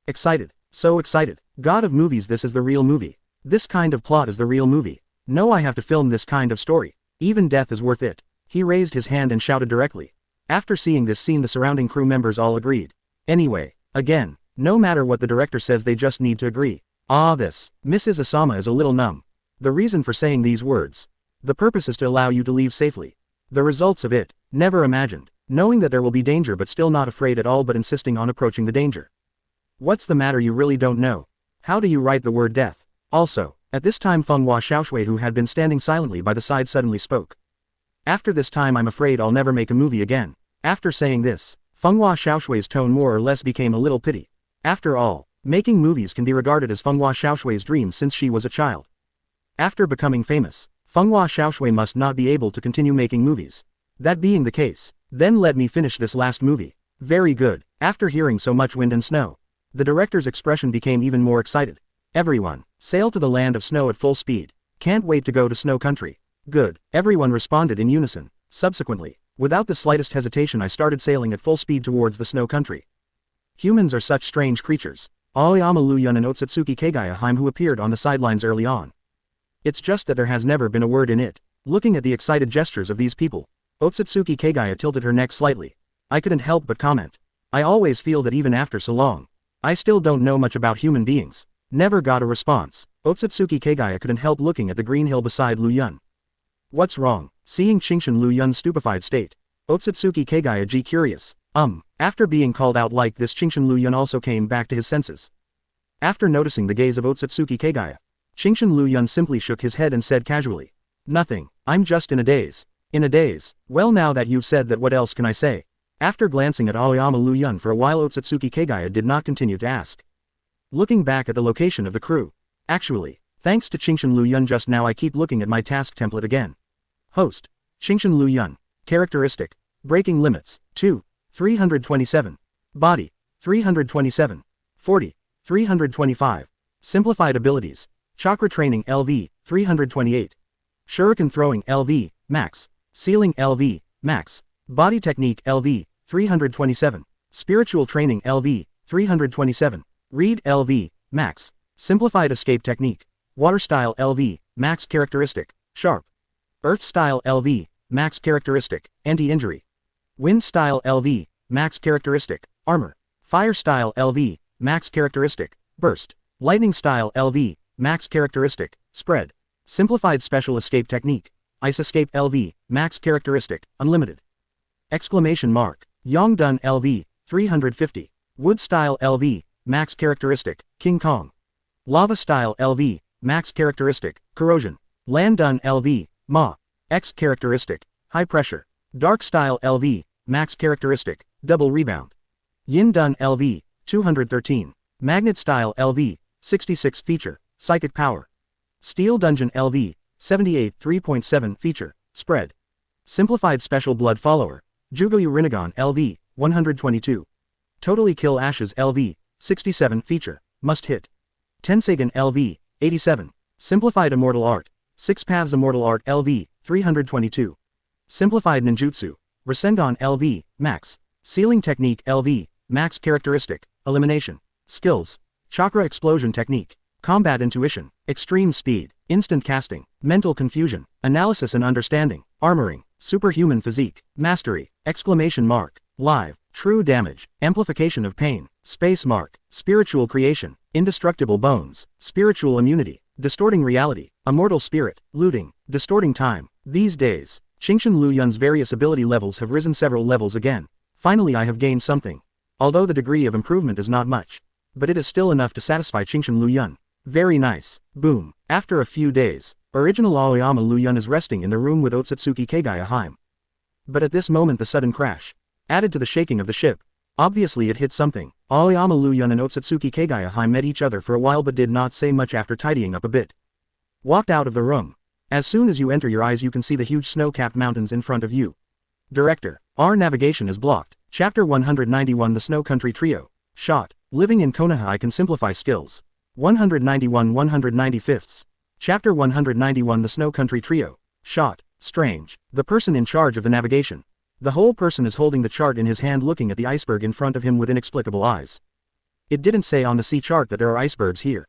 Excited. So excited. God of movies, this is the real movie. This kind of plot is the real movie. No, I have to film this kind of story. Even death is worth it. He raised his hand and shouted directly. After seeing this scene the surrounding crew members all agreed. Anyway, again, no matter what the director says they just need to agree. This. Mrs. Asama is a little numb. The reason for saying these words. The purpose is to allow you to leave safely. The results of it, never imagined. Knowing that there will be danger but still not afraid at all but insisting on approaching the danger. What's the matter, you really don't know? How do you write the word death? Also, at this time Fenghua Xiaoshui, who had been standing silently by the side, suddenly spoke. After this time I'm afraid I'll never make a movie again. After saying this, Fenghua Xiaoshui's tone more or less became a little pity. After all, making movies can be regarded as Fenghua Xiaoshui's dream since she was a child. After becoming famous, Fenghua Xiaoshui must not be able to continue making movies. That being the case, then let me finish this last movie. Very good. After hearing so much wind and snow, the director's expression became even more excited. Everyone, sail to the land of snow at full speed. Can't wait to go to snow country. Good. Everyone responded in unison. Subsequently, without the slightest hesitation I started sailing at full speed towards the snow country. Humans are such strange creatures. Aoyama Liu Yun and Otsutsuki Kagaya who appeared on the sidelines early on. It's just that there has never been a word in it. Looking at the excited gestures of these people, Otsutsuki Kagaya tilted her neck slightly. I couldn't help but comment. I always feel that even after so long, I still don't know much about human beings. Never got a response. Otsutsuki Kagaya couldn't help looking at the green hill beside Liu Yun. What's wrong? Seeing Qingshan Liu Yun's stupefied state, Otsutsuki Kagaya g curious. After being called out like this, Qingshan Liu Yun also came back to his senses. After noticing the gaze of Otsutsuki Kagaya, Qingshan Liu Yun simply shook his head and said casually. Nothing, I'm just in a daze. In a daze. Well, now that you've said that, what else can I say? After glancing at Aoyama Liu Yun for a while, Otsutsuki Kagaya did not continue to ask. Looking back at the location of the crew. Actually, thanks to Qingshan Liu Yun just now I keep looking at my task template again. Host. Qingshan Liu Yun. Characteristic. Breaking limits. 2. 327. Body. 327. 40. 325. Simplified abilities. Chakra training LV. 328. Shuriken throwing LV. Max. Sealing LV. Max. Body technique LV. 327. Spiritual training LV. 327. Read LV. Max. Simplified escape technique. Water style LV. Max characteristic. Sharp. Earth style LV. Max characteristic. Anti-injury. Wind style LV. Max characteristic. Armor. Fire style LV. Max characteristic. Burst. Lightning style LV. Max characteristic. Spread. Simplified special escape technique. Ice escape LV. Max characteristic. Unlimited. Exclamation mark. Yongdun LV. 350. Wood style LV. Max characteristic. King Kong. Lava style LV. Max characteristic. Corrosion. Land done LV. Ma. X characteristic. High pressure. Dark style LV. Max characteristic. Double rebound. Yin done LV. 213. Magnet style LV. 66 feature. Psychic power. Steel dungeon LV. 78 3.7 feature. Spread. Simplified special blood follower. Jugoyu Rinnegan LV. 122. Totally kill ashes LV. 67 feature. Must hit. Tensagan LV. 87. Simplified immortal art. 6 paths immortal art LV. 322. Simplified ninjutsu. Rasengan LV. Max. Sealing technique LV. Max characteristic. Elimination. Skills. Chakra explosion technique. Combat intuition. Extreme speed. Instant casting. Mental confusion. Analysis and understanding. Armoring. Superhuman physique. Mastery. Exclamation mark. Live. True damage. Amplification of pain. Space mark. Spiritual creation. Indestructible bones. Spiritual immunity. Distorting reality. Immortal spirit. Looting. Distorting time. These days, Qingshan Liu Yun's various ability levels have risen several levels again. Finally I have gained something. Although the degree of improvement is not much. But it is still enough to satisfy Qingshan Liu Yun. Very nice. Boom. After a few days, original Aoyama Liu Yun is resting in the room with Otsutsuki Kagaya. But at this moment the sudden crash added to the shaking of the ship. Obviously it hit something. Aoyama Liu Yun and Otsutsuki Kagaya met each other for a while but did not say much after tidying up a bit. Walked out of the room. As soon as you enter your eyes you can see the huge snow-capped mountains in front of you. Director. Our navigation is blocked. Chapter 191 The Snow Country Trio. Shot. Living in Konoha I can simplify skills. 191 195ths. Chapter 191 The Snow Country Trio. Shot. Strange. The person in charge of the navigation. The whole person is holding the chart in his hand looking at the iceberg in front of him with inexplicable eyes. It didn't say on the sea chart that there are icebergs here.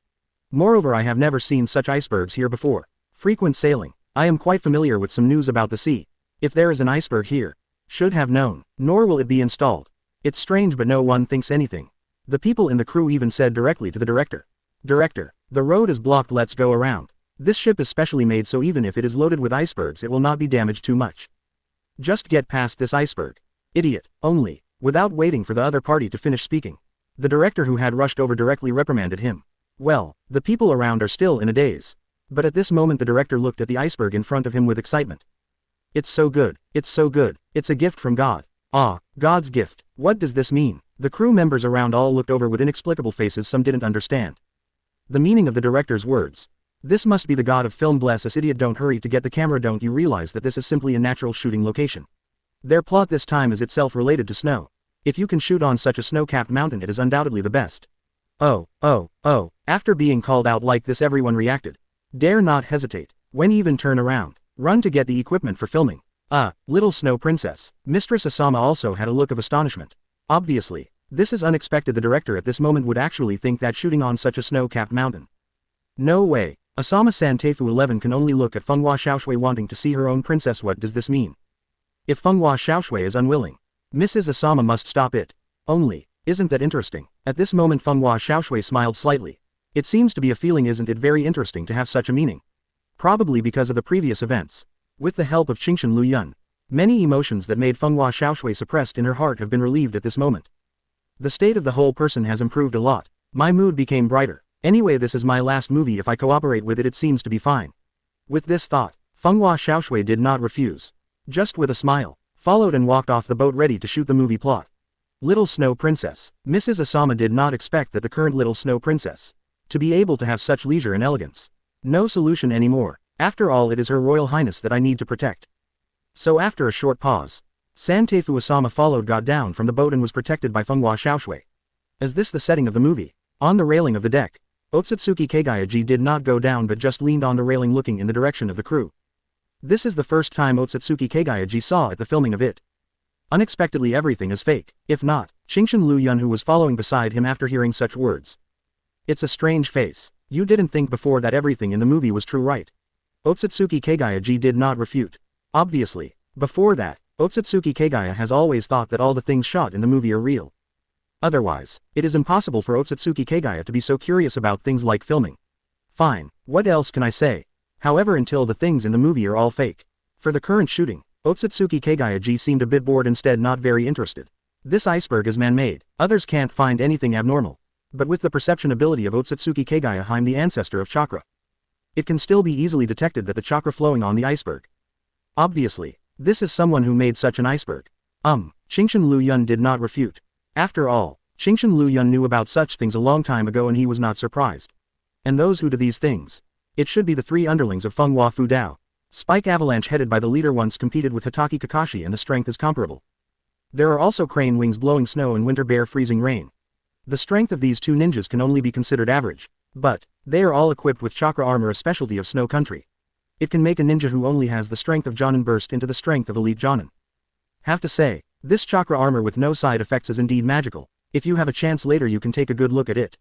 Moreover I have never seen such icebergs here before. Frequent sailing. I am quite familiar with some news about the sea. If there is an iceberg here. Should have known. Nor will it be installed. It's strange but no one thinks anything. The people in the crew even said directly to the director. Director, the road is blocked, let's go around. This ship is specially made so even if it is loaded with icebergs it will not be damaged too much. Just get past this iceberg. Idiot. Only. Without waiting for the other party to finish speaking. The director who had rushed over directly reprimanded him. Well, the people around are still in a daze. But at this moment the director looked at the iceberg in front of him with excitement. It's so good. It's so good. It's a gift from God. Ah, God's gift. What does this mean? The crew members around all looked over with inexplicable faces, some didn't understand the meaning of the director's words. This must be the god of film, bless us. Idiot, don't hurry to get the camera, don't you realize that this is simply a natural shooting location? Their plot this time is itself related to snow. If you can shoot on such a snow-capped mountain it is undoubtedly the best. Oh. After being called out like this everyone reacted. Dare not hesitate. When even turn around. Run to get the equipment for filming. Little snow princess. Mistress Asama also had a look of astonishment. Obviously. This is unexpected. The director at this moment would actually think that shooting on such a snow-capped mountain. No way. Asama-san Teifu 11 can only look at Fenghua Xiaoshui wanting to see her own princess. What does this mean? If Fenghua Xiaoshui is unwilling, Mrs. Asama must stop it. Only. Isn't that interesting? At this moment Fenghua Xiaoshui smiled slightly. It seems to be a feeling. Isn't it very interesting to have such a meaning? Probably because of the previous events. With the help of Qingshan Liu Yun, many emotions that made Fenghua Xiaoshui suppressed in her heart have been relieved at this moment. The state of the whole person has improved a lot. My mood became brighter. Anyway, this is my last movie. If I cooperate with it, it seems to be fine. With this thought, Fenghua Xiaoshui did not refuse. Just with a smile, followed and walked off the boat ready to shoot the movie plot. Little Snow Princess. Mrs. Asama did not expect that the current Little Snow Princess to be able to have such leisure and elegance. No solution anymore. After all, it is Her Royal Highness that I need to protect. So after a short pause, Santeifu Asama got down from the boat and was protected by Fenghua Xiaoshui. Is this the setting of the movie? On the railing of the deck, Otsutsuki Kagaya did not go down but just leaned on the railing looking in the direction of the crew. This is the first time Otsutsuki Kagaya saw at the filming of it. Unexpectedly everything is fake. If not, Qingshan Liu Yun who was following beside him after hearing such words. It's a strange face. You didn't think before that everything in the movie was true, right? Otsutsuki Kagaya did not refute. Obviously. Before that, Otsutsuki Kagaya has always thought that all the things shot in the movie are real. Otherwise, it is impossible for Otsutsuki Kagaya to be so curious about things like filming. Fine, what else can I say? However, until the things in the movie are all fake. For the current shooting, Otsutsuki Kagaya seemed a bit bored, instead not very interested. This iceberg is man-made, others can't find anything abnormal. But with the perception ability of Otsutsuki Kagaya, the ancestor of Chakra, it can still be easily detected that the chakra flowing on the iceberg. Obviously, this is someone who made such an iceberg. Qingshan Liu Yun did not refute. After all, Qingshan Liu Yun knew about such things a long time ago and he was not surprised. And those who do these things? It should be the three underlings of Fenghua Fudao. Spike Avalanche headed by the leader once competed with Hitaki Kakashi and the strength is comparable. There are also Crane Wings blowing snow and Winter Bear freezing rain. The strength of these two ninjas can only be considered average. But, they are all equipped with chakra armor, a specialty of Snow Country. It can make a ninja who only has the strength of Jonin burst into the strength of elite Jonin. Have to say, this chakra armor with no side effects is indeed magical. If you have a chance later you can take a good look at it.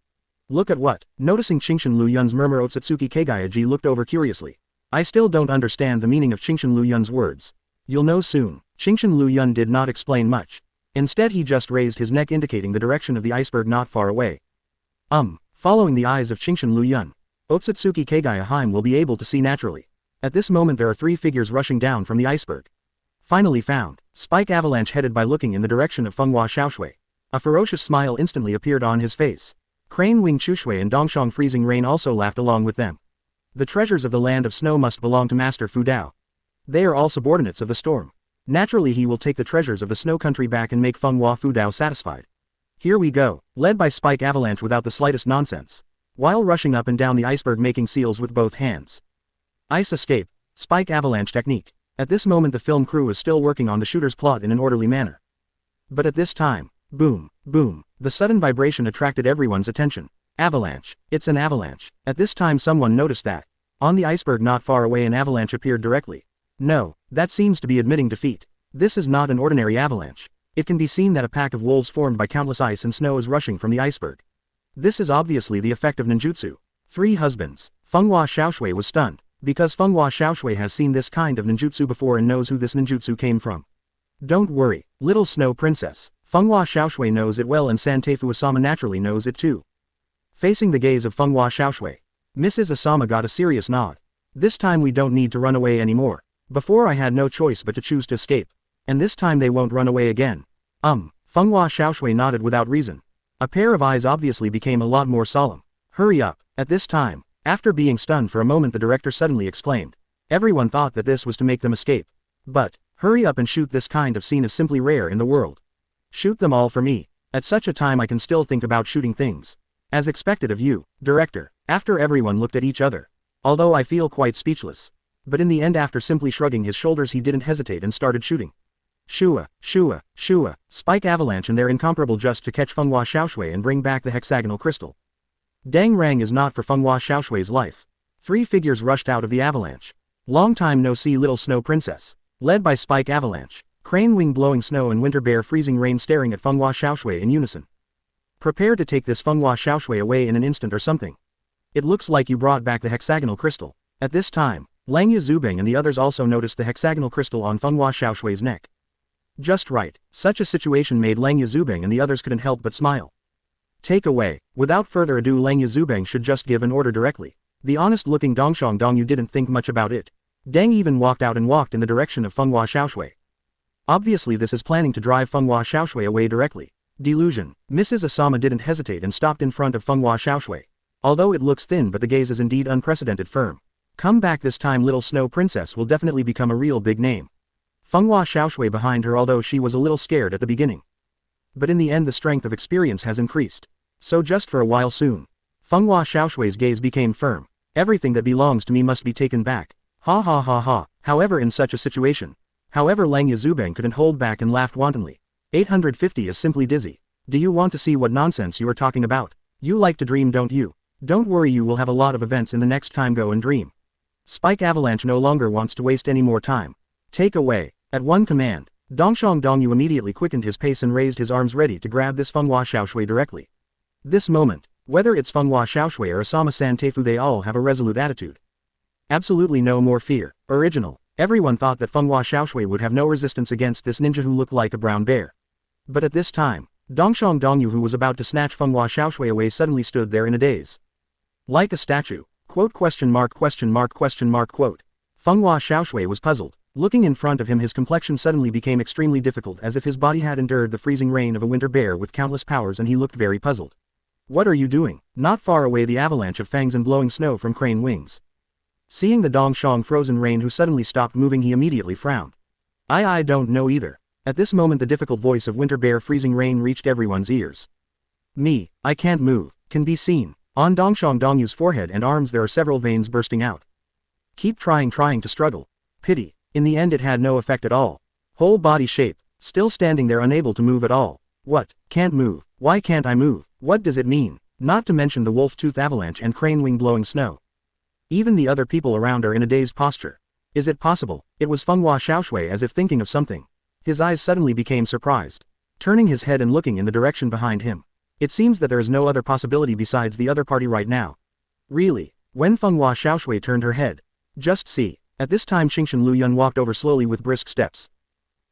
Look at what? Noticing Qingshan Liu Yun's murmur, Otsutsuki Kagaya looked over curiously. I still don't understand the meaning of Qingshan Liu Yun's words. You'll know soon. Qingshan Liu Yun did not explain much. Instead he just raised his neck indicating the direction of the iceberg not far away. Following the eyes of Qingshan Liu Yun, Otsutsuki Kagaya will be able to see naturally. At this moment there are three figures rushing down from the iceberg. Finally found, Spike Avalanche headed by looking in the direction of Fenghua Xiaoshui. A ferocious smile instantly appeared on his face. Crane Wing Chushui and Dongshang Freezing Rain also laughed along with them. The treasures of the land of snow must belong to Master Fudao. They are all subordinates of the storm. Naturally he will take the treasures of the snow country back and make Fenghua Fudao satisfied. Here we go, led by Spike Avalanche without the slightest nonsense. While rushing up and down the iceberg making seals with both hands. Ice escape, Spike Avalanche technique. At this moment the film crew is still working on the shooter's plot in an orderly manner. But at this time, boom, boom, the sudden vibration attracted everyone's attention. Avalanche, it's an avalanche. At this time someone noticed that. On the iceberg not far away an avalanche appeared directly. No, that seems to be admitting defeat. This is not an ordinary avalanche. It can be seen that a pack of wolves formed by countless ice and snow is rushing from the iceberg. This is obviously the effect of ninjutsu. 3 husbands. Fenghua Xiaoshui was stunned, because Fenghua Xiaoshui has seen this kind of ninjutsu before and knows who this ninjutsu came from. Don't worry, little snow princess. Fenghua Xiaoshui knows it well and Santeifu Asama naturally knows it too. Facing the gaze of Fenghua Xiaoshui, Mrs. Asama got a serious nod. This time we don't need to run away anymore. Before I had no choice but to choose to escape. And this time they won't run away again. Fenghua Xiaoshui nodded without reason. A pair of eyes obviously became a lot more solemn. Hurry up. At this time, after being stunned for a moment the director suddenly exclaimed. Everyone thought that this was to make them escape. But, hurry up and shoot, this kind of scene is simply rare in the world. Shoot them all for me. At such a time I can still think about shooting things. As expected of you, director. After everyone looked at each other. Although I feel quite speechless. But in the end after simply shrugging his shoulders he didn't hesitate and started shooting. Shua, Shua, Shua, Spike Avalanche and they're incomparable just to catch Fenghua Xiaoshui and bring back the hexagonal crystal. Dang Rang is not for Fenghua Xiaoshui's life. 3 figures rushed out of the avalanche. Long time no see little snow princess. Led by Spike Avalanche, Crane Wing blowing snow and Winter Bear freezing rain staring at Fenghua Xiaoshui in unison. Prepare to take this Fenghua Xiaoshui away in an instant or something. It looks like you brought back the hexagonal crystal. At this time, Langya Zubing and the others also noticed the hexagonal crystal on Fenghua Xiaoshui's neck. Just right, such a situation made Langya Zubing and the others couldn't help but smile. Take away. Without further ado Langya Zubing should just give an order directly. The honest-looking Dongshang Dongyu didn't think much about it. Deng even walked out and walked in the direction of Fenghua Xiaoshui. Obviously this is planning to drive Fenghua Xiaoshui away directly. Delusion. Mrs. Asama didn't hesitate and stopped in front of Fenghua Xiaoshui. Although it looks thin but the gaze is indeed unprecedented firm. Come back this time little snow princess will definitely become a real big name. Fenghua Xiaoshui behind her although she was a little scared at the beginning. But in the end the strength of experience has increased. So just for a while soon. Fenghua Xiaoshui's gaze became firm. Everything that belongs to me must be taken back. Ha ha ha ha. However in such a situation. Langya Zubing couldn't hold back and laughed wantonly. 850 is simply dizzy. Do you want to see what nonsense you are talking about? You like to dream don't you? Don't worry you will have a lot of events in the next time go and dream. Spike Avalanche no longer wants to waste any more time. Take away. At one command, Dongshang Dongyu immediately quickened his pace and raised his arms ready to grab this Fenghua Xiaoshui directly. This moment, whether it's Fenghua Xiaoshui or Asama Santeifu they all have a resolute attitude. Absolutely no more fear. Original. Everyone thought that Fenghua Xiaoshui would have no resistance against this ninja who looked like a brown bear. But at this time, Dongshang Dongyu who was about to snatch Fenghua Xiaoshui away suddenly stood there in a daze. Like a statue. Quote question mark question mark question mark quote. Fenghua Xiaoshui was puzzled. Looking in front of him his complexion suddenly became extremely difficult as if his body had endured the freezing rain of a winter bear with countless powers and he looked very puzzled. What are you doing? Not far away the avalanche of fangs and blowing snow from Crane Wings. Seeing the Dongshang frozen rain who suddenly stopped moving he immediately frowned. I don't know either. At this moment the difficult voice of Winter Bear freezing rain reached everyone's ears. Me, I can't move, can be seen. On Dongshang Dongyu's forehead and arms there are several veins bursting out. Keep trying to struggle. Pity. In the end it had no effect at all. Whole body shape, still standing there unable to move at all. What, can't move, why can't I move, what does it mean? Not to mention the wolf tooth avalanche and crane wing blowing snow. Even the other people around are in a dazed posture. Is it possible? It was Fenghua Xiaoshui as if thinking of something. His eyes suddenly became surprised. Turning his head and looking in the direction behind him. It seems that there is no other possibility besides the other party right now. Really? When Fenghua Xiaoshui turned her head. Just see. At this time Liu Yun walked over slowly with brisk steps.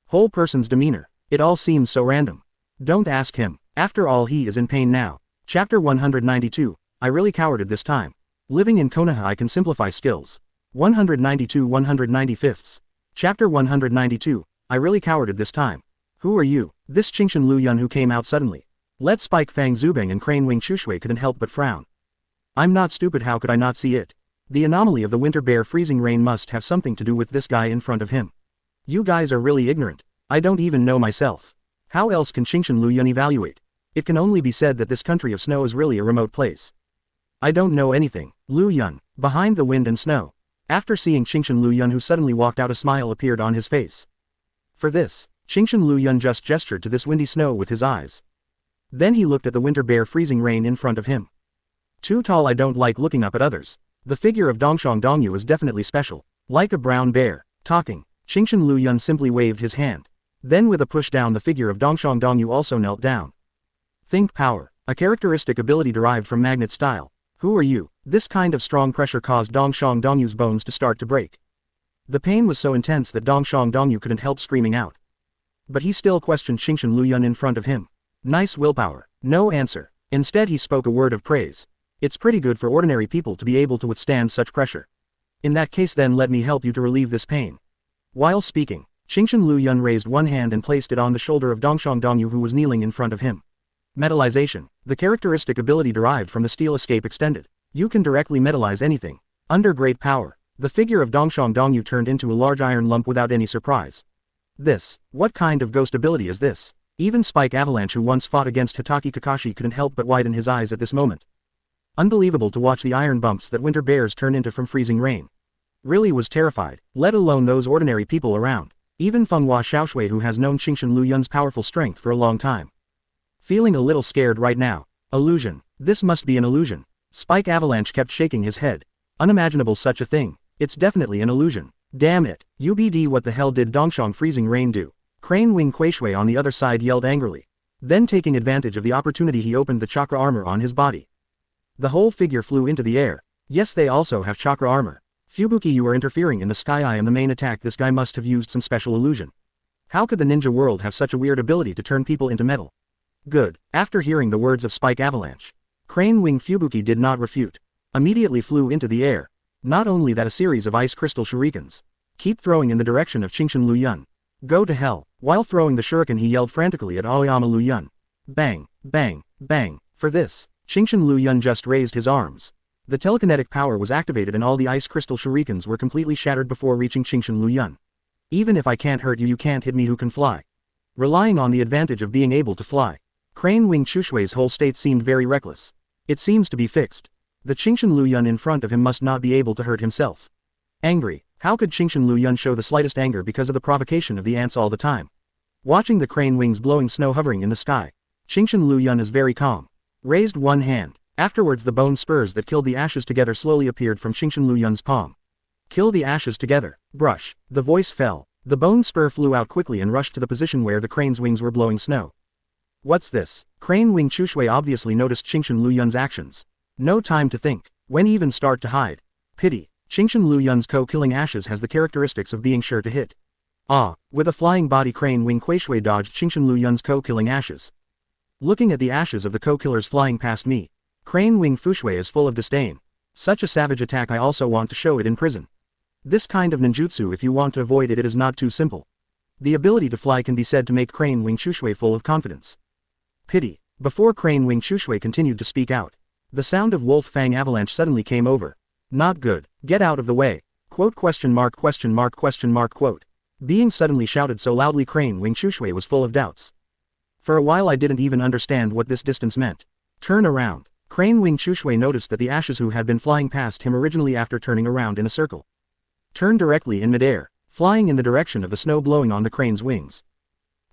Whole person's demeanor. It all seems so random. Don't ask him. After all he is in pain now. Chapter 192. I really cowarded this time. Living in Konoha I can simplify skills. 192-195. Chapter 192. I really cowarded this time. Who are you? This Liu Yun who came out suddenly. Let Spike Fang Zubing and Crane Wing Chushui couldn't help but frown. I'm not stupid, how could I not see it? The anomaly of the winter bear freezing rain must have something to do with this guy in front of him. You guys are really ignorant. I don't even know myself. How else can Liu Yun evaluate? It can only be said that this country of snow is really a remote place. I don't know anything. Liu Yun, behind the wind and snow. After seeing Qingshan Liu Yun, who suddenly walked out, a smile appeared on his face. For this, Qingshan Liu Yun just gestured to this windy snow with his eyes. Then he looked at the winter bear freezing rain in front of him. Too tall. I don't like looking up at others. The figure of Dongshang Dongyu is definitely special. Like a brown bear. Talking, Qingshan Liu Yun simply waved his hand. Then with a push down, the figure of Dongshang Dongyu also knelt down. Think power, a characteristic ability derived from magnet style. Who are you? This kind of strong pressure caused Dongshang Dongyu's bones to start to break. The pain was so intense that Dongshang Dongyu couldn't help screaming out. But he still questioned Qingshan Liu Yun in front of him. Nice willpower. No answer. Instead he spoke a word of praise. It's pretty good for ordinary people to be able to withstand such pressure. In that case then let me help you to relieve this pain. While speaking, Qingshan Liu Yun raised one hand and placed it on the shoulder of Dongshang Dongyu, who was kneeling in front of him. Metallization, the characteristic ability derived from the steel escape extended. You can directly metallize anything. Under great power, the figure of Dongshang Dongyu turned into a large iron lump without any surprise. What kind of ghost ability is this? Even Spike Avalanche, who once fought against Hitaki Kakashi, couldn't help but widen his eyes at this moment. Unbelievable to watch the iron bumps that winter bears turn into from freezing rain. Really was terrified, let alone those ordinary people around. Even Fenghua Xiaoshui, who has known Qingshan Liu Yun's powerful strength for a long time. Feeling a little scared right now. Illusion. This must be an illusion. Spike Avalanche kept shaking his head. Unimaginable such a thing. It's definitely an illusion. Damn it. UBD, what the hell did Dongshang freezing rain do? Crane Wing Kuishui on the other side yelled angrily. Then taking advantage of the opportunity, he opened the chakra armor on his body. The whole figure flew into the air. Yes, they also have chakra armor. Fubuki, you are interfering in the sky. I am the main attack. This guy must have used some special illusion. How could the ninja world have such a weird ability to turn people into metal? Good. After hearing the words of Spike Avalanche, Crane Wing Fubuki did not refute. Immediately flew into the air. Not only that, a series of ice crystal shurikens. Keep throwing in the direction of Qingshan Liu Yun. Go to hell. While throwing the shuriken, he yelled frantically at Aoyama Liu Yun. Bang, bang, bang. For this, Qingshan Liu Yun just raised his arms. The telekinetic power was activated and all the ice crystal shurikens were completely shattered before reaching Qingshan Liu Yun. Even if I can't hurt you, you can't hit me. Who can fly? Relying on the advantage of being able to fly, Crane Wing Chushui's whole state seemed very reckless. It seems to be fixed. The Qingshan Liu Yun in front of him must not be able to hurt himself. Angry. How could Qingshan Liu Yun show the slightest anger because of the provocation of the ants all the time? Watching the crane wings blowing snow hovering in the sky, Qingshan Liu Yun is very calm. Raised one hand. Afterwards, the bone spurs that killed the ashes together slowly appeared from Qingshan Liu Yun's palm. Kill the ashes together. Brush. The voice fell. The bone spur flew out quickly and rushed to the position where the crane's wings were blowing snow. What's this? Crane Wing Chushui obviously noticed Qingshan Liu Yun's actions. No time to think. When even start to hide. Pity. Qingshan Liu Yun's killing ashes has the characteristics of being sure to hit. Ah, with a flying body, Crane Wing Kuishui dodged Qingshan Liu Yun's killing ashes. Looking at the ashes of the killers flying past me, Crane Wing Fushui is full of disdain. Such a savage attack, I also want to show it in prison. This kind of ninjutsu, if you want to avoid it, it is not too simple. The ability to fly can be said to make Crane Wing Chushui full of confidence. Pity. Before Crane Wing Chushui continued to speak out, the sound of Wolf Fang Avalanche suddenly came over. Not good. Get out of the way. Quote question mark question mark question mark quote. Being suddenly shouted so loudly, Crane Wing Chushui was full of doubts. For a while I didn't even understand what this distance meant. Turn around. Crane Wing Chushui noticed that the ashes who had been flying past him originally after turning around in a circle. Turned directly in midair, flying in the direction of the snow blowing on the crane's wings.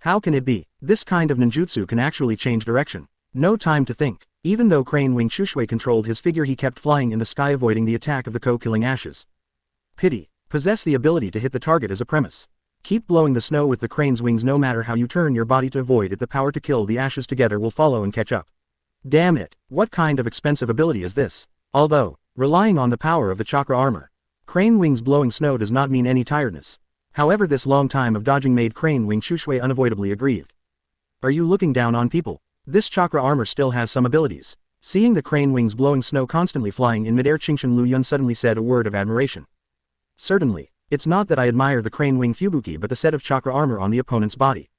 How can it be? This kind of ninjutsu can actually change direction. No time to think. Even though Crane Wing Chushui controlled his figure, he kept flying in the sky, avoiding the attack of the killing ashes. Pity. Possess the ability to hit the target as a premise. Keep blowing the snow with the crane's wings. No matter how you turn your body to avoid it, the power to kill the ashes together will follow and catch up. Damn it. What kind of expensive ability is this? Although, relying on the power of the chakra armor, Crane Wing's blowing snow does not mean any tiredness. However, this long time of dodging made Crane Wing Chushui unavoidably aggrieved. Are you looking down on people? This chakra armor still has some abilities. Seeing the crane wings blowing snow constantly flying in midair, Qingshan Liu Yun suddenly said a word of admiration. Certainly, it's not that I admire the crane wing Fubuki, but the set of chakra armor on the opponent's body.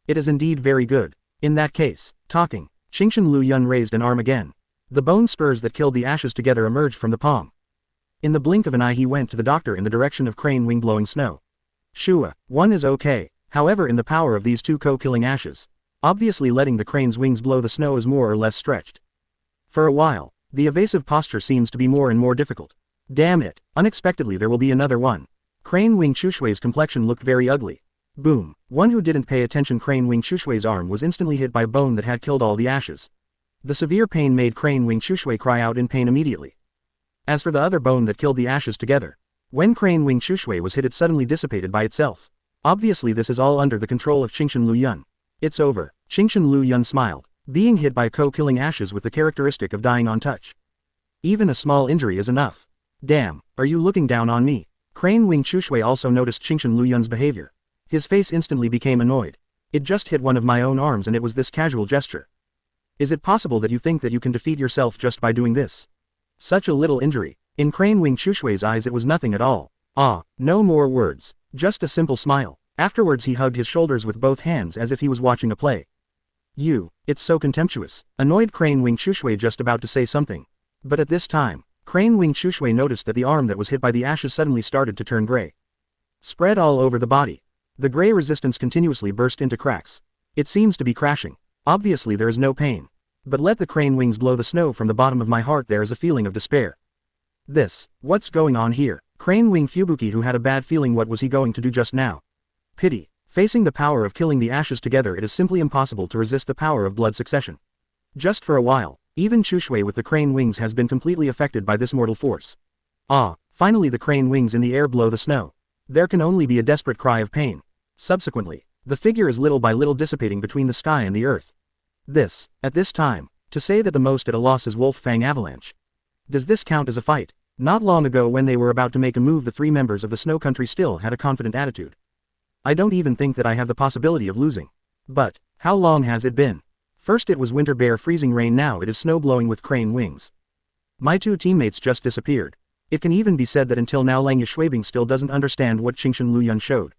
It is indeed very good. In that case, talking, Qingshan Liu Yun raised an arm again. The bone spurs that killed the ashes together emerged from the palm. In the blink of an eye, he went to the doctor in the direction of crane wing blowing snow. Shua, one is okay. However, in the power of these two killing ashes, obviously letting the crane's wings blow the snow is more or less stretched. For a while, the evasive posture seems to be more and more difficult. Damn it, unexpectedly there will be another one. Crane Wing Chushui's complexion looked very ugly. Boom, one who didn't pay attention. Crane Wing Chushui's arm was instantly hit by a bone that had killed all the ashes. The severe pain made Crane Wing Chushui cry out in pain immediately. As for the other bone that killed the ashes together, when Crane Wing Chushui was hit it suddenly dissipated by itself. Obviously this is all under the control of Liu Yun. It's over. Liu Yun smiled. Being hit by killing ashes with the characteristic of dying on touch. Even a small injury is enough. Damn, are you looking down on me? Crane Wing Chushui also noticed Liu Yun's behavior. His face instantly became annoyed. It just hit one of my own arms and it was this casual gesture. Is it possible that you think that you can defeat yourself just by doing this? Such a little injury. In Crane Wing Chushui's eyes it was nothing at all. Ah, no more words. Just a simple smile. Afterwards he hugged his shoulders with both hands as if he was watching a play. It's so contemptuous. Annoyed Crane Wing Chushui just about to say something. But at this time, Crane Wing Chushui noticed that the arm that was hit by the ashes suddenly started to turn gray. Spread all over the body. The gray resistance continuously burst into cracks. It seems to be crashing. Obviously there is no pain. But let the crane wings blow the snow from the bottom of my heart, there is a feeling of despair. What's going on here? Crane Wing Fubuki, who had a bad feeling, what was he going to do just now? Pity. Facing the power of killing the ashes together, it is simply impossible to resist the power of blood succession. Just for a while, even Chushui with the crane wings has been completely affected by this mortal force. Ah, finally the crane wings in the air blow the snow. There can only be a desperate cry of pain. Subsequently, the figure is little by little dissipating between the sky and the earth. At this time, to say that the most at a loss is Wolf Fang Avalanche. Does this count as a fight? Not long ago when they were about to make a move, the three members of the Snow Country still had a confident attitude. I don't even think that I have the possibility of losing. But, how long has it been? First it was winter bear freezing rain, now it is snow blowing with crane wings. My two teammates just disappeared. It can even be said that until now Lang Yushuibing still doesn't understand what Liu Yun showed.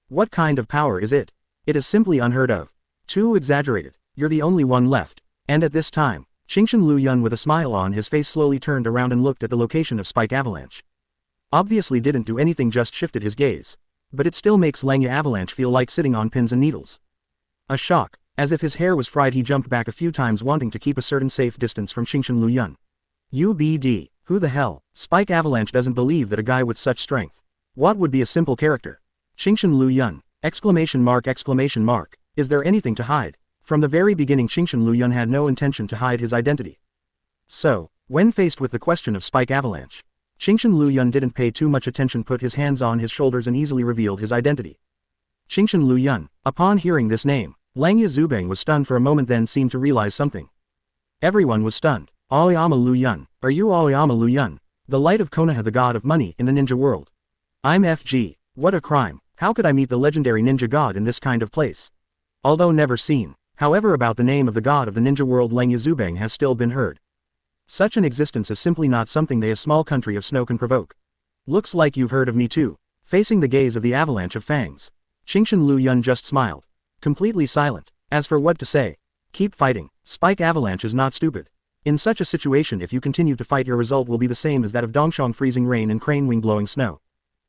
What kind of power is it? It is simply unheard of. Too exaggerated. You're the only one left. And at this time, Liu Yun with a smile on his face slowly turned around and looked at the location of Spike Avalanche. Obviously didn't do anything, just shifted his gaze. But it still makes Lang Avalanche feel like sitting on pins and needles. A shock. As if his hair was fried, he jumped back a few times, wanting to keep a certain safe distance from Liu Yun. UBD. Who the hell? Spike Avalanche doesn't believe that a guy with such strength. What would be a simple character? Liu Yun. Exclamation mark. Is there anything to hide? From the very beginning Liu Yun had no intention to hide his identity. So, when faced with the question of Spike Avalanche, Liu Yun didn't pay too much attention, put his hands on his shoulders and easily revealed his identity. Liu Yun. Upon hearing this name, Lang Yuzubeng was stunned for a moment, then seemed to realize something. Everyone was stunned. Aoyama Liu Yun. Are you Aoyama Liu Yun? The light of Konoha, the god of money in the ninja world. I'm FG. What a crime. How could I meet the legendary ninja god in this kind of place? Although never seen. However, about the name of the god of the ninja world Lang Yuzubeng has still been heard. Such an existence is simply not something they, a small country of snow, can provoke. Looks like you've heard of me too. Facing the gaze of the avalanche of fangs, Liu Yun just smiled. Completely silent. As for what to say. Keep fighting. Spike Avalanche is not stupid. In such a situation, if you continue to fight, your result will be the same as that of Dongshang freezing rain and Crane Wing blowing snow.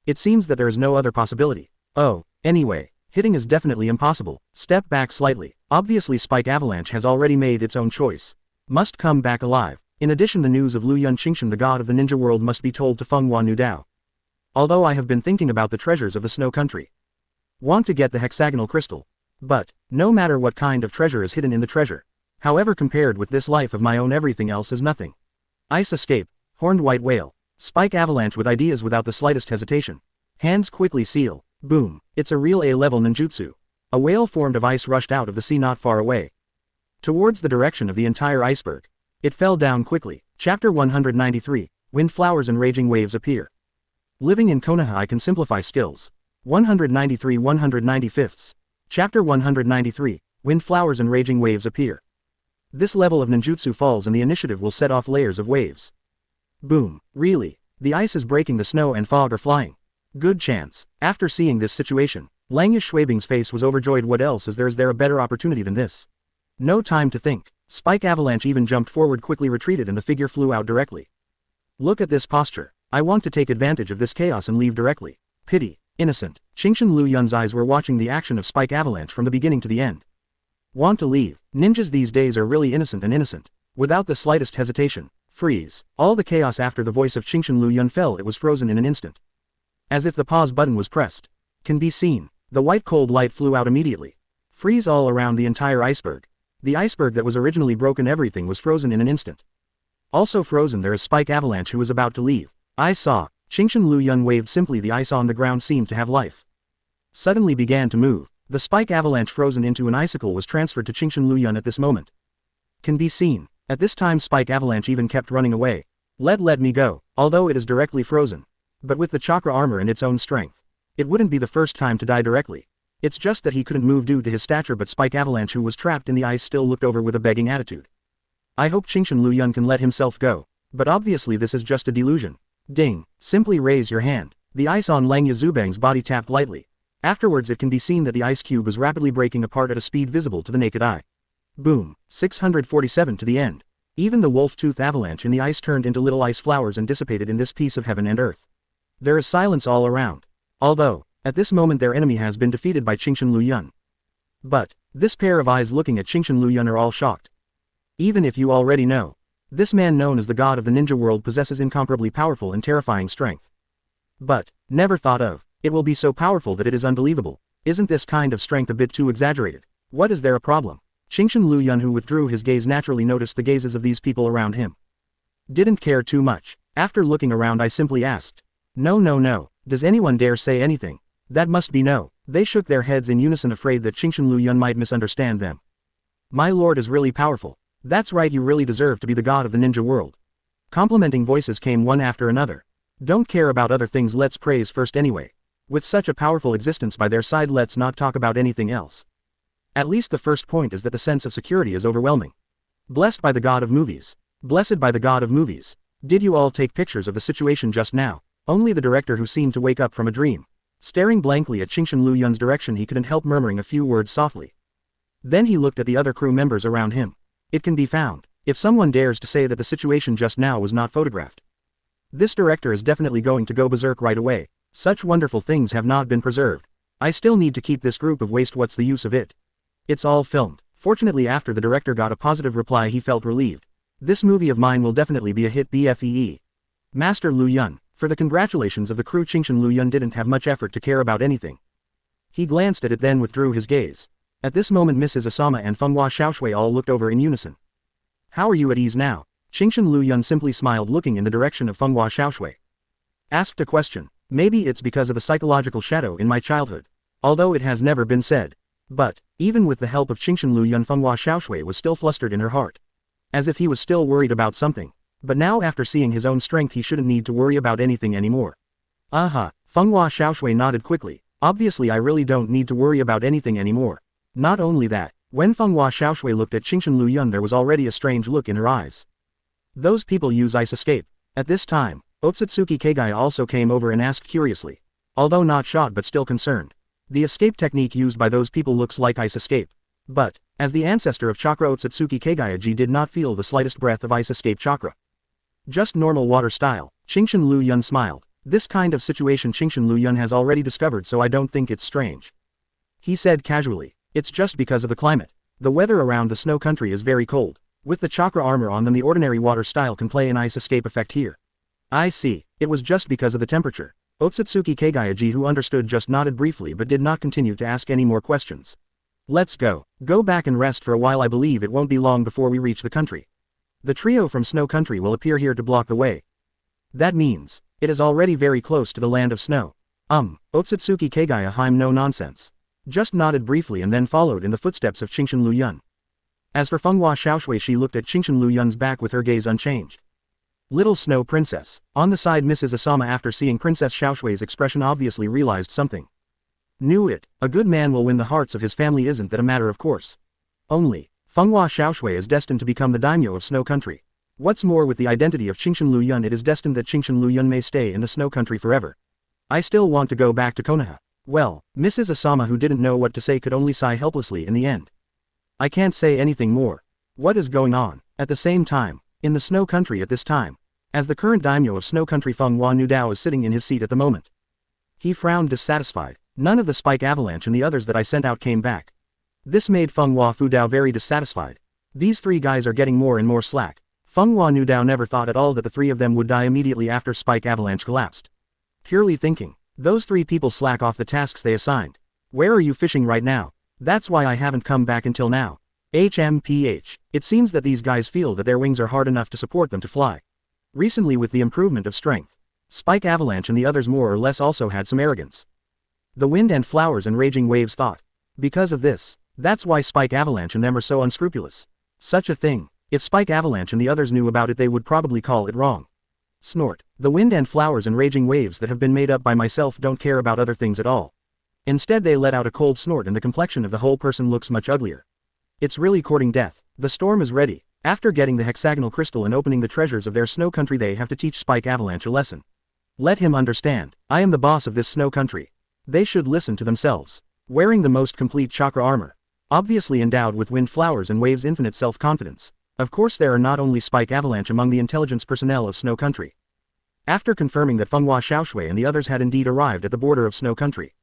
It seems that there is no other possibility. Oh, anyway, hitting is definitely impossible. Step back slightly. Obviously Spike Avalanche has already made its own choice. Must come back alive. In addition, the news of Liu Yun Qingshan, the god of the ninja world, must be told to Feng Hua Nu Dao. Although I have been thinking about the treasures of the Snow Country. Want to get the hexagonal crystal. But, no matter what kind of treasure is hidden in the treasure. However, compared with this life of my own, everything else is nothing. Ice escape. Horned white whale. Spike Avalanche with ideas without the slightest hesitation. Hands quickly seal. Boom. It's a real A-level ninjutsu. A whale formed of ice rushed out of the sea not far away. Towards the direction of the entire iceberg. It fell down quickly. Chapter 193. Wind flowers and raging waves appear. Living in Konoha, I can simplify skills. 193 195. Chapter 193. Wind flowers and raging waves appear. This level of ninjutsu falls and the initiative will set off layers of waves. Boom. Really? The ice is breaking, the snow and fog are flying. Good chance. After seeing this situation, Lang Yushuibing's face was overjoyed. What else is there a better opportunity than this? No time to think. Spike Avalanche even jumped forward, quickly retreated, and the figure flew out directly. Look at this posture. I want to take advantage of this chaos and leave directly. Pity. Innocent. Liu Yun's eyes were watching the action of Spike Avalanche from the beginning to the end. Want to leave. Ninjas these days are really innocent and innocent. Without the slightest hesitation. Freeze. All the chaos after the voice of Qingchen Liu Yun fell, it was frozen in an instant. As if the pause button was pressed. Can be seen. The white cold light flew out immediately. Freeze all around the entire iceberg. The iceberg that was originally broken, everything was frozen in an instant. Also frozen there is Spike Avalanche, who was about to leave. I saw. Qingchen Liu Yun waved simply. The ice on the ground seemed to have life. Suddenly began to move. The Spike Avalanche frozen into an icicle was transferred to Qingchen Liu Yun at this moment. Can be seen. At this time Spike Avalanche even kept running away. Let me go, although it is directly frozen. But with the chakra armor and its own strength. It wouldn't be the first time to die directly. It's just that he couldn't move due to his stature, but Spike Avalanche, who was trapped in the ice, still looked over with a begging attitude. I hope Qingchen Liu Yun can let himself go. But obviously this is just a delusion. Ding. Simply raise your hand. The ice on Lang Yazubang's body tapped lightly. Afterwards it can be seen that the ice cube was rapidly breaking apart at a speed visible to the naked eye. Boom. 647 to the end. Even the wolf-tooth avalanche in the ice turned into little ice flowers and dissipated in this piece of heaven and earth. There is silence all around. Although, at this moment their enemy has been defeated by Qingchen Liu Yun. But, this pair of eyes looking at Qingchen Liu Yun are all shocked. Even if you already know, this man known as the god of the ninja world possesses incomparably powerful and terrifying strength. But, never thought of, it will be so powerful that it is unbelievable. Isn't this kind of strength a bit too exaggerated? What is there a problem? Qingchen Liu Yun, who withdrew his gaze, naturally noticed the gazes of these people around him. Didn't care too much. After looking around I simply asked. No. Does anyone dare say anything? That must be no. They shook their heads in unison, afraid that Qingchen Liu Yun might misunderstand them. My lord is really powerful. That's right, you really deserve to be the god of the ninja world. Complimenting voices came one after another. Don't care about other things, let's praise first anyway. With such a powerful existence by their side, let's not talk about anything else. At least the first point is that the sense of security is overwhelming. Blessed by the god of movies. Blessed by the god of movies. Did you all take pictures of the situation just now? Only the director, who seemed to wake up from a dream. Staring blankly at Qingchen Liu Yun's direction, he couldn't help murmuring a few words softly. Then he looked at the other crew members around him. It can be found, if someone dares to say that the situation just now was not photographed. This director is definitely going to go berserk right away. Such wonderful things have not been preserved. I still need to keep this group of waste, what's the use of it? It's all filmed. Fortunately, after the director got a positive reply, he felt relieved. This movie of mine will definitely be a hit. BFEE. Master Liu Yun. For the congratulations of the crew, Qingchen Liu Yun didn't have much effort to care about anything. He glanced at it, then withdrew his gaze. At this moment Mrs. Asama and Fenghua Xiaoshui all looked over in unison. How are you at ease now? Qingchen Liu Yun simply smiled, looking in the direction of Fenghua Xiaoshui. Asked a question. Maybe it's because of the psychological shadow in my childhood. Although it has never been said. But, even with the help of Qingchen Liu Yun, Fenghua Xiaoshui was still flustered in her heart. As if he was still worried about something. But now, after seeing his own strength, he shouldn't need to worry about anything anymore. Aha. Fenghua Xiaoshui nodded quickly. Obviously I really don't need to worry about anything anymore. Not only that, when Fenghua Xiaoshui looked at Qingchen Liu Yun, there was already a strange look in her eyes. Those people use ice escape. At this time, Otsutsuki Kagaya also came over and asked curiously. Although not shocked but still concerned. The escape technique used by those people looks like ice escape. But, as the ancestor of Chakra, Otsutsuki Kagaya did not feel the slightest breath of ice escape chakra. Just normal water style. Qingchen Liu Yun smiled. This kind of situation Qingchen Liu Yun has already discovered, so I don't think it's strange. He said casually. It's just because of the climate. The weather around the snow country is very cold. With the chakra armor on them, the ordinary water style can play an ice escape effect here. I see. It was just because of the temperature. Otsutsuki Kagaya, who understood, just nodded briefly but did not continue to ask any more questions. Let's go. Go back and rest for a while. I believe it won't be long before we reach the country. The trio from Snow Country will appear here to block the way. That means, it is already very close to the land of snow. Otsutsuki Kagaya no nonsense. Just nodded briefly and then followed in the footsteps of Qingchen Liu Yun. As for Fenghua Xiaoshui, she looked at Qingchen Liu Yun's back with her gaze unchanged. Little Snow Princess. On the side, Mrs. Asama, after seeing Princess Xiaoshui's expression, obviously realized something. Knew it. A good man will win the hearts of his family, isn't that a matter of course? Only, Fenghua Xiaoshui is destined to become the daimyo of Snow Country. What's more, with the identity of Qingchen Liu Yun, it is destined that Qingchen Liu Yun may stay in the Snow Country forever. I still want to go back to Konoha. Well, Mrs. Asama, who didn't know what to say, could only sigh helplessly in the end. I can't say anything more. What is going on? At the same time, in the Snow Country at this time, as the current daimyo of Snow Country, Fenghua Nudao is sitting in his seat at the moment. He frowned dissatisfied. None of the Spike Avalanche and the others that I sent out came back. This made Feng Hua Fudao very dissatisfied. These three guys are getting more and more slack. Feng Hua Nudao never thought at all that the three of them would die immediately after Spike Avalanche collapsed. Purely thinking, those three people slack off the tasks they assigned. Where are you fishing right now? That's why I haven't come back until now. HMPH. It seems that these guys feel that their wings are hard enough to support them to fly. Recently, with the improvement of strength, Spike Avalanche and the others more or less also had some arrogance. The wind and flowers and raging waves thought. Because of this, that's why Spike Avalanche and them are so unscrupulous. Such a thing, if Spike Avalanche and the others knew about it, they would probably call it wrong. Snort. The wind and flowers and raging waves that have been made up by myself don't care about other things at all. Instead, they let out a cold snort and the complexion of the whole person looks much uglier. It's really courting death. The storm is ready. After getting the hexagonal crystal and opening the treasures of their snow country, they have to teach Spike Avalanche a lesson. Let him understand. I am the boss of this snow country. They should listen to themselves. Wearing the most complete chakra armor. Obviously endowed with wind flowers and waves infinite self-confidence. Of course, there are not only Spike Avalanche among the intelligence personnel of snow country. After confirming that Feng Hua Xiaoshui and the others had indeed arrived at the border of snow country,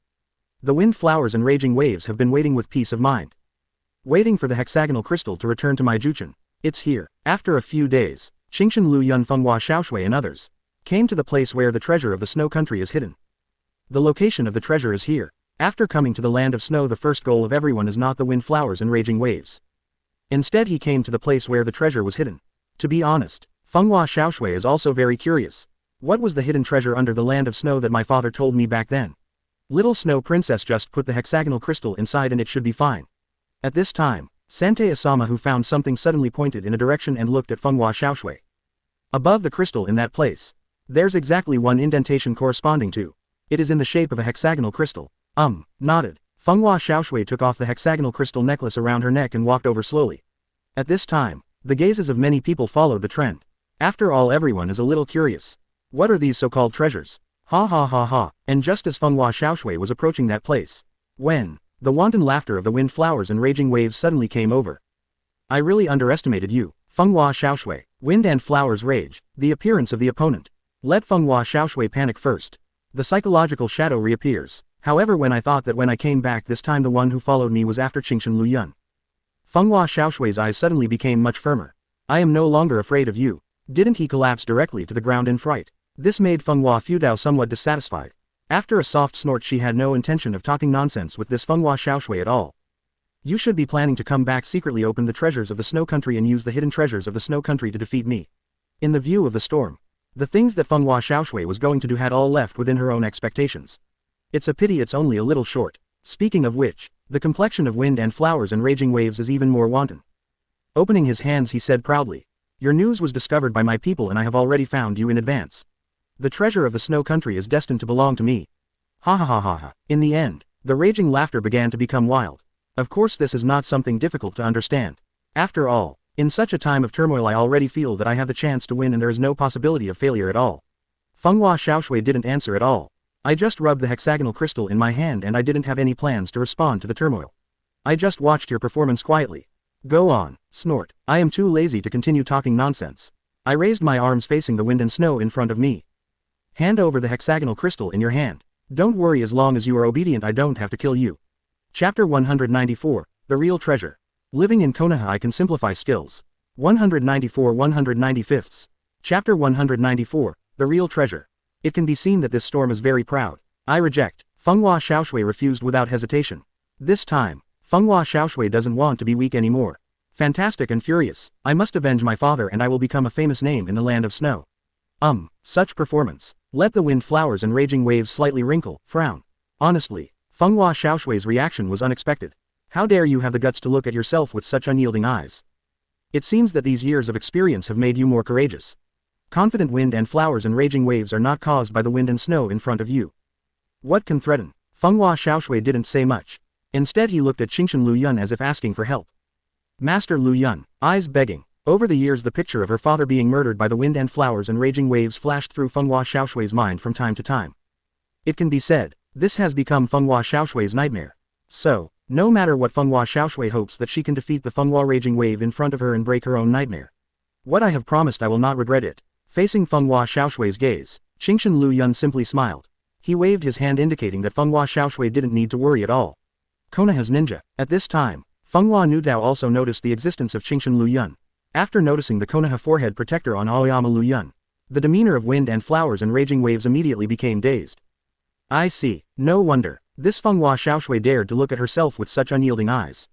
the wind flowers and raging waves have been waiting with peace of mind. Waiting for the hexagonal crystal to return to my Juchen. It's here. After a few days, Qingshan Liu Yun, Feng Hua Xiaoshui and others came to the place where the treasure of the snow country is hidden. The location of the treasure is here. After coming to the land of snow, the first goal of everyone is not the wind flowers and raging waves. Instead, he came to the place where the treasure was hidden. To be honest, Feng Hua Xiaoshui is also very curious. What was the hidden treasure under the land of snow that my father told me back then? Little Snow Princess just put the hexagonal crystal inside and it should be fine. At this time, Sante Asama, who found something, suddenly pointed in a direction and looked at Feng Hua Xiaoshui. Above the crystal in that place, there's exactly one indentation corresponding to. It is in the shape of a hexagonal crystal. Nodded. Feng Hua Xiaoshui took off the hexagonal crystal necklace around her neck and walked over slowly. At this time, the gazes of many people followed the trend. After all, everyone is a little curious. What are these so-called treasures? Ha ha ha ha. And just as Feng Hua Xiaoshui was approaching that place, when the wanton laughter of the wind flowers and raging waves suddenly came over. I really underestimated you, Feng Hua Xiaoshui. Wind and flowers rage. The appearance of the opponent. Let Feng Hua Xiaoshui panic first. The psychological shadow reappears. However, when I thought that when I came back this time the one who followed me was after Qingshan Liu Yun. Feng Hua Xiaoshui's eyes suddenly became much firmer. I am no longer afraid of you. Didn't he collapse directly to the ground in fright? This made Feng Hua Fudao somewhat dissatisfied. After a soft snort, she had no intention of talking nonsense with this Feng Hua Xiaoshui at all. You should be planning to come back secretly, open the treasures of the snow country and use the hidden treasures of the snow country to defeat me. In the view of the storm, the things that Feng Hua Xiaoshui was going to do had all left within her own expectations. It's a pity it's only a little short. Speaking of which, the complexion of wind and flowers and raging waves is even more wanton. Opening his hands, he said proudly, your news was discovered by my people and I have already found you in advance. The treasure of the snow country is destined to belong to me. Ha ha ha ha ha. In the end, the raging laughter began to become wild. Of course, this is not something difficult to understand. After all, in such a time of turmoil I already feel that I have the chance to win and there is no possibility of failure at all. Feng Hua Xiaoshui didn't answer at all. I just rubbed the hexagonal crystal in my hand and I didn't have any plans to respond to the turmoil. I just watched your performance quietly. Go on, snort. I am too lazy to continue talking nonsense. I raised my arms facing the wind and snow in front of me. Hand over the hexagonal crystal in your hand. Don't worry, as long as you are obedient I don't have to kill you. Chapter 194, The Real Treasure. Living in Konoha I can simplify skills. 194-195. Chapter 194, The Real Treasure. It can be seen that this storm is very proud. I reject. Feng Hua Xiaoshui refused without hesitation. This time, Feng Hua Xiaoshui doesn't want to be weak anymore. Fantastic and furious, I must avenge my father and I will become a famous name in the land of snow. Such performance. Let the wind flowers and raging waves slightly wrinkle, frown. Honestly, Feng Hua Xiaoshui's reaction was unexpected. How dare you have the guts to look at yourself with such unyielding eyes? It seems that these years of experience have made you more courageous. Confident. Wind and flowers and raging waves are not caused by the wind and snow in front of you. What can threaten? Feng Hua Xiaoshui didn't say much. Instead he looked at Qingshan Liu Yun as if asking for help. Master Liu Yun, eyes begging. Over the years the picture of her father being murdered by the wind and flowers and raging waves flashed through Feng Hua Xiaoshui's mind from time to time. It can be said, this has become Feng Hua Xiaoshui's nightmare. So, no matter what, Feng Hua Xiaoshui hopes that she can defeat the Feng Hua raging wave in front of her and break her own nightmare. What I have promised I will not regret it. Facing Feng Hua Xiaoshui's gaze, Qingshan Liu Yun simply smiled. He waved his hand indicating that Feng Hua Xiaoshui didn't need to worry at all. Konoha's ninja. At this time, Fenghua Nudao also noticed the existence of Qingshan Liu Yun. After noticing the Konoha forehead protector on Aoyama Liu Yun, the demeanor of wind and flowers and raging waves immediately became dazed. I see, no wonder, this Fenghua Xiaoshui dared to look at herself with such unyielding eyes.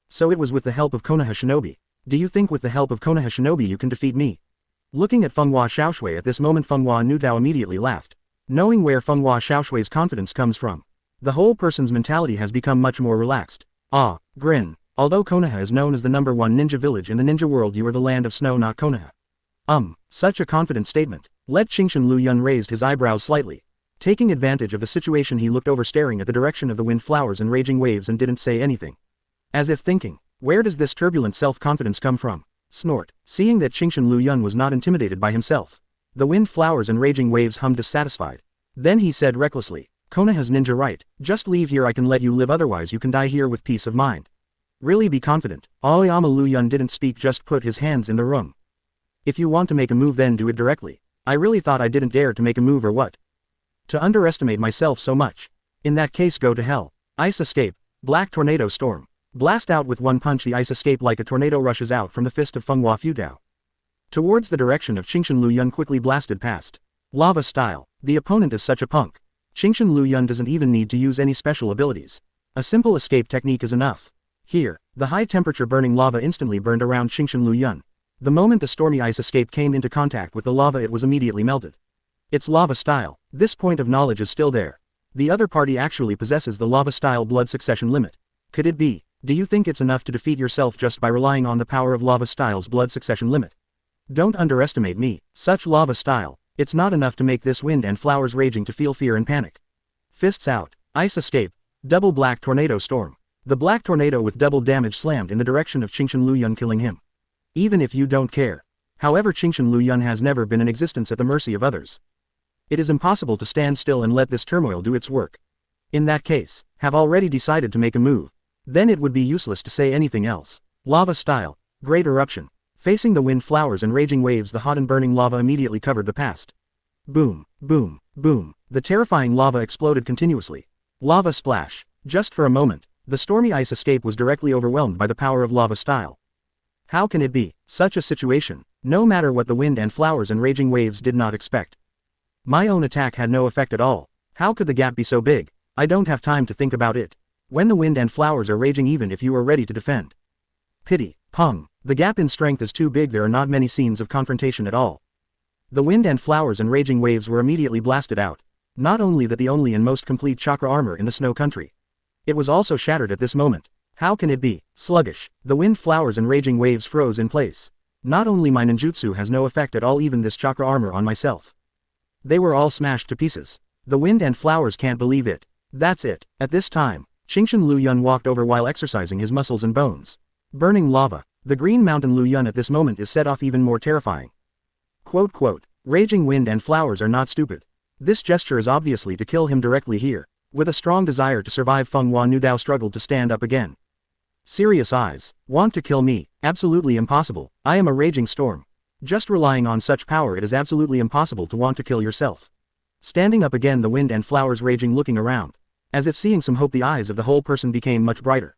So it was with the help of Konoha Shinobi. Do you think with the help of Konoha Shinobi you can defeat me? Looking at Fenghua Xiaoshui at this moment, Fenghua Nudao immediately laughed. Knowing where Fenghua Xiaoshui's confidence comes from, the whole person's mentality has become much more relaxed. Ah, grin. Although Konoha is known as the #1 ninja village in the ninja world, you are the land of snow, not Konoha. Such a confident statement. Let Qingshan Liu Yun raised his eyebrows slightly. Taking advantage of the situation, he looked over, staring at the direction of the wind, flowers and raging waves, and didn't say anything. As if thinking, where does this turbulent self-confidence come from? Snort. Seeing that Qingshan Liu Yun was not intimidated by himself, the wind, flowers and raging waves hummed dissatisfied. Then he said recklessly, Konoha's ninja right, just leave here, I can let you live, otherwise you can die here with peace of mind. Really be confident. Aoyama Liu Yun didn't speak, just put his hands in the room. If you want to make a move, then do it directly. I really thought I didn't dare to make a move, or what? To underestimate myself so much. In that case, go to hell. Ice escape. Black tornado storm. Blast out with one punch. The ice escape like a tornado rushes out from the fist of Fenghua Nudao. Towards the direction of Qingshan Liu Yun, quickly blasted past. Lava style. The opponent is such a punk. Qingshan Liu Yun doesn't even need to use any special abilities. A simple escape technique is enough. Here, the high temperature burning lava instantly burned around Qingshan Liu Yun. The moment the stormy ice escape came into contact with the lava, it was immediately melted. It's lava style. This point of knowledge is still there. The other party actually possesses the lava style blood succession limit. Could it be? Do you think it's enough to defeat yourself just by relying on the power of lava style's blood succession limit? Don't underestimate me. Such lava style. It's not enough to make this wind and flowers raging to feel fear and panic. Fists out. Ice escape. Double black tornado storm. The black tornado with double damage slammed in the direction of Qingshan Liu Yun, killing him. Even if you don't care. However, Qingshan Liu Yun has never been in existence at the mercy of others. It is impossible to stand still and let this turmoil do its work. In that case, have already decided to make a move. Then it would be useless to say anything else. Lava style. Great eruption. Facing the wind, flowers and raging waves, the hot and burning lava immediately covered the past. Boom, boom, boom. The terrifying lava exploded continuously. Lava splash. Just for a moment, the stormy ice escape was directly overwhelmed by the power of lava style. How can it be? Such a situation, no matter what the wind and flowers and raging waves did not expect. My own attack had no effect at all. How could the gap be so big? I don't have time to think about it. When the wind and flowers are raging, even if you are ready to defend. Pity, pung. The gap in strength is too big, there are not many scenes of confrontation at all. The wind and flowers and raging waves were immediately blasted out. Not only that, the only and most complete chakra armor in the snow country. It was also shattered at this moment. How can it be? Sluggish. The wind, flowers and raging waves froze in place. Not only my ninjutsu has no effect at all, even this chakra armor on myself. They were all smashed to pieces. The wind and flowers can't believe it. That's it. At this time, Qingshan Liu Yun walked over while exercising his muscles and bones. Burning lava. The Green Mountain Liu Yun at this moment is set off even more terrifying. Quote, raging wind and flowers are not stupid. This gesture is obviously to kill him directly here. With a strong desire to survive, Fenghua Nudao struggled to stand up again. Serious eyes. Want to kill me? Absolutely impossible. I am a raging storm. Just relying on such power, it is absolutely impossible to want to kill yourself. Standing up again, the wind and flowers raging, looking around. As if seeing some hope, the eyes of the whole person became much brighter.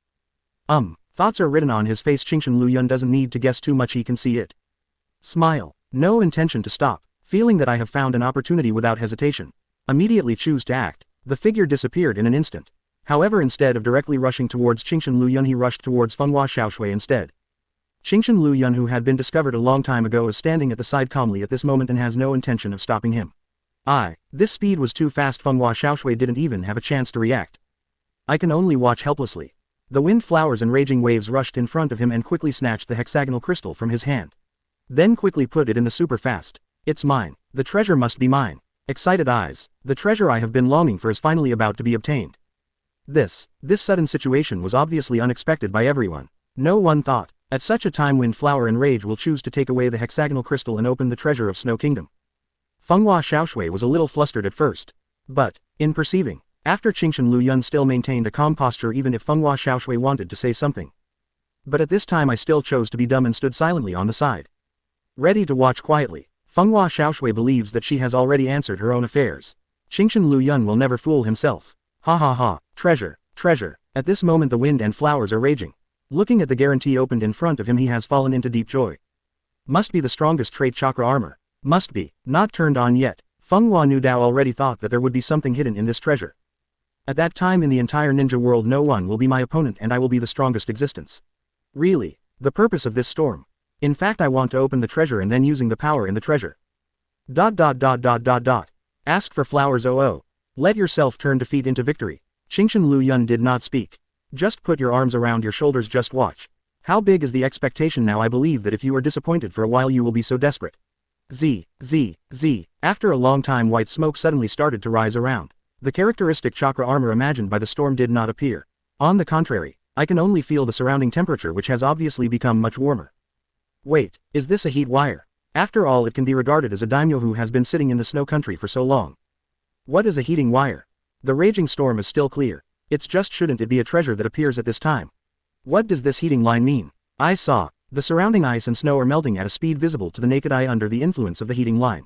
Thoughts are written on his face. Qingshan Liu Yun doesn't need to guess too much, he can see it. Smile. No intention to stop. Feeling that I have found an opportunity without hesitation. Immediately choose to act. The figure disappeared in an instant. However, instead of directly rushing towards Qingshan Liu Yun, he rushed towards Fenghua Xiaoshui instead. Qingshan Liu Yun, who had been discovered a long time ago, is standing at the side calmly at this moment and has no intention of stopping him. This speed was too fast. Fenghua Xiaoshui didn't even have a chance to react. I can only watch helplessly. The wind, flowers and raging waves rushed in front of him and quickly snatched the hexagonal crystal from his hand. Then quickly put it in the super fast. It's mine. The treasure must be mine. Excited eyes. The treasure I have been longing for is finally about to be obtained. This sudden situation was obviously unexpected by everyone. No one thought, at such a time, wind, flower and rage will choose to take away the hexagonal crystal and open the treasure of Snow Kingdom. Fenghua Xiaoshui was a little flustered at first. But, in perceiving, after Qingshan Liu Yun still maintained a calm posture even if Fenghua Xiaoshui wanted to say something. But at this time I still chose to be dumb and stood silently on the side. Ready to watch quietly. Fenghua Xiaoshui believes that she has already answered her own affairs. Qingshan Liu Yun will never fool himself. Ha ha ha, treasure, treasure. At this moment the wind and flowers are raging. Looking at the guarantee opened in front of him, he has fallen into deep joy. Must be the strongest trait chakra armor. Must be. Not turned on yet. Feng Hua Nu Dao already thought that there would be something hidden in this treasure. At that time in the entire ninja world no one will be my opponent and I will be the strongest existence. Really, the purpose of this storm. In fact I want to open the treasure and then using the power in the treasure. ... Ask for flowers oh. Let yourself turn defeat into victory. Qingshan Liu Yun did not speak. Just put your arms around your shoulders, just watch. How big is the expectation now? I believe that if you are disappointed for a while you will be so desperate. Z. After a long time white smoke suddenly started to rise around. The characteristic chakra armor imagined by the storm did not appear. On the contrary, I can only feel the surrounding temperature which has obviously become much warmer. Wait, is this a heat wire? After all it can be regarded as a daimyo who has been sitting in the snow country for so long. What is a heating wire? The raging storm is still clear. It's just shouldn't it be a treasure that appears at this time? What does this heating line mean? I saw. The surrounding ice and snow are melting at a speed visible to the naked eye under the influence of the heating line.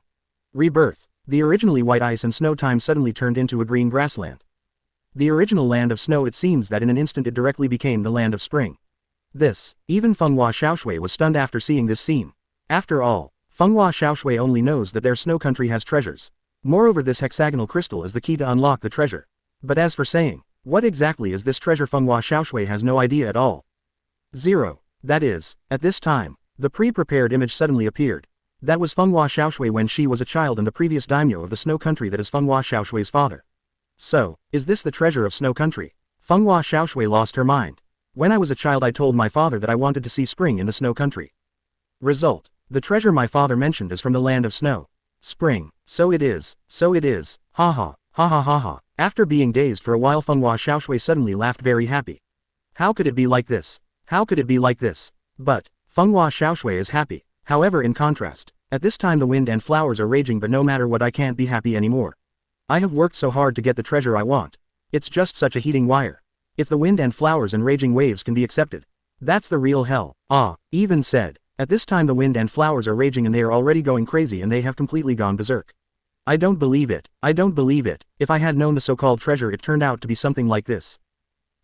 Rebirth. The originally white ice and snow time suddenly turned into a green grassland. The original land of snow, it seems that in an instant it directly became the land of spring. Even Feng Hua Xiaoshui was stunned after seeing this scene. After all, Feng Hua Xiaoshui only knows that their snow country has treasures. Moreover, this hexagonal crystal is the key to unlock the treasure. But as for saying, what exactly is this treasure, Feng Hua Xiaoshui has no idea at all. 0. That is, at this time, the pre-prepared image suddenly appeared. That was Feng Hua Xiaoshui when she was a child and the previous daimyo of the snow country, that is Feng Hua Xiaoshui's father. So, is this the treasure of snow country? Feng Hua Xiaoshui lost her mind. When I was a child I told my father that I wanted to see spring in the snow country. Result, the treasure my father mentioned is from the land of snow. Spring, so it is, ha ha ha. After being dazed for a while Feng Hua Xiaoshui suddenly laughed very happy. How could it be like this? But, Feng Hua Xiaoshui is happy. However, in contrast, at this time the wind and flowers are raging, but no matter what I can't be happy anymore. I have worked so hard to get the treasure I want. It's just such a heating wire. If the wind and flowers and raging waves can be accepted, that's the real hell. Even said, at this time the wind and flowers are raging and they are already going crazy and they have completely gone berserk. I don't believe it. If I had known the so-called treasure it turned out to be something like this.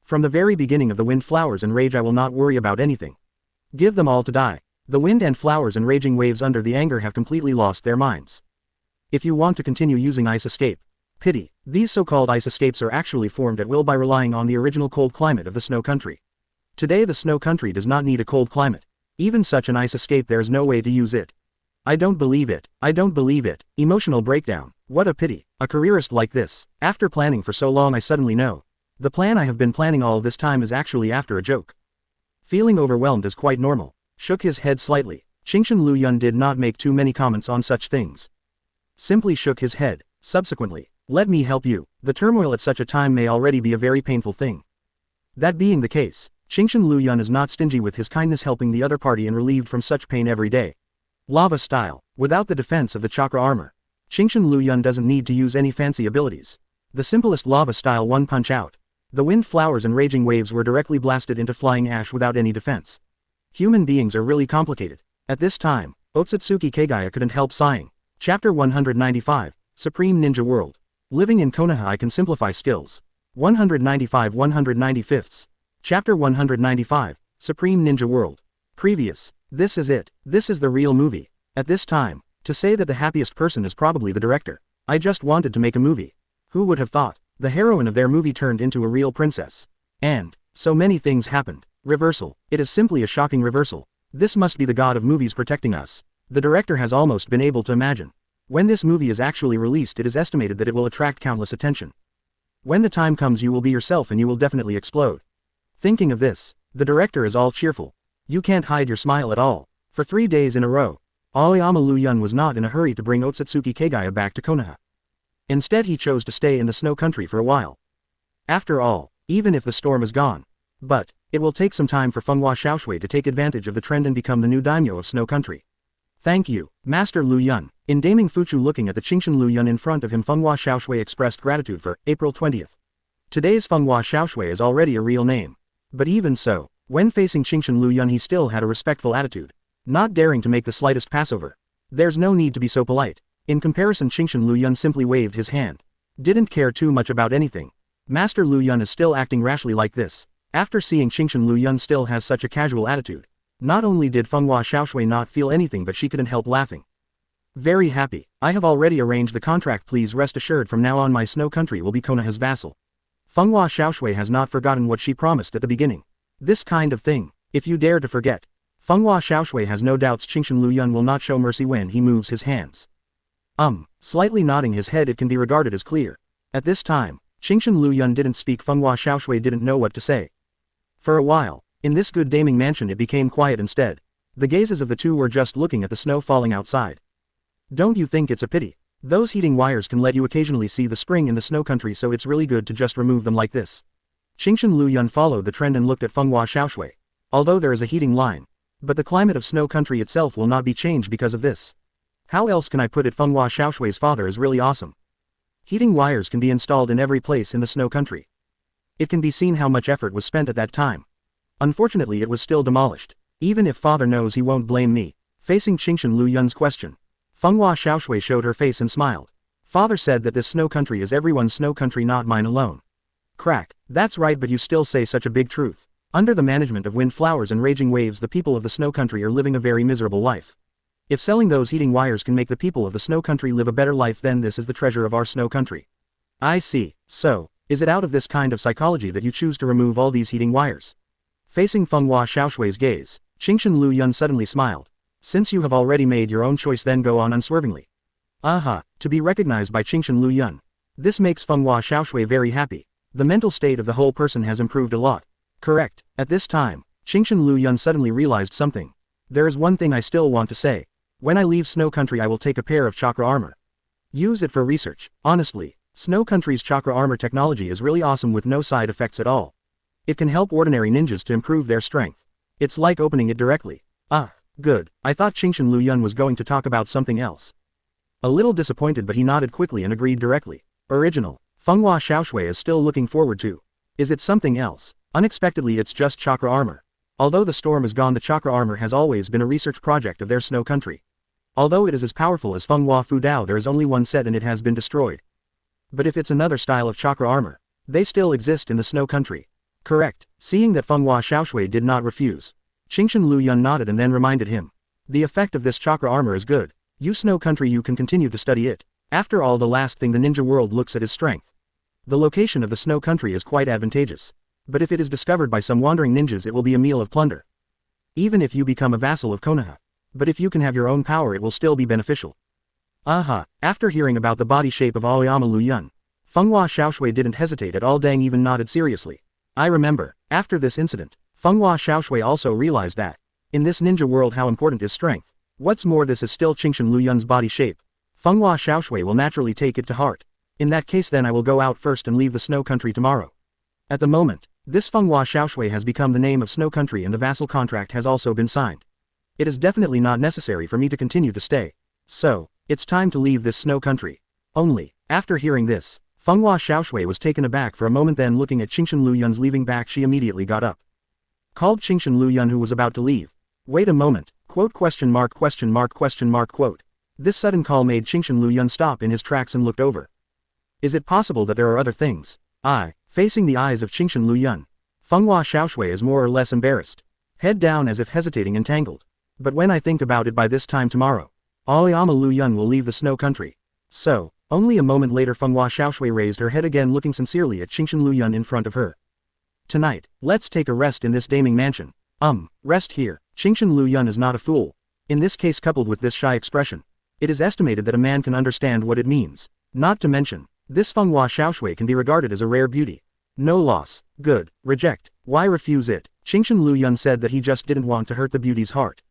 From the very beginning of the wind, flowers and rage I will not worry about anything. Give them all to die. The wind and flowers and raging waves under the anger have completely lost their minds. If you want to continue using ice escape, pity, these so-called ice escapes are actually formed at will by relying on the original cold climate of the snow country. Today the snow country does not need a cold climate. Even such an ice escape there is no way to use it. I don't believe it. Emotional breakdown. What a pity. A careerist like this. After planning for so long I suddenly know. The plan I have been planning all this time is actually after a joke. Feeling overwhelmed is quite normal. Shook his head slightly. Qingshan Liu Yun did not make too many comments on such things. Simply shook his head. Subsequently, let me help you. The turmoil at such a time may already be a very painful thing. That being the case, Qingshan Liu Yun is not stingy with his kindness, helping the other party and relieved from such pain every day. Lava style. Without the defense of the chakra armor, Qingshan Liu Yun doesn't need to use any fancy abilities. The simplest lava style one punch out. The wind, flowers and raging waves were directly blasted into flying ash without any defense. Human beings are really complicated. At this time, Otsutsuki Kagaya couldn't help sighing. Chapter 195, Supreme Ninja World. Living in Konoha I can simplify skills. 195 Chapter 195, Supreme Ninja World. Previous. This is it. This is the real movie. At this time, to say that the happiest person is probably the director. I just wanted to make a movie. Who would have thought? The heroine of their movie turned into a real princess. And, so many things happened. Reversal. It is simply a shocking reversal. This must be the god of movies protecting us. The director has almost been able to imagine. When this movie is actually released it is estimated that it will attract countless attention. When the time comes you will be yourself and you will definitely explode. Thinking of this, the director is all cheerful. You can't hide your smile at all. For 3 days in a row, Aoyama Liu Yun was not in a hurry to bring Otsutsuki Kagaya back to Konoha. Instead he chose to stay in the snow country for a while. After all, even if the storm is gone. But, it will take some time for Feng Hua Xiaoshui to take advantage of the trend and become the new daimyo of snow country. Thank you, Master Liu Yun. In Daming Fuchu looking at the Qingshan Liu Yun in front of him, Feng Hua Xiaoshui expressed gratitude for April 20th. Today's Feng Hua Xiaoshui is already a real name. But even so, when facing Qingshan Liu Yun he still had a respectful attitude. Not daring to make the slightest passover. There's no need to be so polite. In comparison Qingshan Liu Yun simply waved his hand. Didn't care too much about anything. Master Liu Yun is still acting rashly like this. After seeing Qingshan Liu Yun still has such a casual attitude, not only did Fenghua Xiaoshui not feel anything but she couldn't help laughing. Very happy. I have already arranged the contract. Please rest assured from now on my snow country will be Konoha's vassal. Fenghua Xiaoshui has not forgotten what she promised at the beginning. This kind of thing, if you dare to forget. Fenghua Xiaoshui has no doubts Qingshan Liu Yun will not show mercy when he moves his hands. Slightly nodding his head, it can be regarded as clear. At this time, Qingshan Liu Yun didn't speak. Fenghua Xiaoshui didn't know what to say. For a while, in this good damning mansion it became quiet instead. The gazes of the two were just looking at the snow falling outside. Don't you think it's a pity? Those heating wires can let you occasionally see the spring in the snow country, so it's really good to just remove them like this. Qingshan Liu Yun followed the trend and looked at Fenghua Xiaoshui. Although there is a heating line, but the climate of snow country itself will not be changed because of this. How else can I put it? Fenghua Xiaoshui's father is really awesome. Heating wires can be installed in every place in the snow country. It can be seen how much effort was spent at that time. Unfortunately it was still demolished. Even if father knows, he won't blame me. Facing Qingshan Liu Yun's question, Fenghua Xiaoshui showed her face and smiled. Father said that this snow country is everyone's snow country, not mine alone. Crack. That's right, but you still say such a big truth. Under the management of wind flowers and raging waves, the people of the snow country are living a very miserable life. If selling those heating wires can make the people of the snow country live a better life, then this is the treasure of our snow country. I see. So, is it out of this kind of psychology that you choose to remove all these heating wires? Facing Fenghua Xiaoshui's gaze, Qingshan Liu Yun suddenly smiled. Since you have already made your own choice, then go on unswervingly. Aha, to be recognized by Qingshan Liu Yun. This makes Fenghua Xiaoshui very happy. The mental state of the whole person has improved a lot. Correct. At this time, Qingshan Liu Yun suddenly realized something. There is one thing I still want to say. When I leave Snow Country, I will take a pair of chakra armor. Use it for research. Honestly, Snow Country's chakra armor technology is really awesome with no side effects at all. It can help ordinary ninjas to improve their strength. It's like opening it directly. Ah, good. I thought Qingshan Liu Yun was going to talk about something else. A little disappointed, but he nodded quickly and agreed directly. Original. Fenghua Xiaoshui is still looking forward to. Is it something else? Unexpectedly, it's just chakra armor. Although the storm is gone, the chakra armor has always been a research project of their snow country. Although it is as powerful as Fenghua Fu Dao, there is only one set and it has been destroyed. But if it's another style of chakra armor, they still exist in the snow country. Correct. Seeing that Fenghua Xiaoshui did not refuse, Qingshan Liu Yun nodded and then reminded him. The effect of this chakra armor is good. You snow country, you can continue to study it. After all, the last thing the ninja world looks at is strength. The location of the snow country is quite advantageous. But if it is discovered by some wandering ninjas, it will be a meal of plunder. Even if you become a vassal of Konoha. But if you can have your own power, it will still be beneficial. Aha, after hearing about the body shape of Aoyama Liu Yun, Fenghua Xiaoshui didn't hesitate at all, Dang even nodded seriously. I remember, after this incident, Fenghua Xiaoshui also realized that, in this ninja world, how important is strength. What's more, this is still Qingshan Liu Yun's body shape. Fenghua Xiaoshui will naturally take it to heart. In that case, then I will go out first and leave the snow country tomorrow. At the moment, this Fenghua Xiaoshui has become the name of snow country and the vassal contract has also been signed. It is definitely not necessary for me to continue to stay. So, it's time to leave this snow country. Only, after hearing this, Fenghua Xiaoshui was taken aback for a moment, then looking at Qingshan Liu Yun's leaving back, she immediately got up. Called Qingshan Liu Yun, who was about to leave. Wait a moment, quote. This sudden call made Qingshan Liu Yun stop in his tracks and looked over. Is it possible that there are other things? Facing the eyes of Qingshan Liu Yun, Fenghua Xiaoshui is more or less embarrassed. Head down as if hesitating and tangled. But when I think about it, by this time tomorrow, Aoyama Liu Yun will leave the snow country. So, only a moment later Fenghua Xiaoshui raised her head again, looking sincerely at Qingshan Liu Yun in front of her. Tonight, let's take a rest in this damning mansion. Rest here. Qingshan Liu Yun is not a fool. In this case, coupled with this shy expression, it is estimated that a man can understand what it means. Not to mention, this Fenghua Xiaoshui can be regarded as a rare beauty. No loss. Good. Reject. Why refuse it? Qingshan Liu Yun said that he just didn't want to hurt the beauty's heart.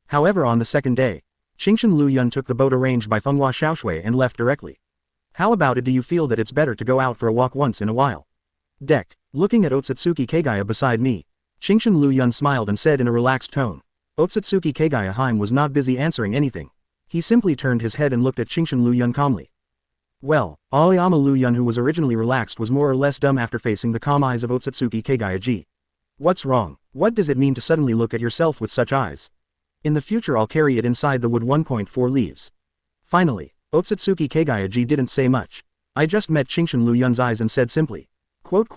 However, on the second day, Qingshan Liu Yun took the boat arranged by Fenghua Xiaoshui and left directly. How about it? Do you feel that it's better to go out for a walk once in a while? Deck. Looking at Otsutsuki Kagaya beside me, Qingshan Liu Yun smiled and said in a relaxed tone. Otsutsuki Kagaya Haim was not busy answering anything. He simply turned his head and looked at Qingshan Liu Yun calmly. Well, Aoyama Liu Yun, who was originally relaxed, was more or less dumb after facing the calm eyes of Otsutsuki Kagaya-ji. What's wrong? What does it mean to suddenly look at yourself with such eyes? In the future I'll carry it inside the wood. 1.4 leaves. Finally, Otsutsuki Kagaya-ji didn't say much. I just met Qingshan Liu Yun's eyes and said simply, quote.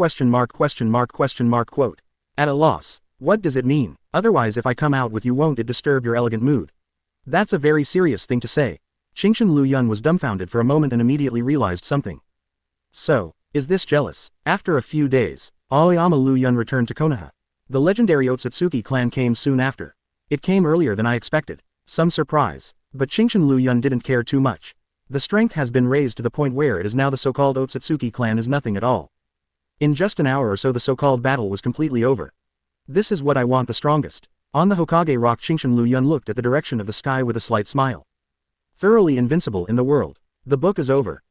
At a loss. What does it mean? Otherwise if I come out with you won't it disturb your elegant mood? That's a very serious thing to say. Qingshan Liu Yun was dumbfounded for a moment and immediately realized something. So, is this jealous? After a few days, Aoyama Liu Yun returned to Konoha. The legendary Otsutsuki clan came soon after. It came earlier than I expected. Some surprise. But Qingshan Liu Yun didn't care too much. The strength has been raised to the point where it is now the so-called Otsutsuki clan is nothing at all. In just an hour or so the so-called battle was completely over. This is what I want the strongest. On the Hokage rock Qingshan Liu Yun looked at the direction of the sky with a slight smile. Thoroughly invincible in the world. The book is over.